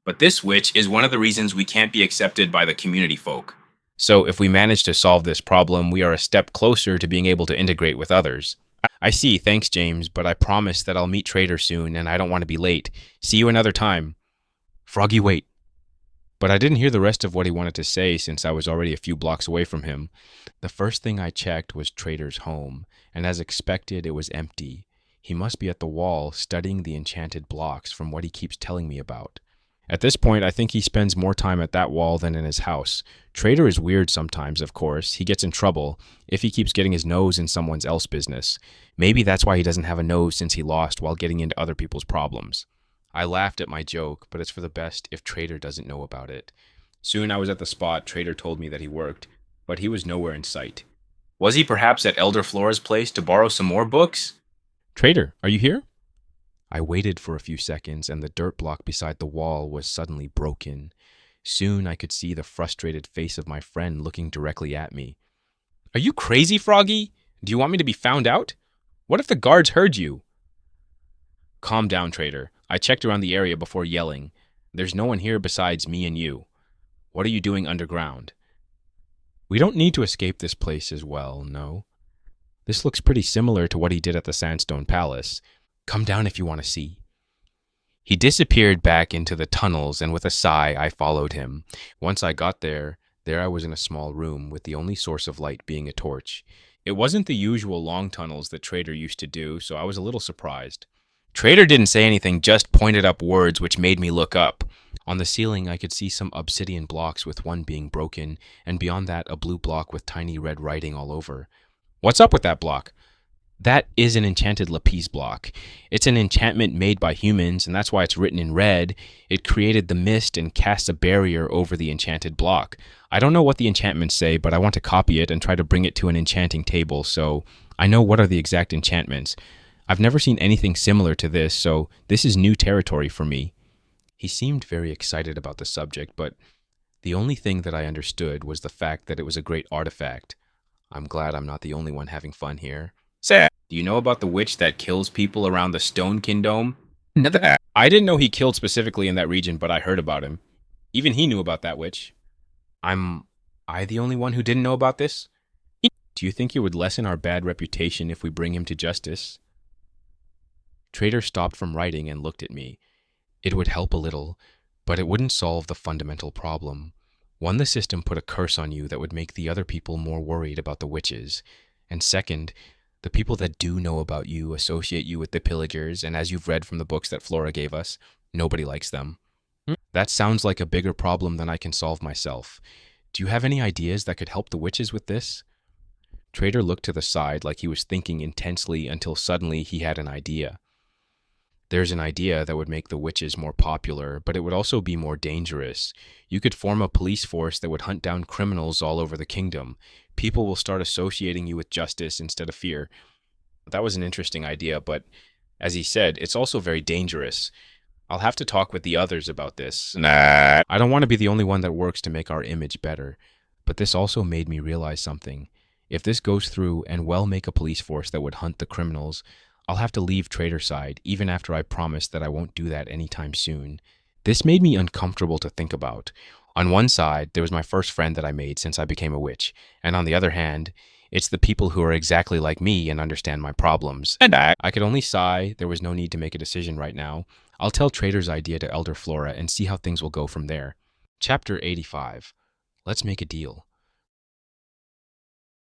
S3: But this witch is one of the reasons we can't be accepted by the community folk.
S1: So if we manage to solve this problem, we are a step closer to being able to integrate with others. I see, thanks James, but I promise that I'll meet Trader soon and I don't want to be late. See you another time. Froggy, wait. But I didn't hear the rest of what he wanted to say since I was already a few blocks away from him. The first thing I checked was Trader's home, and as expected, it was empty. He must be at the wall studying the enchanted blocks from what he keeps telling me about. At this point, I think he spends more time at that wall than in his house. Trader is weird sometimes, of course. He gets in trouble if he keeps getting his nose in someone else's business. Maybe that's why he doesn't have a nose since he lost while getting into other people's problems. I laughed at my joke, but it's for the best if Trader doesn't know about it. Soon I was at the spot Trader told me that he worked, but he was nowhere in sight.
S3: Was he perhaps at Elder Flora's place to borrow some more books?
S1: Trader, are you here? I waited for a few seconds, and the dirt block beside the wall was suddenly broken. Soon I could see the frustrated face of my friend looking directly at me. Are you crazy, Froggy? Do you want me to be found out? What if the guards heard you? Calm down, Trader. I checked around the area before yelling. There's no one here besides me and you. What are you doing underground? We don't need to escape this place as well, no. This looks pretty similar to what he did at the Sandstone Palace. Come down if you want to see. He disappeared back into the tunnels, and with a sigh, I followed him. Once I got there I was in a small room with the only source of light being a torch. It wasn't the usual long tunnels that Trader used to do, so I was a little surprised. Trader didn't say anything, just pointed up words which made me look up. On the ceiling, I could see some obsidian blocks with one being broken, and beyond that, a blue block with tiny red writing all over. What's up with that block? That is an enchanted lapis block. It's an enchantment made by humans, and that's why it's written in red. It created the mist and casts a barrier over the enchanted block. I don't know what the enchantments say, but I want to copy it and try to bring it to an enchanting table, so I know what are the exact enchantments. I've never seen anything similar to this, so this is new territory for me. He seemed very excited about the subject, but the only thing that I understood was the fact that it was a great artifact. I'm glad I'm not the only one having fun here.
S3: Say, do you know about the witch that kills people around the Stone Kingdom?
S1: I didn't know he killed specifically in that region, but I heard about him. Even he knew about that witch. Am I the only one who didn't know about this? Do you think it would lessen our bad reputation if we bring him to justice? Trader stopped from writing and looked at me. It would help a little, but it wouldn't solve the fundamental problem. One, the system put a curse on you that would make the other people more worried about the witches. And second, the people that do know about you associate you with the Viligers, and as you've read from the books that Flora gave us, nobody likes them. That sounds like a bigger problem than I can solve myself. Do you have any ideas that could help the witches with this? Trader looked to the side like he was thinking intensely until suddenly he had an idea. There's an idea that would make the witches more popular, but it would also be more dangerous. You could form a police force that would hunt down criminals all over the kingdom. People will start associating you with justice instead of fear. That was an interesting idea, but as he said, it's also very dangerous. I'll have to talk with the others about this. I don't want to be the only one that works to make our image better, but this also made me realize something. If this goes through and we'll make a police force that would hunt the criminals, I'll have to leave Trader's side, even after I promise that I won't do that anytime soon. This made me uncomfortable to think about. On one side, there was my first friend that I made since I became a witch, and on the other hand, it's the people who are exactly like me and understand my problems. And I could only sigh. There was no need to make a decision right now. I'll tell Trader's idea to Elder Flora and see how things will go from there. Chapter 85. Let's make a deal.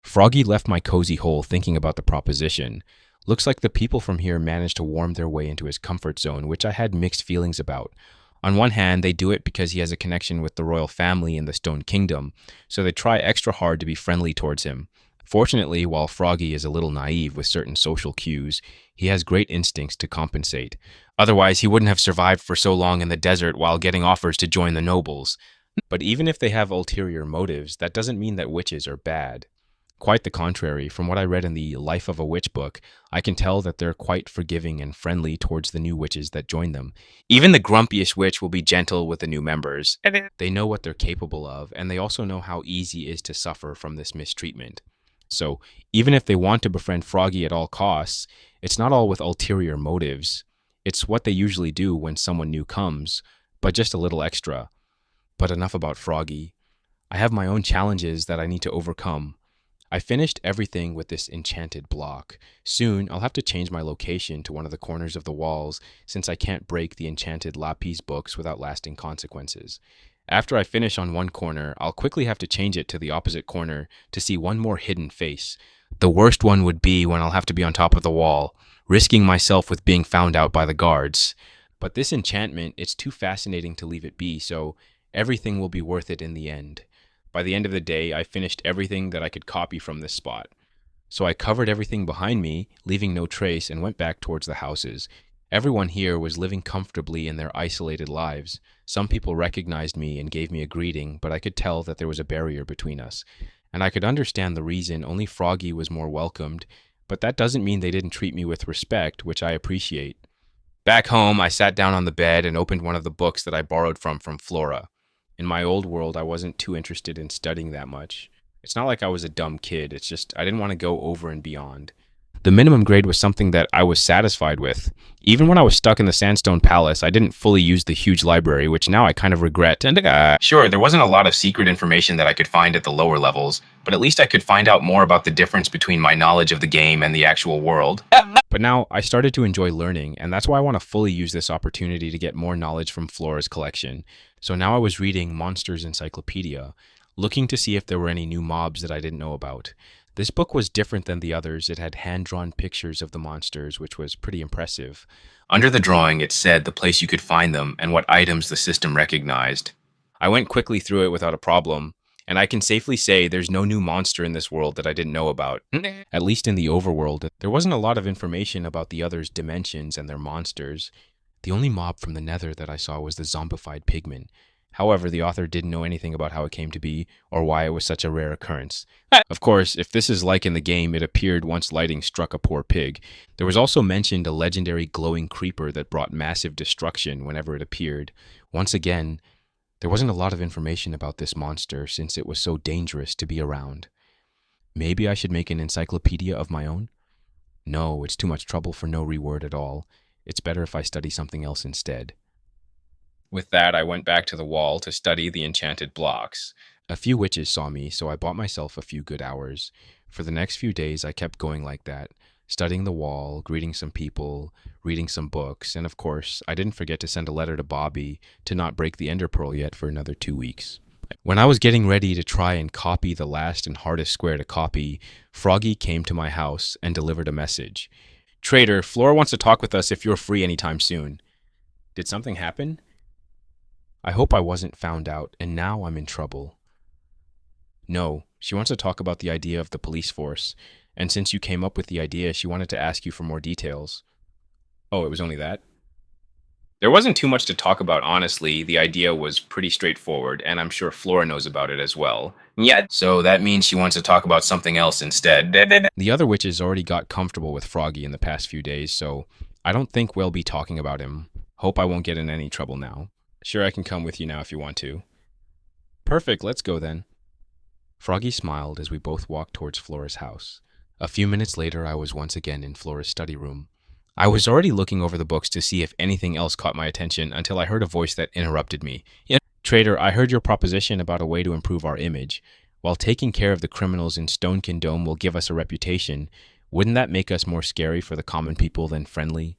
S1: Froggy left my cozy hole thinking about the proposition. Looks like the people from here managed to worm their way into his comfort zone, which I had mixed feelings about. On one hand, they do it because he has a connection with the royal family in the Stone Kingdom, so they try extra hard to be friendly towards him. Fortunately, while Froggy is a little naive with certain social cues, he has great instincts to compensate. Otherwise, he wouldn't have survived for so long in the desert while getting offers to join the nobles. But even if they have ulterior motives, that doesn't mean that witches are bad. Quite the contrary. From what I read in the Life of a Witch book, I can tell that they're quite forgiving and friendly towards the new witches that join them. Even the grumpiest witch will be gentle with the new members. They know what they're capable of, and they also know how easy it is to suffer from this mistreatment. So, even if they want to befriend Froggy at all costs, it's not all with ulterior motives. It's what they usually do when someone new comes, but just a little extra. But enough about Froggy. I have my own challenges that I need to overcome. I finished everything with this enchanted block. Soon, I'll have to change my location to one of the corners of the walls since I can't break the enchanted lapis books without lasting consequences. After I finish on one corner, I'll quickly have to change it to the opposite corner to see one more hidden face. The worst one would be when I'll have to be on top of the wall, risking myself with being found out by the guards. But this enchantment, it's too fascinating to leave it be, so everything will be worth it in the end. By the end of the day, I finished everything that I could copy from this spot. So I covered everything behind me, leaving no trace, and went back towards the houses. Everyone here was living comfortably in their isolated lives. Some people recognized me and gave me a greeting, but I could tell that there was a barrier between us. And I could understand the reason. Only Froggy was more welcomed, but that doesn't mean they didn't treat me with respect, which I appreciate. Back home, I sat down on the bed and opened one of the books that I borrowed from Flora. In my old world, I wasn't too interested in studying that much. It's not like I was a dumb kid, it's just I didn't want to go over and beyond. The minimum grade was something that I was satisfied with. Even when I was stuck in the Sandstone Palace, I didn't fully use the huge library, which now I kind of regret. And
S3: Sure, there wasn't a lot of secret information that I could find at the lower levels, but at least I could find out more about the difference between my knowledge of the game and the actual world.
S1: But now I started to enjoy learning, and that's why I want to fully use this opportunity to get more knowledge from Flora's collection. So now I was reading Monsters Encyclopedia, looking to see if there were any new mobs that I didn't know about. This book was different than the others. It had hand-drawn pictures of the monsters, which was pretty impressive.
S3: Under the drawing, it said the place you could find them and what items the system recognized.
S1: I went quickly through it without a problem, and I can safely say there's no new monster in this world that I didn't know about. At least in the overworld, there wasn't a lot of information about the others' dimensions and their monsters. The only mob from the Nether that I saw was the zombified pigman. However, the author didn't know anything about how it came to be or why it was such a rare occurrence. Of course, if this is like in the game, it appeared once lightning struck a poor pig. There was also mentioned a legendary glowing creeper that brought massive destruction whenever it appeared. Once again, there wasn't a lot of information about this monster since it was so dangerous to be around. Maybe I should make an encyclopedia of my own? No, it's too much trouble for no reward at all. It's better if I study something else instead.
S3: With that, I went back to the wall to study the enchanted blocks.
S1: A few witches saw me, so I bought myself a few good hours. For the next few days, I kept going like that, studying the wall, greeting some people, reading some books, and of course, I didn't forget to send a letter to Bobby to not break the Ender Pearl yet for another 2 weeks. When I was getting ready to try and copy the last and hardest square to copy, Froggy came to my house and delivered a message. "Trader, Flora wants to talk with us if you're free anytime soon." Did something happen? I hope I wasn't found out, and now I'm in trouble. No, she wants to talk about the idea of the police force, and since you came up with the idea, she wanted to ask you for more details. Oh, it was only that?
S3: There wasn't too much to talk about, honestly. The idea was pretty straightforward, and I'm sure Flora knows about it as well. Yeah, so that means she wants to talk about something else instead.
S1: The other witches already got comfortable with Froggy in the past few days, so I don't think we'll be talking about him. Hope I won't get in any trouble now. Sure, I can come with you now if you want to. Perfect, let's go then. Froggy smiled as we both walked towards Flora's house. A few minutes later, I was once again in Flora's study room. I was already looking over the books to see if anything else caught my attention until I heard a voice that interrupted me. Trader, I heard your proposition about a way to improve our image. While taking care of the criminals in Stonekin Dome will give us a reputation, wouldn't that make us more scary for the common people than friendly?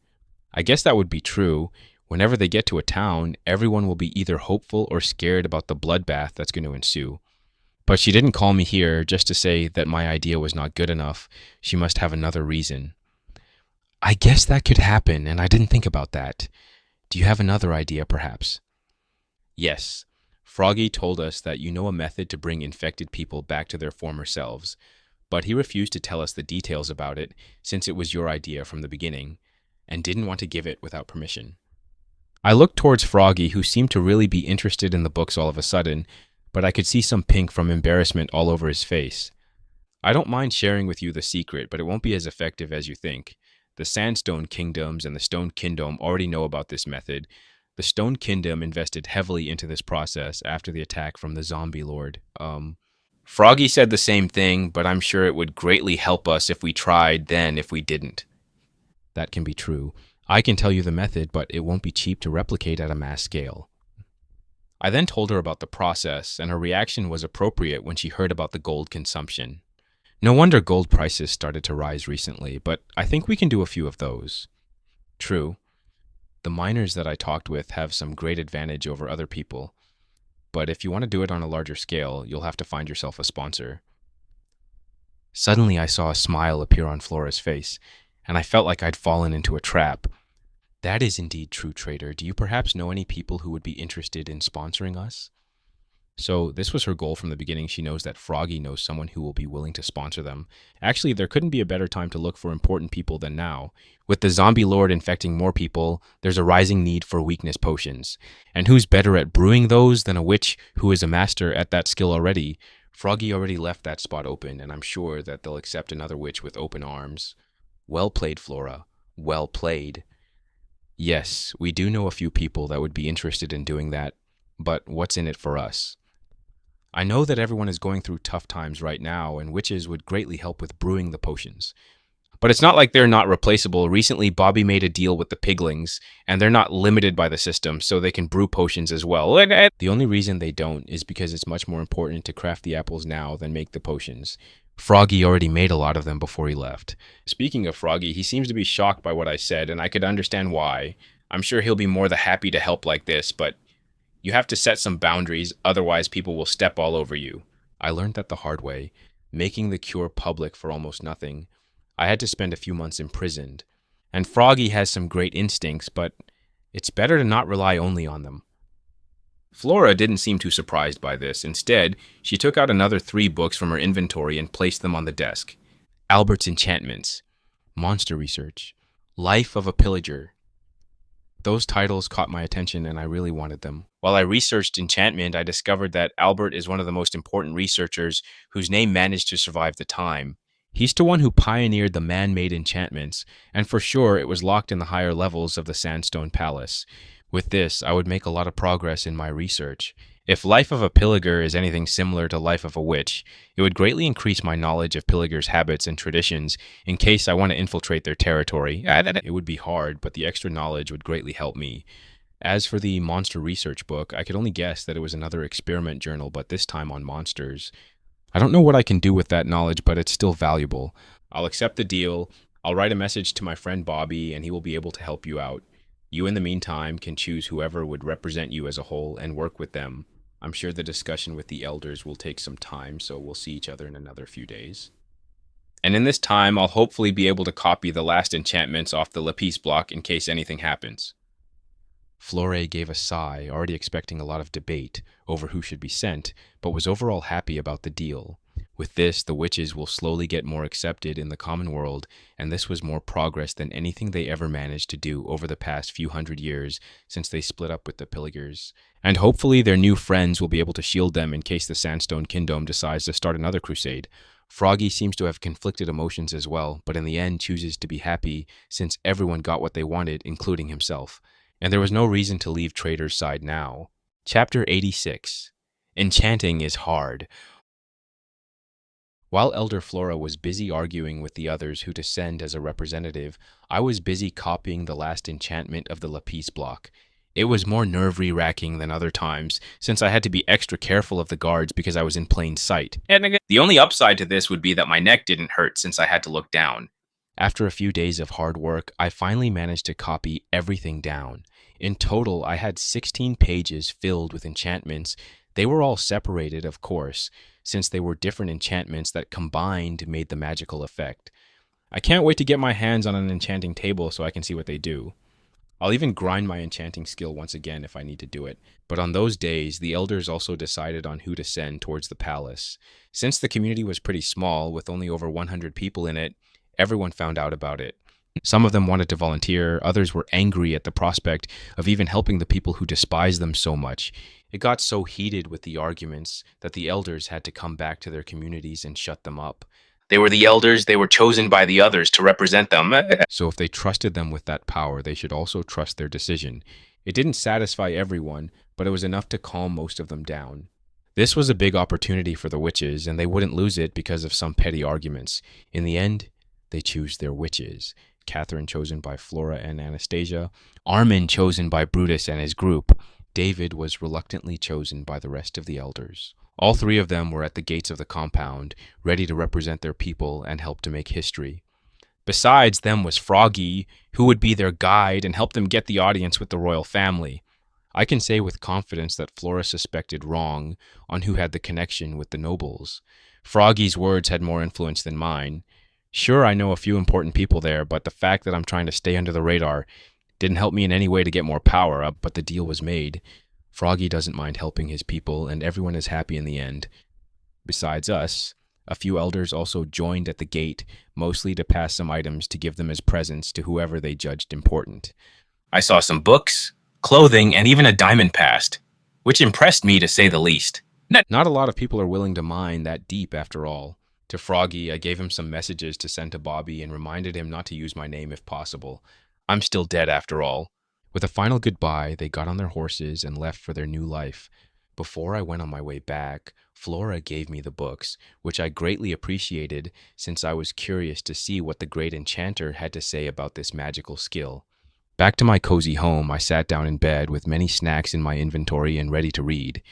S1: I guess that would be true. Whenever they get to a town, everyone will be either hopeful or scared about the bloodbath that's going to ensue. But she didn't call me here just to say that my idea was not good enough. She must have another reason. I guess that could happen, and I didn't think about that. Do you have another idea, perhaps? Yes. Froggy told us that you know a method to bring infected people back to their former selves, but he refused to tell us the details about it since it was your idea from the beginning, and didn't want to give it without permission. I looked towards Froggy, who seemed to really be interested in the books all of a sudden, but I could see some pink from embarrassment all over his face. I don't mind sharing with you the secret, but it won't be as effective as you think. The Sandstone Kingdoms and the Stone Kingdom already know about this method. The Stone Kingdom invested heavily into this process after the attack from the Zombie Lord. Froggy said the same thing, but I'm sure it would greatly help us if we tried than if we didn't. That can be true. I can tell you the method, but it won't be cheap to replicate at a mass scale. I then told her about the process, and her reaction was appropriate when she heard about the gold consumption. No wonder gold prices started to rise recently, but I think we can do a few of those. True. The miners that I talked with have some great advantage over other people, but if you want to do it on a larger scale, you'll have to find yourself a sponsor. Suddenly I saw a smile appear on Flora's face, and I felt like I'd fallen into a trap. That is indeed true, trader. Do you perhaps know any people who would be interested in sponsoring us? So this was her goal from the beginning. She knows that Froggy knows someone who will be willing to sponsor them. Actually, there couldn't be a better time to look for important people than now. With the zombie lord infecting more people, there's a rising need for weakness potions. And who's better at brewing those than a witch who is a master at that skill already? Froggy already left that spot open, and I'm sure that they'll accept another witch with open arms. Well played, Flora. Well played. Yes, we do know a few people that would be interested in doing that, but what's in it for us? I know that everyone is going through tough times right now, and witches would greatly help with brewing the potions. But it's not like they're not replaceable. Recently, Bobby made a deal with the piglings, and they're not limited by the system, so they can brew potions as well. The only reason they don't is because it's much more important to craft the apples now than make the potions. Froggy already made a lot of them before he left. Speaking of Froggy, he seems to be shocked by what I said, and I could understand why. I'm sure he'll be more than happy to help like this, but you have to set some boundaries, otherwise people will step all over you. I learned that the hard way, making the cure public for almost nothing. I had to spend a few months imprisoned. And Froggy has some great instincts, but it's better to not rely only on them. Flora didn't seem too surprised by this. Instead, she took out another 3 books from her inventory and placed them on the desk. Albert's Enchantments, Monster Research, Life of a Pillager. Those titles caught my attention and I really wanted them. While I researched enchantment, I discovered that Albert is one of the most important researchers whose name managed to survive the time. He's the one who pioneered the man-made enchantments, and for sure it was locked in the higher levels of the Sandstone Palace. With this, I would make a lot of progress in my research. If Life of a Pillager is anything similar to Life of a Witch, it would greatly increase my knowledge of Pillagers' habits and traditions in case I want to infiltrate their territory. It would be hard, but the extra knowledge would greatly help me. As for the monster research book, I could only guess that it was another experiment journal, but this time on monsters. I don't know what I can do with that knowledge, but it's still valuable. I'll accept the deal. I'll write a message to my friend Bobby, and he will be able to help you out. You, in the meantime, can choose whoever would represent you as a whole and work with them. I'm sure the discussion with the elders will take some time, so we'll see each other in another few days. And in this time, I'll hopefully be able to copy the last enchantments off the lapis block in case anything happens. Flore gave a sigh, already expecting a lot of debate over who should be sent, but was overall happy about the deal. With this, the witches will slowly get more accepted in the common world, and this was more progress than anything they ever managed to do over the past few hundred years since they split up with the Viligers. And hopefully their new friends will be able to shield them in case the Sandstone Kingdom decides to start another crusade. Froggy seems to have conflicted emotions as well, but in the end chooses to be happy since everyone got what they wanted, including himself. And there was no reason to leave Trader's side now. Chapter 86. Enchanting is hard. While Elder Flora was busy arguing with the others who to send as a representative, I was busy copying the last enchantment of the lapis block. It was more nerve-wracking than other times, since I had to be extra careful of the guards because I was in plain sight. The only upside to this would be that my neck didn't hurt since I had to look down. After a few days of hard work, I finally managed to copy everything down. In total, I had 16 pages filled with enchantments. They were all separated, of course, since they were different enchantments that combined made the magical effect. I can't wait to get my hands on an enchanting table so I can see what they do. I'll even grind my enchanting skill once again if I need to do it. But on those days, the elders also decided on who to send towards the palace. Since the community was pretty small, with only over 100 people in it, everyone found out about it. Some of them wanted to volunteer, others were angry at the prospect of even helping the people who despise them so much. It got so heated with the arguments that the elders had to come back to their communities and shut them up.
S3: They were the elders, they were chosen by the others to represent them.
S1: So if they trusted them with that power, they should also trust their decision. It didn't satisfy everyone, but it was enough to calm most of them down. This was a big opportunity for the witches, and they wouldn't lose it because of some petty arguments. In the end, they choose their witches. Catherine chosen by Flora and Anastasia, Armin chosen by Brutus and his group. David was reluctantly chosen by the rest of the elders. All three of them were at the gates of the compound, ready to represent their people and help to make history. Besides them was Froggy, who would be their guide and help them get the audience with the royal family. I can say with confidence that Flora suspected wrong on who had the connection with the nobles. Froggy's words had more influence than mine. Sure, I know a few important people there, but the fact that I'm trying to stay under the radar didn't help me in any way to get more power up, but the deal was made. Froggy doesn't mind helping his people, and everyone is happy in the end. Besides us, a few elders also joined at the gate, mostly to pass some items to give them as presents to whoever they judged important.
S3: I saw some books, clothing, and even a diamond passed, which impressed me to say the least.
S1: Not a lot of people are willing to mine that deep after all. To Froggy, I gave him some messages to send to Bobby and reminded him not to use my name if possible. I'm still dead after all. With a final goodbye, they got on their horses and left for their new life. Before I went on my way back, Flora gave me the books, which I greatly appreciated since I was curious to see what the great enchanter had to say about this magical skill. Back to my cozy home, I sat down in bed with many snacks in my inventory and ready to read.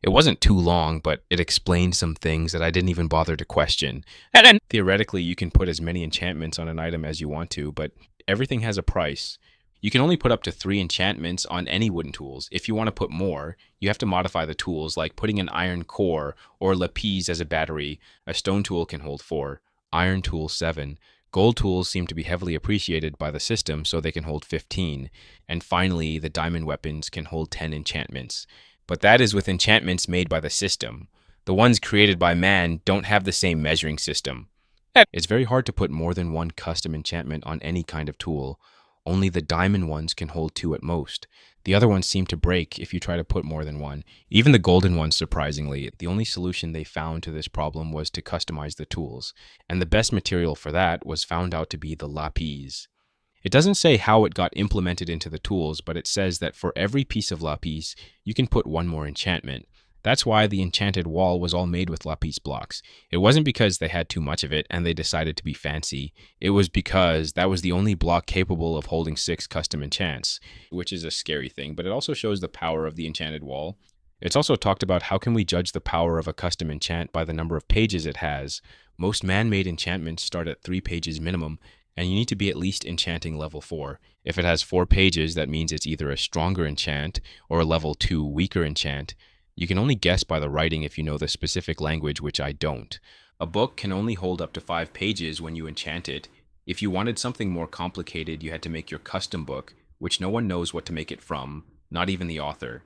S1: It wasn't too long, but it explained some things that I didn't even bother to question. And then, theoretically, you can put as many enchantments on an item as you want to, but everything has a price. You can only put up to 3 enchantments on any wooden tools. If you want to put more, you have to modify the tools, like putting an iron core or lapis as a battery. A stone tool can hold 4, iron tool 7. Gold tools seem to be heavily appreciated by the system, so they can hold 15. And finally, the diamond weapons can hold 10 enchantments. But that is with enchantments made by the system. The ones created by man don't have the same measuring system. It's very hard to put more than one custom enchantment on any kind of tool. Only the diamond ones can hold 2 at most. The other ones seem to break if you try to put more than one. Even the golden ones, surprisingly. The only solution they found to this problem was to customize the tools, and the best material for that was found out to be the lapis. It doesn't say how it got implemented into the tools, but it says that for every piece of lapis, you can put 1 more enchantment. That's why the enchanted wall was all made with lapis blocks. It wasn't because they had too much of it and they decided to be fancy. It was because that was the only block capable of holding 6 custom enchants, which is a scary thing, but it also shows the power of the enchanted wall. It's also talked about how can we judge the power of a custom enchant by the number of pages it has. Most man-made enchantments start at 3 pages minimum, and you need to be at least enchanting level 4. If it has 4 pages, that means it's either a stronger enchant or a level 2 weaker enchant. You can only guess by the writing if you know the specific language, which I don't. A book can only hold up to 5 pages when you enchant it. If you wanted something more complicated, you had to make your custom book, which no one knows what to make it from, not even the author.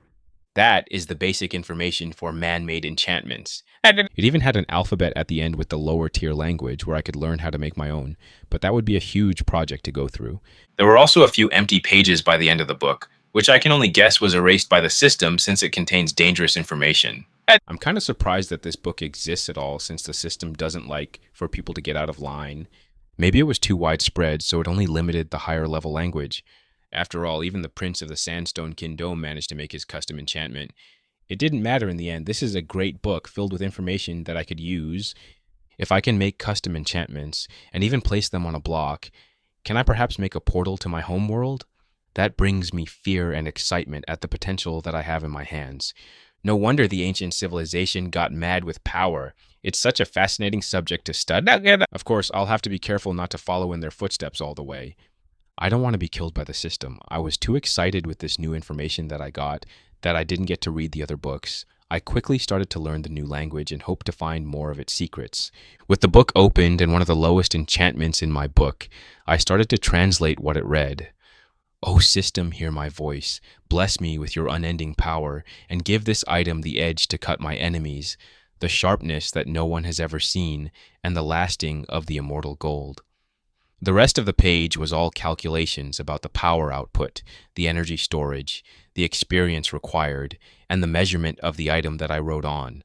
S1: That is the basic information for man-made enchantments. It even had an alphabet at the end with the lower tier language where I could learn how to make my own, but that would be a huge project to go through.
S3: There were also a few empty pages by the end of the book, which I can only guess was erased by the system since it contains dangerous information.
S1: I'm kind of surprised that this book exists at all since the system doesn't like for people to get out of line. Maybe it was too widespread, so it only limited the higher level language. After all, even the Prince of the Sandstone Kingdom managed to make his custom enchantment. It didn't matter in the end. This is a great book filled with information that I could use. If I can make custom enchantments and even place them on a block, can I perhaps make a portal to my home world? That brings me fear and excitement at the potential that I have in my hands. No wonder the ancient civilization got mad with power. It's such a fascinating subject to study. Of course, I'll have to be careful not to follow in their footsteps all the way. I don't want to be killed by the system. I was too excited with this new information that I got that I didn't get to read the other books. I quickly started to learn the new language and hoped to find more of its secrets. With the book opened and one of the lowest enchantments in my book, I started to translate what it read. O system, hear my voice. Bless me with your unending power, and give this item the edge to cut my enemies, the sharpness that no one has ever seen, and the lasting of the immortal gold. The rest of the page was all calculations about the power output, the energy storage, the experience required, and the measurement of the item that I wrote on.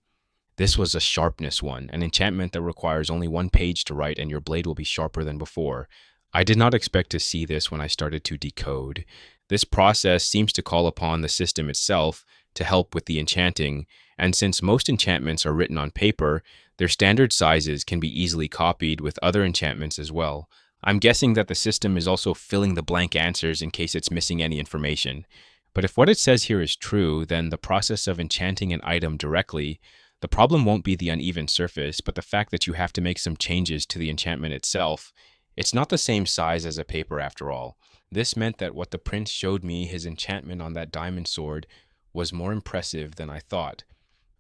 S1: This was a sharpness one, an enchantment that requires only one page to write and your blade will be sharper than before. I did not expect to see this when I started to decode. This process seems to call upon the system itself to help with the enchanting, and since most enchantments are written on paper, their standard sizes can be easily copied with other enchantments as well. I'm guessing that the system is also filling the blank answers in case it's missing any information. But if what it says here is true, then the process of enchanting an item directly, the problem won't be the uneven surface, but the fact that you have to make some changes to the enchantment itself. It's not the same size as a paper after all. This meant that what the prince showed me, his enchantment on that diamond sword, was more impressive than I thought.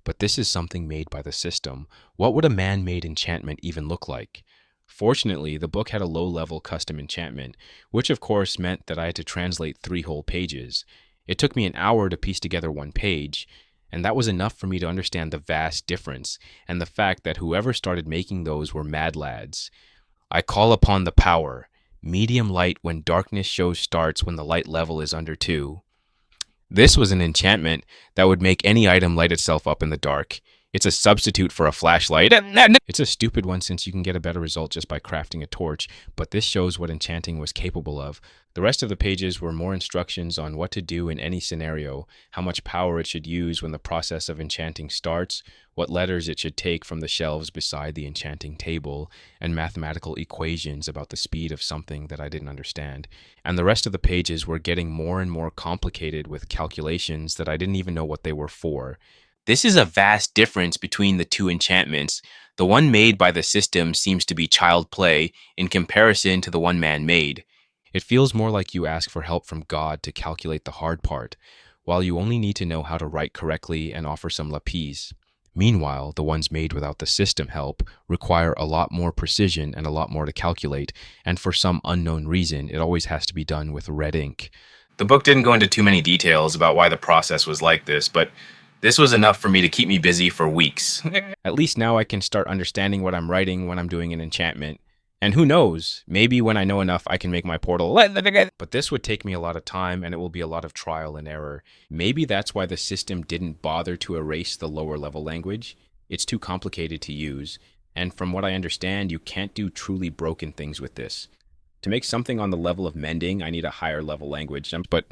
S1: But this is something made by the system. What would a man-made enchantment even look like? Fortunately, the book had a low-level custom enchantment, which of course meant that I had to translate 3 whole pages. It took me an hour to piece together one page, and that was enough for me to understand the vast difference and the fact that whoever started making those were mad lads. I call upon the power. Medium light when darkness shows starts when the light level is under 2. This was an enchantment that would make any item light itself up in the dark. It's a substitute for a flashlight. It's a stupid one since you can get a better result just by crafting a torch, but this shows what enchanting was capable of. The rest of the pages were more instructions on what to do in any scenario, how much power it should use when the process of enchanting starts, what letters it should take from the shelves beside the enchanting table, and mathematical equations about the speed of something that I didn't understand. And the rest of the pages were getting more and more complicated with calculations that I didn't even know what they were for. This is a vast difference between the two enchantments. The one made by the system seems to be child play in comparison to the one man made. It feels more like you ask for help from God to calculate the hard part, while you only need to know how to write correctly and offer some lapis. Meanwhile, the ones made without the system help require a lot more precision and a lot more to calculate, and for some unknown reason, it always has to be done with red ink.
S3: The book didn't go into too many details about why the process was like this, but this was enough for me to keep me busy for weeks.
S1: At least now I can start understanding what I'm writing when I'm doing an enchantment. And who knows, maybe when I know enough I can make my portal. But this would take me a lot of time and it will be a lot of trial and error. Maybe that's why the system didn't bother to erase the lower level language. It's too complicated to use. And from what I understand, you can't do truly broken things with this. To make something on the level of mending, I need a higher level language. But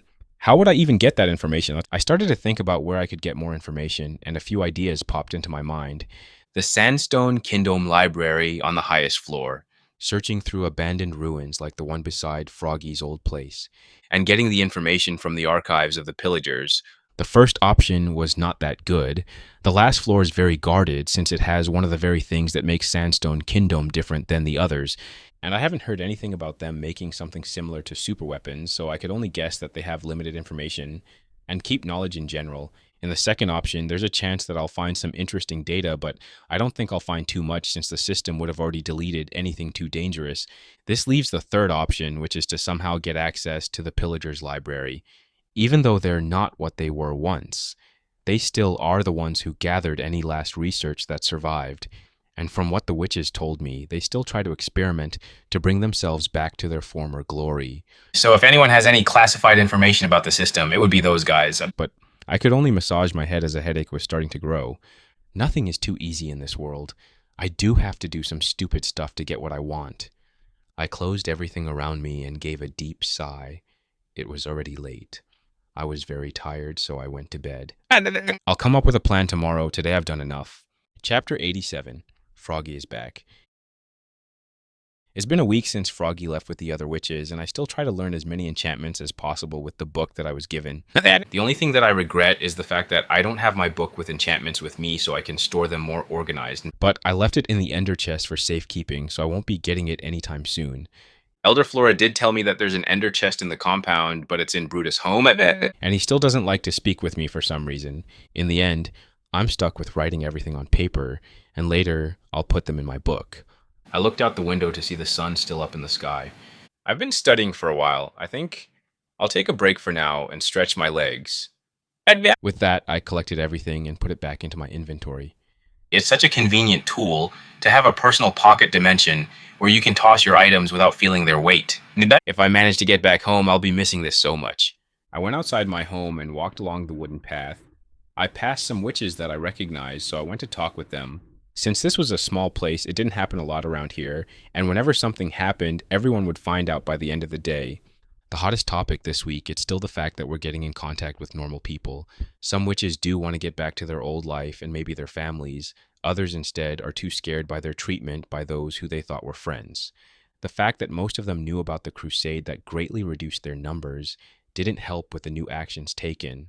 S1: how would I even get that information? I started to think about where I could get more information, and a few ideas popped into my mind.
S3: The Sandstone Kingdom Library on the highest floor,
S1: searching through abandoned ruins like the one beside Froggy's old place,
S3: and getting the information from the archives of the Pillagers.
S1: The first option was not that good. The last floor is very guarded since it has one of the very things that makes Sandstone Kingdom different than the others. And I haven't heard anything about them making something similar to super weapons, so I could only guess that they have limited information and keep knowledge in general. In the second option, there's a chance that I'll find some interesting data, but I don't think I'll find too much since the system would have already deleted anything too dangerous. This leaves the third option, which is to somehow get access to the Pillagers' library. Even though they're not what they were once, they still are the ones who gathered any last research that survived. And from what the witches told me, they still try to experiment to bring themselves back to their former glory.
S3: So if anyone has any classified information about the system, it would be those guys.
S1: But I could only massage my head as a headache was starting to grow. Nothing is too easy in this world. I do have to do some stupid stuff to get what I want. I closed everything around me and gave a deep sigh. It was already late. I was very tired, so I went to bed. I'll come up with a plan tomorrow. Today I've done enough. Chapter 87. Froggy is back. It's been a week since Froggy left with the other witches, and I still try to learn as many enchantments as possible with the book that I was given.
S3: The only thing that I regret is the fact that I don't have my book with enchantments with me so I can store them more organized.
S1: But I left it in the ender chest for safekeeping, so I won't be getting it anytime soon.
S3: Elder Flora did tell me that there's an ender chest in the compound, but it's in Brutus' home.
S1: And he still doesn't like to speak with me for some reason. In the end, I'm stuck with writing everything on paper, and later I'll put them in my book. I looked out the window to see the sun still up in the sky.
S3: I've been studying for a while. I think I'll take a break for now and stretch my legs.
S1: With that, I collected everything and put it back into my inventory.
S3: It's such a convenient tool to have a personal pocket dimension where you can toss your items without feeling their weight. If I manage to get back home, I'll be missing this so much.
S1: I went outside my home and walked along the wooden path. I passed some witches that I recognized, so I went to talk with them. Since this was a small place, it didn't happen a lot around here, and whenever something happened, everyone would find out by the end of the day. The hottest topic this week, it's still the fact that we're getting in contact with normal people. Some witches do want to get back to their old life and maybe their families. Others instead are too scared by their treatment by those who they thought were friends. The fact that most of them knew about the crusade that greatly reduced their numbers didn't help with the new actions taken.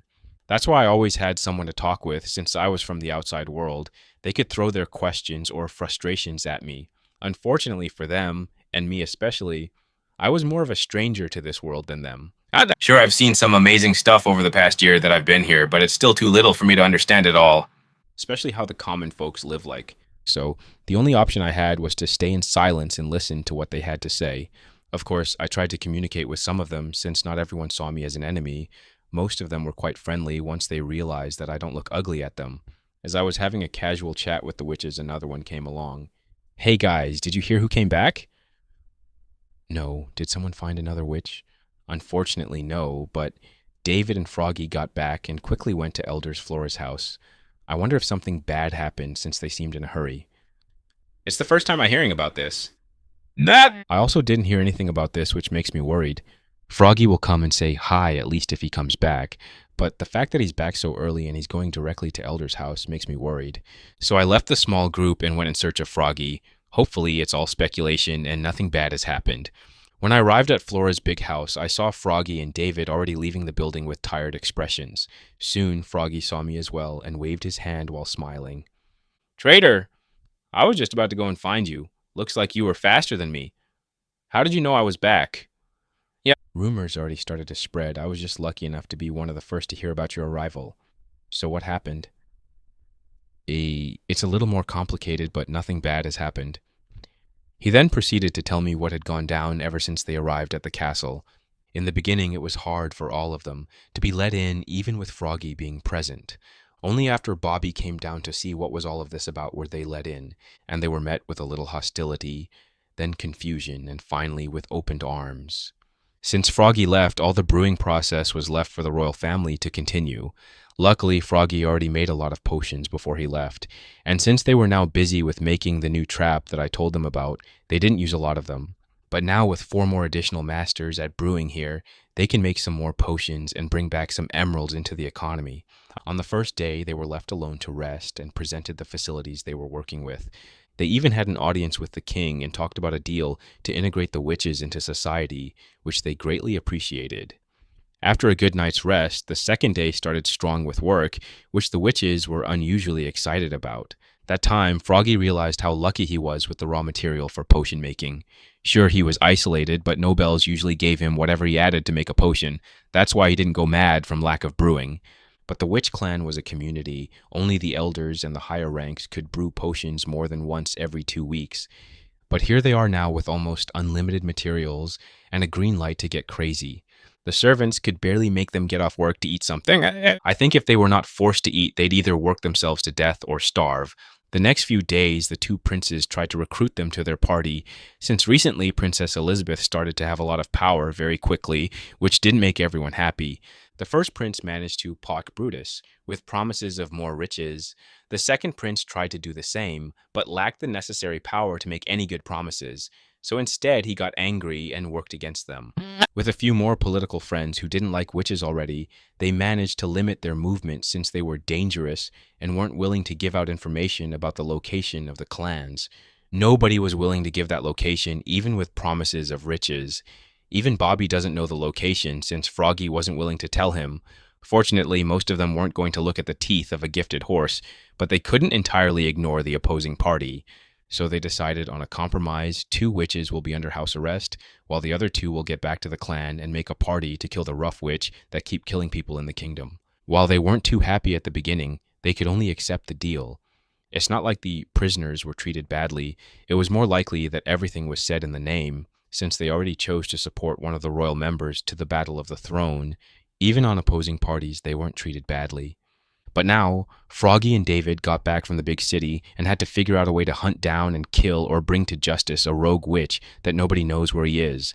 S1: That's why I always had someone to talk with since I was from the outside world. They could throw their questions or frustrations at me. Unfortunately for them, and me especially, I was more of a stranger to this world than them.
S3: Sure, I've seen some amazing stuff over the past year that I've been here, but it's still too little for me to understand it all.
S1: Especially how the common folks live like. So the only option I had was to stay in silence and listen to what they had to say. Of course, I tried to communicate with some of them since not everyone saw me as an enemy. Most of them were quite friendly once they realized that I don't look ugly at them. As I was having a casual chat with the witches, another one came along. "Hey guys, did you hear who came back?" No. Did someone find another witch? Unfortunately, no, but David and Froggy got back and quickly went to Elders Flora's house. I wonder if something bad happened since they seemed in a hurry.
S3: It's the first time I'm hearing about this.
S1: I also didn't hear anything about this, which makes me worried. Froggy will come and say hi, at least if he comes back, but the fact that he's back so early and he's going directly to Elder's house makes me worried. So I left the small group and went in search of Froggy. Hopefully it's all speculation and nothing bad has happened. When I arrived at Flora's big house, I saw Froggy and David already leaving the building with tired expressions. Soon, Froggy saw me as well and waved his hand while smiling. "Traitor! I was just about to go and find you. Looks like you were faster than me. How did you know I was back?" "Yeah." Rumors already started to spread. I was just lucky enough to be one of the first to hear about your arrival. So what happened? It's a little more complicated, but nothing bad has happened. He then proceeded to tell me what had gone down ever since they arrived at the castle. In the beginning, it was hard for all of them to be let in, even with Froggy being present. Only after Bobby came down to see what was all of this about were they let in, and they were met with a little hostility, then confusion, and finally with opened arms. Since Froggy left, all the brewing process was left for the royal family to continue. Luckily, Froggy already made a lot of potions before he left, and since they were now busy with making the new trap that I told them about, they didn't use a lot of them. But now with 4 more additional masters at brewing here, they can make some more potions and bring back some emeralds into the economy. On the first day, they were left alone to rest and presented the facilities they were working with. They even had an audience with the king and talked about a deal to integrate the witches into society, which they greatly appreciated. After a good night's rest, the second day started strong with work, which the witches were unusually excited about. That time, Froggy realized how lucky he was with the raw material for potion making. Sure, he was isolated, but Nobels usually gave him whatever he added to make a potion. That's why he didn't go mad from lack of brewing. But the witch clan was a community. Only the elders and the higher ranks could brew potions more than once every 2 weeks. But here they are now with almost unlimited materials and a green light to get crazy. The servants could barely make them get off work to eat something. I think if they were not forced to eat, they'd either work themselves to death or starve. The next few days, the 2 princes tried to recruit them to their party. Since recently, Princess Elizabeth started to have a lot of power very quickly, which didn't make everyone happy. The first prince managed to pock Brutus with promises of more riches. The second prince tried to do the same, but lacked the necessary power to make any good promises. So instead, he got angry and worked against them. With a few more political friends who didn't like witches already, they managed to limit their movement since they were dangerous and weren't willing to give out information about the location of the clans. Nobody was willing to give that location, even with promises of riches. Even Bobby doesn't know the location since Froggy wasn't willing to tell him. Fortunately, most of them weren't going to look at the teeth of a gifted horse, but they couldn't entirely ignore the opposing party. So they decided on a compromise. 2 witches will be under house arrest, while the other 2 will get back to the clan and make a party to kill the rough witch that keep killing people in the kingdom. While they weren't too happy at the beginning, They could only accept the deal. It's not like the prisoners were treated badly. It was more likely that everything was said in the name, since they already chose to support one of the royal members to the Battle of the Throne. Even on opposing parties, they weren't treated badly. But now, Froggy and David got back from the big city and had to figure out a way to hunt down and kill or bring to justice a rogue witch that nobody knows where he is.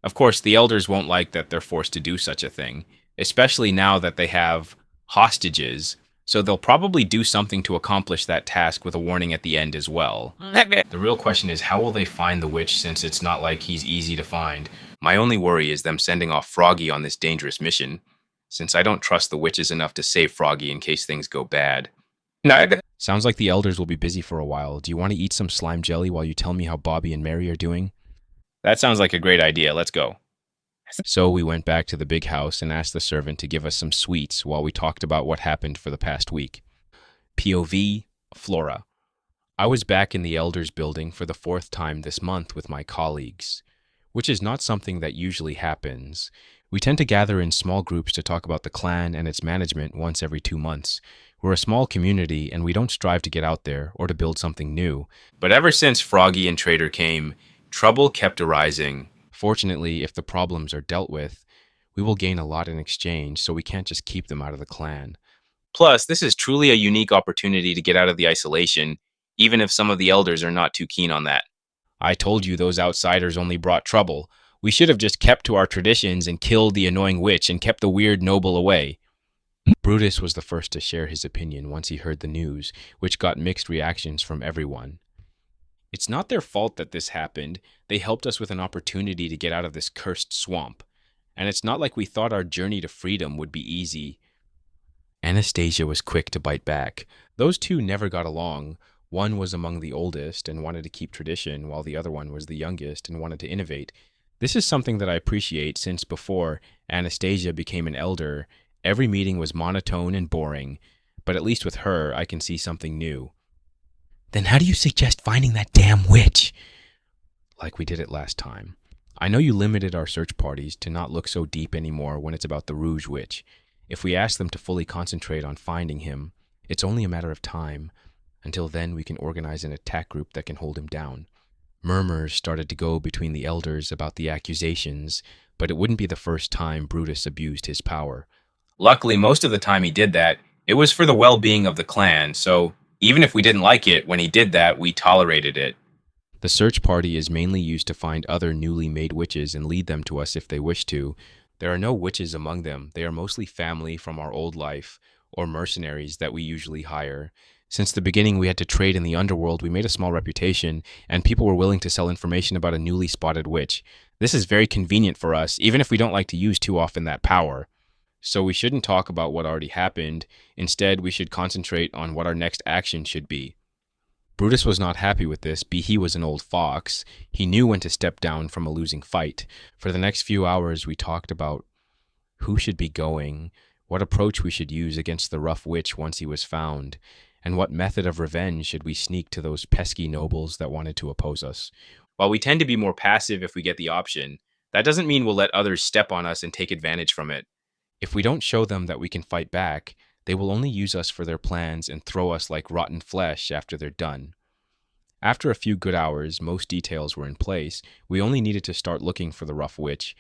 S3: Of course, the elders won't like that they're forced to do such a thing, especially now that they have hostages, so they'll probably do something to accomplish that task with a warning at the end as well. The real question is, how will they find the witch, since it's not like he's easy to find? My only worry is them sending off Froggy on this dangerous mission, since I don't trust the witches enough to save Froggy in case things go bad.
S1: Sounds like the elders will be busy for a while. Do you want to eat some slime jelly while you tell me how Bobby and Mary are doing?
S3: That sounds like a great idea. Let's go.
S1: So we went back to the big house and asked the servant to give us some sweets while we talked about what happened for the past week. POV, Flora. I was back in the elders building for the 4th time this month with my colleagues, which is not something that usually happens. We tend to gather in small groups to talk about the clan and its management once every 2 months. We're a small community and we don't strive to get out there or to build something new.
S3: But ever since Froggy and Trader came, trouble kept arising.
S1: Fortunately, if the problems are dealt with, we will gain a lot in exchange, so we can't just keep them out of the clan.
S3: Plus, this is truly a unique opportunity to get out of the isolation, even if some of the elders are not too keen on that.
S1: I told you those outsiders only brought trouble. We should have just kept to our traditions and killed the annoying witch and kept the weird noble away. Brutus was the first to share his opinion once he heard the news, which got mixed reactions from everyone. It's not their fault that this happened. They helped us with an opportunity to get out of this cursed swamp. And it's not like we thought our journey to freedom would be easy. Anastasia was quick to bite back. Those two never got along. One was among the oldest and wanted to keep tradition, while the other one was the youngest and wanted to innovate. This is something that I appreciate, since before Anastasia became an elder, every meeting was monotone and boring. But at least with her, I can see something new. Then how do you suggest finding that damn witch? Like we did it last time. I know you limited our search parties to not look so deep anymore when it's about the Rouge Witch. If we ask them to fully concentrate on finding him, it's only a matter of time. Until then, we can organize an attack group that can hold him down. Murmurs started to go between the elders about the accusations, but it wouldn't be the first time Brutus abused his power.
S3: Luckily, most of the time he did that, it was for the well-being of the clan, so even if we didn't like it when he did that, we tolerated it.
S1: The search party is mainly used to find other newly made witches and lead them to us if they wish to. There are no witches among them. They are mostly family from our old life, or mercenaries that we usually hire. Since the beginning we had to trade in the underworld, we made a small reputation, and people were willing to sell information about a newly spotted witch. This is very convenient for us, even if we don't like to use too often that power. So we shouldn't talk about what already happened. Instead, we should concentrate on what our next action should be. Brutus was not happy with this. He was an old fox. He knew when to step down from a losing fight. For the next few hours, we talked about who should be going, what approach we should use against the rough witch once he was found, and what method of revenge should we sneak to those pesky nobles that wanted to oppose us.
S3: While we tend to be more passive if we get the option, that doesn't mean we'll let others step on us and take advantage from it.
S1: If we don't show them that we can fight back, they will only use us for their plans and throw us like rotten flesh after they're done. After a few good hours, most details were in place. We only needed to start looking for the rough witch.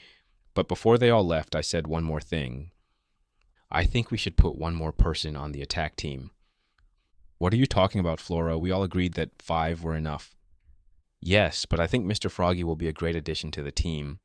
S1: But before they all left, I said one more thing. I think we should put one more person on the attack team. What are you talking about, Flora? We all agreed that 5 were enough. Yes, but I think Mr. Froggy will be a great addition to the team.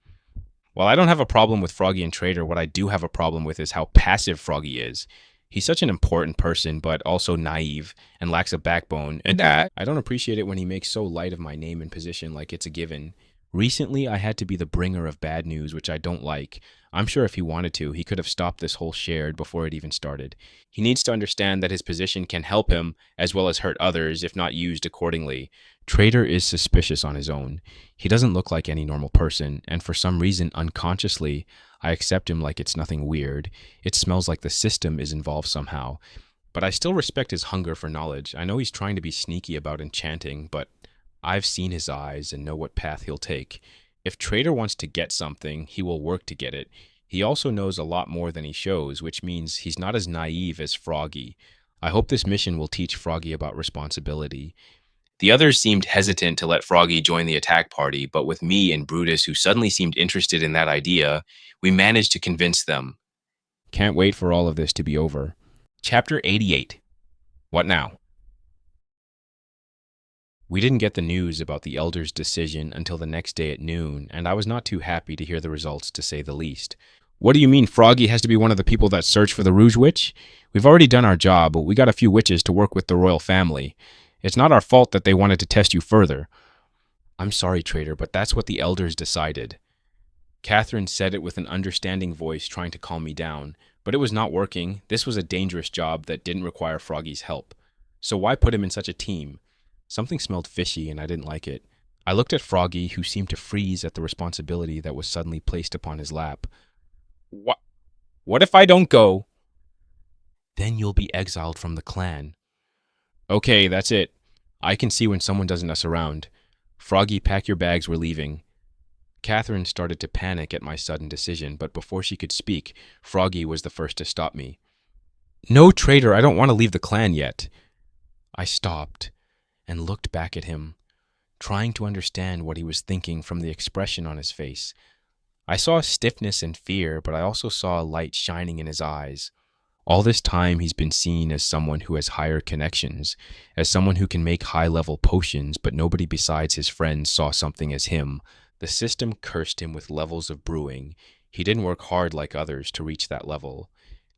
S1: While I don't have a problem with Froggy and Trader, what I do have a problem with is how passive Froggy is. He's such an important person, but also naive and lacks a backbone. And I don't appreciate it when he makes so light of my name and position like it's a given. Recently, I had to be the bringer of bad news, which I don't like. I'm sure if he wanted to, he could have stopped this whole shared before it even started. He needs to understand that his position can help him as well as hurt others if not used accordingly. Trader is suspicious on his own. He doesn't look like any normal person, and for some reason, unconsciously, I accept him like it's nothing weird. It smells like the system is involved somehow. But I still respect his hunger for knowledge. I know he's trying to be sneaky about enchanting, but I've seen his eyes and know what path he'll take. If Trader wants to get something, he will work to get it. He also knows a lot more than he shows, which means he's not as naive as Froggy. I hope this mission will teach Froggy about responsibility.
S3: The others seemed hesitant to let Froggy join the attack party, but with me and Brutus, who suddenly seemed interested in that idea, we managed to convince them.
S1: Can't wait for all of this to be over. Chapter 88. What now? We didn't get the news about the Elder's decision until the next day at noon, and I was not too happy to hear the results, to say the least. What do you mean Froggy has to be one of the people that search for the Rouge Witch? We've already done our job, but we got a few witches to work with the royal family. It's not our fault that they wanted to test you further. I'm sorry, traitor, but that's what the Elders decided. Catherine said it with an understanding voice, trying to calm me down, but it was not working. This was a dangerous job that didn't require Froggy's help. So why put him in such a team? Something smelled fishy, and I didn't like it. I looked at Froggy, who seemed to freeze at the responsibility that was suddenly placed upon his lap. What if I don't go? Then you'll be exiled from the clan. Okay, that's it. I can see when someone doesn't mess around. Froggy, pack your bags, we're leaving. Catherine started to panic at my sudden decision, but before she could speak, Froggy was the first to stop me. No, traitor, I don't want to leave the clan yet. I stopped and looked back at him, trying to understand what he was thinking from the expression on his face. I saw stiffness and fear, but I also saw a light shining in his eyes. All this time he's been seen as someone who has higher connections, as someone who can make high-level potions, but nobody besides his friends saw something as him. The system cursed him with levels of brewing. He didn't work hard like others to reach that level.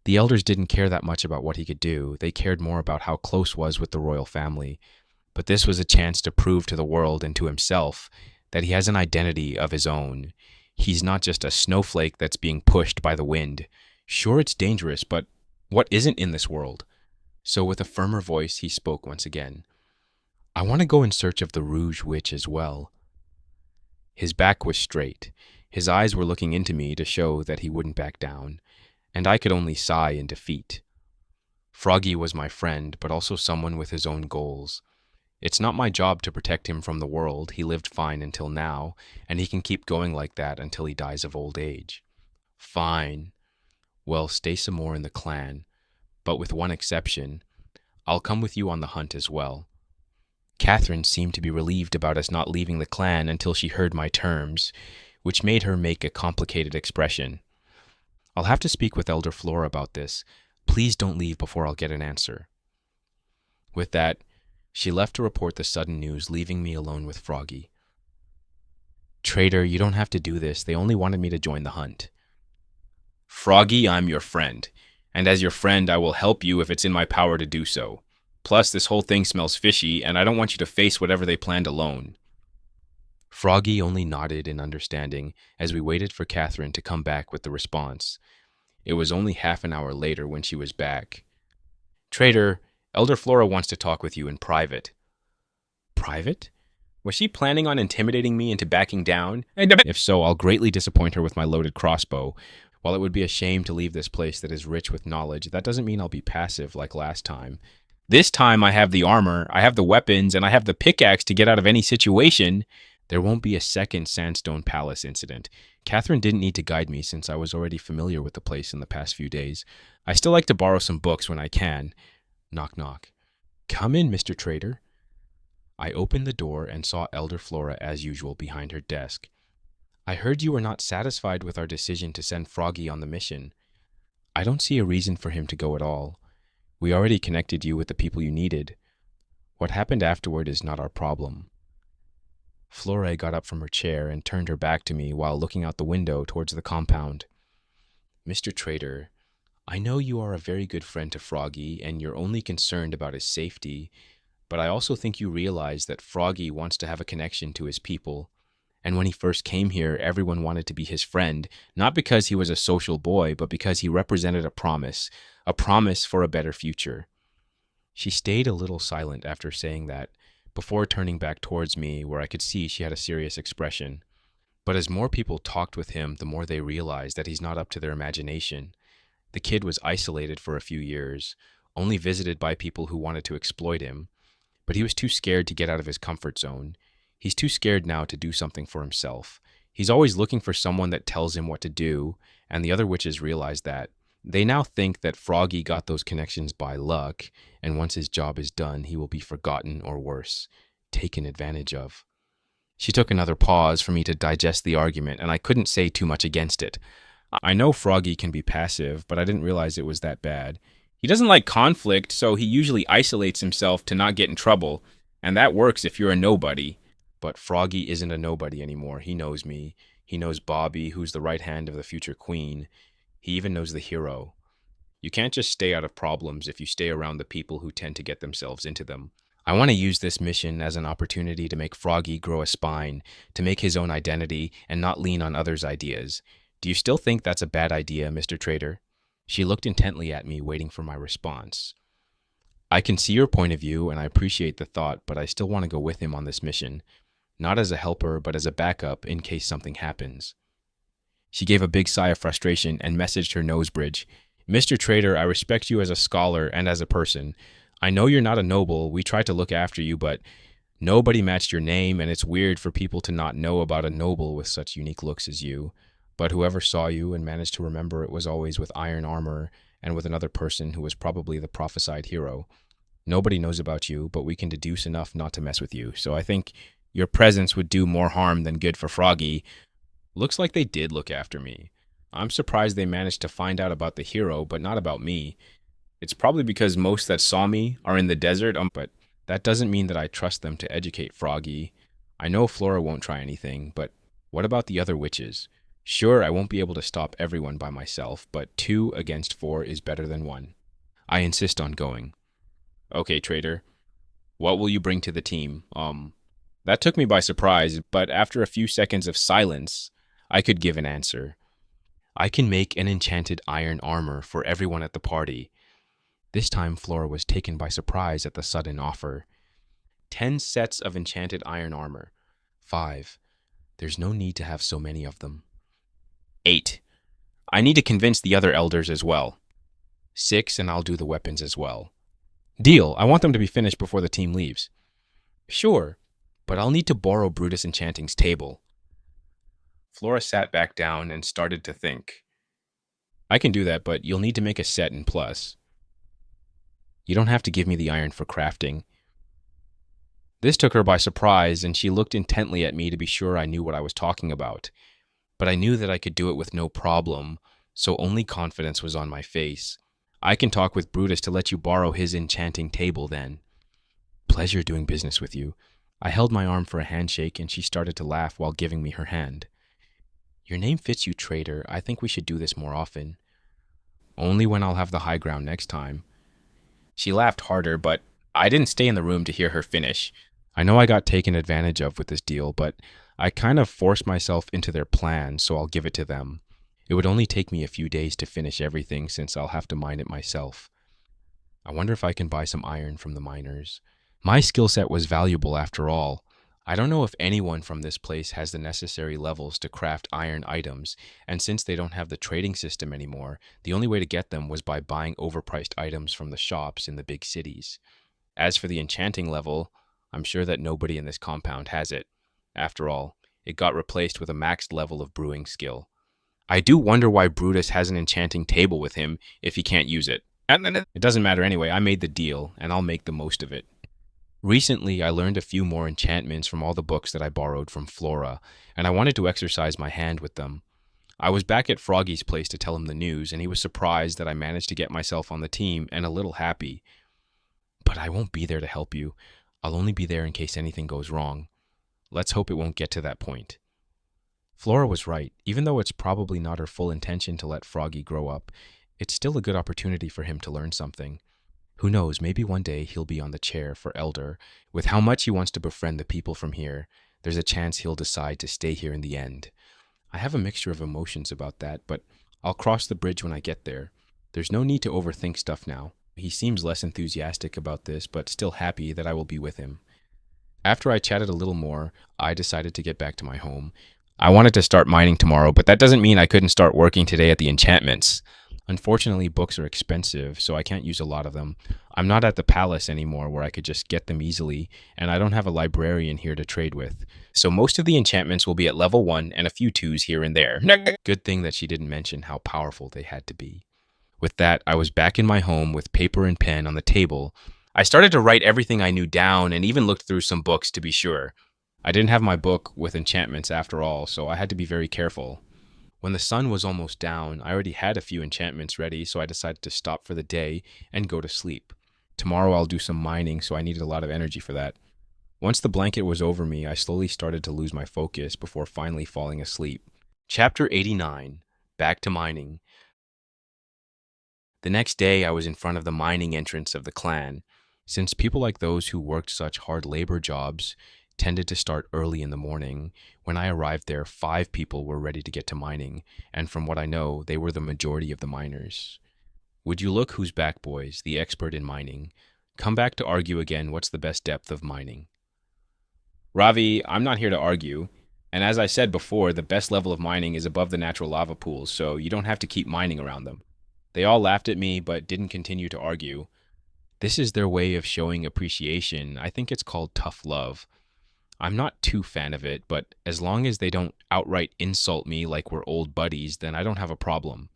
S1: The Elders didn't care that much about what he could do. They cared more about how close was with the royal family. But this was a chance to prove to the world and to himself that he has an identity of his own. He's not just a snowflake that's being pushed by the wind. Sure, it's dangerous, but what isn't in this world? So with a firmer voice, he spoke once again. I want to go in search of the Rouge Witch as well. His back was straight. His eyes were looking into me to show that he wouldn't back down, and I could only sigh in defeat. Froggy was my friend, but also someone with his own goals. It's not my job to protect him from the world. He lived fine until now, and he can keep going like that until he dies of old age. Fine. Well, stay some more in the clan, but with one exception. I'll come with you on the hunt as well. Catherine seemed to be relieved about us not leaving the clan until she heard my terms, which made her make a complicated expression. I'll have to speak with Elder Flora about this. Please don't leave before I'll get an answer. With that, she left to report the sudden news, leaving me alone with Froggy. Traitor, you don't have to do this. They only wanted me to join the hunt.
S3: Froggy, I'm your friend, and as your friend, I will help you if it's in my power to do so. Plus, this whole thing smells fishy, and I don't want you to face whatever they planned alone.
S1: Froggy only nodded in understanding as we waited for Catherine to come back with the response. It was only half an hour later when she was back. Traitor, Elder Flora wants to talk with you in private. Private? Was she planning on intimidating me into backing down? If so, I'll greatly disappoint her with my loaded crossbow. While it would be a shame to leave this place that is rich with knowledge, that doesn't mean I'll be passive like last time. This time I have the armor, I have the weapons, and I have the pickaxe to get out of any situation. There won't be a second Sandstone Palace incident. Catherine didn't need to guide me since I was already familiar with the place in the past few days. I still like to borrow some books when I can. Knock, knock. Come in, Mr. Trader. I opened the door and saw Elder Flora as usual behind her desk. I heard you were not satisfied with our decision to send Froggy on the mission. I don't see a reason for him to go at all. We already connected you with the people you needed. What happened afterward is not our problem. Flora got up from her chair and turned her back to me while looking out the window towards the compound. Mr. Trader, I know you are a very good friend to Froggy and you're only concerned about his safety, but I also think you realize that Froggy wants to have a connection to his people. And when he first came here, everyone wanted to be his friend, not because he was a social boy, but because he represented a promise for a better future. She stayed a little silent after saying that, before turning back towards me where I could see she had a serious expression. But as more people talked with him, the more they realized that he's not up to their imagination. The kid was isolated for a few years, only visited by people who wanted to exploit him, but he was too scared to get out of his comfort zone. He's too scared now to do something for himself. He's always looking for someone that tells him what to do, and the other witches realized that. They now think that Froggy got those connections by luck, and once his job is done, he will be forgotten or worse, taken advantage of. She took another pause for me to digest the argument, and I couldn't say too much against it. I know Froggy can be passive, but I didn't realize it was that bad. He doesn't like conflict, so he usually isolates himself to not get in trouble, and that works if you're a nobody. But Froggy isn't a nobody anymore. He knows me. He knows Bobby, who's the right hand of the future queen. He even knows the hero. You can't just stay out of problems if you stay around the people who tend to get themselves into them. I want to use this mission as an opportunity to make Froggy grow a spine, to make his own identity, and not lean on others' ideas. Do you still think that's a bad idea, Mr. Trader? She looked intently at me, waiting for my response. I can see your point of view, and I appreciate the thought, but I still want to go with him on this mission. Not as a helper, but as a backup in case something happens. She gave a big sigh of frustration and messaged her nose bridge. Mr. Trader, I respect you as a scholar and as a person. I know you're not a noble. We tried to look after you, but nobody matched your name, and it's weird for people to not know about a noble with such unique looks as you. But whoever saw you and managed to remember it was always with iron armor and with another person who was probably the prophesied hero. Nobody knows about you, but we can deduce enough not to mess with you. So I think your presence would do more harm than good for Froggy. Looks like they did look after me. I'm surprised they managed to find out about the hero, but not about me. It's probably because most that saw me are in the desert, but that doesn't mean that I trust them to educate Froggy. I know Flora won't try anything, but what about the other witches? Sure, I won't be able to stop everyone by myself, but 2 against 4 is better than 1. I insist on going. Okay, Trader. What will you bring to the team? That took me by surprise, but after a few seconds of silence, I could give an answer. I can make an enchanted iron armor for everyone at the party. This time Flora was taken by surprise at the sudden offer. 10 sets of enchanted iron armor. 5. There's no need to have so many of them. 8. I need to convince the other elders as well. 6, and I'll do the weapons as well. Deal. I want them to be finished before the team leaves. Sure, but I'll need to borrow Brutus Enchanting's table. Flora sat back down and started to think. I can do that, but you'll need to make a set in plus. You don't have to give me the iron for crafting. This took her by surprise, and she looked intently at me to be sure I knew what I was talking about. But I knew that I could do it with no problem, so only confidence was on my face. I can talk with Brutus to let you borrow his enchanting table then. Pleasure doing business with you. I held my arm for a handshake, and she started to laugh while giving me her hand. Your name fits you, Trader. I think we should do this more often. Only when I'll have the high ground next time. She laughed harder, but I didn't stay in the room to hear her finish. I know I got taken advantage of with this deal, but I kind of forced myself into their plan, so I'll give it to them. It would only take me a few days to finish everything since I'll have to mine it myself. I wonder if I can buy some iron from the miners. My skill set was valuable after all. I don't know if anyone from this place has the necessary levels to craft iron items, and since they don't have the trading system anymore, the only way to get them was by buying overpriced items from the shops in the big cities. As for the enchanting level, I'm sure that nobody in this compound has it. After all, it got replaced with a maxed level of brewing skill. I do wonder why Brutus has an enchanting table with him if he can't use it. It doesn't matter anyway, I made the deal, and I'll make the most of it. Recently, I learned a few more enchantments from all the books that I borrowed from Flora, and I wanted to exercise my hand with them. I was back at Froggy's place to tell him the news, and he was surprised that I managed to get myself on the team and a little happy. But I won't be there to help you. I'll only be there in case anything goes wrong. Let's hope it won't get to that point. Flora was right. Even though it's probably not her full intention to let Froggy grow up, it's still a good opportunity for him to learn something. Who knows, maybe one day he'll be on the chair for elder. With how much he wants to befriend the people from here, there's a chance he'll decide to stay here in the end. I have a mixture of emotions about that, but I'll cross the bridge when I get there. There's no need to overthink stuff now. He seems less enthusiastic about this, but still happy that I will be with him. After I chatted a little more, I decided to get back to my home. I wanted to start mining tomorrow, but that doesn't mean I couldn't start working today at the enchantments. Unfortunately, books are expensive, so I can't use a lot of them. I'm not at the palace anymore where I could just get them easily, and I don't have a librarian here to trade with. So most of the enchantments will be at level 1 and a few 2s here and there. Good thing that she didn't mention how powerful they had to be. With that, I was back in my home with paper and pen on the table. I started to write everything I knew down and even looked through some books to be sure. I didn't have my book with enchantments after all, so I had to be very careful. When the sun was almost down, I already had a few enchantments ready, so I decided to stop for the day and go to sleep. Tomorrow I'll do some mining, so I needed a lot of energy for that. Once the blanket was over me, I slowly started to lose my focus before finally falling asleep. Chapter 89. Back to mining. The next day, I was in front of the mining entrance of the clan. Since people like those who worked such hard labor jobs tended to start early in the morning, when I arrived there, 5 people were ready to get to mining, and from what I know, they were the majority of the miners. Would you look who's back, boys, the expert in mining? Come back to argue again what's the best depth of mining. Ravi, I'm not here to argue. And as I said before, the best level of mining is above the natural lava pools, so you don't have to keep mining around them. They all laughed at me, but didn't continue to argue. This is their way of showing appreciation. I think it's called tough love. I'm not too fan of it, but as long as they don't outright insult me like we're old buddies, then I don't have a problem.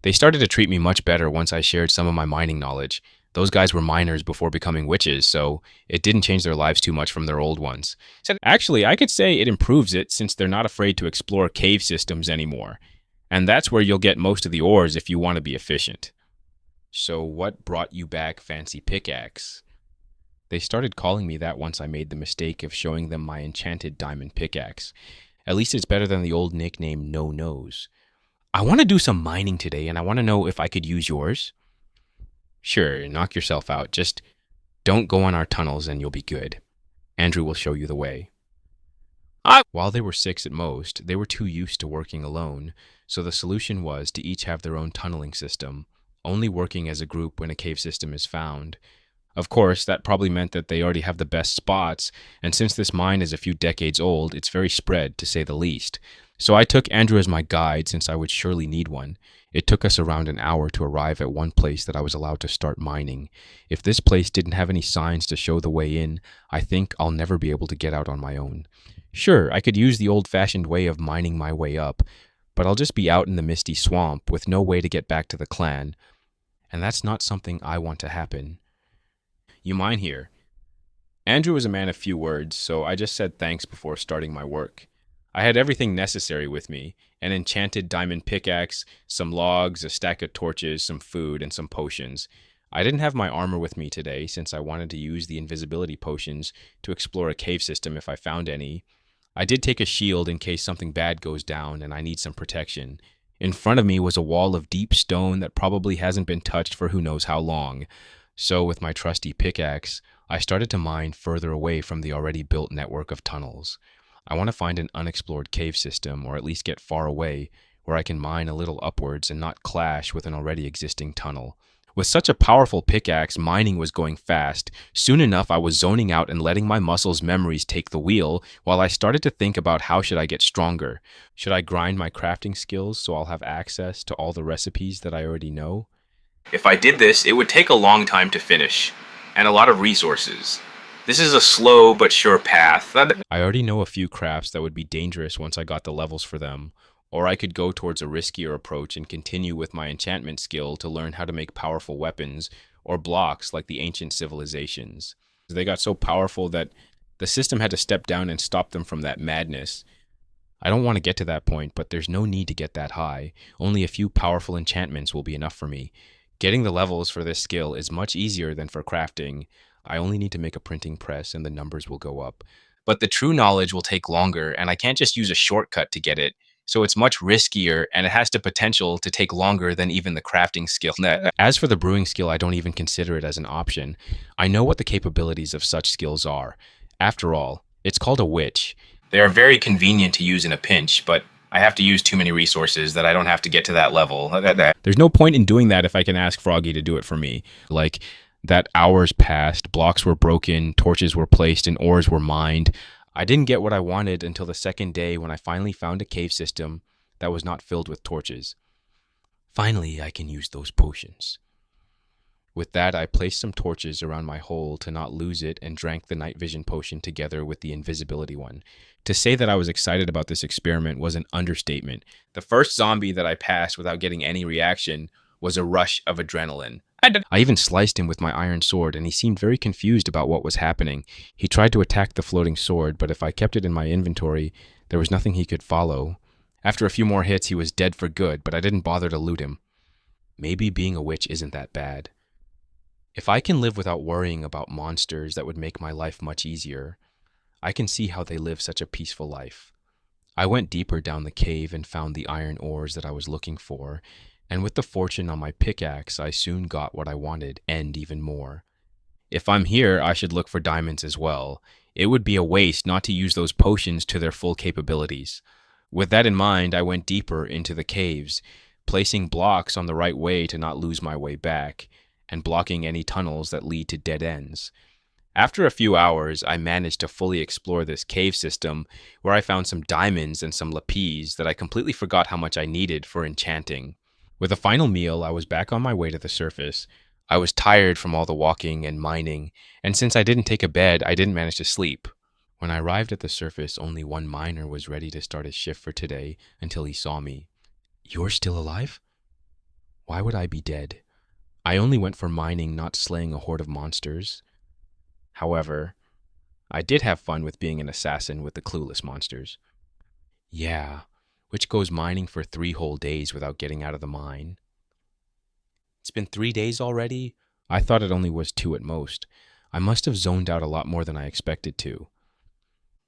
S1: They started to treat me much better once I shared some of my mining knowledge. Those guys were miners before becoming witches, so it didn't change their lives too much from their old ones. Actually, I could say it improves it since they're not afraid to explore cave systems anymore. And that's where you'll get most of the ores if you want to be efficient. So what brought you back, Fancy Pickaxe? They started calling me that once I made the mistake of showing them my enchanted diamond pickaxe. At least it's better than the old nickname No Nose. I want to do some mining today, and I want to know if I could use yours. Sure, knock yourself out. Just don't go on our tunnels and you'll be good. Andrew will show you the way. While they were 6 at most, they were too used to working alone, so the solution was to each have their own tunneling system, only working as a group when a cave system is found. Of course, that probably meant that they already have the best spots, and since this mine is a few decades old, it's very spread, to say the least. So I took Andrew as my guide since I would surely need one. It took us around an hour to arrive at one place that I was allowed to start mining. If this place didn't have any signs to show the way in, I think I'll never be able to get out on my own. Sure, I could use the old-fashioned way of mining my way up, but I'll just be out in the misty swamp with no way to get back to the clan, and that's not something I want to happen. You mine here. Andrew was a man of few words, so I just said thanks before starting my work. I had everything necessary with me, an enchanted diamond pickaxe, some logs, a stack of torches, some food, and some potions. I didn't have my armor with me today since I wanted to use the invisibility potions to explore a cave system if I found any. I did take a shield in case something bad goes down and I need some protection. In front of me was a wall of deep stone that probably hasn't been touched for who knows how long. So with my trusty pickaxe, I started to mine further away from the already built network of tunnels. I want to find an unexplored cave system, or at least get far away, where I can mine a little upwards and not clash with an already existing tunnel. With such a powerful pickaxe, mining was going fast. Soon enough, I was zoning out and letting my muscles' memories take the wheel, while I started to think about how should I get stronger. Should I grind my crafting skills so I'll have access to all the recipes that I already know?
S3: If I did this, it would take a long time to finish, and a lot of resources. This is a slow but sure path.
S1: I already know a few crafts that would be dangerous once I got the levels for them, or I could go towards a riskier approach and continue with my enchantment skill to learn how to make powerful weapons or blocks like the ancient civilizations. They got so powerful that the system had to step down and stop them from that madness. I don't want to get to that point, but there's no need to get that high. Only a few powerful enchantments will be enough for me. Getting the levels for this skill is much easier than for crafting. I only need to make a printing press and the numbers will go up. But the true knowledge will take longer, and I can't just use a shortcut to get it. So it's much riskier, and it has the potential to take longer than even the crafting skill. As for the brewing skill, I don't even consider it as an option. I know what the capabilities of such skills are. After all, it's called a witch.
S3: They are very convenient to use in a pinch, but I have to use too many resources that I don't have to get to that level.
S1: There's no point in doing that if I can ask Froggy to do it for me. Like, that hours passed, blocks were broken, torches were placed, and ores were mined. I didn't get what I wanted until the second day when I finally found a cave system that was not filled with torches. Finally, I can use those potions. With that, I placed some torches around my hole to not lose it and drank the night vision potion together with the invisibility one. To say that I was excited about this experiment was an understatement. The first zombie that I passed without getting any reaction
S3: was a rush of adrenaline.
S1: I even sliced him with my iron sword, and he seemed very confused about what was happening. He tried to attack the floating sword, but if I kept it in my inventory, there was nothing he could follow. After a few more hits, he was dead for good, but I didn't bother to loot him. Maybe being a witch isn't that bad. If I can live without worrying about monsters, that would make my life much easier. I can see how they live such a peaceful life. I went deeper down the cave and found the iron ores that I was looking for, and with the fortune on my pickaxe, I soon got what I wanted, and even more. If I'm here, I should look for diamonds as well. It would be a waste not to use those potions to their full capabilities. With that in mind, I went deeper into the caves, placing blocks on the right way to not lose my way back, and blocking any tunnels that lead to dead ends. After a few hours, I managed to fully explore this cave system, where I found some diamonds and some lapis that I completely forgot how much I needed for enchanting. With a final meal, I was back on my way to the surface. I was tired from all the walking and mining, and since I didn't take a bed, I didn't manage to sleep. When I arrived at the surface, only one miner was ready to start his shift for today until he saw me. "You're still alive?" "Why would I be dead? I only went for mining, not slaying a horde of monsters." However, I did have fun with being an assassin with the clueless monsters. "Yeah, which goes mining for 3 whole days without getting out of the mine." "It's been 3 days already?" I thought it only was 2 at most. I must have zoned out a lot more than I expected to.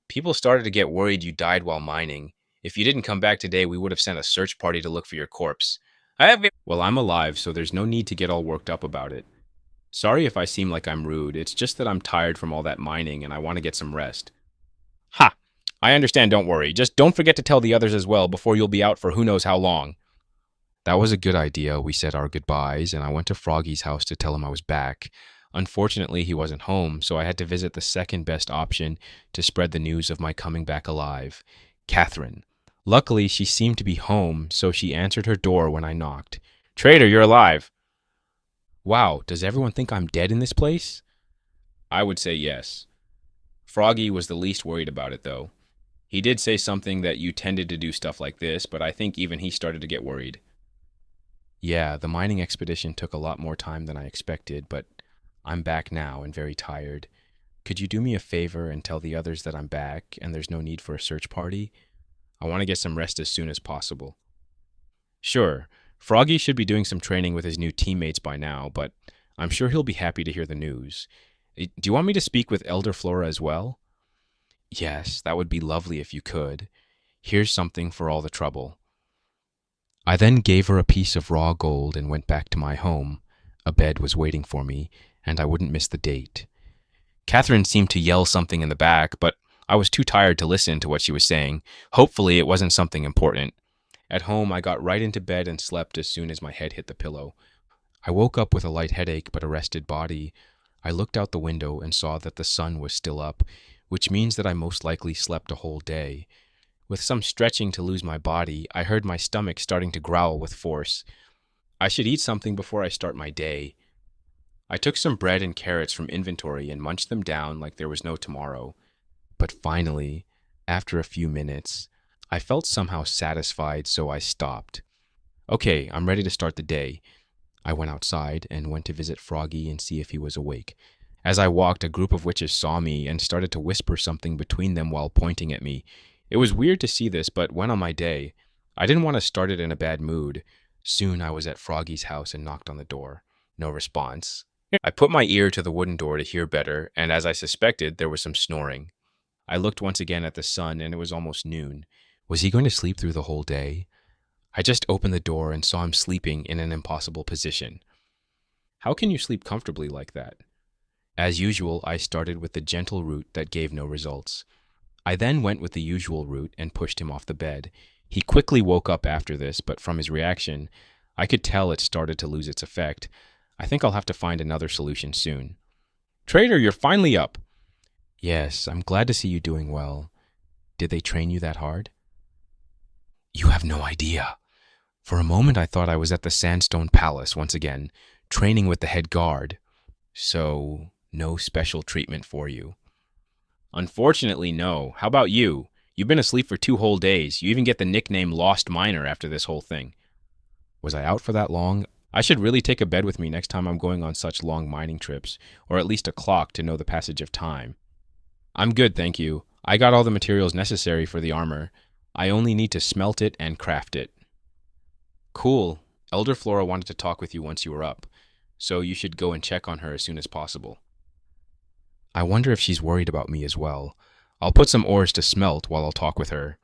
S3: People started to get worried you died while mining. If you didn't come back today, we would have sent a search party to look for your corpse.
S1: Well, I'm alive, so there's no need to get all worked up about it. Sorry if I seem like I'm rude. It's just that I'm tired from all that mining and I want to get some rest.
S3: Ha! I understand, don't worry. Just don't forget to tell the others as well before you'll be out for who knows how long.
S1: That was a good idea. We said our goodbyes, and I went to Froggy's house to tell him I was back. Unfortunately, he wasn't home, so I had to visit the second best option to spread the news of my coming back alive, Catherine. Luckily, she seemed to be home, so she answered her door when I knocked.
S3: "Traitor, you're alive."
S1: "Wow, does everyone think I'm dead in this place?"
S3: I would say yes. Froggy was the least worried about it, though. He did say something that you tended to do stuff like this, but I think even he started to get worried.
S1: Yeah, the mining expedition took a lot more time than I expected, but I'm back now and very tired. Could you do me a favor and tell the others that I'm back and there's no need for a search party? I want to get some rest as soon as possible. Sure, Froggy should be doing some training with his new teammates by now, but I'm sure he'll be happy to hear the news. Do you want me to speak with Elder Flora as well? Yes, that would be lovely if you could. Here's something for all the trouble. I then gave her a piece of raw gold and went back to my home. A bed was waiting for me, and I wouldn't miss the date. Catherine seemed to yell something in the back, but I was too tired to listen to what she was saying. Hopefully, it wasn't something important. At home, I got right into bed and slept as soon as my head hit the pillow. I woke up with a light headache but a rested body. I looked out the window and saw that the sun was still up, which means that I most likely slept a whole day. With some stretching to lose my body, I heard my stomach starting to growl with force. I should eat something before I start my day. I took some bread and carrots from inventory and munched them down like there was no tomorrow. But finally, after a few minutes, I felt somehow satisfied, so I stopped. Okay, I'm ready to start the day. I went outside and went to visit Froggy and see if he was awake. As I walked, a group of witches saw me and started to whisper something between them while pointing at me. It was weird to see this, but went on my day. I didn't want to start it in a bad mood. Soon I was at Froggy's house and knocked on the door. No response. I put my ear to the wooden door to hear better, and as I suspected, there was some snoring. I looked once again at the sun, and it was almost noon. Was he going to sleep through the whole day? I just opened the door and saw him sleeping in an impossible position. How can you sleep comfortably like that? As usual, I started with the gentle route that gave no results. I then went with the usual route and pushed him off the bed. He quickly woke up after this, but from his reaction, I could tell it started to lose its effect. I think I'll have to find another solution soon. Traitor, you're finally up. Yes, I'm glad to see you doing well. Did they train you that hard? You have no idea. For a moment I thought I was at the Sandstone Palace once again, training with the head guard. So, no special treatment for you. Unfortunately, no. How about you? You've been asleep for 2 whole days. You even get the nickname Lost Miner after this whole thing. Was I out for that long? I should really take a bed with me next time I'm going on such long mining trips, or at least a clock to know the passage of time. I'm good, thank you. I got all the materials necessary for the armor. I only need to smelt it and craft it. Cool. Elder Flora wanted to talk with you once you were up, so you should go and check on her as soon as possible. I wonder if she's worried about me as well. I'll put some ores to smelt while I'll talk with her.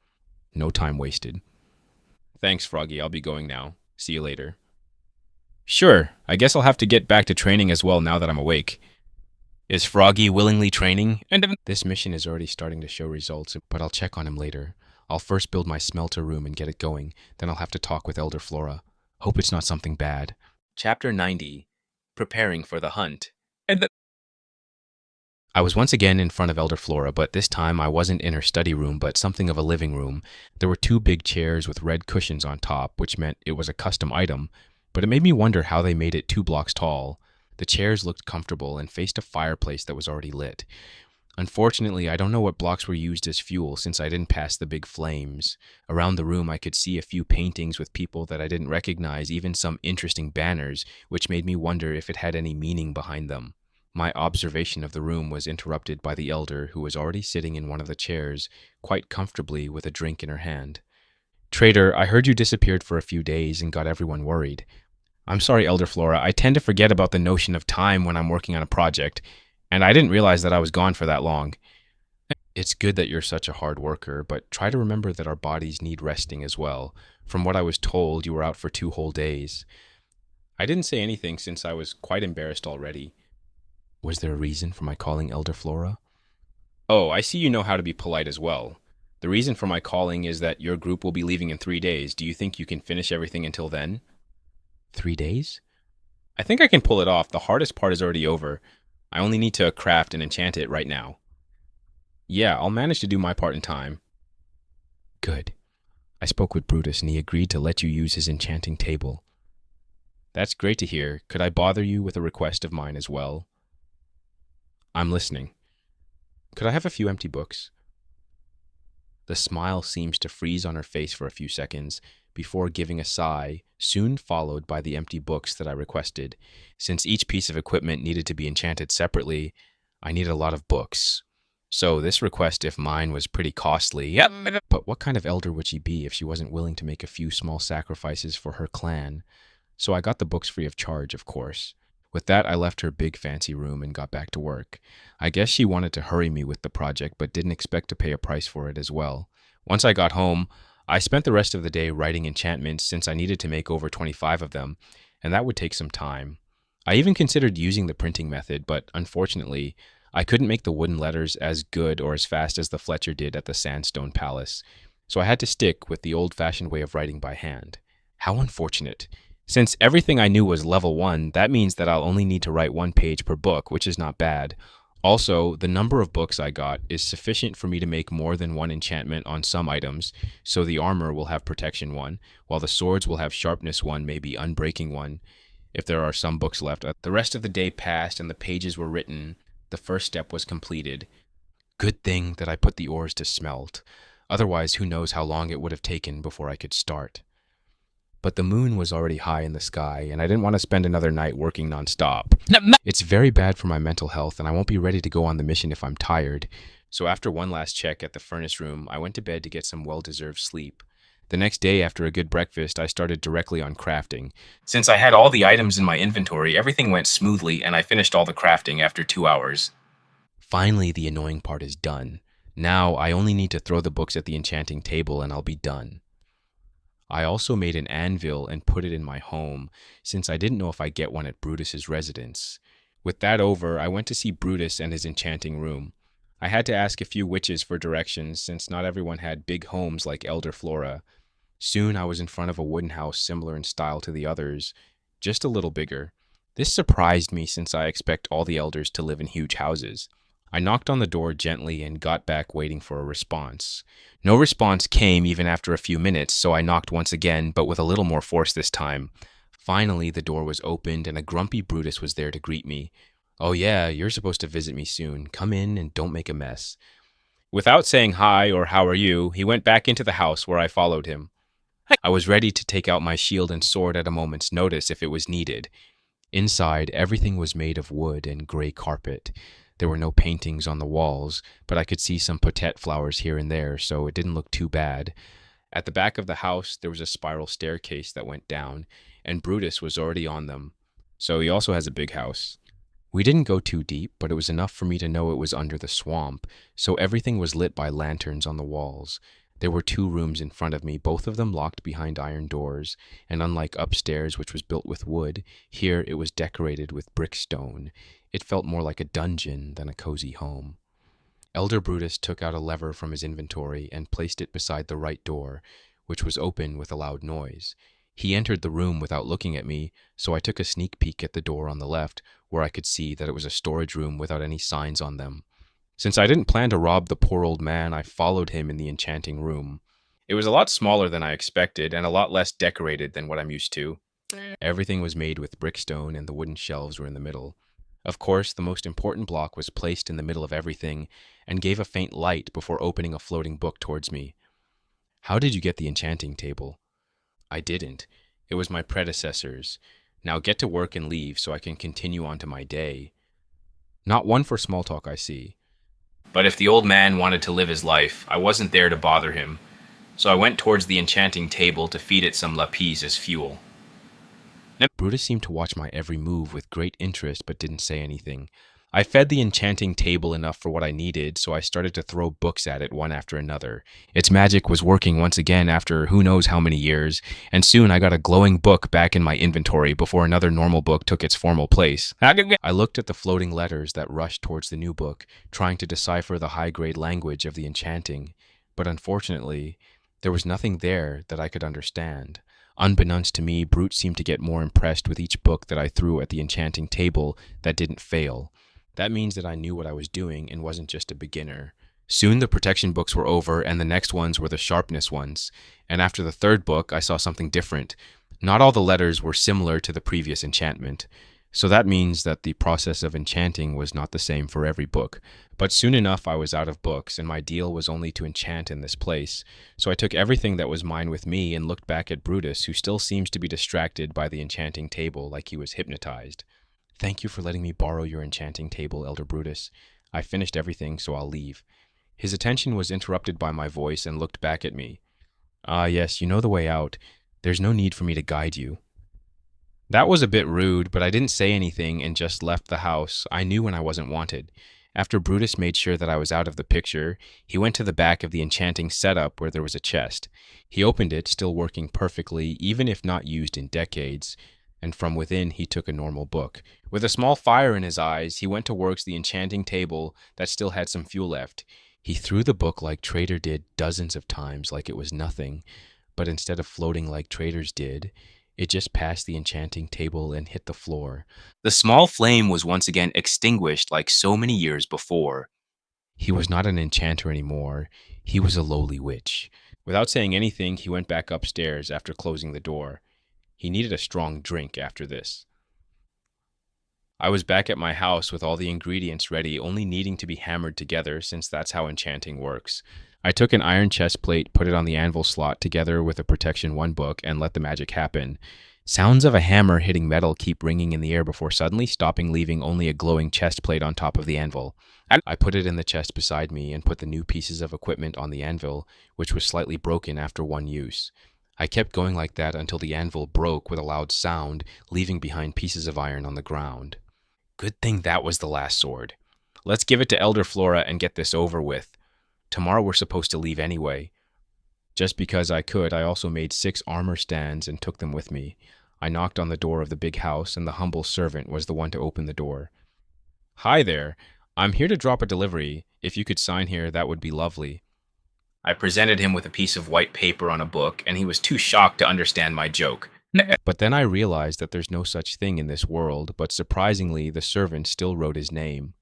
S1: No time wasted. Thanks, Froggy. I'll be going now. See you later. Sure. I guess I'll have to get back to training as well now that I'm awake. Is Froggy willingly training? This mission is already starting to show results, but I'll check on him later. I'll first build my smelter room and get it going, then I'll have to talk with Elder Flora. Hope it's not something bad. Chapter 90. Preparing for the Hunt. I was once again in front of Elder Flora, but this time I wasn't in her study room, but something of a living room. There were 2 big chairs with red cushions on top, which meant it was a custom item, but it made me wonder how they made it 2 blocks tall. The chairs looked comfortable and faced a fireplace that was already lit. Unfortunately, I don't know what blocks were used as fuel since I didn't pass the big flames. Around the room, I could see a few paintings with people that I didn't recognize, even some interesting banners, which made me wonder if it had any meaning behind them. My observation of the room was interrupted by the elder, who was already sitting in one of the chairs, quite comfortably with a drink in her hand. Trader, I heard you disappeared for a few days and got everyone worried. I'm sorry, Elder Flora. I tend to forget about the notion of time when I'm working on a project, and I didn't realize that I was gone for that long. It's good that you're such a hard worker, but try to remember that our bodies need resting as well. From what I was told, you were out for 2 whole days. I didn't say anything since I was quite embarrassed already. Was there a reason for my calling Elder Flora? Oh, I see you know how to be polite as well. The reason for my calling is that your group will be leaving in 3 days. Do you think you can finish everything until then? 3 days? I think I can pull it off. The hardest part is already over. I only need to craft and enchant it right now. Yeah, I'll manage to do my part in time. Good. I spoke with Brutus and he agreed to let you use his enchanting table. That's great to hear. Could I bother you with a request of mine as well? I'm listening. Could I have a few empty books? The smile seems to freeze on her face for a few seconds before giving a sigh, soon followed by the empty books that I requested. Since each piece of equipment needed to be enchanted separately, I needed a lot of books. So this request, if mine, was pretty costly. Yep. But what kind of elder would she be if she wasn't willing to make a few small sacrifices for her clan? So I got the books free of charge, of course. With that, I left her big fancy room and got back to work. I guess she wanted to hurry me with the project, but didn't expect to pay a price for it as well. Once I got home, I spent the rest of the day writing enchantments since I needed to make over 25 of them, and that would take some time. I even considered using the printing method, but unfortunately, I couldn't make the wooden letters as good or as fast as the Fletcher did at the Sandstone Palace, so I had to stick with the old-fashioned way of writing by hand. How unfortunate. Since everything I knew was level 1, that means that I'll only need to write 1 page per book, which is not bad. Also, the number of books I got is sufficient for me to make more than 1 enchantment on some items, so the armor will have protection 1, while the swords will have sharpness 1, maybe unbreaking 1, if there are some books left. The rest of the day passed and the pages were written. The first step was completed. Good thing that I put the ores to smelt. Otherwise, who knows how long it would have taken before I could start. But the moon was already high in the sky, and I didn't want to spend another night working nonstop. It's very bad for my mental health, and I won't be ready to go on the mission if I'm tired. So after one last check at the furnace room, I went to bed to get some well-deserved sleep. The next day, after a good breakfast, I started directly on crafting. Since I had all the items in my inventory, everything went smoothly, and I finished all the crafting after 2 hours. Finally, the annoying part is done. Now, I only need to throw the books at the enchanting table, and I'll be done. I also made an anvil and put it in my home, since I didn't know if I'd get one at Brutus's residence. With that over, I went to see Brutus and his enchanting room. I had to ask a few witches for directions, since not everyone had big homes like Elder Flora. Soon I was in front of a wooden house similar in style to the others, just a little bigger. This surprised me since I expect all the elders to live in huge houses. I knocked on the door gently and got back waiting for a response. No response came even after a few minutes, so I knocked once again, but with a little more force this time. Finally, the door was opened and a grumpy Brutus was there to greet me. Oh yeah, you're supposed to visit me soon. Come in and don't make a mess. Without saying hi or how are you, he went back into the house where I followed him. I was ready to take out my shield and sword at a moment's notice if it was needed. Inside, everything was made of wood and gray carpet. There were no paintings on the walls, but I could see some potet flowers here and there, so it didn't look too bad. At the back of the house, there was a spiral staircase that went down, and Brutus was already on them. So he also has a big house. We didn't go too deep, but it was enough for me to know it was under the swamp, so everything was lit by lanterns on the walls. There were 2 rooms in front of me, both of them locked behind iron doors, and unlike upstairs, which was built with wood, here it was decorated with brickstone. It felt more like a dungeon than a cozy home. Elder Brutus took out a lever from his inventory and placed it beside the right door, which was open with a loud noise. He entered the room without looking at me, so I took a sneak peek at the door on the left, where I could see that it was a storage room without any signs on them. Since I didn't plan to rob the poor old man, I followed him in the enchanting room. It was a lot smaller than I expected, and a lot less decorated than what I'm used to. Everything was made with brickstone, and the wooden shelves were in the middle. Of course, the most important block was placed in the middle of everything, and gave a faint light before opening a floating book towards me. "How did you get the enchanting table?" "I didn't. It was my predecessor's. Now get to work and leave so I can continue on to my day." "Not one for small talk, I see."
S3: But if the old man wanted to live his life, I wasn't there to bother him, so I went towards the enchanting table to feed it some lapis as fuel.
S1: Brutus seemed to watch my every move with great interest but didn't say anything. I fed the enchanting table enough for what I needed, so I started to throw books at it one after another. Its magic was working once again after who knows how many years, and soon I got a glowing book back in my inventory before another normal book took its formal place. I looked at the floating letters that rushed towards the new book, trying to decipher the high-grade language of the enchanting, but unfortunately, there was nothing there that I could understand. Unbeknownst to me, Brute seemed to get more impressed with each book that I threw at the enchanting table that didn't fail. That means that I knew what I was doing and wasn't just a beginner. Soon the protection books were over, and the next ones were the sharpness ones. And after the 3rd book, I saw something different. Not all the letters were similar to the previous enchantment. So that means that the process of enchanting was not the same for every book. But soon enough I was out of books, and my deal was only to enchant in this place. So I took everything that was mine with me and looked back at Brutus, who still seems to be distracted by the enchanting table like he was hypnotized. "Thank you for letting me borrow your enchanting table, Elder Brutus. I finished everything, so I'll leave." His attention was interrupted by my voice and looked back at me. "Ah, yes, you know the way out. There's no need for me to guide you." That was a bit rude, but I didn't say anything and just left the house. I knew when I wasn't wanted. After Brutus made sure that I was out of the picture, he went to the back of the enchanting setup where there was a chest. He opened it, still working perfectly, even if not used in decades, and from within he took a normal book. With a small fire in his eyes, he went towards the enchanting table that still had some fuel left. He threw the book like Trader did dozens of times like it was nothing, but instead of floating like traders did, it just passed the enchanting table and hit the floor.
S3: The small flame was once again extinguished like so many years before.
S1: He was not an enchanter anymore. He was a lowly witch. Without saying anything, he went back upstairs after closing the door. He needed a strong drink after this. I was back at my house with all the ingredients ready, only needing to be hammered together since that's how enchanting works. I took an iron chest plate, put it on the anvil slot together with a Protection 1 book, and let the magic happen. Sounds of a hammer hitting metal keep ringing in the air before suddenly stopping, leaving only a glowing chest plate on top of the anvil. I put it in the chest beside me and put the new pieces of equipment on the anvil, which was slightly broken after one use. I kept going like that until the anvil broke with a loud sound, leaving behind pieces of iron on the ground. Good thing that was the last sword. Let's give it to Elder Flora and get this over with. Tomorrow we're supposed to leave anyway. Just because I could, I also made 6 armor stands and took them with me. I knocked on the door of the big house, and the humble servant was the one to open the door. "Hi there. I'm here to drop a delivery. If you could sign here, that would be lovely."
S3: I presented him with a piece of white paper on a book, and he was too shocked to understand my joke.
S1: But then I realized that there's no such thing in this world, but surprisingly, the servant still wrote his name.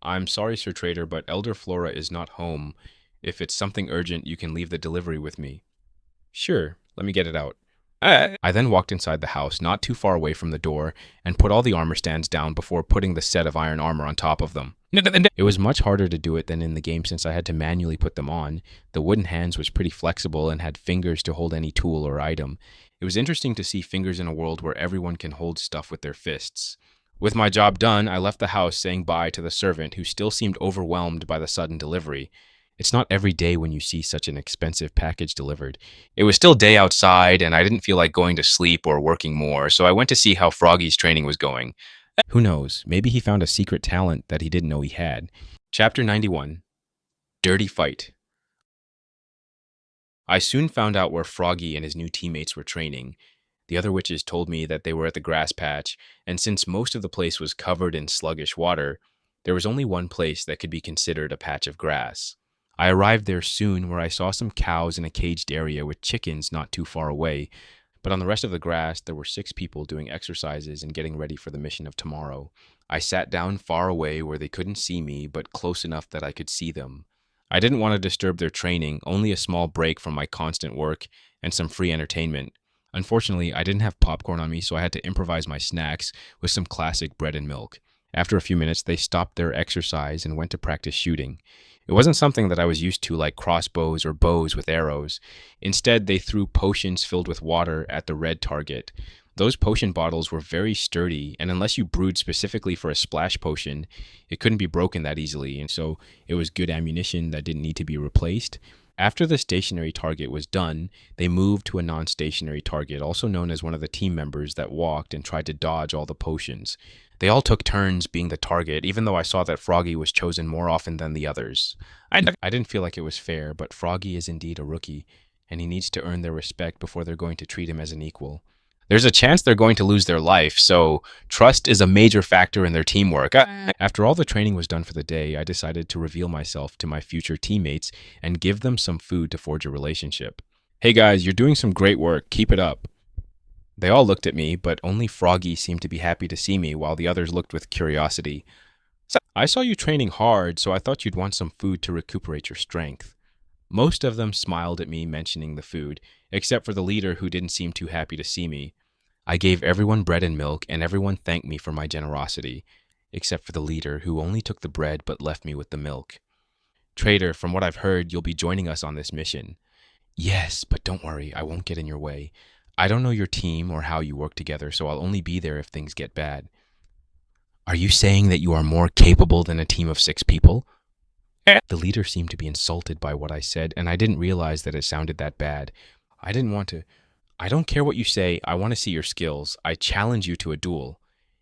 S1: "I'm sorry, Sir Trader, but Elder Flora is not home. If it's something urgent, you can leave the delivery with me." "Sure, let me get it out." I then walked inside the house, not too far away from the door, and put all the armor stands down before putting the set of iron armor on top of them. It was much harder to do it than in the game since I had to manually put them on. The wooden hands was pretty flexible and had fingers to hold any tool or item. It was interesting to see fingers in a world where everyone can hold stuff with their fists. With my job done, I left the house saying bye to the servant who still seemed overwhelmed by the sudden delivery. It's not every day when you see such an expensive package delivered. It was still day outside, and I didn't feel like going to sleep or working more, so I went to see how Froggy's training was going. Who knows? Maybe he found a secret talent that he didn't know he had. Chapter 91. Dirty Fight. I soon found out where Froggy and his new teammates were training. The other witches told me that they were at the grass patch, and since most of the place was covered in sluggish water, there was only one place that could be considered a patch of grass. I arrived there soon, where I saw some cows in a caged area with chickens not too far away, but on the rest of the grass there were 6 people doing exercises and getting ready for the mission of tomorrow. I sat down far away where they couldn't see me, but close enough that I could see them. I didn't want to disturb their training, only a small break from my constant work and some free entertainment. Unfortunately, I didn't have popcorn on me, so I had to improvise my snacks with some classic bread and milk. After a few minutes, they stopped their exercise and went to practice shooting. It wasn't something that I was used to, like crossbows or bows with arrows. Instead, they threw potions filled with water at the red target. Those potion bottles were very sturdy, and unless you brewed specifically for a splash potion, it couldn't be broken that easily, and so it was good ammunition that didn't need to be replaced. After the stationary target was done, they moved to a non-stationary target, also known as one of the team members that walked and tried to dodge all the potions. They all took turns being the target, even though I saw that Froggy was chosen more often than the others. I didn't feel like it was fair, but Froggy is indeed a rookie, and he needs to earn their respect before they're going to treat him as an equal. There's a chance they're going to lose their life, so trust is a major factor in their teamwork. After all the training was done for the day, I decided to reveal myself to my future teammates and give them some food to forge a relationship. Hey guys, you're doing some great work. Keep it up. They all looked at me, but only Froggy seemed to be happy to see me, while the others looked with curiosity. I saw you training hard, so I thought you'd want some food to recuperate your strength. Most of them smiled at me mentioning the food, except for the leader who didn't seem too happy to see me. I gave everyone bread and milk, and everyone thanked me for my generosity, except for the leader who only took the bread but left me with the milk. Traitor, from what I've heard, you'll be joining us on this mission. Yes, but don't worry, I won't get in your way. I don't know your team or how you work together, so I'll only be there if things get bad. Are you saying that you are more capable than a team of 6 people? The leader seemed to be insulted by what I said, and I didn't realize that it sounded that bad. I didn't want to. I don't care what you say. I want to see your skills. I challenge you to a duel.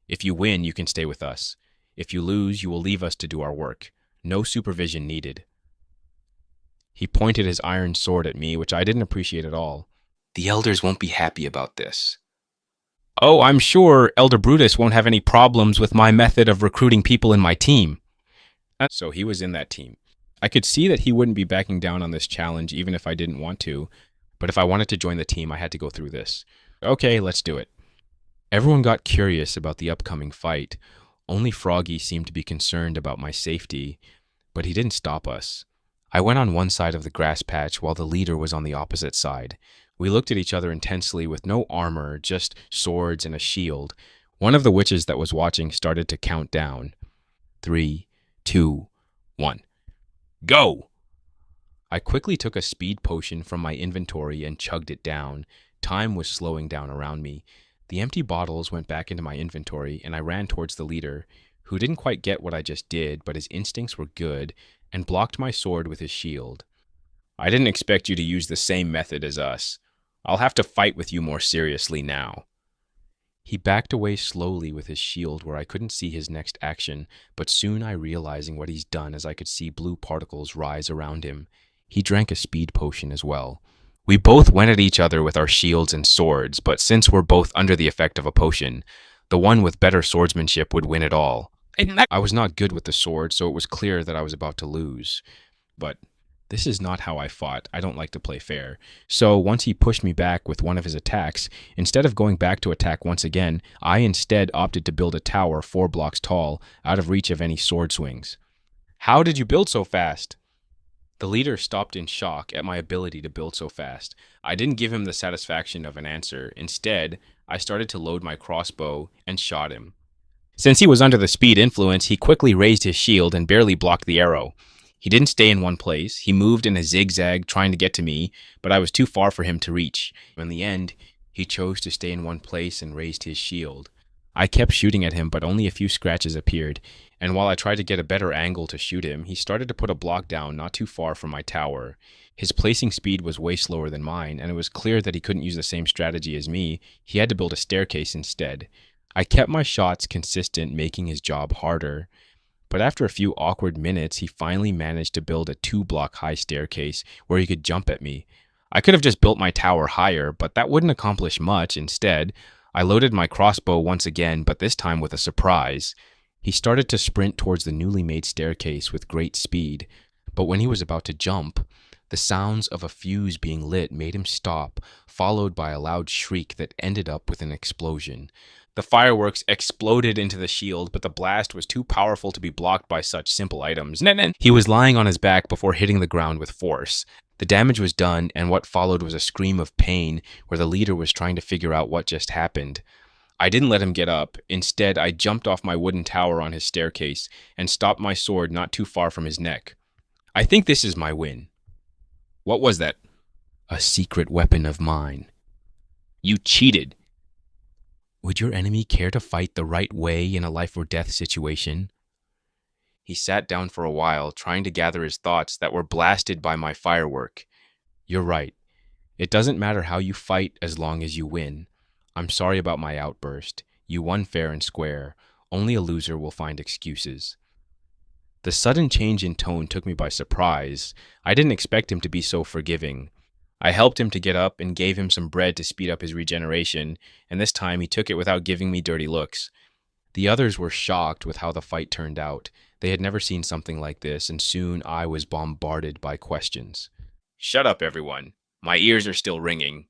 S1: If you win, you can stay with us. If you lose, you will leave us to do our work. No supervision needed. He pointed his iron sword at me, which I didn't appreciate at all. The elders won't be happy about this. Oh, I'm sure Elder Brutus won't have any problems with my method of recruiting people in my team. So he was in that team. I could see that he wouldn't be backing down on this challenge even if I didn't want to, but if I wanted to join the team, I had to go through this. Okay, let's do it. Everyone got curious about the upcoming fight. Only Froggy seemed to be concerned about my safety, but he didn't stop us. I went on one side of the grass patch while the leader was on the opposite side. We looked at each other intensely with no armor, just swords and a shield. One of the witches that was watching started to count down. 3, 2, 1. Go! I quickly took a speed potion from my inventory and chugged it down. Time was slowing down around me. The empty bottles went back into my inventory, and I ran towards the leader, who didn't quite get what I just did, but his instincts were good, and blocked my sword with his shield. I didn't expect you to use the same method as us. I'll have to fight with you more seriously now. He backed away slowly with his shield where I couldn't see his next action, but soon I realizing what he's done as I could see blue particles rise around him. He drank a speed potion as well. We both went at each other with our shields and swords, but since we're both under the effect of a potion, the one with better swordsmanship would win it all. I was not good with the sword, so it was clear that I was about to lose. But this is not how I fought. I don't like to play fair. So once he pushed me back with one of his attacks, instead of going back to attack once again, I instead opted to build a tower 4 blocks tall, out of reach of any sword swings. How did you build so fast? The leader stopped in shock at my ability to build so fast. I didn't give him the satisfaction of an answer. Instead, I started to load my crossbow and shot him. Since he was under the speed influence, he quickly raised his shield and barely blocked the arrow. He didn't stay in one place. He moved in a zigzag, trying to get to me, but I was too far for him to reach. In the end, he chose to stay in one place and raised his shield. I kept shooting at him, but only a few scratches appeared, and while I tried to get a better angle to shoot him, he started to put a block down not too far from my tower. His placing speed was way slower than mine, and it was clear that he couldn't use the same strategy as me. He had to build a staircase instead. I kept my shots consistent, making his job harder. But after a few awkward minutes, he finally managed to build a 2-block high staircase where he could jump at me. I could have just built my tower higher, but that wouldn't accomplish much. Instead, I loaded my crossbow once again, but this time with a surprise. He started to sprint towards the newly made staircase with great speed, but when he was about to jump, the sounds of a fuse being lit made him stop, followed by a loud shriek that ended up with an explosion. The fireworks exploded into the shield, but the blast was too powerful to be blocked by such simple items. He was lying on his back before hitting the ground with force. The damage was done, and what followed was a scream of pain where the leader was trying to figure out what just happened. I didn't let him get up. Instead, I jumped off my wooden tower on his staircase and stopped my sword not too far from his neck. I think this is my win. What was that? A secret weapon of mine. You cheated. Would your enemy care to fight the right way in a life or death situation? He sat down for a while, trying to gather his thoughts that were blasted by my firework. You're right. It doesn't matter how you fight as long as you win. I'm sorry about my outburst. You won fair and square. Only a loser will find excuses. The sudden change in tone took me by surprise. I didn't expect him to be so forgiving. I helped him to get up and gave him some bread to speed up his regeneration, and this time he took it without giving me dirty looks. The others were shocked with how the fight turned out. They had never seen something like this, and soon I was bombarded by questions. Shut up, everyone. My ears are still ringing.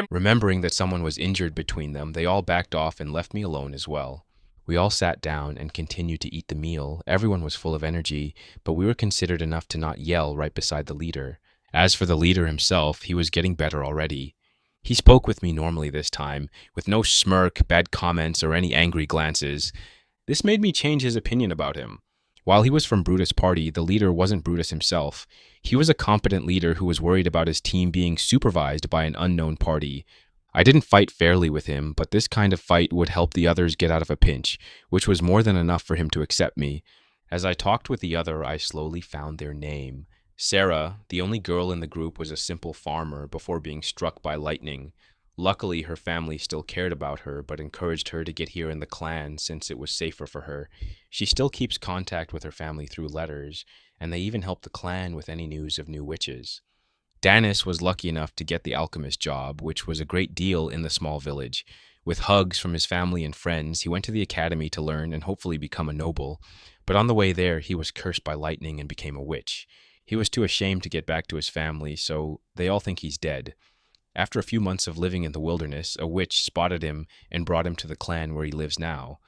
S1: Remembering that someone was injured between them, they all backed off and left me alone as well. We all sat down and continued to eat the meal. Everyone was full of energy, but we were considered enough to not yell right beside the leader. As for the leader himself, he was getting better already. He spoke with me normally this time, with no smirk, bad comments, or any angry glances. This made me change his opinion about him. While he was from Brutus' party, the leader wasn't Brutus himself. He was a competent leader who was worried about his team being supervised by an unknown party. I didn't fight fairly with him, but this kind of fight would help the others get out of a pinch, which was more than enough for him to accept me. As I talked with the other, I slowly found their name. Sarah, the only girl in the group, was a simple farmer before being struck by lightning. Luckily, her family still cared about her, but encouraged her to get here in the clan since it was safer for her. She still keeps contact with her family through letters, and they even help the clan with any news of new witches. Danis was lucky enough to get the alchemist job, which was a great deal in the small village. With hugs from his family and friends, he went to the academy to learn and hopefully become a noble. But on the way there, he was cursed by lightning and became a witch. He was too ashamed to get back to his family, so they all think he's dead. After a few months of living in the wilderness, a witch spotted him and brought him to the clan where he lives now.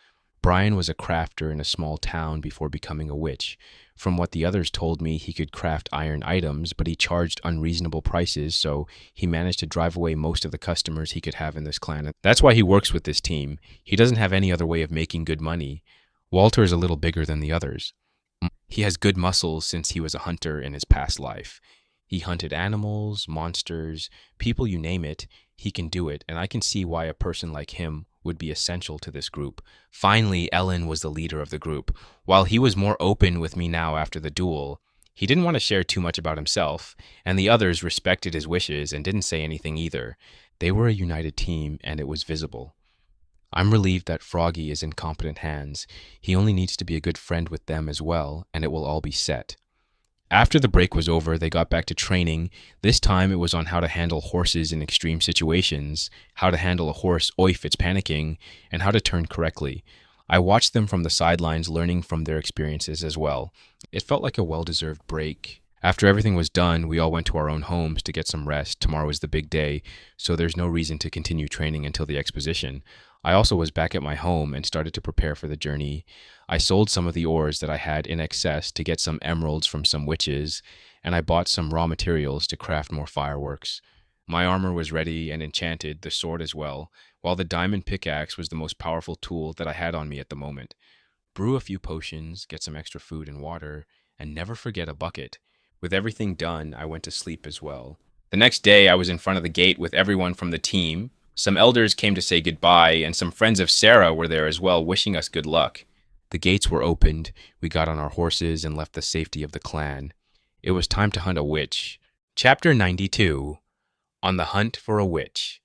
S1: Brian was a crafter in a small town before becoming a witch. From what the others told me, he could craft iron items, but he charged unreasonable prices, so he managed to drive away most of the customers he could have in this clan. That's why he works with this team. He doesn't have any other way of making good money. Walter is a little bigger than the others. He has good muscles since he was a hunter in his past life. He hunted animals, monsters, people, you name it. He can do it, and I can see why a person like him would be essential to this group. Finally, Ellen was the leader of the group. While he was more open with me now after the duel, he didn't want to share too much about himself, and the others respected his wishes and didn't say anything either. They were a united team, and it was visible. I'm relieved that Froggy is in competent hands. He only needs to be a good friend with them as well, and it will all be set. After the break was over, they got back to training. This time it was on how to handle horses in extreme situations, how to handle a horse if it's panicking, and how to turn correctly. I watched them from the sidelines, learning from their experiences as well. It felt like a well-deserved break. After everything was done, we all went to our own homes to get some rest. Tomorrow is the big day, so there's no reason to continue training until the exposition. I also was back at my home and started to prepare for the journey. I sold some of the ores that I had in excess to get some emeralds from some witches, and I bought some raw materials to craft more fireworks. My armor was ready and enchanted, the sword as well, while the diamond pickaxe was the most powerful tool that I had on me at the moment. Brew a few potions, get some extra food and water, and never forget a bucket. With everything done, I went to sleep as well. The next day, I was in front of the gate with everyone from the team. Some elders came to say goodbye, and some friends of Sarah were there as well, wishing us good luck. The gates were opened, we got on our horses and left the safety of the clan. It was time to hunt a witch. Chapter 92. On the Hunt for a Witch.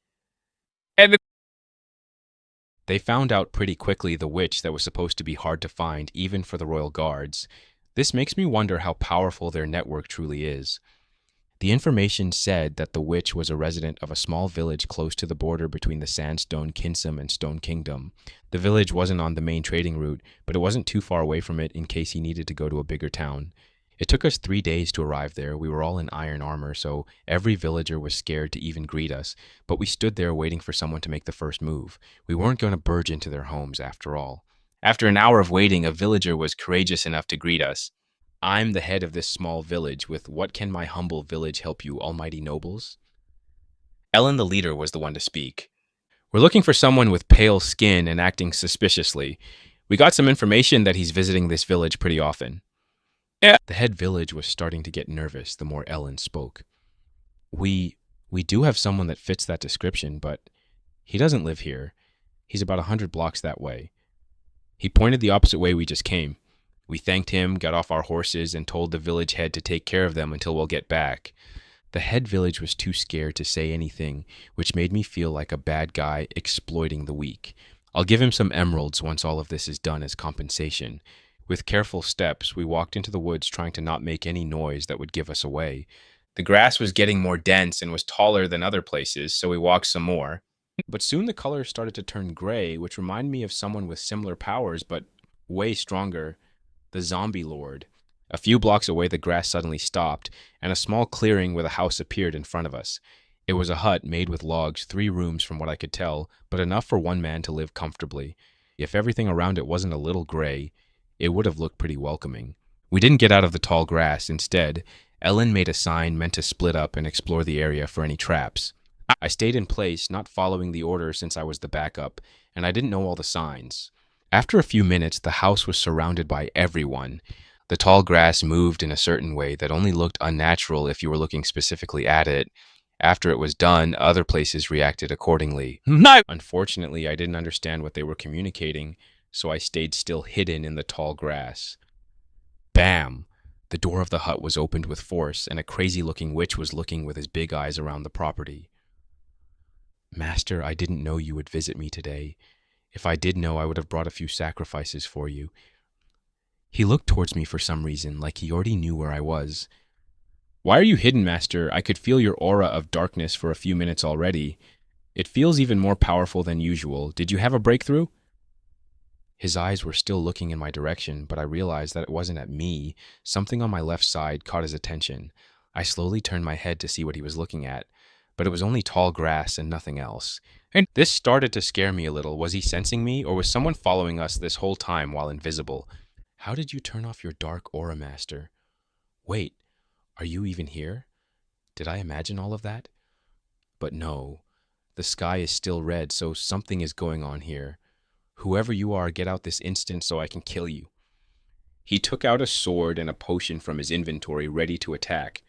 S1: They found out pretty quickly the witch that was supposed to be hard to find even for the royal guards. This makes me wonder how powerful their network truly is. The information said that the witch was a resident of a small village close to the border between the Sandstone Kinsum and Stone Kingdom. The village wasn't on the main trading route, but it wasn't too far away from it in case he needed to go to a bigger town. It took us 3 days to arrive there. We were all in iron armor, so every villager was scared to even greet us, but we stood there waiting for someone to make the first move. We weren't going to barge into their homes after all. After an hour of waiting, a villager was courageous enough to greet us. I'm the head of this small village with "What can my humble village help you, almighty nobles?" Ellen, the leader, was the one to speak. We're looking for someone with pale skin and acting suspiciously. We got some information that he's visiting this village pretty often. The head village was starting to get nervous the more Ellen spoke. We do have someone that fits that description, but he doesn't live here. He's about 100 blocks that way. He pointed the opposite way we just came. We thanked him, got off our horses, and told the village head to take care of them until we'll get back. The head village was too scared to say anything, which made me feel like a bad guy exploiting the weak. I'll give him some emeralds once all of this is done as compensation. With careful steps, we walked into the woods trying to not make any noise that would give us away. The grass was getting more dense and was taller than other places, so we walked some more. But soon the color started to turn gray, which reminded me of someone with similar powers, but way stronger. The Zombie Lord. A few blocks away, the grass suddenly stopped, and a small clearing with a house appeared in front of us. It was a hut made with logs, 3 rooms from what I could tell, but enough for one man to live comfortably. If everything around it wasn't a little gray, it would have looked pretty welcoming. We didn't get out of the tall grass. Instead, Ellen made a sign meant to split up and explore the area for any traps. I stayed in place, not following the order since I was the backup, and I didn't know all the signs. After a few minutes, the house was surrounded by everyone. The tall grass moved in a certain way that only looked unnatural if you were looking specifically at it. After it was done, other places reacted accordingly. No! Unfortunately, I didn't understand what they were communicating, so I stayed still hidden in the tall grass. Bam! The door of the hut was opened with force, and a crazy-looking witch was looking with his big eyes around the property. "Master, I didn't know you would visit me today. If I did know, I would have brought a few sacrifices for you." He looked towards me for some reason, like he already knew where I was. "Why are you hidden, Master? I could feel your aura of darkness for a few minutes already. It feels even more powerful than usual. Did you have a breakthrough?" His eyes were still looking in my direction, but I realized that it wasn't at me. Something on my left side caught his attention. I slowly turned my head to see what he was looking at, but it was only tall grass and nothing else. And this started to scare me a little. Was he sensing me, or was someone following us this whole time while invisible? "How did you turn off your dark aura, Master? Wait, are you even here? Did I imagine all of that?" But no, the sky is still red, so something is going on here. "Whoever you are, get out this instant so I can kill you." He took out a sword and a potion from his inventory, ready to attack.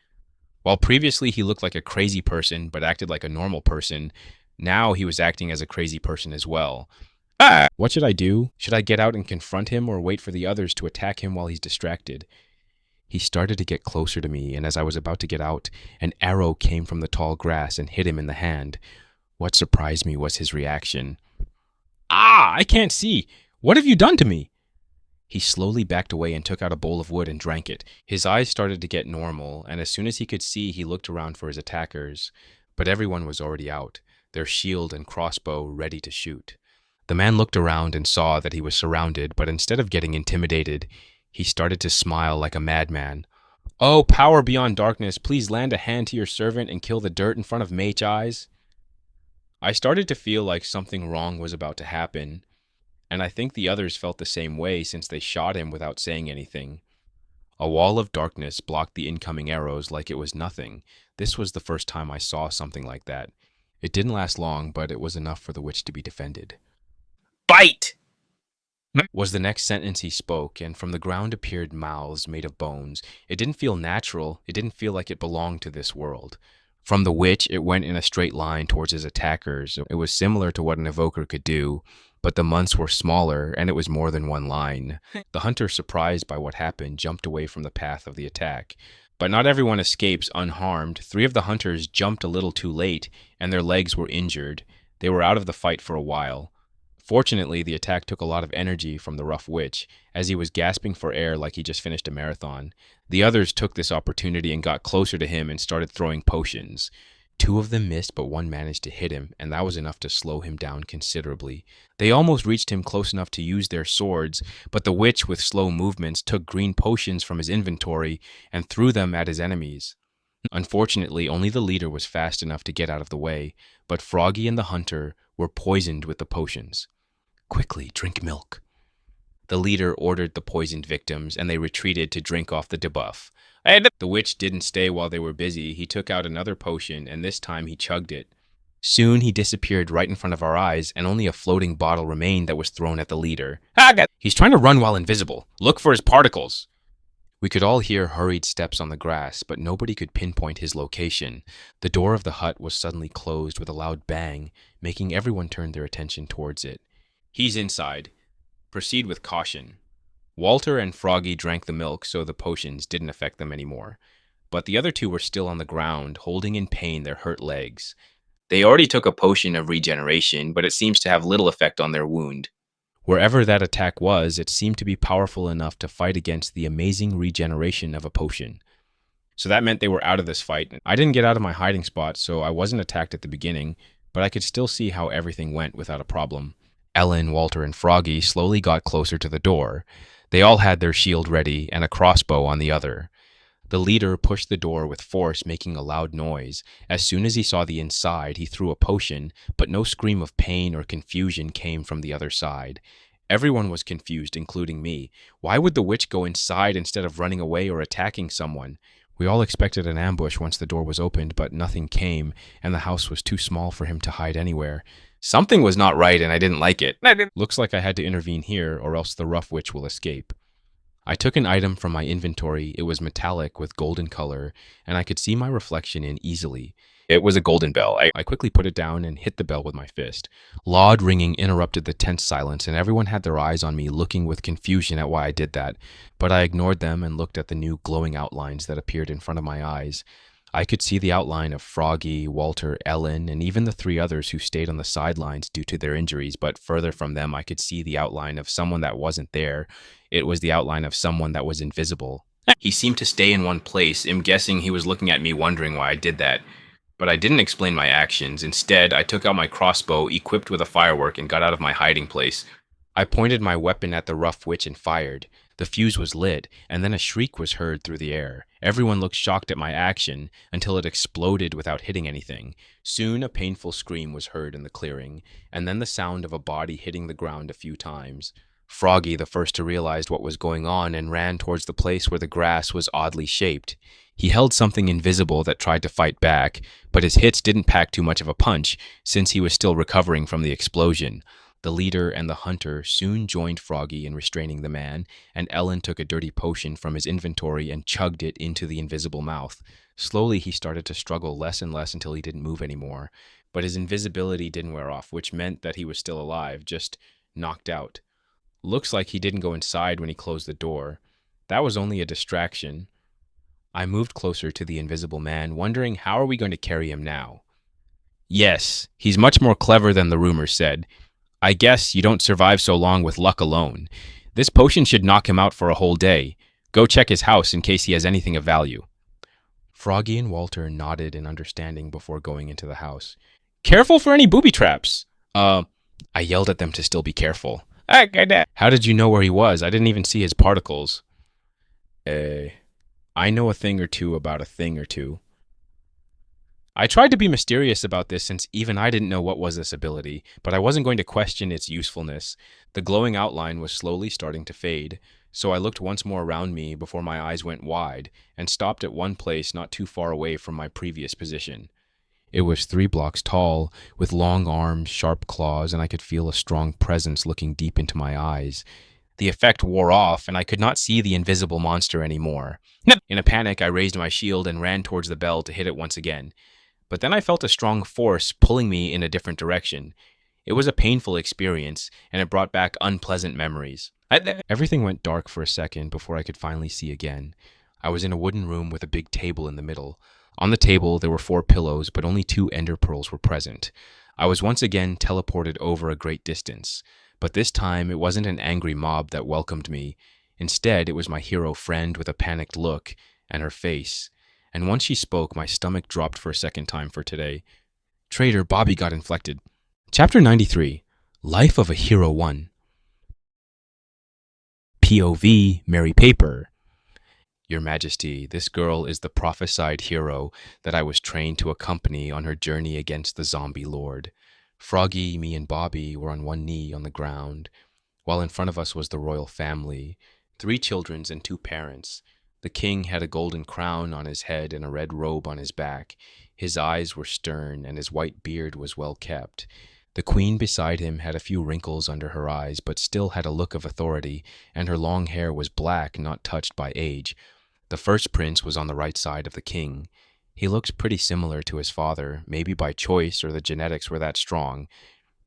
S1: While previously he looked like a crazy person but acted like a normal person, now he was acting as a crazy person as well. What should I do? Should I get out and confront him or wait for the others to attack him while he's distracted? He started to get closer to me, and as I was about to get out, an arrow came from the tall grass and hit him in the hand. What surprised me was his reaction. I can't see. What have you done to me?" He slowly backed away and took out a bowl of wood and drank it. His eyes started to get normal, and as soon as he could see, he looked around for his attackers. But everyone was already out, their shield and crossbow ready to shoot. The man looked around and saw that he was surrounded, but instead of getting intimidated, he started to smile like a madman. "Oh, power beyond darkness, please land a hand to your servant and kill the dirt in front of Mage Eyes." I started to feel like something wrong was about to happen, and I think the others felt the same way since they shot him without saying anything. A wall of darkness blocked the incoming arrows like it was nothing. This was the first time I saw something like that. It didn't last long, but it was enough for the witch to be defended.
S3: Bite!
S1: Was the next sentence he spoke, and from the ground appeared mouths made of bones. It didn't feel natural. It didn't feel like it belonged to this world. From the witch, it went in a straight line towards his attackers. It was similar to what an evoker could do, but the months were smaller, and it was more than one line. The hunter, surprised by what happened, jumped away from the path of the attack. But not everyone escapes unharmed. 3 of the hunters jumped a little too late, and their legs were injured. They were out of the fight for a while. Fortunately, the attack took a lot of energy from the rough witch, as he was gasping for air like he just finished a marathon. The others took this opportunity and got closer to him and started throwing potions. 2 of them missed, but 1 managed to hit him, and that was enough to slow him down considerably. They almost reached him close enough to use their swords, but the witch, with slow movements, took green potions from his inventory and threw them at his enemies. Unfortunately, only the leader was fast enough to get out of the way, but Froggy and the hunter were poisoned with the potions. Quickly, drink milk. The leader ordered the poisoned victims, and they retreated to drink off the debuff. The witch didn't stay while they were busy. He took out another potion, and this time he chugged it. Soon he disappeared right in front of our eyes, and only a floating bottle remained that was thrown at the leader. He's trying to run while invisible. Look for his particles. We could all hear hurried steps on the grass, but nobody could pinpoint his location. The door of the hut was suddenly closed with a loud bang, making everyone turn their attention towards it. He's inside. Proceed with caution. Walter and Froggy drank the milk, so the potions didn't affect them anymore. But the other 2 were still on the ground, holding in pain their hurt legs.
S3: They already took a potion of regeneration, but it seems to have little effect on their wound.
S1: Wherever that attack was, it seemed to be powerful enough to fight against the amazing regeneration of a potion. So that meant they were out of this fight. I didn't get out of my hiding spot, so I wasn't attacked at the beginning, but I could still see how everything went without a problem. Ellen, Walter, and Froggy slowly got closer to the door. They all had their shield ready and a crossbow on the other. The leader pushed the door with force, making a loud noise. As soon as he saw the inside, he threw a potion, but no scream of pain or confusion came from the other side. Everyone was confused, including me. Why would the witch go inside instead of running away or attacking someone? We all expected an ambush once the door was opened, but nothing came, and the house was too small for him to hide anywhere.
S3: Something was not right, and I didn't like it.
S1: Looks like I had to intervene here, or else the rough witch will escape. I took an item from my inventory. It was metallic with golden color, and I could see my reflection in easily.
S3: It was a golden bell.
S1: I quickly put it down and hit the bell with my fist. Loud ringing interrupted the tense silence, and everyone had their eyes on me, looking with confusion at why I did that. But I ignored them and looked at the new glowing outlines that appeared in front of my eyes. I could see the outline of Froggy, Walter, Ellen, and even the 3 others who stayed on the sidelines due to their injuries, but further from them I could see the outline of someone that wasn't there. It was the outline of someone that was invisible.
S3: He seemed to stay in one place. I'm guessing he was looking at me wondering why I did that. But I didn't explain my actions. Instead, I took out my crossbow, equipped with a firework, and got out of my hiding place.
S1: I pointed my weapon at the rough witch and fired. The fuse was lit, and then a shriek was heard through the air. Everyone looked shocked at my action until it exploded without hitting anything. Soon a painful scream was heard in the clearing, and then the sound of a body hitting the ground a few times. Froggy, the first to realize what was going on, and ran towards the place where the grass was oddly shaped. He held something invisible that tried to fight back, but his hits didn't pack too much of a punch, since he was still recovering from the explosion. The leader and the hunter soon joined Froggy in restraining the man, and Ellen took a dirty potion from his inventory and chugged it into the invisible mouth. Slowly he started to struggle less and less until he didn't move anymore, but his invisibility didn't wear off, which meant that he was still alive, just knocked out. Looks like he didn't go inside when he closed the door. That was only a distraction. I moved closer to the invisible man, wondering how are we going to carry him now. Yes, he's much more clever than the rumors said. I guess you don't survive so long with luck alone. This potion should knock him out for a whole day. Go check his house in case he has anything of value. Froggy and Walter nodded in understanding before going into the house. Careful for any booby traps. I yelled at them to still be careful. How did you know where he was? I didn't even see his particles. I know a thing or two about a thing or two. I tried to be mysterious about this since even I didn't know what was this ability, but I wasn't going to question its usefulness. The glowing outline was slowly starting to fade. So I looked once more around me before my eyes went wide and stopped at one place not too far away from my previous position. It was 3 blocks tall, with long arms, sharp claws, and I could feel a strong presence looking deep into my eyes. The effect wore off, and I could not see the invisible monster anymore. In a panic, I raised my shield and ran towards the bell to hit it once again. But then I felt a strong force pulling me in a different direction. It was a painful experience, and it brought back unpleasant memories. Everything went dark for a second before I could finally see again. I was in a wooden room with a big table in the middle. On the table, there were 4 pillows, but only 2 ender pearls were present. I was once again teleported over a great distance. But this time, it wasn't an angry mob that welcomed me. Instead, it was my hero friend with a panicked look and her face. And once she spoke, my stomach dropped for a second time for today. Traitor, Bobby got inflected. Chapter 93, Life of a Hero 1. POV, Mary Paper. Your Majesty, this girl is the prophesied hero that I was trained to accompany on her journey against the zombie lord. Froggy, me, and Bobby were on one knee on the ground, while in front of us was the royal family, 3 children and 2 parents. The king had a golden crown on his head and a red robe on his back. His eyes were stern, and his white beard was well kept. The queen beside him had a few wrinkles under her eyes, but still had a look of authority, and her long hair was black, not touched by age. The first prince was on the right side of the king. He looked pretty similar to his father, maybe by choice or the genetics were that strong.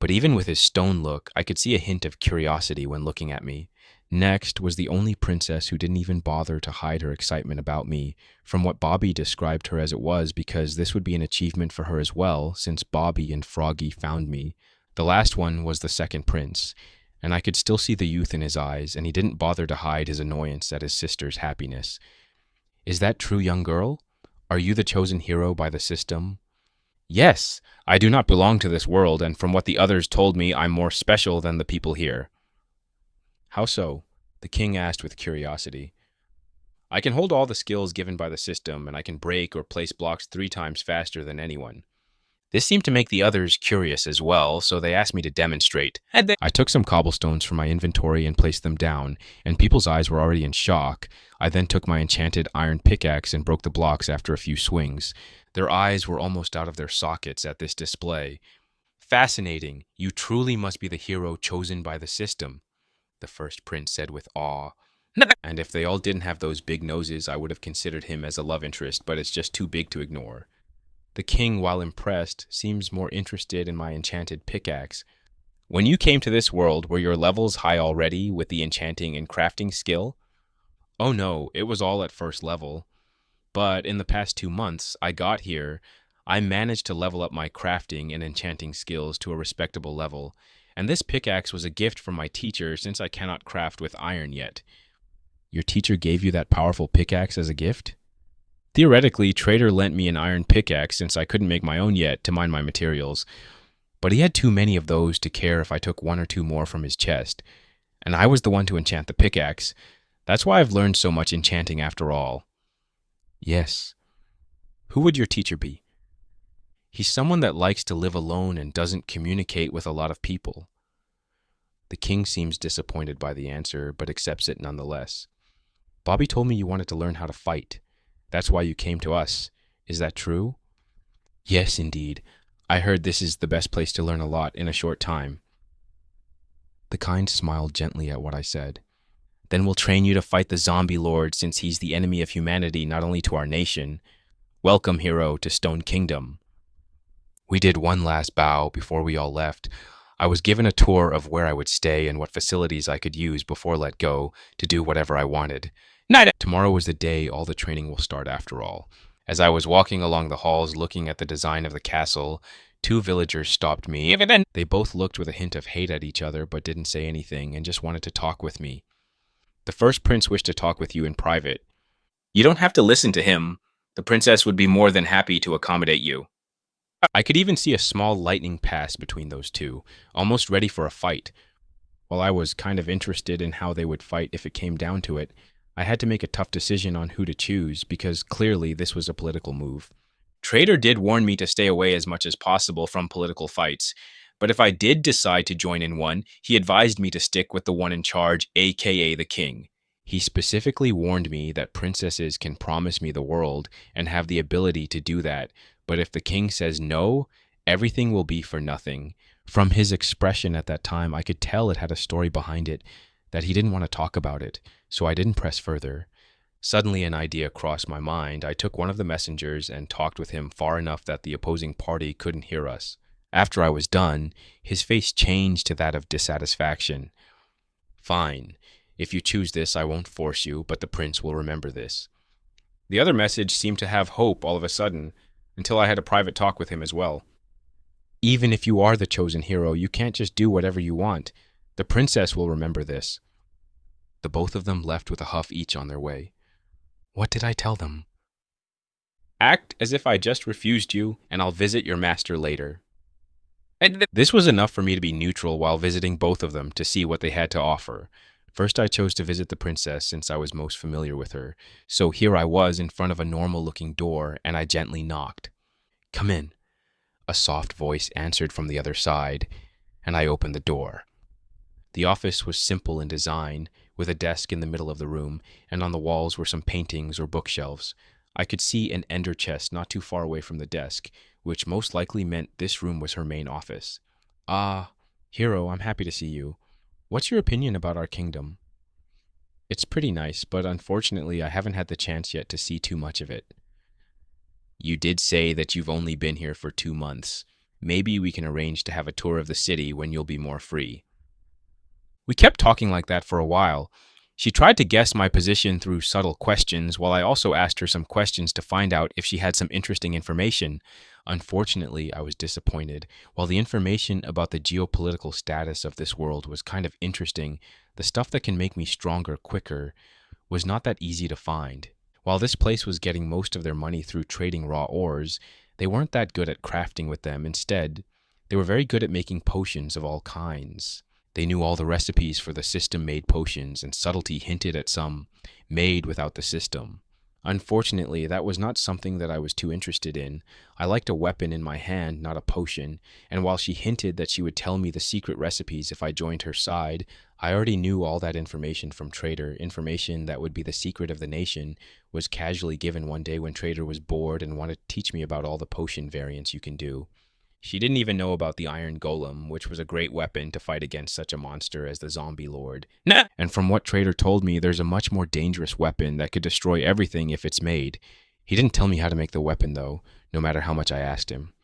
S1: But even with his stone look, I could see a hint of curiosity when looking at me. Next was the only princess who didn't even bother to hide her excitement about me, from what Bobby described her as it was, because this would be an achievement for her as well, since Bobby and Froggy found me. The last one was the second prince, and I could still see the youth in his eyes, and he didn't bother to hide his annoyance at his sister's happiness. Is that true, young girl? Are you the chosen hero by the system? Yes, I do not belong to this world, and from what the others told me, I'm more special than the people here. How so? The king asked with curiosity. I can hold all the skills given by the system, and I can break or place blocks 3 times faster than anyone. This seemed to make the others curious as well, so they asked me to demonstrate. I took some cobblestones from my inventory and placed them down, and people's eyes were already in shock. I then took my enchanted iron pickaxe and broke the blocks after a few swings. Their eyes were almost out of their sockets at this display. Fascinating. You truly must be the hero chosen by the system, the first prince said with awe. And if they all didn't have those big noses, I would have considered him as a love interest, but it's just too big to ignore. The king, while impressed, seems more interested in my enchanted pickaxe. When you came to this world, were your levels high already with the enchanting and crafting skill? Oh no, it was all at first level. But in the past 2 months I got here, I managed to level up my crafting and enchanting skills to a respectable level, and this pickaxe was a gift from my teacher since I cannot craft with iron yet. Your teacher gave you that powerful pickaxe as a gift? Theoretically, Trader lent me an iron pickaxe since I couldn't make my own yet to mine my materials, but he had too many of those to care if I took 1 or 2 more from his chest, and I was the one to enchant the pickaxe. That's why I've learned so much enchanting after all. Yes. Who would your teacher be? He's someone that likes to live alone and doesn't communicate with a lot of people. The king seems disappointed by the answer, but accepts it nonetheless. Bobby told me you wanted to learn how to fight. That's why you came to us. Is that true? Yes, indeed. I heard this is the best place to learn a lot in a short time. The kind smiled gently at what I said. Then we'll train you to fight the zombie lord since he's the enemy of humanity not only to our nation. Welcome, hero, to Stone Kingdom. We did one last bow before we all left. I was given a tour of where I would stay and what facilities I could use before let go to do whatever I wanted. Tomorrow is the day all the training will start after all. As I was walking along the halls looking at the design of the castle, 2 villagers stopped me. They both looked with a hint of hate at each other but didn't say anything and just wanted to talk with me. The first prince wished to talk with you in private.
S3: You don't have to listen to him. The princess would be more than happy to accommodate you.
S1: I could even see a small lightning pass between those 2, almost ready for a fight. While I was kind of interested in how they would fight if it came down to it, I had to make a tough decision on who to choose because clearly this was a political move.
S3: Trader did warn me to stay away as much as possible from political fights, but if I did decide to join in one, he advised me to stick with the one in charge, aka the king.
S1: He specifically warned me that princesses can promise me the world and have the ability to do that, but if the king says no, everything will be for nothing. From his expression at that time, I could tell it had a story behind it, that he didn't want to talk about it, so I didn't press further. Suddenly, an idea crossed my mind. I took one of the messengers and talked with him far enough that the opposing party couldn't hear us. After I was done, his face changed to that of dissatisfaction. Fine. If you choose this, I won't force you, but the prince will remember this. The other message seemed to have hope all of a sudden, until I had a private talk with him as well. Even if you are the chosen hero, you can't just do whatever you want. The princess will remember this. The both of them left with a huff each on their way. What did I tell them? Act as if I just refused you, and I'll visit your master later. This was enough for me to be neutral while visiting both of them to see what they had to offer. First, I chose to visit the princess since I was most familiar with her. So here I was in front of a normal-looking door, and I gently knocked. Come in. A soft voice answered from the other side, and I opened the door. The office was simple in design, with a desk in the middle of the room, and on the walls were some paintings or bookshelves. I could see an ender chest not too far away from the desk, which most likely meant this room was her main office. Ah, hero, I'm happy to see you. What's your opinion about our kingdom? It's pretty nice, but unfortunately I haven't had the chance yet to see too much of it. You did say that you've only been here for 2 months. Maybe we can arrange to have a tour of the city when you'll be more free. We kept talking like that for a while. She tried to guess my position through subtle questions, while I also asked her some questions to find out if she had some interesting information. Unfortunately, I was disappointed. While the information about the geopolitical status of this world was kind of interesting, the stuff that can make me stronger quicker was not that easy to find. While this place was getting most of their money through trading raw ores, they weren't that good at crafting with them. Instead, they were very good at making potions of all kinds. They knew all the recipes for the system-made potions, and subtlety hinted at some made without the system. Unfortunately, that was not something that I was too interested in. I liked a weapon in my hand, not a potion, and while she hinted that she would tell me the secret recipes if I joined her side, I already knew all that information from Trader. Information that would be the secret of the nation was casually given one day when Trader was bored and wanted to teach me about all the potion variants you can do. She didn't even know about the Iron Golem, which was a great weapon to fight against such a monster as the Zombie Lord. And from what Trader told me, there's a much more dangerous weapon that could destroy everything if it's made. He didn't tell me how to make the weapon, though, no matter how much I asked him.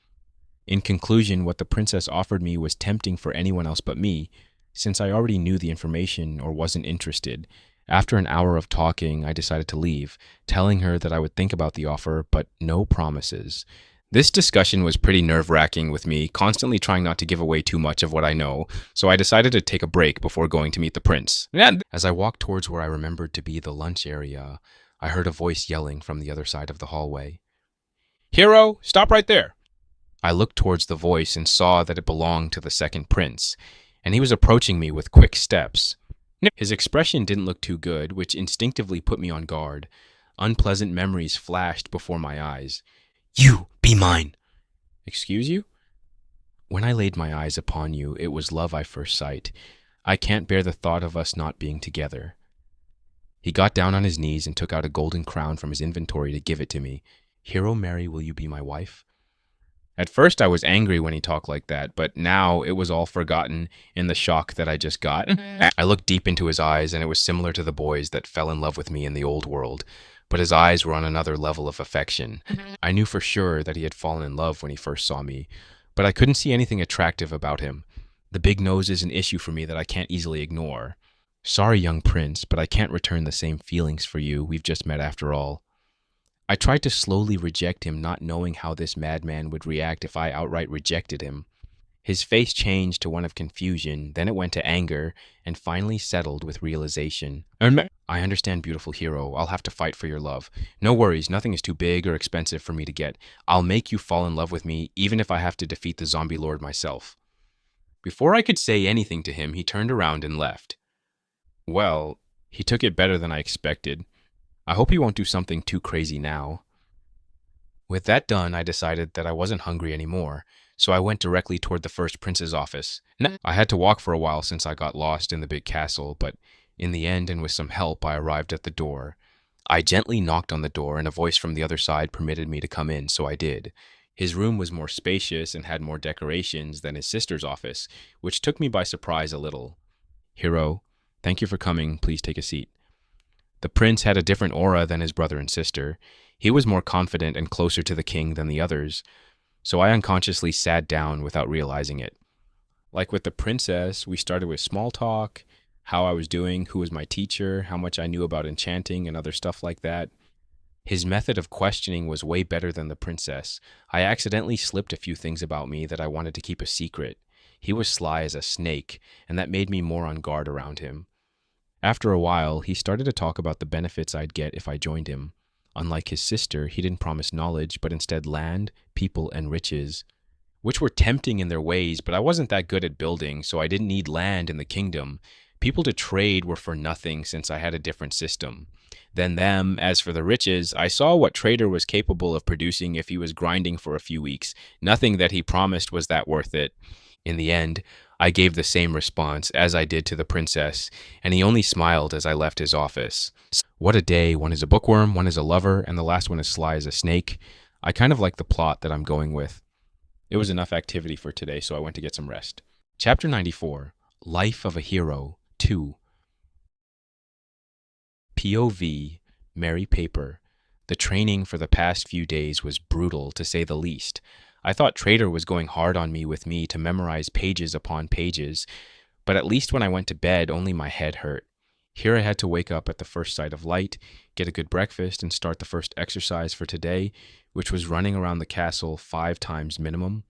S1: In conclusion, what the princess offered me was tempting for anyone else but me, since I already knew the information or wasn't interested. After an hour of talking, I decided to leave, telling her that I would think about the offer, but no promises. This discussion was pretty nerve-wracking with me, constantly trying not to give away too much of what I know, so I decided to take a break before going to meet the prince. As I walked towards where I remembered to be the lunch area, I heard a voice yelling from the other side of the hallway. Hero, stop right there! I looked towards the voice and saw that it belonged to the second prince, and he was approaching me with quick steps. His expression didn't look too good, which instinctively put me on guard. Unpleasant memories flashed before my eyes. You, be mine. Excuse you? When I laid my eyes upon you, it was love at first sight. I can't bear the thought of us not being together. He got down on his knees and took out a golden crown from his inventory to give it to me. Hero Mary, will you be my wife? At first I was angry when he talked like that, but now it was all forgotten in the shock that I just got. I looked deep into his eyes, and it was similar to the boys that fell in love with me in the old world. But his eyes were on another level of affection. I knew for sure that he had fallen in love when he first saw me, but I couldn't see anything attractive about him. The big nose is an issue for me that I can't easily ignore. Sorry, young prince, but I can't return the same feelings for you. We've just met after all. I tried to slowly reject him, not knowing how this madman would react if I outright rejected him. His face changed to one of confusion, then it went to anger, and finally settled with realization. I understand, beautiful hero. I'll have to fight for your love. No worries, nothing is too big or expensive for me to get. I'll make you fall in love with me, even if I have to defeat the zombie lord myself. Before I could say anything to him, he turned around and left. Well, he took it better than I expected. I hope he won't do something too crazy now. With that done, I decided that I wasn't hungry anymore, so I went directly toward the first prince's office. I had to walk for a while since I got lost in the big castle, but In the end, and with some help, I arrived at the door. I gently knocked on the door, and a voice from the other side permitted me to come in, so I did. His room was more spacious and had more decorations than his sister's office, which took me by surprise a little. Hiro, thank you for coming. Please take a seat. The prince had a different aura than his brother and sister. He was more confident and closer to the king than the others, so I unconsciously sat down without realizing it. Like with the princess, we started with small talk, how I was doing, who was my teacher, how much I knew about enchanting and other stuff like that. His method of questioning was way better than the princess. I accidentally slipped a few things about me that I wanted to keep a secret. He was sly as a snake, and that made me more on guard around him. After a while, he started to talk about the benefits I'd get if I joined him. Unlike his sister, he didn't promise knowledge, but instead land, people, and riches, which were tempting in their ways, but I wasn't that good at building, so I didn't need land in the kingdom. People to trade were for nothing since I had a different system than them. As for the riches, I saw what trader was capable of producing if he was grinding for a few weeks. Nothing that he promised was that worth it. In the end, I gave the same response as I did to the princess, and he only smiled as I left his office. What a day. One is a bookworm, one is a lover, and the last one is sly as a snake. I kind of like the plot that I'm going with. It was enough activity for today, so I went to get some rest. Chapter 94, Life of a Hero 2. POV, Mary Paper. The training for the past few days was brutal, to say the least. I thought Trader was going hard on me with me to memorize pages upon pages, but at least when I went to bed, only my head hurt. Here I had to wake up at the first sight of light, get a good breakfast, and start the first exercise for today, which was running around the castle 5 times minimum.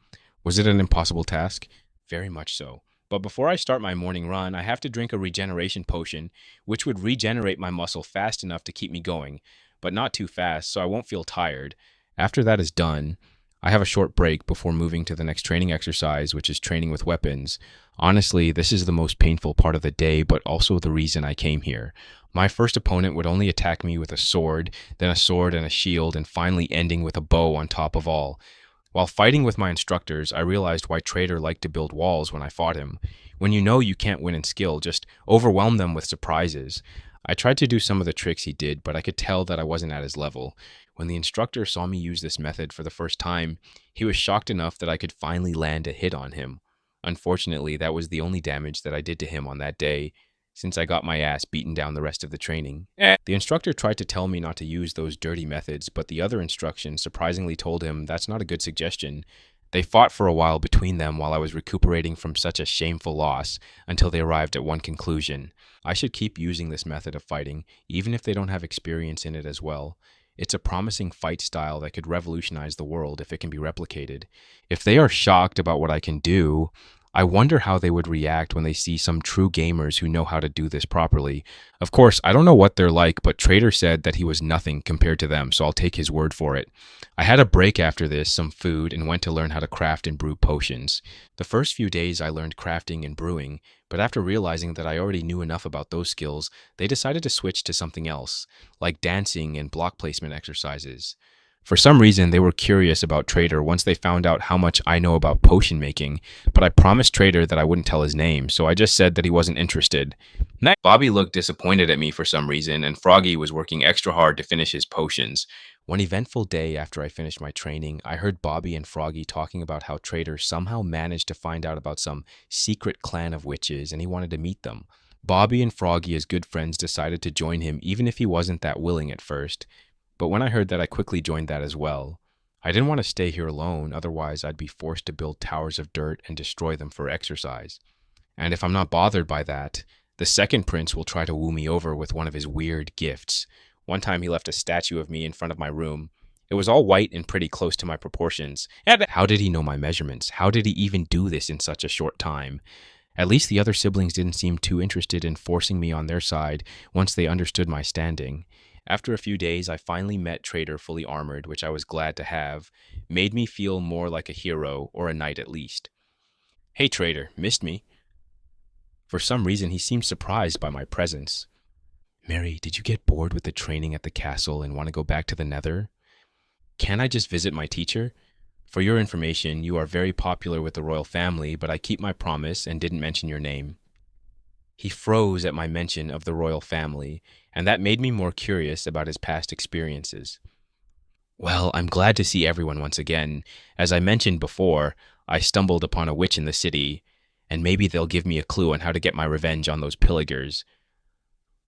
S1: Was it an impossible task? Very much so. But before I start my morning run, I have to drink a regeneration potion, which would regenerate my muscle fast enough to keep me going, but not too fast, so I won't feel tired. After that is done, I have a short break before moving to the next training exercise, which is training with weapons. Honestly, this is the most painful part of the day, but also the reason I came here. My first opponent would only attack me with a sword, then a sword and a shield, and finally ending with a bow on top of all. While fighting with my instructors, I realized why Trader liked to build walls when I fought him. When you know you can't win in skill, just overwhelm them with surprises. I tried to do some of the tricks he did, but I could tell that I wasn't at his level. When the instructor saw me use this method for the first time, he was shocked enough that I could finally land a hit on him. Unfortunately, that was the only damage that I did to him on that day, since I got my ass beaten down the rest of the training. The instructor tried to tell me not to use those dirty methods, but the other instructions surprisingly told him that's not a good suggestion. They fought for a while between them while I was recuperating from such a shameful loss, until they arrived at one conclusion. I should keep using this method of fighting, even if they don't have experience in it as well. It's a promising fight style that could revolutionize the world if it can be replicated. If they are shocked about what I can do, I wonder how they would react when they see some true gamers who know how to do this properly. Of course, I don't know what they're like, but Trader said that he was nothing compared to them, so I'll take his word for it. I had a break after this, some food, and went to learn how to craft and brew potions. The first few days I learned crafting and brewing, but after realizing that I already knew enough about those skills, they decided to switch to something else, like dancing and block placement exercises. For some reason, they were curious about Trader once they found out how much I know about potion making, but I promised Trader that I wouldn't tell his name, so I just said that he wasn't interested. Next, Bobby looked disappointed at me for some reason, and Froggy was working extra hard to finish his potions. One eventful day after I finished my training, I heard Bobby and Froggy talking about how Trader somehow managed to find out about some secret clan of witches, and he wanted to meet them. Bobby and Froggy, as good friends, decided to join him even if he wasn't that willing at first. But when I heard that, I quickly joined that as well. I didn't want to stay here alone, otherwise I'd be forced to build towers of dirt and destroy them for exercise. And if I'm not bothered by that, the second prince will try to woo me over with one of his weird gifts. One time he left a statue of me in front of my room. It was all white and pretty close to my proportions. And how did he know my measurements? How did he even do this in such a short time? At least the other siblings didn't seem too interested in forcing me on their side once they understood my standing. After a few days, I finally met Trader fully armored, which I was glad to have. Made me feel more like a hero, or a knight at least. Hey Trader, missed me? For some reason, he seemed surprised by my presence. Mary, did you get bored with the training at the castle and want to go back to the Nether? Can I just visit my teacher? For your information, you are very popular with the royal family, but I keep my promise and didn't mention your name. He froze at my mention of the royal family, and that made me more curious about his past experiences. Well, I'm glad to see everyone once again. As I mentioned before, I stumbled upon a witch in the city, and maybe they'll give me a clue on how to get my revenge on those Viligers.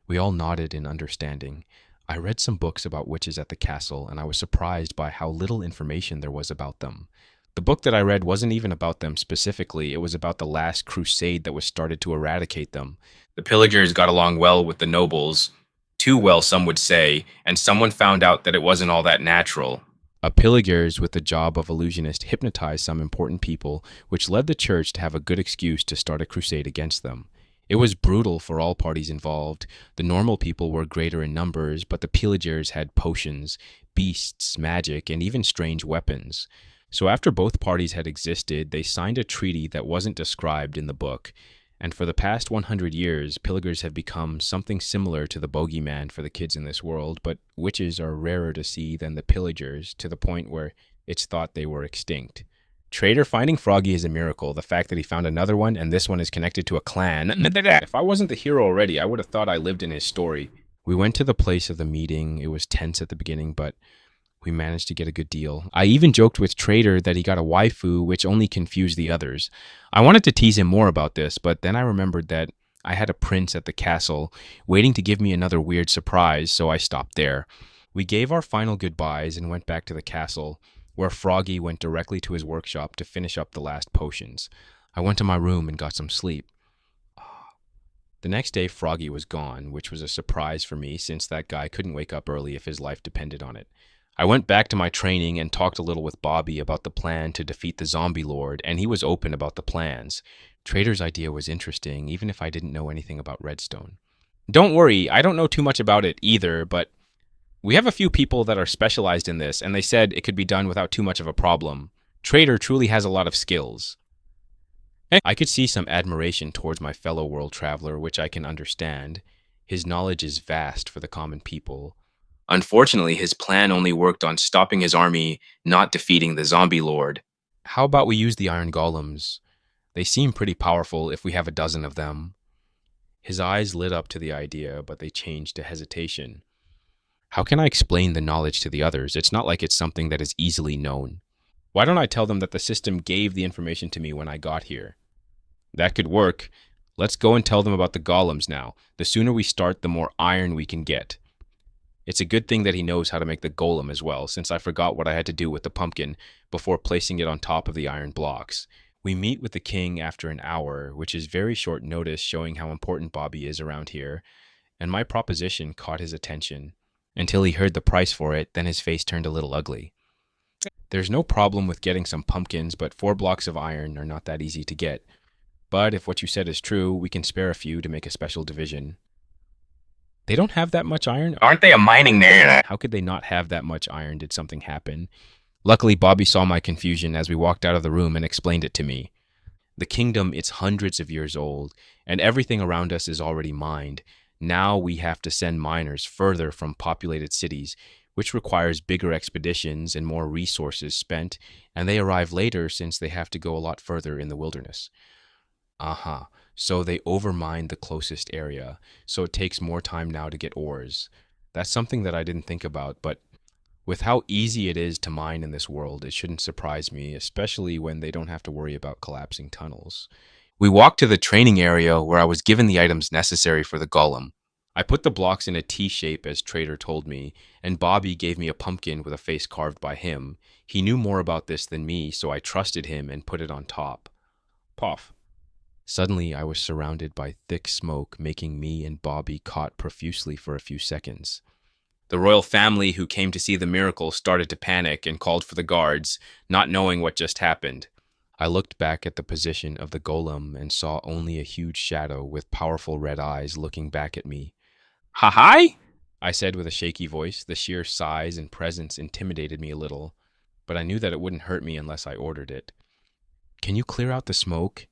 S1: We all nodded in understanding. I read some books about witches at the castle, and I was surprised by how little information there was about them. The book that I read wasn't even about them specifically, it was about the last crusade that was started to eradicate them.
S3: The Pillagers got along well with the nobles, too well, some would say, and someone found out that it wasn't all that natural.
S1: A Viligers with the job of illusionist hypnotized some important people, which led the church to have a good excuse to start a crusade against them. It was brutal for all parties involved. The normal people were greater in numbers, but the Pillagers had potions, beasts, magic, and even strange weapons. So after both parties had existed, they signed a treaty that wasn't described in the book. And for the past 100 years, Pillagers have become something similar to the bogeyman for the kids in this world, but witches are rarer to see than the Pillagers, to the point where it's thought they were extinct. Trader finding Froggy is a miracle. The fact that he found another one and this one is connected to a clan. If I wasn't the hero already, I would have thought I lived in his story. We went to the place of the meeting. It was tense at the beginning, but we managed to get a good deal. I even joked with Trader that he got a waifu, which only confused the others. I wanted to tease him more about this, but then I remembered that I had a prince at the castle waiting to give me another weird surprise, so I stopped there. We gave our final goodbyes and went back to the castle, where Froggy went directly to his workshop to finish up the last potions. I went to my room and got some sleep. The next day, Froggy was gone, which was a surprise for me since that guy couldn't wake up early if his life depended on it. I went back to my training and talked a little with Bobby about the plan to defeat the zombie lord, and he was open about the plans. Trader's idea was interesting, even if I didn't know anything about Redstone. Don't worry, I don't know too much about it either, but we have a few people that are specialized in this, and they said it could be done without too much of a problem. Trader truly has a lot of skills. I could see some admiration towards my fellow world traveler, which I can understand. His knowledge is vast for the common people.
S3: Unfortunately, his plan only worked on stopping his army, not defeating the zombie lord.
S1: How about we use the iron golems? They seem pretty powerful if we have a dozen of them. His eyes lit up to the idea, but they changed to hesitation. How can I explain the knowledge to the others? It's not like it's something that is easily known. Why don't I tell them that the system gave the information to me when I got here? That could work. Let's go and tell them about the golems now. The sooner we start, the more iron we can get. It's a good thing that he knows how to make the golem as well, since I forgot what I had to do with the pumpkin before placing it on top of the iron blocks. We meet with the king after an hour, which is very short notice, showing how important Bobby is around here, and my proposition caught his attention. Until he heard the price for it, then his face turned a little ugly. There's no problem with getting some pumpkins, but 4 blocks of iron are not that easy to get. But if what you said is true, we can spare a few to make a special division. They don't have that much iron?
S3: Aren't they a mining nation?
S1: How could they not have that much iron? Did something happen? Luckily, Bobby saw my confusion as we walked out of the room and explained it to me. The kingdom is hundreds of years old, and everything around us is already mined. Now we have to send miners further from populated cities, which requires bigger expeditions and more resources spent, and they arrive later since they have to go a lot further in the wilderness. Aha. So they overmined the closest area, so it takes more time now to get ores. That's something that I didn't think about, but with how easy it is to mine in this world, it shouldn't surprise me, especially when they don't have to worry about collapsing tunnels.
S3: We walked to the training area where I was given the items necessary for the golem.
S1: I put the blocks in a T shape as Trader told me, and Bobby gave me a pumpkin with a face carved by him. He knew more about this than me, so I trusted him and put it on top. Puff. Suddenly, I was surrounded by thick smoke, making me and Bobby cough profusely for a few seconds.
S3: The royal family who came to see the miracle started to panic and called for the guards, not knowing what just happened.
S1: I looked back at the position of the golem and saw only a huge shadow with powerful red eyes looking back at me.
S3: "Ha-hi!"
S1: I said with a shaky voice. The sheer size and presence intimidated me a little, but I knew that it wouldn't hurt me unless I ordered it. Can you clear out the smoke?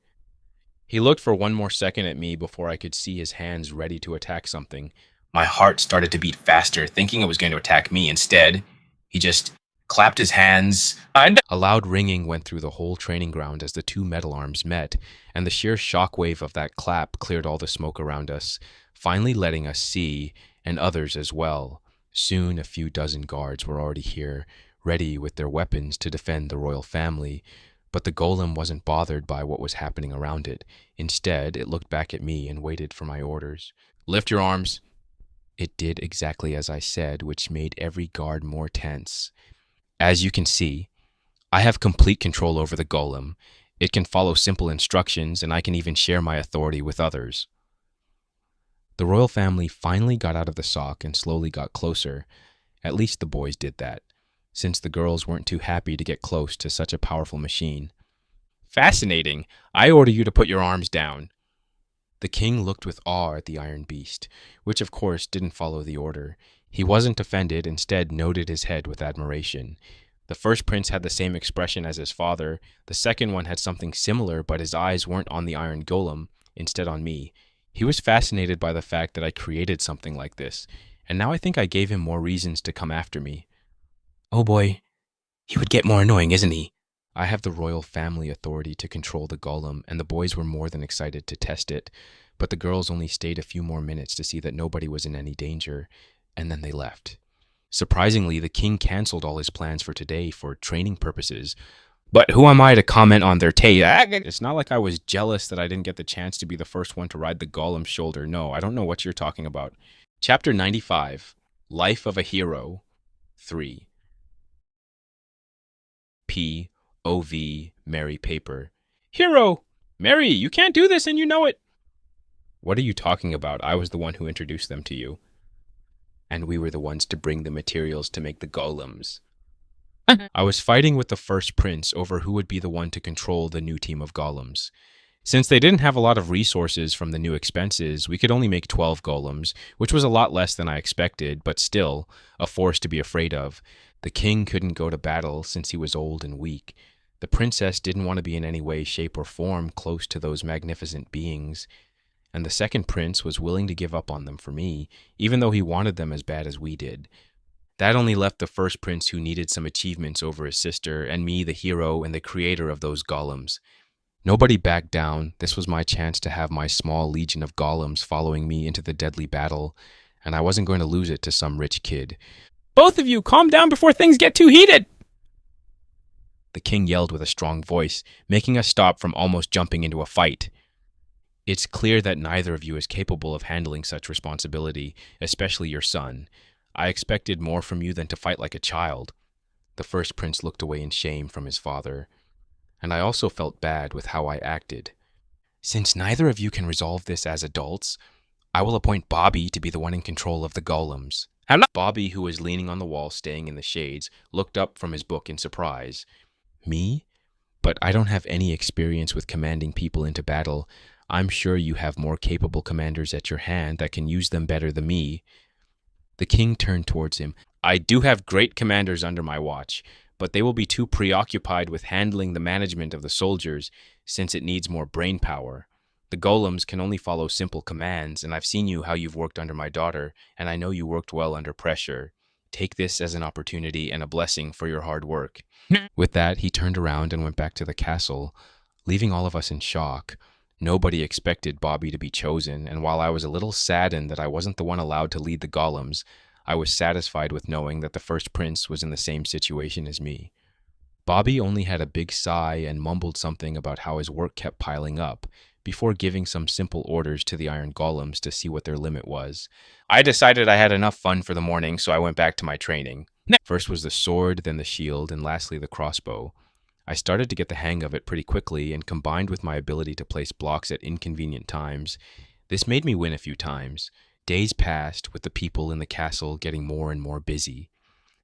S1: He looked for one more second at me before I could see his hands ready to attack something.
S3: My heart started to beat faster, thinking it was going to attack me. Instead, he just clapped his hands, and
S1: A loud ringing went through the whole training ground as the two metal arms met, and the sheer shockwave of that clap cleared all the smoke around us, finally letting us see, and others as well. Soon a few dozen guards were already here, ready with their weapons to defend the royal family, but the golem wasn't bothered by what was happening around it. Instead, it looked back at me and waited for my orders. Lift your arms. It did exactly as I said, which made every guard more tense. As you can see, I have complete control over the golem. It can follow simple instructions, and I can even share my authority with others. The royal family finally got out of the sock and slowly got closer. At least the boys did that, since the girls weren't too happy to get close to such a powerful machine. Fascinating. I order you to put your arms down. The king looked with awe at the iron beast, which of course didn't follow the order. He wasn't offended, instead nodded his head with admiration. The first prince had the same expression as his father. The second one had something similar, but his eyes weren't on the iron golem, instead on me. He was fascinated by the fact that I created something like this, and now I think I gave him more reasons to come after me.
S2: Oh boy, he would get more annoying, isn't he?
S1: I have the royal family authority to control the golem, and the boys were more than excited to test it, but the girls only stayed a few more minutes to see that nobody was in any danger, and then they left. Surprisingly, the king canceled all his plans for today for training purposes. But who am I to comment on their taste? It's not like I was jealous that I didn't get the chance to be the first one to ride the golem's shoulder. No, I don't know what you're talking about. Chapter 95, Life of a Hero, 3. P.O.V. Mary Paper. Hero! Mary, you can't do this and you know it! What are you talking about? I was the one who introduced them to you. And we were the ones to bring the materials to make the golems. I was fighting with the first prince over who would be the one to control the new team of golems. Since they didn't have a lot of resources from the new expenses, we could only make 12 golems, which was a lot less than I expected, but still a force to be afraid of. The king couldn't go to battle since he was old and weak. The princess didn't want to be in any way, shape, or form close to those magnificent beings. And the second prince was willing to give up on them for me, even though he wanted them as bad as we did. That only left the first prince who needed some achievements over his sister, and me, the hero and the creator of those golems. Nobody backed down. This was my chance to have my small legion of golems following me into the deadly battle, and I wasn't going to lose it to some rich kid. Both of you, calm down before things get too heated! The king yelled with a strong voice, making us stop from almost jumping into a fight. It's clear that neither of you is capable of handling such responsibility, especially your son. I expected more from you than to fight like a child. The first prince looked away in shame from his father, and I also felt bad with how I acted. Since neither of you can resolve this as adults, I will appoint Bobby to be the one in control of the golems. Bobby, who was leaning on the wall staying in the shades, looked up from his book in surprise. Me? But I don't have any experience with commanding people into battle. I'm sure you have more capable commanders at your hand that can use them better than me. The king turned towards him. I do have great commanders under my watch, but they will be too preoccupied with handling the management of the soldiers, since it needs more brain power. The golems can only follow simple commands, and I've seen how you've worked under my daughter, and I know you worked well under pressure. Take this as an opportunity and a blessing for your hard work. With that, he turned around and went back to the castle, leaving all of us in shock. Nobody expected Bobby to be chosen, and while I was a little saddened that I wasn't the one allowed to lead the golems, I was satisfied with knowing that the first prince was in the same situation as me. Bobby only had a big sigh and mumbled something about how his work kept piling up, before giving some simple orders to the iron golems to see what their limit was. I decided I had enough fun for the morning, so I went back to my training. First was the sword, then the shield, and lastly the crossbow. I started to get the hang of it pretty quickly, and combined with my ability to place blocks at inconvenient times, this made me win a few times. Days passed, with the people in the castle getting more and more busy.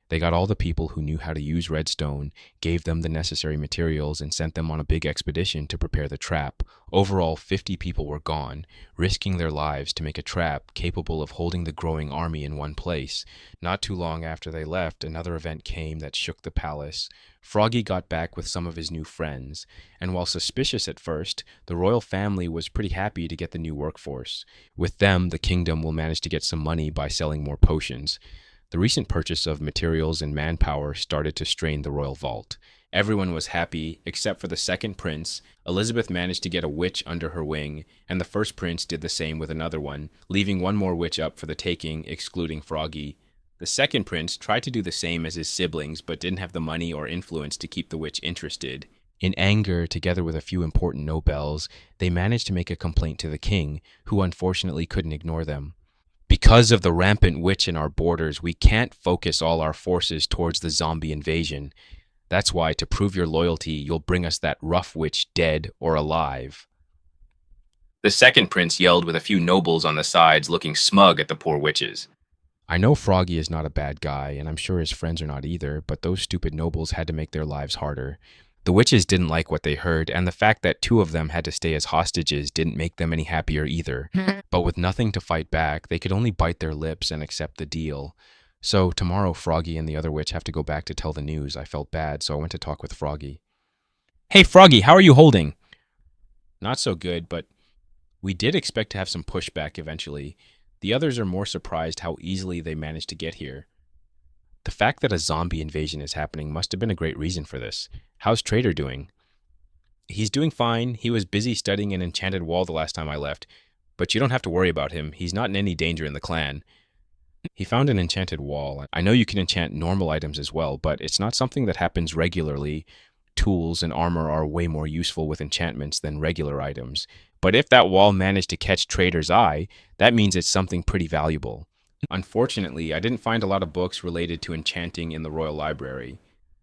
S1: They got all the people who knew how to use redstone, gave them the necessary materials, and sent them on a big expedition to prepare the trap. Overall, 50 people were gone, risking their lives to make a trap capable of holding the growing army in one place. Not too long after they left, another event came that shook the palace. Froggy got back with some of his new friends, and while suspicious at first, the royal family was pretty happy to get the new workforce. With them, the kingdom will manage to get some money by selling more potions. The recent purchase of materials and manpower started to strain the royal vault. Everyone was happy except for the second prince. Elizabeth managed to get a witch under her wing, and the first prince did the same with another one, leaving one more witch up for the taking, excluding Froggy. The second prince tried to do the same as his siblings, but didn't have the money or influence to keep the witch interested. In anger, together with a few important nobles, they managed to make a complaint to the king, who unfortunately couldn't ignore them. Because of the rampant witch in our borders, we can't focus all our forces towards the zombie invasion. That's why, to prove your loyalty, you'll bring us that rough witch dead or alive.
S3: The second prince yelled with a few nobles on the sides looking smug at the poor witches.
S1: I know Froggy is not a bad guy, and I'm sure his friends are not either, but those stupid nobles had to make their lives harder. The witches didn't like what they heard, and the fact that two of them had to stay as hostages didn't make them any happier either. But with nothing to fight back, they could only bite their lips and accept the deal. So tomorrow, Froggy and the other witch have to go back to tell the news. I felt bad, so I went to talk with Froggy.
S2: Hey, Froggy, how are you holding?
S1: Not so good, but we did expect to have some pushback eventually. The others are more surprised how easily they managed to get here. The fact that a zombie invasion is happening must have been a great reason for this. How's Trader doing? He's doing fine. He was busy studying an enchanted wall the last time I left, but you don't have to worry about him. He's not in any danger in the clan. He found an enchanted wall. I know you can enchant normal items as well, but it's not something that happens regularly. Tools and armor are way more useful with enchantments than regular items. But if that wall managed to catch Trader's eye, that means it's something pretty valuable. Unfortunately, I didn't find a lot of books related to enchanting in the Royal Library,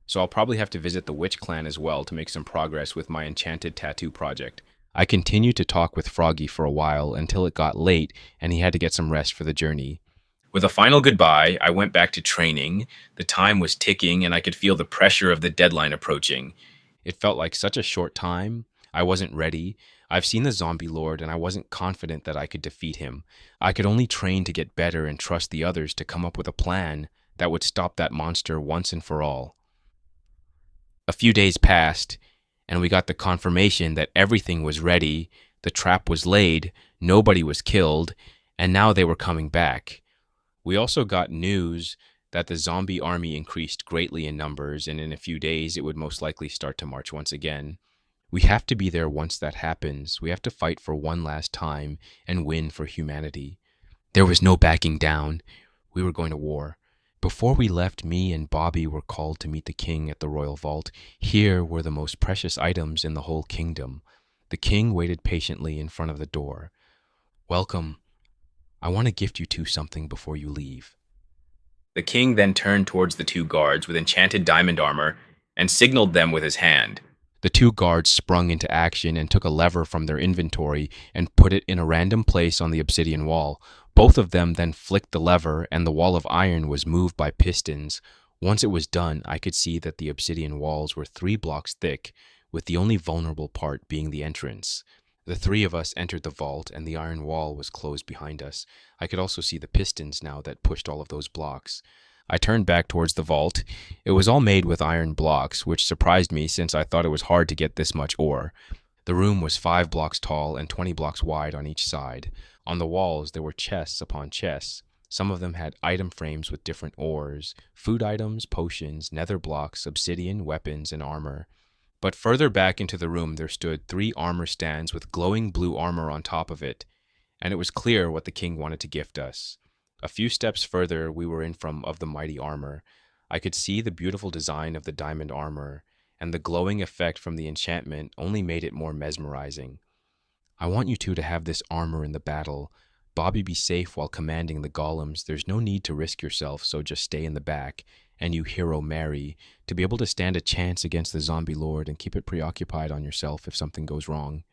S1: so I'll probably have to visit the Witch Clan as well to make some progress with my enchanted tattoo project. I continued to talk with Froggy for a while until it got late and he had to get some rest for the journey.
S3: With a final goodbye, I went back to training. The time was ticking and I could feel the pressure of the deadline approaching.
S1: It felt like such a short time. I wasn't ready. I've seen the Zombie Lord and I wasn't confident that I could defeat him. I could only train to get better and trust the others to come up with a plan that would stop that monster once and for all. A few days passed, and we got the confirmation that everything was ready, the trap was laid, nobody was killed, and now they were coming back. We also got news that the zombie army increased greatly in numbers, and in a few days it would most likely start to march once again. We have to be there once that happens. We have to fight for one last time and win for humanity. There was no backing down. We were going to war. Before we left, me and Bobby were called to meet the king at the royal vault. Here were the most precious items in the whole kingdom. The king waited patiently in front of the door. Welcome. I want to gift you two something before you leave.
S3: The king then turned towards the two guards with enchanted diamond armor and signaled them with his hand.
S1: The two guards sprung into action and took a lever from their inventory and put it in a random place on the obsidian wall. Both of them then flicked the lever and the wall of iron was moved by pistons. Once it was done, I could see that the obsidian walls were 3 blocks thick, with the only vulnerable part being the entrance. The three of us entered the vault and the iron wall was closed behind us. I could also see the pistons now that pushed all of those blocks. I turned back towards the vault. It was all made with iron blocks, which surprised me since I thought it was hard to get this much ore. The room was 5 blocks tall and 20 blocks wide on each side. On the walls, there were chests upon chests. Some of them had item frames with different ores, food items, potions, nether blocks, obsidian, weapons, and armor. But further back into the room, there stood 3 armor stands with glowing blue armor on top of it, and it was clear what the king wanted to gift us. A few steps further, we were in front of the mighty armor. I could see the beautiful design of the diamond armor, and the glowing effect from the enchantment only made it more mesmerizing. I want you two to have this armor in the battle. Bobby, be safe while commanding the golems. There's no need to risk yourself, so just stay in the back. And you, Hero Mary, to be able to stand a chance against the zombie lord and keep it preoccupied on yourself if something goes wrong.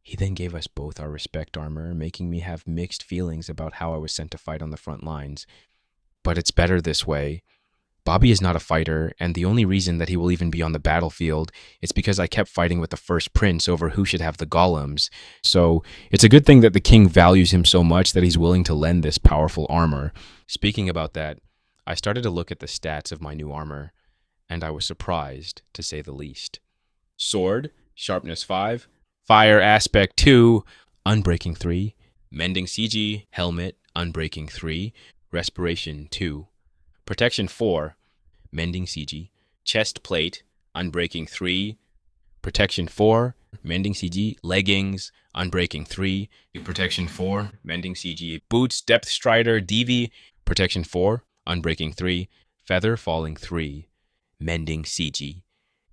S1: He then gave us both our respect armor, making me have mixed feelings about how I was sent to fight on the front lines. But it's better this way. Bobby is not a fighter, and the only reason that he will even be on the battlefield is because I kept fighting with the first prince over who should have the golems. So it's a good thing that the king values him so much that he's willing to lend this powerful armor. Speaking about that, I started to look at the stats of my new armor, and I was surprised, to say the least. Sword, sharpness 5, fire aspect 2, unbreaking 3, mending CG, helmet, unbreaking 3, respiration 2. Protection 4, Mending CG. Chest plate, Unbreaking 3. Protection 4, Mending CG. Leggings, Unbreaking 3. Protection 4, Mending CG. Boots, Depth Strider, DV. Protection 4, Unbreaking 3. Feather Falling 3. Mending CG.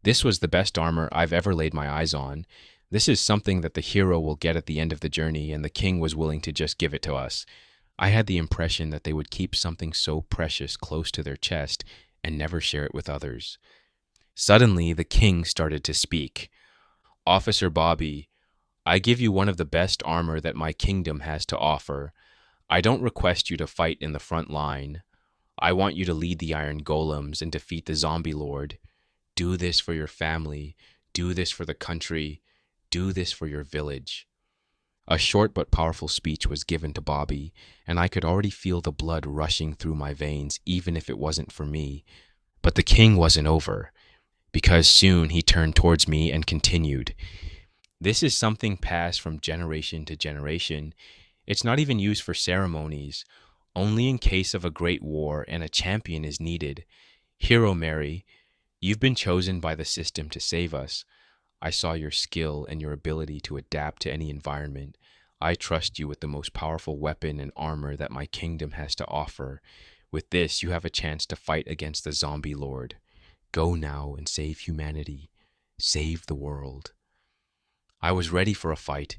S1: This was the best armor I've ever laid my eyes on. This is something that the hero will get at the end of the journey, and the king was willing to just give it to us. I had the impression that they would keep something so precious close to their chest and never share it with others. Suddenly, the king started to speak. Officer Bobby, I give you one of the best armor that my kingdom has to offer. I don't request you to fight in the front line. I want you to lead the Iron Golems and defeat the Zombie Lord. Do this for your family. Do this for the country. Do this for your village. A short but powerful speech was given to Bobby, and I could already feel the blood rushing through my veins, even if it wasn't for me. But the king wasn't over, because soon he turned towards me and continued. This is something passed from generation to generation. It's not even used for ceremonies, only in case of a great war and a champion is needed. Hero Mary, you've been chosen by the system to save us. I saw your skill and your ability to adapt to any environment. I trust you with the most powerful weapon and armor that my kingdom has to offer. With this, you have a chance to fight against the Zombie Lord. Go now and save humanity. Save the world. I was ready for a fight.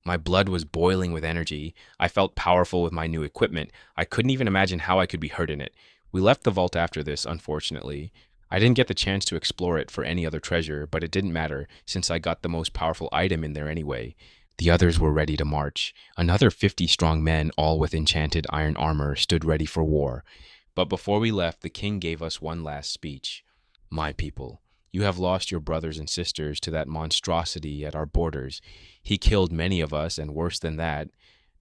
S1: My blood was boiling with energy. I felt powerful with my new equipment. I couldn't even imagine how I could be hurt in it. We left the vault after this, unfortunately. I didn't get the chance to explore it for any other treasure, but it didn't matter since I got the most powerful item in there anyway. The others were ready to march. Another 50 strong men, all with enchanted iron armor, stood ready for war. But before we left, the king gave us one last speech. My people, you have lost your brothers and sisters to that monstrosity at our borders. He killed many of us, and worse than that,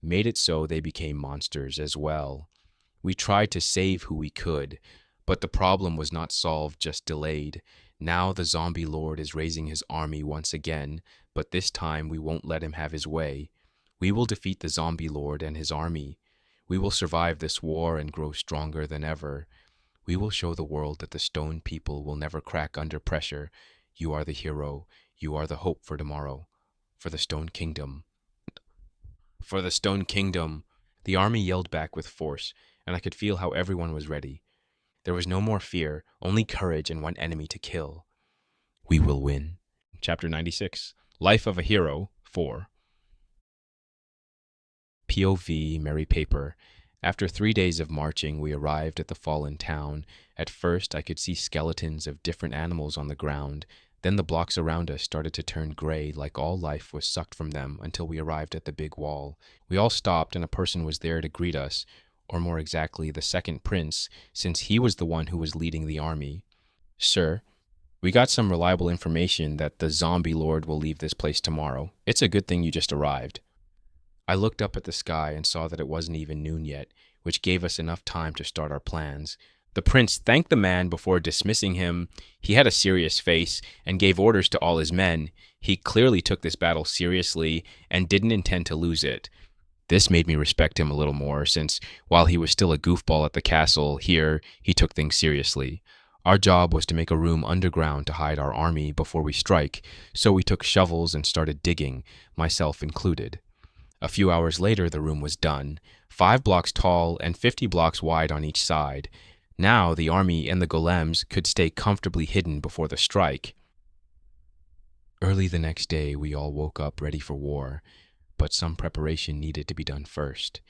S1: made it so they became monsters as well. We tried to save who we could, but the problem was not solved, just delayed. Now the Zombie Lord is raising his army once again, but this time we won't let him have his way. We will defeat the Zombie Lord and his army. We will survive this war and grow stronger than ever. We will show the world that the Stone people will never crack under pressure. You are the hero. You are the hope for tomorrow. For the Stone Kingdom. For the Stone Kingdom. The army yelled back with force, and I could feel how everyone was ready. There was no more fear, only courage and one enemy to kill. We will win. Chapter 96. Life of a Hero 4. POV Merry Paper. After 3 days of marching, we arrived at the fallen town. At first, I could see skeletons of different animals on the ground. Then the blocks around us started to turn gray, like all life was sucked from them, until we arrived at the big wall. We all stopped, and a person was there to greet us, or more exactly, the second prince, since he was the one who was leading the army. Sir, we got some reliable information that the Zombie Lord will leave this place tomorrow. It's a good thing you just arrived. I looked up at the sky and saw that it wasn't even noon yet, which gave us enough time to start our plans. The prince thanked the man before dismissing him. He had a serious face and gave orders to all his men. He clearly took this battle seriously and didn't intend to lose it. This made me respect him a little more, since while he was still a goofball at the castle, here he took things seriously. Our job was to make a room underground to hide our army before we strike, so we took shovels and started digging, myself included. A few hours later, the room was done, 5 blocks tall and 50 blocks wide on each side. Now the army and the golems could stay comfortably hidden before the strike. Early the next day, we all woke up ready for war, but some preparation needed to be done first.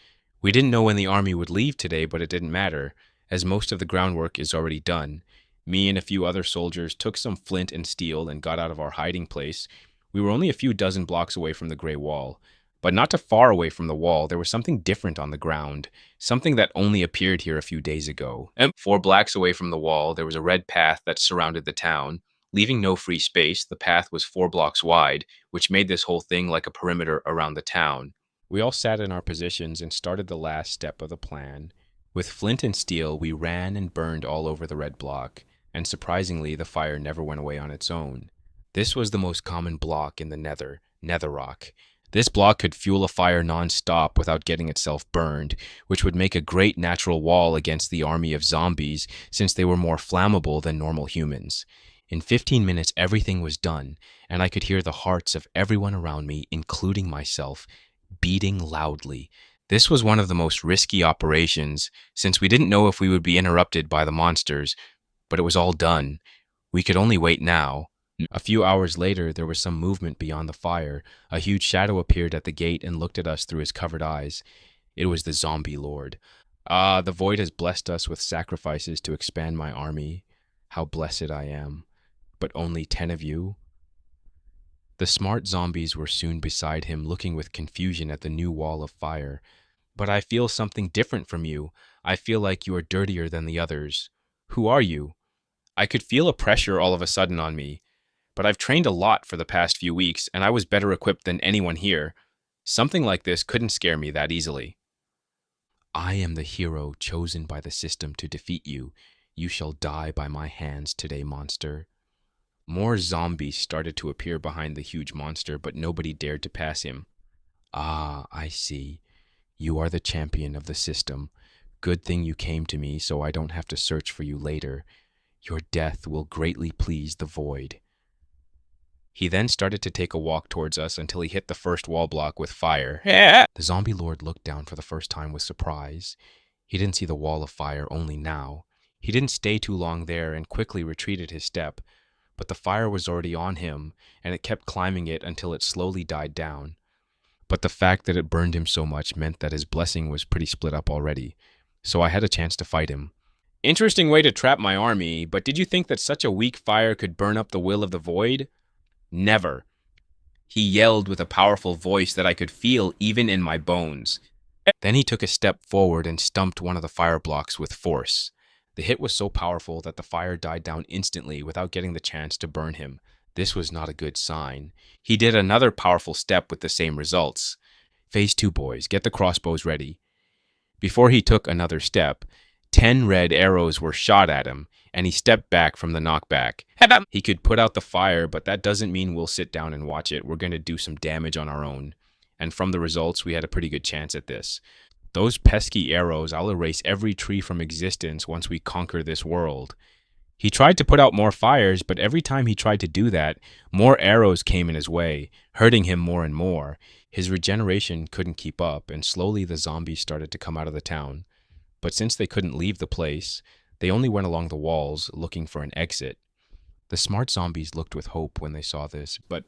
S1: We didn't know when the army would leave today, but it didn't matter, as most of the groundwork is already done. Me and a few other soldiers took some flint and steel and got out of our hiding place. We were only a few dozen blocks away from the Grey Wall. But not too far away from the wall, there was something different on the ground, something that only appeared here a few days ago. 4 blocks away from the wall, there was a red path that surrounded the town. Leaving no free space, the path was 4 blocks wide, which made this whole thing like a perimeter around the town. We all sat in our positions and started the last step of the plan. With flint and steel, we ran and burned all over the red block, and surprisingly, the fire never went away on its own. This was the most common block in the nether rock. This block could fuel a fire non-stop without getting itself burned, which would make a great natural wall against the army of zombies since they were more flammable than normal humans. In 15 minutes, everything was done, and I could hear the hearts of everyone around me, including myself, beating loudly. This was one of the most risky operations, since we didn't know if we would be interrupted by the monsters, but it was all done. We could only wait now. A few hours later, there was some movement beyond the fire. A huge shadow appeared at the gate and looked at us through his covered eyes. It was the zombie lord. Ah, the void has blessed us with sacrifices to expand my army. How blessed I am. But only 10 of you? The smart zombies were soon beside him, looking with confusion at the new wall of fire. But I feel something different from you. I feel like you are dirtier than the others. Who are you? I could feel a pressure all of a sudden on me. But I've trained a lot for the past few weeks, and I was better equipped than anyone here. Something like this couldn't scare me that easily. I am the hero chosen by the system to defeat you. You shall die by my hands today, monster. More zombies started to appear behind the huge monster, but nobody dared to pass him. Ah, I see. You are the champion of the system. Good thing you came to me so I don't have to search for you later. Your death will greatly please the void. He then started to take a walk towards us until he hit the first wall block with fire. The zombie lord looked down for the first time with surprise. He didn't see the wall of fire only now. He didn't stay too long there and quickly retreated his step. But the fire was already on him, and it kept climbing it until it slowly died down. But the fact that it burned him so much meant that his blessing was pretty split up already, so I had a chance to fight him. Interesting way to trap my army, but did you think that such a weak fire could burn up the will of the void? Never. He yelled with a powerful voice that I could feel even in my bones. Then he took a step forward and stumped one of the fire blocks with force. The hit was so powerful that the fire died down instantly without getting the chance to burn him. This was not a good sign. He did another powerful step with the same results. Phase 2, boys, get the crossbows ready. Before he took another step, 10 red arrows were shot at him, and he stepped back from the knockback. He could put out the fire, but that doesn't mean we'll sit down and watch it. We're going to do some damage on our own. And from the results, we had a pretty good chance at this. Those pesky arrows, I'll erase every tree from existence once we conquer this world. He tried to put out more fires, but every time he tried to do that, more arrows came in his way, hurting him more and more. His regeneration couldn't keep up, and slowly the zombies started to come out of the town. But since they couldn't leave the place, they only went along the walls looking for an exit. The smart zombies looked with hope when they saw this, but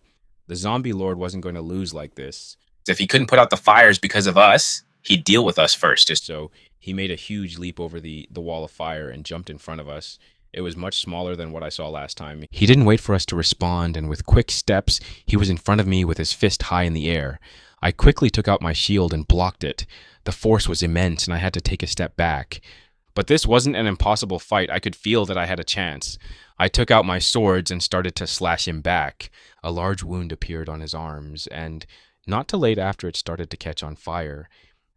S1: the zombie lord wasn't going to lose like this.
S3: If he couldn't put out the fires because of us, he'd deal with us first.
S1: So he made a huge leap over the wall of fire and jumped in front of us. It was much smaller than what I saw last time. He didn't wait for us to respond, and with quick steps, he was in front of me with his fist high in the air. I quickly took out my shield and blocked it. The force was immense, and I had to take a step back. But this wasn't an impossible fight. I could feel that I had a chance. I took out my swords and started to slash him back. A large wound appeared on his arms, and not too late after it started to catch on fire.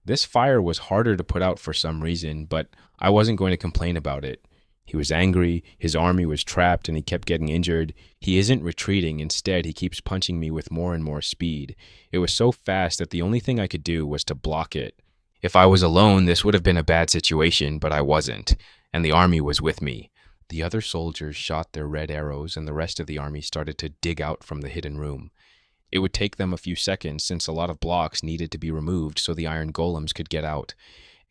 S1: This fire was harder to put out for some reason, but I wasn't going to complain about it. He was angry, his army was trapped, and he kept getting injured. He isn't retreating. Instead, he keeps punching me with more and more speed. It was so fast that the only thing I could do was to block it. If I was alone, this would have been a bad situation, but I wasn't, and the army was with me. The other soldiers shot their red arrows, and the rest of the army started to dig out from the hidden room. It would take them a few seconds since a lot of blocks needed to be removed so the iron golems could get out.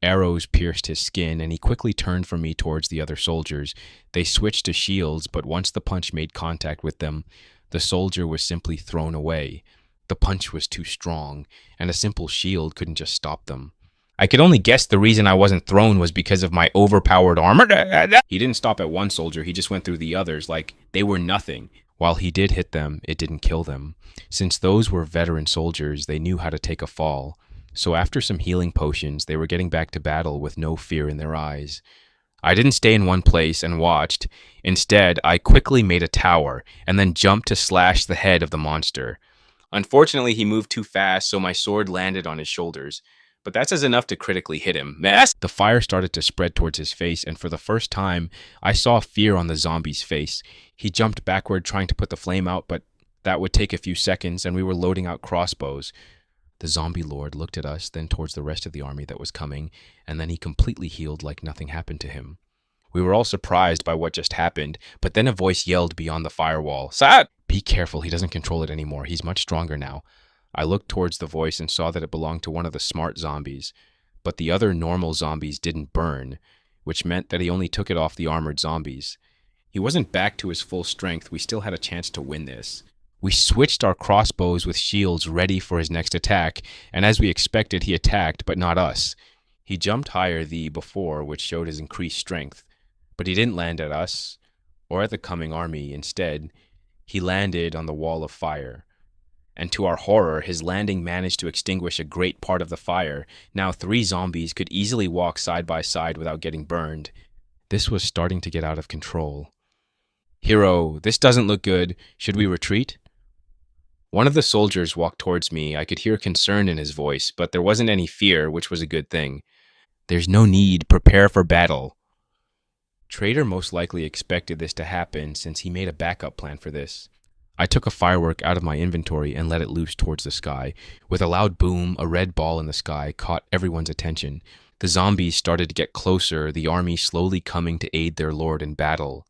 S1: Arrows pierced his skin, and he quickly turned from me towards the other soldiers. They switched to shields, but once the punch made contact with them, the soldier was simply thrown away. The punch was too strong, and a simple shield couldn't just stop them. I could only guess the reason I wasn't thrown was because of my overpowered armor. He didn't stop at one soldier, he just went through the others like they were nothing. While he did hit them, it didn't kill them. Since those were veteran soldiers, they knew how to take a fall. So after some healing potions, they were getting back to battle with no fear in their eyes. I didn't stay in one place and watched. Instead, I quickly made a tower and then jumped to slash the head of the monster. Unfortunately, he moved too fast, so my sword landed on his shoulders. But that says enough to critically hit him. The fire started to spread towards his face, and for the first time, I saw fear on the zombie's face. He jumped backward trying to put the flame out, but that would take a few seconds, and we were loading out crossbows. The zombie lord looked at us, then towards the rest of the army that was coming, and then he completely healed like nothing happened to him. We were all surprised by what just happened, but then a voice yelled beyond the firewall, "Sat! Be careful, he doesn't control it anymore. He's much stronger now." I looked towards the voice and saw that it belonged to one of the smart zombies, but the other normal zombies didn't burn, which meant that he only took it off the armored zombies. He wasn't back to his full strength. We still had a chance to win this. We switched our crossbows with shields ready for his next attack, and as we expected, he attacked, but not us. He jumped higher than before, which showed his increased strength, but he didn't land at us or at the coming army. Instead, he landed on the wall of fire. And to our horror, his landing managed to extinguish a great part of the fire. Now 3 zombies could easily walk side by side without getting burned. This was starting to get out of control. "Hero, this doesn't look good. Should we retreat?" One of the soldiers walked towards me. I could hear concern in his voice, but there wasn't any fear, which was a good thing. "There's no need. Prepare for battle." Trader most likely expected this to happen since he made a backup plan for this. I took a firework out of my inventory and let it loose towards the sky. With a loud boom, a red ball in the sky caught everyone's attention. The zombies started to get closer, the army slowly coming to aid their lord in battle.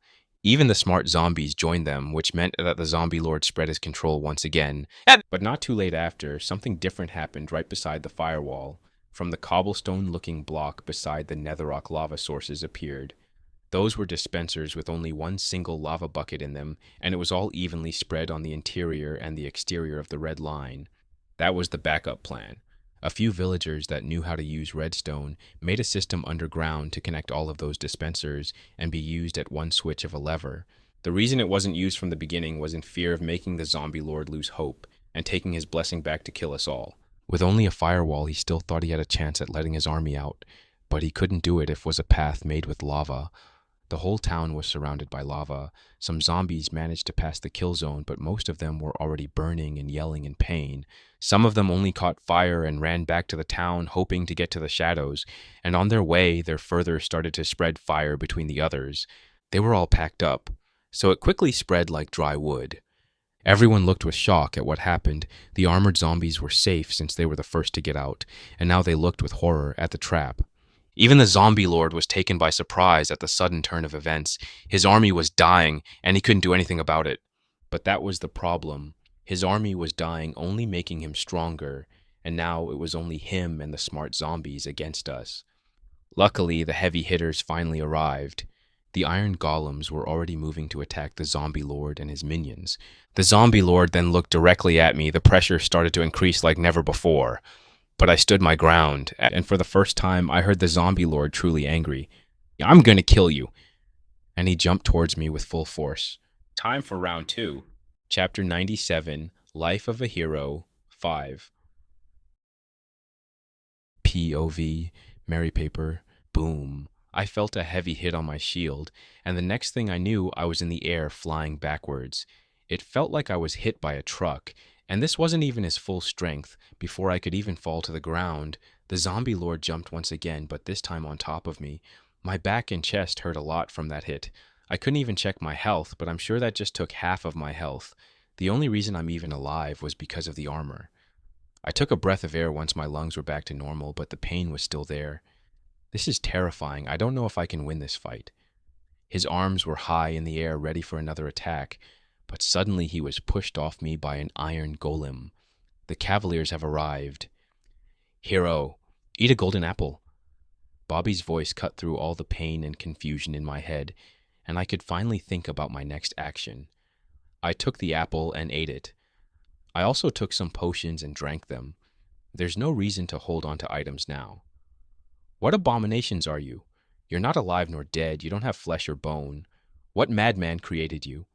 S1: Even the smart zombies joined them, which meant that the zombie lord spread his control once again. But not too late after, something different happened right beside the firewall. From the cobblestone-looking block beside the netherrock lava sources appeared. Those were dispensers with only one single lava bucket in them, and it was all evenly spread on the interior and the exterior of the red line. That was the backup plan. A few villagers that knew how to use redstone made a system underground to connect all of those dispensers and be used at one switch of a lever. The reason it wasn't used from the beginning was in fear of making the zombie lord lose hope and taking his blessing back to kill us all. With only a firewall, he still thought he had a chance at letting his army out, but he couldn't do it if it was a path made with lava. The whole town was surrounded by lava. Some zombies managed to pass the kill zone, but most of them were already burning and yelling in pain. Some of them only caught fire and ran back to the town, hoping to get to the shadows, and on their way, there further started to spread fire between the others. They were all packed up, so it quickly spread like dry wood. Everyone looked with shock at what happened. The armored zombies were safe since they were the first to get out, and now they looked with horror at the trap. Even the zombie lord was taken by surprise at the sudden turn of events. His army was dying, and he couldn't do anything about it. But that was the problem. His army was dying, only making him stronger, and now it was only him and the smart zombies against us. Luckily, the heavy hitters finally arrived. The iron golems were already moving to attack the zombie lord and his minions. The zombie lord then looked directly at me. The pressure started to increase like never before. But I stood my ground, and for the first time, I heard the zombie lord truly angry. "I'm gonna kill you." And he jumped towards me with full force. Time for round 2. Chapter 97, Life of a Hero, 5. POV, Mary Paper, boom. I felt a heavy hit on my shield, and the next thing I knew, I was in the air flying backwards. It felt like I was hit by a truck, and this wasn't even his full strength. Before I could even fall to the ground, the zombie lord jumped once again, but this time on top of me. My back and chest hurt a lot from that hit. I couldn't even check my health, but I'm sure that just took half of my health. The only reason I'm even alive was because of the armor. I took a breath of air once my lungs were back to normal, but the pain was still there. This is terrifying. I don't know if I can win this fight. His arms were high in the air, ready for another attack, but suddenly he was pushed off me by an iron golem. The cavaliers have arrived. "Hero, eat a golden apple." Bobby's voice cut through all the pain and confusion in my head, and I could finally think about my next action. I took the apple and ate it. I also took some potions and drank them. There's no reason to hold on to items now. "What abominations are you? You're not alive nor dead. You don't have flesh or bone. What madman created you?"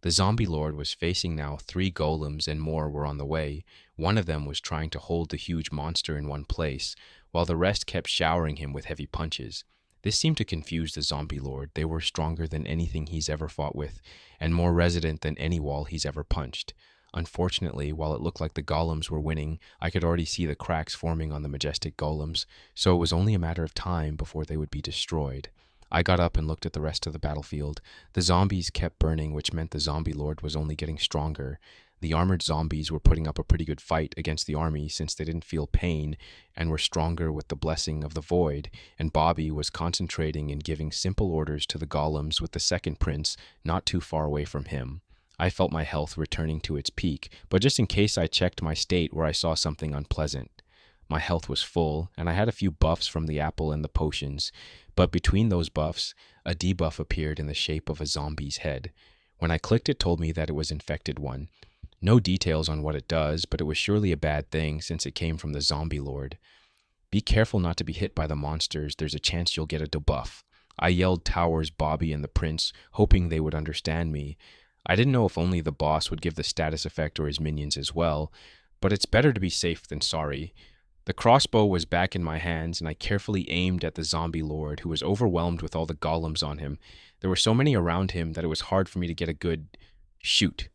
S1: The zombie lord was facing now 3 golems, and more were on the way. One of them was trying to hold the huge monster in one place, while the rest kept showering him with heavy punches. This seemed to confuse the zombie lord. They were stronger than anything he's ever fought with, and more resilient than any wall he's ever punched. Unfortunately, while it looked like the golems were winning, I could already see the cracks forming on the majestic golems, so it was only a matter of time before they would be destroyed. I got up and looked at the rest of the battlefield. The zombies kept burning, which meant the zombie lord was only getting stronger. The armored zombies were putting up a pretty good fight against the army since they didn't feel pain and were stronger with the blessing of the void, and Bobby was concentrating and giving simple orders to the golems with the second prince not too far away from him. I felt my health returning to its peak, but just in case I checked my state where I saw something unpleasant. My health was full, and I had a few buffs from the apple and the potions, but between those buffs, a debuff appeared in the shape of a zombie's head. When I clicked, it told me that it was infected one. No details on what it does, but it was surely a bad thing since it came from the zombie lord. Be careful not to be hit by the monsters, there's a chance you'll get a debuff. I yelled Towers, Bobby, and the prince, hoping they would understand me. I didn't know if only the boss would give the status effect or his minions as well, but it's better to be safe than sorry. The crossbow was back in my hands, and I carefully aimed at the zombie lord, who was overwhelmed with all the golems on him. There were so many around him that it was hard for me to get a good shoot.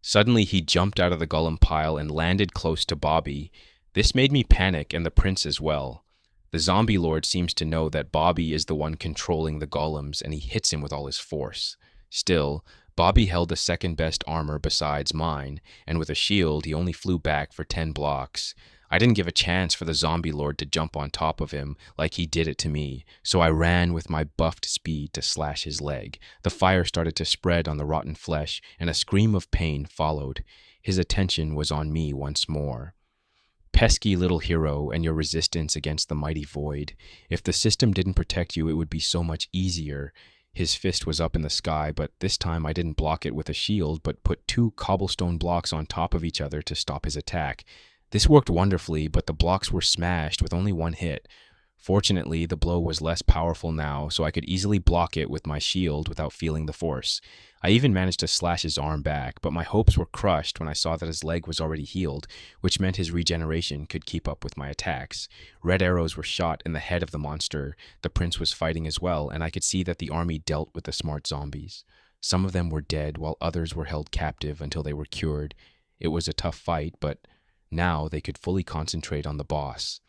S1: Suddenly, he jumped out of the golem pile and landed close to Bobby. This made me panic, and the prince as well. The zombie lord seems to know that Bobby is the one controlling the golems, and he hits him with all his force. Still, Bobby held the second best armor besides mine, and with a shield, he only flew back for 10 blocks. I didn't give a chance for the zombie lord to jump on top of him like he did it to me, so I ran with my buffed speed to slash his leg. The fire started to spread on the rotten flesh, and a scream of pain followed. His attention was on me once more. Pesky little hero and your resistance against the mighty void. If the system didn't protect you, it would be so much easier. His fist was up in the sky, but this time I didn't block it with a shield, but put 2 cobblestone blocks on top of each other to stop his attack. This worked wonderfully, but the blocks were smashed with only 1 hit. Fortunately, the blow was less powerful now, so I could easily block it with my shield without feeling the force. I even managed to slash his arm back, but my hopes were crushed when I saw that his leg was already healed, which meant his regeneration could keep up with my attacks. Red arrows were shot in the head of the monster. The prince was fighting as well, and I could see that the army dealt with the smart zombies. Some of them were dead, while others were held captive until they were cured. It was a tough fight, but now they could fully concentrate on the boss.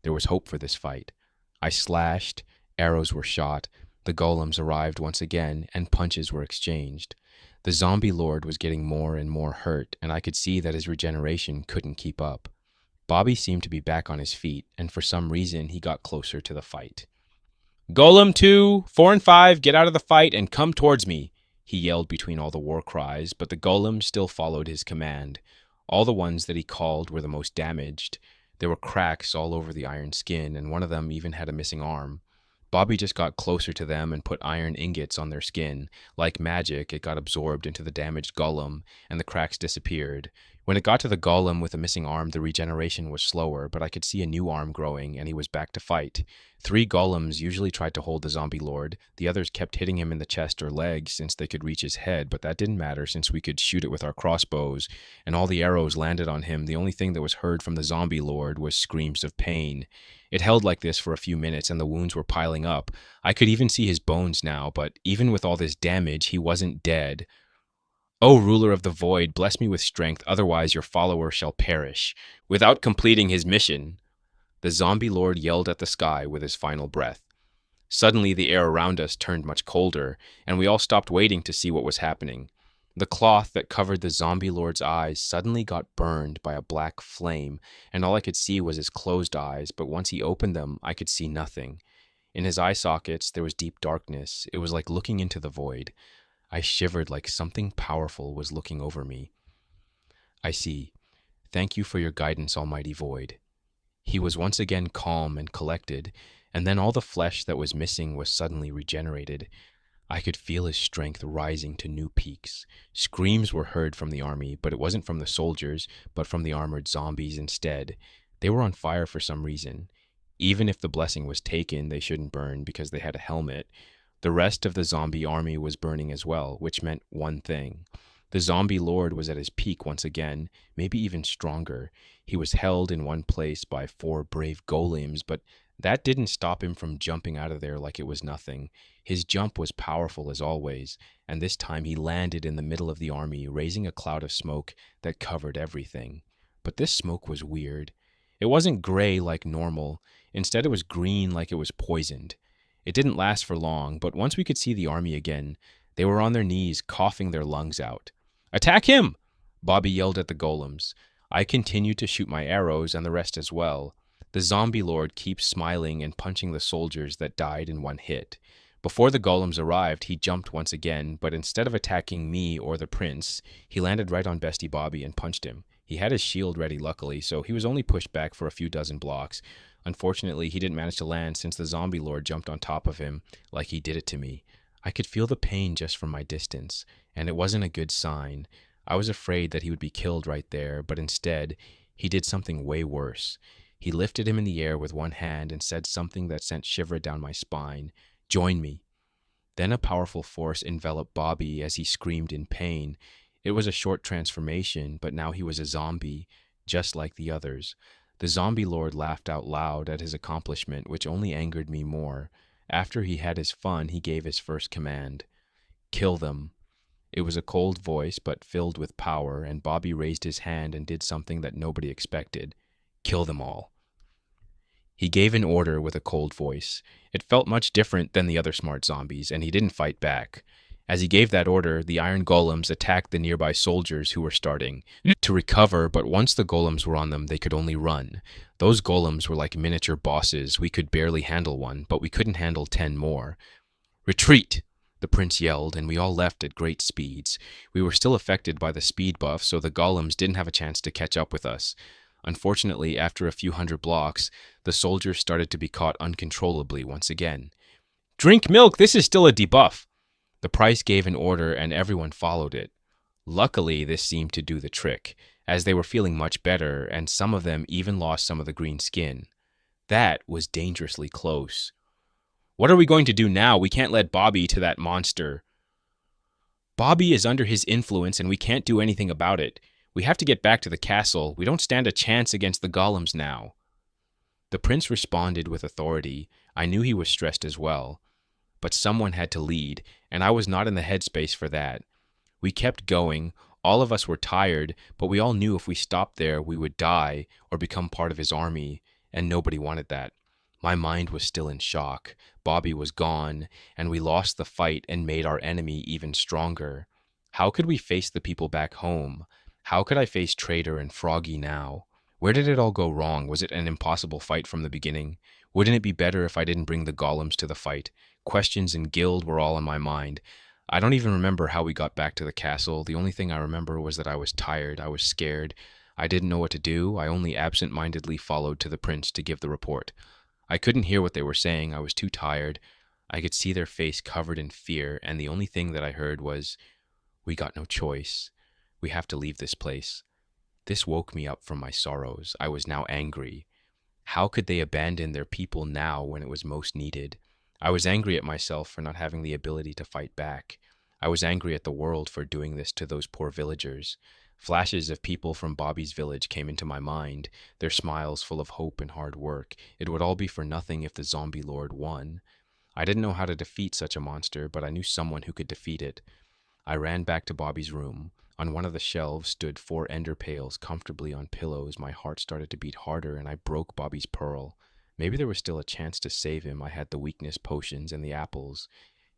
S1: There was hope for this fight. I slashed, arrows were shot, the golems arrived once again, and punches were exchanged. The zombie lord was getting more and more hurt, and I could see that his regeneration couldn't keep up. Bobby seemed to be back on his feet, and for some reason he got closer to the fight. "Golem 2, 4 and 5, get out of the fight and come towards me," he yelled between all the war cries, but the golems still followed his command. All the ones that he called were the most damaged. There were cracks all over the iron skin, and one of them even had a missing arm. Bobby just got closer to them and put iron ingots on their skin. Like magic, it got absorbed into the damaged golem, and the cracks disappeared. When it got to the golem with a missing arm, the regeneration was slower, but I could see a new arm growing, and he was back to fight. 3 golems usually tried to hold the zombie lord. The others kept hitting him in the chest or legs since they could reach his head, but that didn't matter since we could shoot it with our crossbows, and all the arrows landed on him. The only thing that was heard from the zombie lord was screams of pain. It held like this for a few minutes, and the wounds were piling up. I could even see his bones now, but even with all this damage, he wasn't dead. "O ruler of the void, bless me with strength, otherwise your follower shall perish." Without completing his mission, the zombie lord yelled at the sky with his final breath. Suddenly, the air around us turned much colder, and we all stopped waiting to see what was happening. The cloth that covered the zombie lord's eyes suddenly got burned by a black flame, and all I could see was his closed eyes, but once he opened them, I could see nothing. In his eye sockets, there was deep darkness. It was like looking into the void. I shivered like something powerful was looking over me. "I see. Thank you for your guidance, Almighty Void." He was once again calm and collected, and then all the flesh that was missing was suddenly regenerated. I could feel his strength rising to new peaks. Screams were heard from the army, but it wasn't from the soldiers, but from the armored zombies instead. They were on fire for some reason. Even if the blessing was taken, they shouldn't burn because they had a helmet. The rest of the zombie army was burning as well, which meant one thing. The zombie lord was at his peak once again, maybe even stronger. He was held in one place by 4 brave golems, but that didn't stop him from jumping out of there like it was nothing. His jump was powerful as always, and this time he landed in the middle of the army, raising a cloud of smoke that covered everything. But this smoke was weird. It wasn't gray like normal. Instead, it was green like it was poisoned. It didn't last for long, but once we could see the army again, they were on their knees, coughing their lungs out. "Attack him!" Bobby yelled at the golems. I continued to shoot my arrows and the rest as well. The zombie lord keeps smiling and punching the soldiers that died in one hit. Before the golems arrived, he jumped once again, but instead of attacking me or the prince, he landed right on Bestie Bobby and punched him. He had his shield ready, luckily, so he was only pushed back for a few dozen blocks. Unfortunately, he didn't manage to land since the zombie lord jumped on top of him like he did it to me. I could feel the pain just from my distance, and it wasn't a good sign. I was afraid that he would be killed right there, but instead, he did something way worse. He lifted him in the air with one hand and said something that sent shiver down my spine. Join me. Then a powerful force enveloped Bobby as he screamed in pain. It was a short transformation, but now he was a zombie, just like the others. The zombie lord laughed out loud at his accomplishment, which only angered me more. After he had his fun, he gave his first command. Kill them. It was a cold voice, but filled with power, and Bobby raised his hand and did something that nobody expected. Kill them all. He gave an order with a cold voice. It felt much different than the other smart zombies, and he didn't fight back. As he gave that order, the iron golems attacked the nearby soldiers who were starting to recover, but once the golems were on them, they could only run. Those golems were like miniature bosses. We could barely handle one, but we couldn't handle 10 more. Retreat! The prince yelled, and we all left at great speeds. We were still affected by the speed buff, so the golems didn't have a chance to catch up with us. Unfortunately, after a few hundred blocks, the soldiers started to be caught uncontrollably once again. Drink milk! This is still a debuff! The price gave an order, and everyone followed it. Luckily, this seemed to do the trick, as they were feeling much better, and some of them even lost some of the green skin. That was dangerously close. What are we going to do now? We can't let Bobby to that monster. Bobby is under his influence, and we can't do anything about it. We have to get back to the castle. We don't stand a chance against the golems now. The prince responded with authority. I knew he was stressed as well. But someone had to lead, and I was not in the headspace for that. We kept going. All of us were tired, but we all knew if we stopped there, we would die or become part of his army, and nobody wanted that. My mind was still in shock. Bobby was gone, and we lost the fight and made our enemy even stronger. How could we face the people back home? How could I face Trader and Froggy now? Where did it all go wrong? Was it an impossible fight from the beginning? Wouldn't it be better if I didn't bring the golems to the fight? Questions and guild were all in my mind. I don't even remember how we got back to the castle. The only thing I remember was that I was tired. I was scared. I didn't know what to do. I only absent-mindedly followed to the prince to give the report. I couldn't hear what they were saying. I was too tired. I could see their face covered in fear, and the only thing that I heard was, "We got no choice. We have to leave this place." This woke me up from my sorrows. I was now angry. How could they abandon their people now when it was most needed? I was angry at myself for not having the ability to fight back. I was angry at the world for doing this to those poor villagers. Flashes of people from Bobby's village came into my mind, their smiles full of hope and hard work. It would all be for nothing if the zombie lord won. I didn't know how to defeat such a monster, but I knew someone who could defeat it. I ran back to Bobby's room. On one of the shelves stood 4 ender pails comfortably on pillows. My heart started to beat harder, and I broke Bobby's pearl. Maybe there was still a chance to save him. I had the weakness potions and the apples.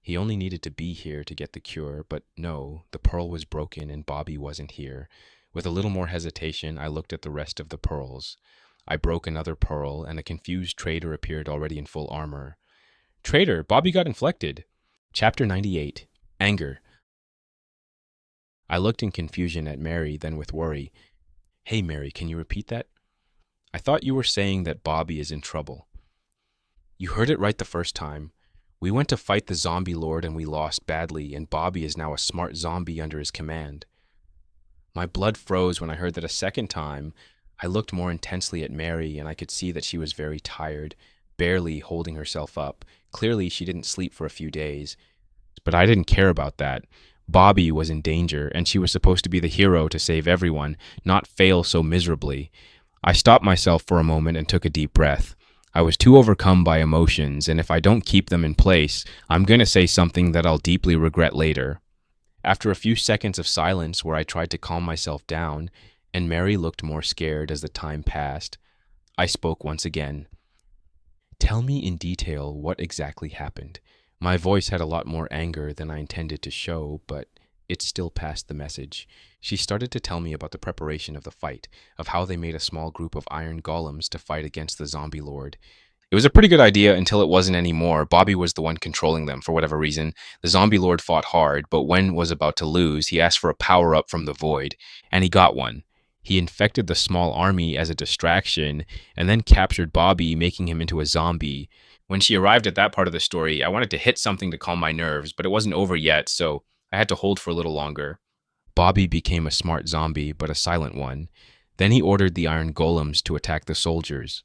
S1: He only needed to be here to get the cure, but no, the pearl was broken and Bobby wasn't here. With a little more hesitation, I looked at the rest of the pearls. I broke another pearl, and a confused trader appeared already in full armor. Trader, Bobby got inflected. Chapter 98. Anger. I looked in confusion at Mary, then with worry. Hey Mary, can you repeat that? I thought you were saying that Bobby is in trouble. You heard it right the first time. We went to fight the zombie lord and we lost badly, and Bobby is now a smart zombie under his command. My blood froze when I heard that a second time. I looked more intensely at Mary, and I could see that she was very tired, barely holding herself up. Clearly, she didn't sleep for a few days. But I didn't care about that. Bobby was in danger, and she was supposed to be the hero to save everyone, not fail so miserably. I stopped myself for a moment and took a deep breath. I was too overcome by emotions, and if I don't keep them in place, I'm going to say something that I'll deeply regret later. After a few seconds of silence where I tried to calm myself down, and Mary looked more scared as the time passed, I spoke once again. Tell me in detail what exactly happened. My voice had a lot more anger than I intended to show, but It still passed the message. She started to tell me about the preparation of the fight, of how they made a small group of iron golems to fight against the zombie lord. It was a pretty good idea until it wasn't anymore. Bobby was the one controlling them for whatever reason. The zombie lord fought hard, but when was about to lose, he asked for a power-up from the void, and he got one. He infected the small army as a distraction, and then captured Bobby, making him into a zombie. When she arrived at that part of the story, I wanted to hit something to calm my nerves, but it wasn't over yet, so I had to hold for a little longer. Bobby became a smart zombie, but a silent one. Then he ordered the iron golems to attack the soldiers.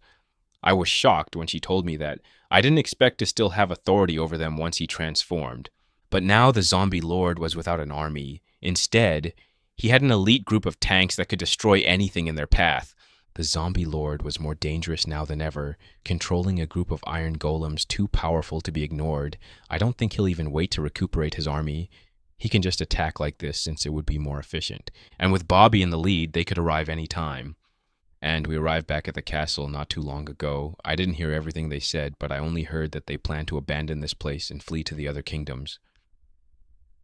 S1: I was shocked when she told me that. I didn't expect to still have authority over them once he transformed. But now the zombie lord was without an army. Instead, he had an elite group of tanks that could destroy anything in their path. The zombie lord was more dangerous now than ever, controlling a group of iron golems too powerful to be ignored. I don't think he'll even wait to recuperate his army. He can just attack like this since it would be more efficient. And with Bobby in the lead, they could arrive any time. And we arrived back at the castle not too long ago. I didn't hear everything they said, but I only heard that they plan to abandon this place and flee to the other kingdoms.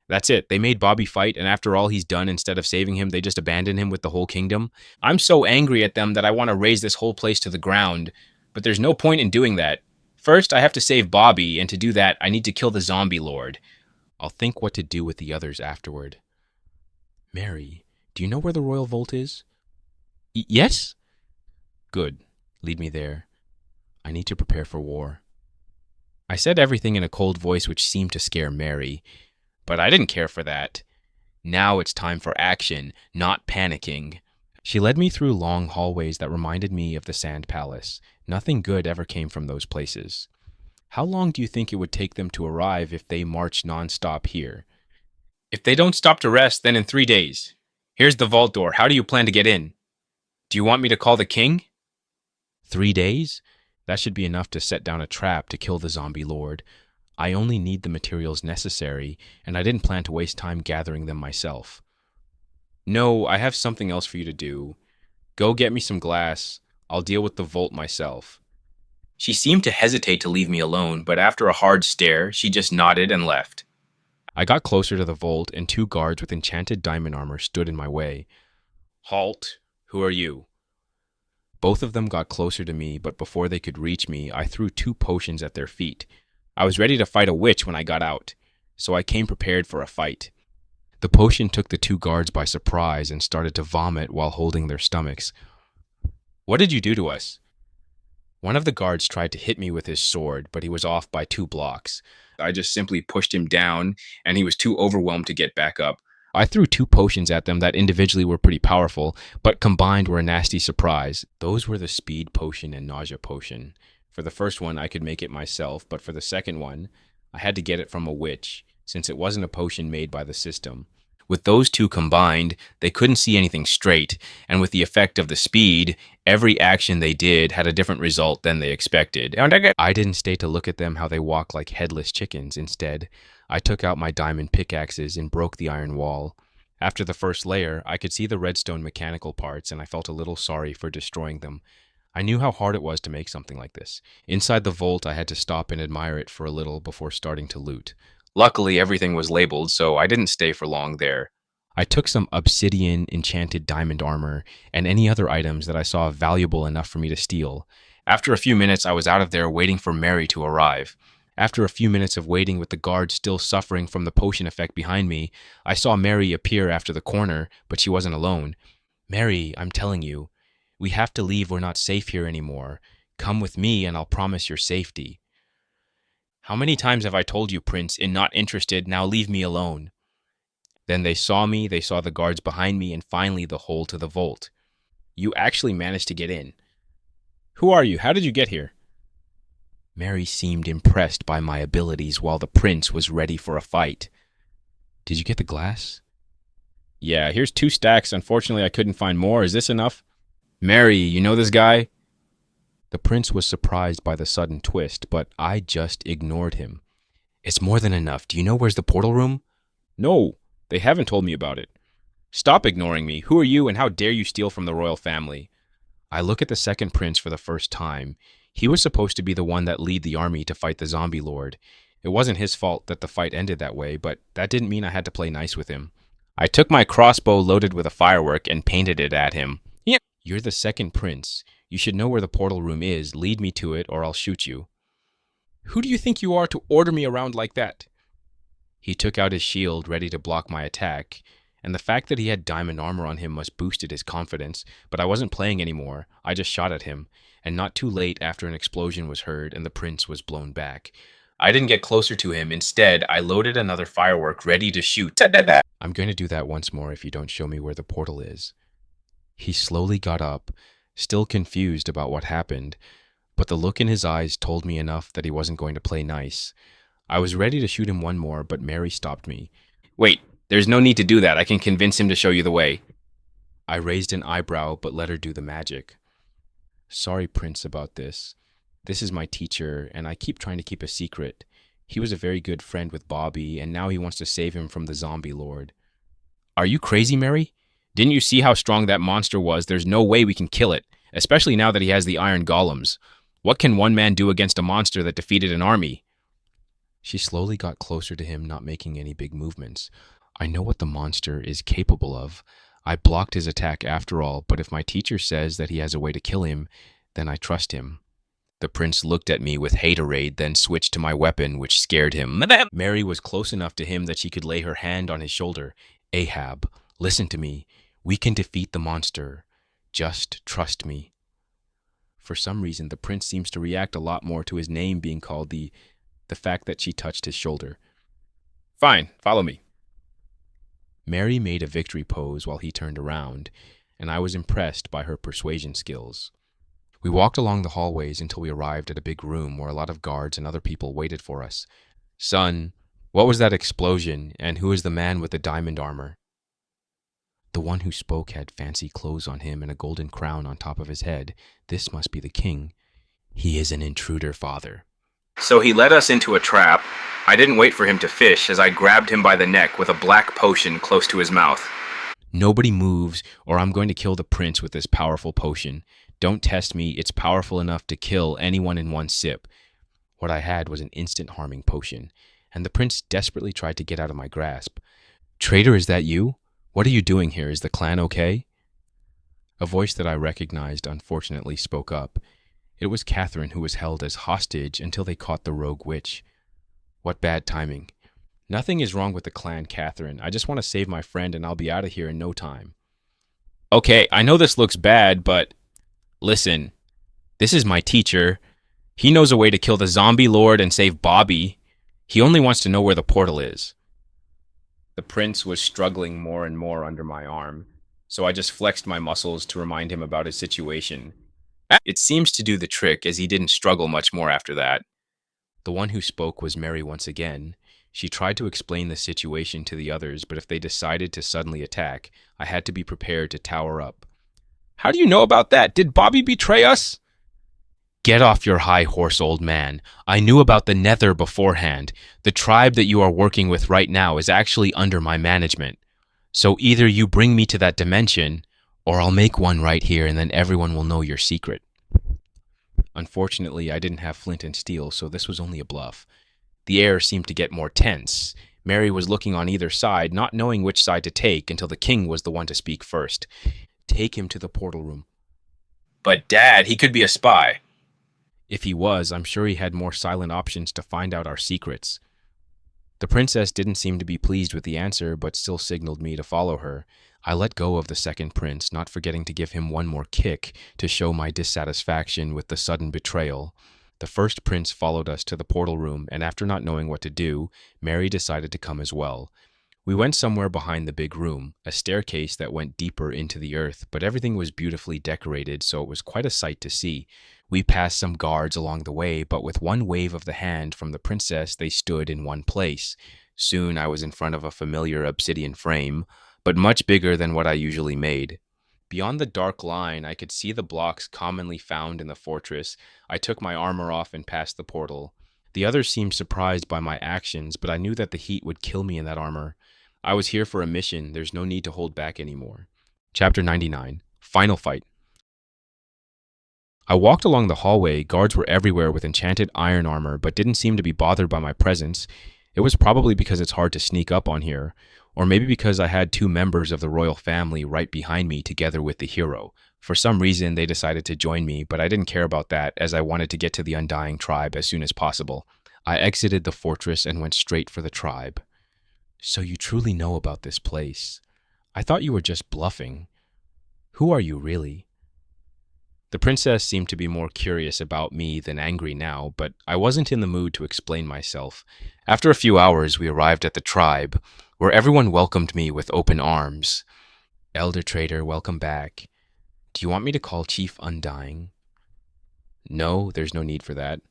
S1: That's it. They made Bobby fight, and after all he's done, instead of saving him, they just abandoned him with the whole kingdom. I'm so angry at them that I want to raze this whole place to the ground, but there's no point in doing that. First, I have to save Bobby, and to do that, I need to kill the zombie lord. I'll think what to do with the others afterward. Mary, do you know where the royal vault is? Yes? Good. Lead me there. I need to prepare for war. I said everything in a cold voice which seemed to scare Mary, but I didn't care for that. Now it's time for action, not panicking. She led me through long hallways that reminded me of the Sand Palace. Nothing good ever came from those places. How long do you think it would take them to arrive if they marched non-stop here? If they don't stop to rest, then in 3 days. Here's the vault door. How do you plan to get in? Do you want me to call the king? 3 days? That should be enough to set down a trap to kill the zombie lord. I only need the materials necessary, and I didn't plan to waste time gathering them myself. No, I have something else for you to do. Go get me some glass. I'll deal with the vault myself. She seemed to hesitate to leave me alone, but after a hard stare, she just nodded and left. I got closer to the vault, and 2 guards with enchanted diamond armor stood in my way. Halt! Who are you? Both of them got closer to me, but before they could reach me, I threw 2 potions at their feet. I was ready to fight a witch when I got out, so I came prepared for a fight. The potion took the 2 guards by surprise and started to vomit while holding their stomachs. What did you do to us? One of the guards tried to hit me with his sword, but he was off by 2 blocks. I just simply pushed him down, and he was too overwhelmed to get back up. I threw 2 potions at them that individually were pretty powerful, but combined were a nasty surprise. Those were the speed potion and nausea potion. For the first one, I could make it myself, but for the second one, I had to get it from a witch, since it wasn't a potion made by the system. With those 2 combined, they couldn't see anything straight, and with the effect of the speed, every action they did had a different result than they expected. I didn't stay to look at them how they walk like headless chickens. Instead, I took out my diamond pickaxes and broke the iron wall. After the first layer, I could see the redstone mechanical parts, and I felt a little sorry for destroying them. I knew how hard it was to make something like this. Inside the vault, I had to stop and admire it for a little before starting to loot. Luckily, everything was labeled, so I didn't stay for long there. I took some obsidian, enchanted diamond armor, and any other items that I saw valuable enough for me to steal. After a few minutes, I was out of there waiting for Mary to arrive. After a few minutes of waiting with the guards still suffering from the potion effect behind me, I saw Mary appear after the corner, but she wasn't alone. Mary, I'm telling you, we have to leave. We're not safe here anymore. Come with me and I'll promise your safety. How many times have I told you, Prince, in not interested, now leave me alone? Then they saw me, they saw the guards behind me, and finally the hole to the vault. You actually managed to get in. Who are you? How did you get here? Mary seemed impressed by my abilities while the prince was ready for a fight. Did you get the glass? Yeah, here's 2 stacks. Unfortunately, I couldn't find more. Is this enough? Mary, you know this guy? The prince was surprised by the sudden twist, but I just ignored him. It's more than enough. Do you know where's the portal room? No, they haven't told me about it. Stop ignoring me. Who are you and how dare you steal from the royal family? I look at the second prince for the first time. He was supposed to be the one that led the army to fight the zombie lord. It wasn't his fault that the fight ended that way, but that didn't mean I had to play nice with him.
S3: I took my crossbow loaded with a firework and painted it at him.
S1: You're the second prince. You should know where the portal room is. Lead me to it, or I'll shoot you.
S3: Who do you think you are to order me around like that?
S1: He took out his shield, ready to block my attack, and the fact that he had diamond armor on him must boosted his confidence, but I wasn't playing anymore. I just shot at him, and not too late after an explosion was heard and the prince was blown back.
S3: I didn't get closer to him. Instead, I loaded another firework ready to shoot.
S1: I'm going to do that once more if you don't show me where the portal is. He slowly got up, still confused about what happened, but the look in his eyes told me enough that he wasn't going to play nice. I was ready to shoot him one more, but Mary stopped me.
S3: Wait, there's no need to do that. I can convince him to show you the way.
S1: I raised an eyebrow, but let her do the magic. Sorry, Prince, about this. This is my teacher, and I keep trying to keep a secret. He was a very good friend with Bobby, and now he wants to save him from the zombie lord.
S3: Are you crazy, Mary? Didn't you see how strong that monster was? There's no way we can kill it, especially now that he has the iron golems. What can one man do against a monster that defeated an army?
S1: She slowly got closer to him, not making any big movements. I know what the monster is capable of. I blocked his attack after all, but if my teacher says that he has a way to kill him, then I trust him.
S3: The prince looked at me with haterade, then switched to my weapon, which scared him.
S1: Mary was close enough to him that she could lay her hand on his shoulder. Ahab, listen to me. We can defeat the monster. Just trust me. For some reason, the prince seems to react a lot more to his name being called the fact that she touched his shoulder.
S3: Fine, follow me.
S1: Mary made a victory pose while he turned around, and I was impressed by her persuasion skills. We walked along the hallways until we arrived at a big room where a lot of guards and other people waited for us. Son, what was that explosion, and who is the man with the diamond armor? The one who spoke had fancy clothes on him and a golden crown on top of his head. This must be the king. He is an intruder, father.
S3: So he led us into a trap. I didn't wait for him to fish as I grabbed him by the neck with a black potion close to his mouth.
S1: Nobody moves, or I'm going to kill the prince with this powerful potion. Don't test me, it's powerful enough to kill anyone in one sip. What I had was an instant harming potion, and the prince desperately tried to get out of my grasp. Traitor, is that you? What are you doing here? Is the clan okay? A voice that I recognized unfortunately spoke up. It was Catherine, who was held as hostage until they caught the rogue witch. What bad timing. Nothing is wrong with the clan, Catherine. I just want to save my friend and I'll be out of here in no time.
S3: Okay, I know this looks bad, but listen, this is my teacher. He knows a way to kill the zombie lord and save Bobby. He only wants to know where the portal is. The prince was struggling more and more under my arm, so I just flexed my muscles to remind him about his situation. It seems to do the trick, as he didn't struggle much more after that.
S1: The one who spoke was Mary once again. She tried to explain the situation to the others, but if they decided to suddenly attack, I had to be prepared to tower up.
S3: How do you know about that? Did Bobby betray us?
S1: Get off your high horse, old man. I knew about the Nether beforehand. The tribe that you are working with right now is actually under my management. So either you bring me to that dimension, or I'll make one right here and then everyone will know your secret. Unfortunately, I didn't have flint and steel, so this was only a bluff. The air seemed to get more tense. Mary was looking on either side, not knowing which side to take until the king was the one to speak first. Take him to the portal room.
S3: But Dad, he could be a spy.
S1: If he was, I'm sure he had more silent options to find out our secrets. The princess didn't seem to be pleased with the answer, but still signaled me to follow her. I let go of the second prince, not forgetting to give him one more kick to show my dissatisfaction with the sudden betrayal. The first prince followed us to the portal room, and after not knowing what to do, Mary decided to come as well. We went somewhere behind the big room, a staircase that went deeper into the earth, but everything was beautifully decorated, so it was quite a sight to see. We passed some guards along the way, but with one wave of the hand from the princess, they stood in one place. Soon I was in front of a familiar obsidian frame, but much bigger than what I usually made. Beyond the dark line, I could see the blocks commonly found in the fortress. I took my armor off and passed the portal. The others seemed surprised by my actions, but I knew that the heat would kill me in that armor. I was here for a mission. There's no need to hold back anymore. Chapter 99. Final Fight. I walked along the hallway. Guards were everywhere with enchanted iron armor, but didn't seem to be bothered by my presence. It was probably because it's hard to sneak up on here. Or maybe because I had two members of the royal family right behind me together with the hero. For some reason, they decided to join me, but I didn't care about that as I wanted to get to the Undying tribe as soon as possible. I exited the fortress and went straight for the tribe. So you truly know about this place. I thought you were just bluffing. Who are you really? The princess seemed to be more curious about me than angry now, but I wasn't in the mood to explain myself. After a few hours, we arrived at the tribe, where everyone welcomed me with open arms. Elder Trader, welcome back. Do you want me to call Chief Undying? No, there's no need for that.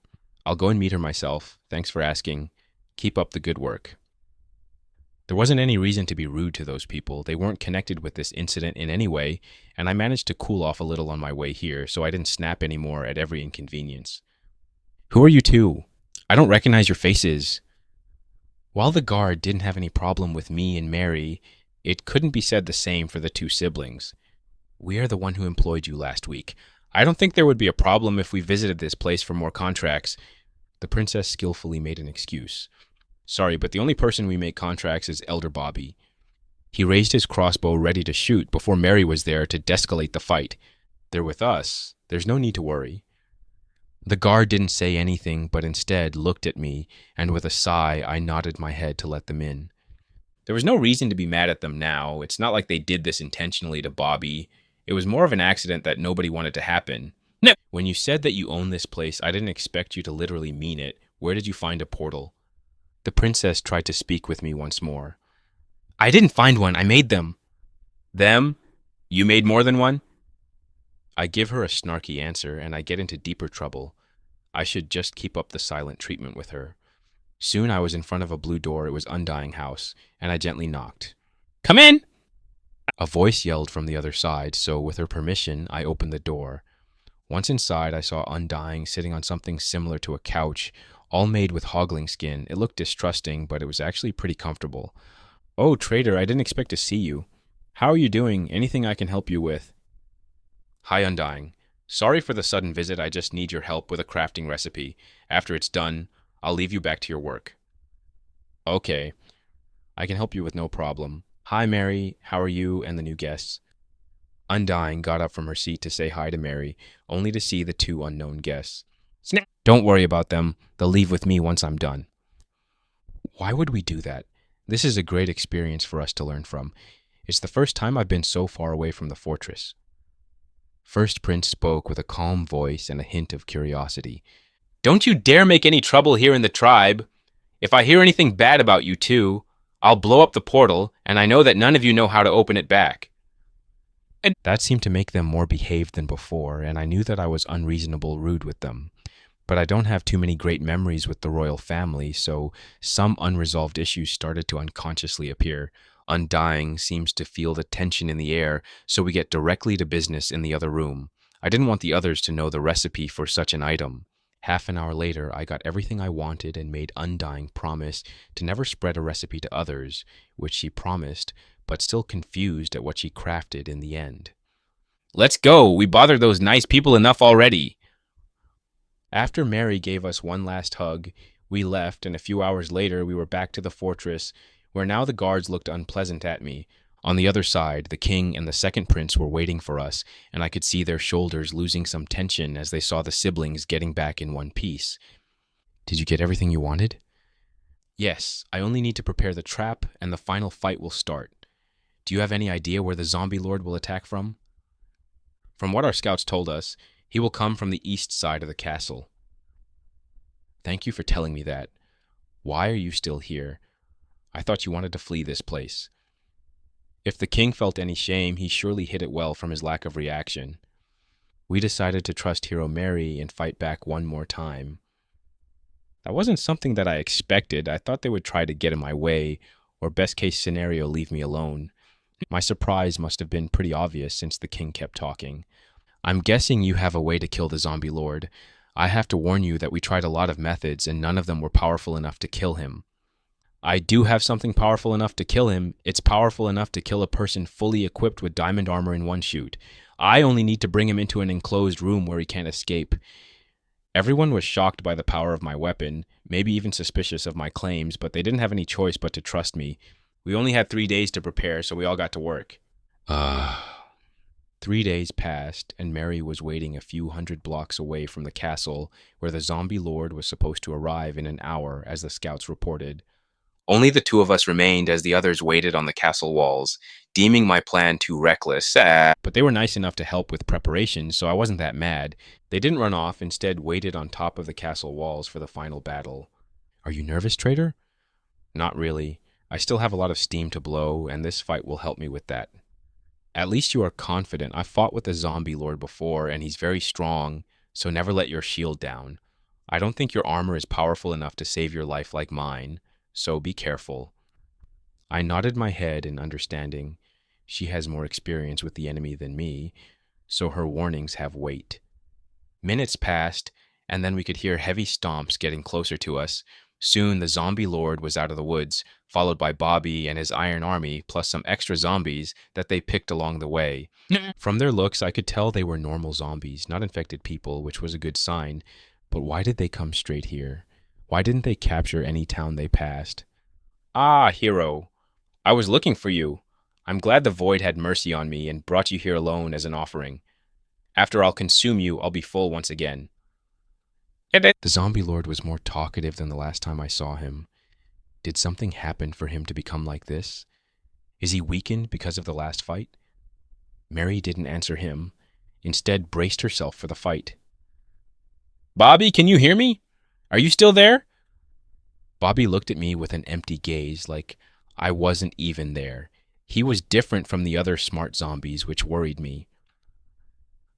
S1: I'll go and meet her myself. Thanks for asking. Keep up the good work. There wasn't any reason to be rude to those people. They weren't connected with this incident in any way, and I managed to cool off a little on my way here, so I didn't snap anymore at every inconvenience. Who are you two? I don't recognize your faces. While the guard didn't have any problem with me and Mary, it couldn't be said the same for the two siblings. We are the one who employed you last week. I don't think there would be a problem if we visited this place for more contracts. The princess skillfully made an excuse. Sorry, but the only person we make contracts is Elder Bobby. He raised his crossbow ready to shoot before Mary was there to de-escalate the fight. They're with us. There's no need to worry. The guard didn't say anything, but instead looked at me, and with a sigh, I nodded my head to let them in. There was no reason to be mad at them now. It's not like they did this intentionally to Bobby. It was more of an accident that nobody wanted to happen. No. When you said that you own this place, I didn't expect you to literally mean it. Where did you find a portal? The princess tried to speak with me once more. I didn't find one. I made them. Them? You made more than one? I give her a snarky answer, and I get into deeper trouble. I should just keep up the silent treatment with her. Soon I was in front of a blue door. It was Undying House, and I gently knocked. Come in! A voice yelled from the other side, so with her permission, I opened the door. Once inside, I saw Undying sitting on something similar to a couch, all made with hoggling skin. It looked distrusting, but it was actually pretty comfortable. Oh, Trader, I didn't expect to see you. How are you doing? Anything I can help you with? Hi, Undying. Sorry for the sudden visit. I just need your help with a crafting recipe. After it's done, I'll leave you back to your work. Okay. I can help you with no problem. Hi, Mary. How are you and the new guests? Undying got up from her seat to say hi to Mary, only to see the two unknown guests. Snap! Don't worry about them. They'll leave with me once I'm done. Why would we do that? This is a great experience for us to learn from. It's the first time I've been so far away from the fortress. First Prince spoke with a calm voice and a hint of curiosity. Don't you dare make any trouble here in the tribe. If I hear anything bad about you two, I'll blow up the portal, and I know that none of you know how to open it back. And that seemed to make them more behaved than before, and I knew that I was unreasonable rude with them. But I don't have too many great memories with the royal family, so some unresolved issues started to unconsciously appear. Undying seems to feel the tension in the air, so we get directly to business in the other room. I didn't want the others to know the recipe for such an item. Half an hour later, I got everything I wanted and made Undying promise to never spread a recipe to others, which she promised, but still confused at what she crafted in the end. Let's go! We bothered those nice people enough already! After Mary gave us one last hug, we left, and a few hours later we were back to the fortress, where now the guards looked unpleasant at me. On the other side, the king and the second prince were waiting for us, and I could see their shoulders losing some tension as they saw the siblings getting back in one piece. Did you get everything you wanted? Yes, I only need to prepare the trap, and the final fight will start. Do you have any idea where the zombie lord will attack from? From what our scouts told us, he will come from the east side of the castle. Thank you for telling me that. Why are you still here? I thought you wanted to flee this place. If the king felt any shame, he surely hid it well from his lack of reaction. We decided to trust Hero Mary and fight back one more time. That wasn't something that I expected. I thought they would try to get in my way, or best case scenario, leave me alone. My surprise must have been pretty obvious since the king kept talking. I'm guessing you have a way to kill the zombie lord. I have to warn you that we tried a lot of methods and none of them were powerful enough to kill him. I do have something powerful enough to kill him. It's powerful enough to kill a person fully equipped with diamond armor in one shoot. I only need to bring him into an enclosed room where he can't escape. Everyone was shocked by the power of my weapon, maybe even suspicious of my claims, but they didn't have any choice but to trust me. We only had 3 days to prepare, so we all got to work. 3 days passed, and Mary was waiting a few hundred blocks away from the castle where the zombie lord was supposed to arrive in an hour, as the scouts reported.
S3: Only the two of us remained as the others waited on the castle walls, deeming my plan too reckless.
S1: But they were nice enough to help with preparations, so I wasn't that mad. They didn't run off, instead waited on top of the castle walls for the final battle. Are you nervous, traitor? Not really. I still have a lot of steam to blow, and this fight will help me with that. At least you are confident. I fought with the zombie lord before, and he's very strong, so never let your shield down. I don't think your armor is powerful enough to save your life like mine, so be careful. I nodded my head in understanding. She has more experience with the enemy than me, so her warnings have weight. Minutes passed, and then we could hear heavy stomps getting closer to us. Soon the zombie lord was out of the woods, followed by Bobby and his iron army, plus some extra zombies that they picked along the way. From their looks, I could tell they were normal zombies, not infected people, which was a good sign. But why did they come straight here? Why didn't they capture any town they passed? Ah, hero, I was looking for you. I'm glad the void had mercy on me and brought you here alone as an offering. After I'll consume you, I'll be full once again. The zombie lord was more talkative than the last time I saw him. Did something happen for him to become like this? Is he weakened because of the last fight? Mary didn't answer him, instead braced herself for the fight. Bobby, can you hear me? Are you still there? Bobby looked at me with an empty gaze, like I wasn't even there. He was different from the other smart zombies, which worried me.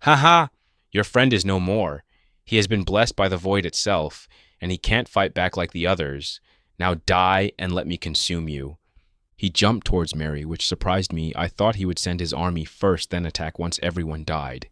S1: Haha, your friend is no more. He has been blessed by the void itself, and he can't fight back like the others. Now die and let me consume you. He jumped towards Mary, which surprised me. I thought he would send his army first, then attack once everyone died.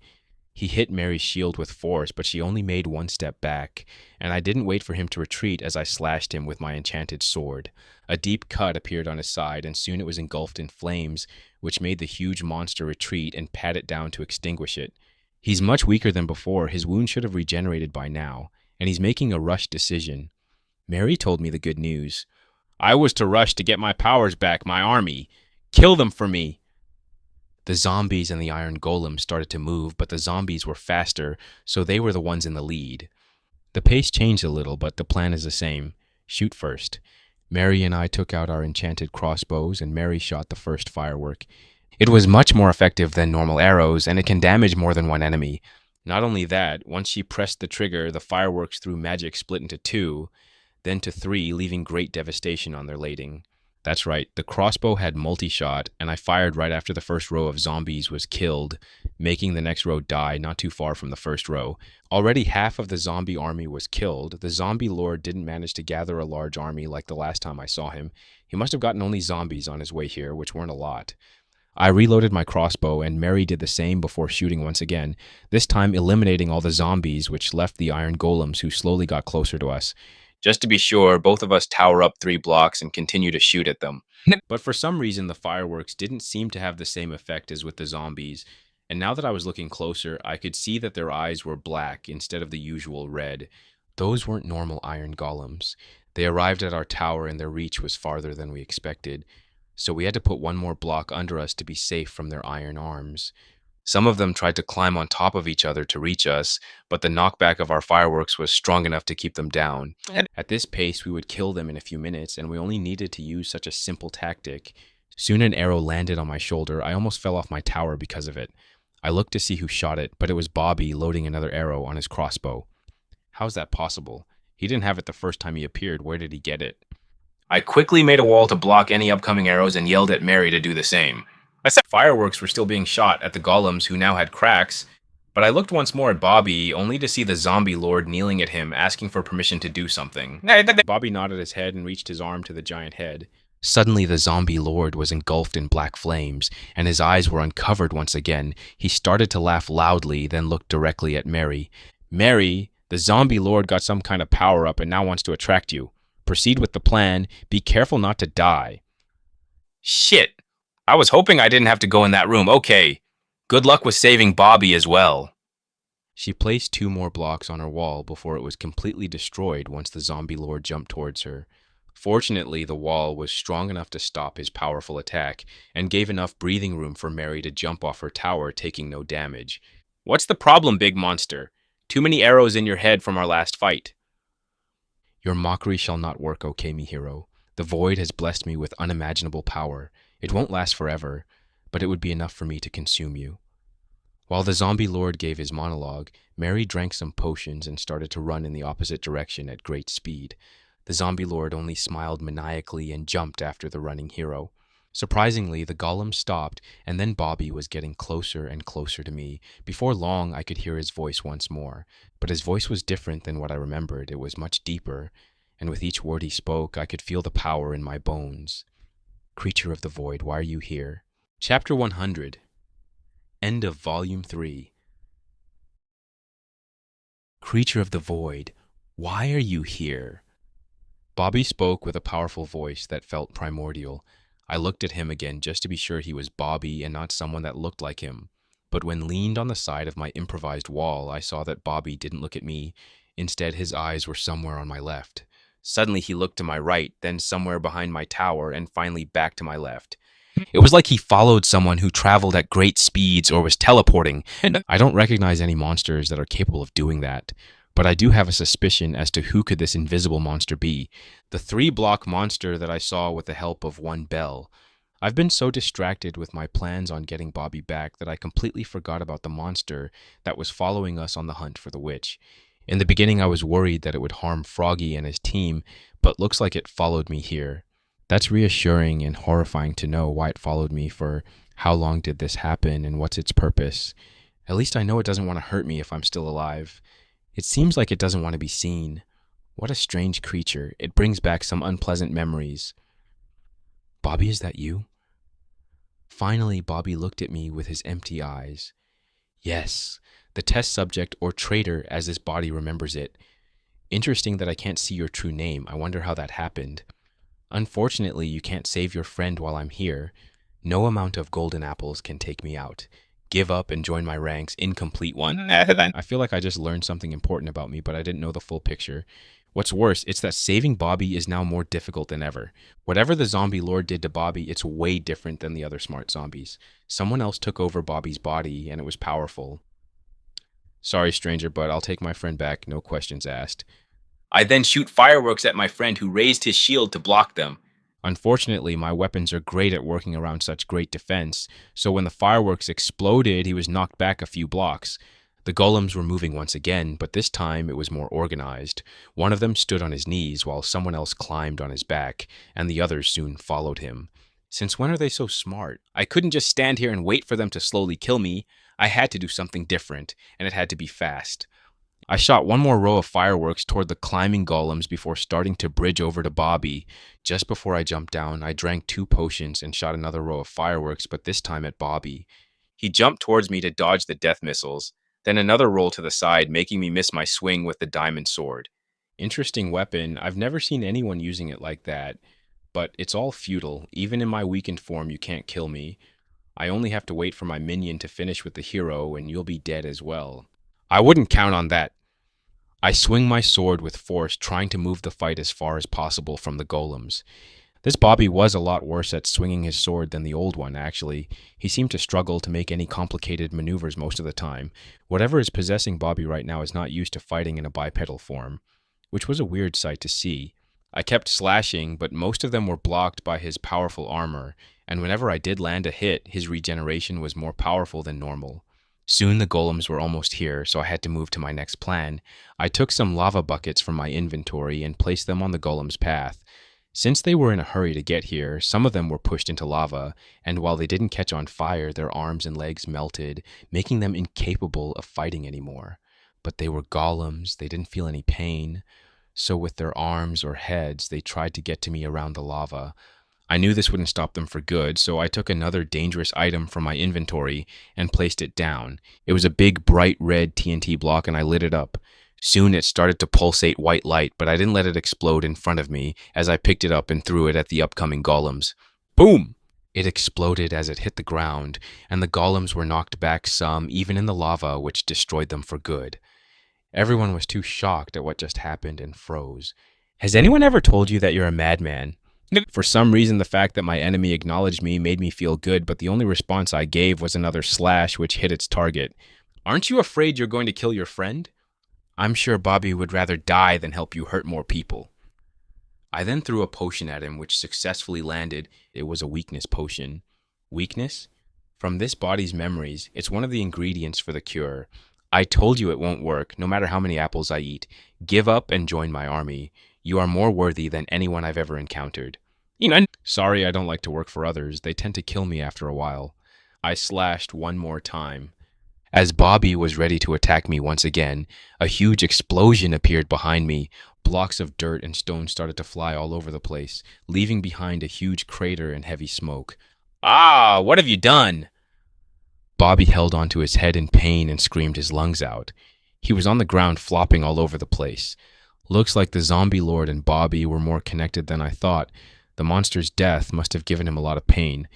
S1: He hit Mary's shield with force, but she only made one step back, and I didn't wait for him to retreat as I slashed him with my enchanted sword. A deep cut appeared on his side, and soon it was engulfed in flames, which made the huge monster retreat and pat it down to extinguish it. He's much weaker than before. His wound should have regenerated by now, and he's making a rushed decision. Mary told me the good news. I was to rush to get my powers back, my army. Kill them for me. The zombies and the iron golem started to move, but the zombies were faster, so they were the ones in the lead. The pace changed a little, but the plan is the same. Shoot first. Mary and I took out our enchanted crossbows, and Mary shot the first firework. It was much more effective than normal arrows, and it can damage more than one enemy. Not only that, once she pressed the trigger, the fireworks through magic split into 2, then to 3, leaving great devastation on their lading. That's right, the crossbow had multi-shot, and I fired right after the first row of zombies was killed, making the next row die not too far from the first row. Already half of the zombie army was killed. The zombie lord didn't manage to gather a large army like the last time I saw him. He must have gotten only zombies on his way here, which weren't a lot. I reloaded my crossbow, and Mary did the same before shooting once again, this time eliminating all the zombies, which left the iron golems who slowly got closer to us.
S3: Just to be sure, both of us tower up 3 blocks and continue to shoot at them.
S1: But for some reason, the fireworks didn't seem to have the same effect as with the zombies, and now that I was looking closer, I could see that their eyes were black instead of the usual red. Those weren't normal iron golems. They arrived at our tower, and their reach was farther than we expected, so we had to put one more block under us to be safe from their iron arms. Some of them tried to climb on top of each other to reach us, but the knockback of our fireworks was strong enough to keep them down. At this pace, we would kill them in a few minutes, and we only needed to use such a simple tactic. Soon an arrow landed on my shoulder. I almost fell off my tower because of it. I looked to see who shot it, but it was Bobby loading another arrow on his crossbow. How's that possible? He didn't have it the first time he appeared. Where did he get it?
S3: I quickly made a wall to block any upcoming arrows and yelled at Mary to do the same. I said fireworks were still being shot at the golems who now had cracks, but I looked once more at Bobby, only to see the zombie lord kneeling at him, asking for permission to do something.
S1: Bobby nodded his head and reached his arm to the giant head.
S2: Suddenly the zombie lord was engulfed in black flames, and his eyes were uncovered once again. He started to laugh loudly, then looked directly at Mary.
S1: Mary, the zombie lord got some kind of power-up and now wants to attract you. Proceed with the plan. Be careful not to die.
S3: Shit. I was hoping I didn't have to go in that room. Okay. Good luck with saving Bobby as well.
S1: She placed 2 more blocks on her wall before it was completely destroyed once the zombie lord jumped towards her. Fortunately, the wall was strong enough to stop his powerful attack and gave enough breathing room for Mary to jump off her tower, taking no damage.
S3: What's the problem, big monster? Too many arrows in your head from our last fight.
S1: Your mockery shall not work, O Kami hero. The void has blessed me with unimaginable power. It won't last forever, but it would be enough for me to consume you. While the zombie lord gave his monologue, Mary drank some potions and started to run in the opposite direction at great speed. The zombie lord only smiled maniacally and jumped after the running hero. Surprisingly, the golem stopped, and then Bobby was getting closer and closer to me. Before long, I could hear his voice once more. But his voice was different than what I remembered. It was much deeper, and with each word he spoke, I could feel the power in my bones. Creature of the void, why are you here? Chapter 100. End of Volume 3. Creature of the void, why are you here? Bobby spoke with a powerful voice that felt primordial. I looked at him again just to be sure he was Bobby and not someone that looked like him. But when leaned on the side of my improvised wall, I saw that Bobby didn't look at me. Instead, his eyes were somewhere on my left. Suddenly, he looked to my right, then somewhere behind my tower, and finally back to my left. It was like he followed someone who traveled at great speeds or was teleporting. And I don't recognize any monsters that are capable of doing that. But I do have a suspicion as to who could this invisible monster be. The 3-block monster that I saw with the help of one bell. I've been so distracted with my plans on getting Bobby back that I completely forgot about the monster that was following us on the hunt for the witch. In the beginning, I was worried that it would harm Froggy and his team, but looks like it followed me here. That's reassuring and horrifying to know why it followed me, for how long did this happen and what's its purpose. At least I know it doesn't want to hurt me if I'm still alive. It seems like it doesn't want to be seen. What a strange creature. It brings back some unpleasant memories. Bobby, is that you? Finally, Bobby looked at me with his empty eyes. Yes, the test subject, or traitor as this body remembers it. Interesting that I can't see your true name. I wonder how that happened. Unfortunately, you can't save your friend while I'm here. No amount of golden apples can take me out. Give up and join my ranks, incomplete one. I feel like I just learned something important about me, but I didn't know the full picture. What's worse, it's that saving Bobby is now more difficult than ever. Whatever the zombie lord did to Bobby, it's way different than the other smart zombies. Someone else took over Bobby's body, and it was powerful. Sorry, stranger, but I'll take my friend back, no questions asked.
S3: I then shoot fireworks at my friend who raised his shield to block them.
S1: Unfortunately, my weapons are great at working around such great defense, so when the fireworks exploded, he was knocked back a few blocks. The golems were moving once again, but this time it was more organized. One of them stood on his knees while someone else climbed on his back, and the others soon followed him. Since when are they so smart? I couldn't just stand here and wait for them to slowly kill me. I had to do something different, and it had to be fast. I shot one more row of fireworks toward the climbing golems before starting to bridge over to Bobby. Just before I jumped down, I drank 2 potions and shot another row of fireworks, but this time at Bobby.
S3: He jumped towards me to dodge the death missiles, then another roll to the side, making me miss my swing with the diamond sword.
S1: Interesting weapon. I've never seen anyone using it like that, but it's all futile. Even in my weakened form, you can't kill me. I only have to wait for my minion to finish with the hero, and you'll be dead as well. I wouldn't count on that. I swing my sword with force, trying to move the fight as far as possible from the golems. This Bobby was a lot worse at swinging his sword than the old one, actually. He seemed to struggle to make any complicated maneuvers most of the time. Whatever is possessing Bobby right now is not used to fighting in a bipedal form, which was a weird sight to see. I kept slashing, but most of them were blocked by his powerful armor, and whenever I did land a hit, his regeneration was more powerful than normal. Soon the golems were almost here, so I had to move to my next plan. I took some lava buckets from my inventory and placed them on the golem's path. Since they were in a hurry to get here, some of them were pushed into lava, and while they didn't catch on fire, their arms and legs melted, making them incapable of fighting anymore. But they were golems, they didn't feel any pain, so with their arms or heads, they tried to get to me around the lava. I knew this wouldn't stop them for good, so I took another dangerous item from my inventory and placed it down. It was a big, bright red TNT block, and I lit it up. Soon it started to pulsate white light, but I didn't let it explode in front of me as I picked it up and threw it at the upcoming golems. Boom! It exploded as it hit the ground, and the golems were knocked back some, even in the lava, which destroyed them for good. Everyone was too shocked at what just happened and froze. Has anyone ever told you that you're a madman? For some reason, the fact that my enemy acknowledged me made me feel good, but the only response I gave was another slash which hit its target. Aren't you afraid you're going to kill your friend? I'm sure Bobby would rather die than help you hurt more people. I then threw a potion at him, which successfully landed. It was a weakness potion. Weakness? From this body's memories, it's one of the ingredients for the cure. I told you it won't work, no matter how many apples I eat. Give up and join my army. You are more worthy than anyone I've ever encountered. Sorry, I don't like to work for others. They tend to kill me after a while. I slashed one more time. As Bobby was ready to attack me once again, a huge explosion appeared behind me. Blocks of dirt and stone started to fly all over the place, leaving behind a huge crater and heavy smoke. Ah, what have you done? Bobby held onto his head in pain and screamed his lungs out. He was on the ground flopping all over the place. Looks like the zombie lord and Bobby were more connected than I thought. The monster's death must have given him a lot of pain.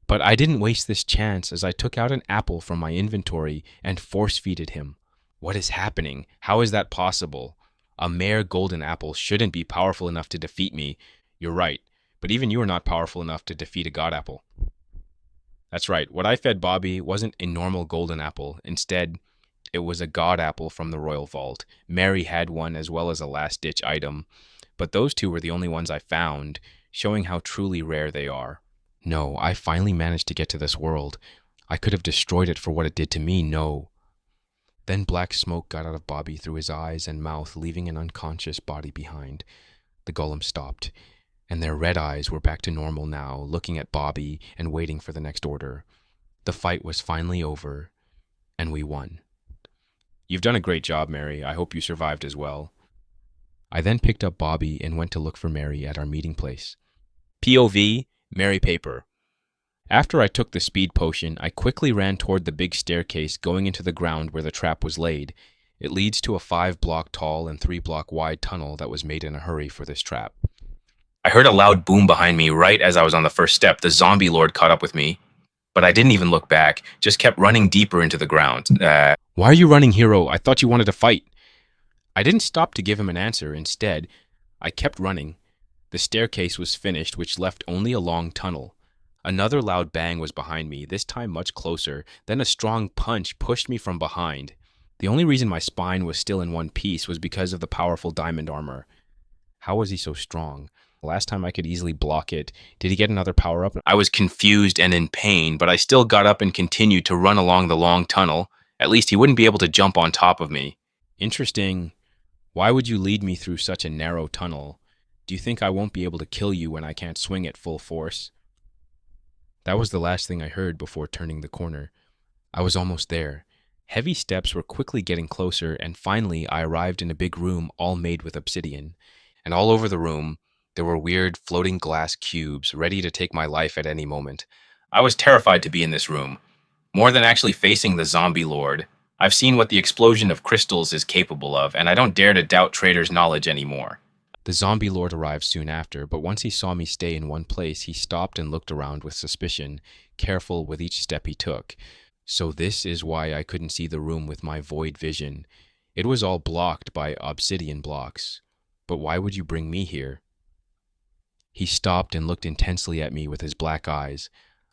S1: But I didn't waste this chance as I took out an apple from my inventory and force-feeded him. What is happening? How is that possible? A mere golden apple shouldn't be powerful enough to defeat me. You're right, but even you are not powerful enough to defeat a god apple. That's right, what I fed Bobby wasn't a normal golden apple. Instead, it was a god apple from the royal vault. Mary had one as well as a last-ditch item, but those two were the only ones I found, showing how truly rare they are. No, I finally managed to get to this world. I could have destroyed it for what it did to me, no. Then black smoke got out of Bobby through his eyes and mouth, leaving an unconscious body behind. The golem stopped, and their red eyes were back to normal now, looking at Bobby and waiting for the next order. The fight was finally over, and we won. You've done a great job, Mary. I hope you survived as well. I then picked up Bobby and went to look for Mary at our meeting place. POV, Mary Paper. After I took the speed potion, I quickly ran toward the big staircase going into the ground where the trap was laid. It leads to a 5-block tall and 3-block wide tunnel that was made in a hurry for this trap.
S3: I heard a loud boom behind me right as I was on the first step. The zombie lord caught up with me, but I didn't even look back, just kept running deeper into the ground.
S1: Why are you running, hero? I thought you wanted to fight. I didn't stop to give him an answer. Instead, I kept running. The staircase was finished, which left only a long tunnel. Another loud bang was behind me, this time much closer. Then a strong punch pushed me from behind. The only reason my spine was still in one piece was because of the powerful diamond armor. How was he so strong? Last time I could easily block it. Did he get another power-up?
S3: I was confused and in pain, but I still got up and continued to run along the long tunnel. At least he wouldn't be able to jump on top of me.
S1: Interesting. Why would you lead me through such a narrow tunnel? Do you think I won't be able to kill you when I can't swing at full force? That was the last thing I heard before turning the corner. I was almost there. Heavy steps were quickly getting closer, and finally I arrived in a big room all made with obsidian. And all over the room, there were weird floating glass cubes ready to take my life at any moment.
S3: I was terrified to be in this room. More than actually facing the zombie lord, I've seen what the explosion of crystals is capable of, and I don't dare to doubt Trader's knowledge anymore.
S1: The zombie lord arrived soon after, but once he saw me stay in one place, he stopped and looked around with suspicion, careful with each step he took. So this is why I couldn't see the room with my void vision. It was all blocked by obsidian blocks. But why would you bring me here? He stopped and looked intensely at me with his black eyes.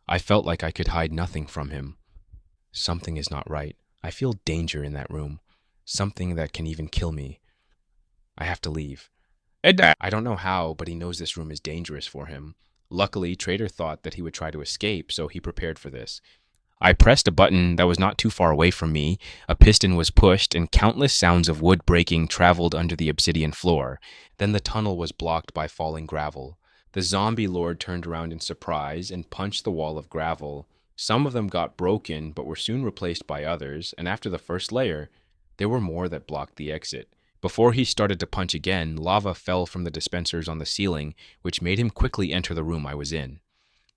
S1: I felt like I could hide nothing from him. Something is not right. I feel danger in that room. Something that can even kill me. I have to leave. I don't know how, but he knows this room is dangerous for him. Luckily, Trader thought that he would try to escape, so he prepared for this. I pressed a button that was not too far away from me, a piston was pushed, and countless sounds of wood breaking traveled under the obsidian floor. Then the tunnel was blocked by falling gravel. The zombie lord turned around in surprise and punched the wall of gravel. Some of them got broken, but were soon replaced by others, and after the first layer, there were more that blocked the exit. Before he started to punch again, lava fell from the dispensers on the ceiling, which made him quickly enter the room I was in.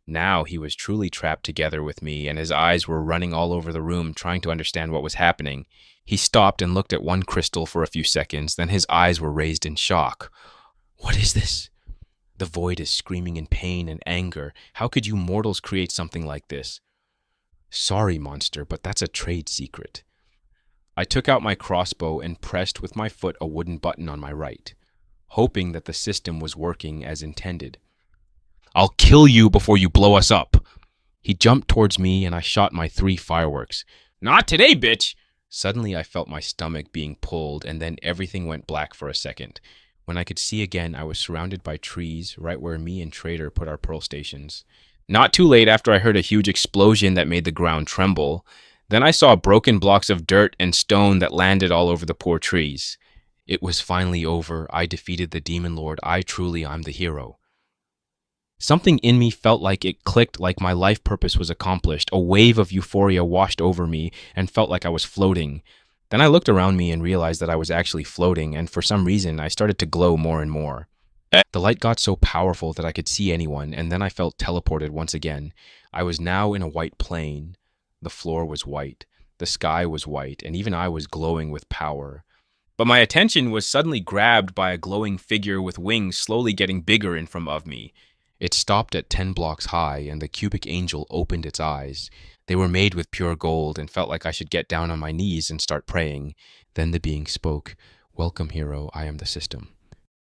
S1: Now he was truly trapped together with me, and his eyes were running all over the room, trying to understand what was happening. He stopped and looked at one crystal for a few seconds, then his eyes were raised in shock. What is this? The void is screaming in pain and anger. How could you mortals create something like this? Sorry, monster, but that's a trade secret. I took out my crossbow and pressed with my foot a wooden button on my right. hoping that the system was working as intended. "I'll kill you before you blow us up." He jumped towards me and I shot my 3 fireworks. "Not today, bitch!" Suddenly I felt my stomach being pulled and then everything went black for a second. When I could see again, I was surrounded by trees right where me and Trader put our pearl stations. Not too late after I heard a huge explosion that made the ground tremble. Then I saw broken blocks of dirt and stone that landed all over the poor trees. It was finally over. I defeated the Demon Lord. I'm the hero. Something in me felt like it clicked, like my life purpose was accomplished. A wave of euphoria washed over me and felt like I was floating. Then I looked around me and realized that I was actually floating, and for some reason I started to glow more and more. The light got so powerful that I could see anyone, and then I felt teleported once again. I was now in a white plain. The floor was white, the sky was white, and even I was glowing with power. But my attention was suddenly grabbed by a glowing figure with wings slowly getting bigger in front of me. It stopped at 10 blocks high, and the cubic angel opened its eyes. They were made with pure gold and felt like I should get down on my knees and start praying. Then the being spoke. "Welcome, hero. I am the system."